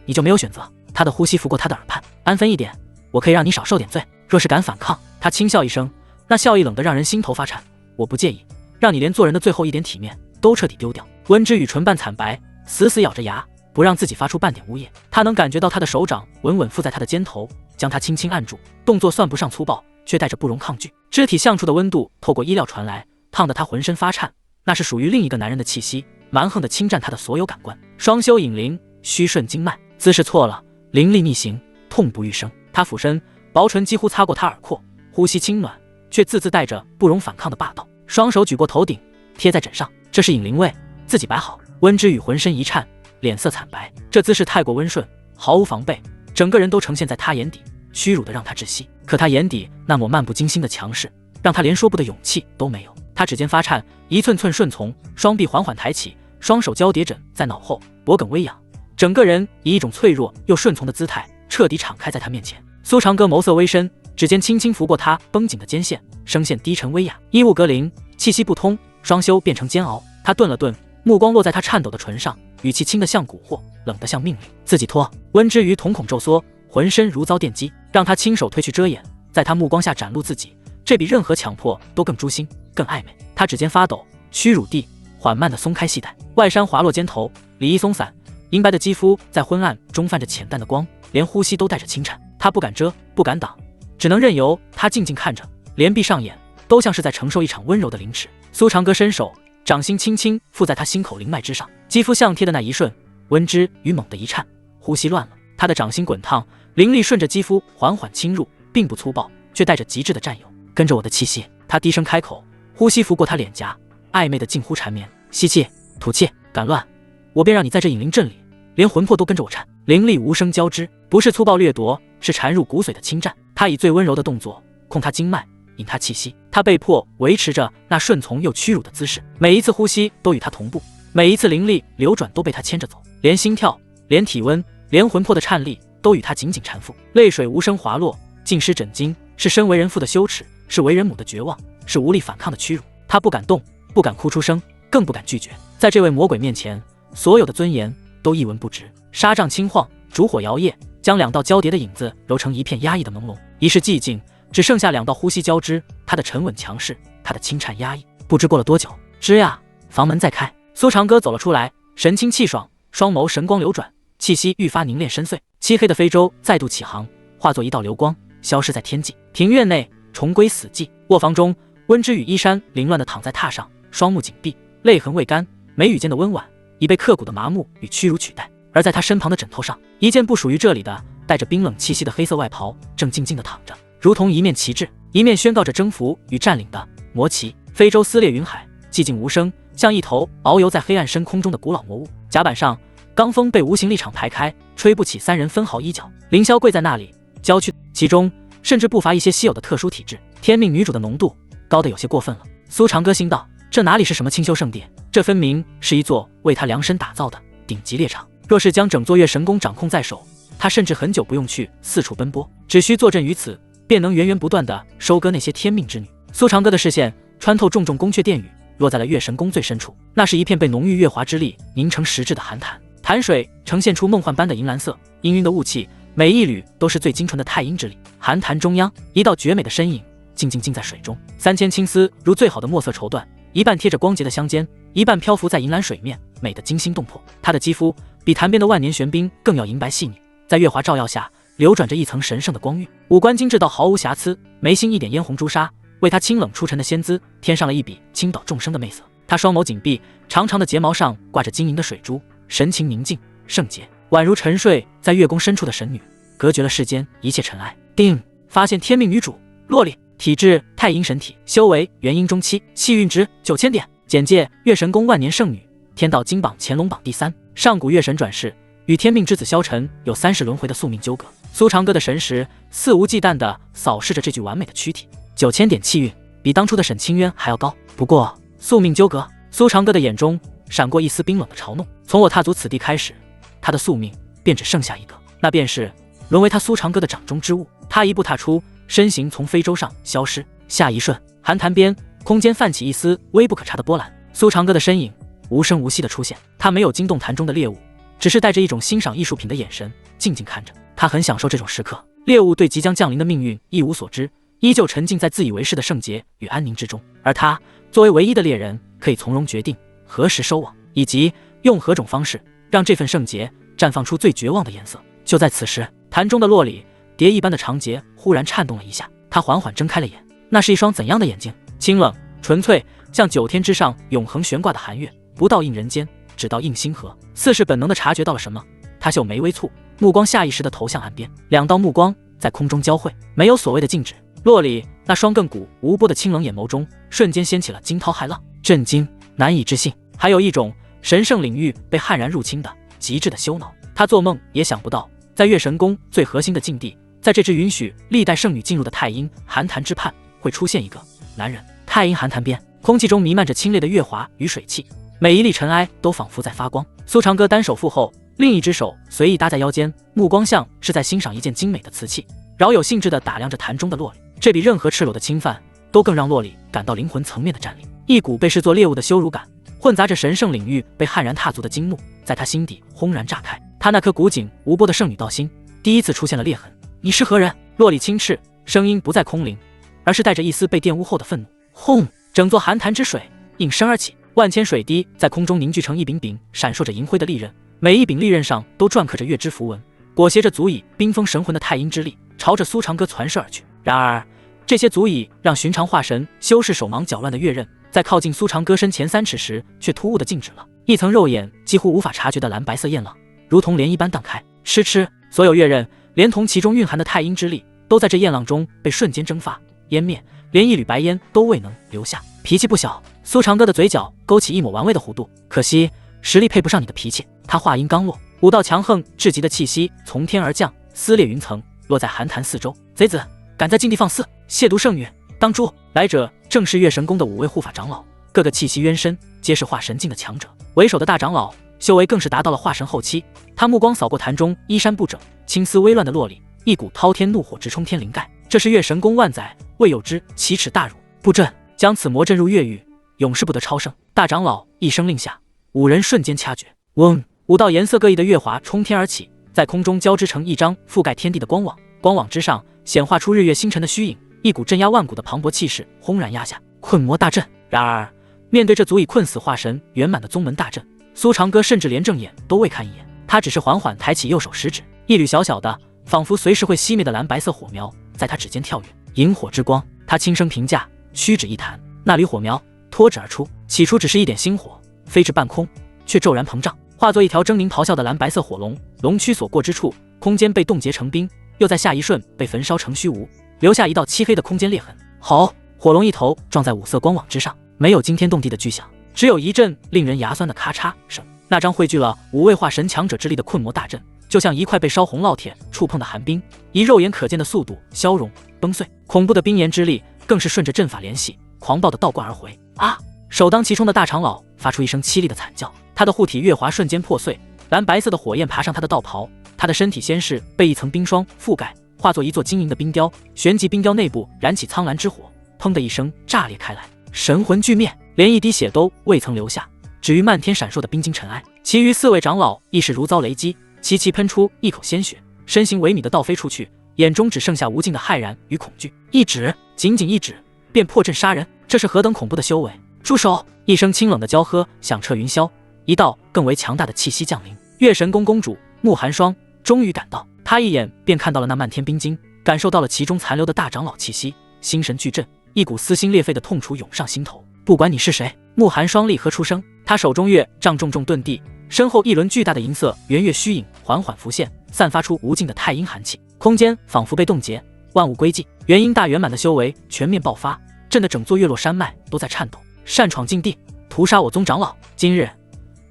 你就没有选择。他的呼吸拂过他的耳畔，安分一点，我可以让你少受点罪。若是敢反抗，他轻笑一声，那笑意冷得让人心头发颤。我不介意，让你连做人的最后一点体面都彻底丢掉。温之羽唇瓣惨白，死死咬着牙，不让自己发出半点呜咽。他能感觉到他的手掌稳稳附在他的肩头，将他轻轻按住，动作算不上粗暴，却带着不容抗拒。肢体相触的温度透过衣料传来，烫得他浑身发颤。那是属于另一个男人的气息，蛮横地侵占他的所有感官。双修引灵，虚顺经脉，姿势错了，灵力逆行，痛不欲生。他俯身，薄唇几乎擦过他耳廓，呼吸轻暖，却字字带着不容反抗的霸道。双手举过头顶，贴在枕上，这是引灵位，自己摆好。温之羽浑身一颤，脸色惨白，这姿势太过温顺，毫无防备，整个人都呈现在他眼底，屈辱的让他窒息。可他眼底那抹漫不经心的强势，让他连说不的勇气都没有。他指尖发颤，一寸寸顺从，双臂缓缓抬起，双手交叠枕在脑后，脖颈微仰，整个人以一种脆弱又顺从的姿态彻底敞开在他面前。苏长歌眸色微深，指尖轻轻拂过他绷紧的肩线，声线低沉微哑，衣物隔灵，气息不通，双修变成煎熬。他顿了顿，目光落在他颤抖的唇上，语气轻得像蛊惑，冷得像命令。自己脱。温之羽瞳孔骤缩，浑身如遭电击，让他亲手褪去遮掩，在他目光下展露自己，这比任何强迫都更诛心，更暧昧。他指尖发抖，屈辱地缓慢地松开系带，外衫滑落肩头，里衣松散，银白的肌肤在昏暗中泛着浅淡的光，连呼吸都带着轻颤。他不敢遮，不敢挡，只能任由他静静看着，连闭上眼都像是在承受一场温柔的凌迟。苏长歌伸手，掌心轻轻附在他心口灵脉之上，肌肤相贴的那一瞬，温之羽猛地一颤，呼吸乱了。他的掌心滚烫，灵力顺着肌肤缓缓侵入，并不粗暴，却带着极致的占有。跟着我的气息。他低声开口，呼吸拂过他脸颊，暧昧的近乎缠绵。吸气，吐气，敢乱，我便让你在这引灵阵里，连魂魄都跟着我颤。灵力无声交织，不是粗暴掠夺，是缠入骨髓的侵占。他以最温柔的动作控他经脉，引他气息。他被迫维持着那顺从又屈辱的姿势，每一次呼吸都与他同步，每一次灵力流转都被他牵着走，连心跳，连体温，连魂魄的颤栗都与他紧紧缠缚。泪水无声滑落，浸湿枕巾，是身为人妇的羞耻，是为人母的绝望，是无力反抗的屈辱。他不敢动，不敢哭出声，更不敢拒绝。在这位魔鬼面前，所有的尊严都一文不值。纱帐轻晃，烛火摇曳，将2道交叠的影子揉成一片压抑的朦胧。一世寂静，只剩下2道呼吸交织，他的沉稳强势，他的轻颤压抑。不知过了多久，吱呀，房门再开，苏长歌走了出来，神清气爽，双眸神光流转，气息愈发凝练深邃。漆黑的非洲再度起航，化作一道流光，消失在天际。庭院内重归死寂。卧房中，温之与衣衫凌乱地躺在榻上，双目紧闭，泪痕未干，眉宇间的温婉已被刻骨的麻木与屈辱取代。而在他身旁的枕头上，一件不属于这里的带着冰冷气息的黑色外袍正静静地躺着，如同一面旗帜，一面宣告着征服与占领的魔旗。非洲撕裂云海，寂静无声，像一头遨游在黑暗深空中的古老魔物。甲板上，罡风被无形力场排开，吹不起3人分毫衣角。凌霄跪在那里，娇躯其中甚至不乏一些稀有的特殊体质。天命女主的浓度高得有些过分了。苏长歌心道，这哪里是什么清修圣殿，这分明是一座为他量身打造的顶级猎场。若是将整座月神宫掌控在手，他甚至很久不用去四处奔波，只需坐镇于此，便能源源不断地收割那些天命之女。苏长歌的视线穿透重重宫阙殿宇，落在了月神宫最深处。那是一片被浓郁月华之力凝成实质的寒潭，潭水呈现出梦幻般的银蓝色，氤氲的雾气每一缕都是最精纯的太阴之力。寒潭中央，一道绝美的身影静在水中，3000青丝如最好的墨色绸缎，一半贴着光洁的香肩，一半漂浮在银蓝水面，美得惊心动魄。她的肌肤比潭边的万年玄冰更要银白细腻，在月华照耀下流转着一层神圣的光晕，五官精致到毫无瑕疵，眉心一点嫣红朱砂，为她清冷出尘的仙姿添上了一笔倾倒众生的媚色。她双眸紧闭，长长的睫毛上挂着晶莹的水珠，神情宁静圣洁，宛如沉睡在月宫深处的神女，隔绝了世间一切尘埃。定发现天命女主洛丽，体质太阴神体，修为元婴中期，气运值9000点。简介：月神宫万年圣女，天道金榜乾隆榜第3，上古月神转世，与天命之子萧晨有30轮回的宿命纠葛。苏长歌的神识肆无忌惮地扫视着这具完美的躯体，9000点气运，比当初的沈清渊还要高。不过宿命纠葛，苏长歌的眼中闪过一丝冰冷的嘲弄。从我踏足此地开始，他的宿命便只剩下一个，那便是沦为他苏长歌的掌中之物。他一步踏出，身形从非洲上消失，下一瞬，寒潭边空间泛起一丝微不可察的波澜，苏长歌的身影无声无息地出现。他没有惊动潭中的猎物，只是带着一种欣赏艺术品的眼神静静看着。他很享受这种时刻。猎物对即将降临的命运一无所知，依旧沉浸在自以为是的圣洁与安宁之中，而他作为唯一的猎人，可以从容决定何时收网，以及用何种方式让这份圣洁绽放出最绝望的颜色。就在此时，潭中的洛里蝶一般的长睫忽然颤动了一下，他缓缓睁开了眼。那是一双怎样的眼睛？清冷纯粹，像9天之上永恒悬挂的寒月，不到映人间，只到映星河。似是本能地察觉到了什么，他秀眉微蹙，目光下意识地投向岸边，2道目光在空中交汇，没有所谓的静止。洛里那双亘古无波的清冷眼眸中瞬间掀起了惊涛骇浪，震惊、难以置信，还有一种神圣领域被悍然入侵的极致的羞恼。他做梦也想不到，在月神宫最核心的禁地，在这只允许历代圣女进入的太阴寒潭之畔，会出现一个男人。太阴寒潭边，空气中弥漫着清冽的月华与水汽，每一粒尘埃都仿佛在发光。苏长歌单手负后，另一只手随意搭在腰间，目光像是在欣赏一件精美的瓷器，饶有兴致地打量着潭中的洛里。这比任何赤裸的侵犯都更让洛里感到灵魂层面的占领。一股被视作猎物的羞辱感，混杂着神圣领域被悍然踏足的惊怒，在他心底轰然炸开。他那颗古井无波的圣女道心第一次出现了裂痕。你是何人？洛里轻斥，声音不再空灵，而是带着一丝被玷污后的愤怒。轰！整座寒潭之水应声而起，万千水滴在空中凝聚成一柄柄闪烁着银辉的利刃，每一柄利刃上都篆刻着月之符文，裹挟着足以冰封神魂的太阴之力，朝着苏长歌传射而去。然而这些足以让寻常化神修士手忙脚乱的月刃，在靠近苏长歌身前3尺时却突兀地静止了，一层肉眼几乎无法察觉的蓝白色焰浪如同涟漪般荡开。痴痴，所有月刃连同其中蕴含的太阴之力都在这焰浪中被瞬间蒸发湮灭，连一缕白烟都未能留下。脾气不小，苏长歌的嘴角勾起一抹玩味的弧度，可惜实力配不上你的脾气。他话音刚落，5道强横至极的气息从天而降，撕裂云层，落在寒潭四周。贼子，敢在禁地放肆，亵渎圣女，当诛！来者正是月神宫的5位护法长老，个个气息渊深，皆是化神境的强者。为首的大长老修为更是达到了化神后期，他目光扫过潭中衣衫不整、青丝微乱的洛里，一股滔天怒火直冲天灵盖。这是月神功万载未有之奇耻大辱。布阵，将此魔阵入月域，永世不得超生。大长老一声令下，5人瞬间掐诀，嗡，5道颜色各异的月华冲天而起，在空中交织成一张覆盖天地的光网，光网之上显化出日月星辰的虚影，一股镇压万古的磅礴气势轰然压下。困魔大阵。然而面对这足以困死化神圆满的宗门大阵，苏长歌甚至连正眼都未看一眼，他只是缓缓抬起右手食指，一缕小小的仿佛随时会熄灭的蓝白色火苗在他指尖跳跃，萤火之光。他轻声评价，屈指一弹，那缕火苗脱指而出，起初只是一点星火，飞至半空，却骤然膨胀，化作一条狰狞咆哮的蓝白色火龙。龙躯所过之处，空间被冻结成冰，又在下一瞬被焚烧成虚无，留下一道漆黑的空间裂痕。好！火龙一头撞在5色光网之上，没有惊天动地的巨响，只有一阵令人牙酸的咔嚓声。那张汇聚了5位化神强者之力的困魔大阵，就像一块被烧红烙铁触碰的寒冰，以肉眼可见的速度消融崩碎。恐怖的冰炎之力更是顺着阵法联系，狂暴的倒灌而回。啊！首当其冲的大长老发出一声凄厉的惨叫，他的护体月华瞬间破碎，蓝白色的火焰爬上他的道袍，他的身体先是被一层冰霜覆盖，化作一座晶莹的冰雕，旋即冰雕内部燃起苍蓝之火，砰的一声炸裂开来，神魂俱灭，连一滴血都未曾留下，只于漫天闪烁的冰晶尘埃。其余4位长老亦是如遭雷击，齐齐喷出一口鲜血，身形萎靡的倒飞出去，眼中只剩下无尽的骇然与恐惧。一指，仅仅一指，便破阵杀人，这是何等恐怖的修为！住手！一声清冷的娇喝响彻云霄，一道更为强大的气息降临。月神宫公主慕寒霜终于赶到，她一眼便看到了那漫天冰晶，感受到了其中残留的大长老气息，心神俱震，一股撕心裂肺的痛楚涌上心头。不管你是谁！慕寒霜厉喝出声，他手中月杖重重遁地，身后一轮巨大的银色圆月虚影缓缓浮现，散发出无尽的太阴寒气，空间仿佛被冻结，万物归寂。元婴大圆满的修为全面爆发，震得整座月落山脉都在颤抖。擅闯禁地，屠杀我宗长老，今日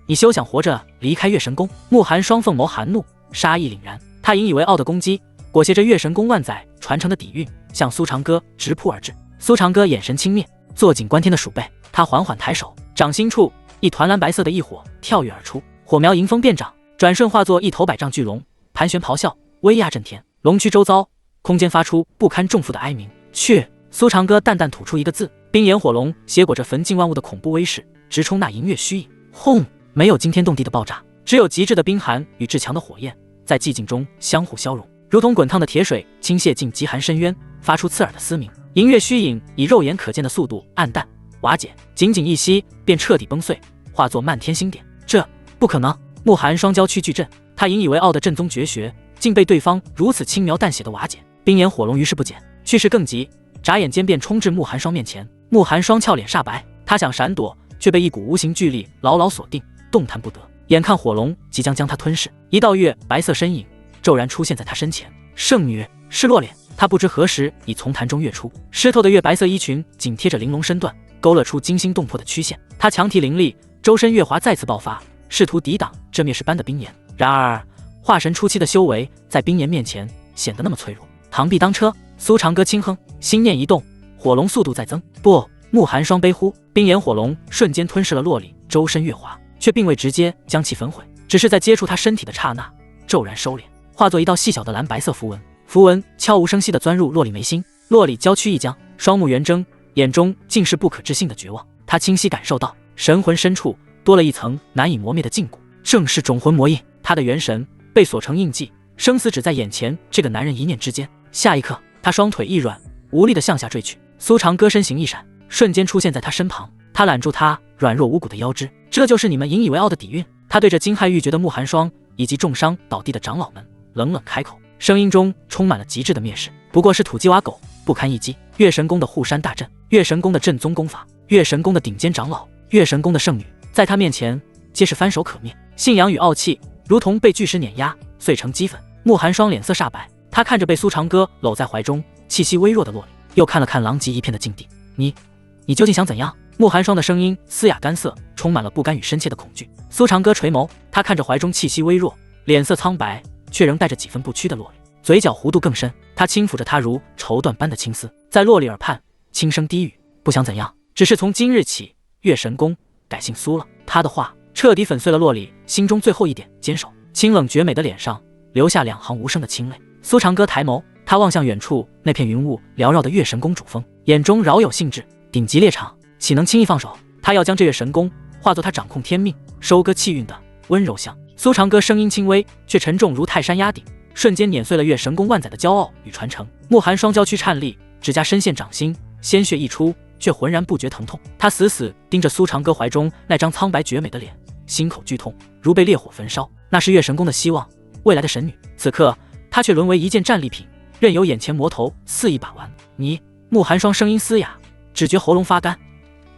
你休想活着离开月神宫！慕寒霜凤眸寒怒，杀意凛然，他引以为傲的攻击裹挟着月神宫万载传承的底蕴，向苏长歌直扑而至。苏长歌眼神轻蔑，坐井观天的鼠辈。他缓缓抬手，掌心处一团蓝白色的异火跳跃而出，火苗迎风便长，转瞬化作一头100丈巨龙，盘旋咆哮，威压震天。龙躯周遭，空间发出不堪重负的哀鸣。去！苏长歌淡淡吐出一个字，冰炎火龙携裹着焚尽万物的恐怖威势，直冲那银月虚影。轰！没有惊天动地的爆炸，只有极致的冰寒与至强的火焰在寂静中相互消融，如同滚烫的铁水倾泻进极寒深渊，发出刺耳的嘶鸣。银月虚影以肉眼可见的速度暗淡瓦解，仅仅一息便彻底崩碎，化作漫天星点。这不可能！慕寒霜娇躯巨震，他引以为傲的正宗绝学竟被对方如此轻描淡写的瓦解。冰炎火龙于是不减，去势更急，眨眼间便冲至慕寒霜面前。慕寒霜俏脸煞白，他想闪躲，却被一股无形巨力牢牢锁定，动弹不得。眼看火龙即将将他吞噬，一道月白色身影骤然出现在他身前。圣女是落脸，他不知何时已从坛中跃出，湿透的月白色衣裙紧贴着玲珑身段，勾勒出惊心动魄的曲线。他强体凌厉，周身月华再次爆发，试图抵挡这灭世般的冰炎。然而化神初期的修为在冰炎面前显得那么脆弱。螳臂当车，苏长歌轻哼，心念一动，火龙速度再增。不！慕寒霜悲呼，冰炎火龙瞬间吞噬了洛里周身月华，却并未直接将其焚毁，只是在接触他身体的刹那骤然收敛，化作一道细小的蓝白色符文。符文悄无声息地钻入洛里眉心，洛里娇躯一僵，双目圆睁，眼中尽是不可置信的绝望。他清晰感受到神魂深处多了一层难以磨灭的禁锢，正是种魂魔印。他的元神被锁成印记，生死只在眼前这个男人一念之间。下一刻，他双腿一软，无力地向下坠去。苏长歌身形一闪，瞬间出现在他身旁，他揽住他软弱无骨的腰肢。这就是你们引以为傲的底蕴？他对着惊骇欲绝的慕寒霜以及重伤倒地的长老们冷冷开口，声音中充满了极致的蔑视。不过是土鸡瓦狗，不堪一击。月神宫的护山大阵，月神宫的正宗功法，月神宫的顶尖长老，月神宫的圣女，在他面前皆是翻手可灭。信仰与傲气如同被巨石碾压，碎成齑粉。慕寒霜脸色煞白，他看着被苏长歌搂在怀中气息微弱的洛里，又看了看狼藉一片的境地。你究竟想怎样？慕寒霜的声音嘶哑干涩，充满了不甘与深切的恐惧。苏长歌垂眸，他看着怀中气息微弱，脸色苍白，却仍带着几分不屈的洛里，嘴角弧度更深。他轻抚着她如绸缎般的青丝，在洛里耳畔轻声低语：不想怎样，只是从今日起，月神宫改姓苏了。他的话彻底粉碎了洛里心中最后一点坚守，清冷绝美的脸上留下2行无声的清泪。苏长歌抬眸，他望向远处那片云雾缭绕的月神宫主峰，眼中饶有兴致。顶级猎场岂能轻易放手？他要将这月神宫化作他掌控天命、收割气运的温柔乡。苏长歌声音轻微，却沉重如泰山压顶，瞬间碾碎了月神宫万载的骄傲与传承。慕寒双娇躯颤栗，指甲深陷掌心，鲜血溢出，却浑然不觉疼痛。他死死盯着苏长歌怀中那张苍白绝美的脸，心口剧痛，如被烈火焚烧。那是月神宫的希望，未来的神女。此刻，她却沦为一件战利品，任由眼前魔头肆意把玩。你，慕寒霜声音嘶哑，只觉喉咙发干。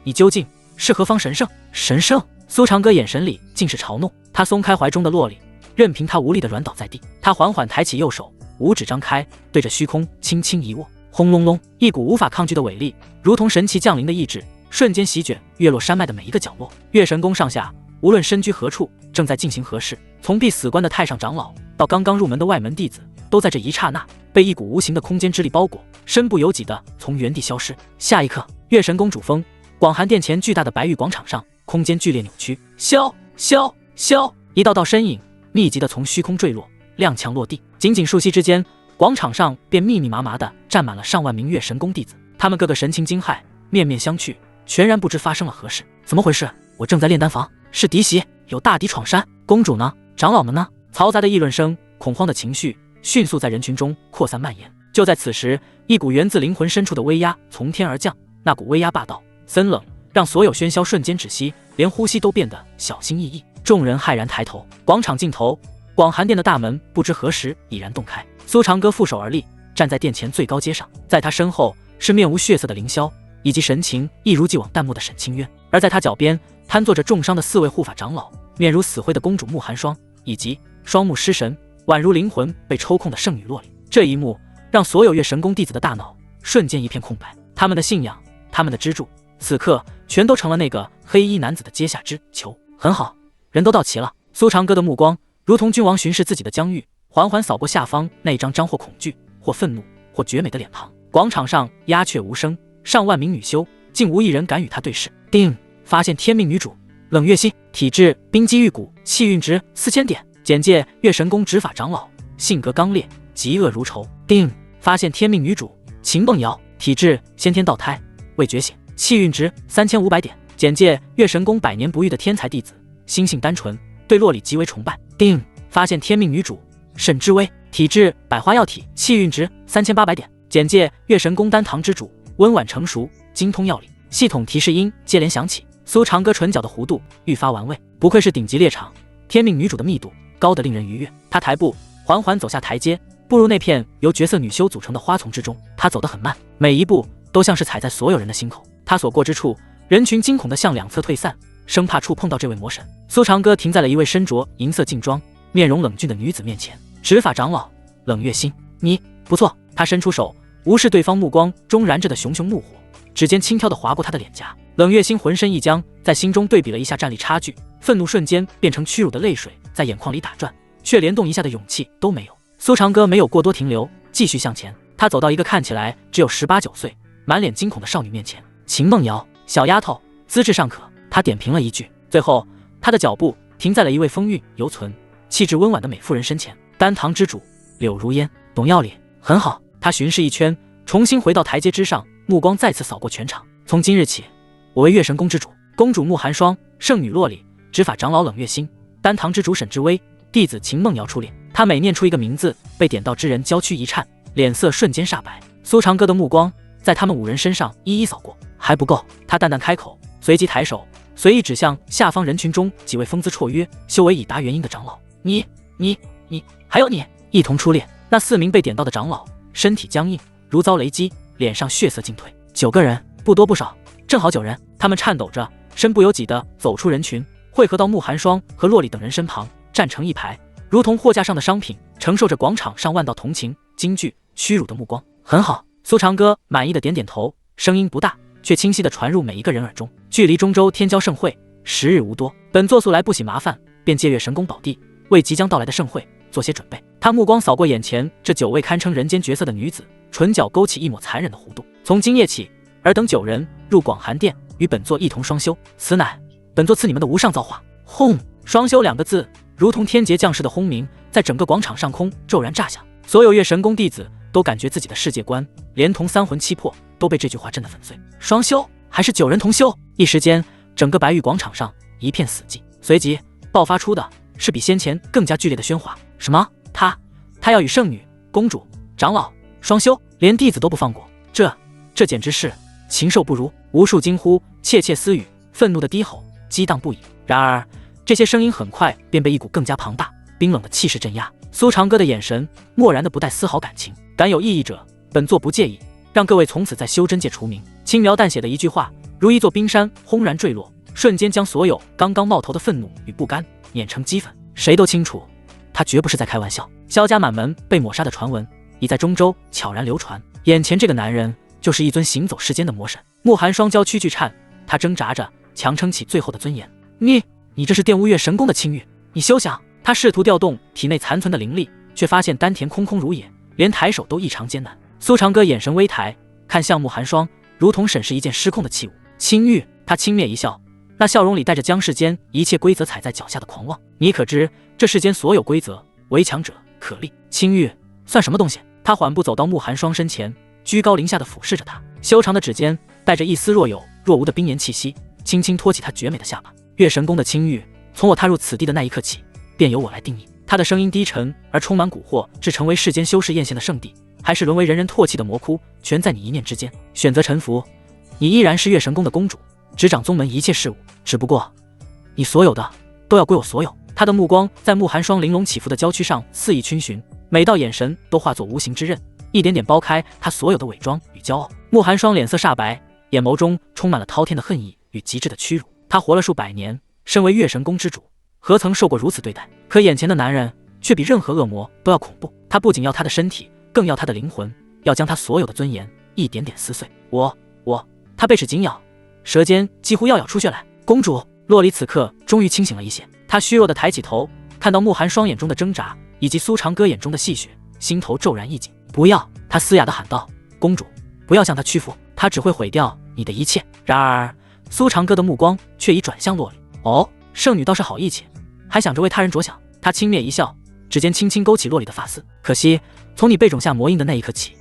你究竟是何方神圣？神圣？苏长歌眼神里尽是嘲弄。他松开怀中的洛里，任凭他无力地软倒在地。他缓缓抬起右手，五指张开，对着虚空轻轻一握。轰隆隆，一股无法抗拒的伟力，如同神奇降临的意志，瞬间席卷月落山脉的每一个角落。月神宫上下，无论身居何处，正在进行何事，从必死关的太上长老到刚刚入门的外门弟子，都在这一刹那被一股无形的空间之力包裹，身不由己地从原地消失。下一刻，月神宫主峰广寒殿前巨大的白玉广场上，空间剧烈扭曲，消，一道道身影密集地从虚空坠落，踉跄落地。仅仅数息之间，广场上便密密麻麻地站满了上万名月神宫弟子，他们个个神情惊骇，面面相觑，全然不知发生了何事。怎么回事？我正在炼丹房，是敌袭，有大敌闯山。公主呢？长老们呢？嘈杂的议论声，恐慌的情绪迅速在人群中扩散蔓延。就在此时，一股源自灵魂深处的威压从天而降，那股威压霸道森冷，让所有喧嚣瞬间止息，连呼吸都变得小心翼翼。众人骇然抬头，广场尽头，广寒殿的大门不知何时已然洞开。苏长歌负手而立，站在殿前最高阶上，在他身后是面无血色的凌霄，以及神情一如既往淡漠的沈清渊，而在他脚边瘫坐着重伤的4位护法长老，面如死灰的公主慕寒霜，以及双目失神、宛如灵魂被抽空的圣女洛里。这一幕让所有月神宫弟子的大脑瞬间一片空白，他们的信仰，他们的支柱，此刻全都成了那个黑衣男子的阶下之囚。很好，人都到齐了。苏长歌的目光如同君王巡视自己的疆域，缓缓扫过下方那张张或恐惧、或愤怒、或绝美的脸庞。广场上鸦雀无声，上万名女修竟无一人敢与他对视。定，发现天命女主冷月心，体质冰肌玉骨，气运值4000点。简介：月神宫执法长老，性格刚烈，嫉恶如仇。定，发现天命女主秦梦瑶，体质先天堕胎，未觉醒，气运值3500点。简介：月神宫百年不遇的天才弟子，心性单纯，对洛里极为崇拜。定，发现天命女主沈之薇，体质百花药体，气运值3800点。简介：月神宫丹堂之主，温婉成熟，精通药理。系统提示音接连响起。苏长歌唇角的弧度愈发玩味，不愧是顶级猎场，天命女主的密度高得令人愉悦。他抬步缓缓走下台阶，步入那片由绝色女修组成的花丛之中。他走得很慢，每一步都像是踩在所有人的心口。他所过之处，人群惊恐地向两侧退散，生怕触碰到这位魔神。苏长歌停在了一位身着银色劲装、面容冷峻的女子面前。执法长老冷月心，你不错。他伸出手，无视对方目光中燃着的熊熊怒火，指尖轻佻地划过他的脸颊。冷月心浑身一僵，在心中对比了一下战力差距，愤怒瞬间变成屈辱的泪水在眼眶里打转，却连动一下的勇气都没有。苏长歌没有过多停留，继续向前。他走到一个看起来只有18、19岁、满脸惊恐的少女面前。秦梦瑶，小丫头，资质尚可。他点评了一句，最后他的脚步停在了一位风韵犹存、气质温婉的美妇人身前。丹堂之主柳如烟，懂药理，很好。他巡视一圈，重新回到台阶之上，目光再次扫过全场。从今日起，我为月神宫之主，公主慕寒霜，圣女洛里，执法长老冷月心，丹堂之主沈之薇，弟子秦梦瑶出列。他每念出一个名字，被点到之人娇躯一颤，脸色瞬间煞白。苏长歌的目光在他们5人身上一一扫过，还不够。他淡淡开口，随即抬手，随意指向下方人群中几位风姿绰约、修为已达元婴的长老。你，还有你，一同出列。那4名被点到的长老身体僵硬，如遭雷击，脸上血色尽退。9个人，不多不少，正好9人。他们颤抖着，身不由己地走出人群，汇合到慕寒霜和洛里等人身旁，站成一排，如同货架上的商品，承受着广场上万道同情、惊惧、屈辱的目光。很好。苏长歌满意的点点头，声音不大，却清晰地传入每一个人耳中。距离中州天骄盛会10日无多，本座素来不喜麻烦，便借月神宫宝地，为即将到来的盛会做些准备。他目光扫过眼前这9位堪称人间绝色的女子，唇角勾起一抹残忍的弧度。从今夜起，尔等9人入广寒殿，与本座一同双修，此乃本座赐你们的无上造化。轰！双修2个字如同天劫降世的轰鸣，在整个广场上空骤然炸响。所有月神宫弟子都感觉自己的世界观，连同三魂七魄都被这句话震得粉碎。双修还是九人同修？一时间，整个白玉广场上一片死寂，随即爆发出的是比先前更加剧烈的喧哗。什么？他要与圣女、公主、长老双修，连弟子都不放过？这简直是禽兽不如！无数惊呼、窃窃私语、愤怒的低吼激荡不已。然而，这些声音很快便被一股更加庞大、冰冷的气势镇压。苏长歌的眼神漠然的不带丝毫感情。敢有异议者，本座不介意让各位从此在修真界除名。轻描淡写的一句话，如一座冰山轰然坠落，瞬间将所有刚刚冒头的愤怒与不甘碾成齑粉。谁都清楚，他绝不是在开玩笑。萧家满门被抹杀的传闻已在中州悄然流传，眼前这个男人就是一尊行走世间的魔神。慕寒双娇躯躯颤，他挣扎着强撑起最后的尊严。你这是玷污月神宫的清誉，你休想！他试图调动体内残存的灵力，却发现丹田空空如也，连抬手都异常艰难。苏长歌眼神微抬，看向慕寒霜，如同审视一件失控的器物。清誉，他轻蔑一笑，那笑容里带着将世间一切规则踩在脚下的狂妄。你可知这世间所有规则，唯强者可立。清誉算什么东西？他缓步走到慕寒霜身前，居高临下的俯视着他，修长的指尖带着一丝若有若无的冰岩气息，轻轻托起他绝美的下巴。月神宫的清誉，从我踏入此地的那一刻起，便由我来定义。他的声音低沉而充满蛊惑，是成为世间修士艳羡的圣地，还是沦为人人唾弃的魔窟，全在你一念之间。选择臣服，你依然是月神宫的公主，执掌宗门一切事务，只不过你所有的都要归我所有。他的目光在慕寒霜玲珑起伏的娇躯上肆意逡巡，每道眼神都化作无形之刃，一点点剥开他所有的伪装与骄傲。慕寒霜脸色煞白，眼眸中充满了滔天的恨意与极致的屈辱。他活了数百年，身为月神宫之主，何曾受过如此对待？可眼前的男人却比任何恶魔都要恐怖。他不仅要他的身体，更要他的灵魂，要将他所有的尊严一点点撕碎。他背齿紧咬，舌尖几乎要咬出血来。公主，洛里此刻终于清醒了一些，他虚弱的抬起头，看到慕寒霜眼中的挣扎，以及苏长歌眼中的戏谑，心头骤然一紧。不要！他嘶哑地喊道：“公主，不要向他屈服，他只会毁掉你的一切。”然而，苏长歌的目光却已转向洛里。哦，圣女倒是好义气，还想着为他人着想。他轻蔑一笑，指尖轻轻勾起洛里的发丝。可惜，从你被种下魔印的那一刻起，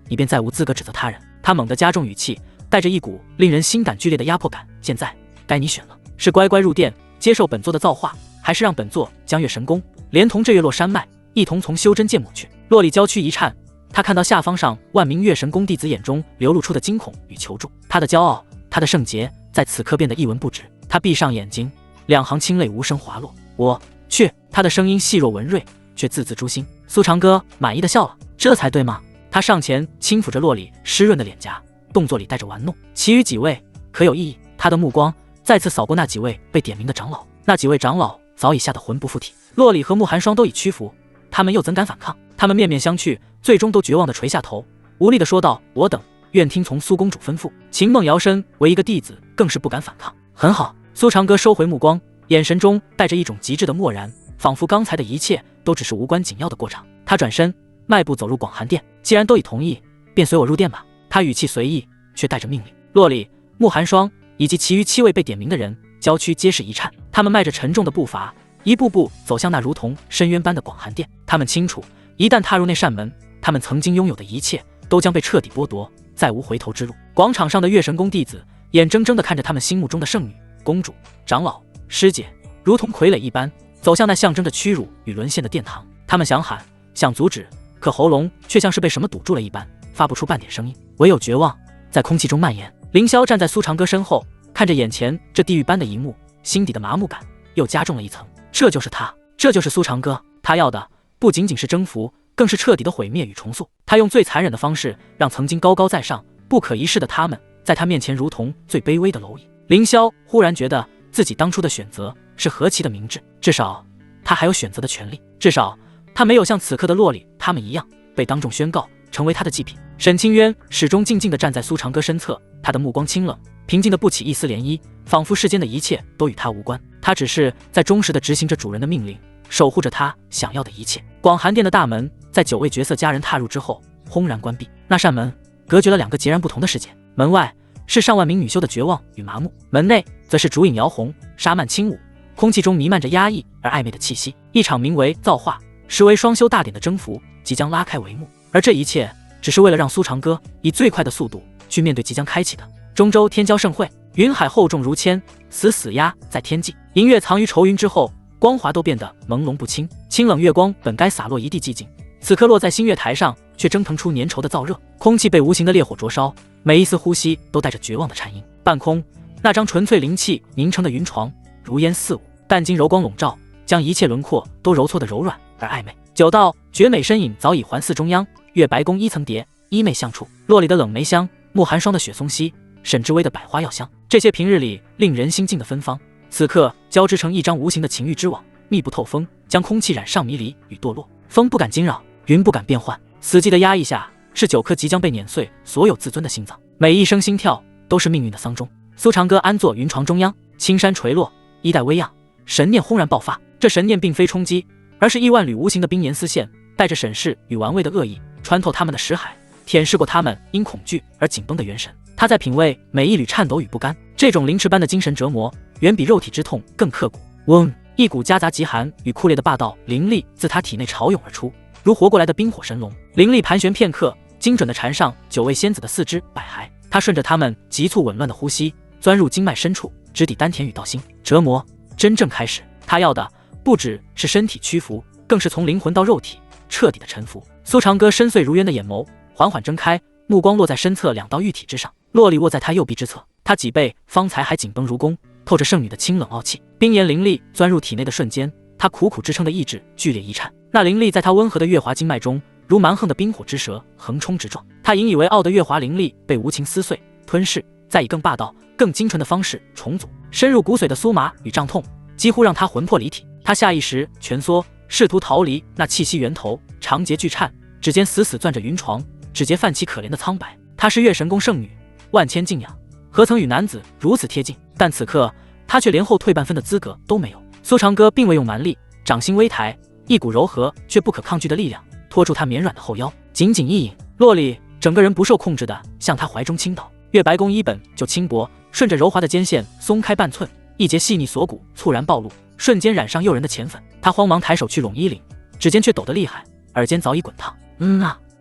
你便再无资格指责他人。他猛地加重语气，带着一股令人心感剧烈的压迫感。现在该你选了，是乖乖入殿接受本座的造化，还是让本座将月神宫连同这月落山脉一同从修真界抹去？洛里娇躯一颤，他看到下方上万名月神宫弟子眼中流露出的惊恐与求助，他的骄傲，他的圣洁，在此刻变得一文不值。他闭上眼睛，两行清泪无声滑落。我去！他的声音细若文瑞，却字字诛心。苏长歌满意的笑了，这才对吗？他上前轻抚着洛里湿润的脸颊，动作里带着玩弄。其余几位可有异议？他的目光再次扫过那几位被点名的长老，那几位长老早已吓得魂不附体。洛里和慕寒霜都已屈服，他们又怎敢反抗？他们面面相觑，最终都绝望地垂下头，无力地说道：“我等愿听从苏公主吩咐。”秦梦瑶身为一个弟子，更是不敢反抗。很好，苏长歌收回目光，眼神中带着一种极致的漠然，仿佛刚才的一切都只是无关紧要的过场。他转身迈步走入广寒殿，既然都已同意，便随我入殿吧。他语气随意，却带着命令。洛里、慕寒霜以及其余7位被点名的人，娇躯皆是一颤，他们迈着沉重的步伐，一步步走向那如同深渊般的广寒殿。他们清楚，一旦踏入那扇门，他们曾经拥有的一切都将被彻底剥夺，再无回头之路。广场上的月神宫弟子眼睁睁地看着他们心目中的圣女、公主、长老、师姐，如同傀儡一般走向那象征着屈辱与沦陷的殿堂。他们想喊，想阻止，可喉咙却像是被什么堵住了一般，发不出半点声音，唯有绝望在空气中蔓延。凌霄站在苏长歌身后，看着眼前这地狱般的一幕，心底的麻木感又加重了一层。这就是他，这就是苏长歌。他要的不仅仅是征服，更是彻底的毁灭与重塑。他用最残忍的方式，让曾经高高在上、不可一世的他们，在他面前如同最卑微的蝼蚁。凌霄忽然觉得自己当初的选择是何其的明智，至少他还有选择的权利，至少他没有像此刻的洛里他们一样被当众宣告成为他的祭品。沈清渊始终静静地站在苏长歌身侧，他的目光清冷，平静的不起一丝涟漪，仿佛世间的一切都与他无关，他只是在忠实地执行着主人的命令，守护着他想要的一切。广寒殿的大门在9位绝色佳人踏入之后轰然关闭，那扇门隔绝了2个截然不同的世界。门外是上万名女修的绝望与麻木，门内则是烛影摇红，纱幔轻舞，空气中弥漫着压抑而暧昧的气息。一场名为造化，实为双修大典的征服即将拉开帷幕，而这一切只是为了让苏长歌以最快的速度去面对即将开启的中州天骄盛会。云海厚重如铅，死死压在天际，银月藏于愁云之后，光华都变得朦胧不清。清冷月光本该洒落一地寂静，此刻落在新月台上，却蒸腾出粘稠的燥热，空气被无形的烈火灼烧，每一丝呼吸都带着绝望的颤音。半空那张纯粹灵气凝成的云床，如烟似雾，淡金柔光笼罩，将一切轮廓都揉搓得柔软而暧昧。九道绝美身影早已环伺中央，月白宫一层叠，衣袂相触，洛里的冷梅香，慕寒霜的雪松溪，沈之薇的百花药香，这些平日里令人心静的芬芳，此刻交织成一张无形的情欲之网，密不透风，将空气染上迷离与堕落。风不敢惊扰，云不敢变幻，死寂的压抑下，是9颗即将被碾碎所有自尊的心脏，每一声心跳都是命运的丧钟。苏长歌安坐云床中央，青山垂落，衣带微漾，神念轰然爆发。这神念并非冲击，而是亿万缕无形的冰岩丝线，带着审视与玩味的恶意，穿透他们的识海，舔舐过他们因恐惧而紧绷的元神。他在品味每一缕颤抖与不甘，这种凌迟般的精神折磨，远比肉体之痛更刻骨。嗡，一股夹杂极寒与酷烈的霸道灵力自他体内潮涌而出，如活过来的冰火神龙。灵力盘旋片刻，精准地缠上9位仙子的四肢百骸。他顺着他们急促紊乱的呼吸，钻入经脉深处，直抵丹田与道心。折磨真正开始，他要的不只是身体屈服，更是从灵魂到肉体彻底的臣服。苏长歌深邃如渊的眼眸缓缓睁开，目光落在身侧2道玉体之上，洛里卧在他右臂之侧，他脊背方才还紧绷如弓，透着圣女的清冷傲气。冰炎灵力钻入体内的瞬间，他苦苦支撑的意志剧烈一颤，那灵力在他温和的月华经脉中如蛮横的冰火之蛇横冲直撞。他引以为傲的月华灵力被无情撕碎吞噬，再以更霸道更精纯的方式重组，深入骨髓的酥麻与胀痛几乎让他魂魄离体。他下意识蜷缩，试图逃离那气息源头，长节巨颤，指尖死死攥着云床，指节泛起可怜的苍白。她是月神宫圣女，万千敬仰，何曾与男子如此贴近？但此刻她却连后退半分的资格都没有。苏长歌并未用蛮力，掌心微抬，一股柔和却不可抗拒的力量拖住她绵软的后腰，紧紧一引，洛里整个人不受控制的向他怀中倾倒。月白宫衣本就轻薄，顺着柔滑的肩线松开半寸，一节细腻锁骨猝然暴露，瞬间染上诱人的浅粉。他慌忙抬手去拢衣领，指尖却抖得厉害，耳尖早已滚烫。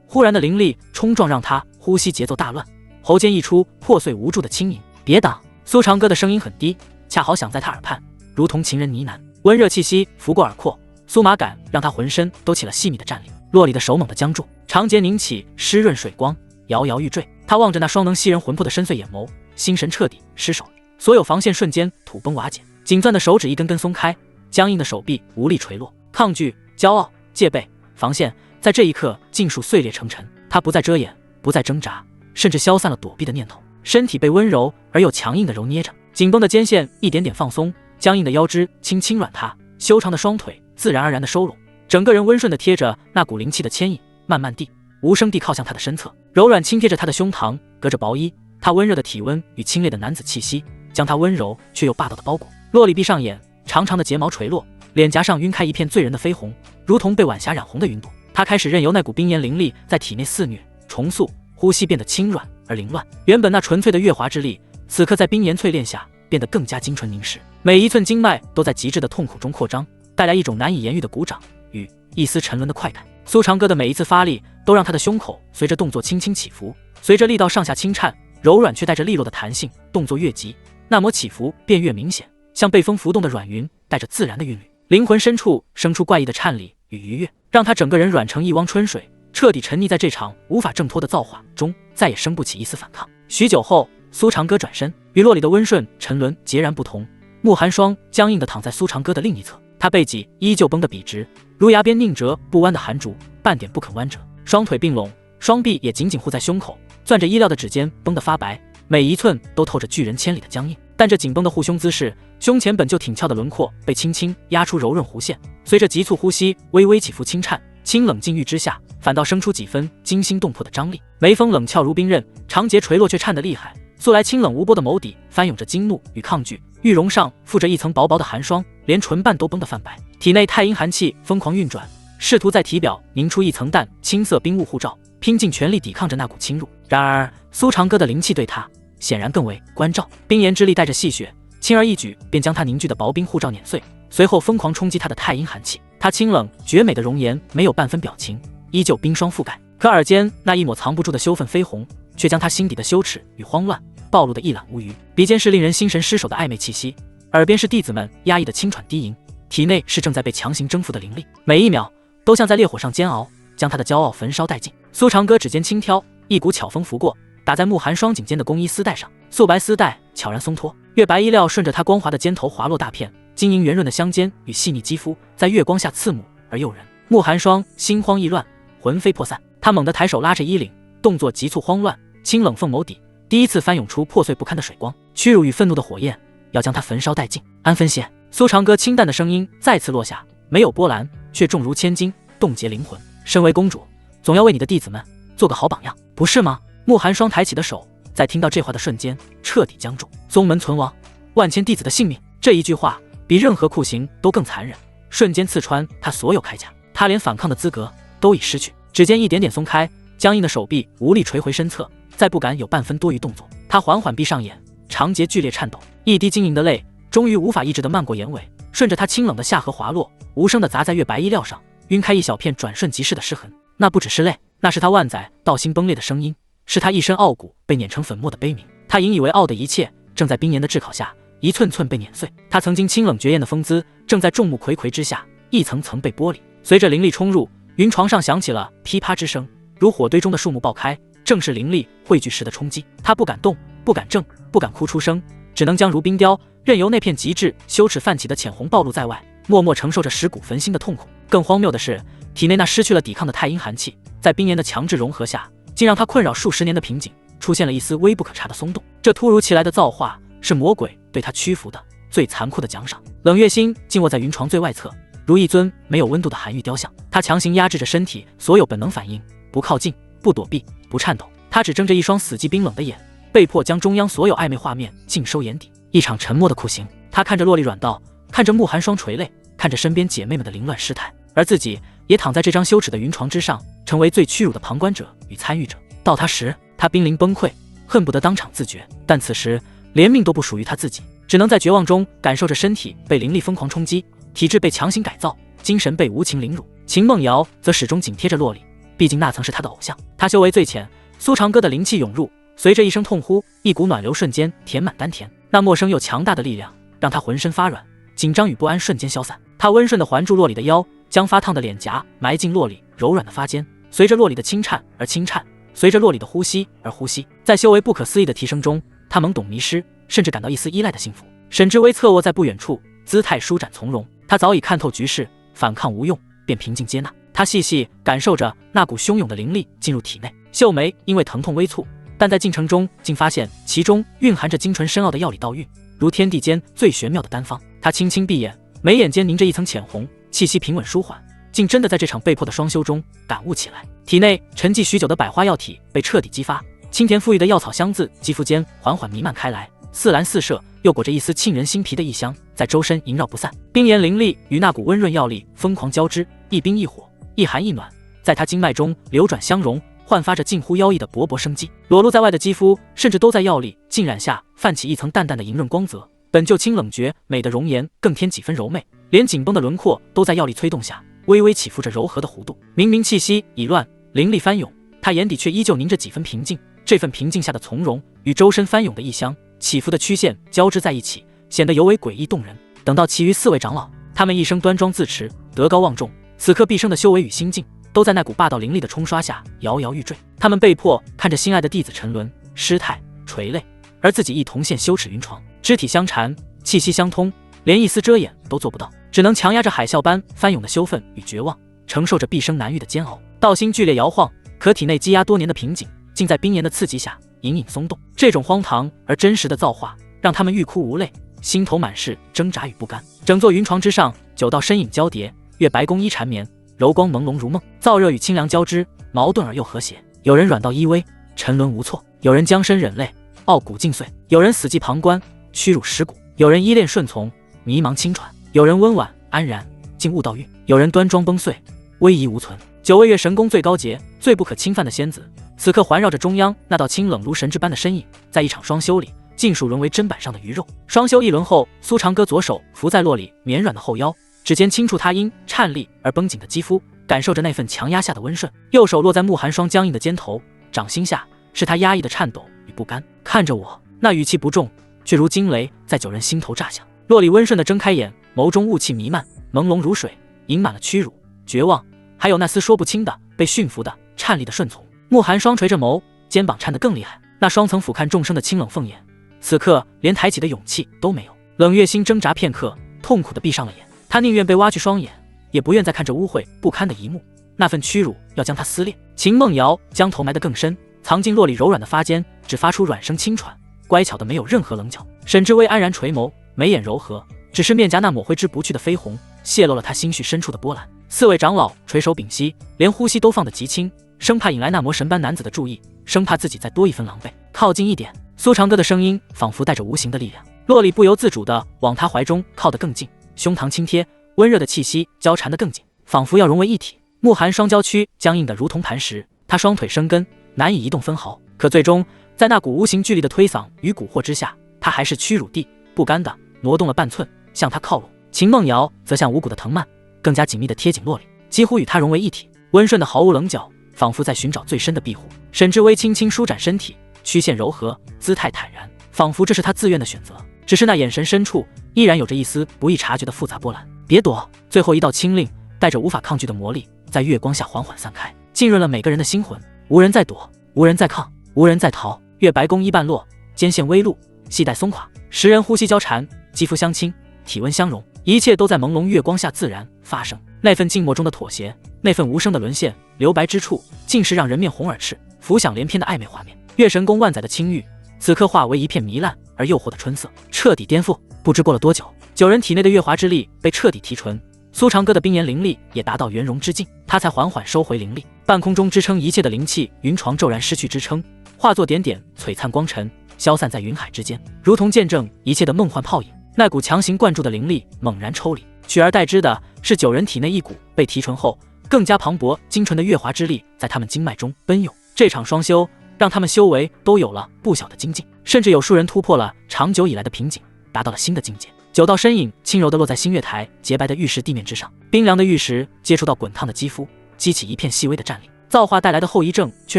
忽然的灵力冲撞让他呼吸节奏大乱，喉间溢出破碎无助的轻吟。别挡！苏长歌的声音很低，恰好响在他耳畔，如同情人呢喃。温热气息拂过耳廓，酥麻感让他浑身都起了细密的战栗。洛里的手猛地僵住，长睫凝起湿润水光，摇摇欲坠。他望着那双能吸人魂魄的深邃眼眸，心神彻底失守，所有防线瞬间土崩瓦解，紧攥的手指一根根松开，僵硬的手臂无力垂落。抗拒、骄傲、戒备、防线在这一刻尽数碎裂成尘。他不再遮掩，不再挣扎，甚至消散了躲避的念头，身体被温柔而又强硬的揉捏着，紧绷的肩线一点点放松，僵硬的腰肢轻轻软塌，修长的双腿自然而然的收拢，整个人温顺的贴着那股灵气的牵引，慢慢地无声地靠向他的身侧，柔软轻贴着他的胸膛，隔着薄衣，他温热的体温与清冽的男子气息将他温柔却又霸道的包裹。洛里闭上眼，长长的睫毛垂落，脸颊上晕开一片醉人的绯红，如同被晚霞染红的云朵。他开始任由那股冰炎灵力在体内肆虐重塑，呼吸变得轻软而凌乱，原本那纯粹的月华之力，此刻在冰炎淬炼下变得更加精纯凝实，每一寸经脉都在极致的痛苦中扩张，带来一种难以言喻的鼓掌与一丝沉沦的快感。苏长歌的每一次发力都让他的胸口随着动作轻轻起伏，随着力道上下轻颤，柔软却带着利落的弹性，动作越急，那抹起伏便越明显，像被风浮动的软云，带着自然的韵律。灵魂深处生出怪异的颤栗与愉悦，让他整个人软成一汪春水，彻底沉溺在这场无法挣脱的造化中，再也生不起一丝反抗。许久后，苏长歌转身，与洛里的温顺沉沦截然不同。慕寒霜僵硬地躺在苏长歌的另一侧，他背脊依旧绷得笔直，如崖边拧折不弯的寒竹，半点不肯弯折，双腿并拢，双臂也紧紧护在胸口，攥着衣料的指尖绷得发白，每一寸都透着拒人千里的僵硬。但这紧绷的护胸姿势，胸前本就挺翘的轮廓被轻轻压出柔润弧线，随着急促呼吸微微起伏轻颤，清冷禁欲之下，反倒生出几分惊心动魄的张力。眉峰冷峭如冰刃，长睫垂落却颤得厉害，素来清冷无波的眸底翻涌着惊怒与抗拒，玉容上附着一层薄薄的寒霜，连唇瓣都绷得泛白。体内太阴寒气疯狂运转，试图在体表凝出一层淡青色冰雾护罩，拼尽全力抵抗着那股侵入。然而苏长歌的灵气对他显然更为关照，冰炎之力带着戏谑，轻而易举便将他凝聚的薄冰护罩碾碎，随后疯狂冲击他的太阴寒气。他清冷绝美的容颜没有半分表情，依旧冰霜覆盖，可耳间那一抹藏不住的羞愤绯红，却将他心底的羞耻与慌乱暴露得一览无余。鼻尖是令人心神失守的暧昧气息，耳边是弟子们压抑的轻喘低吟，体内是正在被强行征服的灵力，每一秒都像在烈火上煎熬，将他的骄傲焚烧殆尽。苏长歌指尖轻挑，一股巧风拂过，打在慕寒霜颈间的宫衣丝带上，素白丝带悄然松脱，月白衣料顺着她光滑的肩头滑落大片，晶莹圆润的香肩与细腻肌肤在月光下刺目而诱人。慕寒霜心慌意乱，魂飞魄散，他猛地抬手拉着衣领，动作急促慌乱，清冷凤眸底第一次翻涌出破碎不堪的水光，屈辱与愤怒的火焰要将他焚烧殆尽。安分些。苏长歌清淡的声音再次落下，没有波澜，却重如千斤，冻结灵魂。身为公主，总要为你的弟子们做个好榜样，不是吗？慕寒霜抬起的手在听到这话的瞬间彻底僵住。宗门存亡，万千弟子的性命，这一句话比任何酷刑都更残忍，瞬间刺穿他所有铠甲，他连反抗的资格都已失去。指尖一点点松开，僵硬的手臂无力垂回身侧，再不敢有半分多余动作。他缓缓闭上眼，长睫剧烈颤抖，一滴晶莹的泪终于无法抑制地漫过眼尾，顺着他清冷的下颌滑落，无声地砸在月白衣料上，晕开一小片转瞬即逝的尸痕。那不只是泪，那是他万载道心崩裂的声音，是他一身傲骨被碾成粉末的悲鸣。他引以为傲的一切，正在冰炎的炙烤下一寸寸被碾碎。他曾经清冷绝艳的风姿，正在众目睽睽之下一层层被剥离。随着灵力冲入，云床上响起了噼啪之声，如火堆中的树木爆开，正是灵力汇聚时的冲击。他不敢动，不敢怔，不敢哭出声，只能僵如冰雕，任由那片极致羞耻泛起的浅红暴露在外，默默承受着蚀骨焚心的痛苦。更荒谬的是，体内那失去了抵抗的太阴寒气，在冰炎的强制融合下，竟让他困扰数十年的瓶颈出现了一丝微不可察的松动。这突如其来的造化，是魔鬼对他屈服的最残酷的奖赏。冷月心静卧在云床最外侧，如一尊没有温度的寒玉雕像，他强行压制着身体所有本能反应，不靠近，不躲避，不颤抖，他只睁着一双死寂冰冷的眼，被迫将中央所有暧昧画面尽收眼底。一场沉默的酷刑。他看着洛丽软道，看着慕寒霜垂泪，看着身边姐妹们的凌乱失态，而自己也躺在这张羞耻的云床之上，成为最屈辱的旁观者与参与者。到他时，他濒临崩溃，恨不得当场自绝，但此时连命都不属于他自己，只能在绝望中感受着身体被灵力疯狂冲击，体质被强行改造，精神被无情凌辱。秦梦瑶则始终紧贴着洛丽，毕竟那曾是他的偶像。他修为最浅，苏长歌的灵气涌入，随着一声痛呼，一股暖流瞬间填满丹田，那陌生又强大的力量让他浑身发软，紧张与不安瞬间消散。他温顺地环住洛里的腰，将发烫的脸颊埋进洛里柔软的发间，随着洛里的轻颤而轻颤，随着洛里的呼吸而呼吸。在修为不可思议的提升中，他懵懂迷失，甚至感到一丝依赖的幸福。沈之微侧卧在不远处，姿态舒展从容，他早已看透局势，反抗无用，便平静接纳。他细细感受着那股汹涌的灵力进入体内，秀眉因为疼痛微蹙，但在进程中竟发现其中蕴含着精纯深奥的药理道蕴，如天地间最玄妙的丹方。他轻轻闭眼，眉眼间凝着一层浅红，气息平稳舒缓，竟真的在这场被迫的双修中感悟起来。体内沉寂许久的百花药体被彻底激发，清甜馥郁的药草香自肌肤间缓缓弥漫开来，似蓝似麝，又裹着一丝沁人心脾的异香，在周身萦绕不散。冰炎灵力与那股温润药力疯狂交织，一冰一火，一寒一暖，在他经脉中流转相融，焕发着近乎妖异的勃勃生机。裸露在外的肌肤甚至都在药力浸染下泛起一层淡淡的莹润光泽，本就清冷绝美的容颜更添几分柔媚，连紧绷的轮廓都在药力催动下微微起伏着柔和的弧度。明明气息已乱，灵力翻涌，他眼底却依旧凝着几分平静。这份平静下的从容与周身翻涌的异香起伏的曲线交织在一起，显得尤为诡异动人。等到其余4位长老，他们一生端庄自持，德高望重，此刻毕生的修为与心境都在那股霸道灵力的冲刷下摇摇欲坠。他们被迫看着心爱的弟子沉沦失态垂泪，而自己一同陷羞耻云床，肢体相缠，气息相通，连一丝遮掩都做不到，只能强压着海啸般翻涌的羞愤与绝望，承受着毕生难遇的煎熬。道心剧烈摇晃，可体内积压多年的瓶颈竟在冰炎的刺激下隐隐松动。这种荒唐而真实的造化让他们欲哭无泪，心头满是挣扎与不甘。整座云床之上，9道身影交叠，月白宫衣缠绵，柔光朦胧如梦，燥热与清凉交织，矛盾而又和谐。有人软到依偎，沉沦无措；有人将身忍泪，傲骨尽碎；有人死寂旁观，屈辱蚀骨；有人依恋顺从，迷茫轻喘；有人温婉安然，竟悟道蕴；有人端庄崩碎，威仪无存。9位月神宫最高洁、最不可侵犯的仙子，此刻环绕着中央那道清冷如神之般的身影，在一场双修里尽数沦为砧板上的鱼肉。双修一轮后，苏长歌左手扶在洛里绵软的后腰，指尖轻触她因颤栗而绷紧的肌肤，感受着那份强压下的温顺，右手落在慕寒霜僵硬的肩头，掌心下是他压抑的颤抖与不甘。看着我，那语气不重，却如惊雷在九人心头炸响。洛里温顺地睁开眼，眸中雾气弥漫，朦胧如水，盈满了屈辱、绝望，还有那丝说不清的被驯服的颤栗的顺从。慕寒霜垂着眸，肩膀颤得更厉害，那双曾俯瞰众生的清冷凤眼，此刻连抬起的勇气都没有。冷月心挣扎片刻，痛苦地闭上了眼。他宁愿被挖去双眼，也不愿再看这污秽不堪的一幕。那份屈辱要将他撕裂。秦梦瑶将头埋得更深，藏进洛里柔软的发间，只发出软声轻喘，乖巧的没有任何棱角。沈之微安然垂眸，眉眼柔和，只是面颊那抹挥之不去的绯红，泄露了他心绪深处的波澜。四位长老垂手屏息，连呼吸都放得极轻，生怕引来那魔神般男子的注意，生怕自己再多一分狼狈。靠近一点。苏长歌的声音仿佛带着无形的力量。洛里不由自主地往他怀中靠得更近，胸膛轻贴，温热的气息交缠得更紧，仿佛要融为一体。慕寒双娇躯僵硬得如同磐石，他双腿生根，难以移动分毫。可最终，在那股无形巨力的推搡与蛊惑之下，他还是屈辱地不甘地挪动了半寸，向他靠拢。秦梦瑶则像无骨的藤蔓，更加紧密地贴紧洛里，几乎与他融为一体，温顺的毫无棱角，仿佛在寻找最深的庇护。沈之微轻轻舒展身体，曲线柔和，姿态坦然，仿佛这是他自愿的选择。只是那眼神深处依然有着一丝不易察觉的复杂波澜。别躲！最后一道清令带着无法抗拒的魔力，在月光下缓缓散开，浸润了每个人的心魂。无人再躲，无人再抗，无人再逃。月白宫衣半落，肩线微露，系带松垮，十人呼吸交缠，肌肤相亲，体温相融，一切都在朦胧月光下自然发生。那份静默中的妥协，那份无声的沦陷，留白之处竟是让人面红耳赤，浮想联翩的暧昧画面。月神宫万载的清誉，此刻化为一片糜烂而诱惑的春色，彻底颠覆。不知过了多久，九人体内的月华之力被彻底提纯，苏长歌的冰炎灵力也达到圆融之境，他才缓缓收回灵力。半空中支撑一切的灵气云床骤然失去支撑，化作点点璀璨光尘，消散在云海之间，如同见证一切的梦幻泡影。那股强行灌注的灵力猛然抽离，取而代之的是九人体内一股被提纯后更加磅礴精纯的月华之力在他们经脉中奔涌。这场双修让他们修为都有了不小的精进，甚至有数人突破了长久以来的瓶颈，达到了新的境界。九道身影轻柔地落在新月台洁白的玉石地面之上，冰凉的玉石接触到滚烫的肌肤，激起一片细微的战栗。造化带来的后遗症却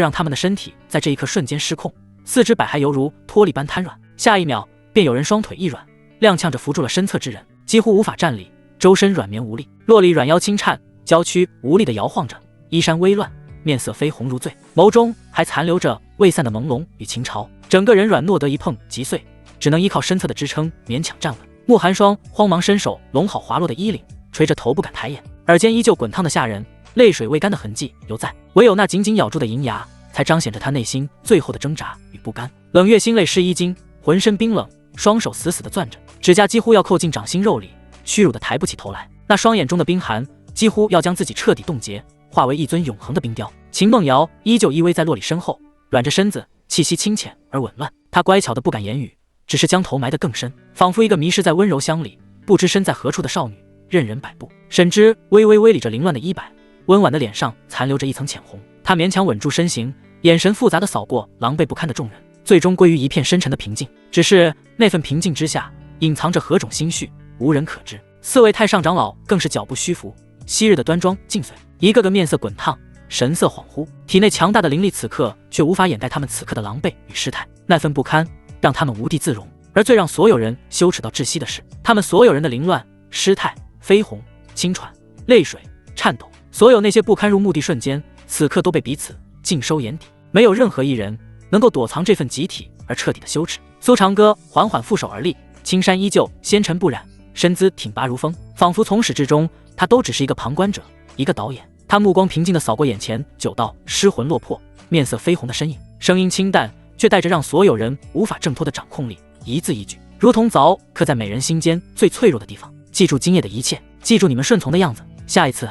让他们的身体在这一刻瞬间失控，四肢百骸犹如脱力般瘫软，下一秒便有人双腿一软，踉跄着扶住了身侧之人，几乎无法站立，周身软绵无力。洛里软腰轻颤，娇躯无力地摇晃着，衣衫微乱，面色绯红如醉，眸中还残留着未散的朦胧与情潮，整个人软糯得一碰即碎，只能依靠身侧的支撑勉强站稳。慕寒霜慌忙伸手拢好滑落的衣领，垂着头不敢抬眼，耳间依旧滚烫的吓人，泪水未干的痕迹犹在，唯有那紧紧咬住的银牙，才彰显着他内心最后的挣扎与不甘。冷月心泪湿衣襟，浑身冰冷，双手死死地攥着，指甲几乎要扣进掌心肉里，屈辱地抬不起头来，那双眼中的冰寒几乎要将自己彻底冻结，化为一尊永恒的冰雕。秦梦瑶依旧依偎在洛里身后，软着身子，气息清浅而紊乱，她乖巧的不敢言语，只是将头埋得更深，仿佛一个迷失在温柔乡里不知身在何处的少女，任人摆布。沈之微微微理着凌乱的衣摆，温婉的脸上残留着一层浅红，她勉强稳住身形，眼神复杂地扫过狼狈不堪的众人，最终归于一片深沉的平静。只是那份平静之下隐藏着何种心绪，无人可知。四位太上长老更是脚步虚浮，昔日的端庄尽碎，一个个面色滚烫，神色恍惚，体内强大的灵力此刻却无法掩盖他们此刻的狼狈与失态，那份不堪让他们无地自容。而最让所有人羞耻到窒息的是，他们所有人的凌乱、失态、绯红、轻喘、泪水、颤抖，所有那些不堪入目的瞬间，此刻都被彼此尽收眼底，没有任何一人能够躲藏这份集体而彻底的羞耻。苏长歌缓缓负手而立，青衫依旧纤尘不染，身姿挺拔如风，仿佛从始至终他都只是一个旁观者，一个导演。他目光平静地扫过眼前9道失魂落魄、面色绯红的身影，声音清淡，却带着让所有人无法挣脱的掌控力，一字一句如同凿刻在每人心间最脆弱的地方。记住今夜的一切，记住你们顺从的样子，下一次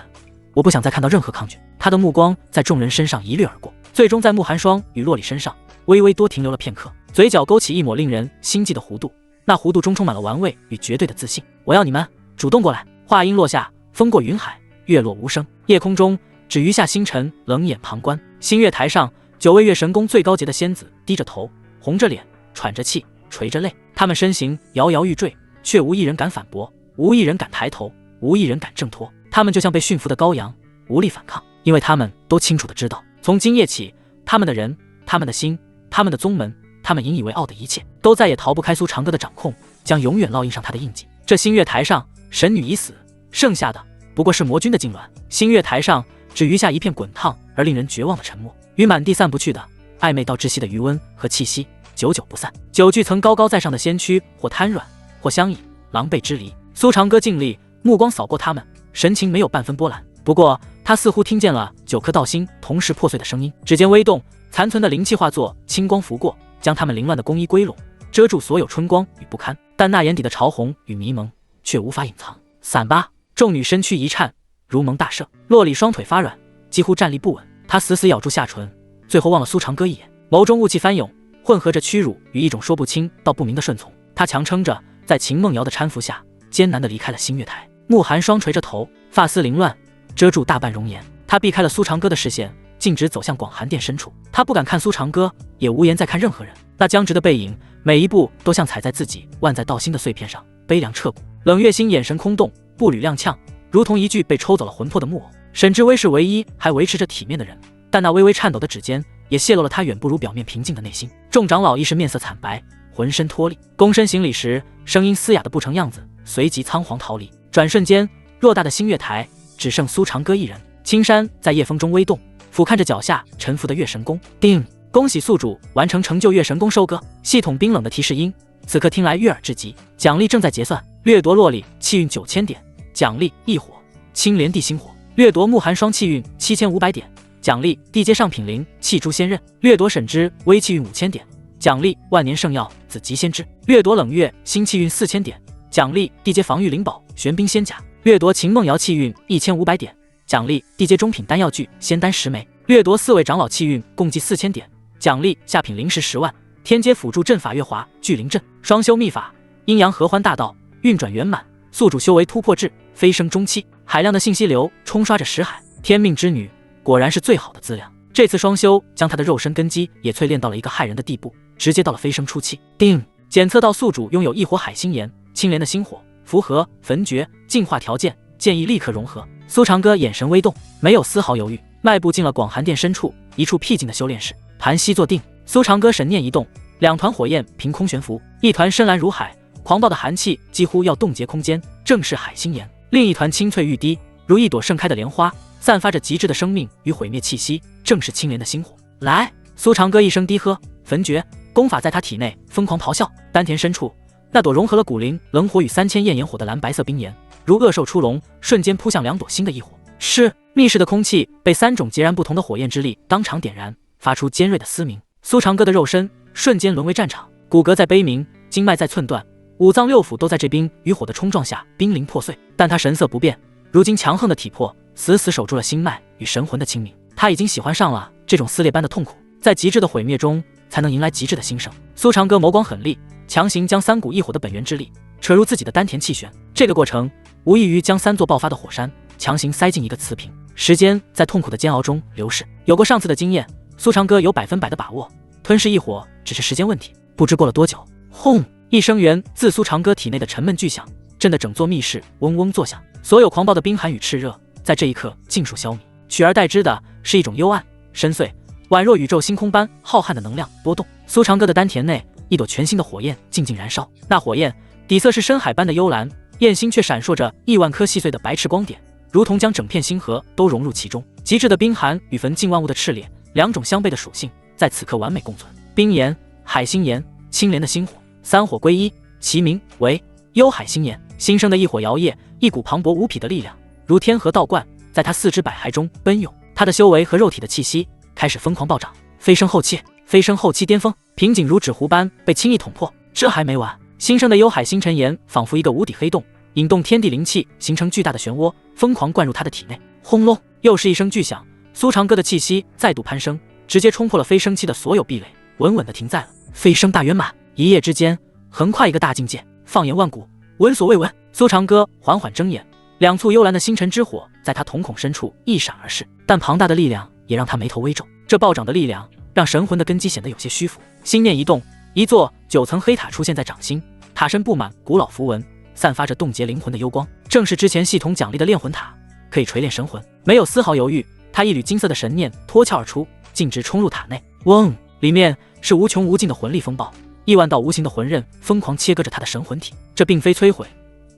我不想再看到任何抗拒。他的目光在众人身上一掠而过，最终在慕寒霜与洛里身上微微多停留了片刻，嘴角勾起一抹令人心悸的弧度，那弧度中充满了玩味与绝对的自信。我要你们主动过来。话音落下，风过云海，月落无声，夜空中只余下星辰冷眼旁观。新月台上，9位月神宫最高洁的仙子低着头，红着脸，喘着气，垂着泪，他们身形摇摇欲坠，却无一人敢反驳，无一人敢抬头，无一人敢挣脱。他们就像被驯服的羔羊，无力反抗，因为他们都清楚地知道，从今夜起，他们的人、他们的心、他们的宗门，他们引以为傲的一切，都再也逃不开苏长歌的掌控，将永远烙印上他的印记。这星月台上，神女已死，剩下的不过是魔君的痉挛。星月台上只余下一片滚烫而令人绝望的沉默，与满地散不去的暧昧到窒息的余温和气息，久久不散。9具曾高高在上的仙躯，或瘫软，或相倚，狼狈支离。苏长歌静立，目光扫过他们，神情没有半分波澜。不过他似乎听见了9颗道心同时破碎的声音，指尖微动，残存的灵气化作清光拂过，将他们凌乱的宫衣归拢，遮住所有春光与不堪。但那眼底的潮红与迷蒙却无法隐藏。散吧！众女身躯一颤，如蒙大赦。洛里双腿发软，几乎站立不稳。她死死咬住下唇，最后望了苏长歌一眼，眸中雾气翻涌，混合着屈辱与一种说不清道不明的顺从。她强撑着，在秦梦瑶的搀扶下，艰难地离开了星月台。慕寒双垂着头，发丝凌乱，遮住大半容颜。他避开了苏长歌的视线，径直走向广寒殿深处。他不敢看苏长歌，也无颜再看任何人。那僵直的背影，每一步都像踩在自己万载道心的碎片上，悲凉彻骨。冷月星眼神空洞，步履踉跄，如同一具被抽走了魂魄的木偶。沈之微是唯一还维持着体面的人，但那微微颤抖的指尖也泄露了他远不如表面平静的内心。众长老亦是面色惨白，浑身脱力，躬身行礼时，声音嘶哑的不成样子，随即仓皇逃离。转瞬间，偌大的星月台只剩苏长歌一人。青山在夜风中微动，俯瞰着脚下沉浮的月神宫。叮！恭喜宿主完成成就月神宫收割。系统冰冷的提示音此刻听来悦耳至极。奖励正在结算，掠夺洛里气运9000点，奖励异火青莲地心火；掠夺慕寒霜气运7500点，奖励地阶上品灵气珠仙刃；掠夺沈之微气运5000点，奖励万年圣药紫极仙芝；掠夺冷月新气运4000点，奖励地阶防御灵宝玄冰仙甲；掠夺秦梦瑶气运1500点，奖励地阶中品丹药具仙丹10枚；掠夺4位长老气运共计4000点，奖励下品灵石10万；天阶辅助阵法月华聚灵阵；双修秘法阴阳合欢大道运转圆满，宿主修为突破至飞升中期。海量的信息流冲刷着识海，天命之女果然是最好的资粮。这次双修将她的肉身根基也淬炼到了一个骇人的地步，直接到了飞升初期。叮！检测到宿主拥有异火海星炎，青莲的星火符合焚诀净化条件，建议立刻融合。苏长歌眼神微动，没有丝毫犹豫，迈步进了广寒殿深处一处僻静的修炼室，盘膝坐定。苏长歌神念一动，2团火焰凭空悬浮，一团深蓝如海，狂暴的寒气几乎要冻结空间，正是海星炎；另一团清脆欲滴，如一朵盛开的莲花，散发着极致的生命与毁灭气息，正是青莲的星火。来！苏长歌一声低喝，焚诀功法在他体内疯狂咆哮，丹田深处那朵融合了古灵冷火与3000焰炎火的蓝白色冰炎，如恶兽出笼，瞬间扑向2朵新的异火。是！密室的空气被3种截然不同的火焰之力当场点燃，发出尖锐的嘶鸣。苏长歌的肉身瞬间沦为战场，骨骼在悲鸣，经脉在寸断，五脏六腑都在这冰与火的冲撞下濒临破碎。但他神色不变，如今强横的体魄死死守住了心脉与神魂的清明。他已经喜欢上了这种撕裂般的痛苦，在极致的毁灭中才能迎来极致的新生。苏长歌眸光狠厉，强行将3股异火的本源之力扯入自己的丹田气旋，这个过程无异于将3座爆发的火山强行塞进一个瓷瓶。时间在痛苦的煎熬中流逝，有过上次的经验，苏长歌有100%的把握，吞噬异火只是时间问题。不知过了多久，轰！一声源自苏长歌体内的沉闷巨响，震得整座密室嗡嗡作响，所有狂暴的冰寒与炽热在这一刻尽数消弭，取而代之的是一种幽暗深邃，宛若宇宙星空般浩瀚的能量波动。苏长歌的丹田内一朵全新的火焰静静燃烧，那火焰底色是深海般的幽蓝，焰星却闪烁着亿万颗细碎的白炽光点，如同将整片星河都融入其中。极致的冰寒与焚尽万物的炽烈，2种相悖的属性在此刻完美共存。冰炎、海星炎、青莲的星火，3火归一，其名为幽海星炎。新生的一火摇曳，一股磅礴无匹的力量如天河倒灌，在他四肢百骸中奔涌。他的修为和肉体的气息开始疯狂暴涨，飞升后期，飞升后期巅峰，瓶颈如纸糊般被轻易捅破。这还没完，新生的幽海星辰炎仿佛一个无底黑洞，引动天地灵气，形成巨大的漩涡，疯狂灌入他的体内。轰隆！又是一声巨响，苏长歌的气息再度攀升，直接冲破了飞升期的所有壁垒，稳稳地停在了飞升大圆满。一夜之间横跨一个大境界，放眼万古，闻所未闻。苏长歌缓缓睁眼，2簇幽蓝的星辰之火在他瞳孔深处一闪而逝，但庞大的力量也让他眉头微皱。这暴涨的力量让神魂的根基显得有些虚浮。心念一动，一座9层黑塔出现在掌心，塔身布满古老符文，散发着冻结灵魂的幽光，正是之前系统奖励的炼魂塔，可以锤炼神魂。没有丝毫犹豫，他一缕金色的神念脱壳而出，径直冲入塔内。嗡，里面是无穷无尽的魂力风暴，亿万道无形的魂刃疯狂切割着他的神魂体。这并非摧毁，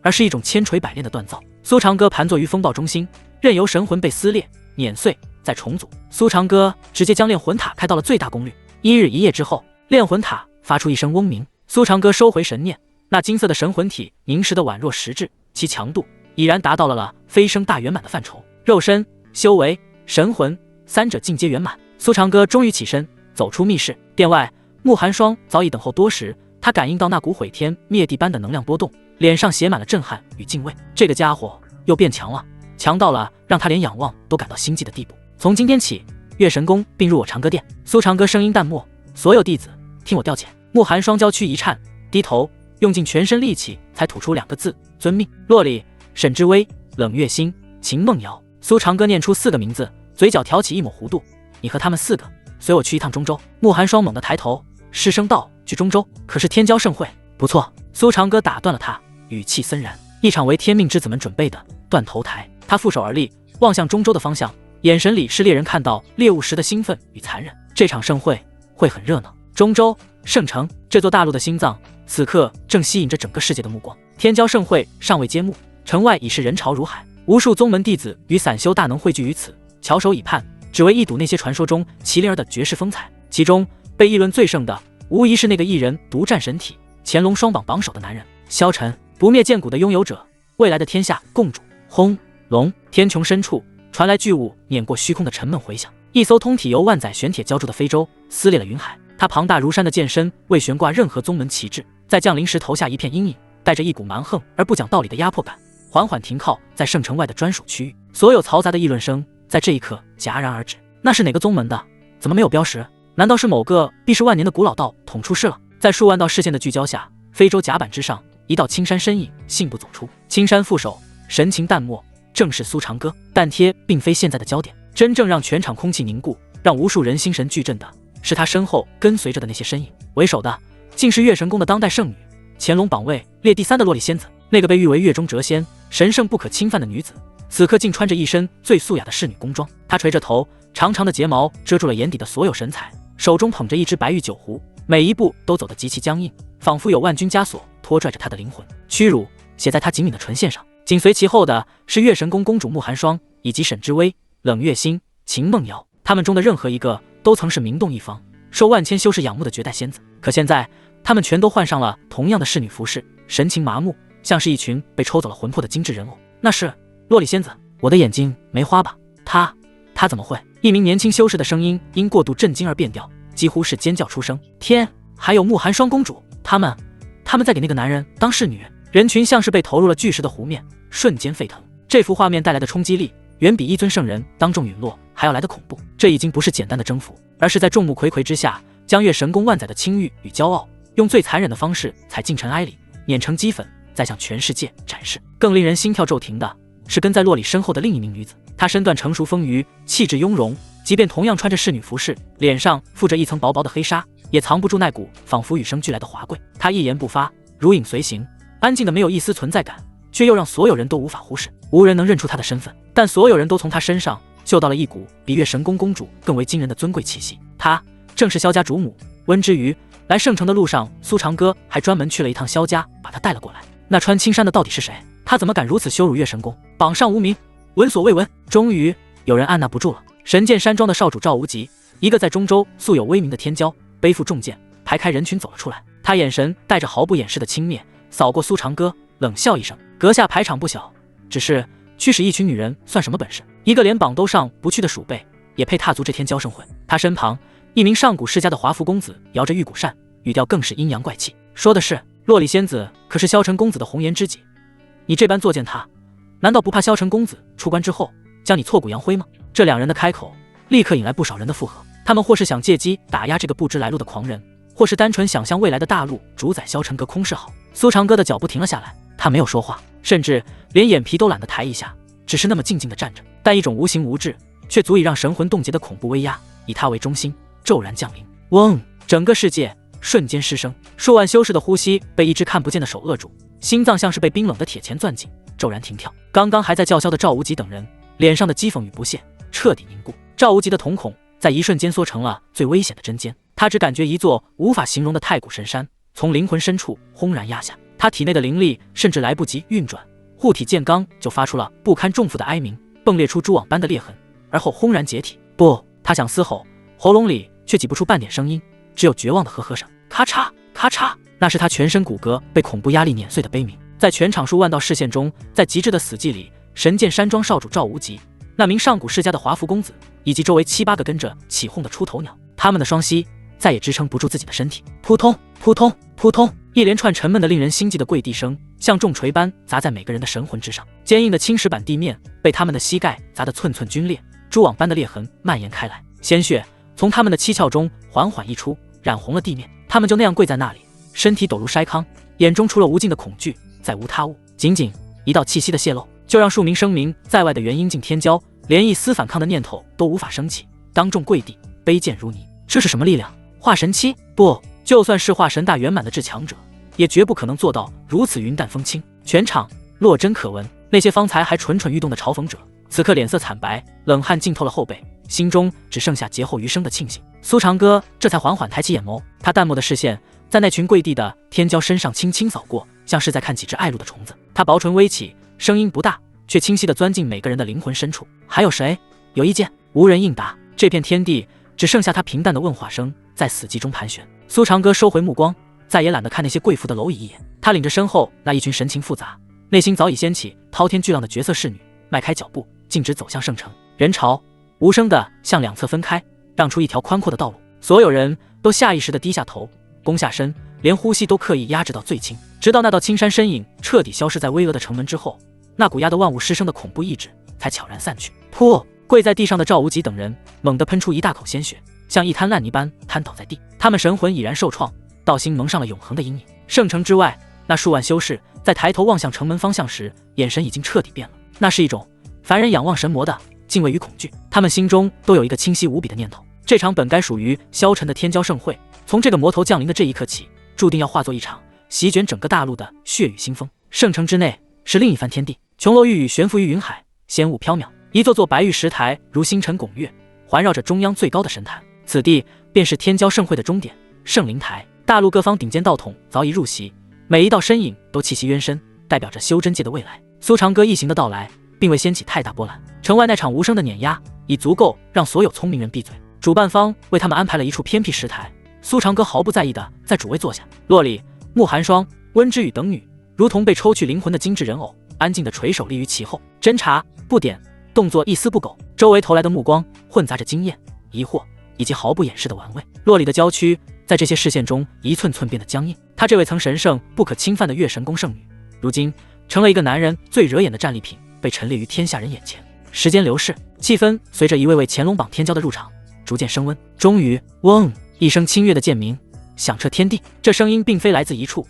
而是一种千锤百炼的锻造。苏长歌盘坐于风暴中心，任由神魂被撕裂、碾碎，再重组。苏长歌直接将炼魂塔开到了最大功率。1日1夜之后，炼魂塔发出一声嗡鸣。苏长歌收回神念，那金色的神魂体凝实的宛若实质，其强度已然达到了飞升大圆满的范畴。肉身、修为、神魂三者尽皆圆满。苏长歌终于起身，走出密室。殿外，慕寒霜早已等候多时，他感应到那股毁天灭地般的能量波动，脸上写满了震撼与敬畏。这个家伙又变强了，强到了让他连仰望都感到心悸的地步。从今天起，月神宫并入我长歌殿。苏长歌声音淡漠，所有弟子听我调遣。慕寒霜娇躯一颤，低头用尽全身力气才吐出2个字：遵命。洛里、沈之薇、冷月心、秦梦瑶。苏长歌念出4个名字，嘴角挑起一抹弧度。你和他们4个随我去一趟中州。慕寒霜猛地抬头，失声道：去中州？可是天骄盛会。不错。苏长歌打断了他，语气森然：一场为天命之子们准备的断头台。他负手而立，望向中州的方向，眼神里是猎人看到猎物时的兴奋与残忍。这场盛会会很热闹。中州圣城，这座大陆的心脏，此刻正吸引着整个世界的目光。天骄盛会尚未揭幕，城外已是人潮如海，无数宗门弟子与散修大能汇聚于此，翘首以盼，只为一睹那些传说中麒麟儿的绝世风采。其中被议论最盛的，无疑是那个一人独占神体、乾隆双榜榜首的男人萧晨，不灭剑骨的拥有者，未来的天下共主。轰隆！天穹深处传来巨物碾过虚空的沉闷回响，一艘通体由万载玄铁浇筑的飞舟撕裂了云海。他庞大如山的剑身未悬挂任何宗门旗帜，在降临时投下一片阴影，带着一股蛮横而不讲道理的压迫感，缓缓停靠在圣城外的专属区域。所有嘈杂的议论声在这一刻戛然而止。那是哪个宗门的？怎么没有标识？难道是某个避世万年的古老道统出事了？在数万道视线的聚焦下，非洲甲板之上，一道青山身影信步走出。青山负手，神情淡漠，正是苏长歌。但贴并非现在的焦点，真正让全场空气凝固，让无数人心神俱震的是他身后跟随着的那些身影。为首的竟是月神宫的当代圣女，乾隆榜位列第3的洛丽仙子，那个被誉为月中谪仙、神圣不可侵犯的女子，此刻竟穿着一身最素雅的侍女宫装。她垂着头，长长的睫毛遮住了眼底的所有神采，手中捧着一只白玉酒壶，每一步都走得极其僵硬，仿佛有万钧枷锁拖拽着她的灵魂。屈辱写在她紧抿的唇线上。紧随其后的是月神宫公主慕寒霜，以及沈之薇、冷月心、秦梦瑶。他们中的任何一个都曾是名动一方、受万千修士仰慕的绝代仙子，可现在他们全都换上了同样的侍女服饰，神情麻木，像是一群被抽走了魂魄的精致人偶。那是洛丽仙子。我的眼睛没花吧？她怎么会？一名年轻修士的声音因过度震惊而变调，几乎是尖叫出声。天，还有慕寒霜公主，他们在给那个男人当侍女。人群像是被投入了巨石的湖面，瞬间沸腾。这幅画面带来的冲击力远比一尊圣人当众陨落还要来得恐怖。这已经不是简单的征服，而是在众目睽睽之下，将月神宫万载的清誉与骄傲，用最残忍的方式踩进尘埃里，碾成齑粉，再向全世界展示。更令人心跳骤停的是跟在洛里身后的另一名女子，她身段成熟丰腴，气质雍容，即便同样穿着侍女服饰，脸上附着一层薄薄的黑纱，也藏不住那股仿佛与生俱来的华贵。她一言不发，如影随形，安静的没有一丝存在感，却又让所有人都无法忽视。无人能认出她的身份，但所有人都从她身上嗅到了一股比月神宫公主更为惊人的尊贵气息。她正是萧家主母温之瑜。来圣城的路上，苏长歌还专门去了一趟萧家，把她带了过来。那穿青衫的到底是谁？他怎么敢如此羞辱月神宫？榜上无名，闻所未闻。终于有人按捺不住了。神剑山庄的少主赵无极，一个在中州素有威名的天骄，背负重剑，排开人群走了出来。他眼神带着毫不掩饰的轻蔑，扫过苏长歌，冷笑一声：阁下排场不小，只是驱使一群女人算什么本事？一个连榜都上不去的鼠辈，也配踏足这天骄盛会？他身旁一名上古世家的华服公子摇着玉骨扇，语调更是阴阳怪气，说的是：洛里仙子可是萧晨公子的红颜知己，你这般作践他，难道不怕萧晨公子出关之后将你挫骨扬灰吗？这两人的开口立刻引来不少人的附和，他们或是想借机打压这个不知来路的狂人，或是单纯想象未来的大陆主宰萧晨阁空是好。苏长歌的脚步停了下来，他没有说话，甚至连眼皮都懒得抬一下，只是那么静静地站着。但一种无形无质却足以让神魂冻结的恐怖威压以他为中心骤然降临。嗡！整个世界瞬间失声，数万修士的呼吸被一只看不见的手扼住，心脏像是被冰冷的铁钳攥紧，骤然停跳。刚刚还在叫嚣的赵无极等人脸上的讥讽与不屑彻底凝固。赵无极的瞳孔在一瞬间缩成了最危险的针尖，他只感觉一座无法形容的太古神山从灵魂深处轰然压下，他体内的灵力甚至来不及运转，护体剑罡就发出了不堪重负的哀鸣，迸裂出蛛网般的裂痕，而后轰然解体。不，他想嘶吼，喉咙里却挤不出半点声音，只有绝望的呵呵声。咔嚓咔嚓，那是他全身骨骼被恐怖压力碾碎的悲鸣。在全场数万道视线中，在极致的死寂里，神剑山庄少主赵无极，那名上古世家的华服公子，以及周围7、8个跟着起哄的出头鸟，他们的双膝再也支撑不住自己的身体，扑通扑通扑通，一连串沉闷的令人心悸的跪地声像重锤般砸在每个人的神魂之上。坚硬的青石板地面被他们的膝盖砸得寸寸皲裂，蛛网般的裂痕蔓延开来，鲜血从他们的七窍中缓缓溢出，染红了地面。他们就那样跪在那里，身体抖如筛糠，眼中除了无尽的恐惧，再无他物。仅仅一道气息的泄露，就让数名声名在外的元婴境天骄连一丝反抗的念头都无法升起，当众跪地，卑贱如泥。这是什么力量？化神期？不，就算是化神大圆满的至强者，也绝不可能做到如此云淡风轻。全场落针可闻，那些方才还蠢蠢欲动的嘲讽者，此刻脸色惨白，冷汗浸透了后背，心中只剩下劫后余生的庆幸。苏长歌这才缓缓抬起眼眸，他淡漠的视线在那群跪地的天骄身上轻轻扫过，像是在看几只爱露的虫子。他薄唇微起，声音不大，却清晰地钻进每个人的灵魂深处。还有谁有意见？无人应答。这片天地只剩下他平淡的问话声在死寂中盘旋。苏长歌收回目光，再也懒得看那些贵妇的蝼蚁一眼。他领着身后那一群神情复杂、内心早已掀起滔天巨浪的绝色侍女，迈开脚步，径直走向圣城。人潮无声地向两侧分开，让出一条宽阔的道路。所有人都下意识地低下头，弓下身，连呼吸都刻意压制到最轻。直到那道青山身影彻底消失在巍峨的城门之后，那股压得万物失声的恐怖意志才悄然散去。噗！跪在地上的赵无极等人猛地喷出一大口鲜血，像一滩烂泥般瘫倒在地。他们神魂已然受创，道心蒙上了永恒的阴影。圣城之外，那数万修士在抬头望向城门方向时，眼神已经彻底变了。那是一种凡人仰望神魔的敬畏与恐惧。他们心中都有一个清晰无比的念头：这场本该属于萧沉的天骄盛会，从这个魔头降临的这一刻起，注定要化作一场席卷整个大陆的血雨腥风。圣城之内是另一番天地，琼楼玉宇悬浮于云海，仙雾缥缈，一座座白玉石台如星辰拱月，环绕着中央最高的神坛。此地便是天骄盛会的终点，圣灵台。大陆各方顶尖道统早已入席，每一道身影都气息渊深，代表着修真界的未来。苏长歌一行的到来并未掀起太大波澜，城外那场无声的碾压已足够让所有聪明人闭嘴。主办方为他们安排了一处偏僻石台，苏长歌毫不在意地在主位坐下。洛里、慕寒霜、温之羽等女如同被抽去灵魂的精致人偶，安静地垂手立于其后，斟茶不点，动作一丝不苟。周围投来的目光混杂着惊艳、疑惑以及毫不掩饰的玩味。洛里的娇躯在这些视线中一寸寸变得僵硬，她这位曾神圣不可侵犯的月神宫圣女，如今成了一个男人最惹眼的战利品，被陈列于天下人眼前。时间流逝，气氛随着一位位乾隆榜天骄的入场逐渐升温。终于，嗡！一声清越的剑鸣响彻天地。这声音并非来自一处，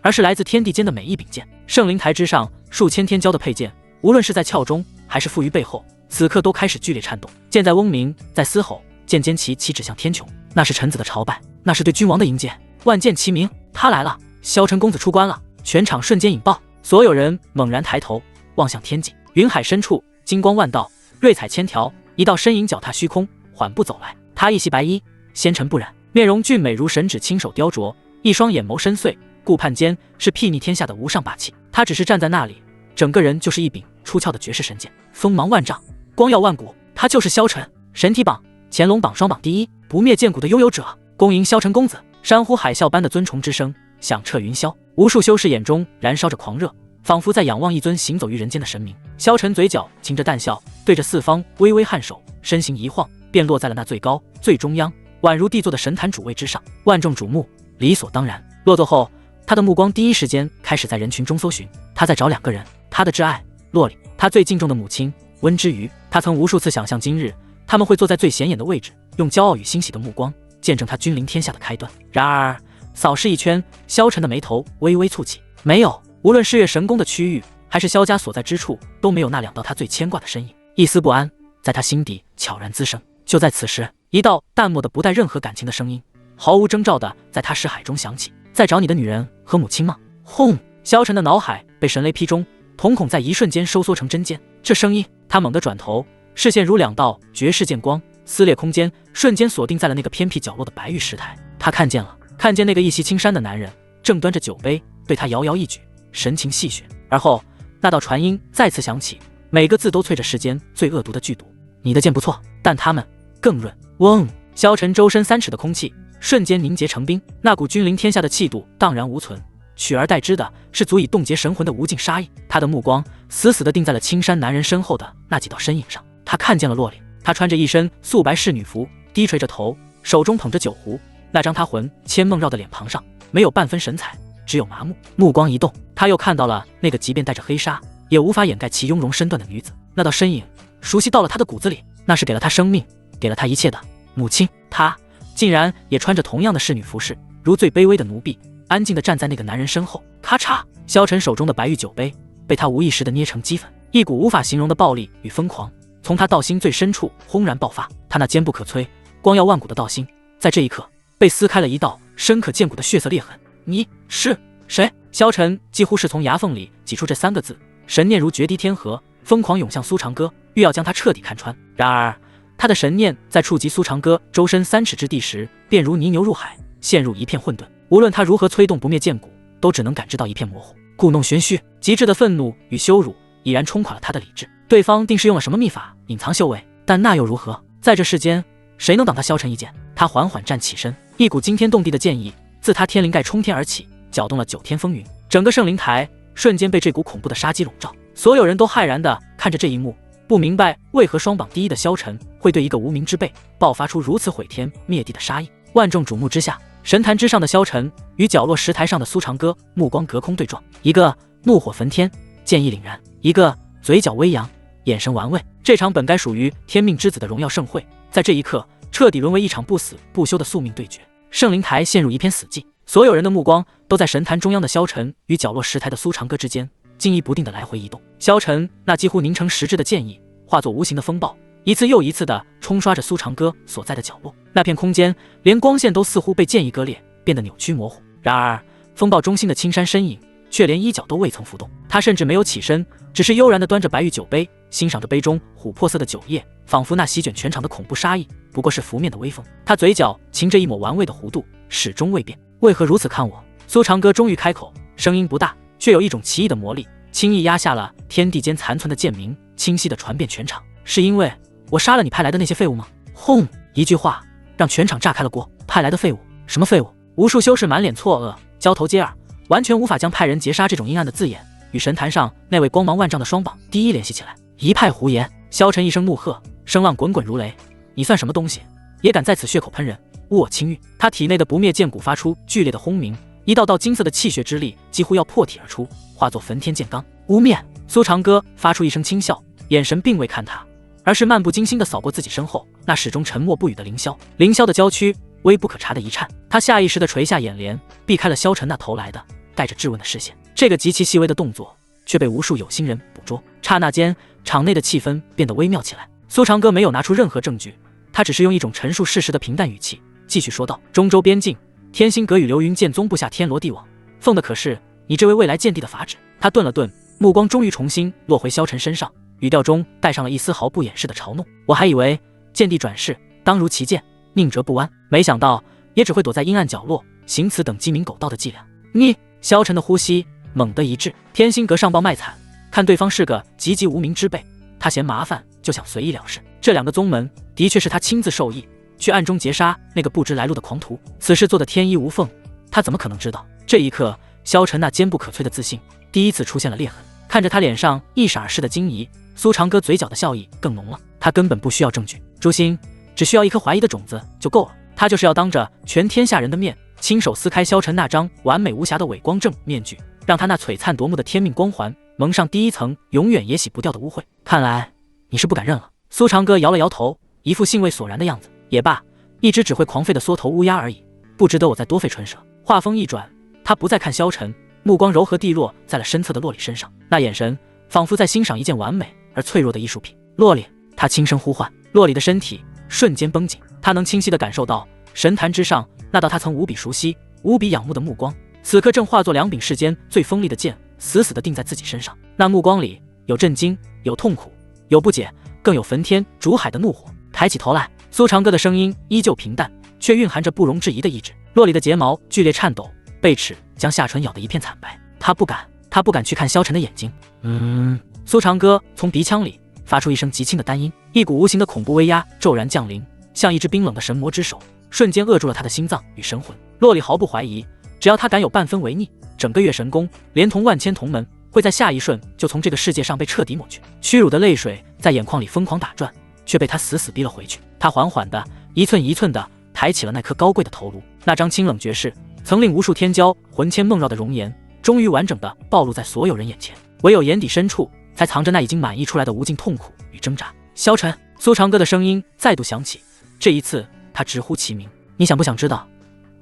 而是来自天地间的每一柄剑。圣灵台之上，数千天骄的佩剑，无论是在鞘中还是负于背后，此刻都开始剧烈颤动。剑在嗡鸣，在嘶吼，剑尖齐齐指向天穹。那是臣子的朝拜，那是对君王的迎接。万剑齐鸣，他来了！萧晨公子出关了！全场瞬间引爆，所有人猛然抬头望向天际。云海深处，金光万道，瑞彩千条，一道身影脚踏虚空，缓步走来。他一袭白衣，纤尘不染，面容俊美如神指亲手雕琢，一双眼眸深邃，顾盼间是睥睨天下的无上霸气。他只是站在那里，整个人就是一柄出鞘的绝世神剑，锋芒万丈，光耀万古。他就是萧晨，神体榜、乾隆榜双榜第一，不灭剑骨的拥有者。恭迎萧晨公子！山呼海啸般的尊崇之声响彻云霄，无数修士眼中燃烧着狂热，仿佛在仰望一尊行走于人间的神明。萧晨嘴角噙着淡笑，对着四方微微颔首，身形一晃，便落在了那最高最中央，宛如帝座的神坛主位之上，万众瞩目，理所当然。落座后，他的目光第一时间开始在人群中搜寻，他在找两个人：他的挚爱洛里，他最敬重的母亲温之瑜。他曾无数次想象今日他们会坐在最显眼的位置，用骄傲与欣喜的目光见证他君临天下的开端。然而扫视一圈，萧晨的眉头微微蹙起，没有，无论是月神宫的区域还是萧家所在之处，都没有那两道他最牵挂的身影。一丝不安在他心底悄然滋生。就在此时，一道淡漠的不带任何感情的声音毫无征兆的在他识海中响起：在找你的女人和母亲吗？轰！萧晨的脑海被神雷劈中，瞳孔在一瞬间收缩成针尖。这声音他猛地转头，视线如两道绝世剑光，撕裂空间，瞬间锁定在了那个偏僻角落的白玉石台。他看见那个一袭青衫的男人正端着酒杯对他摇摇一举，神情戏谑。而后那道传音再次响起，每个字都催着世间最恶毒的剧毒。你的剑不错，但他们更润。嗡！萧晨周身3尺的空气瞬间凝结成冰，那股君临天下的气度荡然无存，取而代之的是足以冻结神魂的无尽杀意。他的目光死死地定在了青衫男人身后的那几道身影上。他看见了洛里，她穿着一身素白仕女服，低垂着头，手中捧着酒壶，那张他魂牵梦绕的脸庞上没有半分神采，只有麻木。目光一动，他又看到了那个即便带着黑纱也无法掩盖其雍容身段的女子。那道身影熟悉到了他的骨子里，那是给了他生命，给了他一切的母亲。他竟然也穿着同样的仕女服饰，如最卑微的奴婢，安静地站在那个男人身后。咔嚓，萧晨手中的白玉酒杯被他无意识地捏成齑粉，一股无法形容的暴力与疯狂从他道心最深处轰然爆发。他那坚不可摧、光耀万古的道心，在这一刻被撕开了一道深可见骨的血色裂痕。你是谁？萧晨几乎是从牙缝里挤出这3个字，神念如决堤天河，疯狂涌向苏长歌，欲要将他彻底看穿。然而他的神念在触及苏长歌周身3尺之地时，便如泥牛入海，陷入一片混沌。无论他如何催动不灭剑骨，都只能感知到一片模糊，故弄玄虚。极致的愤怒与羞辱已然冲垮了他的理智。对方定是用了什么秘法隐藏修为，但那又如何？在这世间，谁能挡他萧晨一剑？他缓缓站起身，一股惊天动地的剑意自他天灵盖冲天而起，搅动了9天风云。整个圣灵台瞬间被这股恐怖的杀机笼罩，所有人都骇然地看着这一幕，不明白为何双榜第一的萧晨会对一个无名之辈爆发出如此毁天灭地的杀意。万众瞩目之下，神坛之上的萧晨与角落石台上的苏长歌目光隔空对撞，一个怒火焚天，剑意凛然，一个嘴角微扬，眼神玩味。这场本该属于天命之子的荣耀盛会，在这一刻彻底沦为一场不死不休的宿命对决。圣灵台陷入一片死寂，所有人的目光都在神坛中央的萧晨与角落石台的苏长歌之间惊疑不定的来回移动。萧晨那几乎凝成实质的剑意化作无形的风暴，一次又一次地冲刷着苏长歌所在的角落。那片空间连光线都似乎被剑意割裂，变得扭曲模糊。然而风暴中心的青山身影却连衣角都未曾浮动，他甚至没有起身，只是悠然地端着白玉酒杯，欣赏着杯中琥珀色的酒液，仿佛那席卷全场的恐怖杀意不过是拂面的微风。他嘴角噙着一抹玩味的弧度，始终未变。为何如此看我？苏长歌终于开口，声音不大，却有一种奇异的魔力，轻易压下了天地间残存的剑鸣，清晰地传遍全场。是因为我杀了你派来的那些废物吗？轰！一句话让全场炸开了锅。派来的废物？什么废物？无数修士满脸错愕，交头接耳，完全无法将派人劫杀这种阴暗的字眼与神坛上那位光芒万丈的双榜第一联系起来。一派胡言！萧晨一声怒喝，声浪滚滚如雷。你算什么东西，也敢在此血口喷人，污我清誉？他体内的不灭剑骨发出剧烈的轰鸣，一道道金色的气血之力几乎要破体而出，化作焚天剑罡。污蔑！苏长歌发出一声轻笑，眼神并未看他，而是漫不经心地扫过自己身后那始终沉默不语的凌霄。凌霄的娇躯微不可察的一颤，他下意识地垂下眼帘，避开了萧晨那投来的带着质问的视线。这个极其细微的动作却被无数有心人捕捉，刹那间场内的气氛变得微妙起来。苏长歌没有拿出任何证据，他只是用一种陈述事实的平淡语气继续说道：中州边境天心阁与流云剑宗部下天罗地网，奉的可是你这位未来剑帝的法旨。他顿了顿，目光终于重新落回萧晨身上，语调中带上了一丝毫不掩饰的嘲弄。我还以为剑帝转世当如其剑，宁折不弯，没想到也只会躲在阴暗角落行此等鸡鸣狗盗的伎俩。你！萧晨的呼吸猛地一滞，天心阁上报卖惨，看对方是个籍籍无名之辈，他嫌麻烦就想随意了事。这2个宗门的确是他亲自授意去暗中劫杀那个不知来路的狂徒，此事做得天衣无缝，他怎么可能知道？这一刻，萧晨那坚不可摧的自信第一次出现了裂痕。看着他脸上一闪而逝的惊疑，苏长歌嘴角的笑意更浓了。他根本不需要证据，诛心只需要一颗怀疑的种子就够了。他就是要当着全天下人的面，亲手撕开萧晨那张完美无瑕的伪光正面具，让他那璀璨夺目的天命光环蒙上第一层永远也洗不掉的污秽。看来你是不敢认了。苏长歌摇了摇头，一副兴味索然的样子。也罢，一只只会狂吠的缩头乌鸦而已，不值得我再多费唇舌。话锋一转，他不再看萧晨，目光柔和地落在了身侧的洛里身上，那眼神仿佛在欣赏一件完美而脆弱的艺术品。洛里！他轻声呼唤。洛里的身体瞬间绷紧，他能清晰地感受到神坛之上那道他曾无比熟悉无比仰慕的目光，此刻正化作2柄世间最锋利的剑，死死地定在自己身上。那目光里有震惊，有痛苦，有不解，更有焚天逐海的怒火。抬起头来，苏长歌的声音依旧平淡，却蕴含着不容置疑的意志。洛里的睫毛剧烈颤抖，贝齿将下唇咬得一片惨白。他不敢去看萧晨的眼睛。苏长歌从鼻腔里发出一声极轻的单音，一股无形的恐怖威压骤然降临，像一只冰冷的神魔之手，瞬间扼住了他的心脏与神魂。洛里毫不怀疑，只要他敢有半分违逆，整个月神宫连同万千同门会在下一瞬就从这个世界上被彻底抹去。屈辱的泪水在眼眶里疯狂打转，却被他死死逼了回去。他缓缓地一寸一寸地抬起了那颗高贵的头颅，那张清冷绝世，曾令无数天骄魂牵梦绕的容颜，终于完整地暴露在所有人眼前，唯有眼底深处才藏着那已经满溢出来的无尽痛苦与挣扎。萧晨，苏长歌的声音再度响起，这一次他直呼其名。你想不想知道，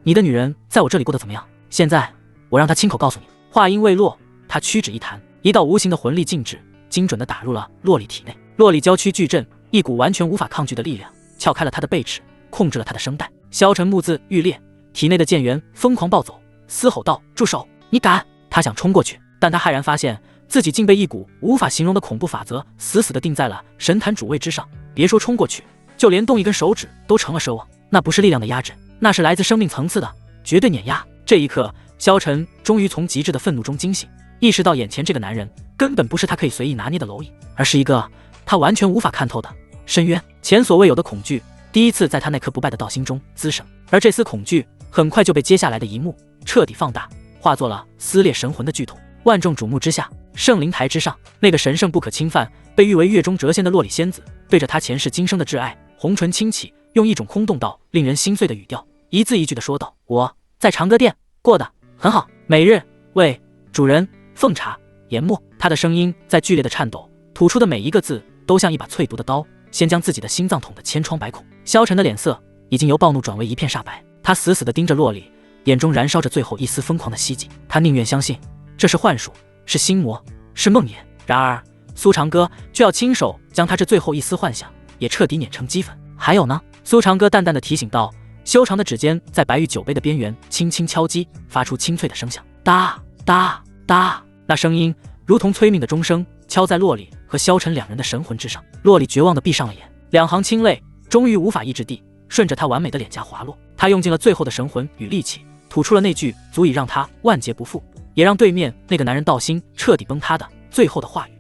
你的女人在我这里过得怎么样？现在我让她亲口告诉你。话音未落，他屈指一弹，一道无形的魂力静止，精准地打入了洛里体内。洛里娇躯巨震，一股完全无法抗拒的力量撬开了他的背齿，控制了他的声带。萧晨目眦欲裂，体内的剑元疯狂暴走，嘶吼道：“住手！你敢！”他想冲过去，但他骇然发现自己竟被一股无法形容的恐怖法则死死地定在了神坛主位之上。别说冲过去，就连动一根手指都成了奢望。那不是力量的压制，那是来自生命层次的绝对碾压。这一刻，萧晨终于从极致的愤怒中惊醒，意识到眼前这个男人根本不是他可以随意拿捏的蝼蚁，而是一个他完全无法看透的深渊。前所未有的恐惧第一次在他那颗不败的道心中滋生，而这丝恐惧很快就被接下来的一幕彻底放大，化作了撕裂神魂的剧痛。万众瞩目之下，圣灵台之上，那个神圣不可侵犯、被誉为月中谪仙的洛里仙子，对着他前世今生的挚爱，红唇轻启，用一种空洞到令人心碎的语调，一字一句地说道：“我在长歌殿过得很好，每日为主人奉茶研墨。”他的声音在剧烈的颤抖，吐出的每一个字都像一把淬毒的刀，先将自己的心脏捅得千疮百孔。萧晨的脸色已经由暴怒转为一片煞白，他死死地盯着洛里，眼中燃烧着最后一丝疯狂的希冀。他宁愿相信这是幻术，是心魔，是梦魇。然而苏长歌却要亲手将他这最后一丝幻想也彻底碾成齑粉。还有呢？苏长歌淡淡地提醒道，修长的指尖在白玉酒杯的边缘轻轻敲击，发出清脆的声响，哒哒哒。那声音如同催命的钟声，敲在洛里和萧晨两人的神魂之上。洛里绝望地闭上了眼，两行清泪终于无法抑制地顺着他完美的脸颊滑落。他用尽了最后的神魂与力气，吐出了那句足以让他万劫不复，也让对面那个男人道心彻底崩塌的最后的话语：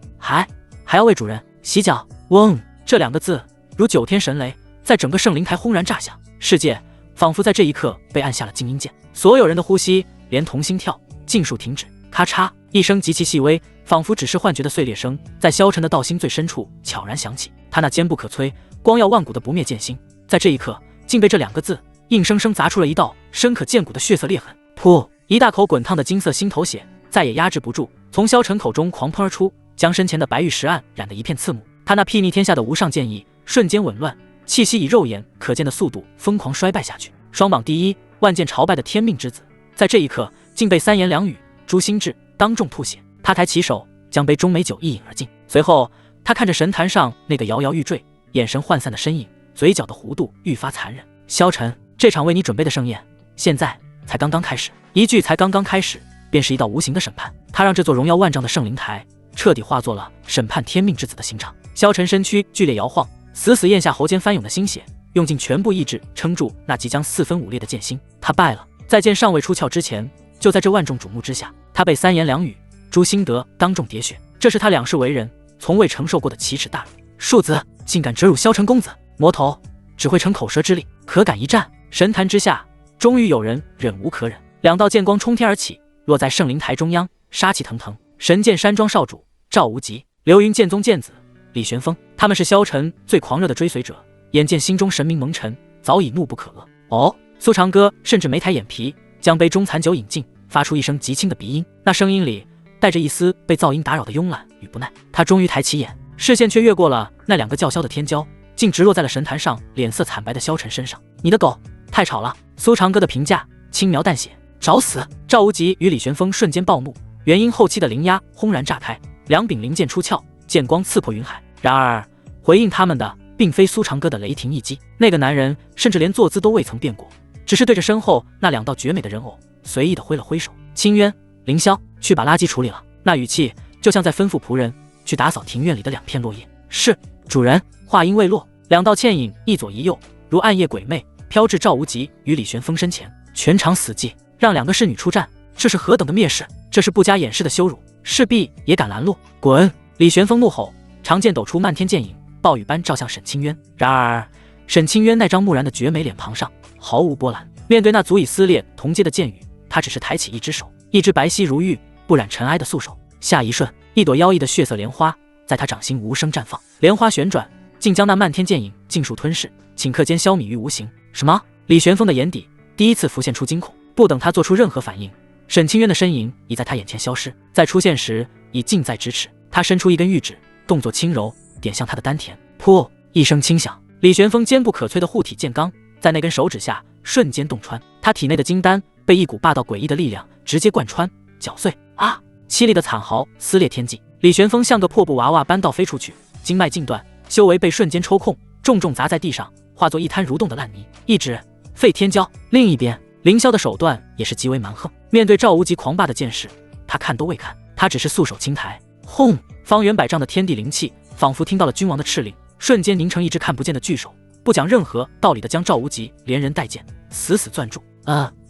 还要为主人洗脚。嗡，这两个字如九天神雷，在整个圣灵台轰然炸响，世界仿佛在这一刻被按下了静音键，所有人的呼吸连同心跳尽数停止。咔嚓一声极其细微，仿佛只是幻觉的碎裂声，在萧晨的道心最深处悄然响起。他那坚不可摧、光耀万古的不灭剑心，在这一刻竟被这两个字硬生生砸出了一道深可见骨的血色裂痕。噗！一大口滚烫的金色心头血再也压制不住，从萧晨口中狂喷而出，将身前的白玉石案染得一片刺目。他那睥睨天下的无上剑意瞬间紊乱，气息以肉眼可见的速度疯狂衰败下去。双榜第一、万剑朝拜的天命之子，在这一刻竟被三言两语诛心志当众吐血。他抬起手，将杯中美酒一饮而尽。随后他看着神坛上那个摇摇欲坠、眼神涣散的身影，嘴角的弧度愈发残忍。萧晨，这场为你准备的盛宴现在才刚刚开始。一句才刚刚开始，便是一道无形的审判。他让这座荣耀万丈的圣灵台彻底化作了审判天命之子的刑场。萧晨身躯剧烈摇晃，死死咽下喉间翻涌的心血，用尽全部意志撑住那即将四分五裂的剑心。他败了，在剑尚未出鞘之前，就在这万众瞩目之下，他被三言两语诛心得当众喋血。这是他两世为人从未承受过的奇耻大辱。庶子竟敢折辱萧晨公子，魔头只会逞口舌之力，可敢一战？神坛之下，终于有人忍无可忍，两道剑光冲天而起，落在圣灵台中央，杀气腾腾。神剑山庄少主赵无极、流云剑宗剑子李玄风，他们是萧晨最狂热的追随者，眼见心中神明蒙尘，早已怒不可遏。哦，苏长歌甚至没抬眼皮，将杯中残酒饮尽，发出一声极轻的鼻音，那声音里带着一丝被噪音打扰的慵懒与不耐。他终于抬起眼，视线却越过了那两个叫嚣的天骄，竟直落在了神坛上脸色惨白的萧晨身上。你的狗太吵了。苏长歌的评价轻描淡写，找死。赵无极与李玄风瞬间暴怒，元婴后期的灵压轰然炸开，两柄灵剑出鞘，剑光刺破云海。然而回应他们的并非苏长歌的雷霆一击，那个男人甚至连坐姿都未曾变过，只是对着身后那两道绝美的人偶随意的挥了挥手。清渊、凌霄，去把垃圾处理了。那语气就像在吩咐仆人去打扫庭院里的两片落叶。是，主人。话音未落，两道倩影一左一右，如暗夜鬼魅，飘至赵无极与李玄风身前。全场死寂，让两个侍女出战，这是何等的蔑视！这是不加掩饰的羞辱，势必也敢拦路？滚！李玄风怒吼，长剑抖出漫天剑影，暴雨般照向沈清渊。然而，沈清渊那张木然的绝美脸庞上毫无波澜。面对那足以撕裂铜阶的剑雨，他只是抬起一只手，一只白皙如玉、不染尘埃的素手。下一瞬，一朵妖异的血色莲花在他掌心无声绽放，莲花旋转，竟将那漫天剑影尽数吞噬，顷刻间消弭于无形。什么？李玄风的眼底第一次浮现出惊恐。不等他做出任何反应，沈清渊的身影已在他眼前消失，在出现时已近在咫尺。他伸出一根玉指，动作轻柔，点向他的丹田。噗！一声轻响，李玄风坚不可摧的护体剑罡在那根手指下瞬间洞穿，他体内的金丹被一股霸道诡异的力量直接贯穿搅碎。啊！凄厉的惨嚎撕裂天际，李玄风像个破布娃娃般倒飞出去，经脉尽断，修为被瞬间抽空，重重砸在地上，化作一滩蠕动的烂泥。一指废天骄。另一边，凌霄的手段也是极为蛮横，面对赵无极狂霸的剑势，他看都未看，他只是素手轻抬，轰！方圆百丈的天地灵气仿佛听到了君王的敕令，瞬间凝成一只看不见的巨手，不讲任何道理的将赵无极连人带剑死死攥住。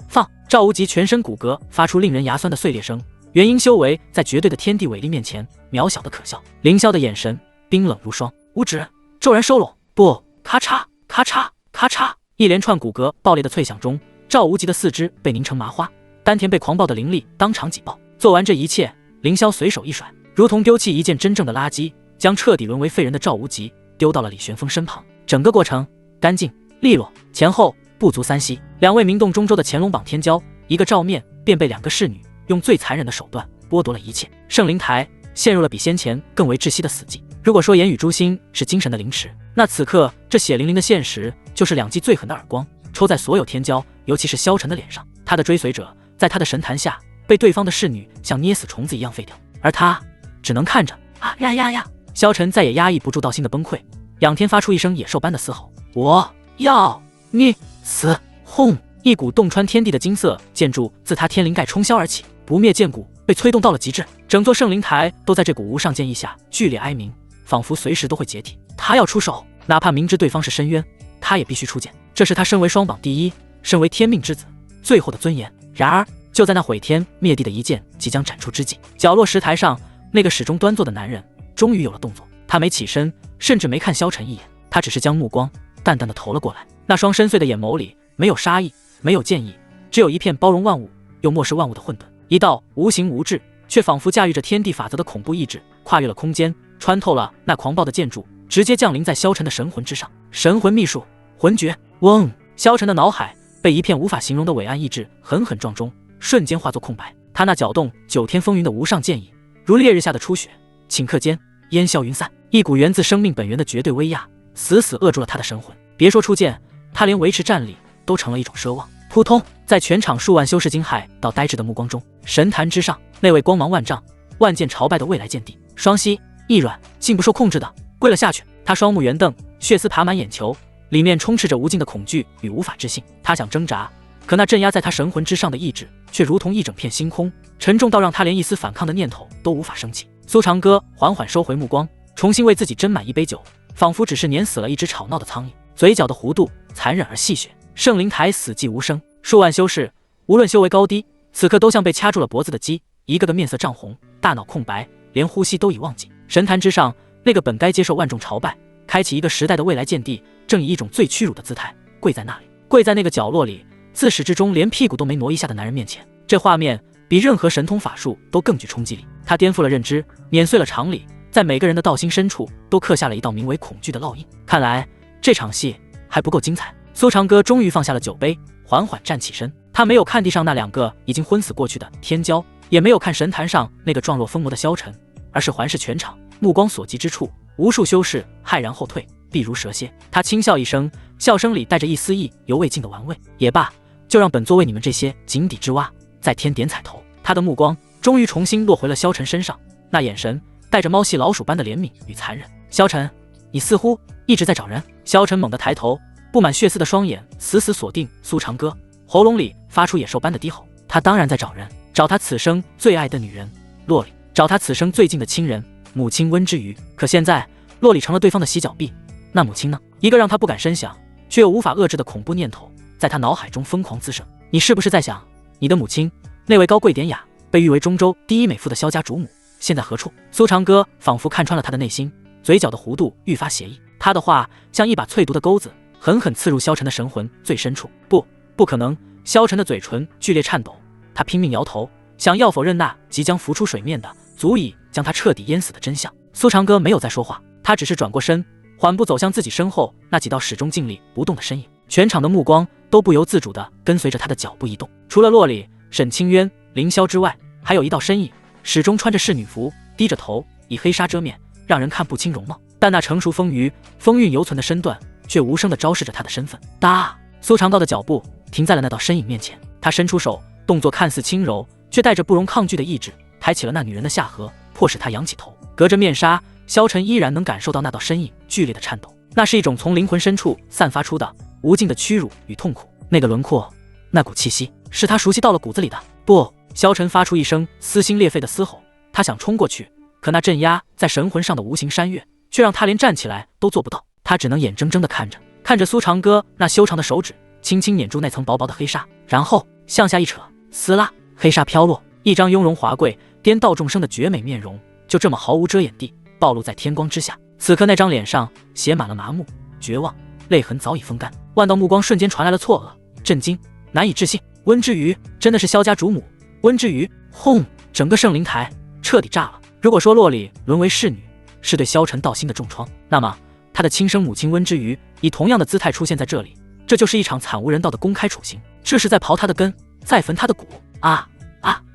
放！赵无极全身骨骼发出令人牙酸的碎裂声，元婴修为在绝对的天地伟力面前渺小的可笑。凌霄的眼神冰冷如霜，五指骤然收拢，不！咔嚓咔嚓咔嚓，一连串骨骼爆裂的脆响中，赵无极的四肢被拧成麻花，丹田被狂暴的灵力当场挤爆。做完这一切，凌霄随手一甩，如同丢弃一件真正的垃圾，将彻底沦为废人的赵无极丢到了李玄风身旁。整个过程干净利落，前后不足3息。两位名动中州的乾隆榜天骄，一个照面便被两个侍女用最残忍的手段剥夺了一切。圣灵台陷入了比先前更为窒息的死寂。如果说言语诛心是精神的凌迟，那此刻这血淋淋的现实就是2记最狠的耳光，抽在所有天骄，尤其是萧晨的脸上。他的追随者在他的神坛下被对方的侍女像捏死虫子一样废掉，而他只能看着啊呀呀呀！萧晨再也压抑不住道心的崩溃，仰天发出一声野兽般的嘶吼：“我要你死！”轰！一股洞穿天地的金色剑柱自他天灵盖冲霄而起，不灭剑骨被催动到了极致，整座圣灵台都在这股无上剑意下剧烈哀鸣，仿佛随时都会解体。他要出手，哪怕明知对方是深渊，他也必须出剑，这是他身为双榜第一，身为天命之子最后的尊严。然而就在那毁天灭地的一剑即将斩出之际，角落石台上那个始终端坐的男人终于有了动作。他没起身，甚至没看萧晨一眼，他只是将目光淡淡的投了过来。那双深邃的眼眸里没有杀意，没有剑意，只有一片包容万物又漠视万物的混沌。一道无形无质却仿佛驾驭着天地法则的恐怖意志，跨越了空间，穿透了那狂暴的剑柱，直接降临在萧晨的神魂之上。神魂秘术，魂诀。嗡！萧晨的脑海被一片无法形容的伟岸意志狠狠撞中，瞬间化作空白。他那搅动9天风云的无上剑意，如烈日下的初雪，顷刻间烟消云散。一股源自生命本源的绝对威压，死死扼住了他的神魂。别说出剑，他连维持战力都成了一种奢望。扑通！在全场数万修士惊骇到呆滞的目光中，神坛之上，那位光芒万丈、万剑朝拜的未来剑帝，双膝一软，竟不受控制的跪了下去。他双目圆瞪，血丝爬满眼球，里面充斥着无尽的恐惧与无法置信。他想挣扎，可那镇压在他神魂之上的意志，却如同一整片星空，沉重到让他连一丝反抗的念头都无法升起。苏长歌缓缓收回目光，重新为自己斟满一杯酒，仿佛只是碾死了一只吵闹的苍蝇，嘴角的弧度残忍而戏谑。圣灵台死寂无声，数万修士无论修为高低，此刻都像被掐住了脖子的鸡，一个个面色涨红，大脑空白，连呼吸都已忘记。神坛之上，那个本该接受万众朝拜、开启一个时代的未来剑帝，正以一种最屈辱的姿态跪在那里，跪在那个角落里自始至终连屁股都没挪一下的男人面前。这画面比任何神通法术都更具冲击力，它颠覆了认知，碾碎了常理，在每个人的道心深处都刻下了一道名为恐惧的烙印。看来这场戏还不够精彩。苏长歌终于放下了酒杯，缓缓站起身。他没有看地上那2个已经昏死过去的天骄，也没有看神坛上那个状若疯魔的萧晨，而是环视全场，目光所及之处，无数修士骇然后退，避如蛇蝎。他轻笑一声，笑声里带着一丝意犹未尽的玩味。也罢，就让本座为你们这些井底之蛙再添点彩头。他的目光终于重新落回了萧晨身上，那眼神带着猫戏老鼠般的怜悯与残忍。萧晨，你似乎一直在找人。萧晨猛地抬头，布满血丝的双眼死死锁定苏长歌，喉咙里发出野兽般的低吼。他当然在找人，找他此生最爱的女人洛里，找他此生最近的亲人母亲温之瑜。可现在洛里成了对方的洗脚婢，那母亲呢？一个让他不敢深想，却又无法遏制的恐怖念头，在他脑海中疯狂滋生。你是不是在想，你的母亲，那位高贵典雅、被誉为中州第一美妇的萧家主母，现在何处？苏长歌仿佛看穿了他的内心，嘴角的弧度愈发邪异。他的话像一把淬毒的钩子，狠狠刺入萧晨的神魂最深处。不可能！萧晨的嘴唇剧烈颤抖，他拼命摇头，想要否认那即将浮出水面的、足以将他彻底淹死的真相。苏长歌没有再说话，他只是转过身，缓步走向自己身后那几道始终静立不动的身影。全场的目光都不由自主地跟随着他的脚步移动，除了洛里、沈清渊、凌霄之外，还有一道身影，始终穿着侍女服，低着头，以黑纱遮面，让人看不清容貌。但那成熟丰腴、风韵犹存的身段，却无声地昭示着他的身份。哒！苏长道的脚步停在了那道身影面前，他伸出手，动作看似轻柔，却带着不容抗拒的意志，抬起了那女人的下颌，迫使她仰起头。隔着面纱，萧晨依然能感受到那道身影剧烈的颤抖，那是一种从灵魂深处散发出的无尽的屈辱与痛苦。那个轮廓，那股气息，是他熟悉到了骨子里的。不！萧晨发出一声撕心裂肺的嘶吼，他想冲过去，可那镇压在神魂上的无形山岳，却让他连站起来都做不到。他只能眼睁睁地看着苏长歌那修长的手指轻轻捻住那层薄薄的黑纱，然后向下一扯，撕拉，黑纱飘落，一张雍容华贵、颠倒众生的绝美面容，就这么毫无遮掩地暴露在天光之下。此刻那张脸上写满了麻木、绝望，泪痕早已风干。万道目光瞬间传来了错愕、震惊、难以置信。温之瑜真的是萧家主母？温之瑜！轰！整个圣灵台彻底炸了。如果说洛里沦为侍女是对萧晨道心的重创，那么他的亲生母亲温之瑜以同样的姿态出现在这里，这就是一场惨无人道的公开处刑，这是在刨他的根，在焚他的骨。啊！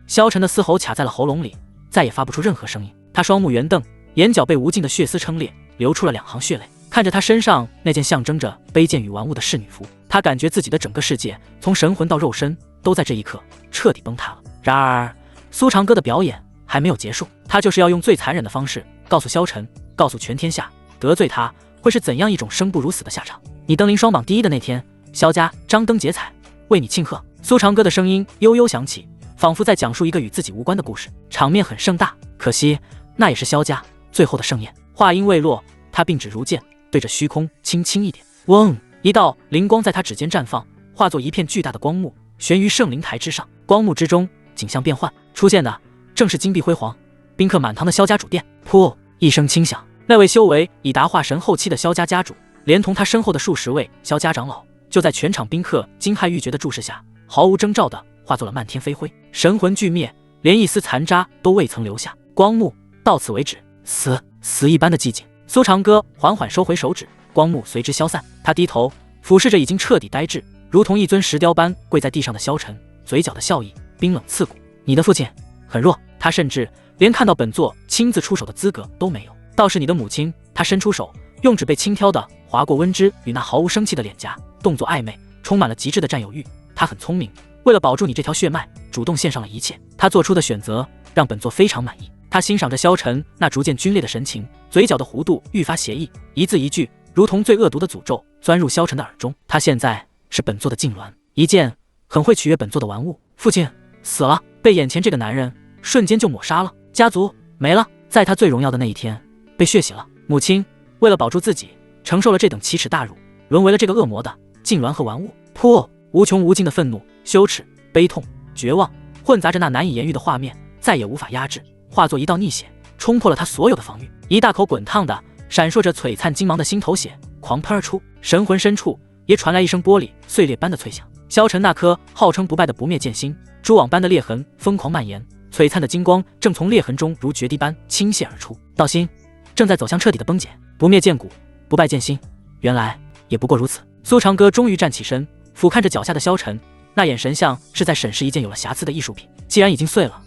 萧晨的嘶吼卡在了喉咙里，再也发不出任何声音。他双目圆瞪，眼角被无尽的血丝撑裂，流出了2行血泪。看着他身上那件象征着卑贱与玩物的侍女服，他感觉自己的整个世界，从神魂到肉身，都在这一刻彻底崩塌了。然而苏长歌的表演还没有结束，他就是要用最残忍的方式告诉萧晨，告诉全天下，得罪他会是怎样一种生不如死的下场。你登临双榜第一的那天，萧家张灯结彩为你庆贺。苏长歌的声音悠悠响起，仿佛在讲述一个与自己无关的故事，场面很盛大，可惜那也是萧家最后的盛宴。话音未落，他并指如剑，对着虚空轻轻一点，嗡！一道灵光在他指尖绽放，化作一片巨大的光幕，悬于圣灵台之上。光幕之中景象变幻，出现的正是金碧辉煌、宾客满堂的萧家主殿。噗！一声轻响，那位修为已达化神后期的萧家家主，连同他身后的数十位萧家长老，就在全场宾客惊骇欲绝的注视下，毫无征兆地化作了漫天飞灰，神魂俱灭，连一丝残渣都未曾留下。光幕到此为止，死一般的寂静。苏长歌缓缓收回手指，光幕随之消散。他低头俯视着已经彻底呆滞，如同一尊石雕般跪在地上的萧晨，嘴角的笑意冰冷刺骨。你的父亲很弱，他甚至连看到本座亲自出手的资格都没有。倒是你的母亲，他伸出手，用指背轻挑的划过温之与那毫无生气的脸颊，动作暧昧，充满了极致的占有欲。他很聪明，为了保住你这条血脉，主动献上了一切。他做出的选择让本座非常满意。他欣赏着萧晨那逐渐皲裂的神情，嘴角的弧度愈发邪异，一字一句如同最恶毒的诅咒钻入萧晨的耳中。他现在是本座的痉挛，一件很会取悦本座的玩物。父亲死了，被眼前这个男人瞬间就抹杀了，家族没了，在他最荣耀的那一天被血洗了。母亲为了保住自己，承受了这等奇耻大辱，沦为了这个恶魔的痉挛和玩物。噗！无穷无尽的愤怒、羞耻、悲痛、绝望，混杂着那难以言喻的画面，再也无法压制，化作一道逆血，冲破了他所有的防御。一大口滚烫的、闪烁着璀璨金芒的心头血狂喷而出，神魂深处也传来一声玻璃碎裂般的脆响。萧晨那颗号称不败的不灭剑心，蛛网般的裂痕疯狂蔓延，璀璨的金光正从裂痕中如决堤般倾泻而出。道心正在走向彻底的崩解，不灭剑骨，不败剑心，原来也不过如此。苏长歌终于站起身，俯瞰着脚下的萧晨，那眼神像是在审视一件有了瑕疵的艺术品。既然已经碎了，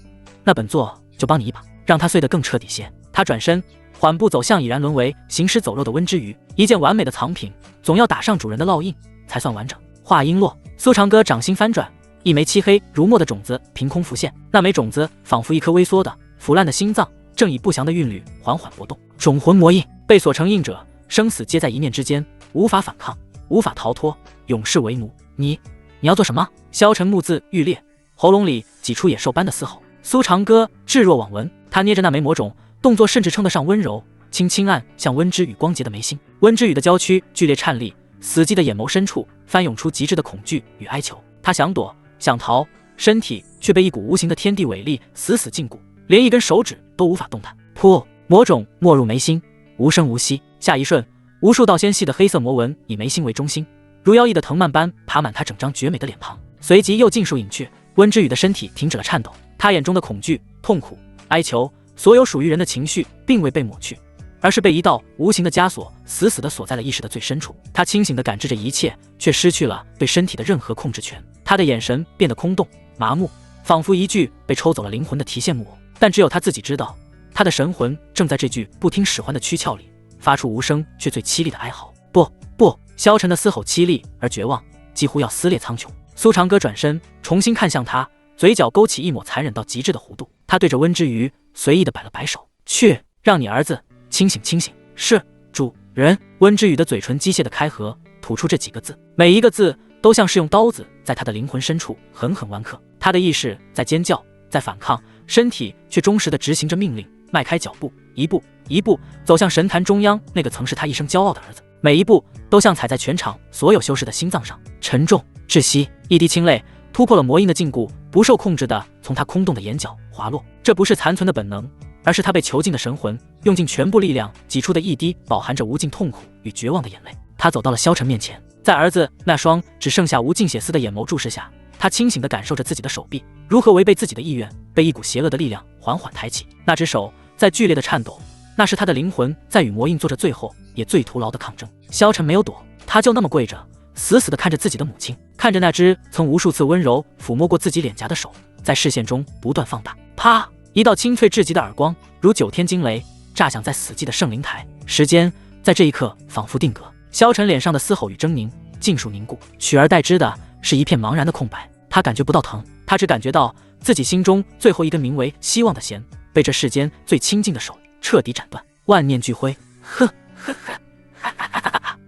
那本座就帮你一把，让它碎得更彻底些。他转身缓步走向已然沦为行尸走肉的温之瑜。一件完美的藏品总要打上主人的烙印才算完整。话音落，苏长歌掌心翻转，一枚漆黑如墨的种子凭空浮现。那枚种子仿佛一颗微缩的腐烂的心脏，正以不祥的韵律缓缓搏动。种魂魔印，被锁成印者，生死皆在一念之间，无法反抗，无法逃脱，永世为奴。你要做什么？萧晨目眦欲裂，喉咙里挤出野兽般的嘶吼。苏长歌置若罔闻，他捏着那枚魔种，动作甚至称得上温柔，轻轻按向温之羽光洁的眉心。温之羽的娇躯剧烈颤栗，死寂的眼眸深处翻涌出极致的恐惧与哀求。他想躲，想逃，身体却被一股无形的天地伟力死死禁锢，连一根手指都无法动弹。噗！魔种没入眉心，无声无息。下一瞬，无数道纤细的黑色魔纹以眉心为中心，如妖异的藤蔓般爬满他整张绝美的脸庞，随即又尽数隐去。温之羽的身体停止了颤抖，他眼中的恐惧、痛苦、哀求，所有属于人的情绪，并未被抹去，而是被一道无形的枷锁死死地锁在了意识的最深处。他清醒地感知着一切，却失去了对身体的任何控制权。他的眼神变得空洞、麻木，仿佛一具被抽走了灵魂的提线木偶。但只有他自己知道，他的神魂正在这具不听使唤的躯壳里发出无声却最凄厉的哀嚎。不！萧晨的嘶吼凄厉而绝望，几乎要撕裂苍穹。苏长歌转身重新看向他，嘴角勾起一抹残忍到极致的弧度。他对着温之羽随意地摆了摆手，去，让你儿子清醒清醒。是，主人。温之羽的嘴唇机械地开合，吐出这几个字，每一个字都像是用刀子在他的灵魂深处狠狠剜刻。他的意识在尖叫，在反抗，身体却忠实地执行着命令，迈开脚步，一步一步走向神坛中央那个曾是他一生骄傲的儿子。每一步都像踩在全场所有修士的心脏上，沉重窒息。一滴清泪突破了魔印的禁锢，不受控制地从他空洞的眼角滑落。这不是残存的本能，而是他被囚禁的神魂用尽全部力量挤出的一滴饱含着无尽痛苦与绝望的眼泪。他走到了萧晨面前，在儿子那双只剩下无尽血丝的眼眸注视下，他清醒地感受着自己的手臂如何违背自己的意愿，被一股邪恶的力量缓缓抬起。那只手在剧烈的颤抖，那是他的灵魂在与魔印做着最后也最徒劳的抗争。萧晨没有躲，他就那么跪着，死死地看着自己的母亲，看着那只曾无数次温柔抚摸过自己脸颊的手在视线中不断放大。啪！一道清脆至极的耳光如9天惊雷炸响在死寂的圣灵台，时间在这一刻仿佛定格。萧晨脸上的嘶吼与狰狞尽数凝固，取而代之的是一片茫然的空白。他感觉不到疼，他只感觉到自己心中最后一根名为希望的弦被这世间最亲近的手彻底斩断，万念俱灰。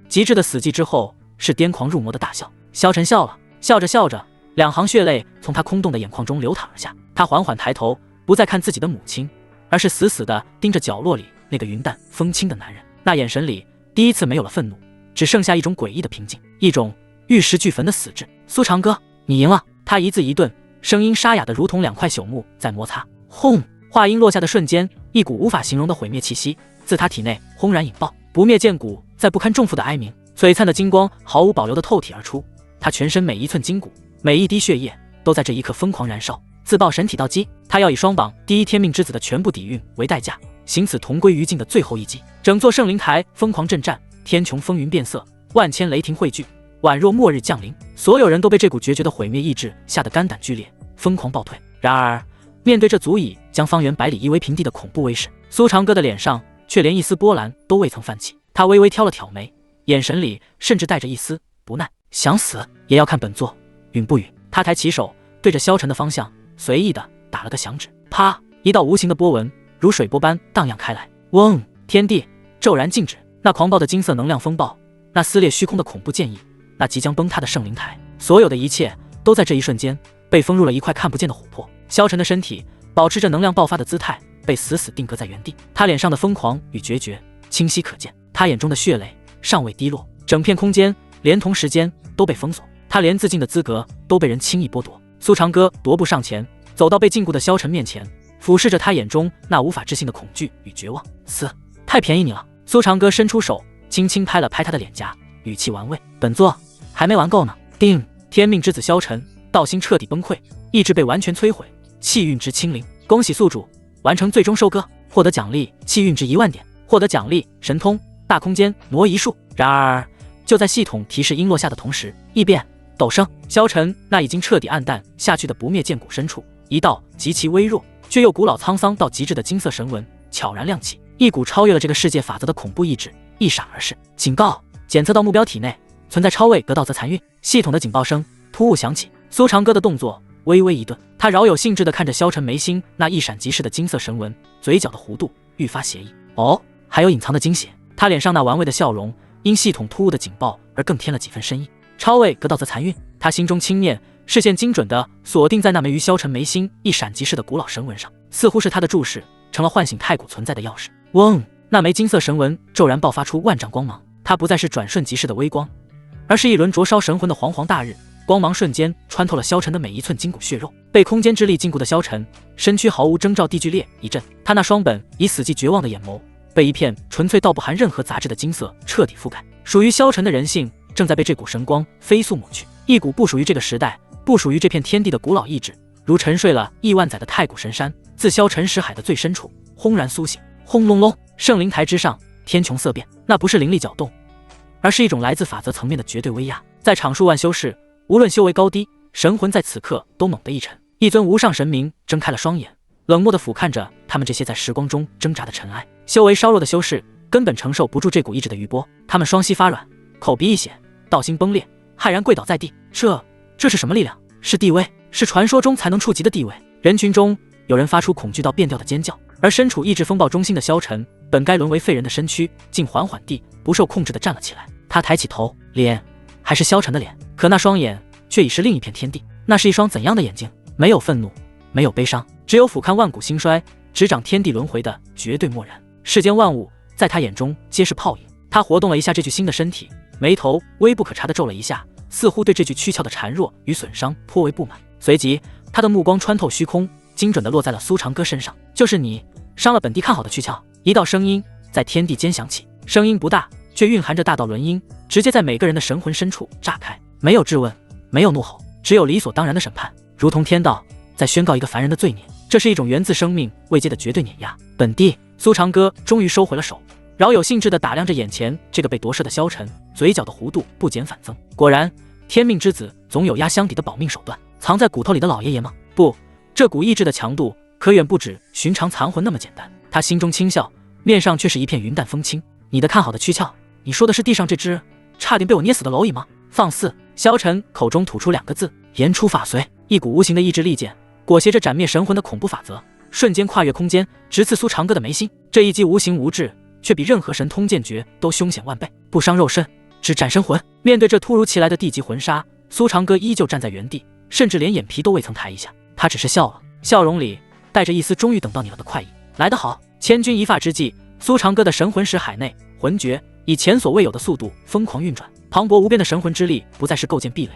极致的死寂之后是癫狂入魔的大笑。萧晨笑了，笑着笑着，2行血泪从他空洞的眼眶中流淌而下。他缓缓抬头，不再看自己的母亲，而是死死地盯着角落里那个云淡风轻的男人。那眼神里第一次没有了愤怒，只剩下一种诡异的平静，一种玉石俱焚的死志。苏长歌，你赢了。他一字一顿，声音沙哑得如同2块朽木在摩擦。轰！话音落下的瞬间，一股无法形容的毁灭气息自他体内轰然引爆，不灭剑骨在不堪重负的哀鸣，璀璨的金光毫无保留地透体而出。他全身每一寸筋骨，每一滴血液都在这一刻疯狂燃烧。自爆神体道基，他要以双榜第一天命之子的全部底蕴为代价，行此同归于尽的最后一击。整座圣灵台疯狂震颤，天穹风云变色，万千雷霆汇聚，宛若末日降临。所有人都被这股决绝的毁灭意志吓得肝胆俱裂，疯狂暴退。然而面对这足以将方圆百里夷为平地的恐怖威势，苏长歌的脸上却连一丝波澜都未曾泛起。他微微挑了挑眉，眼神里甚至带着一丝不耐。想死也要看本座允不允。他抬起手，对着萧晨的方向随意地打了个响指。啪！一道无形的波纹如水波般荡漾开来。嗡！天地骤然静止。那狂暴的金色能量风暴，那撕裂虚空的恐怖剑意，那即将崩塌的圣灵台，所有的一切都在这一瞬间被封入了一块看不见的琥珀。萧晨的身体保持着能量爆发的姿态，被死死定格在原地。他脸上的疯狂与决绝清晰可见，他眼中的血泪尚未滴落，整片空间连同时间都被封锁，他连自尽的资格都被人轻易剥夺。苏长歌踱步上前，走到被禁锢的萧晨面前，俯视着他眼中那无法置信的恐惧与绝望。死，太便宜你了。苏长歌伸出手轻轻拍了拍他的脸颊，语气玩味。本座还没玩够呢。定！天命之子萧晨道心彻底崩溃，意志被完全摧毁，气运值清零。恭喜宿主完成最终收割，获得奖励气运值1万点，获得奖励神通大空间挪移术。然而就在系统提示音落下的同时，异变陡升。萧晨那已经彻底暗淡下去的不灭剑骨深处，一道极其微弱却又古老沧桑到极致的金色神纹悄然亮起，一股超越了这个世界法则的恐怖意志一闪而逝。警告！检测到目标体内存在超位格道则残运。系统的警报声突兀响起，苏长歌的动作微微一顿，他饶有兴致地看着萧晨眉心那一闪即逝的金色神纹，嘴角的弧度愈发邪异。哦，还有隐藏的惊喜。他脸上那玩味的笑容因系统突兀的警报而更添了几分深意。超位格道则残运，他心中轻念，视线精准地锁定在那枚于萧晨眉心一闪即逝的古老神纹上，似乎是他的注视成了唤醒太古存在的钥匙。嗡！那枚金色神纹骤然爆发出万丈光芒，它不再是转瞬即逝的微光，而是一轮灼烧神魂的煌煌大日。光芒瞬间穿透了萧晨的每一寸筋骨血肉，被空间之力禁锢的萧晨，身躯毫无征兆地剧烈一震。他那双本已死寂绝望的眼眸，被一片纯粹到不含任何杂质的金色彻底覆盖。属于萧晨的人性，正在被这股神光飞速抹去。一股不属于这个时代、不属于这片天地的古老意志，如沉睡了亿万载的太古神山，自萧晨识海的最深处轰然苏醒。轰隆隆，圣灵台之上，天穹色变。那不是灵力搅动，而是一种来自法则层面的绝对威压。在场数万修士，无论修为高低，神魂在此刻都猛地一沉。一尊无上神明睁开了双眼，冷漠地俯瞰着他们这些在时光中挣扎的尘埃。修为稍弱的修士根本承受不住这股意志的余波，他们双膝发软，口鼻一血，道心崩裂，骇然跪倒在地。这是什么力量？是地位，是传说中才能触及的地位。人群中有人发出恐惧到变调的尖叫，而身处意志风暴中心的萧晨，本该沦为废人的身躯，竟缓缓地不受控制地站了起来。他抬起头，脸还是萧晨的脸，可那双眼却已是另一片天地。那是一双怎样的眼睛？没有愤怒，没有悲伤，只有俯瞰万古兴衰，执掌天地轮回的绝对漠然。世间万物在他眼中皆是泡影。他活动了一下这具新的身体，眉头微不可察地皱了一下，似乎对这具躯壳的孱弱与损伤颇为不满。随即他的目光穿透虚空，精准地落在了苏长歌身上。就是你伤了本地看好的躯壳。一道声音在天地间响起，声音不大，却蕴含着大道轮音，直接在每个人的神魂深处炸开。没有质问，没有怒吼，只有理所当然的审判，如同天道在宣告一个凡人的罪孽。这是一种源自生命未接的绝对碾压。本地苏长歌终于收回了手，饶有兴致地打量着眼前这个被夺舍的萧晨，嘴角的弧度不减反增。果然，天命之子总有压箱底的保命手段。藏在骨头里的老爷爷吗？不，这股意志的强度可远不止寻常残魂那么简单。他心中轻笑，面上却是一片云淡风轻。你的看好的躯壳？你说的是地上这只差点被我捏死的蝼蚁吗？放肆！萧晨口中吐出两个字：言出法随。一股无形的意志利剑裹挟着斩灭神魂的恐怖法则，瞬间跨越空间，直刺苏长歌的眉心。这一击无形无质，却比任何神通剑诀都凶险万倍，不伤肉身，只斩神魂。面对这突如其来的地级魂杀，苏长歌依旧站在原地，甚至连眼皮都未曾抬一下。他只是笑了，笑容里带着一丝终于等到你了的快意。来得好！千钧一发之际，苏长歌的神魂石海内魂诀以前所未有的速度疯狂运转，磅礴无边的神魂之力不再是构建壁垒，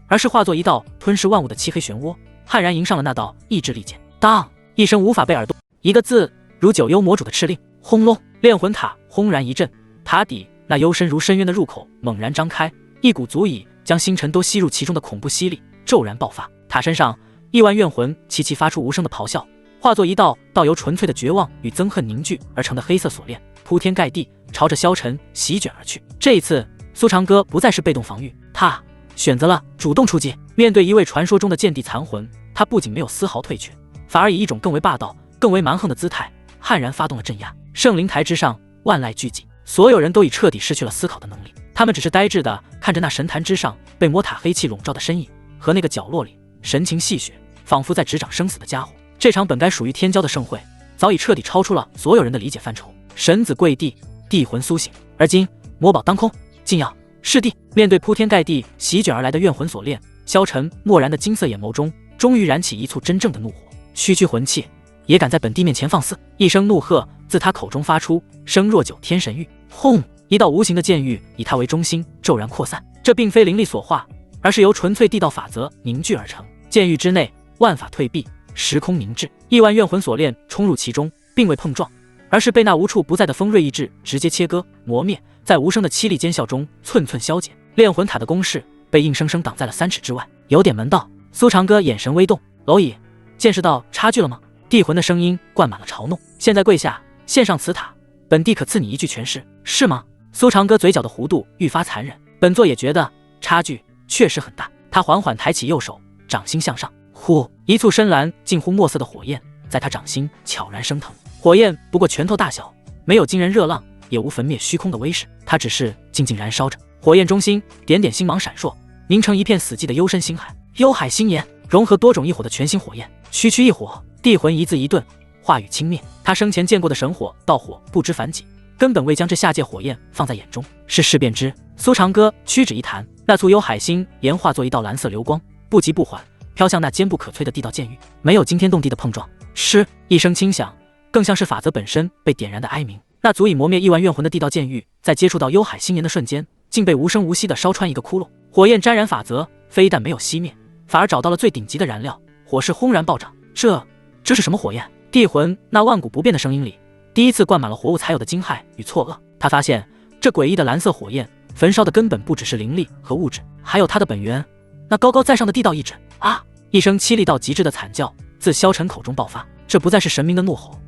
而是化作一道吞噬万物的漆黑漩涡，悍然迎上了那道意志利剑。当一声无法被耳朵，一个字如九幽魔主的敕令。轰隆！炼魂塔轰然一震，塔底那幽深如深渊的入口猛然张开，一股足以将星辰都吸入其中的恐怖吸力骤然爆发。塔身上亿万怨魂齐齐发出无声的咆哮，化作一道由纯粹的绝望与憎恨凝聚而成的黑色锁链，铺天盖地朝着萧晨席卷而去。这一次，苏长歌不再是被动防御，他选择了主动出击。面对一位传说中的剑帝残魂，他不仅没有丝毫退却，反而以一种更为霸道、更为蛮横的姿态，悍然发动了镇压。圣灵台之上，万籁俱寂，所有人都已彻底失去了思考的能力，他们只是呆滞地看着那神坛之上被魔塔黑气笼罩的身影，和那个角落里神情戏谑，仿佛在执掌生死的家伙。这场本该属于天骄的盛会，早已彻底超出了所有人的理解范畴。神子跪地，地魂苏醒，而今魔宝当空，竟要弑帝。面对铺天盖地席卷而来的怨魂锁链，萧晨漠然的金色眼眸中终于燃起一簇真正的怒火。区区魂器也敢在本帝面前放肆！一声怒喝自他口中发出，声若九天神域。轰！一道无形的剑域以他为中心骤然扩散，这并非灵力所化，而是由纯粹地道法则凝聚而成。剑域之内，万法退避，时空凝滞，亿万怨魂锁链冲入其中，并未碰撞，而是被那无处不在的锋锐意志直接切割磨灭，在无声的凄厉尖笑中寸寸消减。炼魂塔的攻势被硬生生挡在了3尺之外。有点门道。苏长歌眼神微动，蝼蚁，见识到差距了吗？地魂的声音灌满了嘲弄。现在跪下，献上此塔，本帝可赐你一具全尸，是吗？苏长歌嘴角的弧度愈发残忍，本座也觉得差距确实很大。他缓缓抬起右手，掌心向上，呼，一簇深蓝近乎墨色的火焰在他掌心悄然升腾。火焰不过拳头大小，没有惊人热浪，也无焚灭虚空的威势，它只是静静燃烧着。火焰中心点点星芒闪烁，凝成一片死寂的幽深星海。幽海星炎融合多种异火的全新火焰，区区一火。地魂一字一顿，话语轻蔑。他生前见过的神火道火不知凡几，根本未将这下界火焰放在眼中。是事便知。苏长歌屈指一弹，那簇幽海星炎化作一道蓝色流光，不急不缓飘向那坚不可摧的地道剑域。没有惊天动地的碰撞，嗤一声轻响，更像是法则本身被点燃的哀鸣。那足以磨灭亿万怨魂的地道剑域，在接触到幽海星岩的瞬间，竟被无声无息地烧穿一个窟窿。火焰沾燃法则非但没有熄灭，反而找到了最顶级的燃料，火势轰然暴涨。这是什么火焰？地魂那万古不变的声音里，第一次灌满了活物才有的惊骇与错愕。他发现这诡异的蓝色火焰焚烧的根本不只是灵力和物质，还有它的本源，那高高在上的地道意志啊！一声凄厉到极致的惨叫自萧晨口中爆发，这不再是神明的怒吼，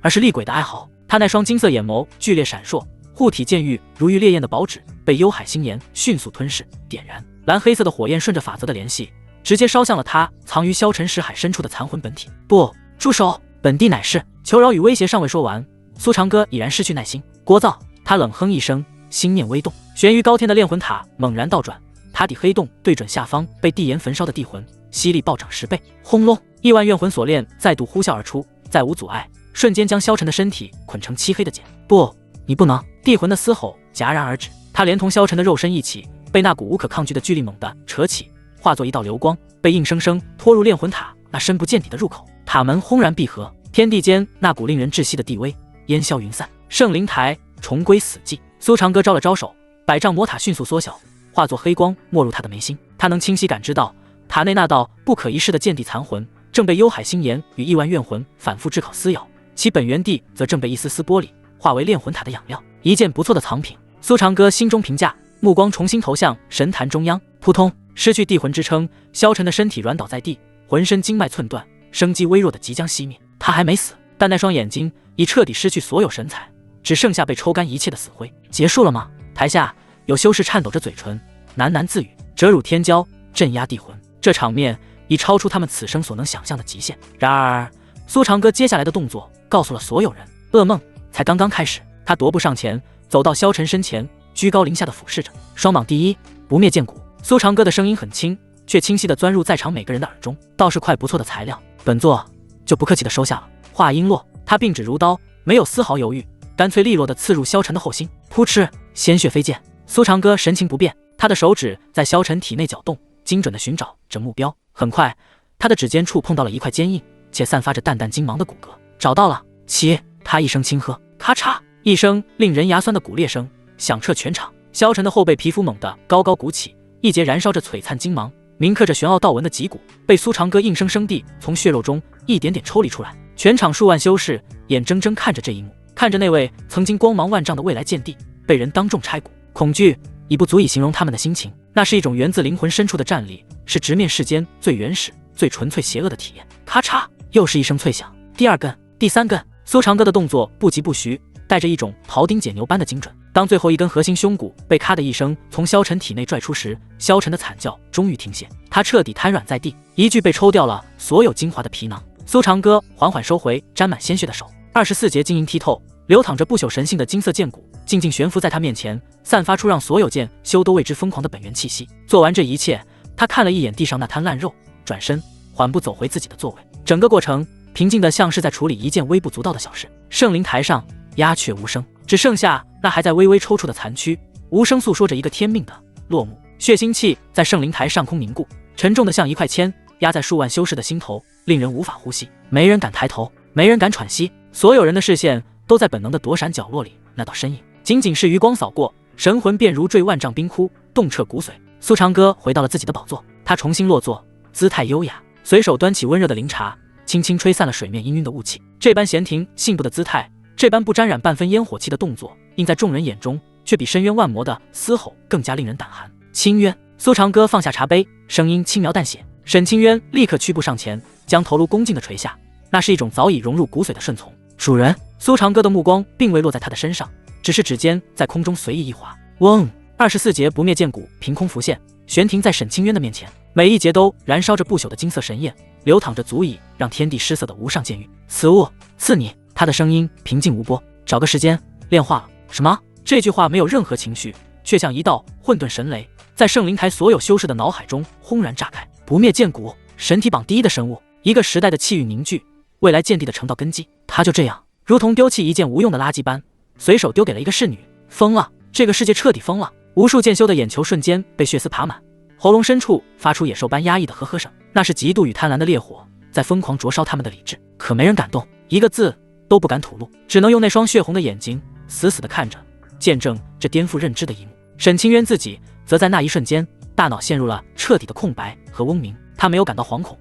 而是厉鬼的哀嚎。他那双金色眼眸剧烈闪烁，护体剑域如遇烈焰的宝纸被幽海星岩迅速吞噬点燃，蓝黑色的火焰顺着法则的联系，直接烧向了他藏于萧沉石海深处的残魂本体。不，住手！本帝乃是……求饶与威胁尚未说完，苏长歌已然失去耐心，聒噪。他冷哼一声，心念微动，悬于高天的炼魂塔猛然倒转，塔底黑洞对准下方被地炎焚烧的地魂，吸力暴涨10倍。轰隆！亿万怨魂锁链再度呼啸而出，再无阻碍，瞬间将萧沉的身体捆成漆黑的茧。不，你不能！地魂的嘶吼戛然而止，他连同萧沉的肉身一起被那股无可抗拒的巨力猛地扯起，化作一道流光，被硬生生拖入炼魂塔那深不见底的入口。塔门轰然闭合，天地间那股令人窒息的地威烟消云散，圣灵台重归死寂。苏长歌招了招手，百丈魔塔迅速缩小，化作黑光没入他的眉心。他能清晰感知到塔内那道不可一世的剑地残魂正被幽海星岩与亿万怨魂反复炙烤撕咬，其本源地则正被一丝丝剥离，化为炼魂塔的养料，一件不错的藏品。苏长歌心中评价，目光重新投向神坛中央。扑通，失去地魂支撑，萧沉的身体软倒在地，浑身经脉寸断，生机微弱的即将熄灭。他还没死，但那双眼睛已彻底失去所有神采，只剩下被抽干一切的死灰。结束了吗？台下有修士颤抖着嘴唇，喃喃自语：折辱天骄，镇压地魂。这场面已超出他们此生所能想象的极限。然而苏长歌接下来的动作告诉了所有人，噩梦才刚刚开始。他踱步上前，走到萧沉身前，居高临下的俯视着。双榜第一，不灭剑骨。苏长歌的声音很轻，却清晰地钻入在场每个人的耳中，倒是块不错的材料，本座就不客气地收下了。话音落，他并指如刀，没有丝毫犹豫，干脆利落地刺入萧沉的后心。扑哧，鲜血飞溅。苏长歌神情不变，他的手指在萧沉体内搅动，精准地寻找着目标。很快，他的指尖触碰到了一块坚硬且散发着淡淡金芒的骨骼。找到了！起！他一声轻喝，咔嚓一声令人牙酸的骨裂声响彻全场。萧沉的后背皮肤猛地高高鼓起，一截燃烧着璀璨金芒，铭刻着玄奥道纹的脊骨被苏长歌硬生生地从血肉中一点点抽离出来。全场数万修士眼睁睁看着这一幕，看着那位曾经光芒万丈的未来剑帝被人当众拆骨，恐惧已不足以形容他们的心情。那是一种源自灵魂深处的战栗，是直面世间最原始、最纯粹邪恶的体验。咔嚓，又是一声脆响，第二根，第三根。苏长歌的动作不疾不徐，带着一种庖丁解牛般的精准。当最后一根核心胸骨被咔的一声从萧沉体内拽出时，萧沉的惨叫终于停歇，他彻底瘫软在地，一具被抽掉了所有精华的皮囊。苏长歌缓缓收回沾满鲜血的手，24节晶莹剔透、流淌着不朽神性的金色剑骨静静悬浮在他面前，散发出让所有剑修都为之疯狂的本源气息。做完这一切，他看了一眼地上那滩烂肉，转身缓步走回自己的座位。整个过程平静的像是在处理一件微不足道的小事。圣灵台上鸦雀无声，只剩下那还在微微抽搐的残躯，无声诉说着一个天命的落幕。血腥气在圣灵台上空凝固，沉重的像一块铅压在数万修士的心头，令人无法呼吸。没人敢抬头，没人敢喘息，所有人的视线都在本能的躲闪角落里那道身影。仅仅是余光扫过，神魂便如坠万丈冰窟，洞彻骨髓。苏长歌回到了自己的宝座，他重新落座，姿态优雅，随手端起温热的灵茶，轻轻吹散了水面氤氲的雾气。这般闲庭信步的姿态，这般不沾染半分烟火气的动作，映在众人眼中，却比深渊万魔的嘶吼更加令人胆寒。清渊，苏长歌放下茶杯，声音轻描淡写。沈清渊立刻屈步上前，将头颅恭敬地垂下，那是一种早已融入骨髓的顺从。主人。苏长歌的目光并未落在他的身上，只是指尖在空中随意一划，嗡，24节不灭剑骨凭空浮现，悬停在沈清渊的面前，每一节都燃烧着不朽的金色神焰，流淌着足以让天地失色的无上剑域。此物赐你。他的声音平静无波，找个时间炼化了。什么？这句话没有任何情绪，却像一道混沌神雷，在圣灵台所有修士的脑海中轰然炸开。不灭剑骨，神体榜第一的生物，一个时代的气运凝聚，未来剑帝的成道根基。他就这样如同丢弃一件无用的垃圾般，随手丢给了一个侍女。疯了，这个世界彻底疯了。无数剑修的眼球瞬间被血丝爬满，喉咙深处发出野兽般压抑的呵呵声，那是嫉妒与贪婪的烈火在疯狂灼烧他们的理智。可没人敢动，一个字都不敢吐露，只能用那双血红的眼睛死死地看着，见证这颠覆认知的一幕。沈清渊自己则在那一瞬间，大脑陷入了彻底的空白和嗡鸣。他没有感到惶恐，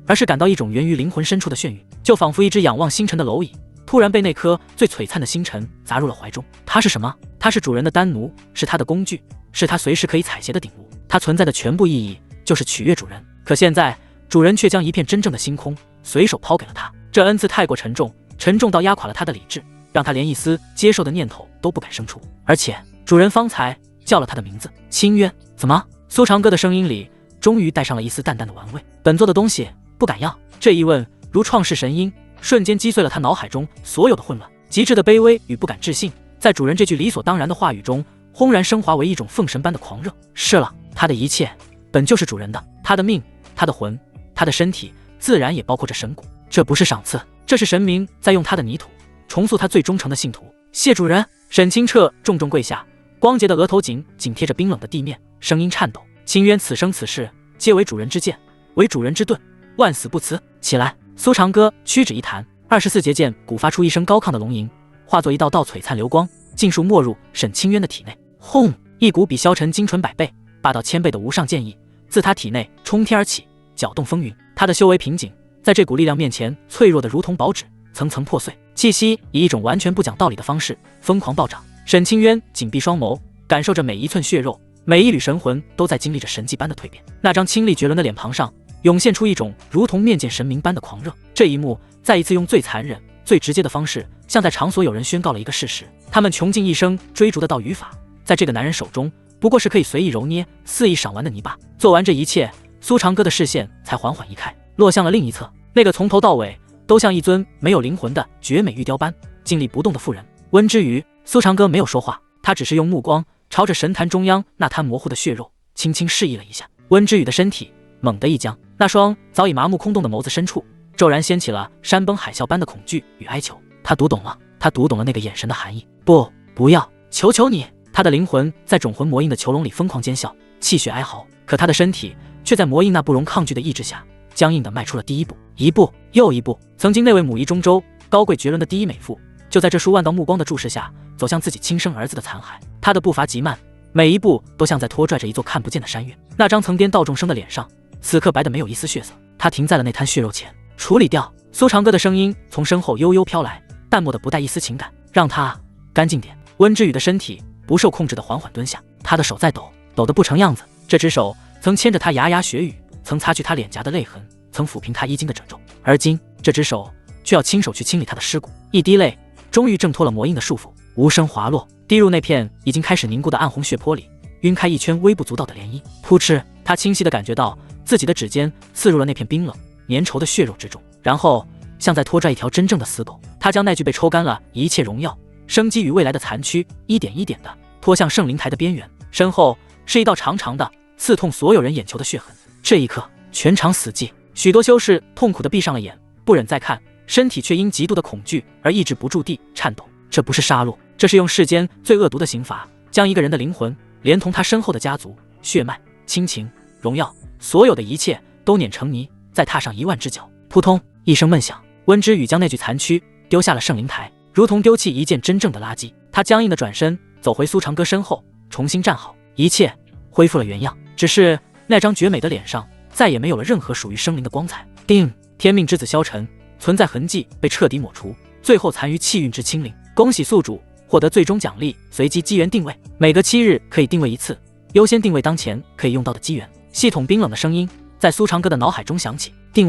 而是感到一种源于灵魂深处的眩晕，就仿佛一只仰望星辰的蝼蚁，突然被那颗最璀璨的星辰砸入了怀中。它是什么？它是主人的丹奴，是他的工具，是他随时可以采撷的顶物。它存在的全部意义就是取悦主人。可现在，主人却将一片真正的星空随手抛给了他。这恩赐太过沉重，沉重到压垮了他的理智，让他连一丝接受的念头都不敢生出。而且，主人方才叫了他的名字，清渊。怎么？苏长歌的声音里终于带上了一丝淡淡的玩味。本座的东西不敢要。这一问如创世神音，瞬间击碎了他脑海中所有的混乱，极致的卑微与不敢置信，在主人这句理所当然的话语中，轰然升华为一种奉神般的狂热。是了，他的一切本就是主人的，他的命，他的魂，他的身体，自然也包括着神骨。这不是赏赐，这是神明在用他的泥土重塑他最忠诚的信徒。谢主人！沈清澈重重跪下，光洁的额头紧贴着冰冷的地面，声音颤抖。清渊此生此世皆为主人之剑，为主人之盾，万死不辞。起来！苏长歌屈指一弹，24节剑鼓发出一声高亢的龙吟，化作一道道璀璨流光，尽数没入沈清渊的体内。轰！一股比萧晨精纯100倍、霸道1000倍的无上剑意自他体内冲天而起，搅动风云。他的修为瓶颈在这股力量面前脆弱的如同薄纸，层层破碎。气息以一种完全不讲道理的方式疯狂暴涨。沈清渊紧闭双眸，感受着每一寸血肉，每一缕神魂都在经历着神迹般的蜕变。那张清丽绝伦的脸庞上涌现出一种如同面见神明般的狂热。这一幕再一次用最残忍、最直接的方式，向在场所有人宣告了一个事实：他们穷尽一生追逐的道与法，在这个男人手中，不过是可以随意揉捏、肆意赏玩的泥巴。做完这一切，苏长歌的视线才缓缓移开，落向了另一侧，那个从头到尾都像一尊没有灵魂的绝美玉雕般静立不动的妇人温之瑜。苏长歌没有说话，他只是用目光朝着神坛中央那滩模糊的血肉轻轻示意了一下。温之宇的身体猛地一僵，那双早已麻木空洞的眸子深处骤然掀起了山崩海啸般的恐惧与哀求。他读懂了，他读懂了那个眼神的含义。不要，求求你！他的灵魂在种魂魔印的囚笼里疯狂尖笑，气血哀嚎，可他的身体却在魔印那不容抗拒的意志下僵硬地迈出了第一步，一步又一步。曾经那位母仪中州、高贵绝伦的第一美妇，就在这数万道目光的注视下走向自己亲生儿子的残骸。他的步伐极慢，每一步都像在拖拽着一座看不见的山岳。那张曾颠倒众生的脸上此刻白得没有一丝血色。他停在了那滩血肉前，处理掉。苏长歌的声音从身后悠悠飘来，淡漠的不带一丝情感。让他干净点。温之宇的身体不受控制的缓缓蹲下，他的手在抖，抖得不成样子。这只手曾牵着他牙牙血语，曾擦去他脸颊的泪痕，曾抚平他衣襟的褶皱，而今这只手却要亲手去清理他的尸骨。一滴泪终于挣脱了魔印的束缚，无声滑落，滴入那片已经开始凝固的暗红血泊里，晕开一圈微不足道的涟漪。扑哧，他清晰地感觉到自己的指尖刺入了那片冰冷粘稠的血肉之中，然后像在拖拽一条真正的死狗，他将那具被抽干了一切荣耀、生机与未来的残躯一点一点地拖向圣灵台的边缘。身后是一道长长的刺痛所有人眼球的血痕。这一刻全场死寂，许多修士痛苦地闭上了眼，不忍再看，身体却因极度的恐惧而抑制不住地颤抖。这不是杀戮，这是用世间最恶毒的刑罚，将一个人的灵魂连同他身后的家族、血脉、亲情、荣耀，所有的一切都碾成泥，再踏上1万只脚。扑通一声闷响，温之宇将那具残躯丢下了圣灵台，如同丢弃一件真正的垃圾。他僵硬地转身走回苏长歌身后，重新站好，一切恢复了原样，只是那张绝美的脸上再也没有了任何属于生灵的光彩。定，天命之子萧晨存在痕迹被彻底抹除，最后残余气运之清零。恭喜宿主获得最终奖励，随机机缘定位，每隔7日可以定位一次，优先定位当前可以用到的机缘。系统冰冷的声音在苏长歌的脑海中响起，定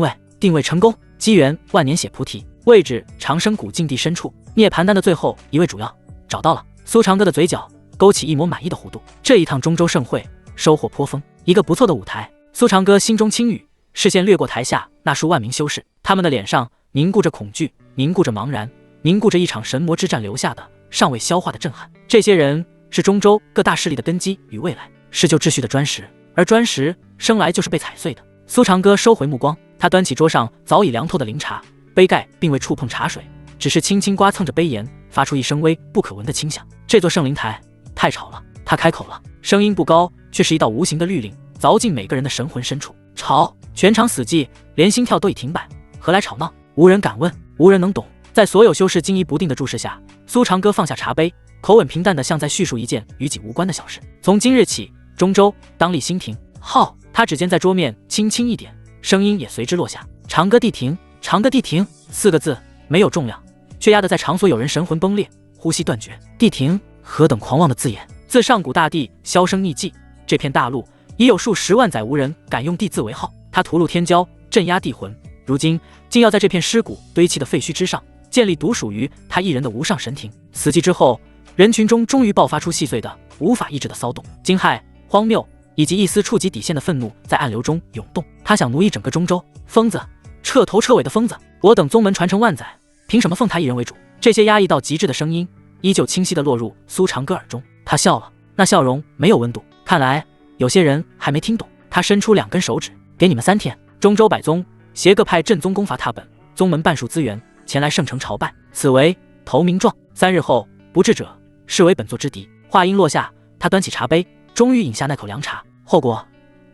位成功，机缘万年血菩提，位置长生谷境地深处，涅槃丹的最后一位主要找到了。苏长歌的嘴角勾起一抹满意的弧度，这一趟中州盛会收获颇丰，一个不错的舞台。苏长歌心中轻语，视线掠过台下那数万名修士，他们的脸上凝固着恐惧，凝固着茫然，凝固着一场神魔之战留下的尚未消化的震撼。这些人是中州各大势力的根基与未来，是旧秩序的砖石，而砖石生来就是被踩碎的。苏长歌收回目光，他端起桌上早已凉透的灵茶，杯盖并未触碰茶水，只是轻轻刮蹭着杯沿，发出一声微不可闻的轻响。这座圣灵台太吵了，他开口了，声音不高，却是一道无形的律令，凿进每个人的神魂深处。吵！全场死寂，连心跳都已停摆。何来吵闹？无人敢问，无人能懂。在所有修士惊疑不定的注视下，苏长歌放下茶杯，口吻平淡的像在叙述一件与己无关的小事。从今日起，中州当立新廷。好，他指尖在桌面轻轻一点，声音也随之落下。长歌帝庭，长歌帝庭4个字没有重量，却压得在场所有人神魂崩裂，呼吸断绝。帝庭，何等狂妄的字眼！自上古大帝销声匿迹，这片大陆已有数十万载无人敢用帝字为号。他屠戮天骄，镇压帝魂，如今竟要在这片尸骨堆砌的废墟之上建立独属于他一人的无上神庭。死寂之后，人群中终于爆发出细碎的无法抑制的骚动，惊骇、荒谬以及一丝触及底线的愤怒在暗流中涌动。他想奴役整个中州，疯子，彻头彻尾的疯子！我等宗门传承万载，凭什么奉他一人为主？这些压抑到极致的声音依旧清晰地落入苏长歌耳中。他笑了，那笑容没有温度。看来有些人还没听懂。他伸出2根手指，给你们3天，中州百宗携各派镇宗功伐他本，宗门半数资源前来圣城朝拜，此为投名状。3日后不至者，视为本座之敌。话音落下，他端起茶杯，终于饮下那口凉茶。后果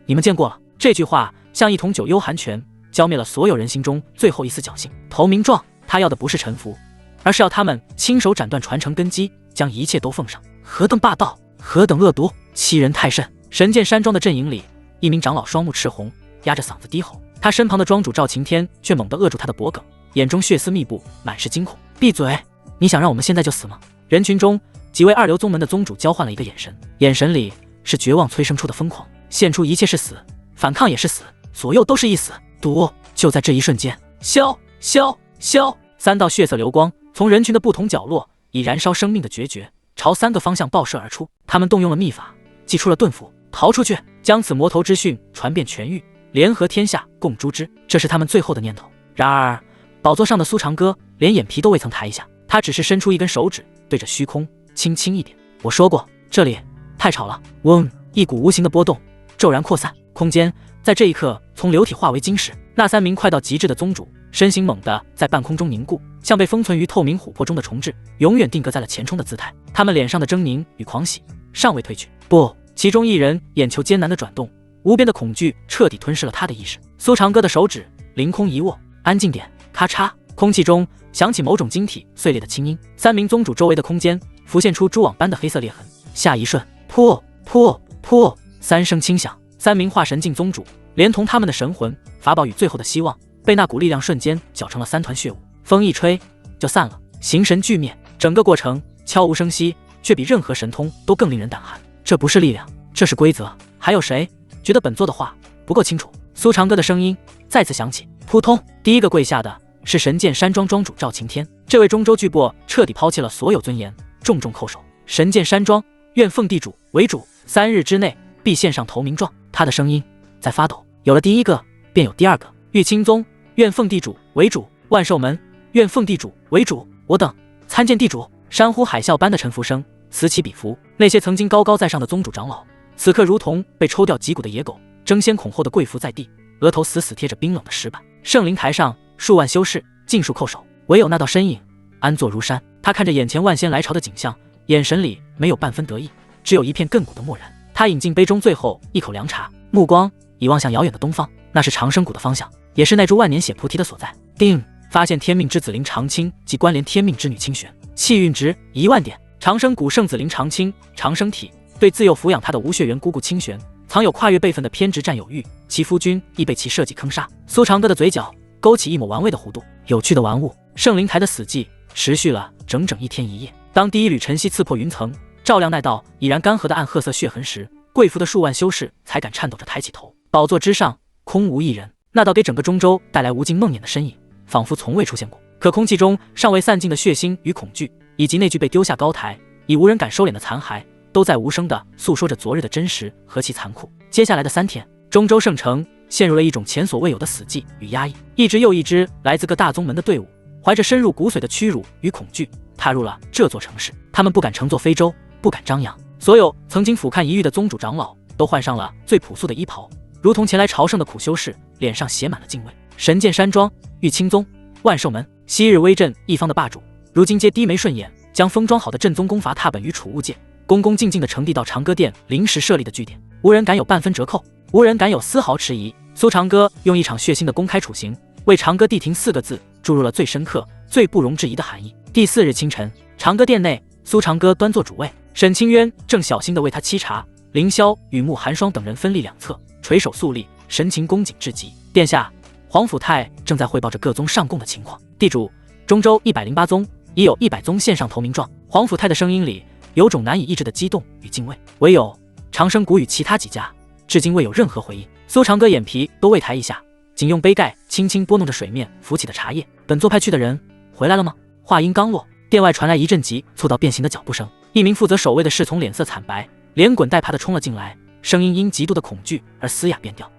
你们见过了。这句话像一桶九幽寒泉，浇灭了所有人心中最后一丝侥幸。投名状，他要的不是臣服，而是要他们亲手斩断传承根基，将一切都奉上。何等霸道，何等恶毒，欺人太甚！神剑山庄的阵营里，一名长老双目赤红，压着嗓子低吼。他身旁的庄主赵晴天却猛地扼住他的脖颈，眼中血丝密布，满是惊恐。闭嘴！你想让我们现在就死吗？人群中几位2流宗门的宗主交换了一个眼神，眼神里是绝望催生出的疯狂，现出一切是死，反抗也是死，左右都是一死。毒就在这一瞬间，消消消！3道血色流光从人群的不同角落以燃烧生命的决绝朝3个方向爆射而出。他们动用了秘法，祭出了遁符，逃出去，将此魔头之讯传遍全域，联合天下共诛之。这是他们最后的念头。然而宝座上的苏长歌连眼皮都未曾抬一下，他只是伸出1根手指，对着虚空轻轻一点。我说过，这里太吵了。嗡，一股无形的波动骤然扩散，空间在这一刻从流体化为晶石。那3名快到极致的宗主身形猛地在半空中凝固，像被封存于透明琥珀中的重置，永远定格在了前冲的姿态。他们脸上的狰狞与狂喜尚未褪去。不，其中一人眼球艰难地转动，无边的恐惧彻底吞噬了他的意识。苏长歌的手指凌空一握，安静点。咔嚓，空气中响起某种晶体碎裂的轻音。3名宗主周围的空间浮现出蛛网般的黑色裂痕。下一瞬，噗噗噗，3声轻响，3名化神境宗主连同他们的神魂、法宝与最后的希望，被那股力量瞬间搅成了3团血雾。风一吹就散了，形神俱灭。整个过程悄无声息，却比任何神通都更令人胆寒。这不是力量，这是规则。还有谁觉得本座的话不够清楚？苏长歌的声音再次响起。扑通，第一个跪下的是神剑山庄庄主赵晴天。这位中州巨擘彻底抛弃了所有尊严，重重叩首。神剑山庄愿奉地主为主，3日之内必献上投名状。他的声音在发抖，有了第一个便有第2个。玉清宗愿奉地主为主，万寿门愿奉地主为主，我等参见地主。山呼海啸般的臣服声此起彼伏，那些曾经高高在上的宗主长老，此刻如同被抽掉脊骨的野狗，争先恐后的跪伏在地，额头死死贴着冰冷的石板。圣灵台上数万修士尽数叩首，唯有那道身影安坐如山。他看着眼前万仙来朝的景象，眼神里没有半分得意，只有一片亘古的漠然。他饮进杯中最后一口凉茶，目光已望向遥远的东方，那是长生谷的方向，也是那株万年血菩提的所在。定发现天命之子灵长青及关联天命之女清玄，气运值1万点。长生谷圣子灵长青长生体对自幼抚养他的无血缘姑姑清玄藏有跨越辈分的偏执占有欲，其夫君亦被其设计坑杀。苏长歌的嘴角勾起一抹玩味的弧度。有趣的玩物。圣灵台的死寂持续了整整1天1夜。当第一缕晨曦刺破云层，照亮那道已然干涸的暗褐色血痕时，跪伏的数万修士才敢颤抖着抬起头。宝座之上空无一人，那道给整个中州带来无尽梦魇的身影仿佛从未出现过。可空气中尚未散尽的血腥与恐惧，以及那具被丢下高台已无人敢收敛的残骸，都在无声地诉说着昨日的真实和其残酷。接下来的3天，中州圣城陷入了一种前所未有的死寂与压抑。一支又一支来自各大宗门的队伍，怀着深入骨髓的屈辱与恐惧，踏入了这座城市。他们不敢乘坐非洲，不敢张扬。所有曾经俯瞰一隅的宗主长老都换上了最朴素的衣袍，如同前来朝圣的苦修士，脸上写满了敬畏。神剑山庄、玉清宗、万寿门，昔日威震一方的霸主，如今皆低眉顺眼，将封装好的镇宗功伐踏本与储物界恭恭敬敬地呈递到长歌殿临时设立的据点，无人敢有半分折扣，无人敢有丝毫迟疑。苏长歌用一场血腥的公开处刑，为长歌帝庭4个字注入了最深刻、最不容置疑的含义。第4日清晨，长歌殿内，苏长歌端坐主位，沈清渊正小心地为他沏茶，凌霄与慕寒霜等人分立两侧，垂手肃立，神情恭谨至极。殿下，皇甫太正在汇报着各宗上贡的情况。地主，中州108宗已有100宗献上投名状。皇甫太的声音里有种难以抑制的激动与敬畏。唯有长生谷与其他几家至今未有任何回应。苏长歌眼皮都未抬一下，仅用杯盖轻轻拨弄着水面浮起的茶叶。本座派去的人回来了吗？话音刚落，殿外传来一阵急促到变形的脚步声。一名负责守卫的侍从脸色惨白，连滚带爬地冲了进来，声音因极度的恐惧而嘶哑变调。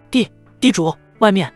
地主，外面！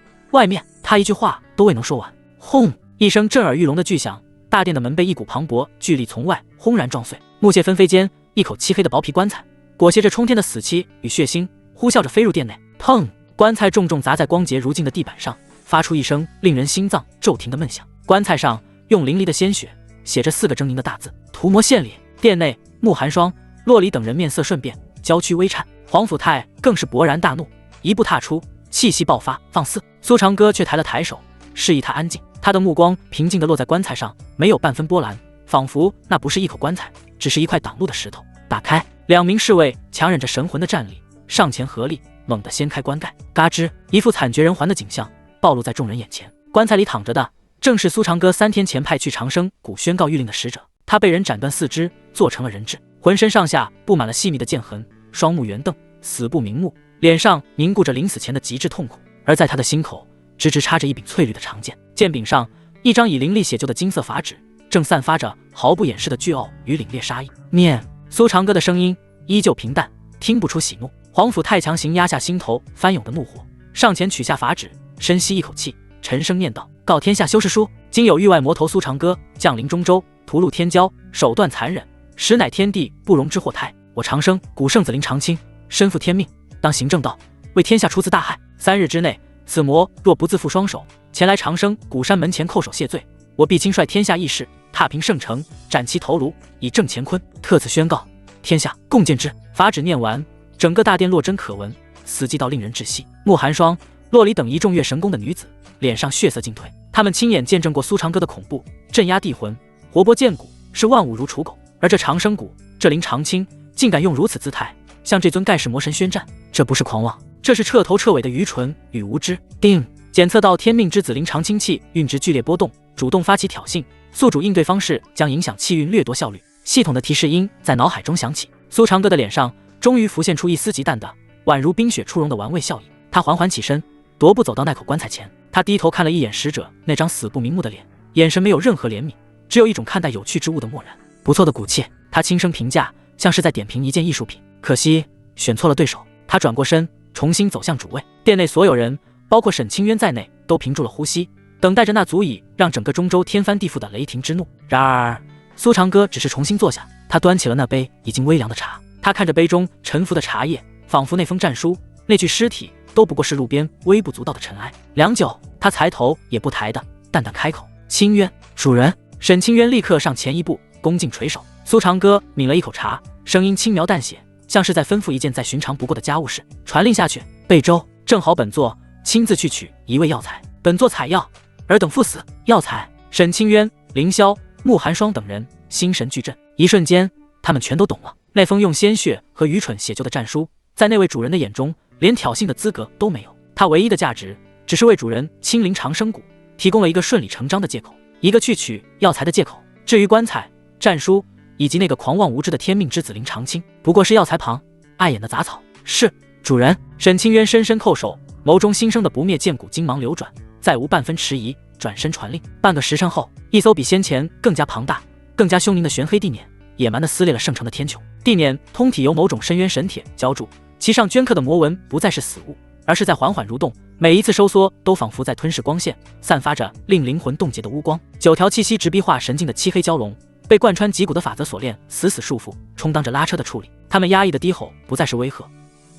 他一句话都未能说完。轰！一声震耳欲聋的巨响，大殿的门被一股磅礴巨力从外轰然撞碎。木屑纷飞间，一口漆黑的薄皮棺材裹挟着冲天的死气与血腥，呼啸着飞入殿内。砰！棺材重重砸在光洁如镜的地板上，发出一声令人心脏骤停的闷响。棺材上用淋漓的鲜血写着4个狰狞的大字：屠魔献礼。殿内，慕寒霜、洛离等人面色瞬变，娇躯微颤。皇甫太更是勃然大怒，一步踏出，气息爆发，放肆！苏长歌却抬了抬手，示意他安静。他的目光平静地落在棺材上，没有半分波澜，仿佛那不是一口棺材，只是一块挡路的石头。打开！2名侍卫强忍着神魂的战力，上前合力，猛地掀开棺盖。嘎吱！一副惨绝人寰的景象暴露在众人眼前。棺材里躺着的正是苏长歌3天前派去长生谷宣告谕令的使者。他被人斩断4肢，做成了人质，浑身上下布满了细密的剑痕，双目圆瞪，死不瞑目，脸上凝固着临死前的极致痛苦。而在他的心口直直插着一柄翠绿的长剑，剑柄上一张以凌厉写就的金色法纸，正散发着毫不掩饰的倨傲与凛冽杀意。念！苏长歌的声音依旧平淡，听不出喜怒。皇甫太强行压下心头翻涌的怒火，上前取下法纸，深吸一口气，沉声念道：告天下修士书，今有域外魔头苏长歌降临中州，屠戮天骄，手段残忍，实乃天地不容之祸胎。我长生谷圣子林长青身负天命，当行正道，为天下除此大害。3日之内，此魔若不自负双手，前来长生谷山门前叩首谢罪，我必亲率天下义士踏平圣城，斩其头颅，以正乾坤。特此宣告，天下共鉴之。法旨念完，整个大殿落针可闻，死寂到令人窒息。慕寒霜、洛离等一众月神宫的女子脸上血色尽退，他们亲眼见证过苏长歌的恐怖，镇压地魂，活剥剑骨，视万物如刍狗。而这长生谷，这林长青，竟敢用如此姿态向这尊盖世魔神宣战，这不是狂妄，这是彻头彻尾的愚蠢与无知。定！检测到天命之子林长青气运值剧烈波动，主动发起挑衅，宿主应对方式将影响气运掠夺效率。系统的提示音在脑海中响起。苏长歌的脸上终于浮现出一丝极淡的宛如冰雪初融的玩味笑意。他缓缓起身，踱步走到那口棺材前。他低头看了一眼使者那张死不瞑目的脸，眼神没有任何怜悯，只有一种看待有趣之物的漠然。不错的骨气，他轻声评价，像是在点评一件艺术品。可惜选错了对手。他转过身，重新走向主位。殿内所有人，包括沈清渊在内，都屏住了呼吸，等待着那足以让整个中州天翻地覆的雷霆之怒。然而苏长歌只是重新坐下，他端起了那杯已经微凉的茶。他看着杯中沉浮的茶叶，仿佛那封战书，那具尸体都不过是路边微不足道的尘埃。良久，他抬头也不抬的淡淡开口：清渊，主人。沈清渊立刻上前一步，恭敬垂手。苏长歌抿了一口茶，声音轻描淡写，像是在吩咐一件再寻常不过的家务事。传令下去，备粥。正好本座亲自去取一味药材，本座采药，尔等赴死。药材！沈清渊、凌霄、慕寒霜等人心神俱震，一瞬间，他们全都懂了。那封用鲜血和愚蠢写就的战书，在那位主人的眼中，连挑衅的资格都没有。他唯一的价值，只是为主人亲临长生谷提供了一个顺理成章的借口，一个去取药材的借口。至于棺材、战书以及那个狂妄无知的天命之子林长青，不过是药材旁碍眼的杂草。是，主人。沈清渊深深叩首，眸中新生的不灭剑骨金芒流转，再无半分迟疑，转身传令。半个时辰后，一艘比先前更加庞大、更加凶狞的玄黑地辇野蛮地撕裂了圣城的天穹。地辇通体由某种深渊神铁浇筑，其上镌刻的魔纹不再是死物，而是在缓缓蠕动，每一次收缩都仿佛在吞噬光线，散发着令灵魂冻结的乌光。9条气息直逼化神境的漆黑蛟龙，被贯穿脊骨的法则锁链死死束缚，充当着拉车的处理。他们压抑的低吼不再是威吓，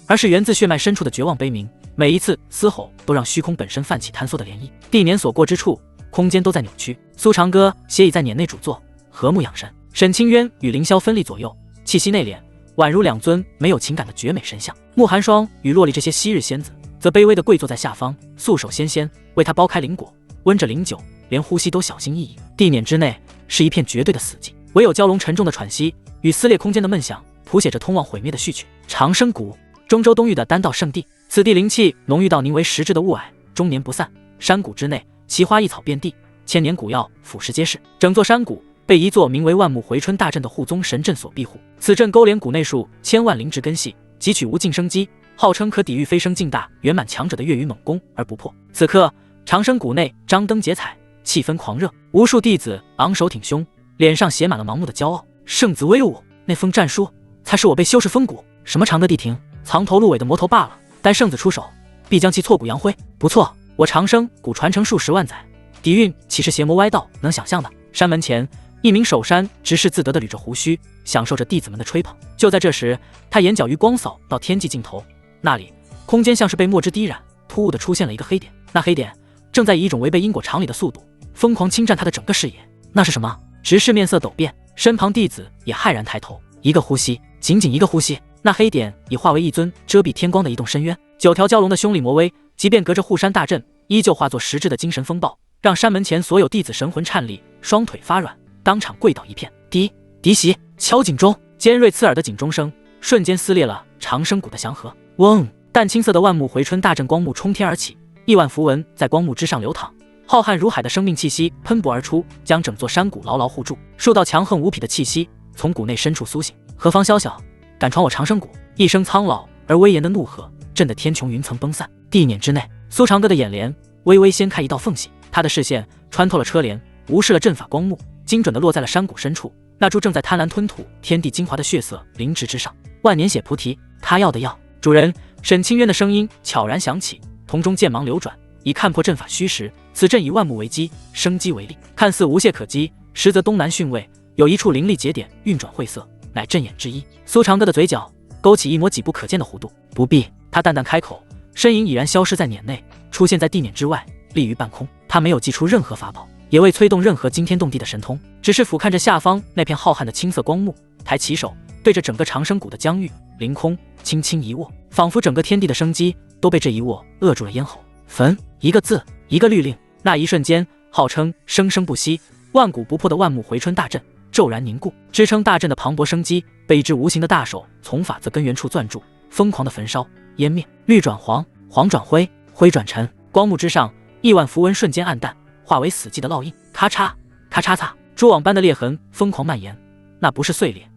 而是源自血脉深处的绝望悲鸣。每一次嘶吼都让虚空本身泛起坍缩的涟漪，地辇所过之处，空间都在扭曲。苏长歌斜倚在辇内主座，和睦养神。沈清渊与凌霄分立左右，气息内敛，宛如2尊没有情感的绝美神像。慕寒霜与洛离这些昔日仙子则卑微地跪坐在下方，素手纤纤为他剥开灵果，温着灵酒，连呼吸都小心翼翼。地碾之内是一片绝对的死寂，唯有蛟龙沉重的喘息与撕裂空间的闷响，谱写着通往毁灭的序曲。长生谷，中州东域的丹道圣地，此地灵气浓郁到凝为实质的雾霭，终年不散。山谷之内，奇花异草遍地，千年古药俯拾皆是。整座山谷被一座名为万木回春大阵的护宗神阵所庇护，此阵勾连谷内数千万灵植根系，汲取无尽生机，号称可抵御飞升境大圆满强者的月余猛攻而不破。此刻，长生谷内张灯结彩，气氛狂热，无数弟子昂首挺胸，脸上写满了盲目的骄傲。圣子威武，那封战书才是我被修士封谷。什么长歌地庭，藏头露尾的魔头罢了，待圣子出手，必将其挫骨扬灰。不错，我长生谷传承数十万载，底蕴岂是邪魔歪道能想象的？山门前，一名守山执事自得地捋着胡须，享受着弟子们的吹捧。就在这时，他眼角余光扫到天际尽头，那里空间像是被墨汁滴染，突兀地出现了一个黑点。那黑点正在以一种违背因果常理的速度疯狂侵占他的整个视野。那是什么？执事面色陡变，身旁弟子也骇然抬头。一个呼吸，仅仅一个呼吸，那黑点已化为一尊遮蔽天光的移动深渊。9条蛟龙的凶厉魔威，即便隔着护山大阵，依旧化作实质的精神风暴，让山门前所有弟子神魂颤栗，双腿发软，当场跪倒一片。敌袭，敲警钟！尖锐刺耳的警钟声瞬间撕裂了长生谷的祥和。嗡！淡青色的万木回春大阵光幕冲天而起，亿万符文在光幕之上流淌，浩瀚如海的生命气息喷薄而出，将整座山谷牢牢护住。数道强横无匹的气息从谷内深处苏醒。何方宵小，敢闯我长生谷！一声苍老而威严的怒喝，震得天穹云层崩散。地碾之内，苏长歌的眼帘微微掀开一道缝隙，他的视线穿透了车帘，无视了阵法光幕，精准地落在了山谷深处那株正在贪婪吞吐天地精华的血色灵芝之上。万年血菩提，他要的药。主人，沈清渊的声音悄然响起，瞳中剑芒流转，以看破阵法虚实。此阵以万木为基，生机为力，看似无懈可击，实则东南巽位有一处灵力节点运转晦涩，乃阵眼之一。苏长歌的嘴角勾起一抹几不可见的弧度。不必，他淡淡开口，身影已然消失在碾内，出现在地碾之外，立于半空。他没有祭出任何法宝，也未催动任何惊天动地的神通，只是俯瞰着下方那片浩瀚的青色光幕，抬起手，对着整个长生谷的疆域凌空轻轻一握，仿佛整个天地的生机都被这一握扼住了咽喉。焚，一个字，一个律令。那一瞬间，号称生生不息、万古不破的万木回春大阵骤然凝固，支撑大阵的磅礴生机被一只无形的大手从法则根源处攥住，疯狂的焚烧湮灭。绿转黄，黄转灰，灰转尘，光幕之上亿万符文瞬间暗淡，化为死寂的烙印。咔嚓咔嚓嚓，蛛网般的裂痕疯狂蔓延，那不是碎裂，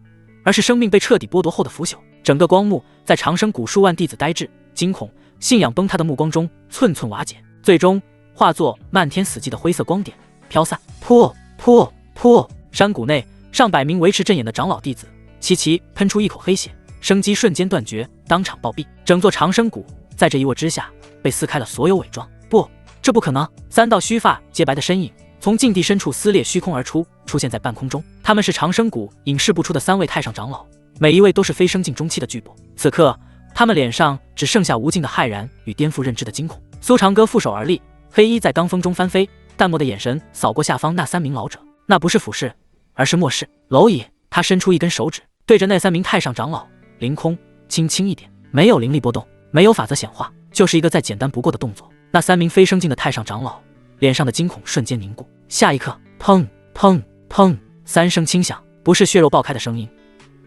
而是生命被彻底剥夺后的腐朽。整个光幕在长生谷数万弟子呆滞、惊恐、信仰崩塌的目光中寸寸瓦解，最终化作漫天死寂的灰色光点飘散。破！山谷内上百名维持阵眼的长老弟子齐齐喷出一口黑血，生机瞬间断绝，当场暴毙。整座长生谷在这一握之下被撕开了所有伪装。不，这不可能！3道须发洁白的身影从禁地深处撕裂虚空而出，出现在半空中。他们是长生谷隐世不出的3位太上长老，每一位都是飞升境中期的巨擘。此刻他们脸上只剩下无尽的骇然与颠覆认知的惊恐。苏长歌负手而立，黑衣在罡风中翻飞，淡漠的眼神扫过下方那3名老者，那不是俯视，而是漠视。蝼蚁，他伸出一根手指，对着那3名太上长老凌空轻轻一点，没有灵力波动，没有法则显化，就是一个再简单不过的动作。那3名飞升境的太上长老脸上的惊恐瞬间凝固。下一刻，砰砰砰，3声轻响，不是血肉爆开的声音，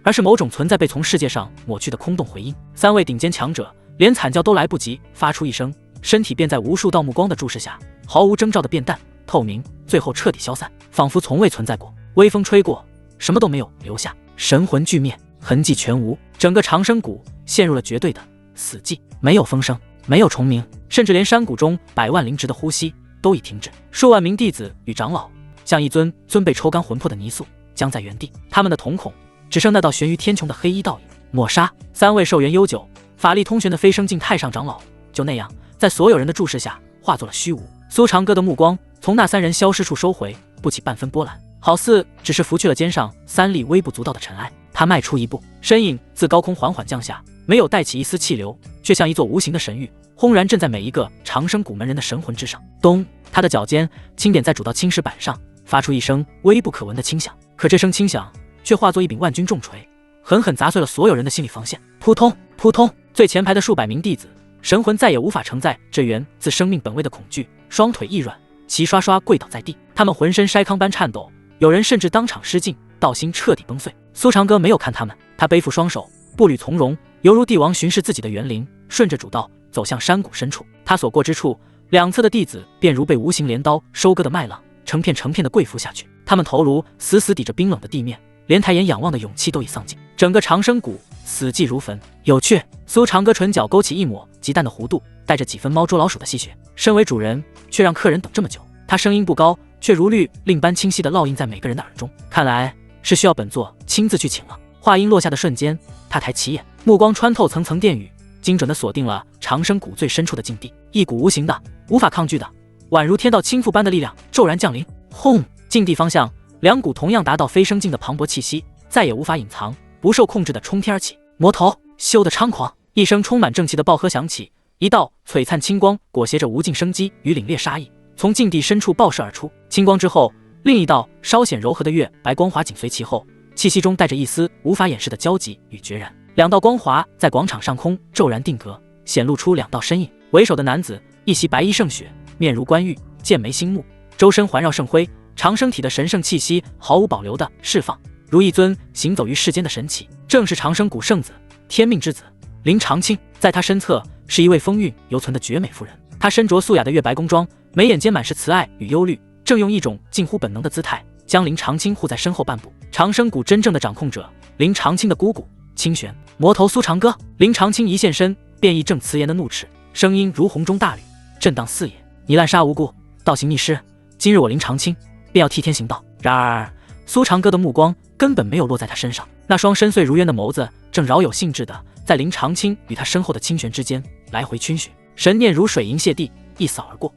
而是某种存在被从世界上抹去的空洞回音。3位顶尖强者连惨叫都来不及发出一声，身体便在无数道目光的注视下毫无征兆的变淡透明，最后彻底消散，仿佛从未存在过。微风吹过，什么都没有留下，神魂俱灭，痕迹全无。整个长生谷陷入了绝对的死寂，没有风声，没有虫鸣，甚至连山谷中百万灵植的呼吸都已停止。数万名弟子与长老像一尊尊被抽干魂魄的泥塑僵在原地，他们的瞳孔只剩那道悬于天穹的黑衣倒影。抹杀！3位寿元悠久、法力通玄的飞升境太上长老就那样在所有人的注视下化作了虚无。苏长歌的目光从那3人消失处收回，不起半分波澜，好似只是拂去了肩上3粒微不足道的尘埃。他迈出一步，身影自高空缓缓降下，没有带起一丝气流，却像一座无形的神域，轰然震在每一个长生谷门人的神魂之上。咚！他的脚尖轻点在主道青石板上，发出一声微不可闻的轻响。可这声轻响却化作一柄万钧重锤，狠狠砸碎了所有人的心理防线。扑通扑通，最前排的数百名弟子神魂再也无法承载这源自生命本位的恐惧，双腿一软，齐刷刷跪倒在地，他们浑身筛糠般颤抖，有人甚至当场失禁，道心彻底崩碎。苏长歌没有看他们，他背负双手，步履从容，犹如帝王巡视自己的园林，顺着主道走向山谷深处。他所过之处，两侧的弟子便如被无形镰刀收割的麦浪，成片成片的跪伏下去。他们头颅死死抵着冰冷的地面，连抬眼仰望的勇气都已丧尽。整个长生谷死寂如坟。有趣。苏长歌唇角勾起一抹极淡的弧度，带着几分猫捉老鼠的戏谑。身为主人，却让客人等这么久。他声音不高，却如律令般清晰地烙印在每个人的耳中。看来是需要本座亲自去请了。话音落下的瞬间，他抬起眼，目光穿透层层殿宇，精准地锁定了长生谷最深处的境地。一股无形的、无法抗拒的、宛如天道倾覆般的力量骤然降临。轰！境地方向，两股同样达到飞升境的磅礴气息，再也无法隐藏，不受控制地冲天而起。魔头，修得猖狂！一声充满正气的爆喝响起，一道璀璨青光裹挟着无尽生机与凛冽杀意，从境地深处爆射而出。青光之后，另一道稍显柔和的月白光华紧随其后，气息中带着一丝无法掩饰的焦急与决然。两道光华在广场上空骤然定格，显露出两道身影。为首的男子一袭白衣胜雪，面如冠玉，剑眉星目，周身环绕圣辉，长生体的神圣气息毫无保留地释放，如一尊行走于世间的神祇，正是长生谷圣子，天命之子林长青。在他身侧是一位风韵犹存的绝美妇人，她身着素雅的月白宫装，眉眼间满是慈爱与忧虑，正用一种近乎本能的姿态将林长青护在身后半步。长生谷真正的掌控者，林长青的姑姑清玄，魔头苏长歌。林长青一现身，便义正辞严的怒斥，声音如洪中大雨，震荡四野。你滥杀无辜，倒行逆施，今日我林长青便要替天行道。然而苏长歌的目光根本没有落在他身上，那双深邃如渊的眸子正饶有兴致的在林长青与他身后的清玄之间来回逡巡，神念如水银泻地，一扫而过。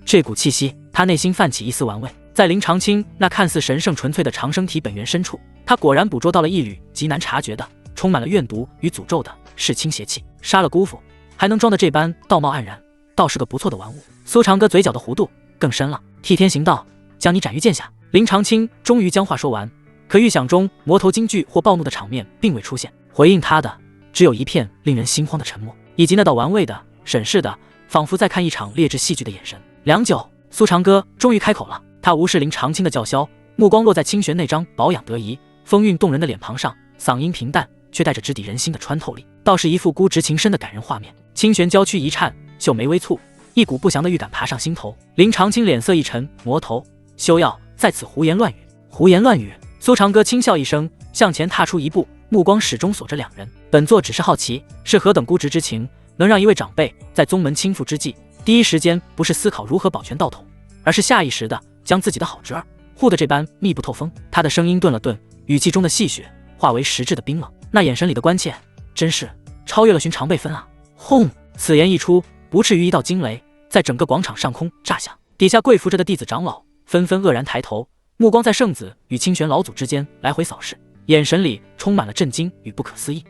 这股气息，他内心泛起一丝玩味。在林长青那看似神圣纯粹的长生体本源深处，他果然捕捉到了一缕极难察觉的、充满了怨毒与诅咒的世清邪气。杀了姑父，还能装得这般道貌岸然，倒是个不错的玩物。苏长歌嘴角的弧度更深了，替天行道，将你斩于剑下。林长青终于将话说完，可预想中魔头惊惧或暴怒的场面并未出现，回应他的只有一片令人心慌的沉默，以及那道玩味的、审视的，仿佛在看一场劣质戏剧的眼神。良久，苏长歌终于开口了。他无视林长青的叫嚣，目光落在清玄那张保养得宜、风韵动人的脸庞上，嗓音平淡，却带着直抵人心的穿透力，倒是一副孤执情深的感人画面。清玄娇躯一颤，秀眉微蹙，一股不祥的预感爬上心头。林长青脸色一沉，魔头，休要在此胡言乱语。胡言乱语！苏长歌轻笑一声，向前踏出一步，目光始终锁着两人。本座只是好奇，是何等孤直之情，能让一位长辈在宗门倾覆之际，第一时间不是思考如何保全道统，而是下意识的将自己的好侄儿护得这般密不透风。他的声音顿了顿，语气中的戏谑化为实质的冰冷，那眼神里的关切真是超越了寻常辈分啊！轰！此言一出，不至于一道惊雷在整个广场上空炸响，底下跪伏着的弟子长老纷纷愕然抬头，目光在圣子与清玄老祖之间来回扫视，眼神里充满了震惊与不可思议。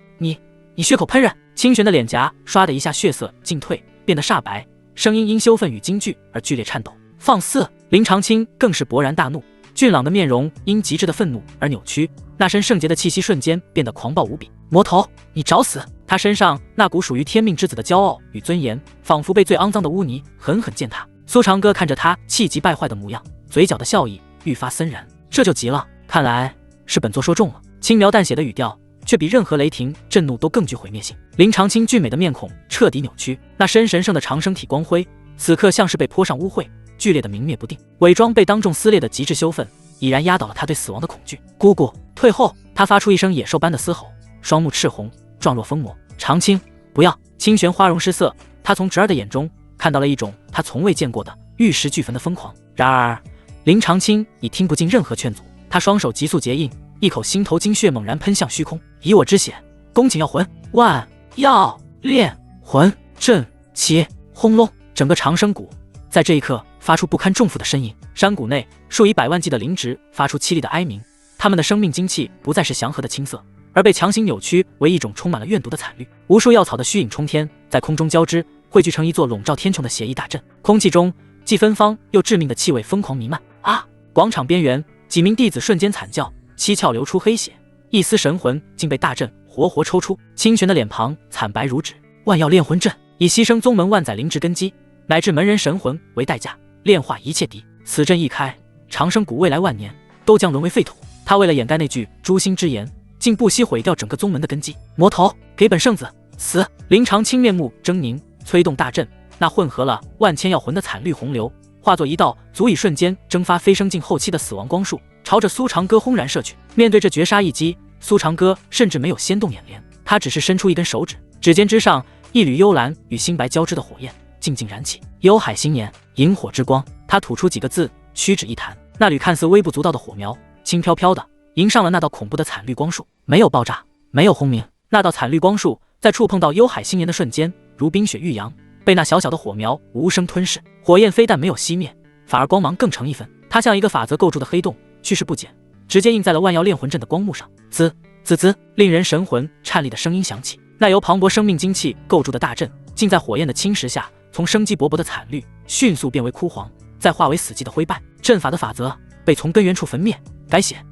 你血口喷人！清玄的脸颊唰的一下血色尽退，变得煞白，声音因羞愤与惊惧而剧烈颤抖。放肆！林长青更是勃然大怒，俊朗的面容因极致的愤怒而扭曲，那身圣洁的气息瞬间变得狂暴无比。魔头，你找死！他身上那股属于天命之子的骄傲与尊严，仿佛被最肮脏的污泥狠狠践踏。苏长歌看着他气急败坏的模样，嘴角的笑意愈发森然。这就急了，看来是本座说中了。轻描淡写的语调，却比任何雷霆震怒都更具毁灭性。林长青俊美的面孔彻底扭曲，那身神圣的长生体光辉，此刻像是被泼上污秽，剧烈的明灭不定。伪装被当众撕裂的极致羞愤，已然压倒了他对死亡的恐惧。姑姑，退后！他发出一声野兽般的嘶吼，双目赤红，状若疯魔。长青，不要！清玄花容失色，他从侄儿的眼中看到了一种他从未见过的玉石俱焚的疯狂。然而林长青已听不进任何劝阻，他双手急速结印，一口心头精血猛然喷向虚空。以我之血，恭请要魂！万要炼魂阵起！轰隆！整个长生谷在这一刻发出不堪重负的呻吟，山谷内数以百万计的灵植发出凄厉的哀鸣，他们的生命精气不再是祥和的青色，而被强行扭曲为一种充满了怨毒的惨绿。无数药草的虚影冲天，在空中交织，汇聚成一座笼罩天穹的邪异大阵。空气中既芬芳又致命的气味疯狂弥漫。啊！广场边缘几名弟子瞬间惨叫，七窍流出黑血，一丝神魂竟被大阵活活抽出。清玄的脸庞惨白如纸，万药炼魂阵以牺牲宗门万载灵植根基乃至门人神魂为代价，炼化一切敌。此阵一开，长生谷未来万年都将沦为废土。他为了掩盖那句诛心之言，竟不惜毁掉整个宗门的根基。魔头，给本圣子死！林长青面目狰狞，催动大阵，那混合了万千药魂的惨绿洪流，化作一道足以瞬间蒸发飞升境后期的死亡光束，朝着苏长歌轰然射去。面对这绝杀一击，苏长歌甚至没有掀动眼帘，他只是伸出一根手指，指尖之上一缕幽蓝与星白交织的火焰静静燃起。幽海新年，萤火之光。他吐出几个字，屈指一弹，那缕看似微不足道的火苗，轻飘飘的迎上了那道恐怖的惨绿光束。没有爆炸，没有轰鸣，那道惨绿光束在触碰到幽海新年的瞬间，如冰雪玉阳，被那小小的火苗无声吞噬。火焰非但没有熄灭，反而光芒更成一分。它像一个法则构筑的黑洞，去势不减，直接印在了万药炼魂阵的光幕上。滋滋滋，令人神魂颤栗的声音响起。那由磅礴生命精气构筑的大阵，竟在火焰的侵蚀下，从生机勃勃的惨绿迅速变为枯黄，再化为死寂的灰败。阵法的法则被从根源处焚灭，改写。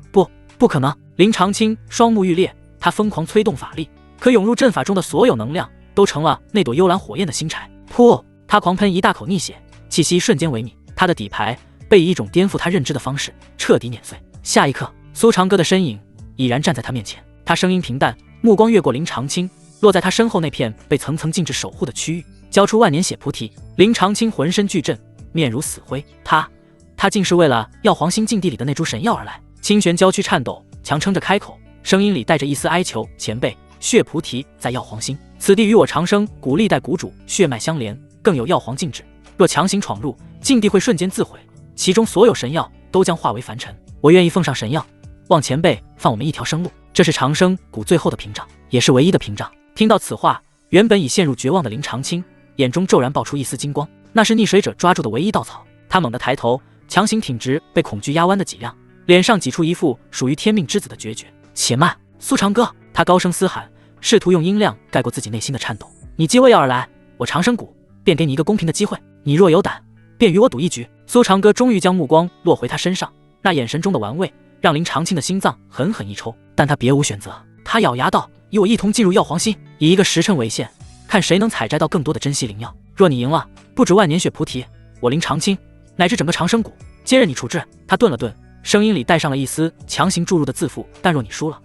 不可能！林长青双目欲裂，他疯狂催动法力，可涌入阵法中的所有能量都成了那朵幽蓝火焰的新柴。噗！他狂喷一大口逆血，气息瞬间萎靡。他的底牌被以一种颠覆他认知的方式彻底碾碎。下一刻，苏长歌的身影已然站在他面前，他声音平淡，目光越过林长青，落在他身后那片被层层禁制守护的区域，交出万年血菩提。林长青浑身巨震，面如死灰。他竟是为了药皇星禁地里的那株神药而来。清玄娇躯颤抖，强撑着开口，声音里带着一丝哀求：前辈，血菩提在药皇星，此地与我长生谷历代谷主血脉相连，更有药皇禁制，若强行闯入，禁地会瞬间自毁，其中所有神药都将化为凡尘。我愿意奉上神药，望前辈放我们一条生路。这是长生谷最后的屏障，也是唯一的屏障。听到此话，原本已陷入绝望的林长青眼中骤然爆出一丝金光，那是溺水者抓住的唯一稻草。他猛地抬头，强行挺直被恐惧压弯的脊梁，脸上挤出一副属于天命之子的决绝。且慢，苏长歌！他高声嘶喊，试图用音量盖过自己内心的颤抖。你既为药而来，我长生谷便给你一个公平的机会，你若有胆，便与我赌一局。苏长歌终于将目光落回他身上，那眼神中的玩味让林长青的心脏狠狠一抽，但他别无选择。他咬牙道：与我一同进入药皇星，以一个时辰为限，看谁能采摘到更多的珍稀灵药。若你赢了，不止万年血菩提，我林长青乃至整个长生谷皆任你处置。他顿了顿，声音里带上了一丝强行注入的自负。但若你输了，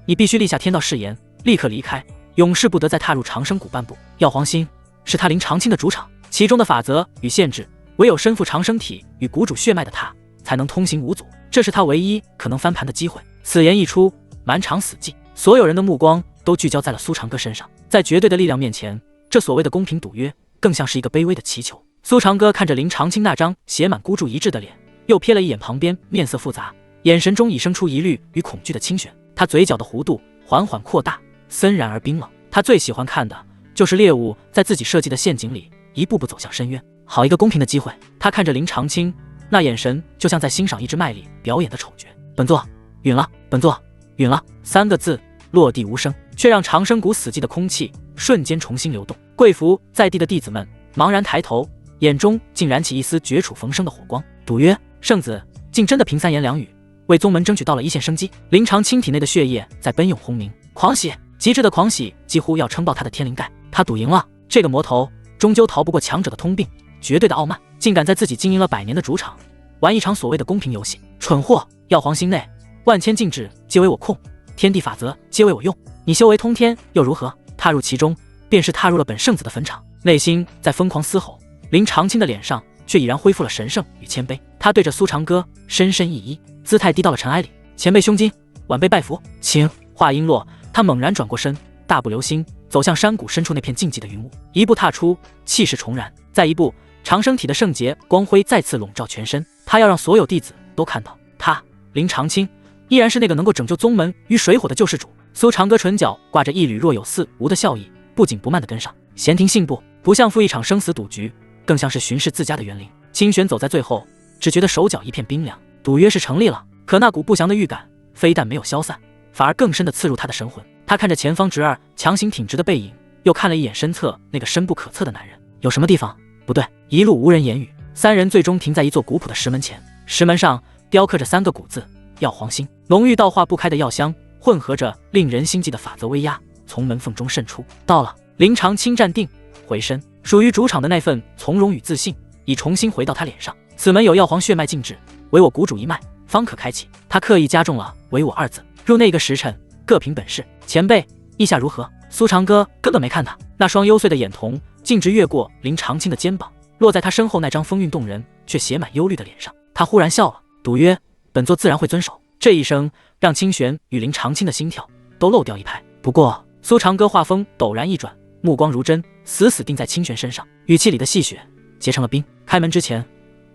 你必须立下天道誓言，立刻离开，永世不得再踏入长生谷半步。药皇星是他林长青的主场，其中的法则与限制，唯有身负长生体与谷主血脉的他才能通行无阻，这是他唯一可能翻盘的机会。此言一出，满场死寂，所有人的目光都聚焦在了苏长歌身上。在绝对的力量面前，这所谓的公平赌约更像是一个卑微的祈求。苏长歌看着林长青那张写满孤注一掷的脸，又瞥了一眼旁边面色复杂，眼神中已生出疑虑与恐惧的清玄。他嘴角的弧度缓缓扩大，森然而冰冷。他最喜欢看的就是猎物在自己设计的陷阱里一步步走向深渊。好一个公平的机会！他看着林长青，那眼神就像在欣赏一只卖力表演的丑角。本座允了，本座允了。三个字落地无声，却让长生谷死寂的空气瞬间重新流动。跪伏在地的弟子们茫然抬头，眼中竟燃起一丝绝处逢生的火光。赌约，圣子竟真的凭三言两语为宗门争取到了一线生机。林长青体内的血液在奔涌轰鸣，狂喜，极致的狂喜几乎要撑爆他的天灵盖。他赌赢了，这个魔头终究逃不过强者的通病，绝对的傲慢，竟敢在自己经营了100年的主场玩一场所谓的公平游戏。蠢货！药皇星内万千禁制皆为我控，天地法则皆为我用，你修为通天又如何？踏入其中，便是踏入了本圣子的坟场。内心在疯狂嘶吼，林长青的脸上却已然恢复了神圣与谦卑。他对着苏长歌深深一揖，姿态低到了尘埃里。前辈胸襟，晚辈拜服，请。话音落，他猛然转过身，大步流星走向山谷深处那片静寂的云雾。一步踏出，气势重燃；再一步，长生体的圣洁光辉再次笼罩全身。他要让所有弟子都看到，他林长青依然是那个能够拯救宗门于水火的救世主。苏长歌唇角挂着一缕若有似无的笑意，不紧不慢地跟上。闲庭信步，不像赴一场生死赌局，更像是巡视自家的园林。清玄走在最后，只觉得手脚一片冰凉。赌约是成立了，可那股不祥的预感非但没有消散，反而更深地刺入他的神魂。他看着前方侄儿强行挺直的背影，又看了一眼身侧那个深不可测的男人。有什么地方不对？一路无人言语，三人最终停在一座古朴的石门前。石门上雕刻着3个古字：药皇星。浓郁道化不开的药香混合着令人心悸的法则威压，从门缝中渗出。到了。林长青站定，回身，属于主场的那份从容与自信已重新回到他脸上。此门有药皇血脉禁制，唯我谷主一脉方可开启。他刻意加重了“唯我”二字。入内个时辰，各凭本事。前辈，意下如何？苏长歌根本没看他，那双幽邃的眼瞳径直越过林长青的肩膀，落在他身后那张风韵动人却写满忧虑的脸上。他忽然笑了，赌曰：“本座自然会遵守。”这一声让清玄与林长青的心跳都漏掉一拍。不过，苏长歌话锋陡然一转，目光如针，死死定在清玄身上，语气里的戏谑结成了冰。开门之前，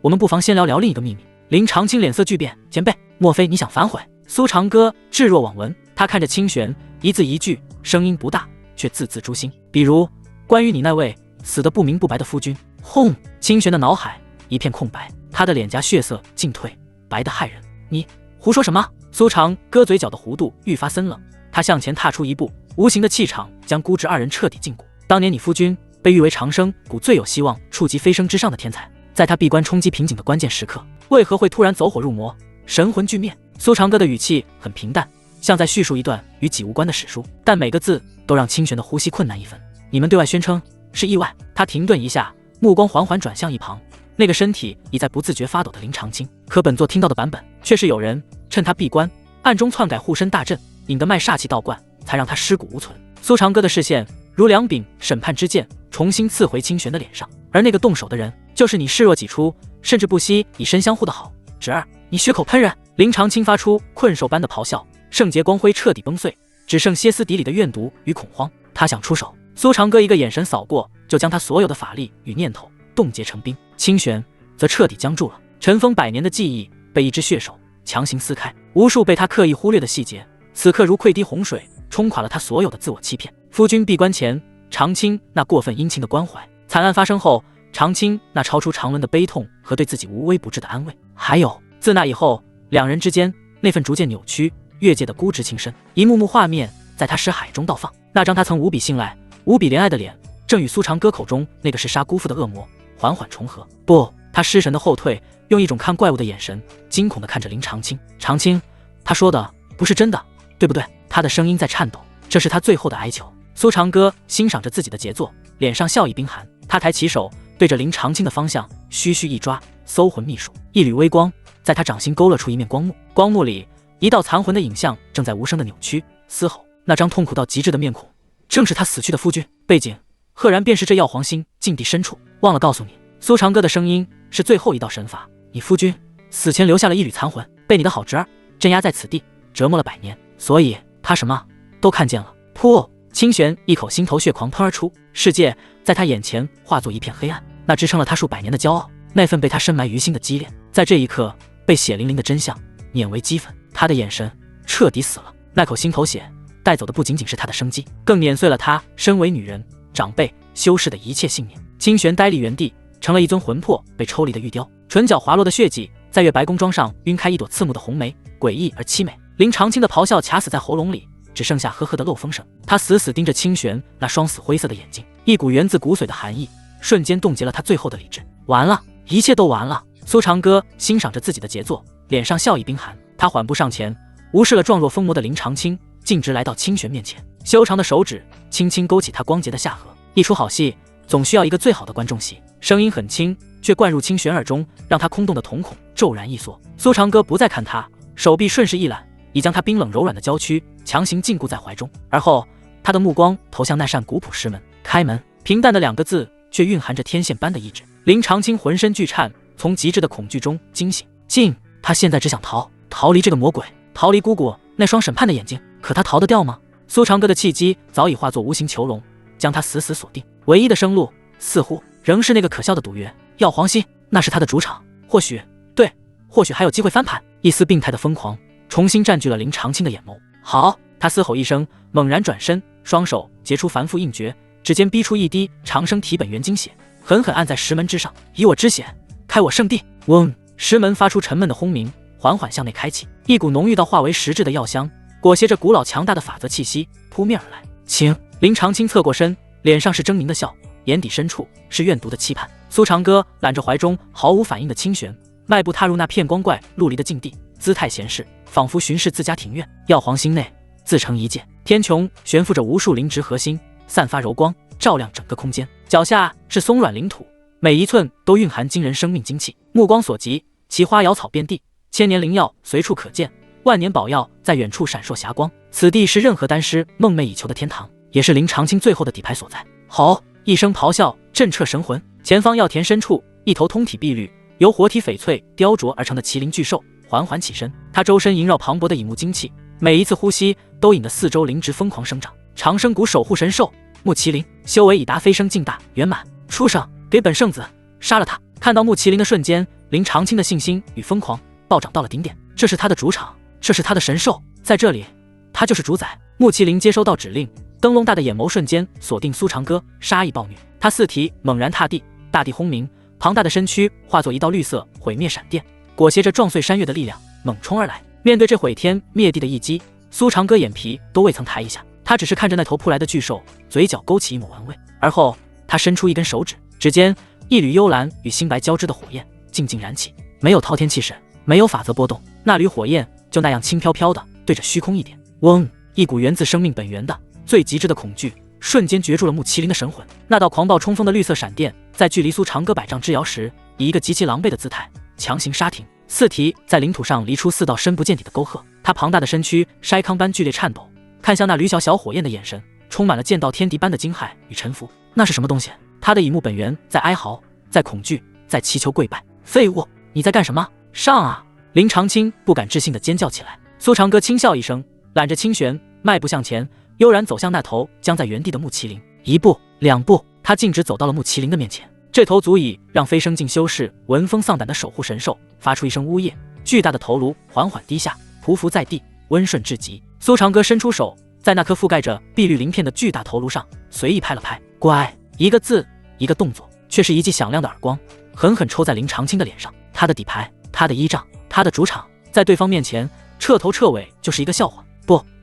我们不妨先聊聊另一个秘密。林长青脸色巨变，前辈，莫非你想反悔？苏长歌置若罔闻，他看着清玄，一字一句，声音不大，却字字诛心。比如，关于你那位死得不明不白的夫君。轰！清玄的脑海一片空白，他的脸颊血色尽退，白得骇人。你胡说什么？苏长歌嘴角的弧度愈发森冷，他向前踏出一步，无形的气场将孤直二人彻底禁锢。当年你夫君被誉为长生谷最有希望触及飞升之上的天才，在他闭关冲击瓶颈的关键时刻，为何会突然走火入魔，神魂俱灭？苏长歌的语气很平淡，像在叙述一段与己无关的史书，但每个字都让清玄的呼吸困难一分。你们对外宣称是意外。他停顿一下，目光缓缓转向一旁，那个身体已在不自觉发抖的林长青。可本座听到的版本却是有人趁他闭关，暗中篡改护身大阵，引得脉煞气倒灌，才让他尸骨无存。苏长歌的视线如两柄审判之剑，重新刺回清玄的脸上。而那个动手的人，就是你视若己出，甚至不惜以身相护的好侄儿。你血口喷人！林长青发出困兽般的咆哮，圣洁光辉彻底崩碎，只剩歇斯底里的怨毒与恐慌。他想出手，苏长歌一个眼神扫过，就将他所有的法力与念头冻结成冰。清玄则彻底僵住了，尘封百年的记忆被一只血手强行撕开，无数被他刻意忽略的细节，此刻如溃堤洪水，冲垮了他所有的自我欺骗。夫君闭关前，长青那过分殷勤的关怀；惨案发生后，长青那超出常人的悲痛和对自己无微不至的安慰。还有，自那以后，两人之间那份逐渐扭曲、越界的孤执情深，一幕幕画面在他识海中倒放。那张他曾无比信赖、无比怜爱的脸，正与苏长歌口中那个是杀姑父的恶魔缓缓重合。不，他失神的后退，用一种看怪物的眼神，惊恐地看着林长青。长青，他说的不是真的，对不对？他的声音在颤抖，这是他最后的哀求。苏长歌欣赏着自己的杰作，脸上笑意冰寒。他抬起手，对着林长青的方向虚虚一抓，搜魂秘术，一缕微光在他掌心勾勒出一面光幕，光幕里一道残魂的影像正在无声的扭曲嘶吼。那张痛苦到极致的面孔，正是他死去的夫君。背景赫然便是这药皇星禁地深处。忘了告诉你，苏长歌的声音是最后一道神法。你夫君死前留下了一缕残魂，被你的好侄儿镇压在此地，折磨了100年，所以他什么都看见了。噗！清玄一口心头血狂喷而出，世界在他眼前化作一片黑暗。那支撑了他数百年的骄傲，那份被他深埋于心的激烈，在这一刻被血淋淋的真相碾为齑粉。他的眼神彻底死了，那口心头血带走的不仅仅是他的生机，更碾碎了他身为女人、长辈、修士的一切信念。清玄呆立原地，成了一尊魂魄被抽离的玉雕，唇角滑落的血迹在月白宫妆上晕开一朵刺目的红梅，诡异而凄美。林长青的咆哮卡死在喉咙里，只剩下呵呵的漏风声。他死死盯着清玄那双死灰色的眼睛，一股源自骨髓的寒意瞬间冻结了他最后的理智。完了，一切都完了。苏长歌欣赏着自己的杰作，脸上笑意冰寒。他缓步上前，无视了状若疯魔的林长青，径直来到清玄面前，修长的手指轻轻勾起他光洁的下颌。一出好戏总需要一个最好的观众席。声音很轻，却灌入清玄耳中，让他空洞的瞳孔骤然一缩。苏长歌不再看他，手臂顺势一揽，已将他冰冷柔软的娇躯强行禁锢在怀中。而后他的目光投向那扇古朴石门。开门。平淡的2个字却蕴含着天线般的意志。林长青浑身剧颤，从极致的恐惧中惊醒。他现在只想逃离这个魔鬼，逃离姑姑那双审判的眼睛。可他逃得掉吗？苏长歌的契机早已化作无形囚笼，将他死死锁定。唯一的生路似乎仍是那个可笑的赌约，药皇星，那是他的主场。或许还有机会翻盘。一丝病态的疯狂重新占据了林长青的眼眸。好！他嘶吼一声，猛然转身，双手结出繁复印诀，指尖逼出一滴长生体本元精血，狠狠按在石门之上。以我之血，开我圣地！嗡！石门发出沉闷的轰鸣，缓缓向内开启。一股浓郁到化为实质的药香，裹挟着古老强大的法则气息扑面而来。请！林长青侧过身，脸上是狰狞的笑，眼底深处是怨毒的期盼。苏长歌揽着怀中毫无反应的清玄，迈步踏入那片光怪陆离的境地，姿态闲适，仿佛巡视自家庭院。药皇星内自成一界，天穹悬浮着无数灵植核心，散发柔光，照亮整个空间。脚下是松软领土，每一寸都蕴含惊人生命精气。目光所及，其花瑶草遍地，千年灵药随处可见，万年宝药在远处闪烁霞光。此地是任何丹师梦寐以求的天堂，也是林长青最后的底牌所在。吼！一声咆哮震彻神魂。前方药田深处，一头通体碧绿、由活体翡翠雕琢而成的麒麟巨兽缓缓起身，它周身萦绕磅礴的引木精气，每一次呼吸都引得四周灵芝疯狂生长。长生谷守护神兽木麒麟，修为已达飞升境大圆满。畜生，给本圣子杀了他！看到木麒麟的瞬间，林长青的信心与疯狂暴涨到了顶点。这是他的主场，这是他的神兽，在这里他就是主宰。木麒麟接收到指令，灯笼大的眼眸瞬间锁定苏长歌，杀意暴虐。他四蹄猛然踏地，大地轰鸣，庞大的身躯化作一道绿色毁灭闪电，裹挟着撞碎山岳的力量猛冲而来。面对这毁天灭地的一击，苏长歌眼皮都未曾抬一下，他只是看着那头扑来的巨兽，嘴角勾起一抹玩味。而后他伸出一根手指，指尖一缕幽蓝与星白交织的火焰静静燃起，没有滔天气势，没有法则波动，那缕火焰就那样轻飘飘的对着虚空一点。嗡！一股源自生命本源的最极致的恐惧瞬间攫住了木麒麟的神魂。那道狂暴冲锋的绿色闪电在距离苏长歌100丈之遥时，以一个极其狼狈的姿态强行刹停，四蹄在领土上犁出4道深不见底的沟壑。他庞大的身躯筛糠般剧烈颤抖，看向那缕小火焰的眼神充满了见到天敌般的惊骇与臣服。那是什么东西？他的以木本源在哀嚎，在恐惧，在祈求跪拜。废物，你在干什么？上啊！林长青不敢置信地尖叫起来。苏长歌轻笑一声，揽着清玄迈步向前，悠然走向那头僵在原地的木麒麟。1步2步，他径直走到了木麒麟的面前。这头足以让飞升境修士闻风丧胆的守护神兽发出一声呜咽，巨大的头颅缓缓低下，匍匐在地，温顺至极。苏长歌伸出手，在那颗覆盖着碧绿鳞片的巨大头颅上随意拍了拍。乖，一个字一个动作，却是一记响亮的耳光，狠狠抽在林长青的脸上。他的底牌，他的依仗，他的主场，在对方面前彻头彻尾就是一个笑话。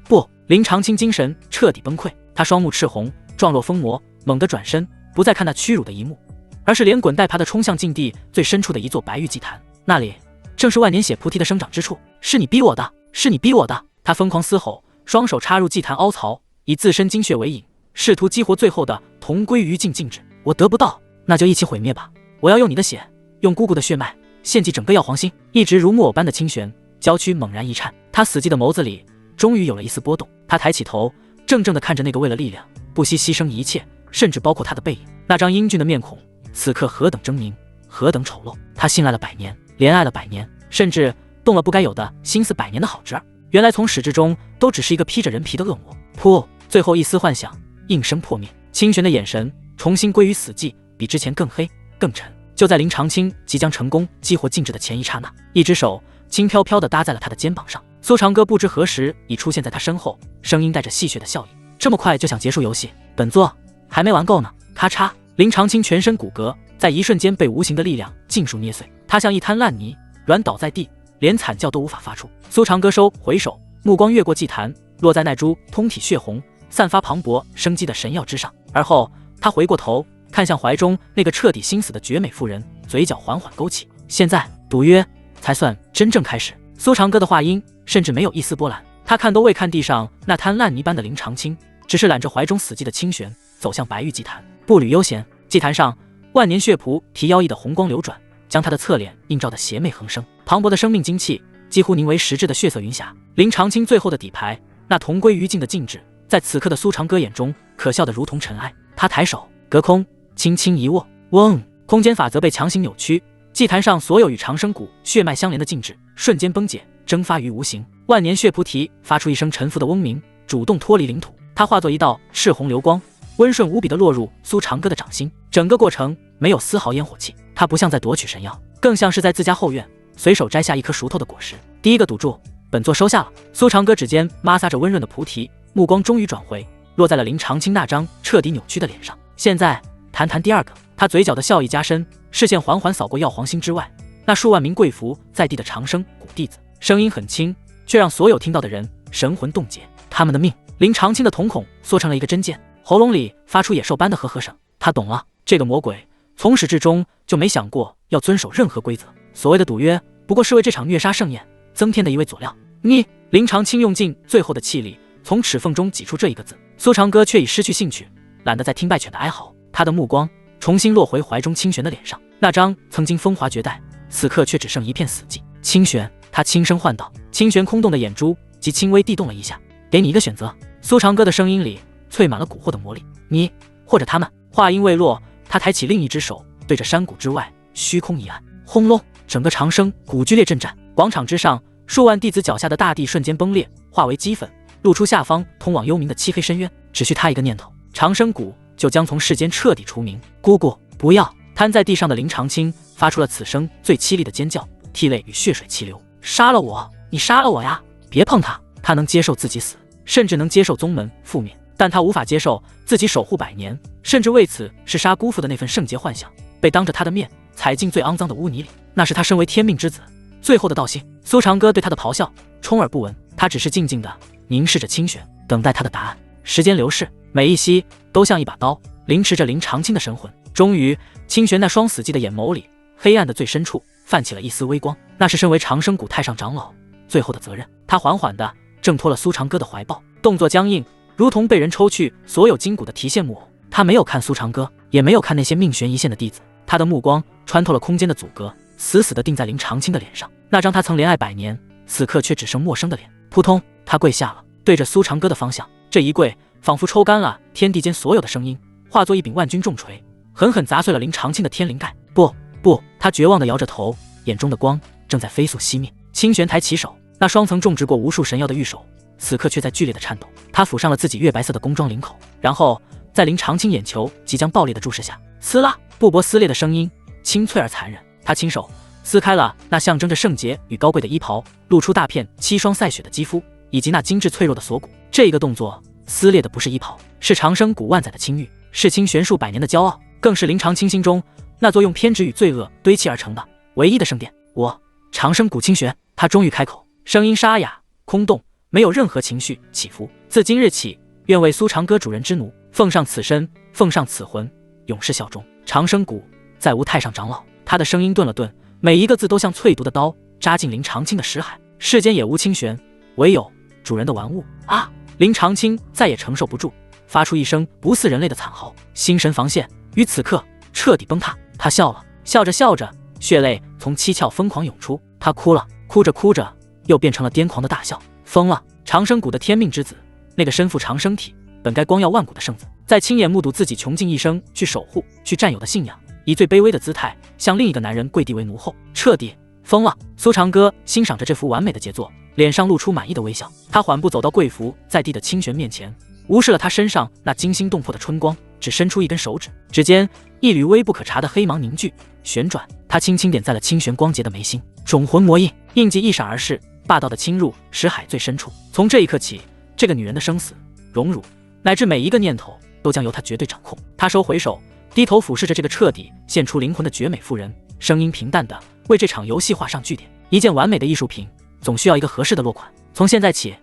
不！林长青精神彻底崩溃，他双目赤红，状若疯魔，猛地转身，不再看那屈辱的一幕，而是连滚带爬地冲向禁地最深处的一座白玉祭坛。那里正是万年血菩提的生长之处。是你逼我的，是你逼我的！他疯狂嘶吼，双手插入祭坛凹槽，以自身精血为引，试图激活最后的同归于尽静止。我得不到，那就一起毁灭吧！我要用你的血，用姑姑的血脉献祭整个药皇星。一直如木偶般的清玄，娇躯猛然一颤，他死寂的眸子里终于有了一丝波动。他抬起头，怔怔地看着那个为了力量不惜牺牲一切，甚至包括他的背影。那张英俊的面孔此刻何等狰狞，何等丑陋。他信赖了100年，怜爱了100年，甚至动了不该有的心思100年的好侄儿，原来从始至终都只是一个披着人皮的恶魔。噗！最后一丝幻想应声破灭，清玄的眼神重新归于死寂，比之前更黑更沉。就在林长青即将成功激活静止的前一刹那，一只手轻飘飘地搭在了他的肩膀上。苏长歌不知何时已出现在他身后，声音带着戏谑的笑意：这么快就想结束游戏？本座还没玩够呢！咔嚓！林长青全身骨骼在一瞬间被无形的力量尽数捏碎，他像一滩烂泥，软倒在地，连惨叫都无法发出。苏长歌收回手，目光越过祭坛，落在那株通体血红、散发磅礴生机的神药之上。而后他回过头，看向怀中那个彻底心死的绝美妇人，嘴角缓缓勾起。现在赌约才算真正开始。苏长歌的话音甚至没有一丝波澜，他看都未看地上那滩烂泥般的林长青，只是揽着怀中死寂的清玄走向白玉祭坛，步履悠闲。祭坛上万年血菩提妖异的红光流转，将他的侧脸映照得邪魅横生，磅礴的生命精气几乎凝为实质的血色云霞。林长青最后的底牌，那同归于尽的静止，在此刻的苏长歌眼中可笑得如同尘埃。他抬手隔空轻轻一握，嗡！空间法则被强行扭曲，祭坛上所有与长生谷血脉相连的静止瞬间崩解，蒸发于无形。万年血菩提发出一声沉浮的嗡鸣，主动脱离领土，它化作一道赤红流光，温顺无比地落入苏长歌的掌心。整个过程没有丝毫烟火气，它不像在夺取神药，更像是在自家后院随手摘下一颗熟透的果实。第一个赌注，本座收下了。苏长歌指尖摩挲着温润的菩提，目光终于转回，落在了林长青那张彻底扭曲的脸上。现在谈第二个。他嘴角的笑意加深，视线缓缓扫过药皇星之外，那数万名跪伏在地的长生谷弟子，声音很轻，却让所有听到的人神魂冻结。他们的命！林长青的瞳孔缩成了一个针尖，喉咙里发出野兽般的呵呵声。他懂了，这个魔鬼从始至终就没想过要遵守任何规则，所谓的赌约不过是为这场虐杀盛宴增添的一味佐料。你！林长青用尽最后的气力从齿缝中挤出这一个字，苏长歌却已失去兴趣，懒得再听败犬的哀嚎。他的目光重新落回怀中清玄的脸上，那张曾经风华绝代，此刻却只剩一片死寂。清玄，他轻声唤道。清玄空洞的眼珠及轻微地动了一下，给你一个选择。苏长歌的声音里淬满了蛊惑的魔力，你或者他们。话音未落，他抬起另一只手，对着山谷之外虚空一按，轰隆，整个长生谷剧烈震颤。广场之上，数万弟子脚下的大地瞬间崩裂，化为齑粉，露出下方通往幽冥的漆黑深渊。只需他一个念头，长生谷就将从世间彻底除名。姑姑，不要！瘫在地上的林长青发出了此生最凄厉的尖叫，涕泪与血水齐流。杀了我！你杀了我呀！别碰他！他能接受自己死，甚至能接受宗门覆灭，但他无法接受自己守护百年，甚至为此弑杀姑父的那份圣洁幻想，被当着他的面踩进最肮脏的污泥里。那是他身为天命之子最后的道谢。苏长歌对他的咆哮充耳不闻，他只是静静地凝视着清玄，等待他的答案。时间流逝，每一息都像一把刀，凌迟着林长青的神魂。终于，清玄那双死寂的眼眸里，黑暗的最深处泛起了一丝微光，那是身为长生谷太上长老最后的责任。他缓缓地挣脱了苏长歌的怀抱，动作僵硬，如同被人抽去所有筋骨的提线木偶。他没有看苏长歌，也没有看那些命悬一线的弟子，他的目光穿透了空间的阻隔，死死地定在林长青的脸上。那张他曾怜爱百年，此刻却只剩陌生的脸。扑通，他跪下了，对着苏长歌的方向。这一跪，仿佛抽干了天地间所有的声音，化作一柄万钧重锤，狠狠砸碎了林长青的天灵盖。不，他绝望地摇着头，眼中的光正在飞速熄灭。清玄抬起手，那双曾种植过无数神药的玉手，此刻却在剧烈的颤抖。他抚上了自己月白色的宫装领口，然后在林长青眼球即将爆裂的注视下，撕拉，布帛撕裂的声音清脆而残忍。他亲手撕开了那象征着圣洁与高贵的衣袍，露出大片凄霜赛雪的肌肤，以及那精致脆弱的锁骨。这一个动作撕裂的不是衣袍，是长生谷万载的清誉，是清玄数百年的骄傲，更是林长青心中那座用偏执与罪恶堆砌而成的唯一的圣殿。我长生谷清玄。他终于开口，声音沙哑空洞，没有任何情绪起伏。自今日起，愿为苏长歌主人之奴，奉上此身，奉上此魂，永世效忠。长生谷再无太上长老。他的声音顿了顿，每一个字都像淬毒的刀扎进林长青的识海。世间也无清玄，唯有主人的玩物啊！林长青再也承受不住，发出一声不似人类的惨嚎，心神防线于此刻彻底崩塌。他笑了，笑着笑着，血泪从七窍疯狂涌出，他哭了，哭着哭着又变成了癫狂的大笑。疯了！长生谷的天命之子，那个身负长生体，本该光耀万古的圣子，在亲眼目睹自己穷尽一生去守护、去占有的信仰，以最卑微的姿态向另一个男人跪地为奴后，彻底疯了。苏长歌欣赏着这幅完美的杰作，脸上露出满意的微笑。他缓步走到跪伏在地的清玄面前，无视了他身上那惊心动魄的春光，只伸出一根手指，指尖一缕微不可察的黑芒凝聚旋转，他轻轻点在了清玄光洁的眉心。种魂魔印，印记一闪而逝，霸道的侵入识海最深处。从这一刻起，这个女人的生死、荣辱，乃至每一个念头，都将由她绝对掌控。他收回手，低头俯视着这个彻底献出灵魂的绝美妇人，声音平淡的为这场游戏画上句点。一件完美的艺术品，总需要一个合适的落款。从现在起，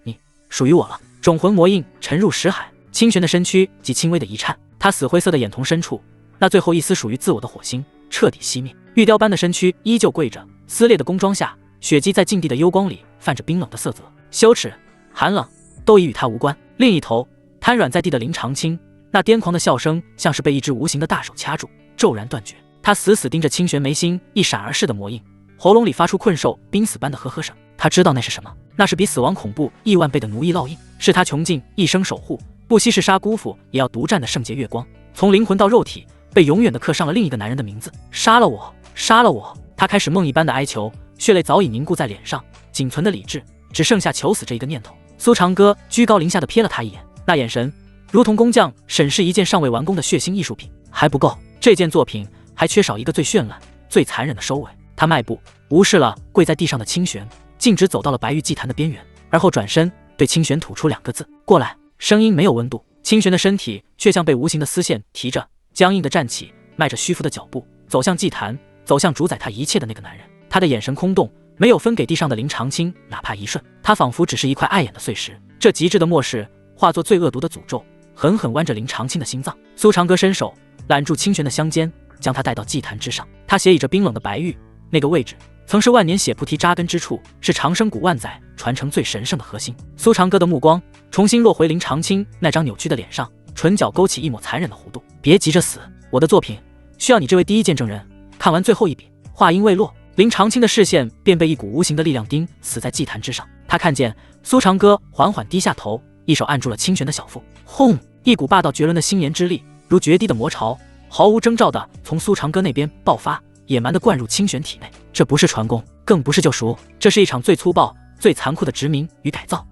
你属于我了。种魂魔印沉入识海，清玄的身躯及轻微的一颤，他死灰色的眼瞳深处，那最后一丝属于自我的火星彻底熄灭。玉雕般的身躯依旧跪着，撕裂的宫装下，血迹在静地的幽光里泛着冰冷的色泽，羞耻、寒冷都已与他无关。另一头瘫软在地的林长青，那癫狂的笑声像是被一只无形的大手掐住，骤然断绝。他死死盯着清玄眉心一闪而逝的魔印，喉咙里发出困兽濒死般的呵呵声。他知道那是什么，那是比死亡恐怖亿万倍的奴役烙印，是他穷尽一生守护，不惜弑杀姑父也要独占的圣洁月光。从灵魂到肉体，被永远的刻上了另一个男人的名字。杀了我，杀了我！他开始梦一般的哀求，血泪早已凝固在脸上，仅存的理智只剩下求死这一个念头。苏长歌居高临下的瞥了他一眼，那眼神如同工匠审视一件尚未完工的血腥艺术品。还不够，这件作品还缺少一个最绚烂、最残忍的收尾。他迈步无视了跪在地上的清玄，径直走到了白玉祭坛的边缘，而后转身对清玄吐出2个字：过来。声音没有温度，清玄的身体却像被无形的丝线提着，僵硬的站起，迈着虚浮的脚步走向祭坛，走向主宰他一切的那个男人。他的眼神空洞，没有分给地上的林长青哪怕一瞬，他仿佛只是一块碍眼的碎石。这极致的漠视化作最恶毒的诅咒，狠狠剜着林长青的心脏。苏长歌伸手揽住清玄的香肩，将他带到祭坛之上。他斜倚着冰冷的白玉，那个位置曾是万年血菩提扎根之处，是长生谷万载传承最神圣的核心。苏长歌的目光重新落回林长青那张扭曲的脸上，唇角勾起一抹残忍的弧度。别急着死，我的作品需要你这位第一见证人看完最后一笔。话音未落，林长青的视线便被一股无形的力量钉死在祭坛之上。他看见苏长歌缓缓低下头，一手按住了清玄的小腹。轰！一股霸道绝伦的星炎之力如决堤的魔潮，毫无征兆地从苏长歌那边爆发，野蛮地灌入清玄体内。这不是传功，更不是救赎，这是一场最粗暴、最残酷的殖民与改造。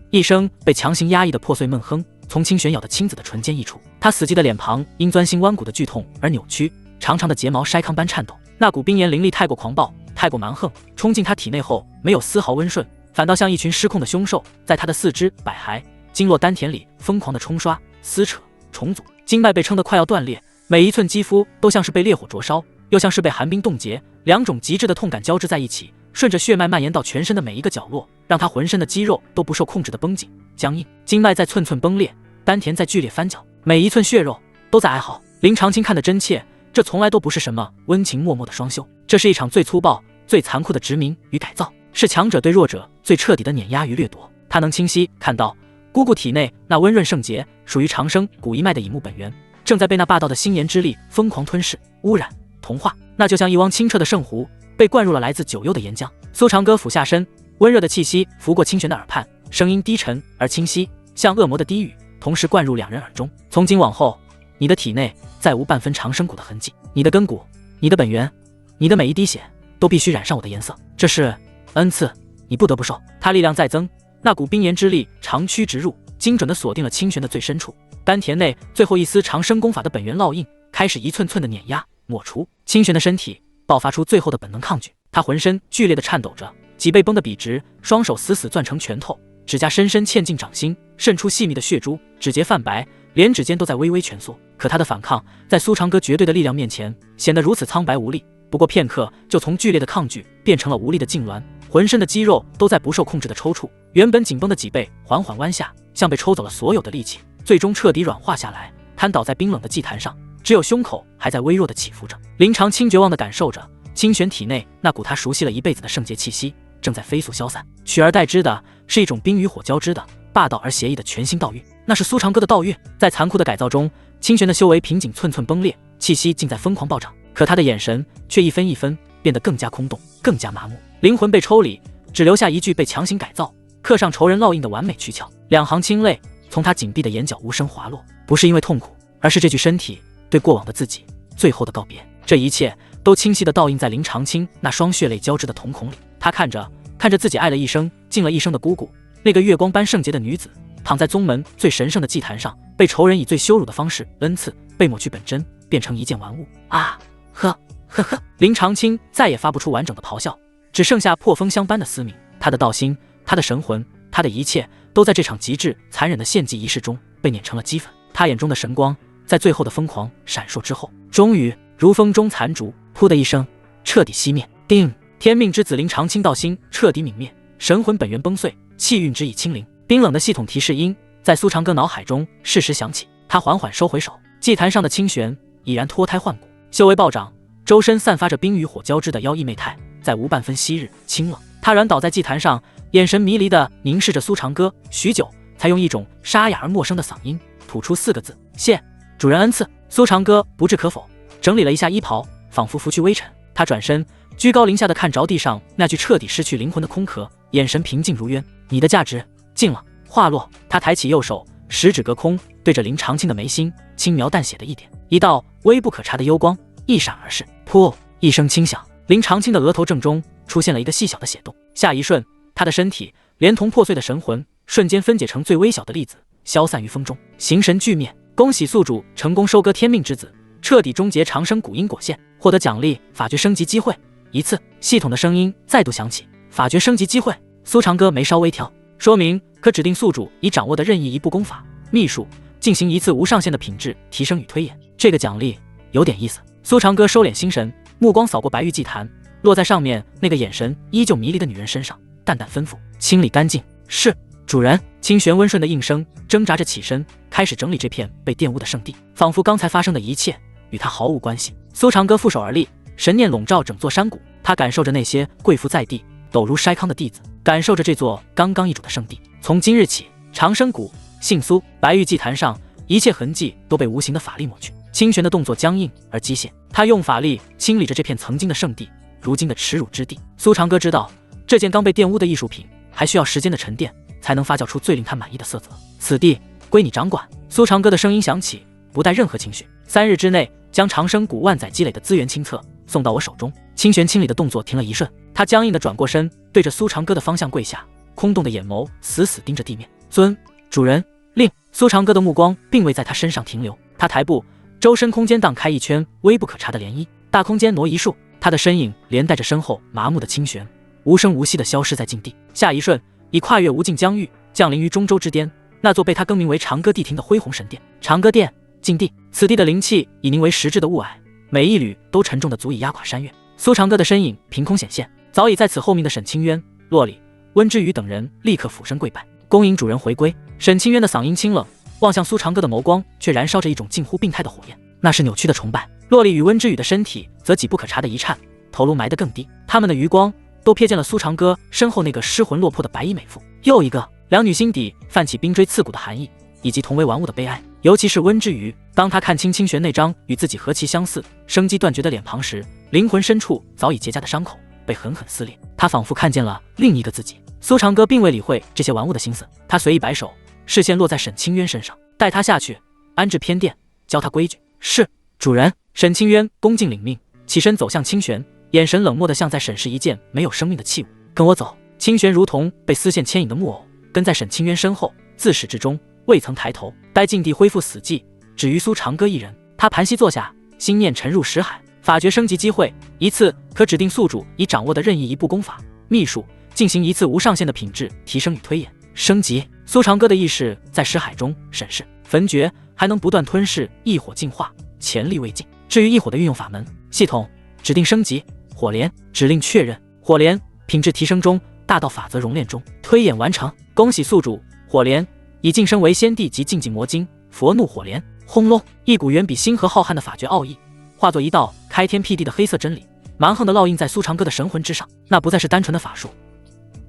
一声被强行压抑的破碎闷哼从清玄咬的青子的唇间溢出，他死寂的脸庞因钻心剜骨的剧痛而扭曲，长长的睫毛筛糠般颤抖。那股冰炎灵力太过狂暴，太过蛮横，冲进他体内后没有丝毫温顺，反倒像一群失控的凶兽，在他的四肢、百骸、经络、丹田里疯狂地冲刷、撕扯、重组。经脉被撑得快要断裂，每一寸肌肤都像是被烈火灼烧，又像是被寒冰冻结，两种极致的痛感交织在一起，顺着血脉蔓延到全身的每一个角落，让他浑身的肌肉都不受控制的绷紧、僵硬。经脉在寸寸崩裂，丹田在剧烈翻搅，每一寸血肉都在哀嚎。林长青看得真切，这从来都不是什么温情脉脉的双修，这是一场最粗暴、最残酷的殖民与改造，是强者对弱者最彻底的碾压与掠夺。他能清晰看到姑姑体内那温润圣洁、属于长生古一脉的乙木本源，正在被那霸道的星炎之力疯狂吞噬、污染、同化。那就像一汪清澈的圣湖被灌入了来自九幽的岩浆。苏长歌俯下身，温热的气息拂过清玄的耳畔，声音低沉而清晰，像恶魔的低语，同时灌入两人耳中。从今往后，你的体内再无半分长生骨的痕迹，你的根骨、你的本源、你的每一滴血都必须染上我的颜色，这是恩赐，你不得不受。他力量再增，那股冰炎之力长驱直入，精准地锁定了清玄的最深处。丹田内最后一丝长生功法的本源烙印开始一寸寸的碾压抹除。清玄的身体爆发出最后的本能抗拒，他浑身剧烈地颤抖着，脊背绷得笔直，双手死死攥成拳头，指甲深深嵌进掌心，渗出细密的血珠，指节泛白，连指尖都在微微蜷缩。可他的反抗在苏长歌绝对的力量面前显得如此苍白无力，不过片刻就从剧烈的抗拒变成了无力的痉挛，浑身的肌肉都在不受控制的抽搐，原本紧绷的脊背缓缓弯下，像被抽走了所有的力气，最终彻底软化下来，瘫倒在冰冷的祭坛上，只有胸口还在微弱的起伏着。林长青绝望地感受着清玄体内那股他熟悉了一辈子的圣洁气息正在飞速消散，取而代之的是一种冰与火交织的霸道而邪异的全新道运。那是苏长歌的道运。在残酷的改造中，清玄的修为瓶颈寸寸崩裂，气息竟在疯狂暴涨，可他的眼神却一分一分变得更加空洞，更加麻木。灵魂被抽离，只留下一具被强行改造、刻上仇人烙印的完美躯壳。两行清泪从他紧闭的眼角无声滑落，不是因为痛苦，而是这具身体对过往的自己最后的告别。这一切都清晰地倒映在林长青那双血泪交织的瞳孔里。他看着自己爱了一生、敬了一生的姑姑，那个月光般圣洁的女子，躺在宗门最神圣的祭坛上，被仇人以最羞辱的方式恩赐，被抹去本真，变成一件玩物。啊呵呵呵！林长青再也发不出完整的咆哮，只剩下破风箱般的嘶鸣。他的道心、他的神魂、他的一切，都在这场极致残忍的献祭仪式中被碾成了齑粉。他眼中的神光在最后的疯狂闪烁之后，终于如风中残烛，噗的一声彻底熄灭。定！天命之子林长青道心彻底泯灭，神魂本源崩碎，气运之已清零。冰冷的系统提示音在苏长歌脑海中适时响起，他缓缓收回手。祭坛上的清玄已然脱胎换骨，修为暴涨，周身散发着冰与火交织的妖异媚态，再无半分昔日清冷。他软倒在祭坛上，眼神迷离地凝视着苏长歌，许久才用一种沙哑而陌生的嗓音吐出4个字：谢主人恩赐。苏长歌不置可否，整理了一下衣袍，仿佛拂去微尘。他转身居高临下地看着地上那具彻底失去灵魂的空壳，眼神平静如渊。你的价值尽了。话落，他抬起右手，食指隔空对着林长青的眉心轻描淡写的一点，一道微不可察的幽光一闪而逝。噗一声轻响，林长青的额头正中出现了一个细小的血洞。下一瞬，他的身体连同破碎的神魂瞬间分解成最微小的粒子，消散于风中，形神俱灭。恭喜宿主成功收割天命之子，彻底终结长生古因果线，获得奖励法诀升级机会1次。系统的声音再度响起，法诀升级机会。苏长歌眉梢微挑，说明可指定宿主已掌握的任意一部功法、秘术进行1次无上限的品质提升与推演。这个奖励有点意思。苏长歌收敛心神，目光扫过白玉祭坛，落在上面那个眼神依旧迷离的女人身上，淡淡吩咐：清理干净。是主人。清玄温顺的应声，挣扎着起身，开始整理这片被玷污的圣地，仿佛刚才发生的一切与他毫无关系。苏长歌负手而立，神念笼罩整座山谷，他感受着那些跪伏在地、抖如筛糠的弟子，感受着这座刚刚易主的圣地。从今日起，长生谷、姓苏、白玉祭坛上一切痕迹都被无形的法力抹去，清玄的动作僵硬而机械，他用法力清理着这片曾经的圣地，如今的耻辱之地。苏长歌知道，这件刚被玷污的艺术品还需要时间的沉淀，才能发酵出最令他满意的色泽。此地归你掌管。苏长歌的声音响起，不带任何情绪。3日之内，将长生谷万载积累的资源清册送到我手中。清玄清理的动作停了一瞬，他僵硬地转过身，对着苏长歌的方向跪下，空洞的眼眸死死盯着地面。尊主人令。苏长歌的目光并未在他身上停留，他抬步，周身空间荡开一圈微不可察的涟漪，大空间挪移数，他的身影连带着身后麻木的清玄，无声无息地消失在境地。下一瞬，已跨越无尽疆域，降临于中州之巅，那座被他更名为长歌地庭的恢宏神殿。长歌殿境地，此地的灵气已凝为实质的雾霭，每一缕都沉重的足以压垮山岳。苏长歌的身影凭空显现，早已在此候命的沈清渊、洛里、温之羽等人立刻俯身跪拜，恭迎主人回归。沈清渊的嗓音清冷，望向苏长歌的眸光却燃烧着一种近乎病态的火焰，那是扭曲的崇拜。洛里与温之羽的身体则几不可察的一颤，头颅埋得更低，他们的余光都瞥见了苏长歌身后那个失魂落魄的白衣美妇。又一个，两女心底泛起冰锥刺骨的寒意，以及同为玩物的悲哀。尤其是温之羽，当他看清清玄那张与自己何其相似、生机断绝的脸庞时，灵魂深处早已结痂的伤口被狠狠撕裂，他仿佛看见了另一个自己。苏长歌并未理会这些玩物的心思，他随意摆手，视线落在沈清渊身上，带他下去，安置偏殿，教他规矩。是，主人。沈清渊恭敬领命，起身走向清玄，眼神冷漠地像在审视一件没有生命的器物。跟我走。清玄如同被丝线牵引的木偶，跟在沈清渊身后，自始至终未曾抬头。待境地恢复死寂，只余苏长歌一人。他盘膝坐下，心念沉入识海。法诀升级机会，一次可指定宿主已掌握的任意一部功法、秘术，进行一次无上限的品质提升与推演。升级。苏长歌的意识在识海中审视焚诀，还能不断吞噬异火进化，潜力未尽。至于异火的运用法门，系统指定升级，火莲指令确认，火莲品质提升中，大道法则熔炼中，推演完成。恭喜宿主，火莲已晋升为先帝级禁忌魔晶佛怒火莲。轰隆，一股远比星河浩瀚的法诀奥义，化作一道开天辟地的黑色真理，蛮横地烙印在苏长歌的神魂之上。那不再是单纯的法术，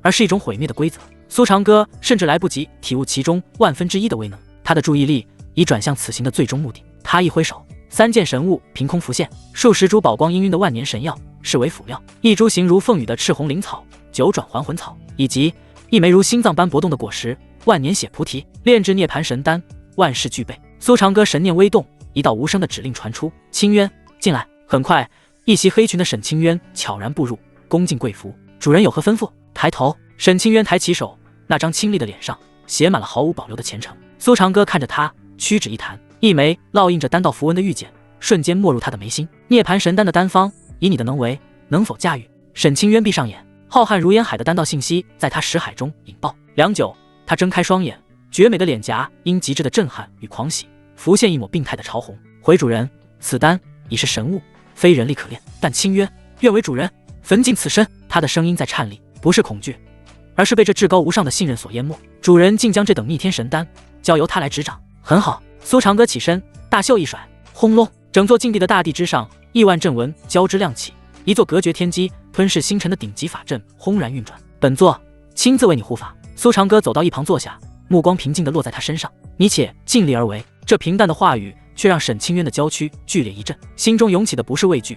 而是一种毁灭的规则。苏长歌甚至来不及体悟其中1/1000的威能，他的注意力已转向此行的最终目的。他一挥手，3件神物凭空浮现，数十株宝光氤氲的万年神药视为辅料，一株形如凤羽的赤红灵草9转还魂草，以及一枚如心脏般搏动的果实万年血菩提，炼制涅槃神丹，万事俱备。苏长歌神念微动，一道无声的指令传出：清渊，进来。很快，一袭黑裙的沈清渊悄然步入，恭敬跪服。主人有何吩咐？抬头，沈清渊抬起手，那张清丽的脸上写满了毫无保留的虔诚。苏长歌看着他，屈指一弹，一枚烙印着丹道符文的玉简瞬间没入他的眉心。涅槃神丹的丹方，以你的能为，能否驾驭？沈清渊闭上眼，浩瀚如烟海的丹道信息在他识海中引爆。良久，他睁开双眼，绝美的脸颊因极致的震撼与狂喜浮现一抹病态的潮红。回主人，此丹已是神物，非人力可炼，但清渊愿为主人焚尽此身。他的声音在颤栗，不是恐惧，而是被这至高无上的信任所淹没。主人竟将这等逆天神丹交由他来执掌，很好。苏长歌起身，大袖一甩，轰隆，整座禁地的大地之上，亿万阵纹交织亮起，一座隔绝天机、吞噬星辰的顶级法阵轰然运转。本座亲自为你护法。苏长歌走到一旁坐下，目光平静地落在他身上。你且尽力而为。这平淡的话语却让沈清渊的娇躯剧烈一震，心中涌起的不是畏惧，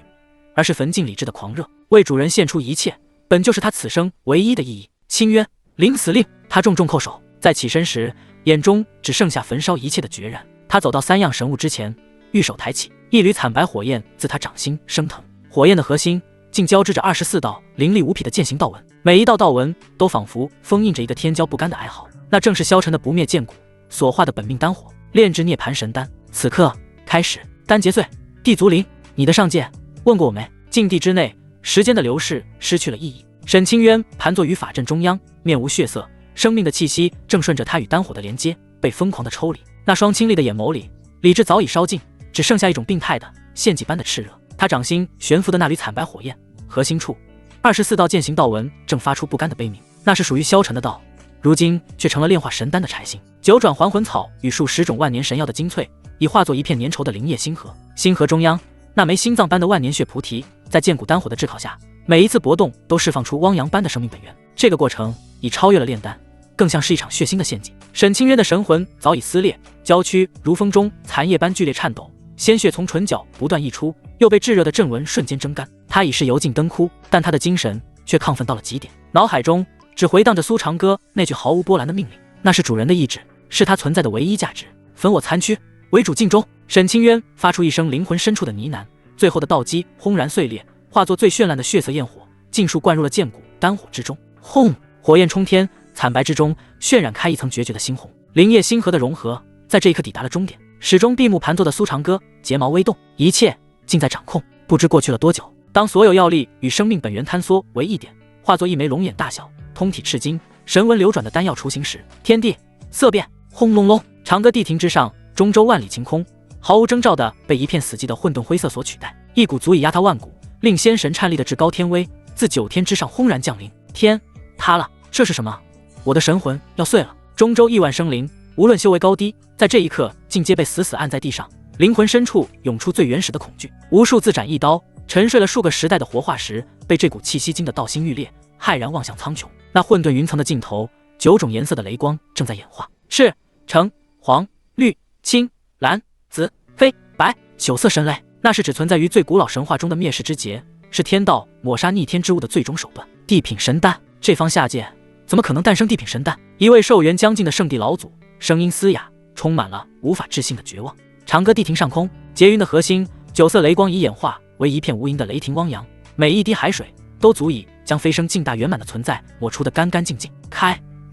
而是焚尽理智的狂热。为主人献出一切，本就是他此生唯一的意义。清渊，领死令！他重重叩首，在起身时，眼中只剩下焚烧一切的决然。他走到3样神物之前，玉手抬起，一缕惨白火焰自他掌心升腾，火焰的核心竟交织着24道凌厉无匹的剑形道纹，每一道道纹都仿佛封印着一个天骄不甘的哀嚎。那正是消沉的不灭剑骨所化的本命丹火，炼制涅槃神丹。此刻开始，丹结碎，地足灵，你的上界问过我没？禁地之内，时间的流逝失去了意义。沈清渊盘坐于法阵中央，面无血色，生命的气息正顺着他与丹火的连接被疯狂的抽离。那双清丽的眼眸里，理智早已烧尽，只剩下一种病态的献祭般的炽热。他掌心悬浮的那缕惨白火焰核心处，24道剑形道纹正发出不甘的悲鸣，那是属于消沉的道，如今却成了炼化神丹的柴薪。9转还魂草与数十种万年神药的精粹，已化作一片粘稠的灵液星河。星河中央，那枚心脏般的万年血菩提，在剑骨丹火的炙烤下，每一次搏动都释放出汪洋般的生命本源。这个过程已超越了炼丹，更像是一场血腥的献祭。沈清渊的神魂早已撕裂，娇躯如风中残叶般剧烈颤抖，鲜血从唇角不断溢出，又被炙热的震纹瞬间蒸干。他已是油尽灯枯，但他的精神却亢奋到了极点，脑海中只回荡着苏长歌那句毫无波澜的命令，那是主人的意志，是他存在的唯一价值。焚我残躯，为主尽忠。沈清渊发出一声灵魂深处的呢喃，最后的道基轰然碎裂，化作最绚烂的血色焰火，尽数灌入了剑骨丹火之中。轰！火焰冲天，惨白之中渲染开一层决绝的猩红。灵液星河的融合在这一刻抵达了终点。始终闭目盘坐的苏长歌睫毛微动，一切尽在掌控。不知过去了多久，当所有药力与生命本源坍缩为一点，化作一枚龙眼大小、通体赤金、神纹流转的丹药雏形时，天地色变。轰隆隆！长歌地庭之上，中州万里晴空，毫无征兆地被一片死寂的混沌灰色所取代。一股足以压塌万古，令仙神颤栗的至高天威自9天之上轰然降临。天塌了！这是什么？我的神魂要碎了！中州亿万生灵，无论修为高低，在这一刻竟皆被死死按在地上，灵魂深处涌出最原始的恐惧。无数自斩一刀，沉睡了数个时代的活化石，被这股气息惊得道心欲裂，骇然望向苍穹。那混沌云层的尽头，9种颜色的雷光正在演化，赤、橙、黄、绿、青、蓝、紫、黑、白，9色神雷。那是只存在于最古老神话中的灭世之劫，是天道抹杀逆天之物的最终手段。地品神丹，这方下界怎么可能诞生地品神丹？一位寿元将近的圣地老祖，声音嘶哑，充满了无法置信的绝望。长歌地庭上空，结云的核心，9色雷光已演化为一片无垠的雷霆汪洋，每一滴海水都足以将飞升境大圆满的存在抹除得干干净净。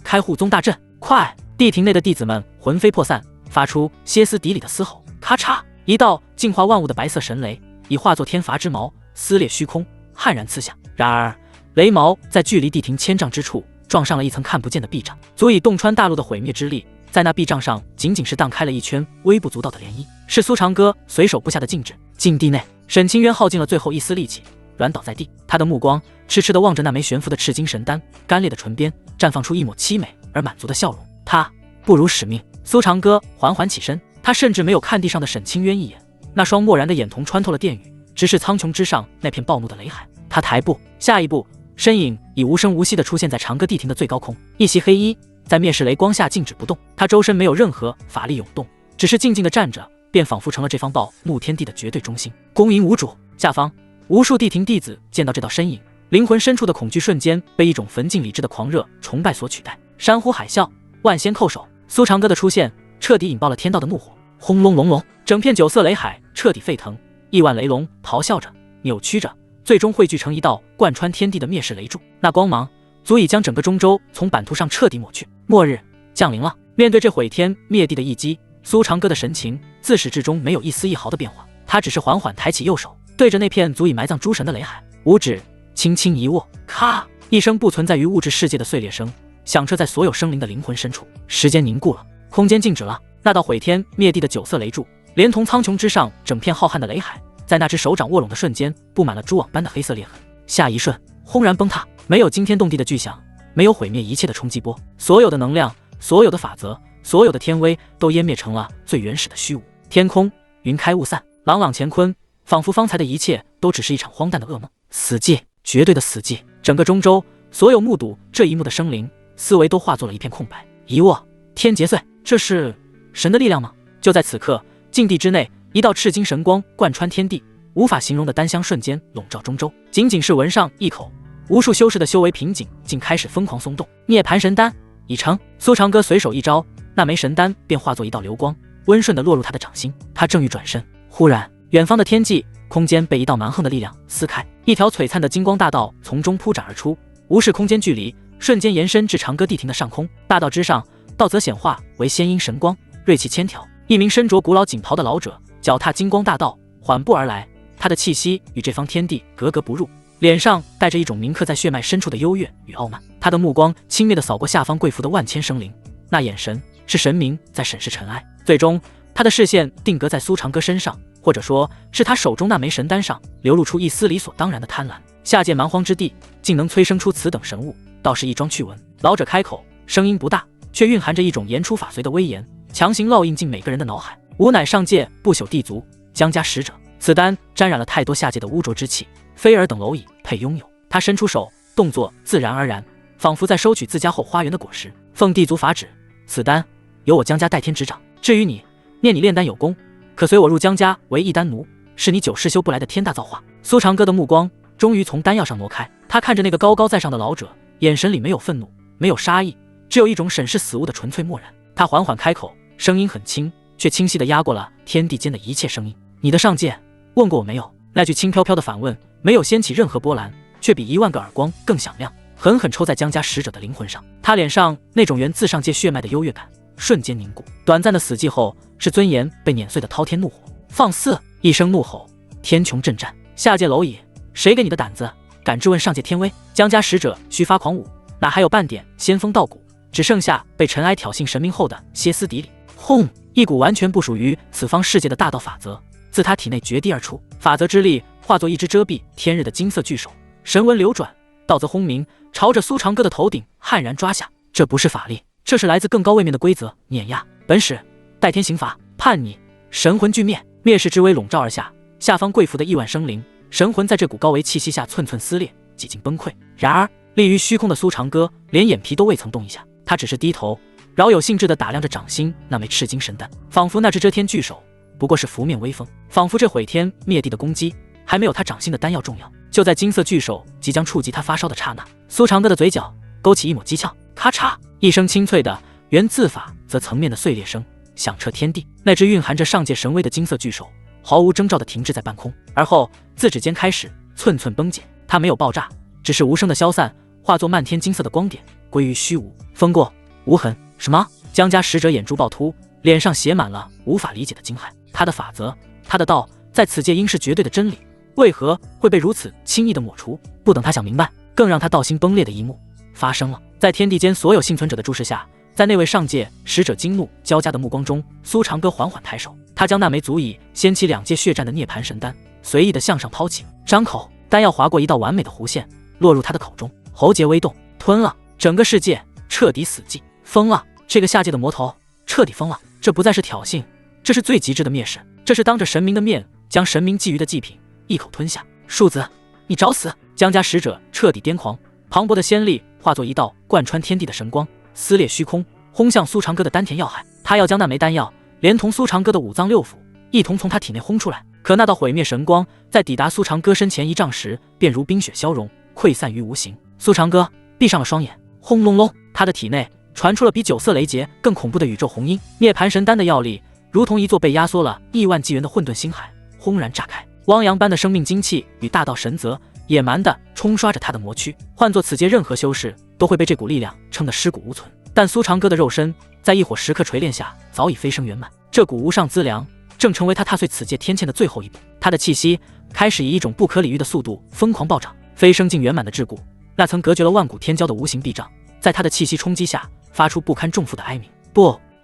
开护宗大阵，快！地庭内的弟子们魂飞魄散，发出歇斯底里的嘶吼。咔嚓！一道净化万物的白色神雷，已化作天罚之矛，撕裂虚空，悍然刺下。然而，雷矛在距离地庭1000丈之处，撞上了一层看不见的壁障，足以洞穿大陆的毁灭之力，在那壁障上仅仅是荡开了一圈微不足道的涟漪，是苏长歌随手布下的禁制。禁地内，沈清渊耗尽了最后一丝力气，软倒在地，他的目光痴痴地望着那枚悬浮的赤金神丹，干裂的唇边绽放出一抹凄美而满足的笑容。他不辱使命。苏长歌缓缓起身，他甚至没有看地上的沈清渊一眼，那双漠然的眼瞳穿透了电雨，直视苍穹之上那片暴怒的雷海。他抬步，下一步，身影已无声无息地出现在长歌地庭的最高空，一袭黑衣在灭世雷光下静止不动，他周身没有任何法力涌动，只是静静地站着，便仿佛成了这方暴怒天地的绝对中心。恭迎无主。下方无数地庭弟子见到这道身影，灵魂深处的恐惧瞬间被一种焚尽理智的狂热崇拜所取代。山呼海啸，万仙叩首。苏长歌的出现彻底引爆了天道的怒火。轰隆隆隆，整片9色雷海彻底沸腾，亿万雷龙咆哮着，扭曲着，最终汇聚成一道贯穿天地的灭世雷柱。那光芒足以将整个中州从版图上彻底抹去。末日降临了。面对这毁天灭地的一击，苏长歌的神情自始至终没有一丝一毫的变化，他只是缓缓抬起右手，对着那片足以埋葬诸神的雷海，五指轻轻一握，咔！一声不存在于物质世界的碎裂声响彻在所有生灵的灵魂深处。时间凝固了，空间静止了。那道毁天灭地的9色雷柱，连同苍穹之上整片浩瀚的雷海，在那只手掌握拢的瞬间，布满了蛛网般的黑色裂痕。下一瞬，轰然崩塌，没有惊天动地的巨响，没有毁灭一切的冲击波，所有的能量，所有的法则，所有的天威，都湮灭成了最原始的虚无。天空云开雾散，朗朗乾坤，仿佛方才的一切都只是一场荒诞的噩梦。死寂，绝对的死寂。整个中州，所有目睹这一幕的生灵，思维都化作了一片空白。一握，天劫碎，这是神的力量吗？就在此刻，禁地之内，一道赤金神光贯穿天地，无法形容的丹香瞬间笼罩中州。仅仅是闻上一口，无数修士的修为瓶颈竟开始疯狂松动。涅槃神丹已成。苏长歌随手一招，那枚神丹便化作一道流光，温顺地落入他的掌心。他正欲转身，忽然，远方的天际空间被一道蛮横的力量撕开，一条璀璨的金光大道从中铺展而出，无视空间距离，瞬间延伸至长歌地庭的上空。大道之上，道则显化为仙音神光，锐气千条。一名身着古老锦袍的老者脚踏金光大道，缓步而来，他的气息与这方天地格格不入，脸上带着一种铭刻在血脉深处的优越与傲慢。他的目光轻蔑地扫过下方跪伏的万千生灵，那眼神是神明在审视尘埃。最终，他的视线定格在苏长歌身上，或者说是他手中那枚神丹上，流露出一丝理所当然的贪婪。下界蛮荒之地，竟能催生出此等神物，倒是一桩趣闻。老者开口，声音不大，却蕴含着一种言出法随的威严，强行烙印进每个人的脑海。吾乃上界不朽地族江家使者，此丹沾染了太多下界的污浊之气，非尔等蝼蚁配拥有。他伸出手，动作自然而然，仿佛在收取自家后花园的果实。奉地族法旨，此丹由我江家代天执掌。至于你，念你炼丹有功，可随我入江家为一丹奴，是你久世修不来的天大造化。苏长歌的目光终于从丹药上挪开，他看着那个高高在上的老者，眼神里没有愤怒，没有杀意，只有一种审视死物的纯粹漠然。他缓缓开口，声音很轻，却清晰地压过了天地间的一切声音。你的上界问过我没有？那句轻飘飘的反问没有掀起任何波澜，却比1万个耳光更响亮，狠狠抽在江家使者的灵魂上。他脸上那种源自上界血脉的优越感瞬间凝固。短暂的死寂后，是尊严被碾碎的滔天怒火。放肆！一声怒吼，天穹震颤，下界蝼蚁，谁给你的胆子，敢质问上界天威？江家使者须发狂舞，哪还有半点仙风道骨，只剩下被尘埃挑衅神明后的歇斯底里。轰！一股完全不属于此方世界的大道法则自他体内决堤而出，法则之力化作一只遮蔽天日的金色巨手，神纹流转，道则轰鸣，朝着苏长歌的头顶悍然抓下。这不是法力，这是来自更高位面的规则碾压。本使代天刑罚，判你神魂俱灭。灭世之威笼罩而下，下方跪伏的亿万生灵，神魂在这股高维气息下寸寸撕裂，几近崩溃。然而立于虚空的苏长歌连眼皮都未曾动一下，他只是低头饶有兴致地打量着掌心那枚赤金神丹，仿佛那只遮天巨手不过是拂面微风，仿佛这毁天灭地的攻击还没有他掌心的丹药重要。就在金色巨手即将触及他发梢的刹那，苏长歌的嘴角勾起一抹讥诮，咔嚓一声清脆的源自法则层面的碎裂声响彻天地。那只蕴含着上界神威的金色巨手毫无征兆地停滞在半空，而后自指尖开始寸寸崩解。它没有爆炸，只是无声的消散，化作漫天金色的光点归于虚无。风过无痕。什么？江家使者眼珠暴突，脸上写满了无法理解的惊骇。他的法则，他的道，在此界应是绝对的真理，为何会被如此轻易地抹除？不等他想明白，更让他道心崩裂的一幕发生了。在天地间所有幸存者的注视下，在那位上界使者惊怒交加的目光中，苏长歌缓缓抬手，他将那枚足以掀起2界血战的涅槃神丹随意地向上抛起，张口，丹药划过一道完美的弧线，落入他的口中，喉结微动，吞了。整个世界彻底死寂。疯了！这个下界的魔头彻底疯了。这不再是挑衅，这是最极致的蔑视，这是当着神明的面将神明觊觎的祭品一口吞下。庶子，你找死！江家使者彻底癫狂，磅礴的仙力化作一道贯穿天地的神光，撕裂虚空，轰向苏长歌的丹田要害。他要将那枚丹药连同苏长歌的5脏6腑一同从他体内轰出来。可那道毁灭神光在抵达苏长歌身前1丈时，便如冰雪消融，溃散于无形。苏长歌闭上了双眼，轰隆隆，他的体内传出了比9色雷劫更恐怖的宇宙洪音。涅槃神丹的药力如同一座被压缩了亿万纪元的混沌星海，轰然炸开。汪洋般的生命精气与大道神泽野蛮地冲刷着他的魔躯，换作此界任何修士都会被这股力量撑得尸骨无存。但苏长歌的肉身在异火时刻锤炼下早已飞升圆满，这股无上资粮正成为他踏碎此界天堑的最后一步。他的气息开始以一种不可理喻的速度疯狂暴涨，飞升进圆满的桎梏，那曾隔绝了万古天骄的无形壁障在他的气息冲击下发出不堪重负的哀鸣。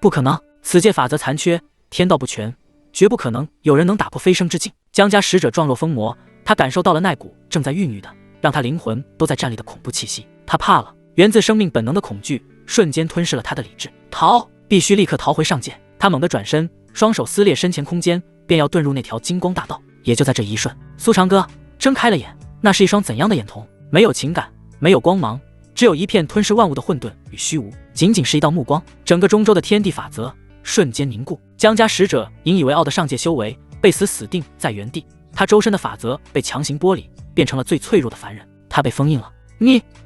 不可能！此界法则残缺，天道不全，绝不可能有人能打破飞升之境。江家使者状若疯魔，他感受到了那股正在孕育的让他灵魂都在战栗的恐怖气息。他怕了，源自生命本能的恐惧瞬间吞噬了他的理智。逃！必须立刻逃回上界。他猛地转身，双手撕裂身前空间，便要遁入那条金光大道。也就在这一瞬，苏长歌睁开了眼。那是一双怎样的眼瞳？没有情感，没有光芒，只有一片吞噬万物的混沌与虚无。仅仅是一道目光，整个中州的天地法则瞬间凝固。江家使者引以为傲的上界修为被死定在原地，他周身的法则被强行剥离，变成了最脆弱的凡人。他被封印了。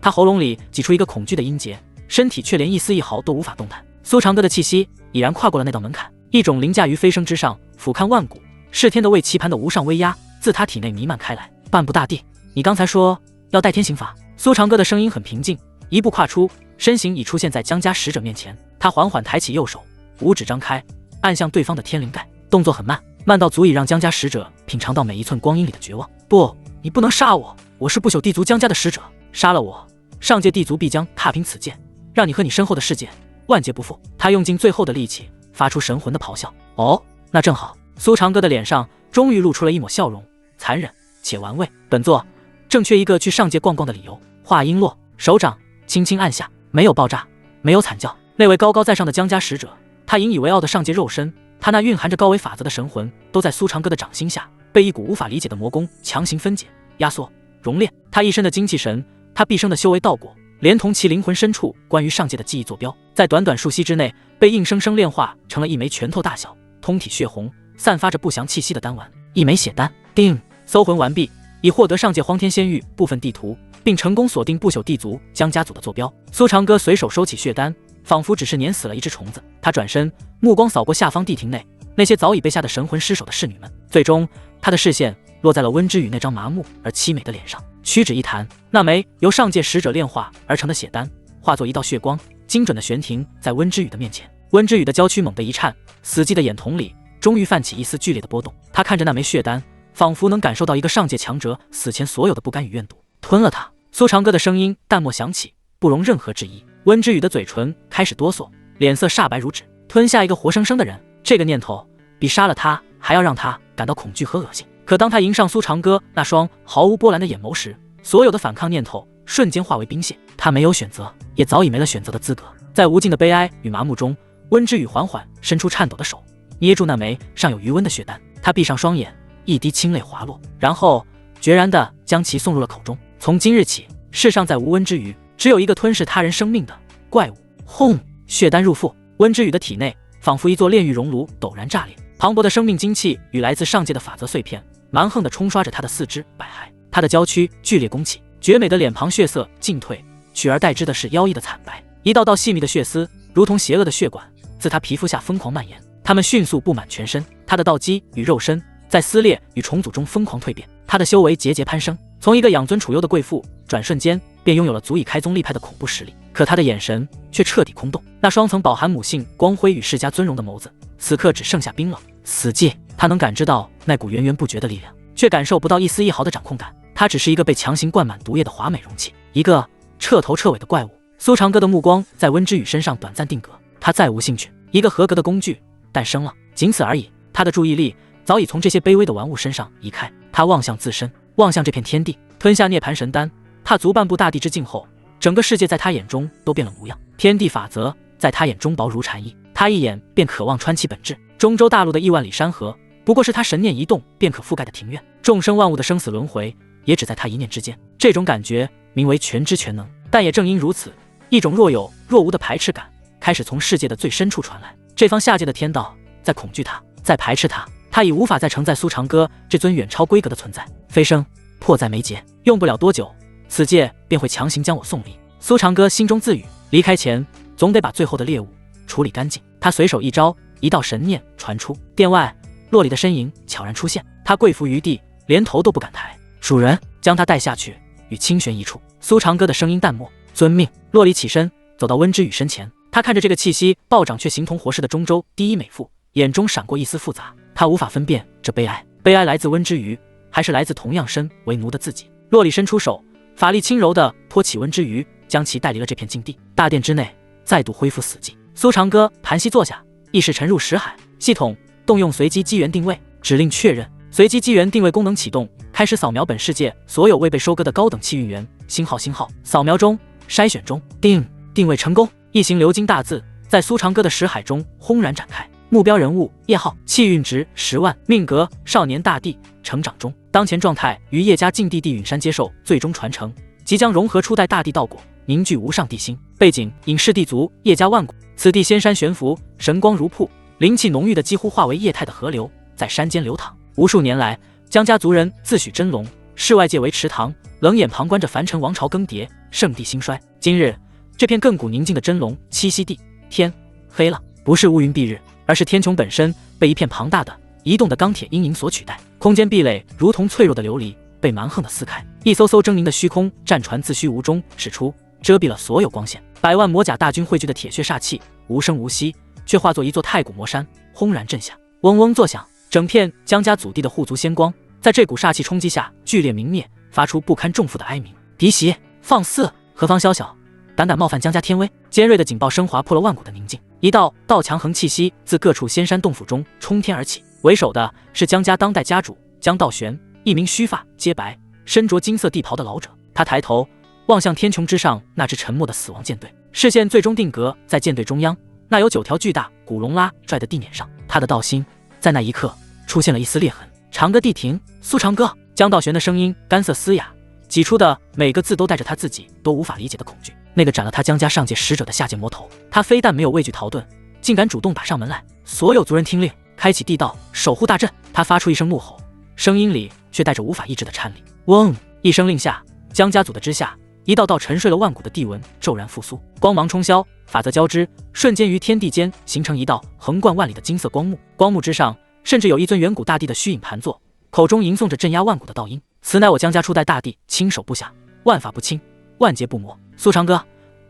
他喉咙里挤出一个恐惧的音节，身体却连一丝一毫都无法动弹。苏长歌的气息已然跨过了那道门槛，一种凌驾于飞升之上，俯瞰万古，视天的为棋盘的无上威压自他体内弥漫开来。半步大地，你刚才说要代天刑罚？苏长歌的声音很平静，一步跨出，身形已出现在江家使者面前。他缓缓抬起右手，五指张开，按向对方的天灵盖，动作很慢，慢到足以让江家使者品尝到每一寸光阴里的绝望。不，你不能杀我！我是不朽地族江家的使者，杀了我，上界地族必将踏平此界，让你和你身后的世界万劫不复。他用尽最后的力气，发出神魂的咆哮。哦，那正好。苏长歌的脸上终于露出了一抹笑容，残忍且玩味。本座正缺一个去上界逛逛的理由。话音落，手掌轻轻按下，没有爆炸，没有惨叫。那位高高在上的江家使者，他引以为傲的上界肉身，他那蕴含着高维法则的神魂，都在苏长歌的掌心下被一股无法理解的魔功强行分解、压缩、熔炼。他一身的精气神，他毕生的修为道果，连同其灵魂深处关于上界的记忆坐标，在短短数息之内被硬生生炼化成了一枚拳头大小、通体血红、散发着不祥气息的丹丸。一枚血丹，定，搜魂完毕，已获得上界荒天仙域部分地图，并成功锁定不朽地族江家族的坐标。苏长歌随手收起血丹，仿佛只是碾死了一只虫子。他转身，目光扫过下方地庭内那些早已被吓得神魂失守的侍女们，最终他的视线落在了温之羽那张麻木而凄美的脸上。屈指一弹，那枚由上界使者炼化而成的血丹化作一道血光，精准的悬停在温之羽的面前。温之羽的娇躯猛地一颤，死寂的眼瞳里终于泛起一丝剧烈的波动。他看着那枚血丹，仿佛能感受到一个上界强者死前所有的不甘与怨毒。吞了他。苏长歌的声音淡漠响起，不容任何质疑。温之羽的嘴唇开始哆嗦，脸色煞白如纸。吞下一个活生生的人，这个念头比杀了他还要让他感到恐惧和恶心。可当他迎上苏长歌那双毫无波澜的眼眸时，所有的反抗念头瞬间化为冰屑。他没有选择，也早已没了选择的资格。在无尽的悲哀与麻木中，温之羽缓缓伸出颤抖的手，捏住那枚尚有余温的血丹。他闭上双眼，一滴清泪滑落，然后决然地将其送入了口中。从今日起，世上再无温之羽，只有一个吞噬他人生命的怪物。轰！血丹入腹，温之羽的体内仿佛一座炼狱熔炉陡然炸裂，磅礴的生命精气与来自上界的法则碎片蛮横地冲刷着他的四肢百骸。他的娇躯剧烈拱起，绝美的脸庞血色尽退，取而代之的是妖异的惨白。一道道细密的血丝如同邪恶的血管自他皮肤下疯狂蔓延，它们迅速布满全身。他的道基与肉身在撕裂与重组中疯狂蜕变，他的修为节节攀升，从一个养尊处优的贵妇，转瞬间便拥有了足以开宗立派的恐怖实力。可他的眼神却彻底空洞，那双曾饱含母性光辉与世家尊荣的眸子，此刻只剩下冰冷死寂。他能感知到那股源源不绝的力量，却感受不到一丝一毫的掌控感。他只是一个被强行灌满毒液的华美容器，一个彻头彻尾的怪物。苏长歌的目光在温之羽身上短暂定格，他再无兴趣。一个合格的工具诞生了，仅此而已。他的注意力早已从这些卑微的玩物身上移开，他望向自身，望向这片天地，吞下涅槃神丹，踏足半步大地之境后，整个世界在他眼中都变了模样。天地法则在他眼中薄如蝉翼，他一眼便渴望穿其本质。中州大陆的亿万里山河，不过是他神念一动便可覆盖的庭院，众生万物的生死轮回，也只在他一念之间。这种感觉名为全知全能，但也正因如此，一种若有若无的排斥感开始从世界的最深处传来。这方下界的天道在恐惧他，在排斥他，他已无法再承载苏长歌这尊远超规格的存在。飞升，迫在眉睫，用不了多久，此界便会强行将我送离。苏长歌心中自语，离开前总得把最后的猎物处理干净。他随手一招，一道神念传出，殿外洛里的身影悄然出现，他跪伏于地，连头都不敢抬。主人，将他带下去，与清玄一处。苏长歌的声音淡漠，遵命。洛里起身走到温之羽身前，他看着这个气息暴涨却形同活尸的中州第一美妇，眼中闪过一丝复杂。他无法分辨这悲哀来自温之羽，还是来自同样身为奴的自己。洛里伸出手，法力轻柔地托起温之羽，将其带离了这片禁地。大殿之内再度恢复死寂。苏长歌盘膝坐下，意识沉入识海。系统动用随机机缘定位，指令确认。随机机缘定位功能启动，开始扫描本世界所有未被收割的高等气运源。星号，扫描中，筛选中。定位成功。一行鎏金大字在苏长歌的识海中轰然展开。目标人物叶浩，气运值10万，命格少年大帝，成长中，当前状态于叶家禁地地陨山接受最终传承，即将融合初代大地道果，凝聚无上地心。背景隐世地族叶家万古，此地仙山悬浮，神光如瀑，灵气浓郁的几乎化为液态的河流在山间流淌。无数年来，江家族人自诩真龙，视外界为池塘，冷眼旁观着凡尘王朝更迭，圣地兴衰。今日这片亘古宁静的真龙栖息地，天黑了，不是乌云蔽日，而是天穹本身被一片庞大的移动的钢铁阴影所取代。空间壁垒如同脆弱的琉璃，被蛮横地撕开。一艘艘狰狞的虚空战船自虚无中驶出，遮蔽了所有光线。百万魔甲大军汇聚的铁血煞气无声无息，却化作一座太古魔山，轰然震下，嗡嗡作响。整片江家祖地的护族仙光在这股煞气冲击下剧烈明灭，发出不堪重负的哀鸣。嫡媳放肆，何方宵小，胆冒犯江家天威！尖锐的警报声划破了万古的宁静，一道道强横气息自各处仙山洞府中冲天而起。为首的是江家当代家主江道玄，一名须发皆白、身着金色地袍的老者。他抬头望向天穹之上那支沉默的死亡舰队，视线最终定格在舰队中央那由9条巨大古龙拉拽的地碾上。他的道心在那一刻出现了一丝裂痕。长歌地庭，苏长歌。江道玄的声音干涩嘶哑，挤出的每个字都带着他自己都无法理解的恐惧。那个斩了他江家上界使者的下界魔头，他非但没有畏惧逃遁，竟敢主动打上门来。所有族人听令，开启地道守护大阵。他发出一声怒吼，声音里却带着无法抑制的颤栗。嗡！一声令下，江家族的之下，一道道沉睡了万古的地纹骤然复苏，光芒冲霄，法则交织，瞬间于天地间形成一道横贯万里的金色光幕。光幕之上，甚至有一尊远古大帝的虚影盘坐，口中吟诵着镇压万古的道音。此乃我江家初代大帝，亲手布下，万法不侵，万劫不磨。苏长哥，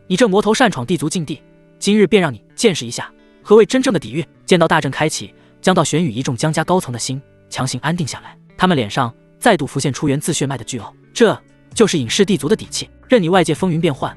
你这魔头擅闯地族禁地，今日便让你见识一下何谓真正的底蕴。见到大阵开启，江道玄与一众江家高层的心强行安定下来，他们脸上再度浮现出源自血脉的倨傲。这就是隐世地族的底气，任你外界风云变幻，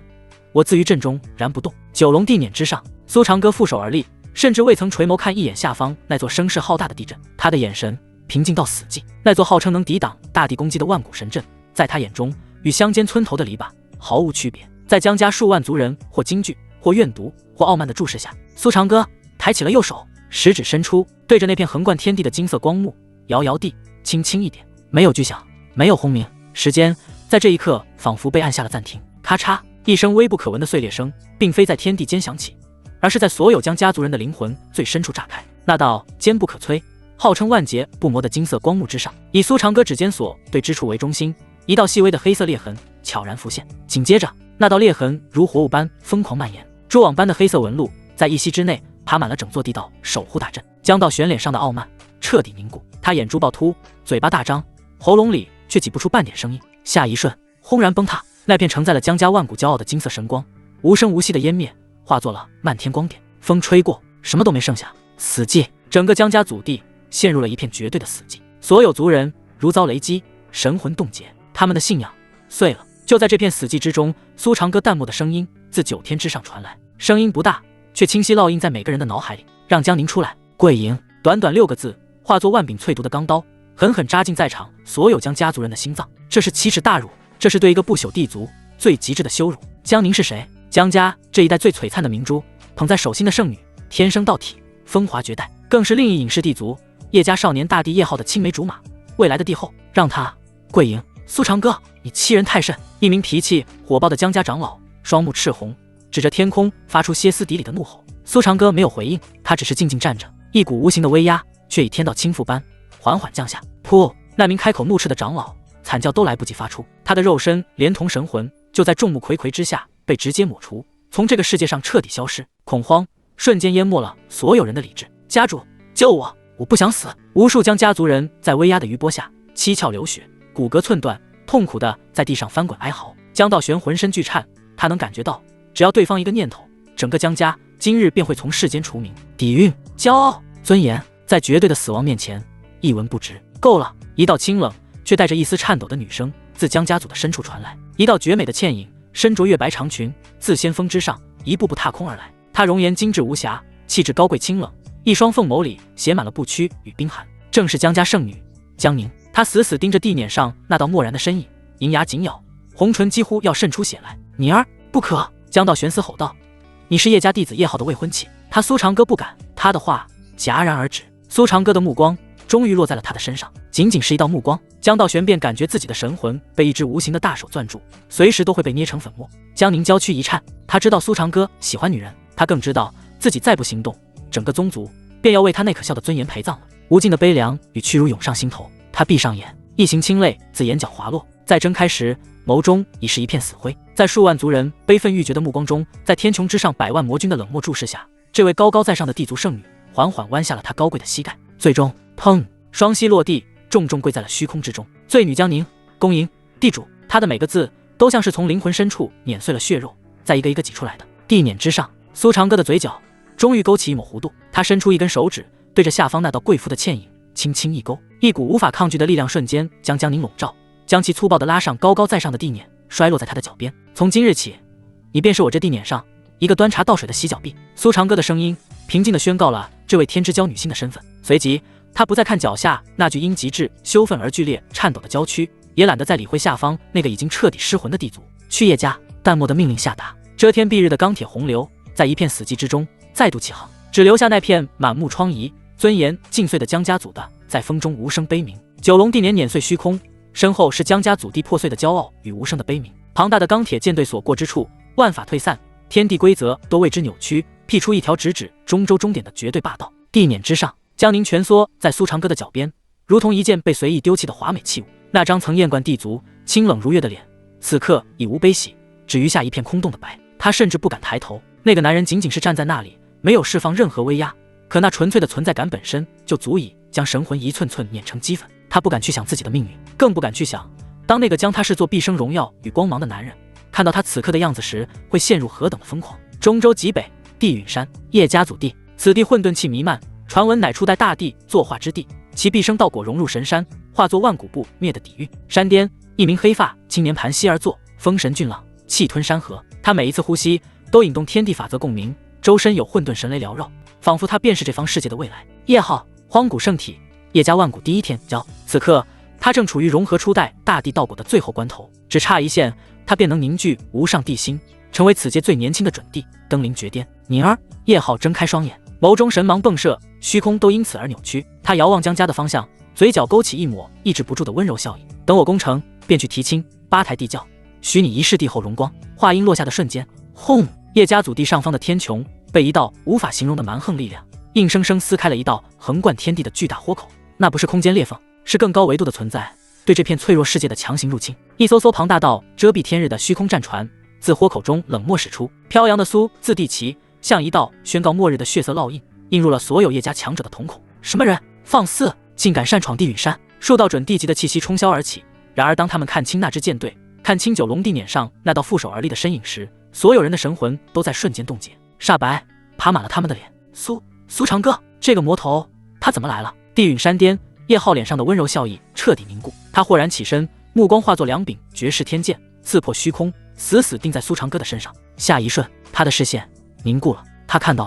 我自于阵中然不动。九龙地辇之上，苏长歌负手而立，甚至未曾垂眸看一眼下方那座声势浩大的地阵，他的眼神平静到死寂。那座号称能抵挡大地攻击的万古神阵，在他眼中与乡间村头的篱笆毫无区别。在江家数万族人或惊惧或怨毒或傲慢的注视下，苏长歌抬起了右手，食指伸出，对着那片横贯天地的金色光幕摇摇地，轻轻一点。没有巨响，没有轰鸣，时间在这一刻仿佛被按下了暂停。咔嚓一声微不可闻的碎裂声，并非在天地间响起，而是在所有江家族人的灵魂最深处炸开。那道坚不可摧，号称万劫不磨的金色光幕之上，以苏长歌指尖所对之处为中心，一道细微的黑色裂痕悄然浮现。紧接着，那道裂痕如活物般疯狂蔓延，蛛网般的黑色纹路在一息之内爬满了整座地道，守护大阵。江道玄脸上的傲慢彻底凝固，他眼珠暴突，嘴巴大张，喉咙里却挤不出半点声音。下一瞬，轰然崩塌，那片承载了江家万古骄傲的金色神光，无声无息的湮灭，化作了漫天光点。风吹过，什么都没剩下，死寂。整个江家祖地陷入了一片绝对的死寂，所有族人如遭雷击，神魂冻结，他们的信仰碎了。就在这片死寂之中，苏长歌淡漠的声音自9天之上传来，声音不大，却清晰烙印在每个人的脑海里。让江宁出来，跪迎。短短6个字，化作万柄淬毒的钢刀，狠狠扎进在场所有江家族人的心脏。这是奇耻大辱，这是对一个不朽地族最极致的羞辱。江宁是谁？江家这一代最璀璨的明珠，捧在手心的圣女，天生道体，风华绝代，更是另一隐世地族叶家少年大帝叶浩的青梅竹马，未来的帝后。让他跪迎。苏长歌，你欺人太甚！一名脾气火爆的江家长老双目赤红，指着天空发出歇斯底里的怒吼。苏长歌没有回应，他只是静静站着，一股无形的威压却以天道倾覆般缓缓降下。噗！那名开口怒斥的长老惨叫都来不及发出，他的肉身连同神魂就在众目睽睽之下被直接抹除，从这个世界上彻底消失。恐慌瞬间淹没了所有人的理智。家主，救我！我不想死！无数江家族人在威压的余波下七窍流血，骨骼寸断，痛苦的在地上翻滚哀嚎。江道玄浑身剧颤，他能感觉到，只要对方一个念头，整个江家今日便会从世间除名。底蕴、骄傲、尊严，在绝对的死亡面前一文不值。够了！一道清冷却带着一丝颤抖的女声自江家族的深处传来，一道绝美的倩影身着月白长裙，自仙风之上一步步踏空而来。她容颜精致无瑕，气质高贵清冷，一双凤眸里写满了不屈与冰寒，正是江家圣女江宁。她死死盯着地辇上那道漠然的身影，银牙紧咬，红唇几乎要渗出血来。宁儿，不可！江道玄死吼道：“你是叶家弟子叶浩的未婚妻。”他苏长歌不敢，他的话戛然而止。苏长歌的目光终于落在了他的身上，仅仅是一道目光，江道玄便感觉自己的神魂被一只无形的大手攥住，随时都会被捏成粉末。江宁娇躯一颤，他知道苏长歌喜欢女人，他更知道自己再不行动，整个宗族便要为他那可笑的尊严陪葬了。无尽的悲凉与屈辱涌上心头，他闭上眼，一行清泪自眼角滑落，再睁开时，眸中已是一片死灰。在数万族人悲愤欲绝的目光中，在天穹之上百万魔君的冷漠注视下，这位高高在上的地族圣女缓缓弯下了她高贵的膝盖，最终砰，双膝落地，重重跪在了虚空之中。醉女江宁，恭迎地主。她的每个字都像是从灵魂深处碾碎了血肉，再一个一个挤出来的。地辇之上，苏长歌的嘴角终于勾起一抹弧度，他伸出一根手指，对着下方那道贵妇的倩影轻轻一勾，一股无法抗拒的力量瞬间将江宁笼罩，将其粗暴地拉上高高在上的地辇，摔落在他的脚边。从今日起，你便是我这地辇上一个端茶倒水的洗脚婢。苏长歌的声音平静地宣告了这位天之骄女性的身份。随即他不再看脚下那具因极致羞愤而剧烈颤抖的娇躯，也懒得再理会下方那个已经彻底失魂的地族。去叶家！淡漠的命令下达，遮天蔽日的钢铁洪流在一片死寂之中再度起航，只留下那片满目疮痍、尊严尽碎的江家族的在风中无声悲鸣。九龙地辇碾碎虚空，身后是江家祖地破碎的骄傲与无声的悲鸣。庞大的钢铁剑对所过之处，万法退散，天地规则都为之扭曲，辟出一条直指中州终点的绝对霸道。地辇之上，江宁蜷缩在苏长歌的脚边，如同一件被随意丢弃的华美器物。那张曾艳冠地足、清冷如月的脸，此刻已无悲喜，只余下一片空洞的白。他甚至不敢抬头。那个男人仅仅是站在那里，没有释放任何威压，可那纯粹的存在感本身就足以将神魂一寸寸碾成齑粉。他不敢去想自己的命运，更不敢去想，当那个将他视作毕生荣耀与光芒的男人看到他此刻的样子时，会陷入何等的疯狂。中州极北，地陨山，叶家祖地。此地混沌气弥漫，传闻乃初代大帝作化之地，其毕生道果融入神山，化作万古不灭的底蕴。山巅，一名黑发青年盘膝而坐，风神俊朗，气吞山河。他每一次呼吸都引动天地法则共鸣，周身有混沌神雷缭绕，仿佛他便是这方世界的未来。叶浩，荒古圣体，叶家万古第一天骄。此刻他正处于融合初代大地道果的最后关头，只差一线，他便能凝聚无上地心，成为此界最年轻的准帝，登临绝巅。宁儿，叶浩睁开双眼，眸中神芒迸射，虚空都因此而扭曲。他遥望江家的方向，嘴角勾起一抹抑制不住的温柔笑意。等我攻城，便去提亲八抬地教，许你一世帝后荣光。话音落下的瞬间，轰！叶家祖地上方的天穹被一道无法形容的蛮横力量硬生生撕开了一道横贯天地的巨大豁口。那不是空间裂缝，是更高维度的存在对这片脆弱世界的强行入侵。一艘艘庞大到遮蔽天日的虚空战船自豁口中冷漠驶出，飘扬的苏字地旗像一道宣告末日的血色烙印，映入了所有叶家强者的瞳孔。什么人放肆，竟敢擅闯地陨山！数道准地级的气息冲霄而起。然而当他们看清那支舰队，看清九龙地辇上那道负手而立的身影时，所有人的神魂都在瞬间冻结，煞白爬满了他们的脸。苏长歌，这个魔头他怎么来了？地陨山巅，叶浩脸上的温柔笑意彻底凝固，他豁然起身，目光化作两柄绝世天剑，刺破虚空，死死定在苏长歌的身上。下一瞬，他的视线凝固了，他看到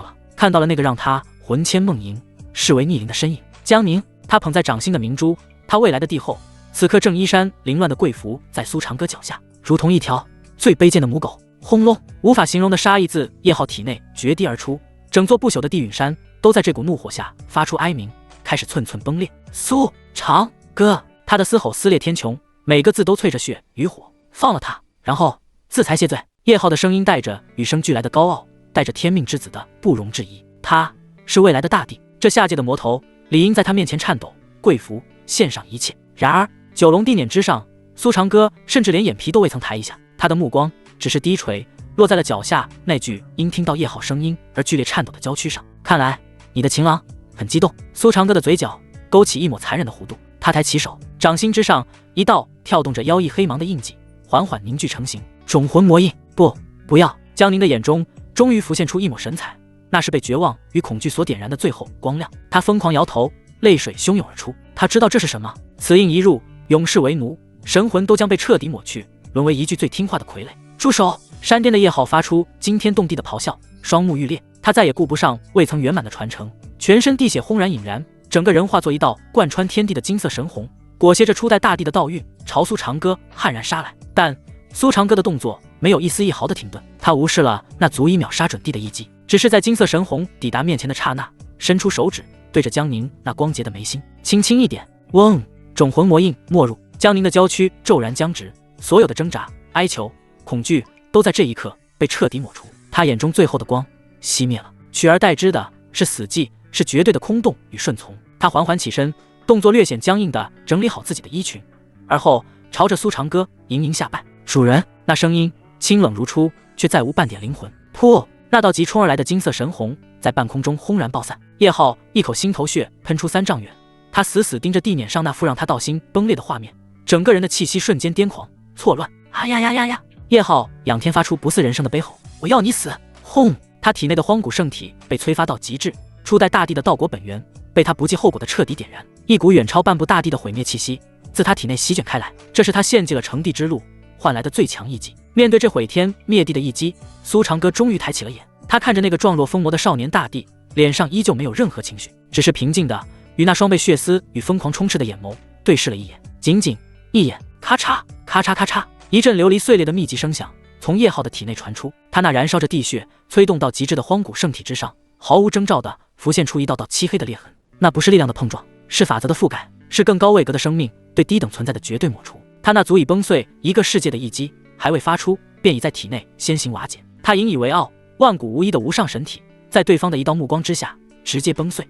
了那个让他魂牵梦萦、视为逆鳞的身影。江宁，他捧在掌心的明珠，他未来的帝后，此刻正衣衫凌乱的跪伏在苏长歌脚下，如同一条最卑贱的母狗。轰隆，无法形容的杀意自叶浩体内决堤而出，整座不朽的地陨山都在这股怒火下发出哀鸣，开始寸寸崩裂。苏长歌，他的嘶吼撕裂天穹，每个字都淬着血与火。放了他，然后自裁谢罪。叶浩的声音带着与生俱来的高傲，带着天命之子的不容置疑。他是未来的大帝，这下界的魔头理应在他面前颤抖跪服，献上一切。然而九龙地辇之上，苏长歌甚至连眼皮都未曾抬一下，他的目光只是低垂，落在了脚下那具因听到叶浩声音而剧烈颤抖的娇躯上。看来你的情郎很激动。苏长歌的嘴角勾起一抹残忍的弧度，他抬起手，掌心之上一道跳动着妖异黑芒的印记缓缓凝聚成型。种魂魔印，不要！江宁的眼中终于浮现出一抹神采，那是被绝望与恐惧所点燃的最后光亮。他疯狂摇头，泪水汹涌而出。他知道这是什么，此印一入，永世为奴，神魂都将被彻底抹去，沦为一具最听话的傀儡。住手！山巅的叶浩发出惊天动地的咆哮，双目欲裂。他再也顾不上未曾圆满的传承，全身地血轰然引燃，整个人化作一道贯穿天地的金色神虹，裹挟着初代大帝的道韵，朝苏长歌悍然杀来。但苏长歌的动作没有一丝一毫的停顿，他无视了那足以秒杀准帝的一击，只是在金色神虹抵达面前的刹那，伸出手指对着江宁那光洁的眉心轻轻一点，嗡！种魂魔印没入。江宁的娇躯骤然僵直，所有的挣扎、哀求、恐惧都在这一刻被彻底抹除。他眼中最后的光熄灭了，取而代之的是死寂，是绝对的空洞与顺从。他缓缓起身，动作略显僵硬地整理好自己的衣裙，而后朝着苏长歌盈盈下拜。主人，那声音清冷如初，却再无半点灵魂。噗！那道急冲而来的金色神虹在半空中轰然爆散。叶浩一口心头血喷出3丈远，他死死盯着地面上那副让他道心崩裂的画面，整个人的气息瞬间癫狂错乱。啊呀呀呀呀！叶浩仰天发出不似人声的悲吼：“我要你死！”轰！他体内的荒古圣体被催发到极致，初代大帝的道果本源被他不计后果的彻底点燃，一股远超半部大帝的毁灭气息自他体内席卷开来。这是他献祭了成帝之路换来的最强一击。面对这毁天灭地的一击，苏长歌终于抬起了眼。他看着那个状若疯魔的少年大帝，脸上依旧没有任何情绪，只是平静的与那双被血丝与疯狂充斥的眼眸对视了一眼，仅仅一眼。咔嚓咔嚓咔嚓，一阵流离碎裂的密集声响从叶浩的体内传出，他那燃烧着地血催动到极致的荒古圣体之上，毫无征兆地浮现出一道道漆黑的裂痕。那不是力量的碰撞，是法则的覆盖，是更高位格的生命对低等存在的绝对抹除。他那足以崩碎一个世界的一击还未发出，便已在体内先行瓦解。他引以为傲、万古无一的无上神体，在对方的一道目光之下直接崩碎。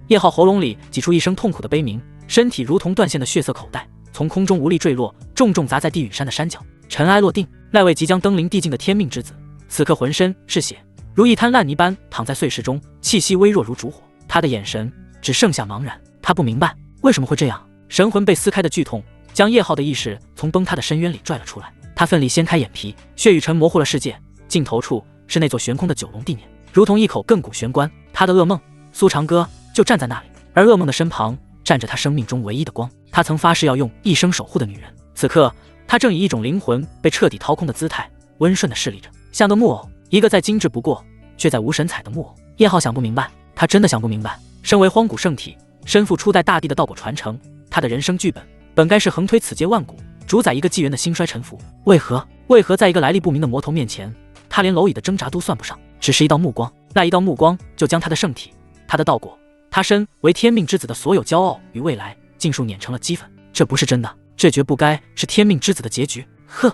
叶浩喉咙里挤出一声痛苦的悲鸣，身体如同断线的血色口袋，从空中无力坠落，重重砸在地陨山的山脚，尘埃落定。那位即将登临地境的天命之子，此刻浑身是血，如一滩烂泥般躺在碎石中，气息微弱如烛火。他的眼神只剩下茫然，他不明白为什么会这样。神魂被撕开的剧痛将叶浩的意识从崩塌的深渊里拽了出来，他奋力掀开眼皮，血与尘模糊了视界，尽头处是那座悬空的九龙地面，如同一口亘古玄关。他的噩梦苏长歌就站在那里，而噩梦的身旁站着他生命中唯一的光，他曾发誓要用一生守护的女人。此刻他正以一种灵魂被彻底掏空的姿态温顺地侍立着，像个木偶，一个再精致不过却再无神采的木偶。叶浩想不明白，他真的想不明白，身为荒古圣体，身负初代大帝的道果传承，他的人生剧本该是横推此界万古，主宰一个纪元的兴衰沉浮，为何在一个来历不明的魔头面前，他连蝼蚁的挣扎都算不上，只是一道目光，那一道目光就将他的圣体，他的道果，他身为天命之子的所有骄傲与未来尽数碾成了齑粉。这不是真的，这绝不该是天命之子的结局。呵，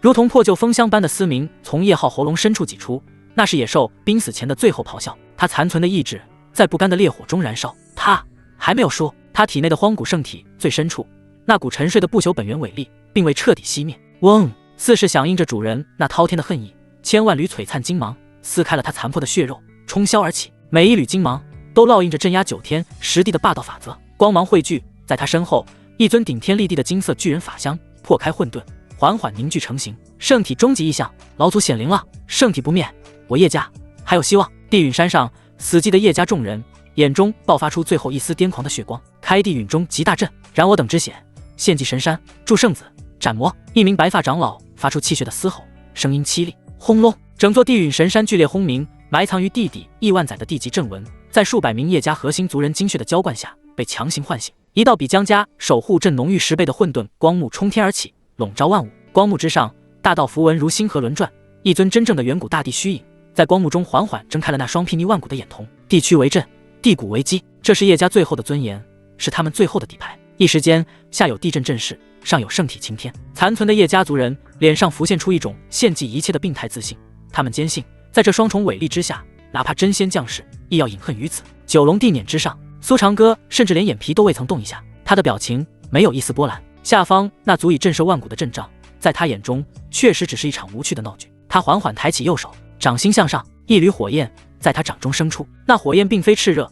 如同破旧风箱般的嘶鸣从叶浩喉咙深处挤出，那是野兽濒死前的最后咆哮，他残存的意志在不甘的烈火中燃烧。他还没有说，他体内的荒古圣体最深处那股沉睡的不朽本源伟力并未彻底熄灭。嗡，似是响应着主人那滔天的恨意，千万缕璀璨金芒撕开了他残破的血肉，冲霄而起，每一缕金芒都烙印着镇压九天十地的霸道法则。光芒汇聚，在他身后，一尊顶天立地的金色巨人法相破开混沌，缓缓凝聚成型。圣体终极意象，老祖显灵了！圣体不灭，我叶家还有希望。地陨山上，死寂的叶家众人眼中爆发出最后一丝癫狂的血光。开地陨中极大阵，燃我等之血，献祭神山，祝圣子，斩魔！一名白发长老发出气血的嘶吼，声音凄厉。轰隆，整座地陨神山剧烈轰鸣，埋藏于地底亿万载的地级阵纹，在数百名叶家核心族人精血的浇灌下被强行唤醒。一道比江家守护阵浓郁10倍的混沌光幕冲天而起，笼罩万物。光幕之上，大道符文如星河轮转，一尊真正的远古大帝虚影在光幕中缓缓睁开了那双睥睨万古的眼瞳。地躯为阵，地骨为基，这是叶家最后的尊严，是他们最后的底牌。一时间，下有地震阵势，上有圣体擎天，残存的叶家族人脸上浮现出一种献祭一切的病态自信。他们坚信，在这双重伟力之下，哪怕真仙降世，亦要饮恨于此。九龙地辇之上，苏长歌甚至连眼皮都未曾动一下，他的表情没有一丝波澜。下方那足以震慑万古的阵仗，在他眼中确实只是一场无趣的闹剧。他缓缓抬起右手，掌心向上，一缕火焰在他掌中生出。那火焰并非炽热，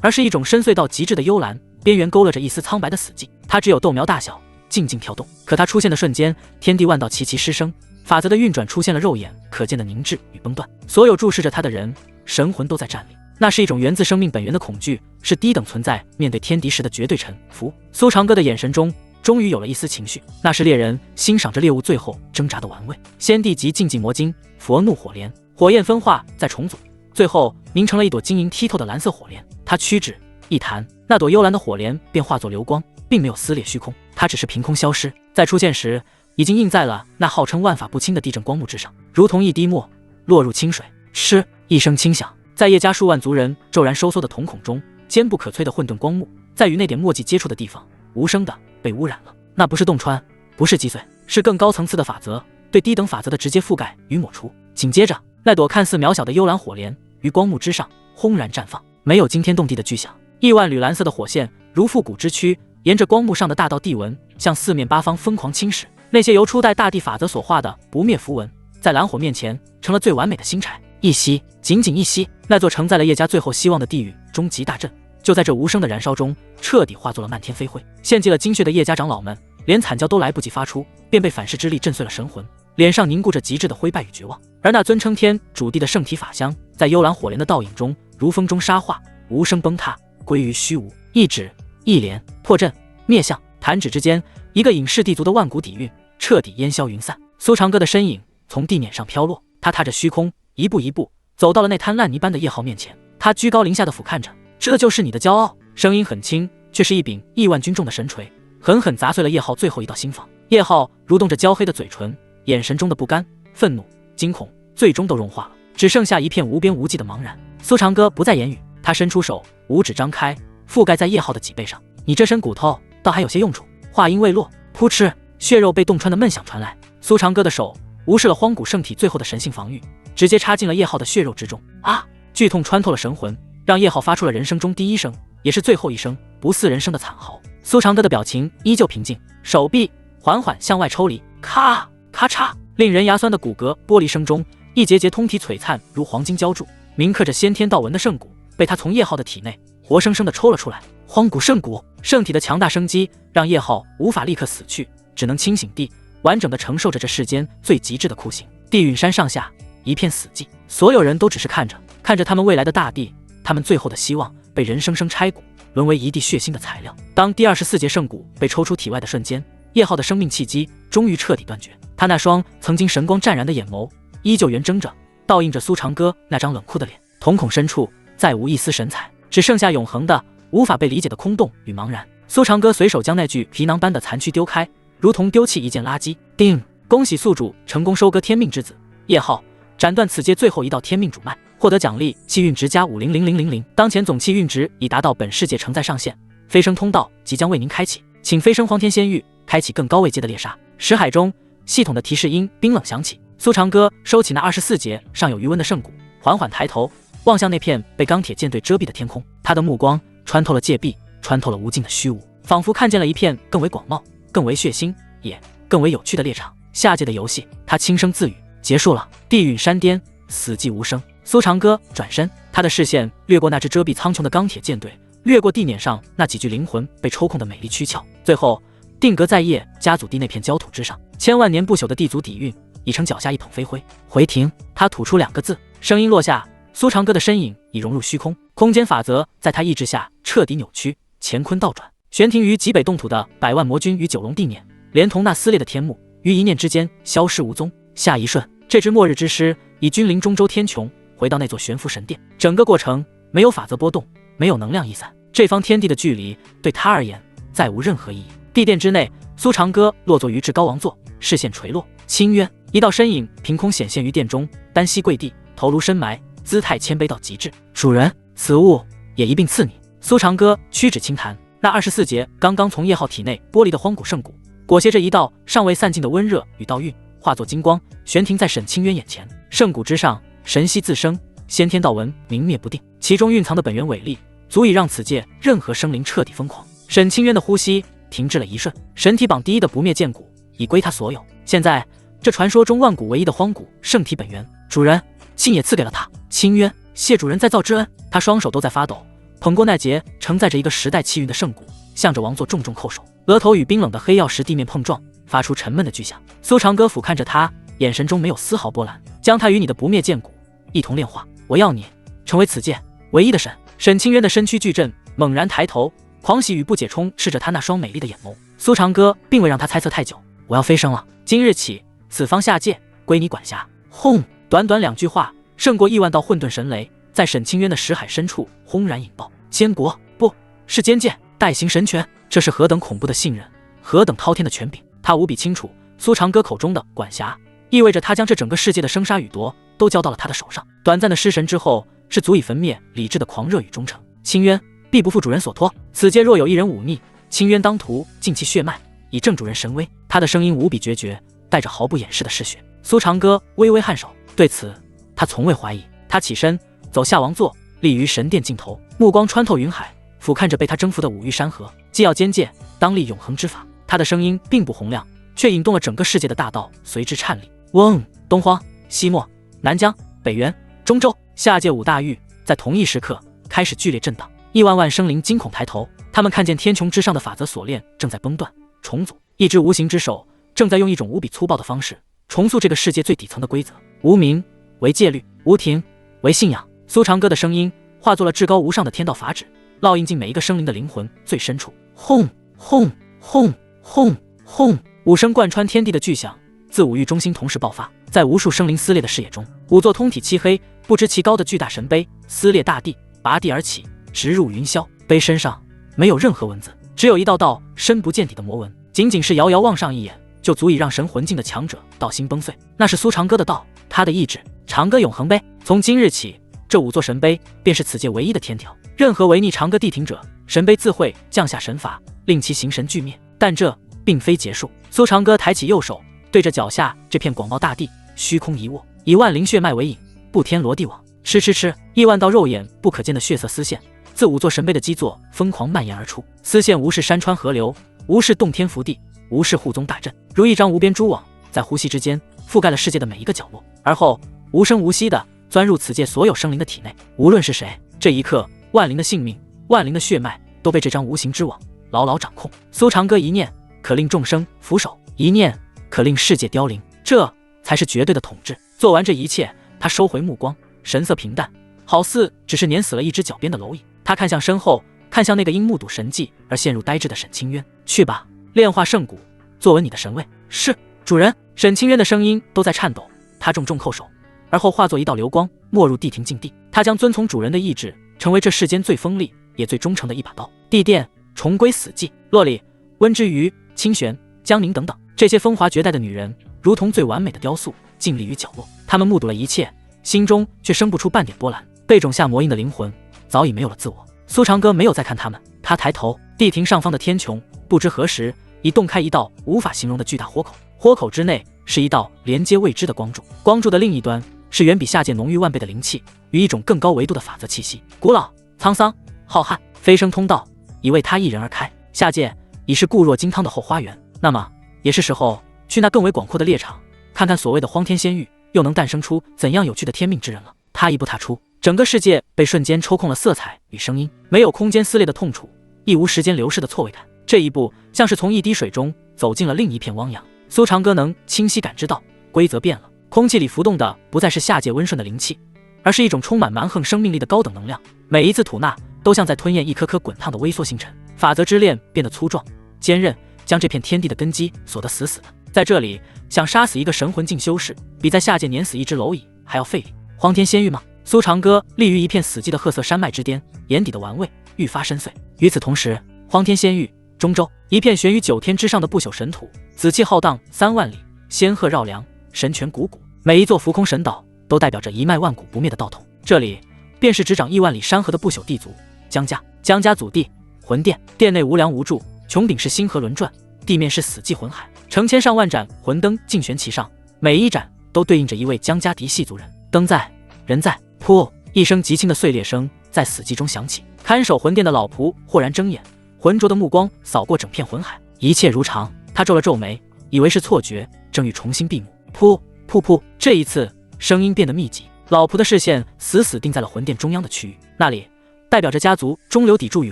而是一种深邃到极致的幽蓝，边缘勾勒着一丝苍白的死寂。它只有豆苗大小，静静跳动。可它出现的瞬间，天地万道齐齐失声，法则的运转出现了肉眼可见的凝滞与崩断。所有注视着他的人，神魂都在站立。那是一种源自生命本源的恐惧，是低等存在面对天敌时的绝对臣服。苏长歌的眼神中终于有了一丝情绪，那是猎人欣赏着猎物最后挣扎的玩味。先帝级禁忌魔晶，佛怒火莲，火焰分化再重组，最后凝成了一朵晶莹剔透的蓝色火莲。他屈指一弹，那朵幽蓝的火莲便化作流光，并没有撕裂虚空，它只是凭空消失，在出现时已经印在了那号称万法不侵的地震光幕之上，如同一滴墨落入清水。嗤，一声轻响，在叶家数万族人骤然收缩的瞳孔中，坚不可摧的混沌光幕在与那点墨迹接触的地方无声的被污染了。那不是洞穿，不是击碎，是更高层次的法则对低等法则的直接覆盖与抹除。紧接着，那朵看似渺小的幽蓝火莲于光幕之上轰然绽放，没有惊天动地的巨响，亿万缕蓝色的火线如复古之躯，沿着光幕上的大道地纹向四面八方疯狂侵蚀。那些由初代大地法则所画的不灭符文，在蓝火面前成了最完美的新柴。一息，仅仅一息，那座承载了叶家最后希望的地狱终极大阵，就在这无声的燃烧中彻底化作了漫天飞灰。献祭了精血的叶家长老们连惨叫都来不及发出，便被反噬之力震碎了神魂，脸上凝固着极致的灰败与绝望。而那尊称天主地的圣体法相，在幽蓝火莲的倒影中如风中沙化，无声崩塌，归于虚无。一指一连破阵灭相，弹指之间，一个隐世地族的万古底蕴彻底烟消云散。苏长歌的身影从地面上飘落，他踏着虚空，一步一步走到了那滩烂泥般的叶浩面前。他居高临下的俯瞰着，这就是你的骄傲？声音很轻，却是一柄亿万钧重的神锤，狠狠砸碎了叶浩最后一道心房。叶浩蠕动着焦黑的嘴唇，眼神中的不甘、愤怒、惊恐最终都融化了，只剩下一片无边无际的茫然。苏长歌不再言语，他伸出手，五指张开，覆盖在叶浩的脊背上。你这身骨头倒还有些用处。话音未落，扑哧，血肉被洞穿的闷响传来。苏长歌的手无视了荒古圣体最后的神性防御，直接插进了叶浩的血肉之中。啊！剧痛穿透了神魂，让叶浩发出了人生中第一声，也是最后一声不似人声的惨嚎。苏长歌的表情依旧平静，手臂缓缓向外抽离，咔咔嚓，令人牙酸的骨骼剥离声中，一节节通体璀璨如黄金浇铸、铭刻着先天道纹的圣骨，被他从叶浩的体内活生生的抽了出来。荒古圣骨，圣体的强大生机让叶浩无法立刻死去，只能清醒地完整的承受着这世间最极致的酷刑。地陨山上下一片死寂，所有人都只是看着他们未来的大地，他们最后的希望被人生生拆骨，沦为一地血腥的材料。当第24节圣骨被抽出体外的瞬间，叶浩的生命气机终于彻底断绝。他那双曾经神光湛然的眼眸依旧圆睁着，倒映着苏长歌那张冷酷的脸，瞳孔深处再无一丝神采，只剩下永恒的无法被理解的空洞与茫然。苏长歌随手将那具皮囊般的残躯丢开，如同丢弃一件垃圾。叮！恭喜宿主成功收割天命之子叶浩，斩断此界最后一道天命主脉，获得奖励气运值加500000。当前总气运值已达到本世界承载上限，飞升通道即将为您开启，请飞升荒天仙域，开启更高位阶的猎杀。识海中，系统的提示音冰冷响起。苏长歌收起那24节尚有余温的圣骨，缓缓抬头望向那片被钢铁舰队遮蔽的天空，他的目光穿透了界壁，穿透了无尽的虚无，仿佛看见了一片更为广袤、更为血腥，也更为有趣的猎场。下界的游戏，他轻声自语，结束了。地陨山巅，死寂无声。苏长歌转身，他的视线掠过那只遮蔽苍穹的钢铁舰队，掠过地面上那几具灵魂被抽空的美丽躯壳，最后定格在叶家祖地那片焦土之上。千万年不朽的地族底蕴已成脚下一捧飞灰。回庭，他吐出2个字，声音落下，苏长歌的身影已融入虚空，空间法则在他意志下彻底扭曲，乾坤倒转。悬停于极北冻土的百万魔军与九龙地面，连同那撕裂的天幕，于一念之间消失无踪。下一瞬，这只末日之狮以君临中州天穹回到那座悬浮神殿，整个过程没有法则波动，没有能量逸散，这方天地的距离对他而言再无任何意义。地殿之内，苏长歌落座于至高王座，视线垂落。清渊，一道身影凭空显现于殿中，单膝跪地，头颅深埋，姿态谦卑到极致。主人，此物也一并赐你。苏长歌屈指轻弹，那24节刚刚从叶浩体内剥离的荒古圣骨，裹挟着一道尚未散尽的温热与道韵，化作金光悬停在沈清渊眼前。圣骨之上，神息自生，先天道纹明灭不定，其中蕴藏的本源伟力，足以让此界任何生灵彻底疯狂。沈清渊的呼吸停滞了一瞬，神体榜第一的不灭剑骨已归他所有。现在，这传说中万古唯一的荒古圣体本源，主人竟也赐给了他。清渊，谢主人再造之恩。他双手都在发抖，捧过那节承载着一个时代气运的圣骨，向着王座重重叩首，额头与冰冷的黑曜石地面碰撞，发出沉闷的巨响。苏长歌俯瞰着他，眼神中没有丝毫波澜。将他与你的不灭剑骨一同炼化，我要你成为此界唯一的神。沈清渊的身躯巨震，猛然抬头，狂喜与不解充斥着他那双美丽的眼眸。苏长歌并未让他猜测太久，我要飞升了，今日起，此方下界归你管辖。轰！短短2句话，胜过亿万道混沌神雷，在沈清渊的识海深处轰然引爆。监国，不是监界，代行神权，这是何等恐怖的信任，何等滔天的权柄。他无比清楚，苏长歌口中的管辖，意味着他将这整个世界的生杀予夺都交到了他的手上。短暂的失神之后，是足以焚灭理智的狂热与忠诚。清渊必不负主人所托，此界若有一人忤逆，清渊当涂尽其血脉，以正主人神威。他的声音无比决绝，带着毫不掩饰的嗜血。苏长歌微微颔首，对此他从未怀疑。他起身走下王座，立于神殿尽头，目光穿透云海，俯瞰着被他征服的五域山河。既要监界，当立永恒之法。他的声音并不洪亮，却引动了整个世界的大道随之颤栗。嗡！东荒、西漠、南疆、北原、中州，下界5大域在同一时刻开始剧烈震荡。亿万万生灵惊恐抬头，他们看见天穹之上的法则锁链正在崩断重组，一只无形之手正在用一种无比粗暴的方式重塑这个世界最底层的规则。无名为戒律，无庭为信仰。苏长歌的声音化作了至高无上的天道法旨，烙印进每一个生灵的灵魂最深处。轰轰轰轰轰，5声贯穿天地的巨响自5域中心同时爆发，在无数生灵撕裂的视野中，5座通体漆黑不知其高的巨大神碑撕裂大地，拔地而起，直入云霄。碑身上没有任何文字，只有一道道深不见底的魔纹，仅仅是遥遥望上一眼，就足以让神魂境的强者道心崩碎。那是苏长歌的道，他的意志。长歌永恒碑，从今日起，这5座神碑便是此界唯一的天条。任何违逆长歌谛听者，神碑自会降下神法，令其形神俱灭。但这并非结束。苏长歌抬起右手，对着脚下这片广袤大地虚空一握，以万灵血脉为引，布天罗地网，吃，亿万道肉眼不可见的血色丝线自五座神碑的基座疯狂蔓延而出，丝线无视山川河流，无视洞天福地，无视护宗大阵，如一张无边蛛网，在呼吸之间覆盖了世界的每一个角落，而后无声无息地钻入此界所有生灵的体内。无论是谁，这一刻万灵的性命，万灵的血脉都被这张无形之网牢牢掌控。苏长歌一念可令众生俯首，一念可令世界凋零，这才是绝对的统治。做完这一切，他收回目光，神色平淡，好似只是碾死了一只脚边的蝼蚁。他看向身后，看向那个因目睹神迹而陷入呆滞的沈清渊。去吧，炼化圣骨，坐稳你的神位。是，主人。沈清渊的声音都在颤抖，他重重叩首，而后化作一道流光，没入地庭禁地。他将遵从主人的意志，成为这世间最锋利也最忠诚的一把刀。地殿重归死寂，洛里、温之瑜、清玄、江宁等等这些风华绝代的女人，如同最完美的雕塑，静立于角落。她们目睹了一切，心中却生不出半点波澜。被种下魔印的灵魂早已没有了自我。苏长歌没有再看他们，他抬头，地庭上方的天穹不知何时已洞开一道无法形容的巨大豁口，豁口之内是一道连接未知的光柱，光柱的另一端是远比下界浓郁万倍的灵气与一种更高维度的法则气息，古老、沧桑、浩瀚。飞升通道已为他一人而开，下界已是固若金汤的后花园，那么也是时候去那更为广阔的猎场，看看所谓的荒天仙域又能诞生出怎样有趣的天命之人了。他一步踏出，整个世界被瞬间抽空了色彩与声音，没有空间撕裂的痛楚，亦无时间流逝的错位感。这一步像是从一滴水中走进了另一片汪洋。苏长歌能清晰感知到，规则变了，空气里浮动的不再是下界温顺的灵气，而是一种充满蛮横生命力的高等能量。每一次吐纳都像在吞咽一颗颗滚烫的微缩星辰。法则之链变得粗壮坚韧，将这片天地的根基锁得死死的。在这里，想杀死一个神魂境修士，比在下界碾死一只蝼蚁还要费力。荒天仙域吗？苏长歌立于一片死寂的褐色山脉之巅，眼底的玩味愈发深邃。与此同时，荒天仙域中州，一片悬于9天之上的不朽神土，紫气浩荡3万里，仙鹤绕梁，神泉汩汩。每一座浮空神岛都代表着一脉万古不灭的道统。这里便是执掌亿万里山河的不朽地族江家。江家祖地魂殿，殿内无梁无柱，穹顶是星河轮转，地面是死寂魂海，成千上万盏魂灯竞悬其上，每一盏都对应着一位江家嫡系族人。灯在，人在。噗！一声极轻的碎裂声在死寂中响起。看守魂殿的老仆豁然睁眼，浑浊的目光扫过整片魂海，一切如常。他皱了皱眉，以为是错觉，正欲重新闭目。噗噗噗！这一次声音变得密集，老仆的视线死死定在了魂殿中央的区域，那里代表着家族中流砥柱与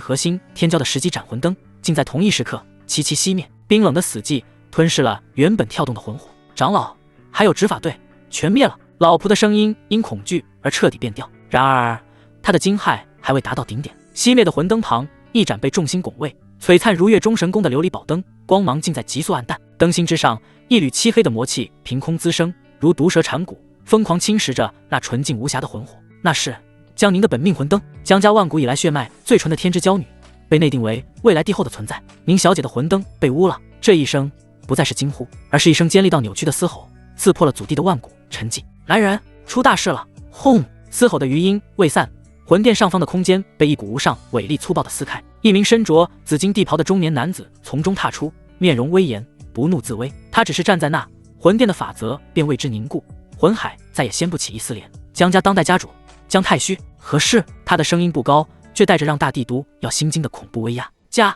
核心天骄的10几盏魂灯，竟在同一时刻齐齐熄灭。冰冷的死寂吞噬了原本跳动的魂火。长老，还有执法队，全灭了。老仆的声音因恐惧而彻底变调，然而他的惊骇还未达到顶点。熄灭的魂灯旁，一盏被众星拱卫、璀璨如月中神宫的琉璃宝灯，光芒竟在急速暗淡。灯芯之上，一缕漆黑的魔气凭空滋生，如毒蛇缠骨，疯狂侵蚀着那纯净无瑕的魂火。那是江宁的本命魂灯，江家万古以来血脉最纯的天之娇女，被内定为未来帝后的存在。宁小姐的魂灯被污了，这一声不再是惊呼，而是一声尖利到扭曲的嘶吼，刺破了祖地的万古沉寂。来人，出大事了！轰！嘶吼的余音未散，魂殿上方的空间被一股无上伟力粗暴的撕开。一名身着紫金地袍的中年男子从中踏出，面容威严，不怒自威。他只是站在那，魂殿的法则便为之凝固，魂海再也掀不起一丝涟。江家当代家主江太虚，何事？他的声音不高，却带着让大帝都要心惊的恐怖威压。家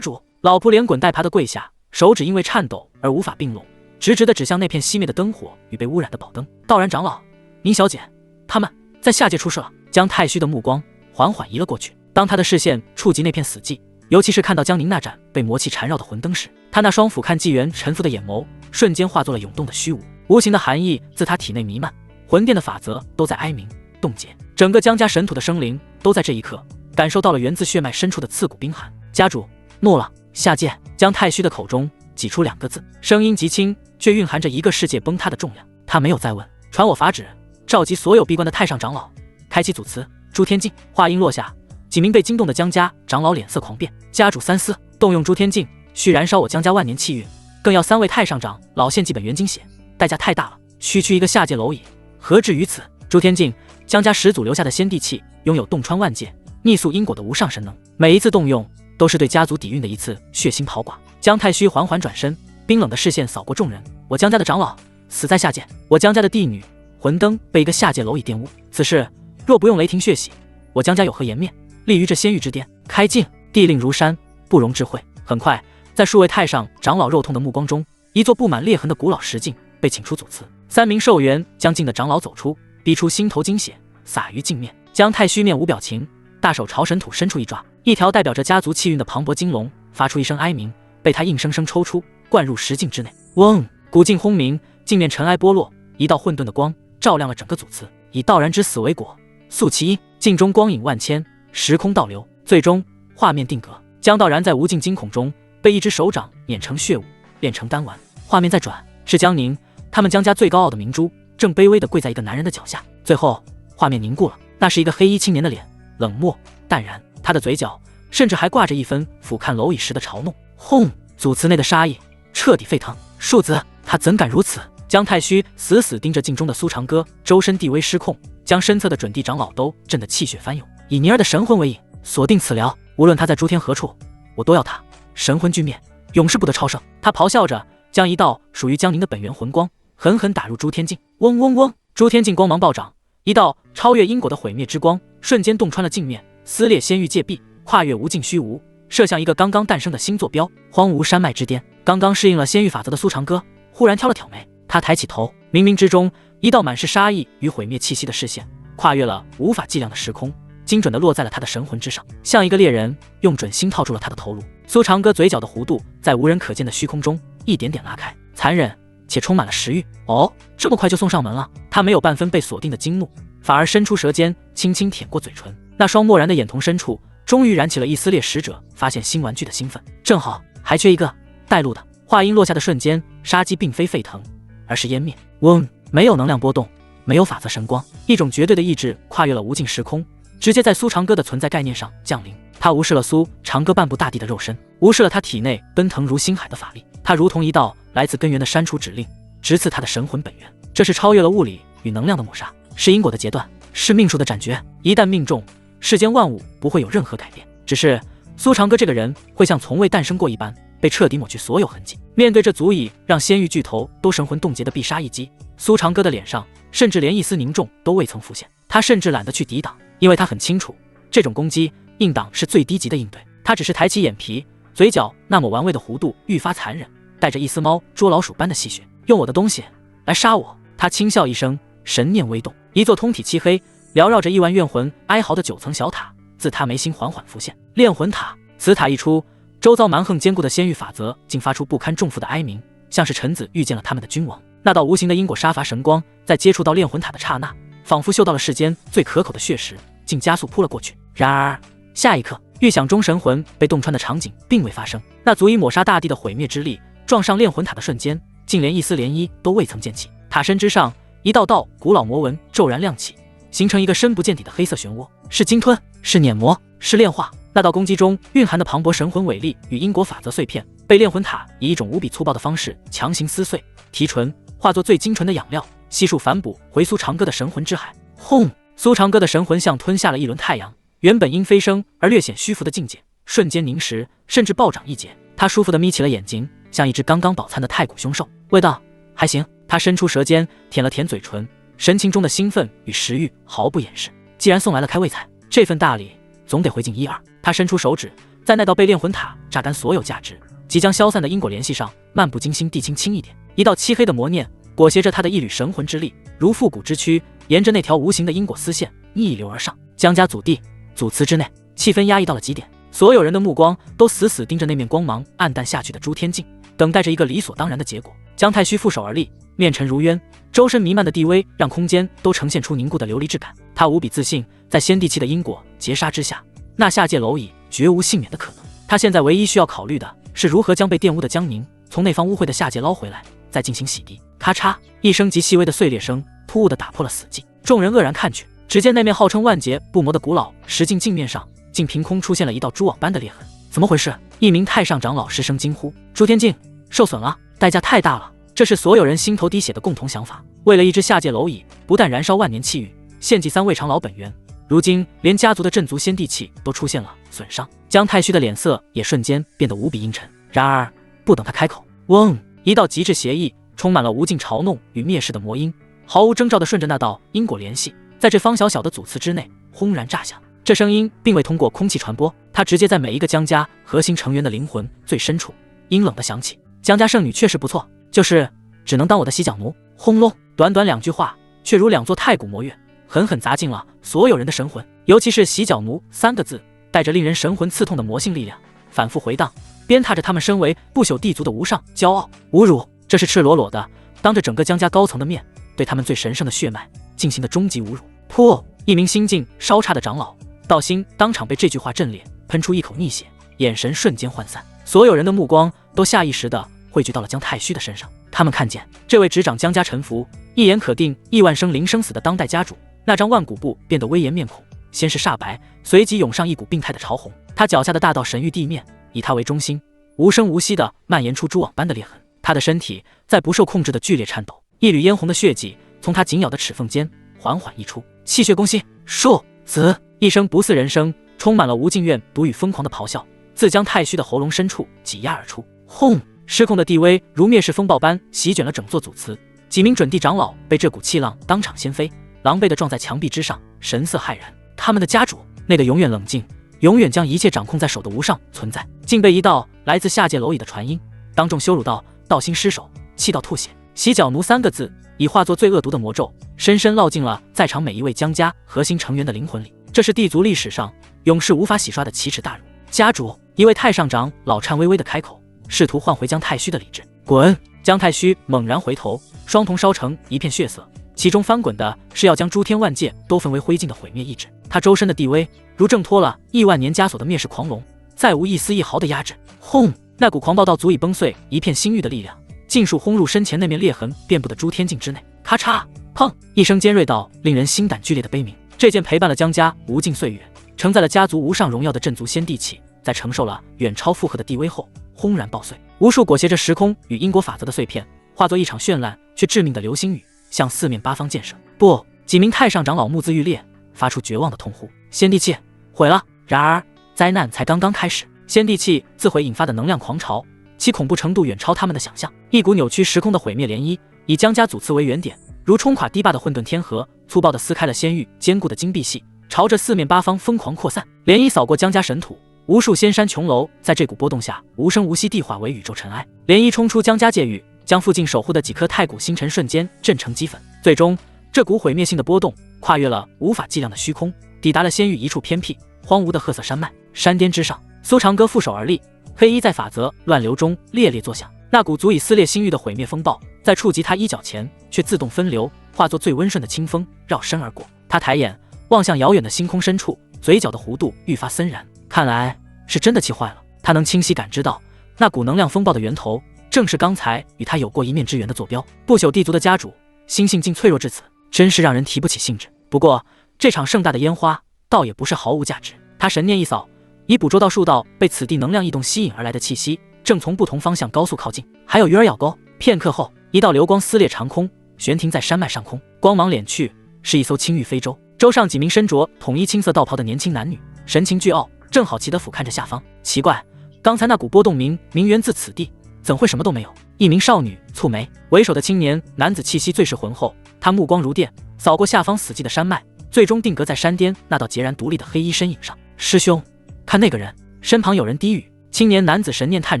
主！老仆连滚带爬的跪下，手指因为颤抖而无法并拢，直直地指向那片熄灭的灯火与被污染的宝灯。道然长老，宁小姐，他们在下界出事了。江太虚的目光缓缓移了过去，当他的视线触及那片死寂，尤其是看到江宁那盏被魔气缠绕的魂灯时，他那双俯瞰纪元沉浮的眼眸瞬间化作了涌动的虚无，无形的寒意自他体内弥漫。魂殿的法则都在哀鸣冻结，整个江家神土的生灵都在这一刻感受到了源自血脉深处的刺骨冰寒。家主怒了！下界！江太虚的口中挤出2个字，声音极轻，却蕴含着一个世界崩塌的重量。他没有再问，传我法旨，召集所有闭关的太上长老，开启祖祠诛天境。话音落下，几名被惊动的江家长老脸色狂变。家主三思，动用诛天境需燃烧我江家万年气运，更要3位太上长老献祭本源精血，代价太大了。区区一个下界蝼蚁，何至于此？诛天境，江家始祖留下的先帝气，拥有洞穿万界、逆溯因果的无上神能，每一次动用都是对家族底蕴的一次血腥刨剐。江太虚缓缓转身，冰冷的视线扫过众人。我江家的长老死在下界，我江家的帝女魂灯被一个下界蝼蚁玷污，此事若不用雷霆血洗，我江家有何颜面立于这仙域之巅？开境，地令如山，不容置喙。很快，在数位太上长老肉痛的目光中，一座布满裂痕的古老石镜被请出祖祠。3名寿元将镜的长老走出，逼出心头精血，洒于镜面。姜太虚面无表情，大手朝神土伸出一抓，一条代表着家族气运的磅礴金龙发出一声哀鸣，被他硬生生抽出，灌入石镜之内。嗡！古镜轰鸣，镜面尘埃剥落，一道混沌的光照亮了整个祖祠。以道然之死为果，素其因。镜中光影万千，时空倒流，最终画面定格。姜道然在无尽惊恐中被一只手掌碾成血雾，炼成丹丸。画面再转，是江宁，他们江家最高傲的明珠，正卑微地跪在一个男人的脚下。最后，画面凝固了，那是一个黑衣青年的脸，冷漠淡然，他的嘴角甚至还挂着一分俯瞰蝼蚁时的嘲弄。轰！祖祠内的杀意彻底沸腾。庶子，他怎敢如此？姜太虚死死盯着镜中的苏长歌，周身地威失控，将身侧的准地长老都震得气血翻涌。以宁儿的神魂为引，锁定此寮，无论他在诸天何处，我都要他神魂俱灭，永世不得超生。他咆哮着，将一道属于江宁的本源魂光狠狠打入诸天镜。嗡嗡嗡！诸天镜光芒暴涨，一道超越因果的毁灭之光瞬间洞穿了镜面，撕裂仙域界壁，跨越无尽虚无，射向一个刚刚诞生的新坐标——荒芜山脉之巅。刚刚适应了仙域法则的苏长歌忽然挑了挑眉，他抬起头，冥冥之中，一道满是杀意与毁灭气息的视线跨越了无法计量的时空，精准地落在了他的神魂之上，像一个猎人用准心套住了他的头颅。苏长歌嘴角的弧度在无人可见的虚空中一点点拉开，残忍且充满了食欲。哦，这么快就送上门了？他没有半分被锁定的惊怒，反而伸出舌尖轻轻舔过嘴唇，那双漠然的眼瞳深处终于燃起了一丝猎食者发现新玩具的兴奋。正好还缺一个带路的。话音落下的瞬间，杀机并非沸腾，而是湮灭。嗡！没有能量波动，没有法则神光，一种绝对的意志跨越了无尽时空，直接在苏长歌的存在概念上降临。他无视了苏长歌半步大地的肉身，无视了他体内奔腾如星海的法力，他如同一道来自根源的删除指令，直刺他的神魂本源。这是超越了物理与能量的抹杀，是因果的截断，是命数的斩绝。一旦命中，世间万物不会有任何改变，只是苏长歌这个人会像从未诞生过一般，被彻底抹去所有痕迹。面对这足以让仙域巨头都神魂冻结的必杀一击，苏长歌的脸上甚至连一丝凝重都未曾浮现。他甚至懒得去抵挡，因为他很清楚，这种攻击应挡是最低级的应对。他只是抬起眼皮，嘴角那抹玩味的弧度愈发残忍，带着一丝猫捉老鼠般的戏谑。用我的东西来杀我！他轻笑一声，神念微动，一座通体漆黑、缭绕着亿万怨魂哀嚎的9层小塔自他眉心缓缓浮现。炼魂塔。此塔一出，周遭蛮横坚固的仙域法则竟发出不堪重负的哀鸣，像是臣子遇见了他们的君王。那道无形的因果杀伐神光在接触到炼魂塔的刹那，仿佛嗅到了世间最可口的血食，竟加速扑了过去。然而下一刻，预想中神魂被洞穿的场景并未发生。那足以抹杀大地的毁灭之力撞上炼魂塔的瞬间，竟连一丝涟漪都未曾溅起。塔身之上，一道道古老魔纹骤然亮起，形成一个深不见底的黑色漩涡。是鲸吞，是碾磨，是炼化。那道攻击中蕴含的磅礴神魂伟力与因果法则碎片，被炼魂塔以一种无比粗暴的方式强行撕碎、提纯，化作最精纯的养料，悉数反哺回苏长歌的神魂之海。轰！苏长歌的神魂像吞下了一轮太阳，原本因飞升而略显虚浮的境界瞬间凝实，甚至暴涨一截。他舒服地眯起了眼睛，像一只刚刚饱餐的太古凶兽。味道还行。他伸出舌尖舔了舔嘴唇，神情中的兴奋与食欲毫不掩饰。既然送来了开胃菜，这份大礼总得回敬1、2。他伸出手指，在那道被炼魂塔榨干所有价值、即将消散的因果联系上漫不经心地轻一点。一道漆黑的魔念裹挟着他的一缕神魂之力，如复古之躯，沿着那条无形的因果丝线逆流而上。江家祖地祖祠之内，气氛压抑到了极点，所有人的目光都死死盯着那面光芒暗淡下去的诸天镜，等待着一个理所当然的结果。姜太虚负手而立，面沉如渊，周身弥漫的地威让空间都呈现出凝固的琉璃质感。他无比自信，在先帝气的因果劫杀之下，那下界蝼蚁绝无幸免的可能。他现在唯一需要考虑的是如何将被玷污的江宁从那方污秽的下界捞回来，再进行洗涤。咔嚓，一声极细微的碎裂声突兀地打破了死寂。众人愕然看去，只见那面号称万劫不磨的古老石镜镜面上，竟凭空出现了一道蛛网般的裂痕。怎么回事？一名太上长老失声惊呼。诸天镜受损了，代价太大了。这是所有人心头滴血的共同想法。为了一只下界蝼蚁，不但燃烧万年气运，献祭3位长老本源，如今连家族的镇族先帝气都出现了损伤。姜太虚的脸色也瞬间变得无比阴沉。然而不等他开口，嗡！一道极致邪意充满了无尽嘲弄与蔑视的魔音，毫无征兆地顺着那道因果联系在这方小小的祖祠之内轰然炸响。这声音并未通过空气传播，它直接在每一个江家核心成员的灵魂最深处阴冷的响起。江家圣女确实不错，就是只能当我的洗脚奴。轰隆，短短2句话，却如2座太古魔乐，狠狠砸进了所有人的神魂。尤其是洗脚奴3个字，带着令人神魂刺痛的魔性力量，反复回荡，鞭挞着他们身为不朽地族的无上骄傲、侮辱。这是赤裸裸的当着整个江家高层的面，对他们最神圣的血脉进行的终极侮辱。噗！一名心境稍差的长老道心当场被这句话震裂，喷出一口逆血，眼神瞬间涣散。所有人的目光都下意识地汇聚到了江太虚的身上。他们看见这位执掌江家臣服、一言可定亿万生灵生死的当代家主，那张万古布变得威严面孔先是煞白，随即涌上一股病态的潮红。他脚下的大道神域地面以他为中心，无声无息地蔓延出蛛网般的裂痕。他的身体在不受控制的剧烈颤抖，一缕嫣红的血迹从他紧咬的齿缝间缓缓溢出。气血攻心，数子！一声不似人声，充满了无尽怨毒与疯狂的咆哮，自江太虚的喉咙深处挤压而出。轰！失控的地威如灭世风暴般席卷了整座祖祠，几名准地长老被这股气浪当场掀飞，狼狈地撞在墙壁之上，神色骇然。他们的家主，那个永远冷静、永远将一切掌控在手的无上存在，竟被一道来自下界蝼蚁的传音当众羞辱到道心失手，气到吐血。洗脚奴3个字已化作最恶毒的魔咒，深深烙进了在场每一位江家核心成员的灵魂里。这是地族历史上永世无法洗刷的奇耻大辱。家主，一位太上长老颤巍巍的开口，试图唤回江太虚的理智。滚！江太虚猛然回头，双瞳烧成一片血色，其中翻滚的是要将诸天万界都焚为灰烬的毁灭意志。他周身的地威如挣脱了亿万年枷锁的灭世狂龙，再无一丝一毫的压制。轰！那股狂暴到足以崩碎一片星域的力量，尽数轰入身前那面裂痕遍布的诸天境之内。咔嚓！砰！一声尖锐到令人心胆俱裂的悲鸣。这件陪伴了江家无尽岁月，承载了家族无上荣耀的镇族先帝器，在承受了远超负荷的地威后轰然爆碎。无数裹挟着时空与因果法则的碎片，化作一场绚烂却致命的流星雨，向四面八方溅射。不！几名太上长老目眦欲裂，发出绝望的痛呼：先帝器毁了！然而灾难才刚刚开始。先帝器自毁引发的能量狂潮，其恐怖程度远超他们的想象。一股扭曲时空的毁灭涟漪，以江家祖祠为原点，如冲垮堤坝的混沌天河，粗暴地撕开了仙域坚固的金碧系，朝着四面八方疯狂扩散。涟漪扫过江家神土，无数仙山琼楼在这股波动下无声无息地化为宇宙尘埃。涟漪冲出江家界域，将附近守护的几颗太古星辰瞬间震成齑粉。最终，这股毁灭性的波动跨越了无法计量的虚空，抵达了仙域一处偏僻荒芜的褐色山脉。山巅之上，苏长歌负手而立，黑衣在法则乱流中猎猎作响。那股足以撕裂星域的毁灭风暴，在触及他衣角前，却自动分流，化作最温顺的清风，绕身而过。他抬眼望向遥远的星空深处，嘴角的弧度愈发森然。看来是真的气坏了。他能清晰感知到，那股能量风暴的源头，正是刚才与他有过一面之缘的坐标。不朽地族的家主，心性竟脆弱至此，真是让人提不起兴致。不过，这场盛大的烟花，倒也不是毫无价值。他神念一扫，已捕捉到数道被此地能量异动吸引而来的气息，正从不同方向高速靠近。还有鱼儿咬钩。片刻后，一道流光撕裂长空，悬停在山脉上空，光芒敛去，是一艘青玉飞舟。舟上几名身着统一青色道袍的年轻男女，神情倨傲，正好奇地俯瞰着下方。奇怪，刚才那股波动明源自此地，怎会什么都没有？一名少女蹙眉，为首的青年男子气息最是浑厚，他目光如电，扫过下方死寂的山脉，最终定格在山巅那道截然独立的黑衣身影上。师兄，看那个人！身旁有人低语。青年男子神念探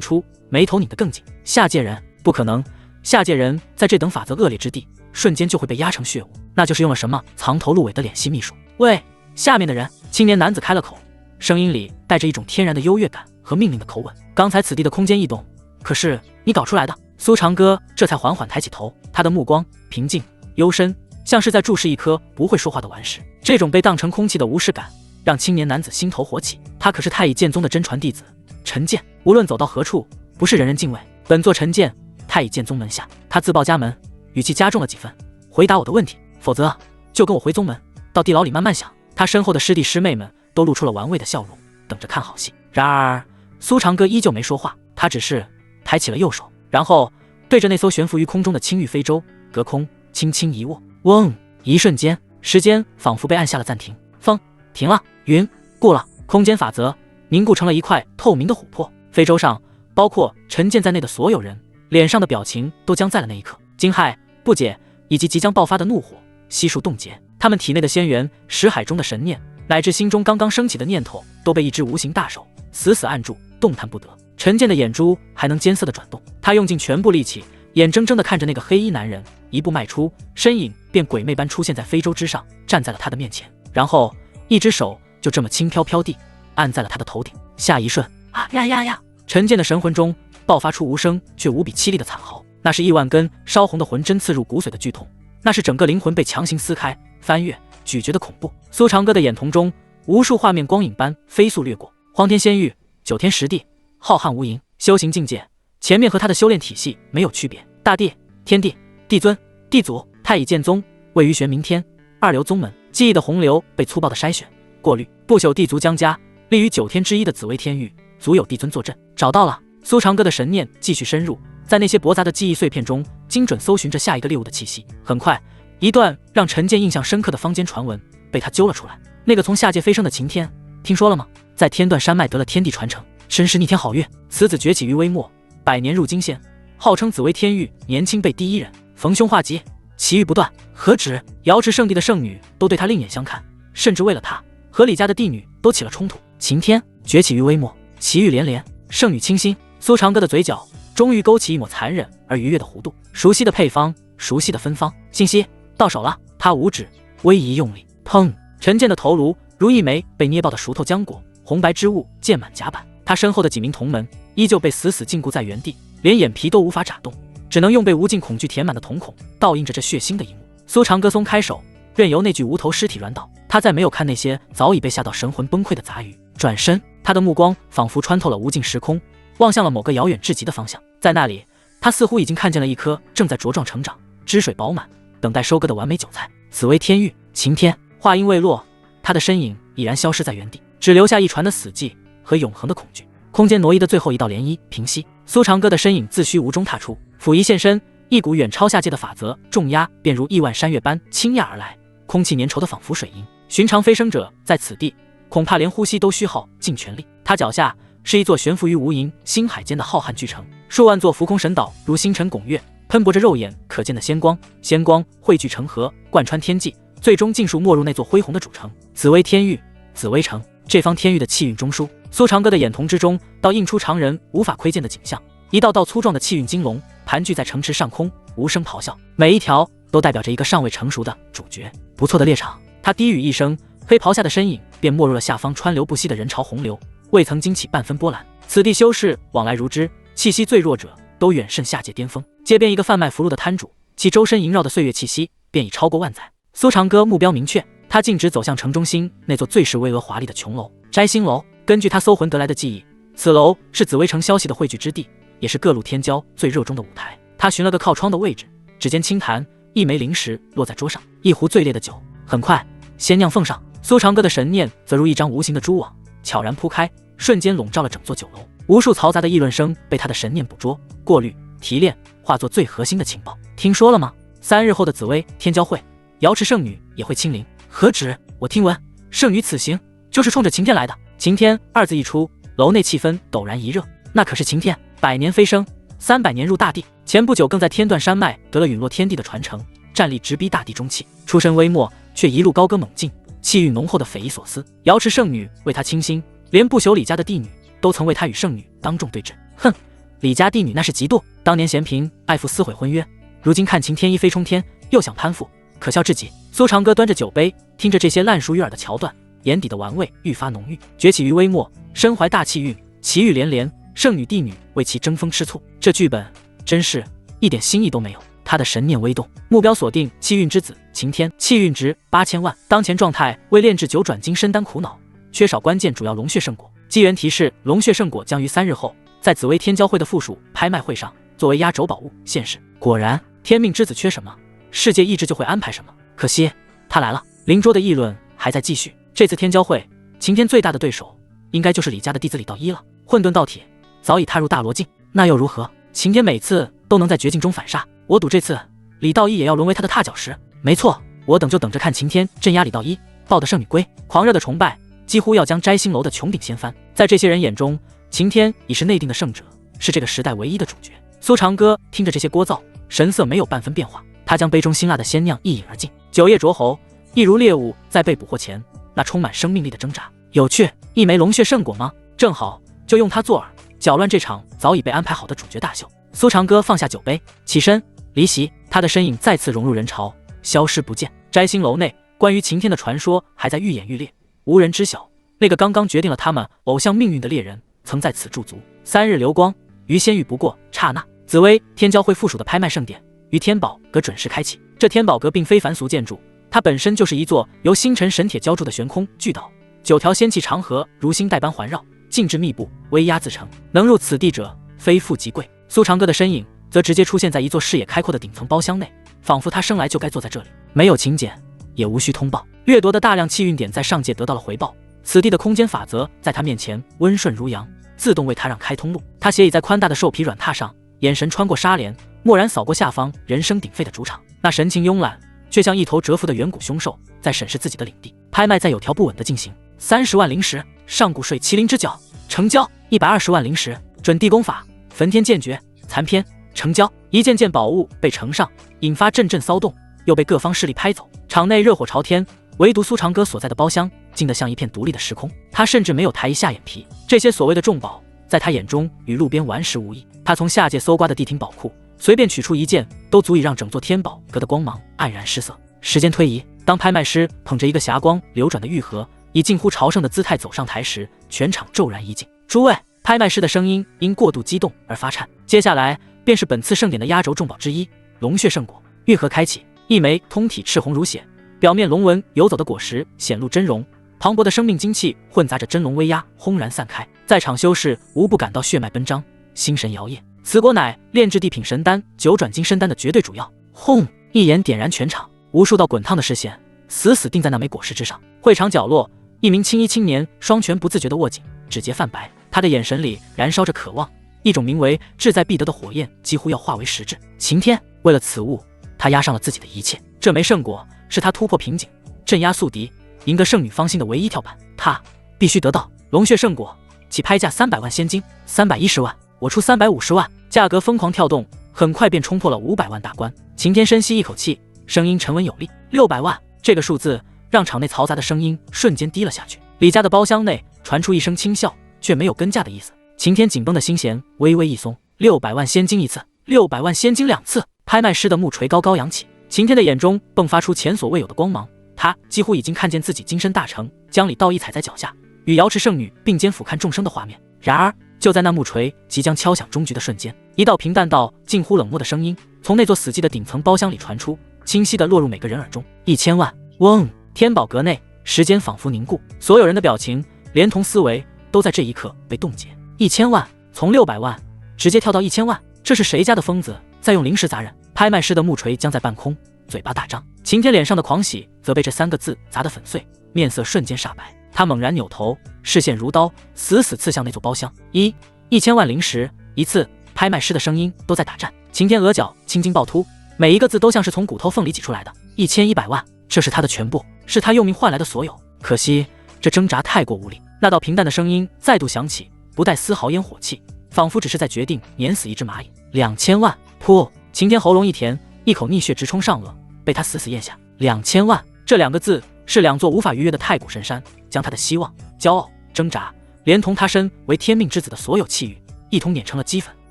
出，眉头拧得更紧。下界人？不可能，下界人在这等法则恶劣之地，瞬间就会被压成血雾。那就是用了什么藏头露尾的脸系秘术。喂，下面的人！青年男子开了口，声音里带着一种天然的优越感和命令的口吻。刚才此地的空间异动，可是你搞出来的？苏长歌这才缓缓抬起头，他的目光平静幽深，像是在注视一颗不会说话的顽石。这种被当成空气的无视感，让青年男子心头火起。他可是太乙剑宗的真传弟子陈剑，无论走到何处，不是人人敬畏。本座陈剑，太乙剑宗门下。他自报家门，语气加重了几分。回答我的问题，否则就跟我回宗门，到地牢里慢慢想。他身后的师弟师妹们都露出了玩味的笑容，等着看好戏。然而苏长歌依旧没说话，他只是抬起了右手，然后对着那艘悬浮于空中的青玉飞舟隔空轻轻一握。嗡！一瞬间，时间仿佛被按下了暂停。风停了，云过了，空间法则凝固成了一块透明的琥珀。非洲上，包括陈建在内的所有人，脸上的表情都僵在了那一刻，惊骇、不解以及即将爆发的怒火悉数冻结。他们体内的仙元、识海中的神念，乃至心中刚刚升起的念头，都被一只无形大手死死按住，动弹不得。陈健的眼珠还能艰涩地转动，他用尽全部力气，眼睁睁地看着那个黑衣男人一步迈出，身影便鬼魅般出现在非洲之上，站在了他的面前，然后一只手就这么轻飘飘地按在了他的头顶。下一瞬，啊呀呀呀！陈健的神魂中爆发出无声却无比凄厉的惨嚎，那是亿万根烧红的魂针刺入骨髓的剧痛，那是整个灵魂被强行撕开、翻越、咀嚼的恐怖。苏长歌的眼瞳中，无数画面光影般飞速掠过，荒天仙域、九天十地、浩瀚无垠，修行境界前面和他的修炼体系没有区别。大地、天地、地尊、地祖、太乙剑宗位于玄冥天二流宗门，记忆的洪流被粗暴的筛选、过滤。不朽地族江家立于9天之一的紫薇天域，足有地尊坐镇。找到了！苏长歌的神念继续深入，在那些驳杂的记忆碎片中，精准搜寻着下一个猎物的气息。很快，一段让陈健印象深刻的坊间传闻被他揪了出来。那个从下界飞升的晴天，听说了吗？在天断山脉得了天地传承，身识逆天好运。此子崛起于微末，100年入金仙，号称紫薇天域年轻辈第一人，逢凶化吉，奇遇不断。何止瑶池圣地的圣女都对他另眼相看，甚至为了他和李家的帝女都起了冲突。晴天崛起于微末，奇遇连连，圣女倾心。苏长歌的嘴角终于勾起一抹残忍而愉悦的弧度。熟悉的配方，熟悉的芬芳，信息到手了。他五指微一用力，砰！陈健的头颅如一枚被捏爆的熟透浆果，红白之物溅满甲板。他身后的几名同门依旧被死死禁锢在原地，连眼皮都无法眨动，只能用被无尽恐惧填满的瞳孔倒映着这血腥的一幕。苏长歌松开手，任由那具无头尸体软倒。他再没有看那些早已被吓到神魂崩溃的杂鱼，转身，他的目光仿佛穿透了无尽时空，望向了某个遥远至极的方向。在那里，他似乎已经看见了一颗正在茁壮成长、汁水饱满、等待收割的完美韭菜。紫薇天域，晴天。话音未落，他的身影已然消失在原地，只留下一船的死寂和永恒的恐惧。空间挪移的最后一道涟漪平息，苏长歌的身影自虚无中踏出，甫一现身，一股远超下界的法则重压便如亿万山岳般倾压而来，空气粘稠的仿佛水银。寻常飞升者在此地恐怕连呼吸都需耗尽全力。他脚下是一座悬浮于无垠星海间的浩瀚巨城，数万座浮空神岛如星辰拱月，喷薄着肉眼可见的仙光，仙光汇聚成河，贯穿天际，最终尽数没入那座恢宏的主城紫薇天域、紫薇城。这方天域的气运中枢，苏长歌的眼瞳之中倒映出常人无法窥见的景象，一道道粗壮的气运金龙盘踞在城池上空，无声咆哮，每一条都代表着一个尚未成熟的主角。不错的猎场。他低语一声，飞袍下的身影便没入了下方川流不息的人潮洪流，未曾惊起半分波澜。此地修士往来如织，气息最弱者都远甚下界巅峰。街边一个贩卖符箓的摊主，其周身萦绕的岁月气息便已超过万载。苏长歌目标明确，他径直走向城中心那座最是巍峨华丽的琼楼——摘星楼。根据他搜魂得来的记忆，此楼是紫薇城消息的汇聚之地，也是各路天骄最热衷的舞台。他寻了个靠窗的位置，指尖轻弹，一枚灵石落在桌上，一壶最烈的酒。很快，仙酿奉上。苏长歌的神念则如一张无形的蛛网，悄然铺开，瞬间笼罩了整座酒楼。无数嘈杂的议论声被他的神念捕捉、过滤、提炼，化作最核心的情报。听说了吗？3日后的紫薇天骄会，瑶池圣女也会亲临。何止？我听闻圣女此行就是冲着晴天来的。晴天2字一出，楼内气氛陡然一热。那可是晴天，100年飞升，300年入大地。前不久更在天断山脉得了陨落天地的传承，战力直逼大地中期。出身微末，却一路高歌猛进，气运浓厚的匪夷所思。瑶池圣女为他倾心，连不朽李家的帝女都曾为他与圣女当众对峙。哼，李家帝女那是嫉妒，当年嫌贫爱富撕毁婚约，如今看晴天一飞冲天，又想攀附，可笑至极。苏长歌端着酒杯，听着这些烂熟于耳的桥段，眼底的玩味愈发浓郁。崛起于微末，身怀大气运，奇遇连连，圣女帝女为其争风吃醋，这剧本真是一点新意都没有。他的神念微动，目标锁定气运之子晴天，气运值8000万。当前状态为炼制9转金身丹苦恼，缺少关键主要龙血圣果。机缘提示，龙血圣果将于3日后在紫薇天骄会的附属拍卖会上作为压轴宝物现世。果然，天命之子缺什么，世界意志就会安排什么。可惜他来了。邻桌的议论还在继续。这次天骄会，晴天最大的对手应该就是李家的弟子李道一了。混沌道铁早已踏入大罗境，那又如何？晴天每次都能在绝境中反杀，我赌这次李道一也要沦为他的踏脚石。没错，我等就等着看晴天镇压李道一，抱得圣女归。狂热的崇拜几乎要将摘星楼的穹顶掀翻。在这些人眼中，晴天已是内定的胜者，是这个时代唯一的主角。苏长歌听着这些聒噪，神色没有半分变化。他将杯中辛辣的仙酿一饮而尽，酒液灼喉，一如猎物在被捕获前那充满生命力的挣扎。有趣，一枚龙血圣果吗？正好就用它做饵，搅乱这场早已被安排好的主角大秀。苏长歌放下酒杯，起身离席，他的身影再次融入人潮，消失不见。摘星楼内，关于晴天的传说还在愈演愈烈，无人知晓那个刚刚决定了他们偶像命运的猎人曾在此驻足。3日流光，于仙域不过刹那。紫薇天骄会附属的拍卖盛典于天宝阁准时开启。这天宝阁并非凡俗建筑，它本身就是一座由星辰神铁浇筑的悬空巨岛，9条仙气长河如星带般环绕，静致密布，威压自成。能入此地者，非富即贵。苏长歌的身影则直接出现在一座视野开阔的顶层包厢内，仿佛他生来就该坐在这里。没有请柬，也无需通报，掠夺的大量气运点在上界得到了回报。此地的空间法则在他面前温顺如阳，自动为他让开通路。他斜倚在宽大的兽皮软榻上，眼神穿过纱帘，蓦然扫过下方人声鼎沸的主场，那神情慵懒，却像一头蛰伏的远古凶兽，在审视自己的领地。拍卖在有条不紊地进行，30万灵石，上古水麒麟之角，成交；120万灵石，准地功法，焚天剑诀，残篇，成交。一件件宝物被呈上，引发阵阵骚动，又被各方势力拍走。场内热火朝天，唯独苏长歌所在的包厢静得像一片独立的时空。他甚至没有抬一下眼皮，这些所谓的重宝在他眼中与路边顽石无异。他从下界搜刮的地庭宝库随便取出一件，都足以让整座天宝阁的光芒黯然失色。时间推移，当拍卖师捧着一个霞光流转的玉盒，以近乎朝圣的姿态走上台时，全场骤然一静。诸位，拍卖师的声音因过度激动而发颤。接下来便是本次盛典的压轴重宝之一——龙血圣果。玉盒开启，一枚通体赤红如血，表面龙纹游走的果实显露真容，磅礴的生命精气混杂着真龙威压，轰然散开。在场修士无不感到血脉奔张，心神摇曳。此果乃炼制地品神丹9转金身丹的绝对主药。轰！一眼点燃全场，无数道滚烫的视线死死定在那枚果实之上。会场角落，一名青衣青年双拳不自觉地握紧，指节泛白，他的眼神里燃烧着渴望，一种名为志在必得的火焰几乎要化为实质。晴天为了此物，他押上了自己的一切。这枚圣果是他突破瓶颈、镇压宿敌、赢得圣女芳心的唯一跳板，他必须得到。龙血圣果起拍价300万仙金，310万，我出350万。价格疯狂跳动，很快便冲破了500万大关。晴天深吸一口气，声音沉稳有力：600万。这个数字让场内嘈杂的声音瞬间低了下去。李家的包厢内传出一声轻笑，却没有跟价的意思。晴天紧绷的心弦微微一松，600万仙金一次，600万仙金2次。拍卖师的木锤高高扬起，晴天的眼中迸发出前所未有的光芒。他几乎已经看见自己金身大成，将李道一踩在脚下，与瑶池圣女并肩俯瞰众生的画面。然而就在那木锤即将敲响终局的瞬间，一道平淡到近乎冷漠的声音从那座死寂的顶层包厢里传出，清晰地落入每个人耳中：1000万！嗡！天宝阁内时间仿佛凝固，所有人的表情连同思维都在这一刻被冻结。1000万，从600万直接跳到1000万，这是谁家的疯子在用灵石砸人？拍卖师的木锤僵在半空，嘴巴大张。晴天脸上的狂喜则被这3个字砸得粉碎，面色瞬间煞白。他猛然扭头，视线如刀，死死刺向那座包厢。1000万灵石一次，拍卖师的声音都在打颤。晴天额角青筋暴突，每一个字都像是从骨头缝里挤出来的。1100万，这是他的全部，是他用命换来的所有。可惜这挣扎太过无力。那道平淡的声音再度响起，不带丝毫烟火气，仿佛只是在决定碾死一只蚂蚁。2000万！噗！晴天喉咙一甜，一口逆血直冲上颚，被他死死咽下。2000万！这2个字是2座无法逾越的太古神山，将他的希望、骄傲、挣扎，连同他身为天命之子的所有气宇，一同碾成了齑粉。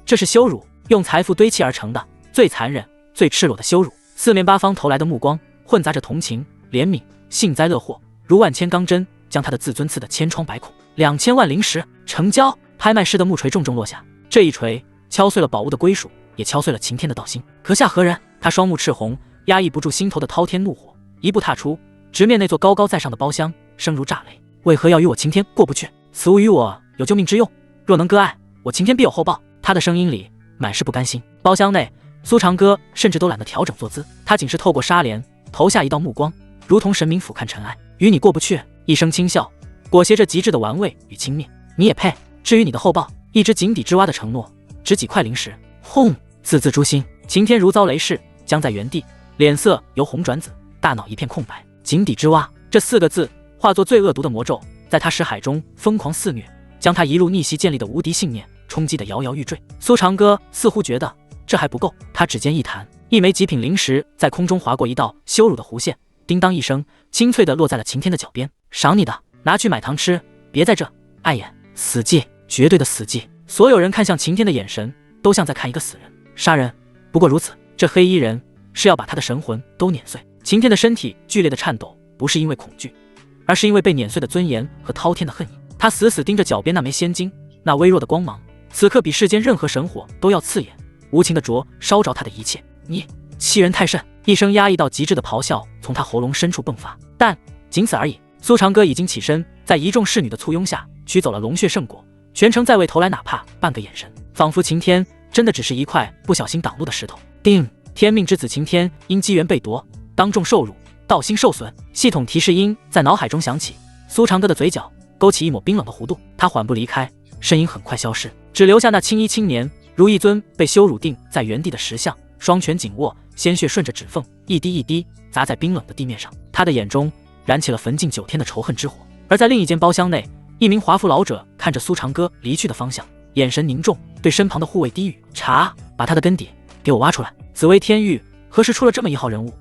这是羞辱，用财富堆砌而成的最残忍、最赤裸的羞辱。四面八方投来的目光混杂着同情、怜悯、幸灾乐祸，如万千钢针将他的自尊刺得千疮百孔。2000万灵石成交！拍卖师的木锤重重落下，这一锤敲碎了宝物的归属，也敲碎了晴天的道心。阁下何人？他双目赤红，压抑不住心头的滔天怒火，一步踏出，直面那座高高在上的包厢，声如炸雷：为何要与我晴天过不去？此物与我有救命之用，若能割爱，我晴天必有厚报。他的声音里满是不甘心。包厢内，苏长歌甚至都懒得调整坐姿，他仅是透过纱帘投下一道目光，如同神明俯瞰尘埃。与你过不去。一声轻笑，裹挟着极致的玩味与轻蔑。你也配？至于你的厚报，一只井底之蛙的承诺，值几块灵石。轰！字字诛心。晴天如遭雷噬，僵在原地，脸色由红转紫，大脑一片空白。井底之蛙，这4个字化作最恶毒的魔咒，在他识海中疯狂肆虐，将他一路逆袭建立的无敌信念冲击得摇摇欲坠。苏长歌似乎觉得这还不够，他指尖一弹，一枚极品灵石在空中划过一道羞辱的弧线，叮当一声，清脆的落在了晴天的脚边。赏你的，拿去买糖吃，别在这碍眼。死寂，绝对的死寂。所有人看向晴天的眼神，都像在看一个死人。杀人，不过如此。这黑衣人是要把他的神魂都碾碎。晴天的身体剧烈的颤抖，不是因为恐惧，而是因为被碾碎的尊严和滔天的恨意。他死死盯着脚边那枚仙晶，那微弱的光芒，此刻比世间任何神火都要刺眼，无情的灼烧着他的一切。你欺人太甚！一声压抑到极致的咆哮从他喉咙深处迸发，但仅此而已。苏长歌已经起身，在一众侍女的簇拥下取走了龙血圣果，全程再未投来哪怕半个眼神，仿佛晴天真的只是一块不小心挡路的石头。定，天命之子晴天因机缘被夺，当众受辱，道心受损。系统提示音在脑海中响起，苏长歌的嘴角勾起一抹冰冷的弧度，他缓步离开，身影很快消失，只留下那青衣青年如一尊被羞辱定在原地的石像，双拳紧握，鲜血顺着指缝一滴一滴砸在冰冷的地面上。他的眼中燃起了焚尽9天的仇恨之火。而在另一间包厢内，一名华服老者看着苏长歌离去的方向，眼神凝重，对身旁的护卫低语：茶，把他的根底给我挖出来。紫薇天域何时出了这么一号人物？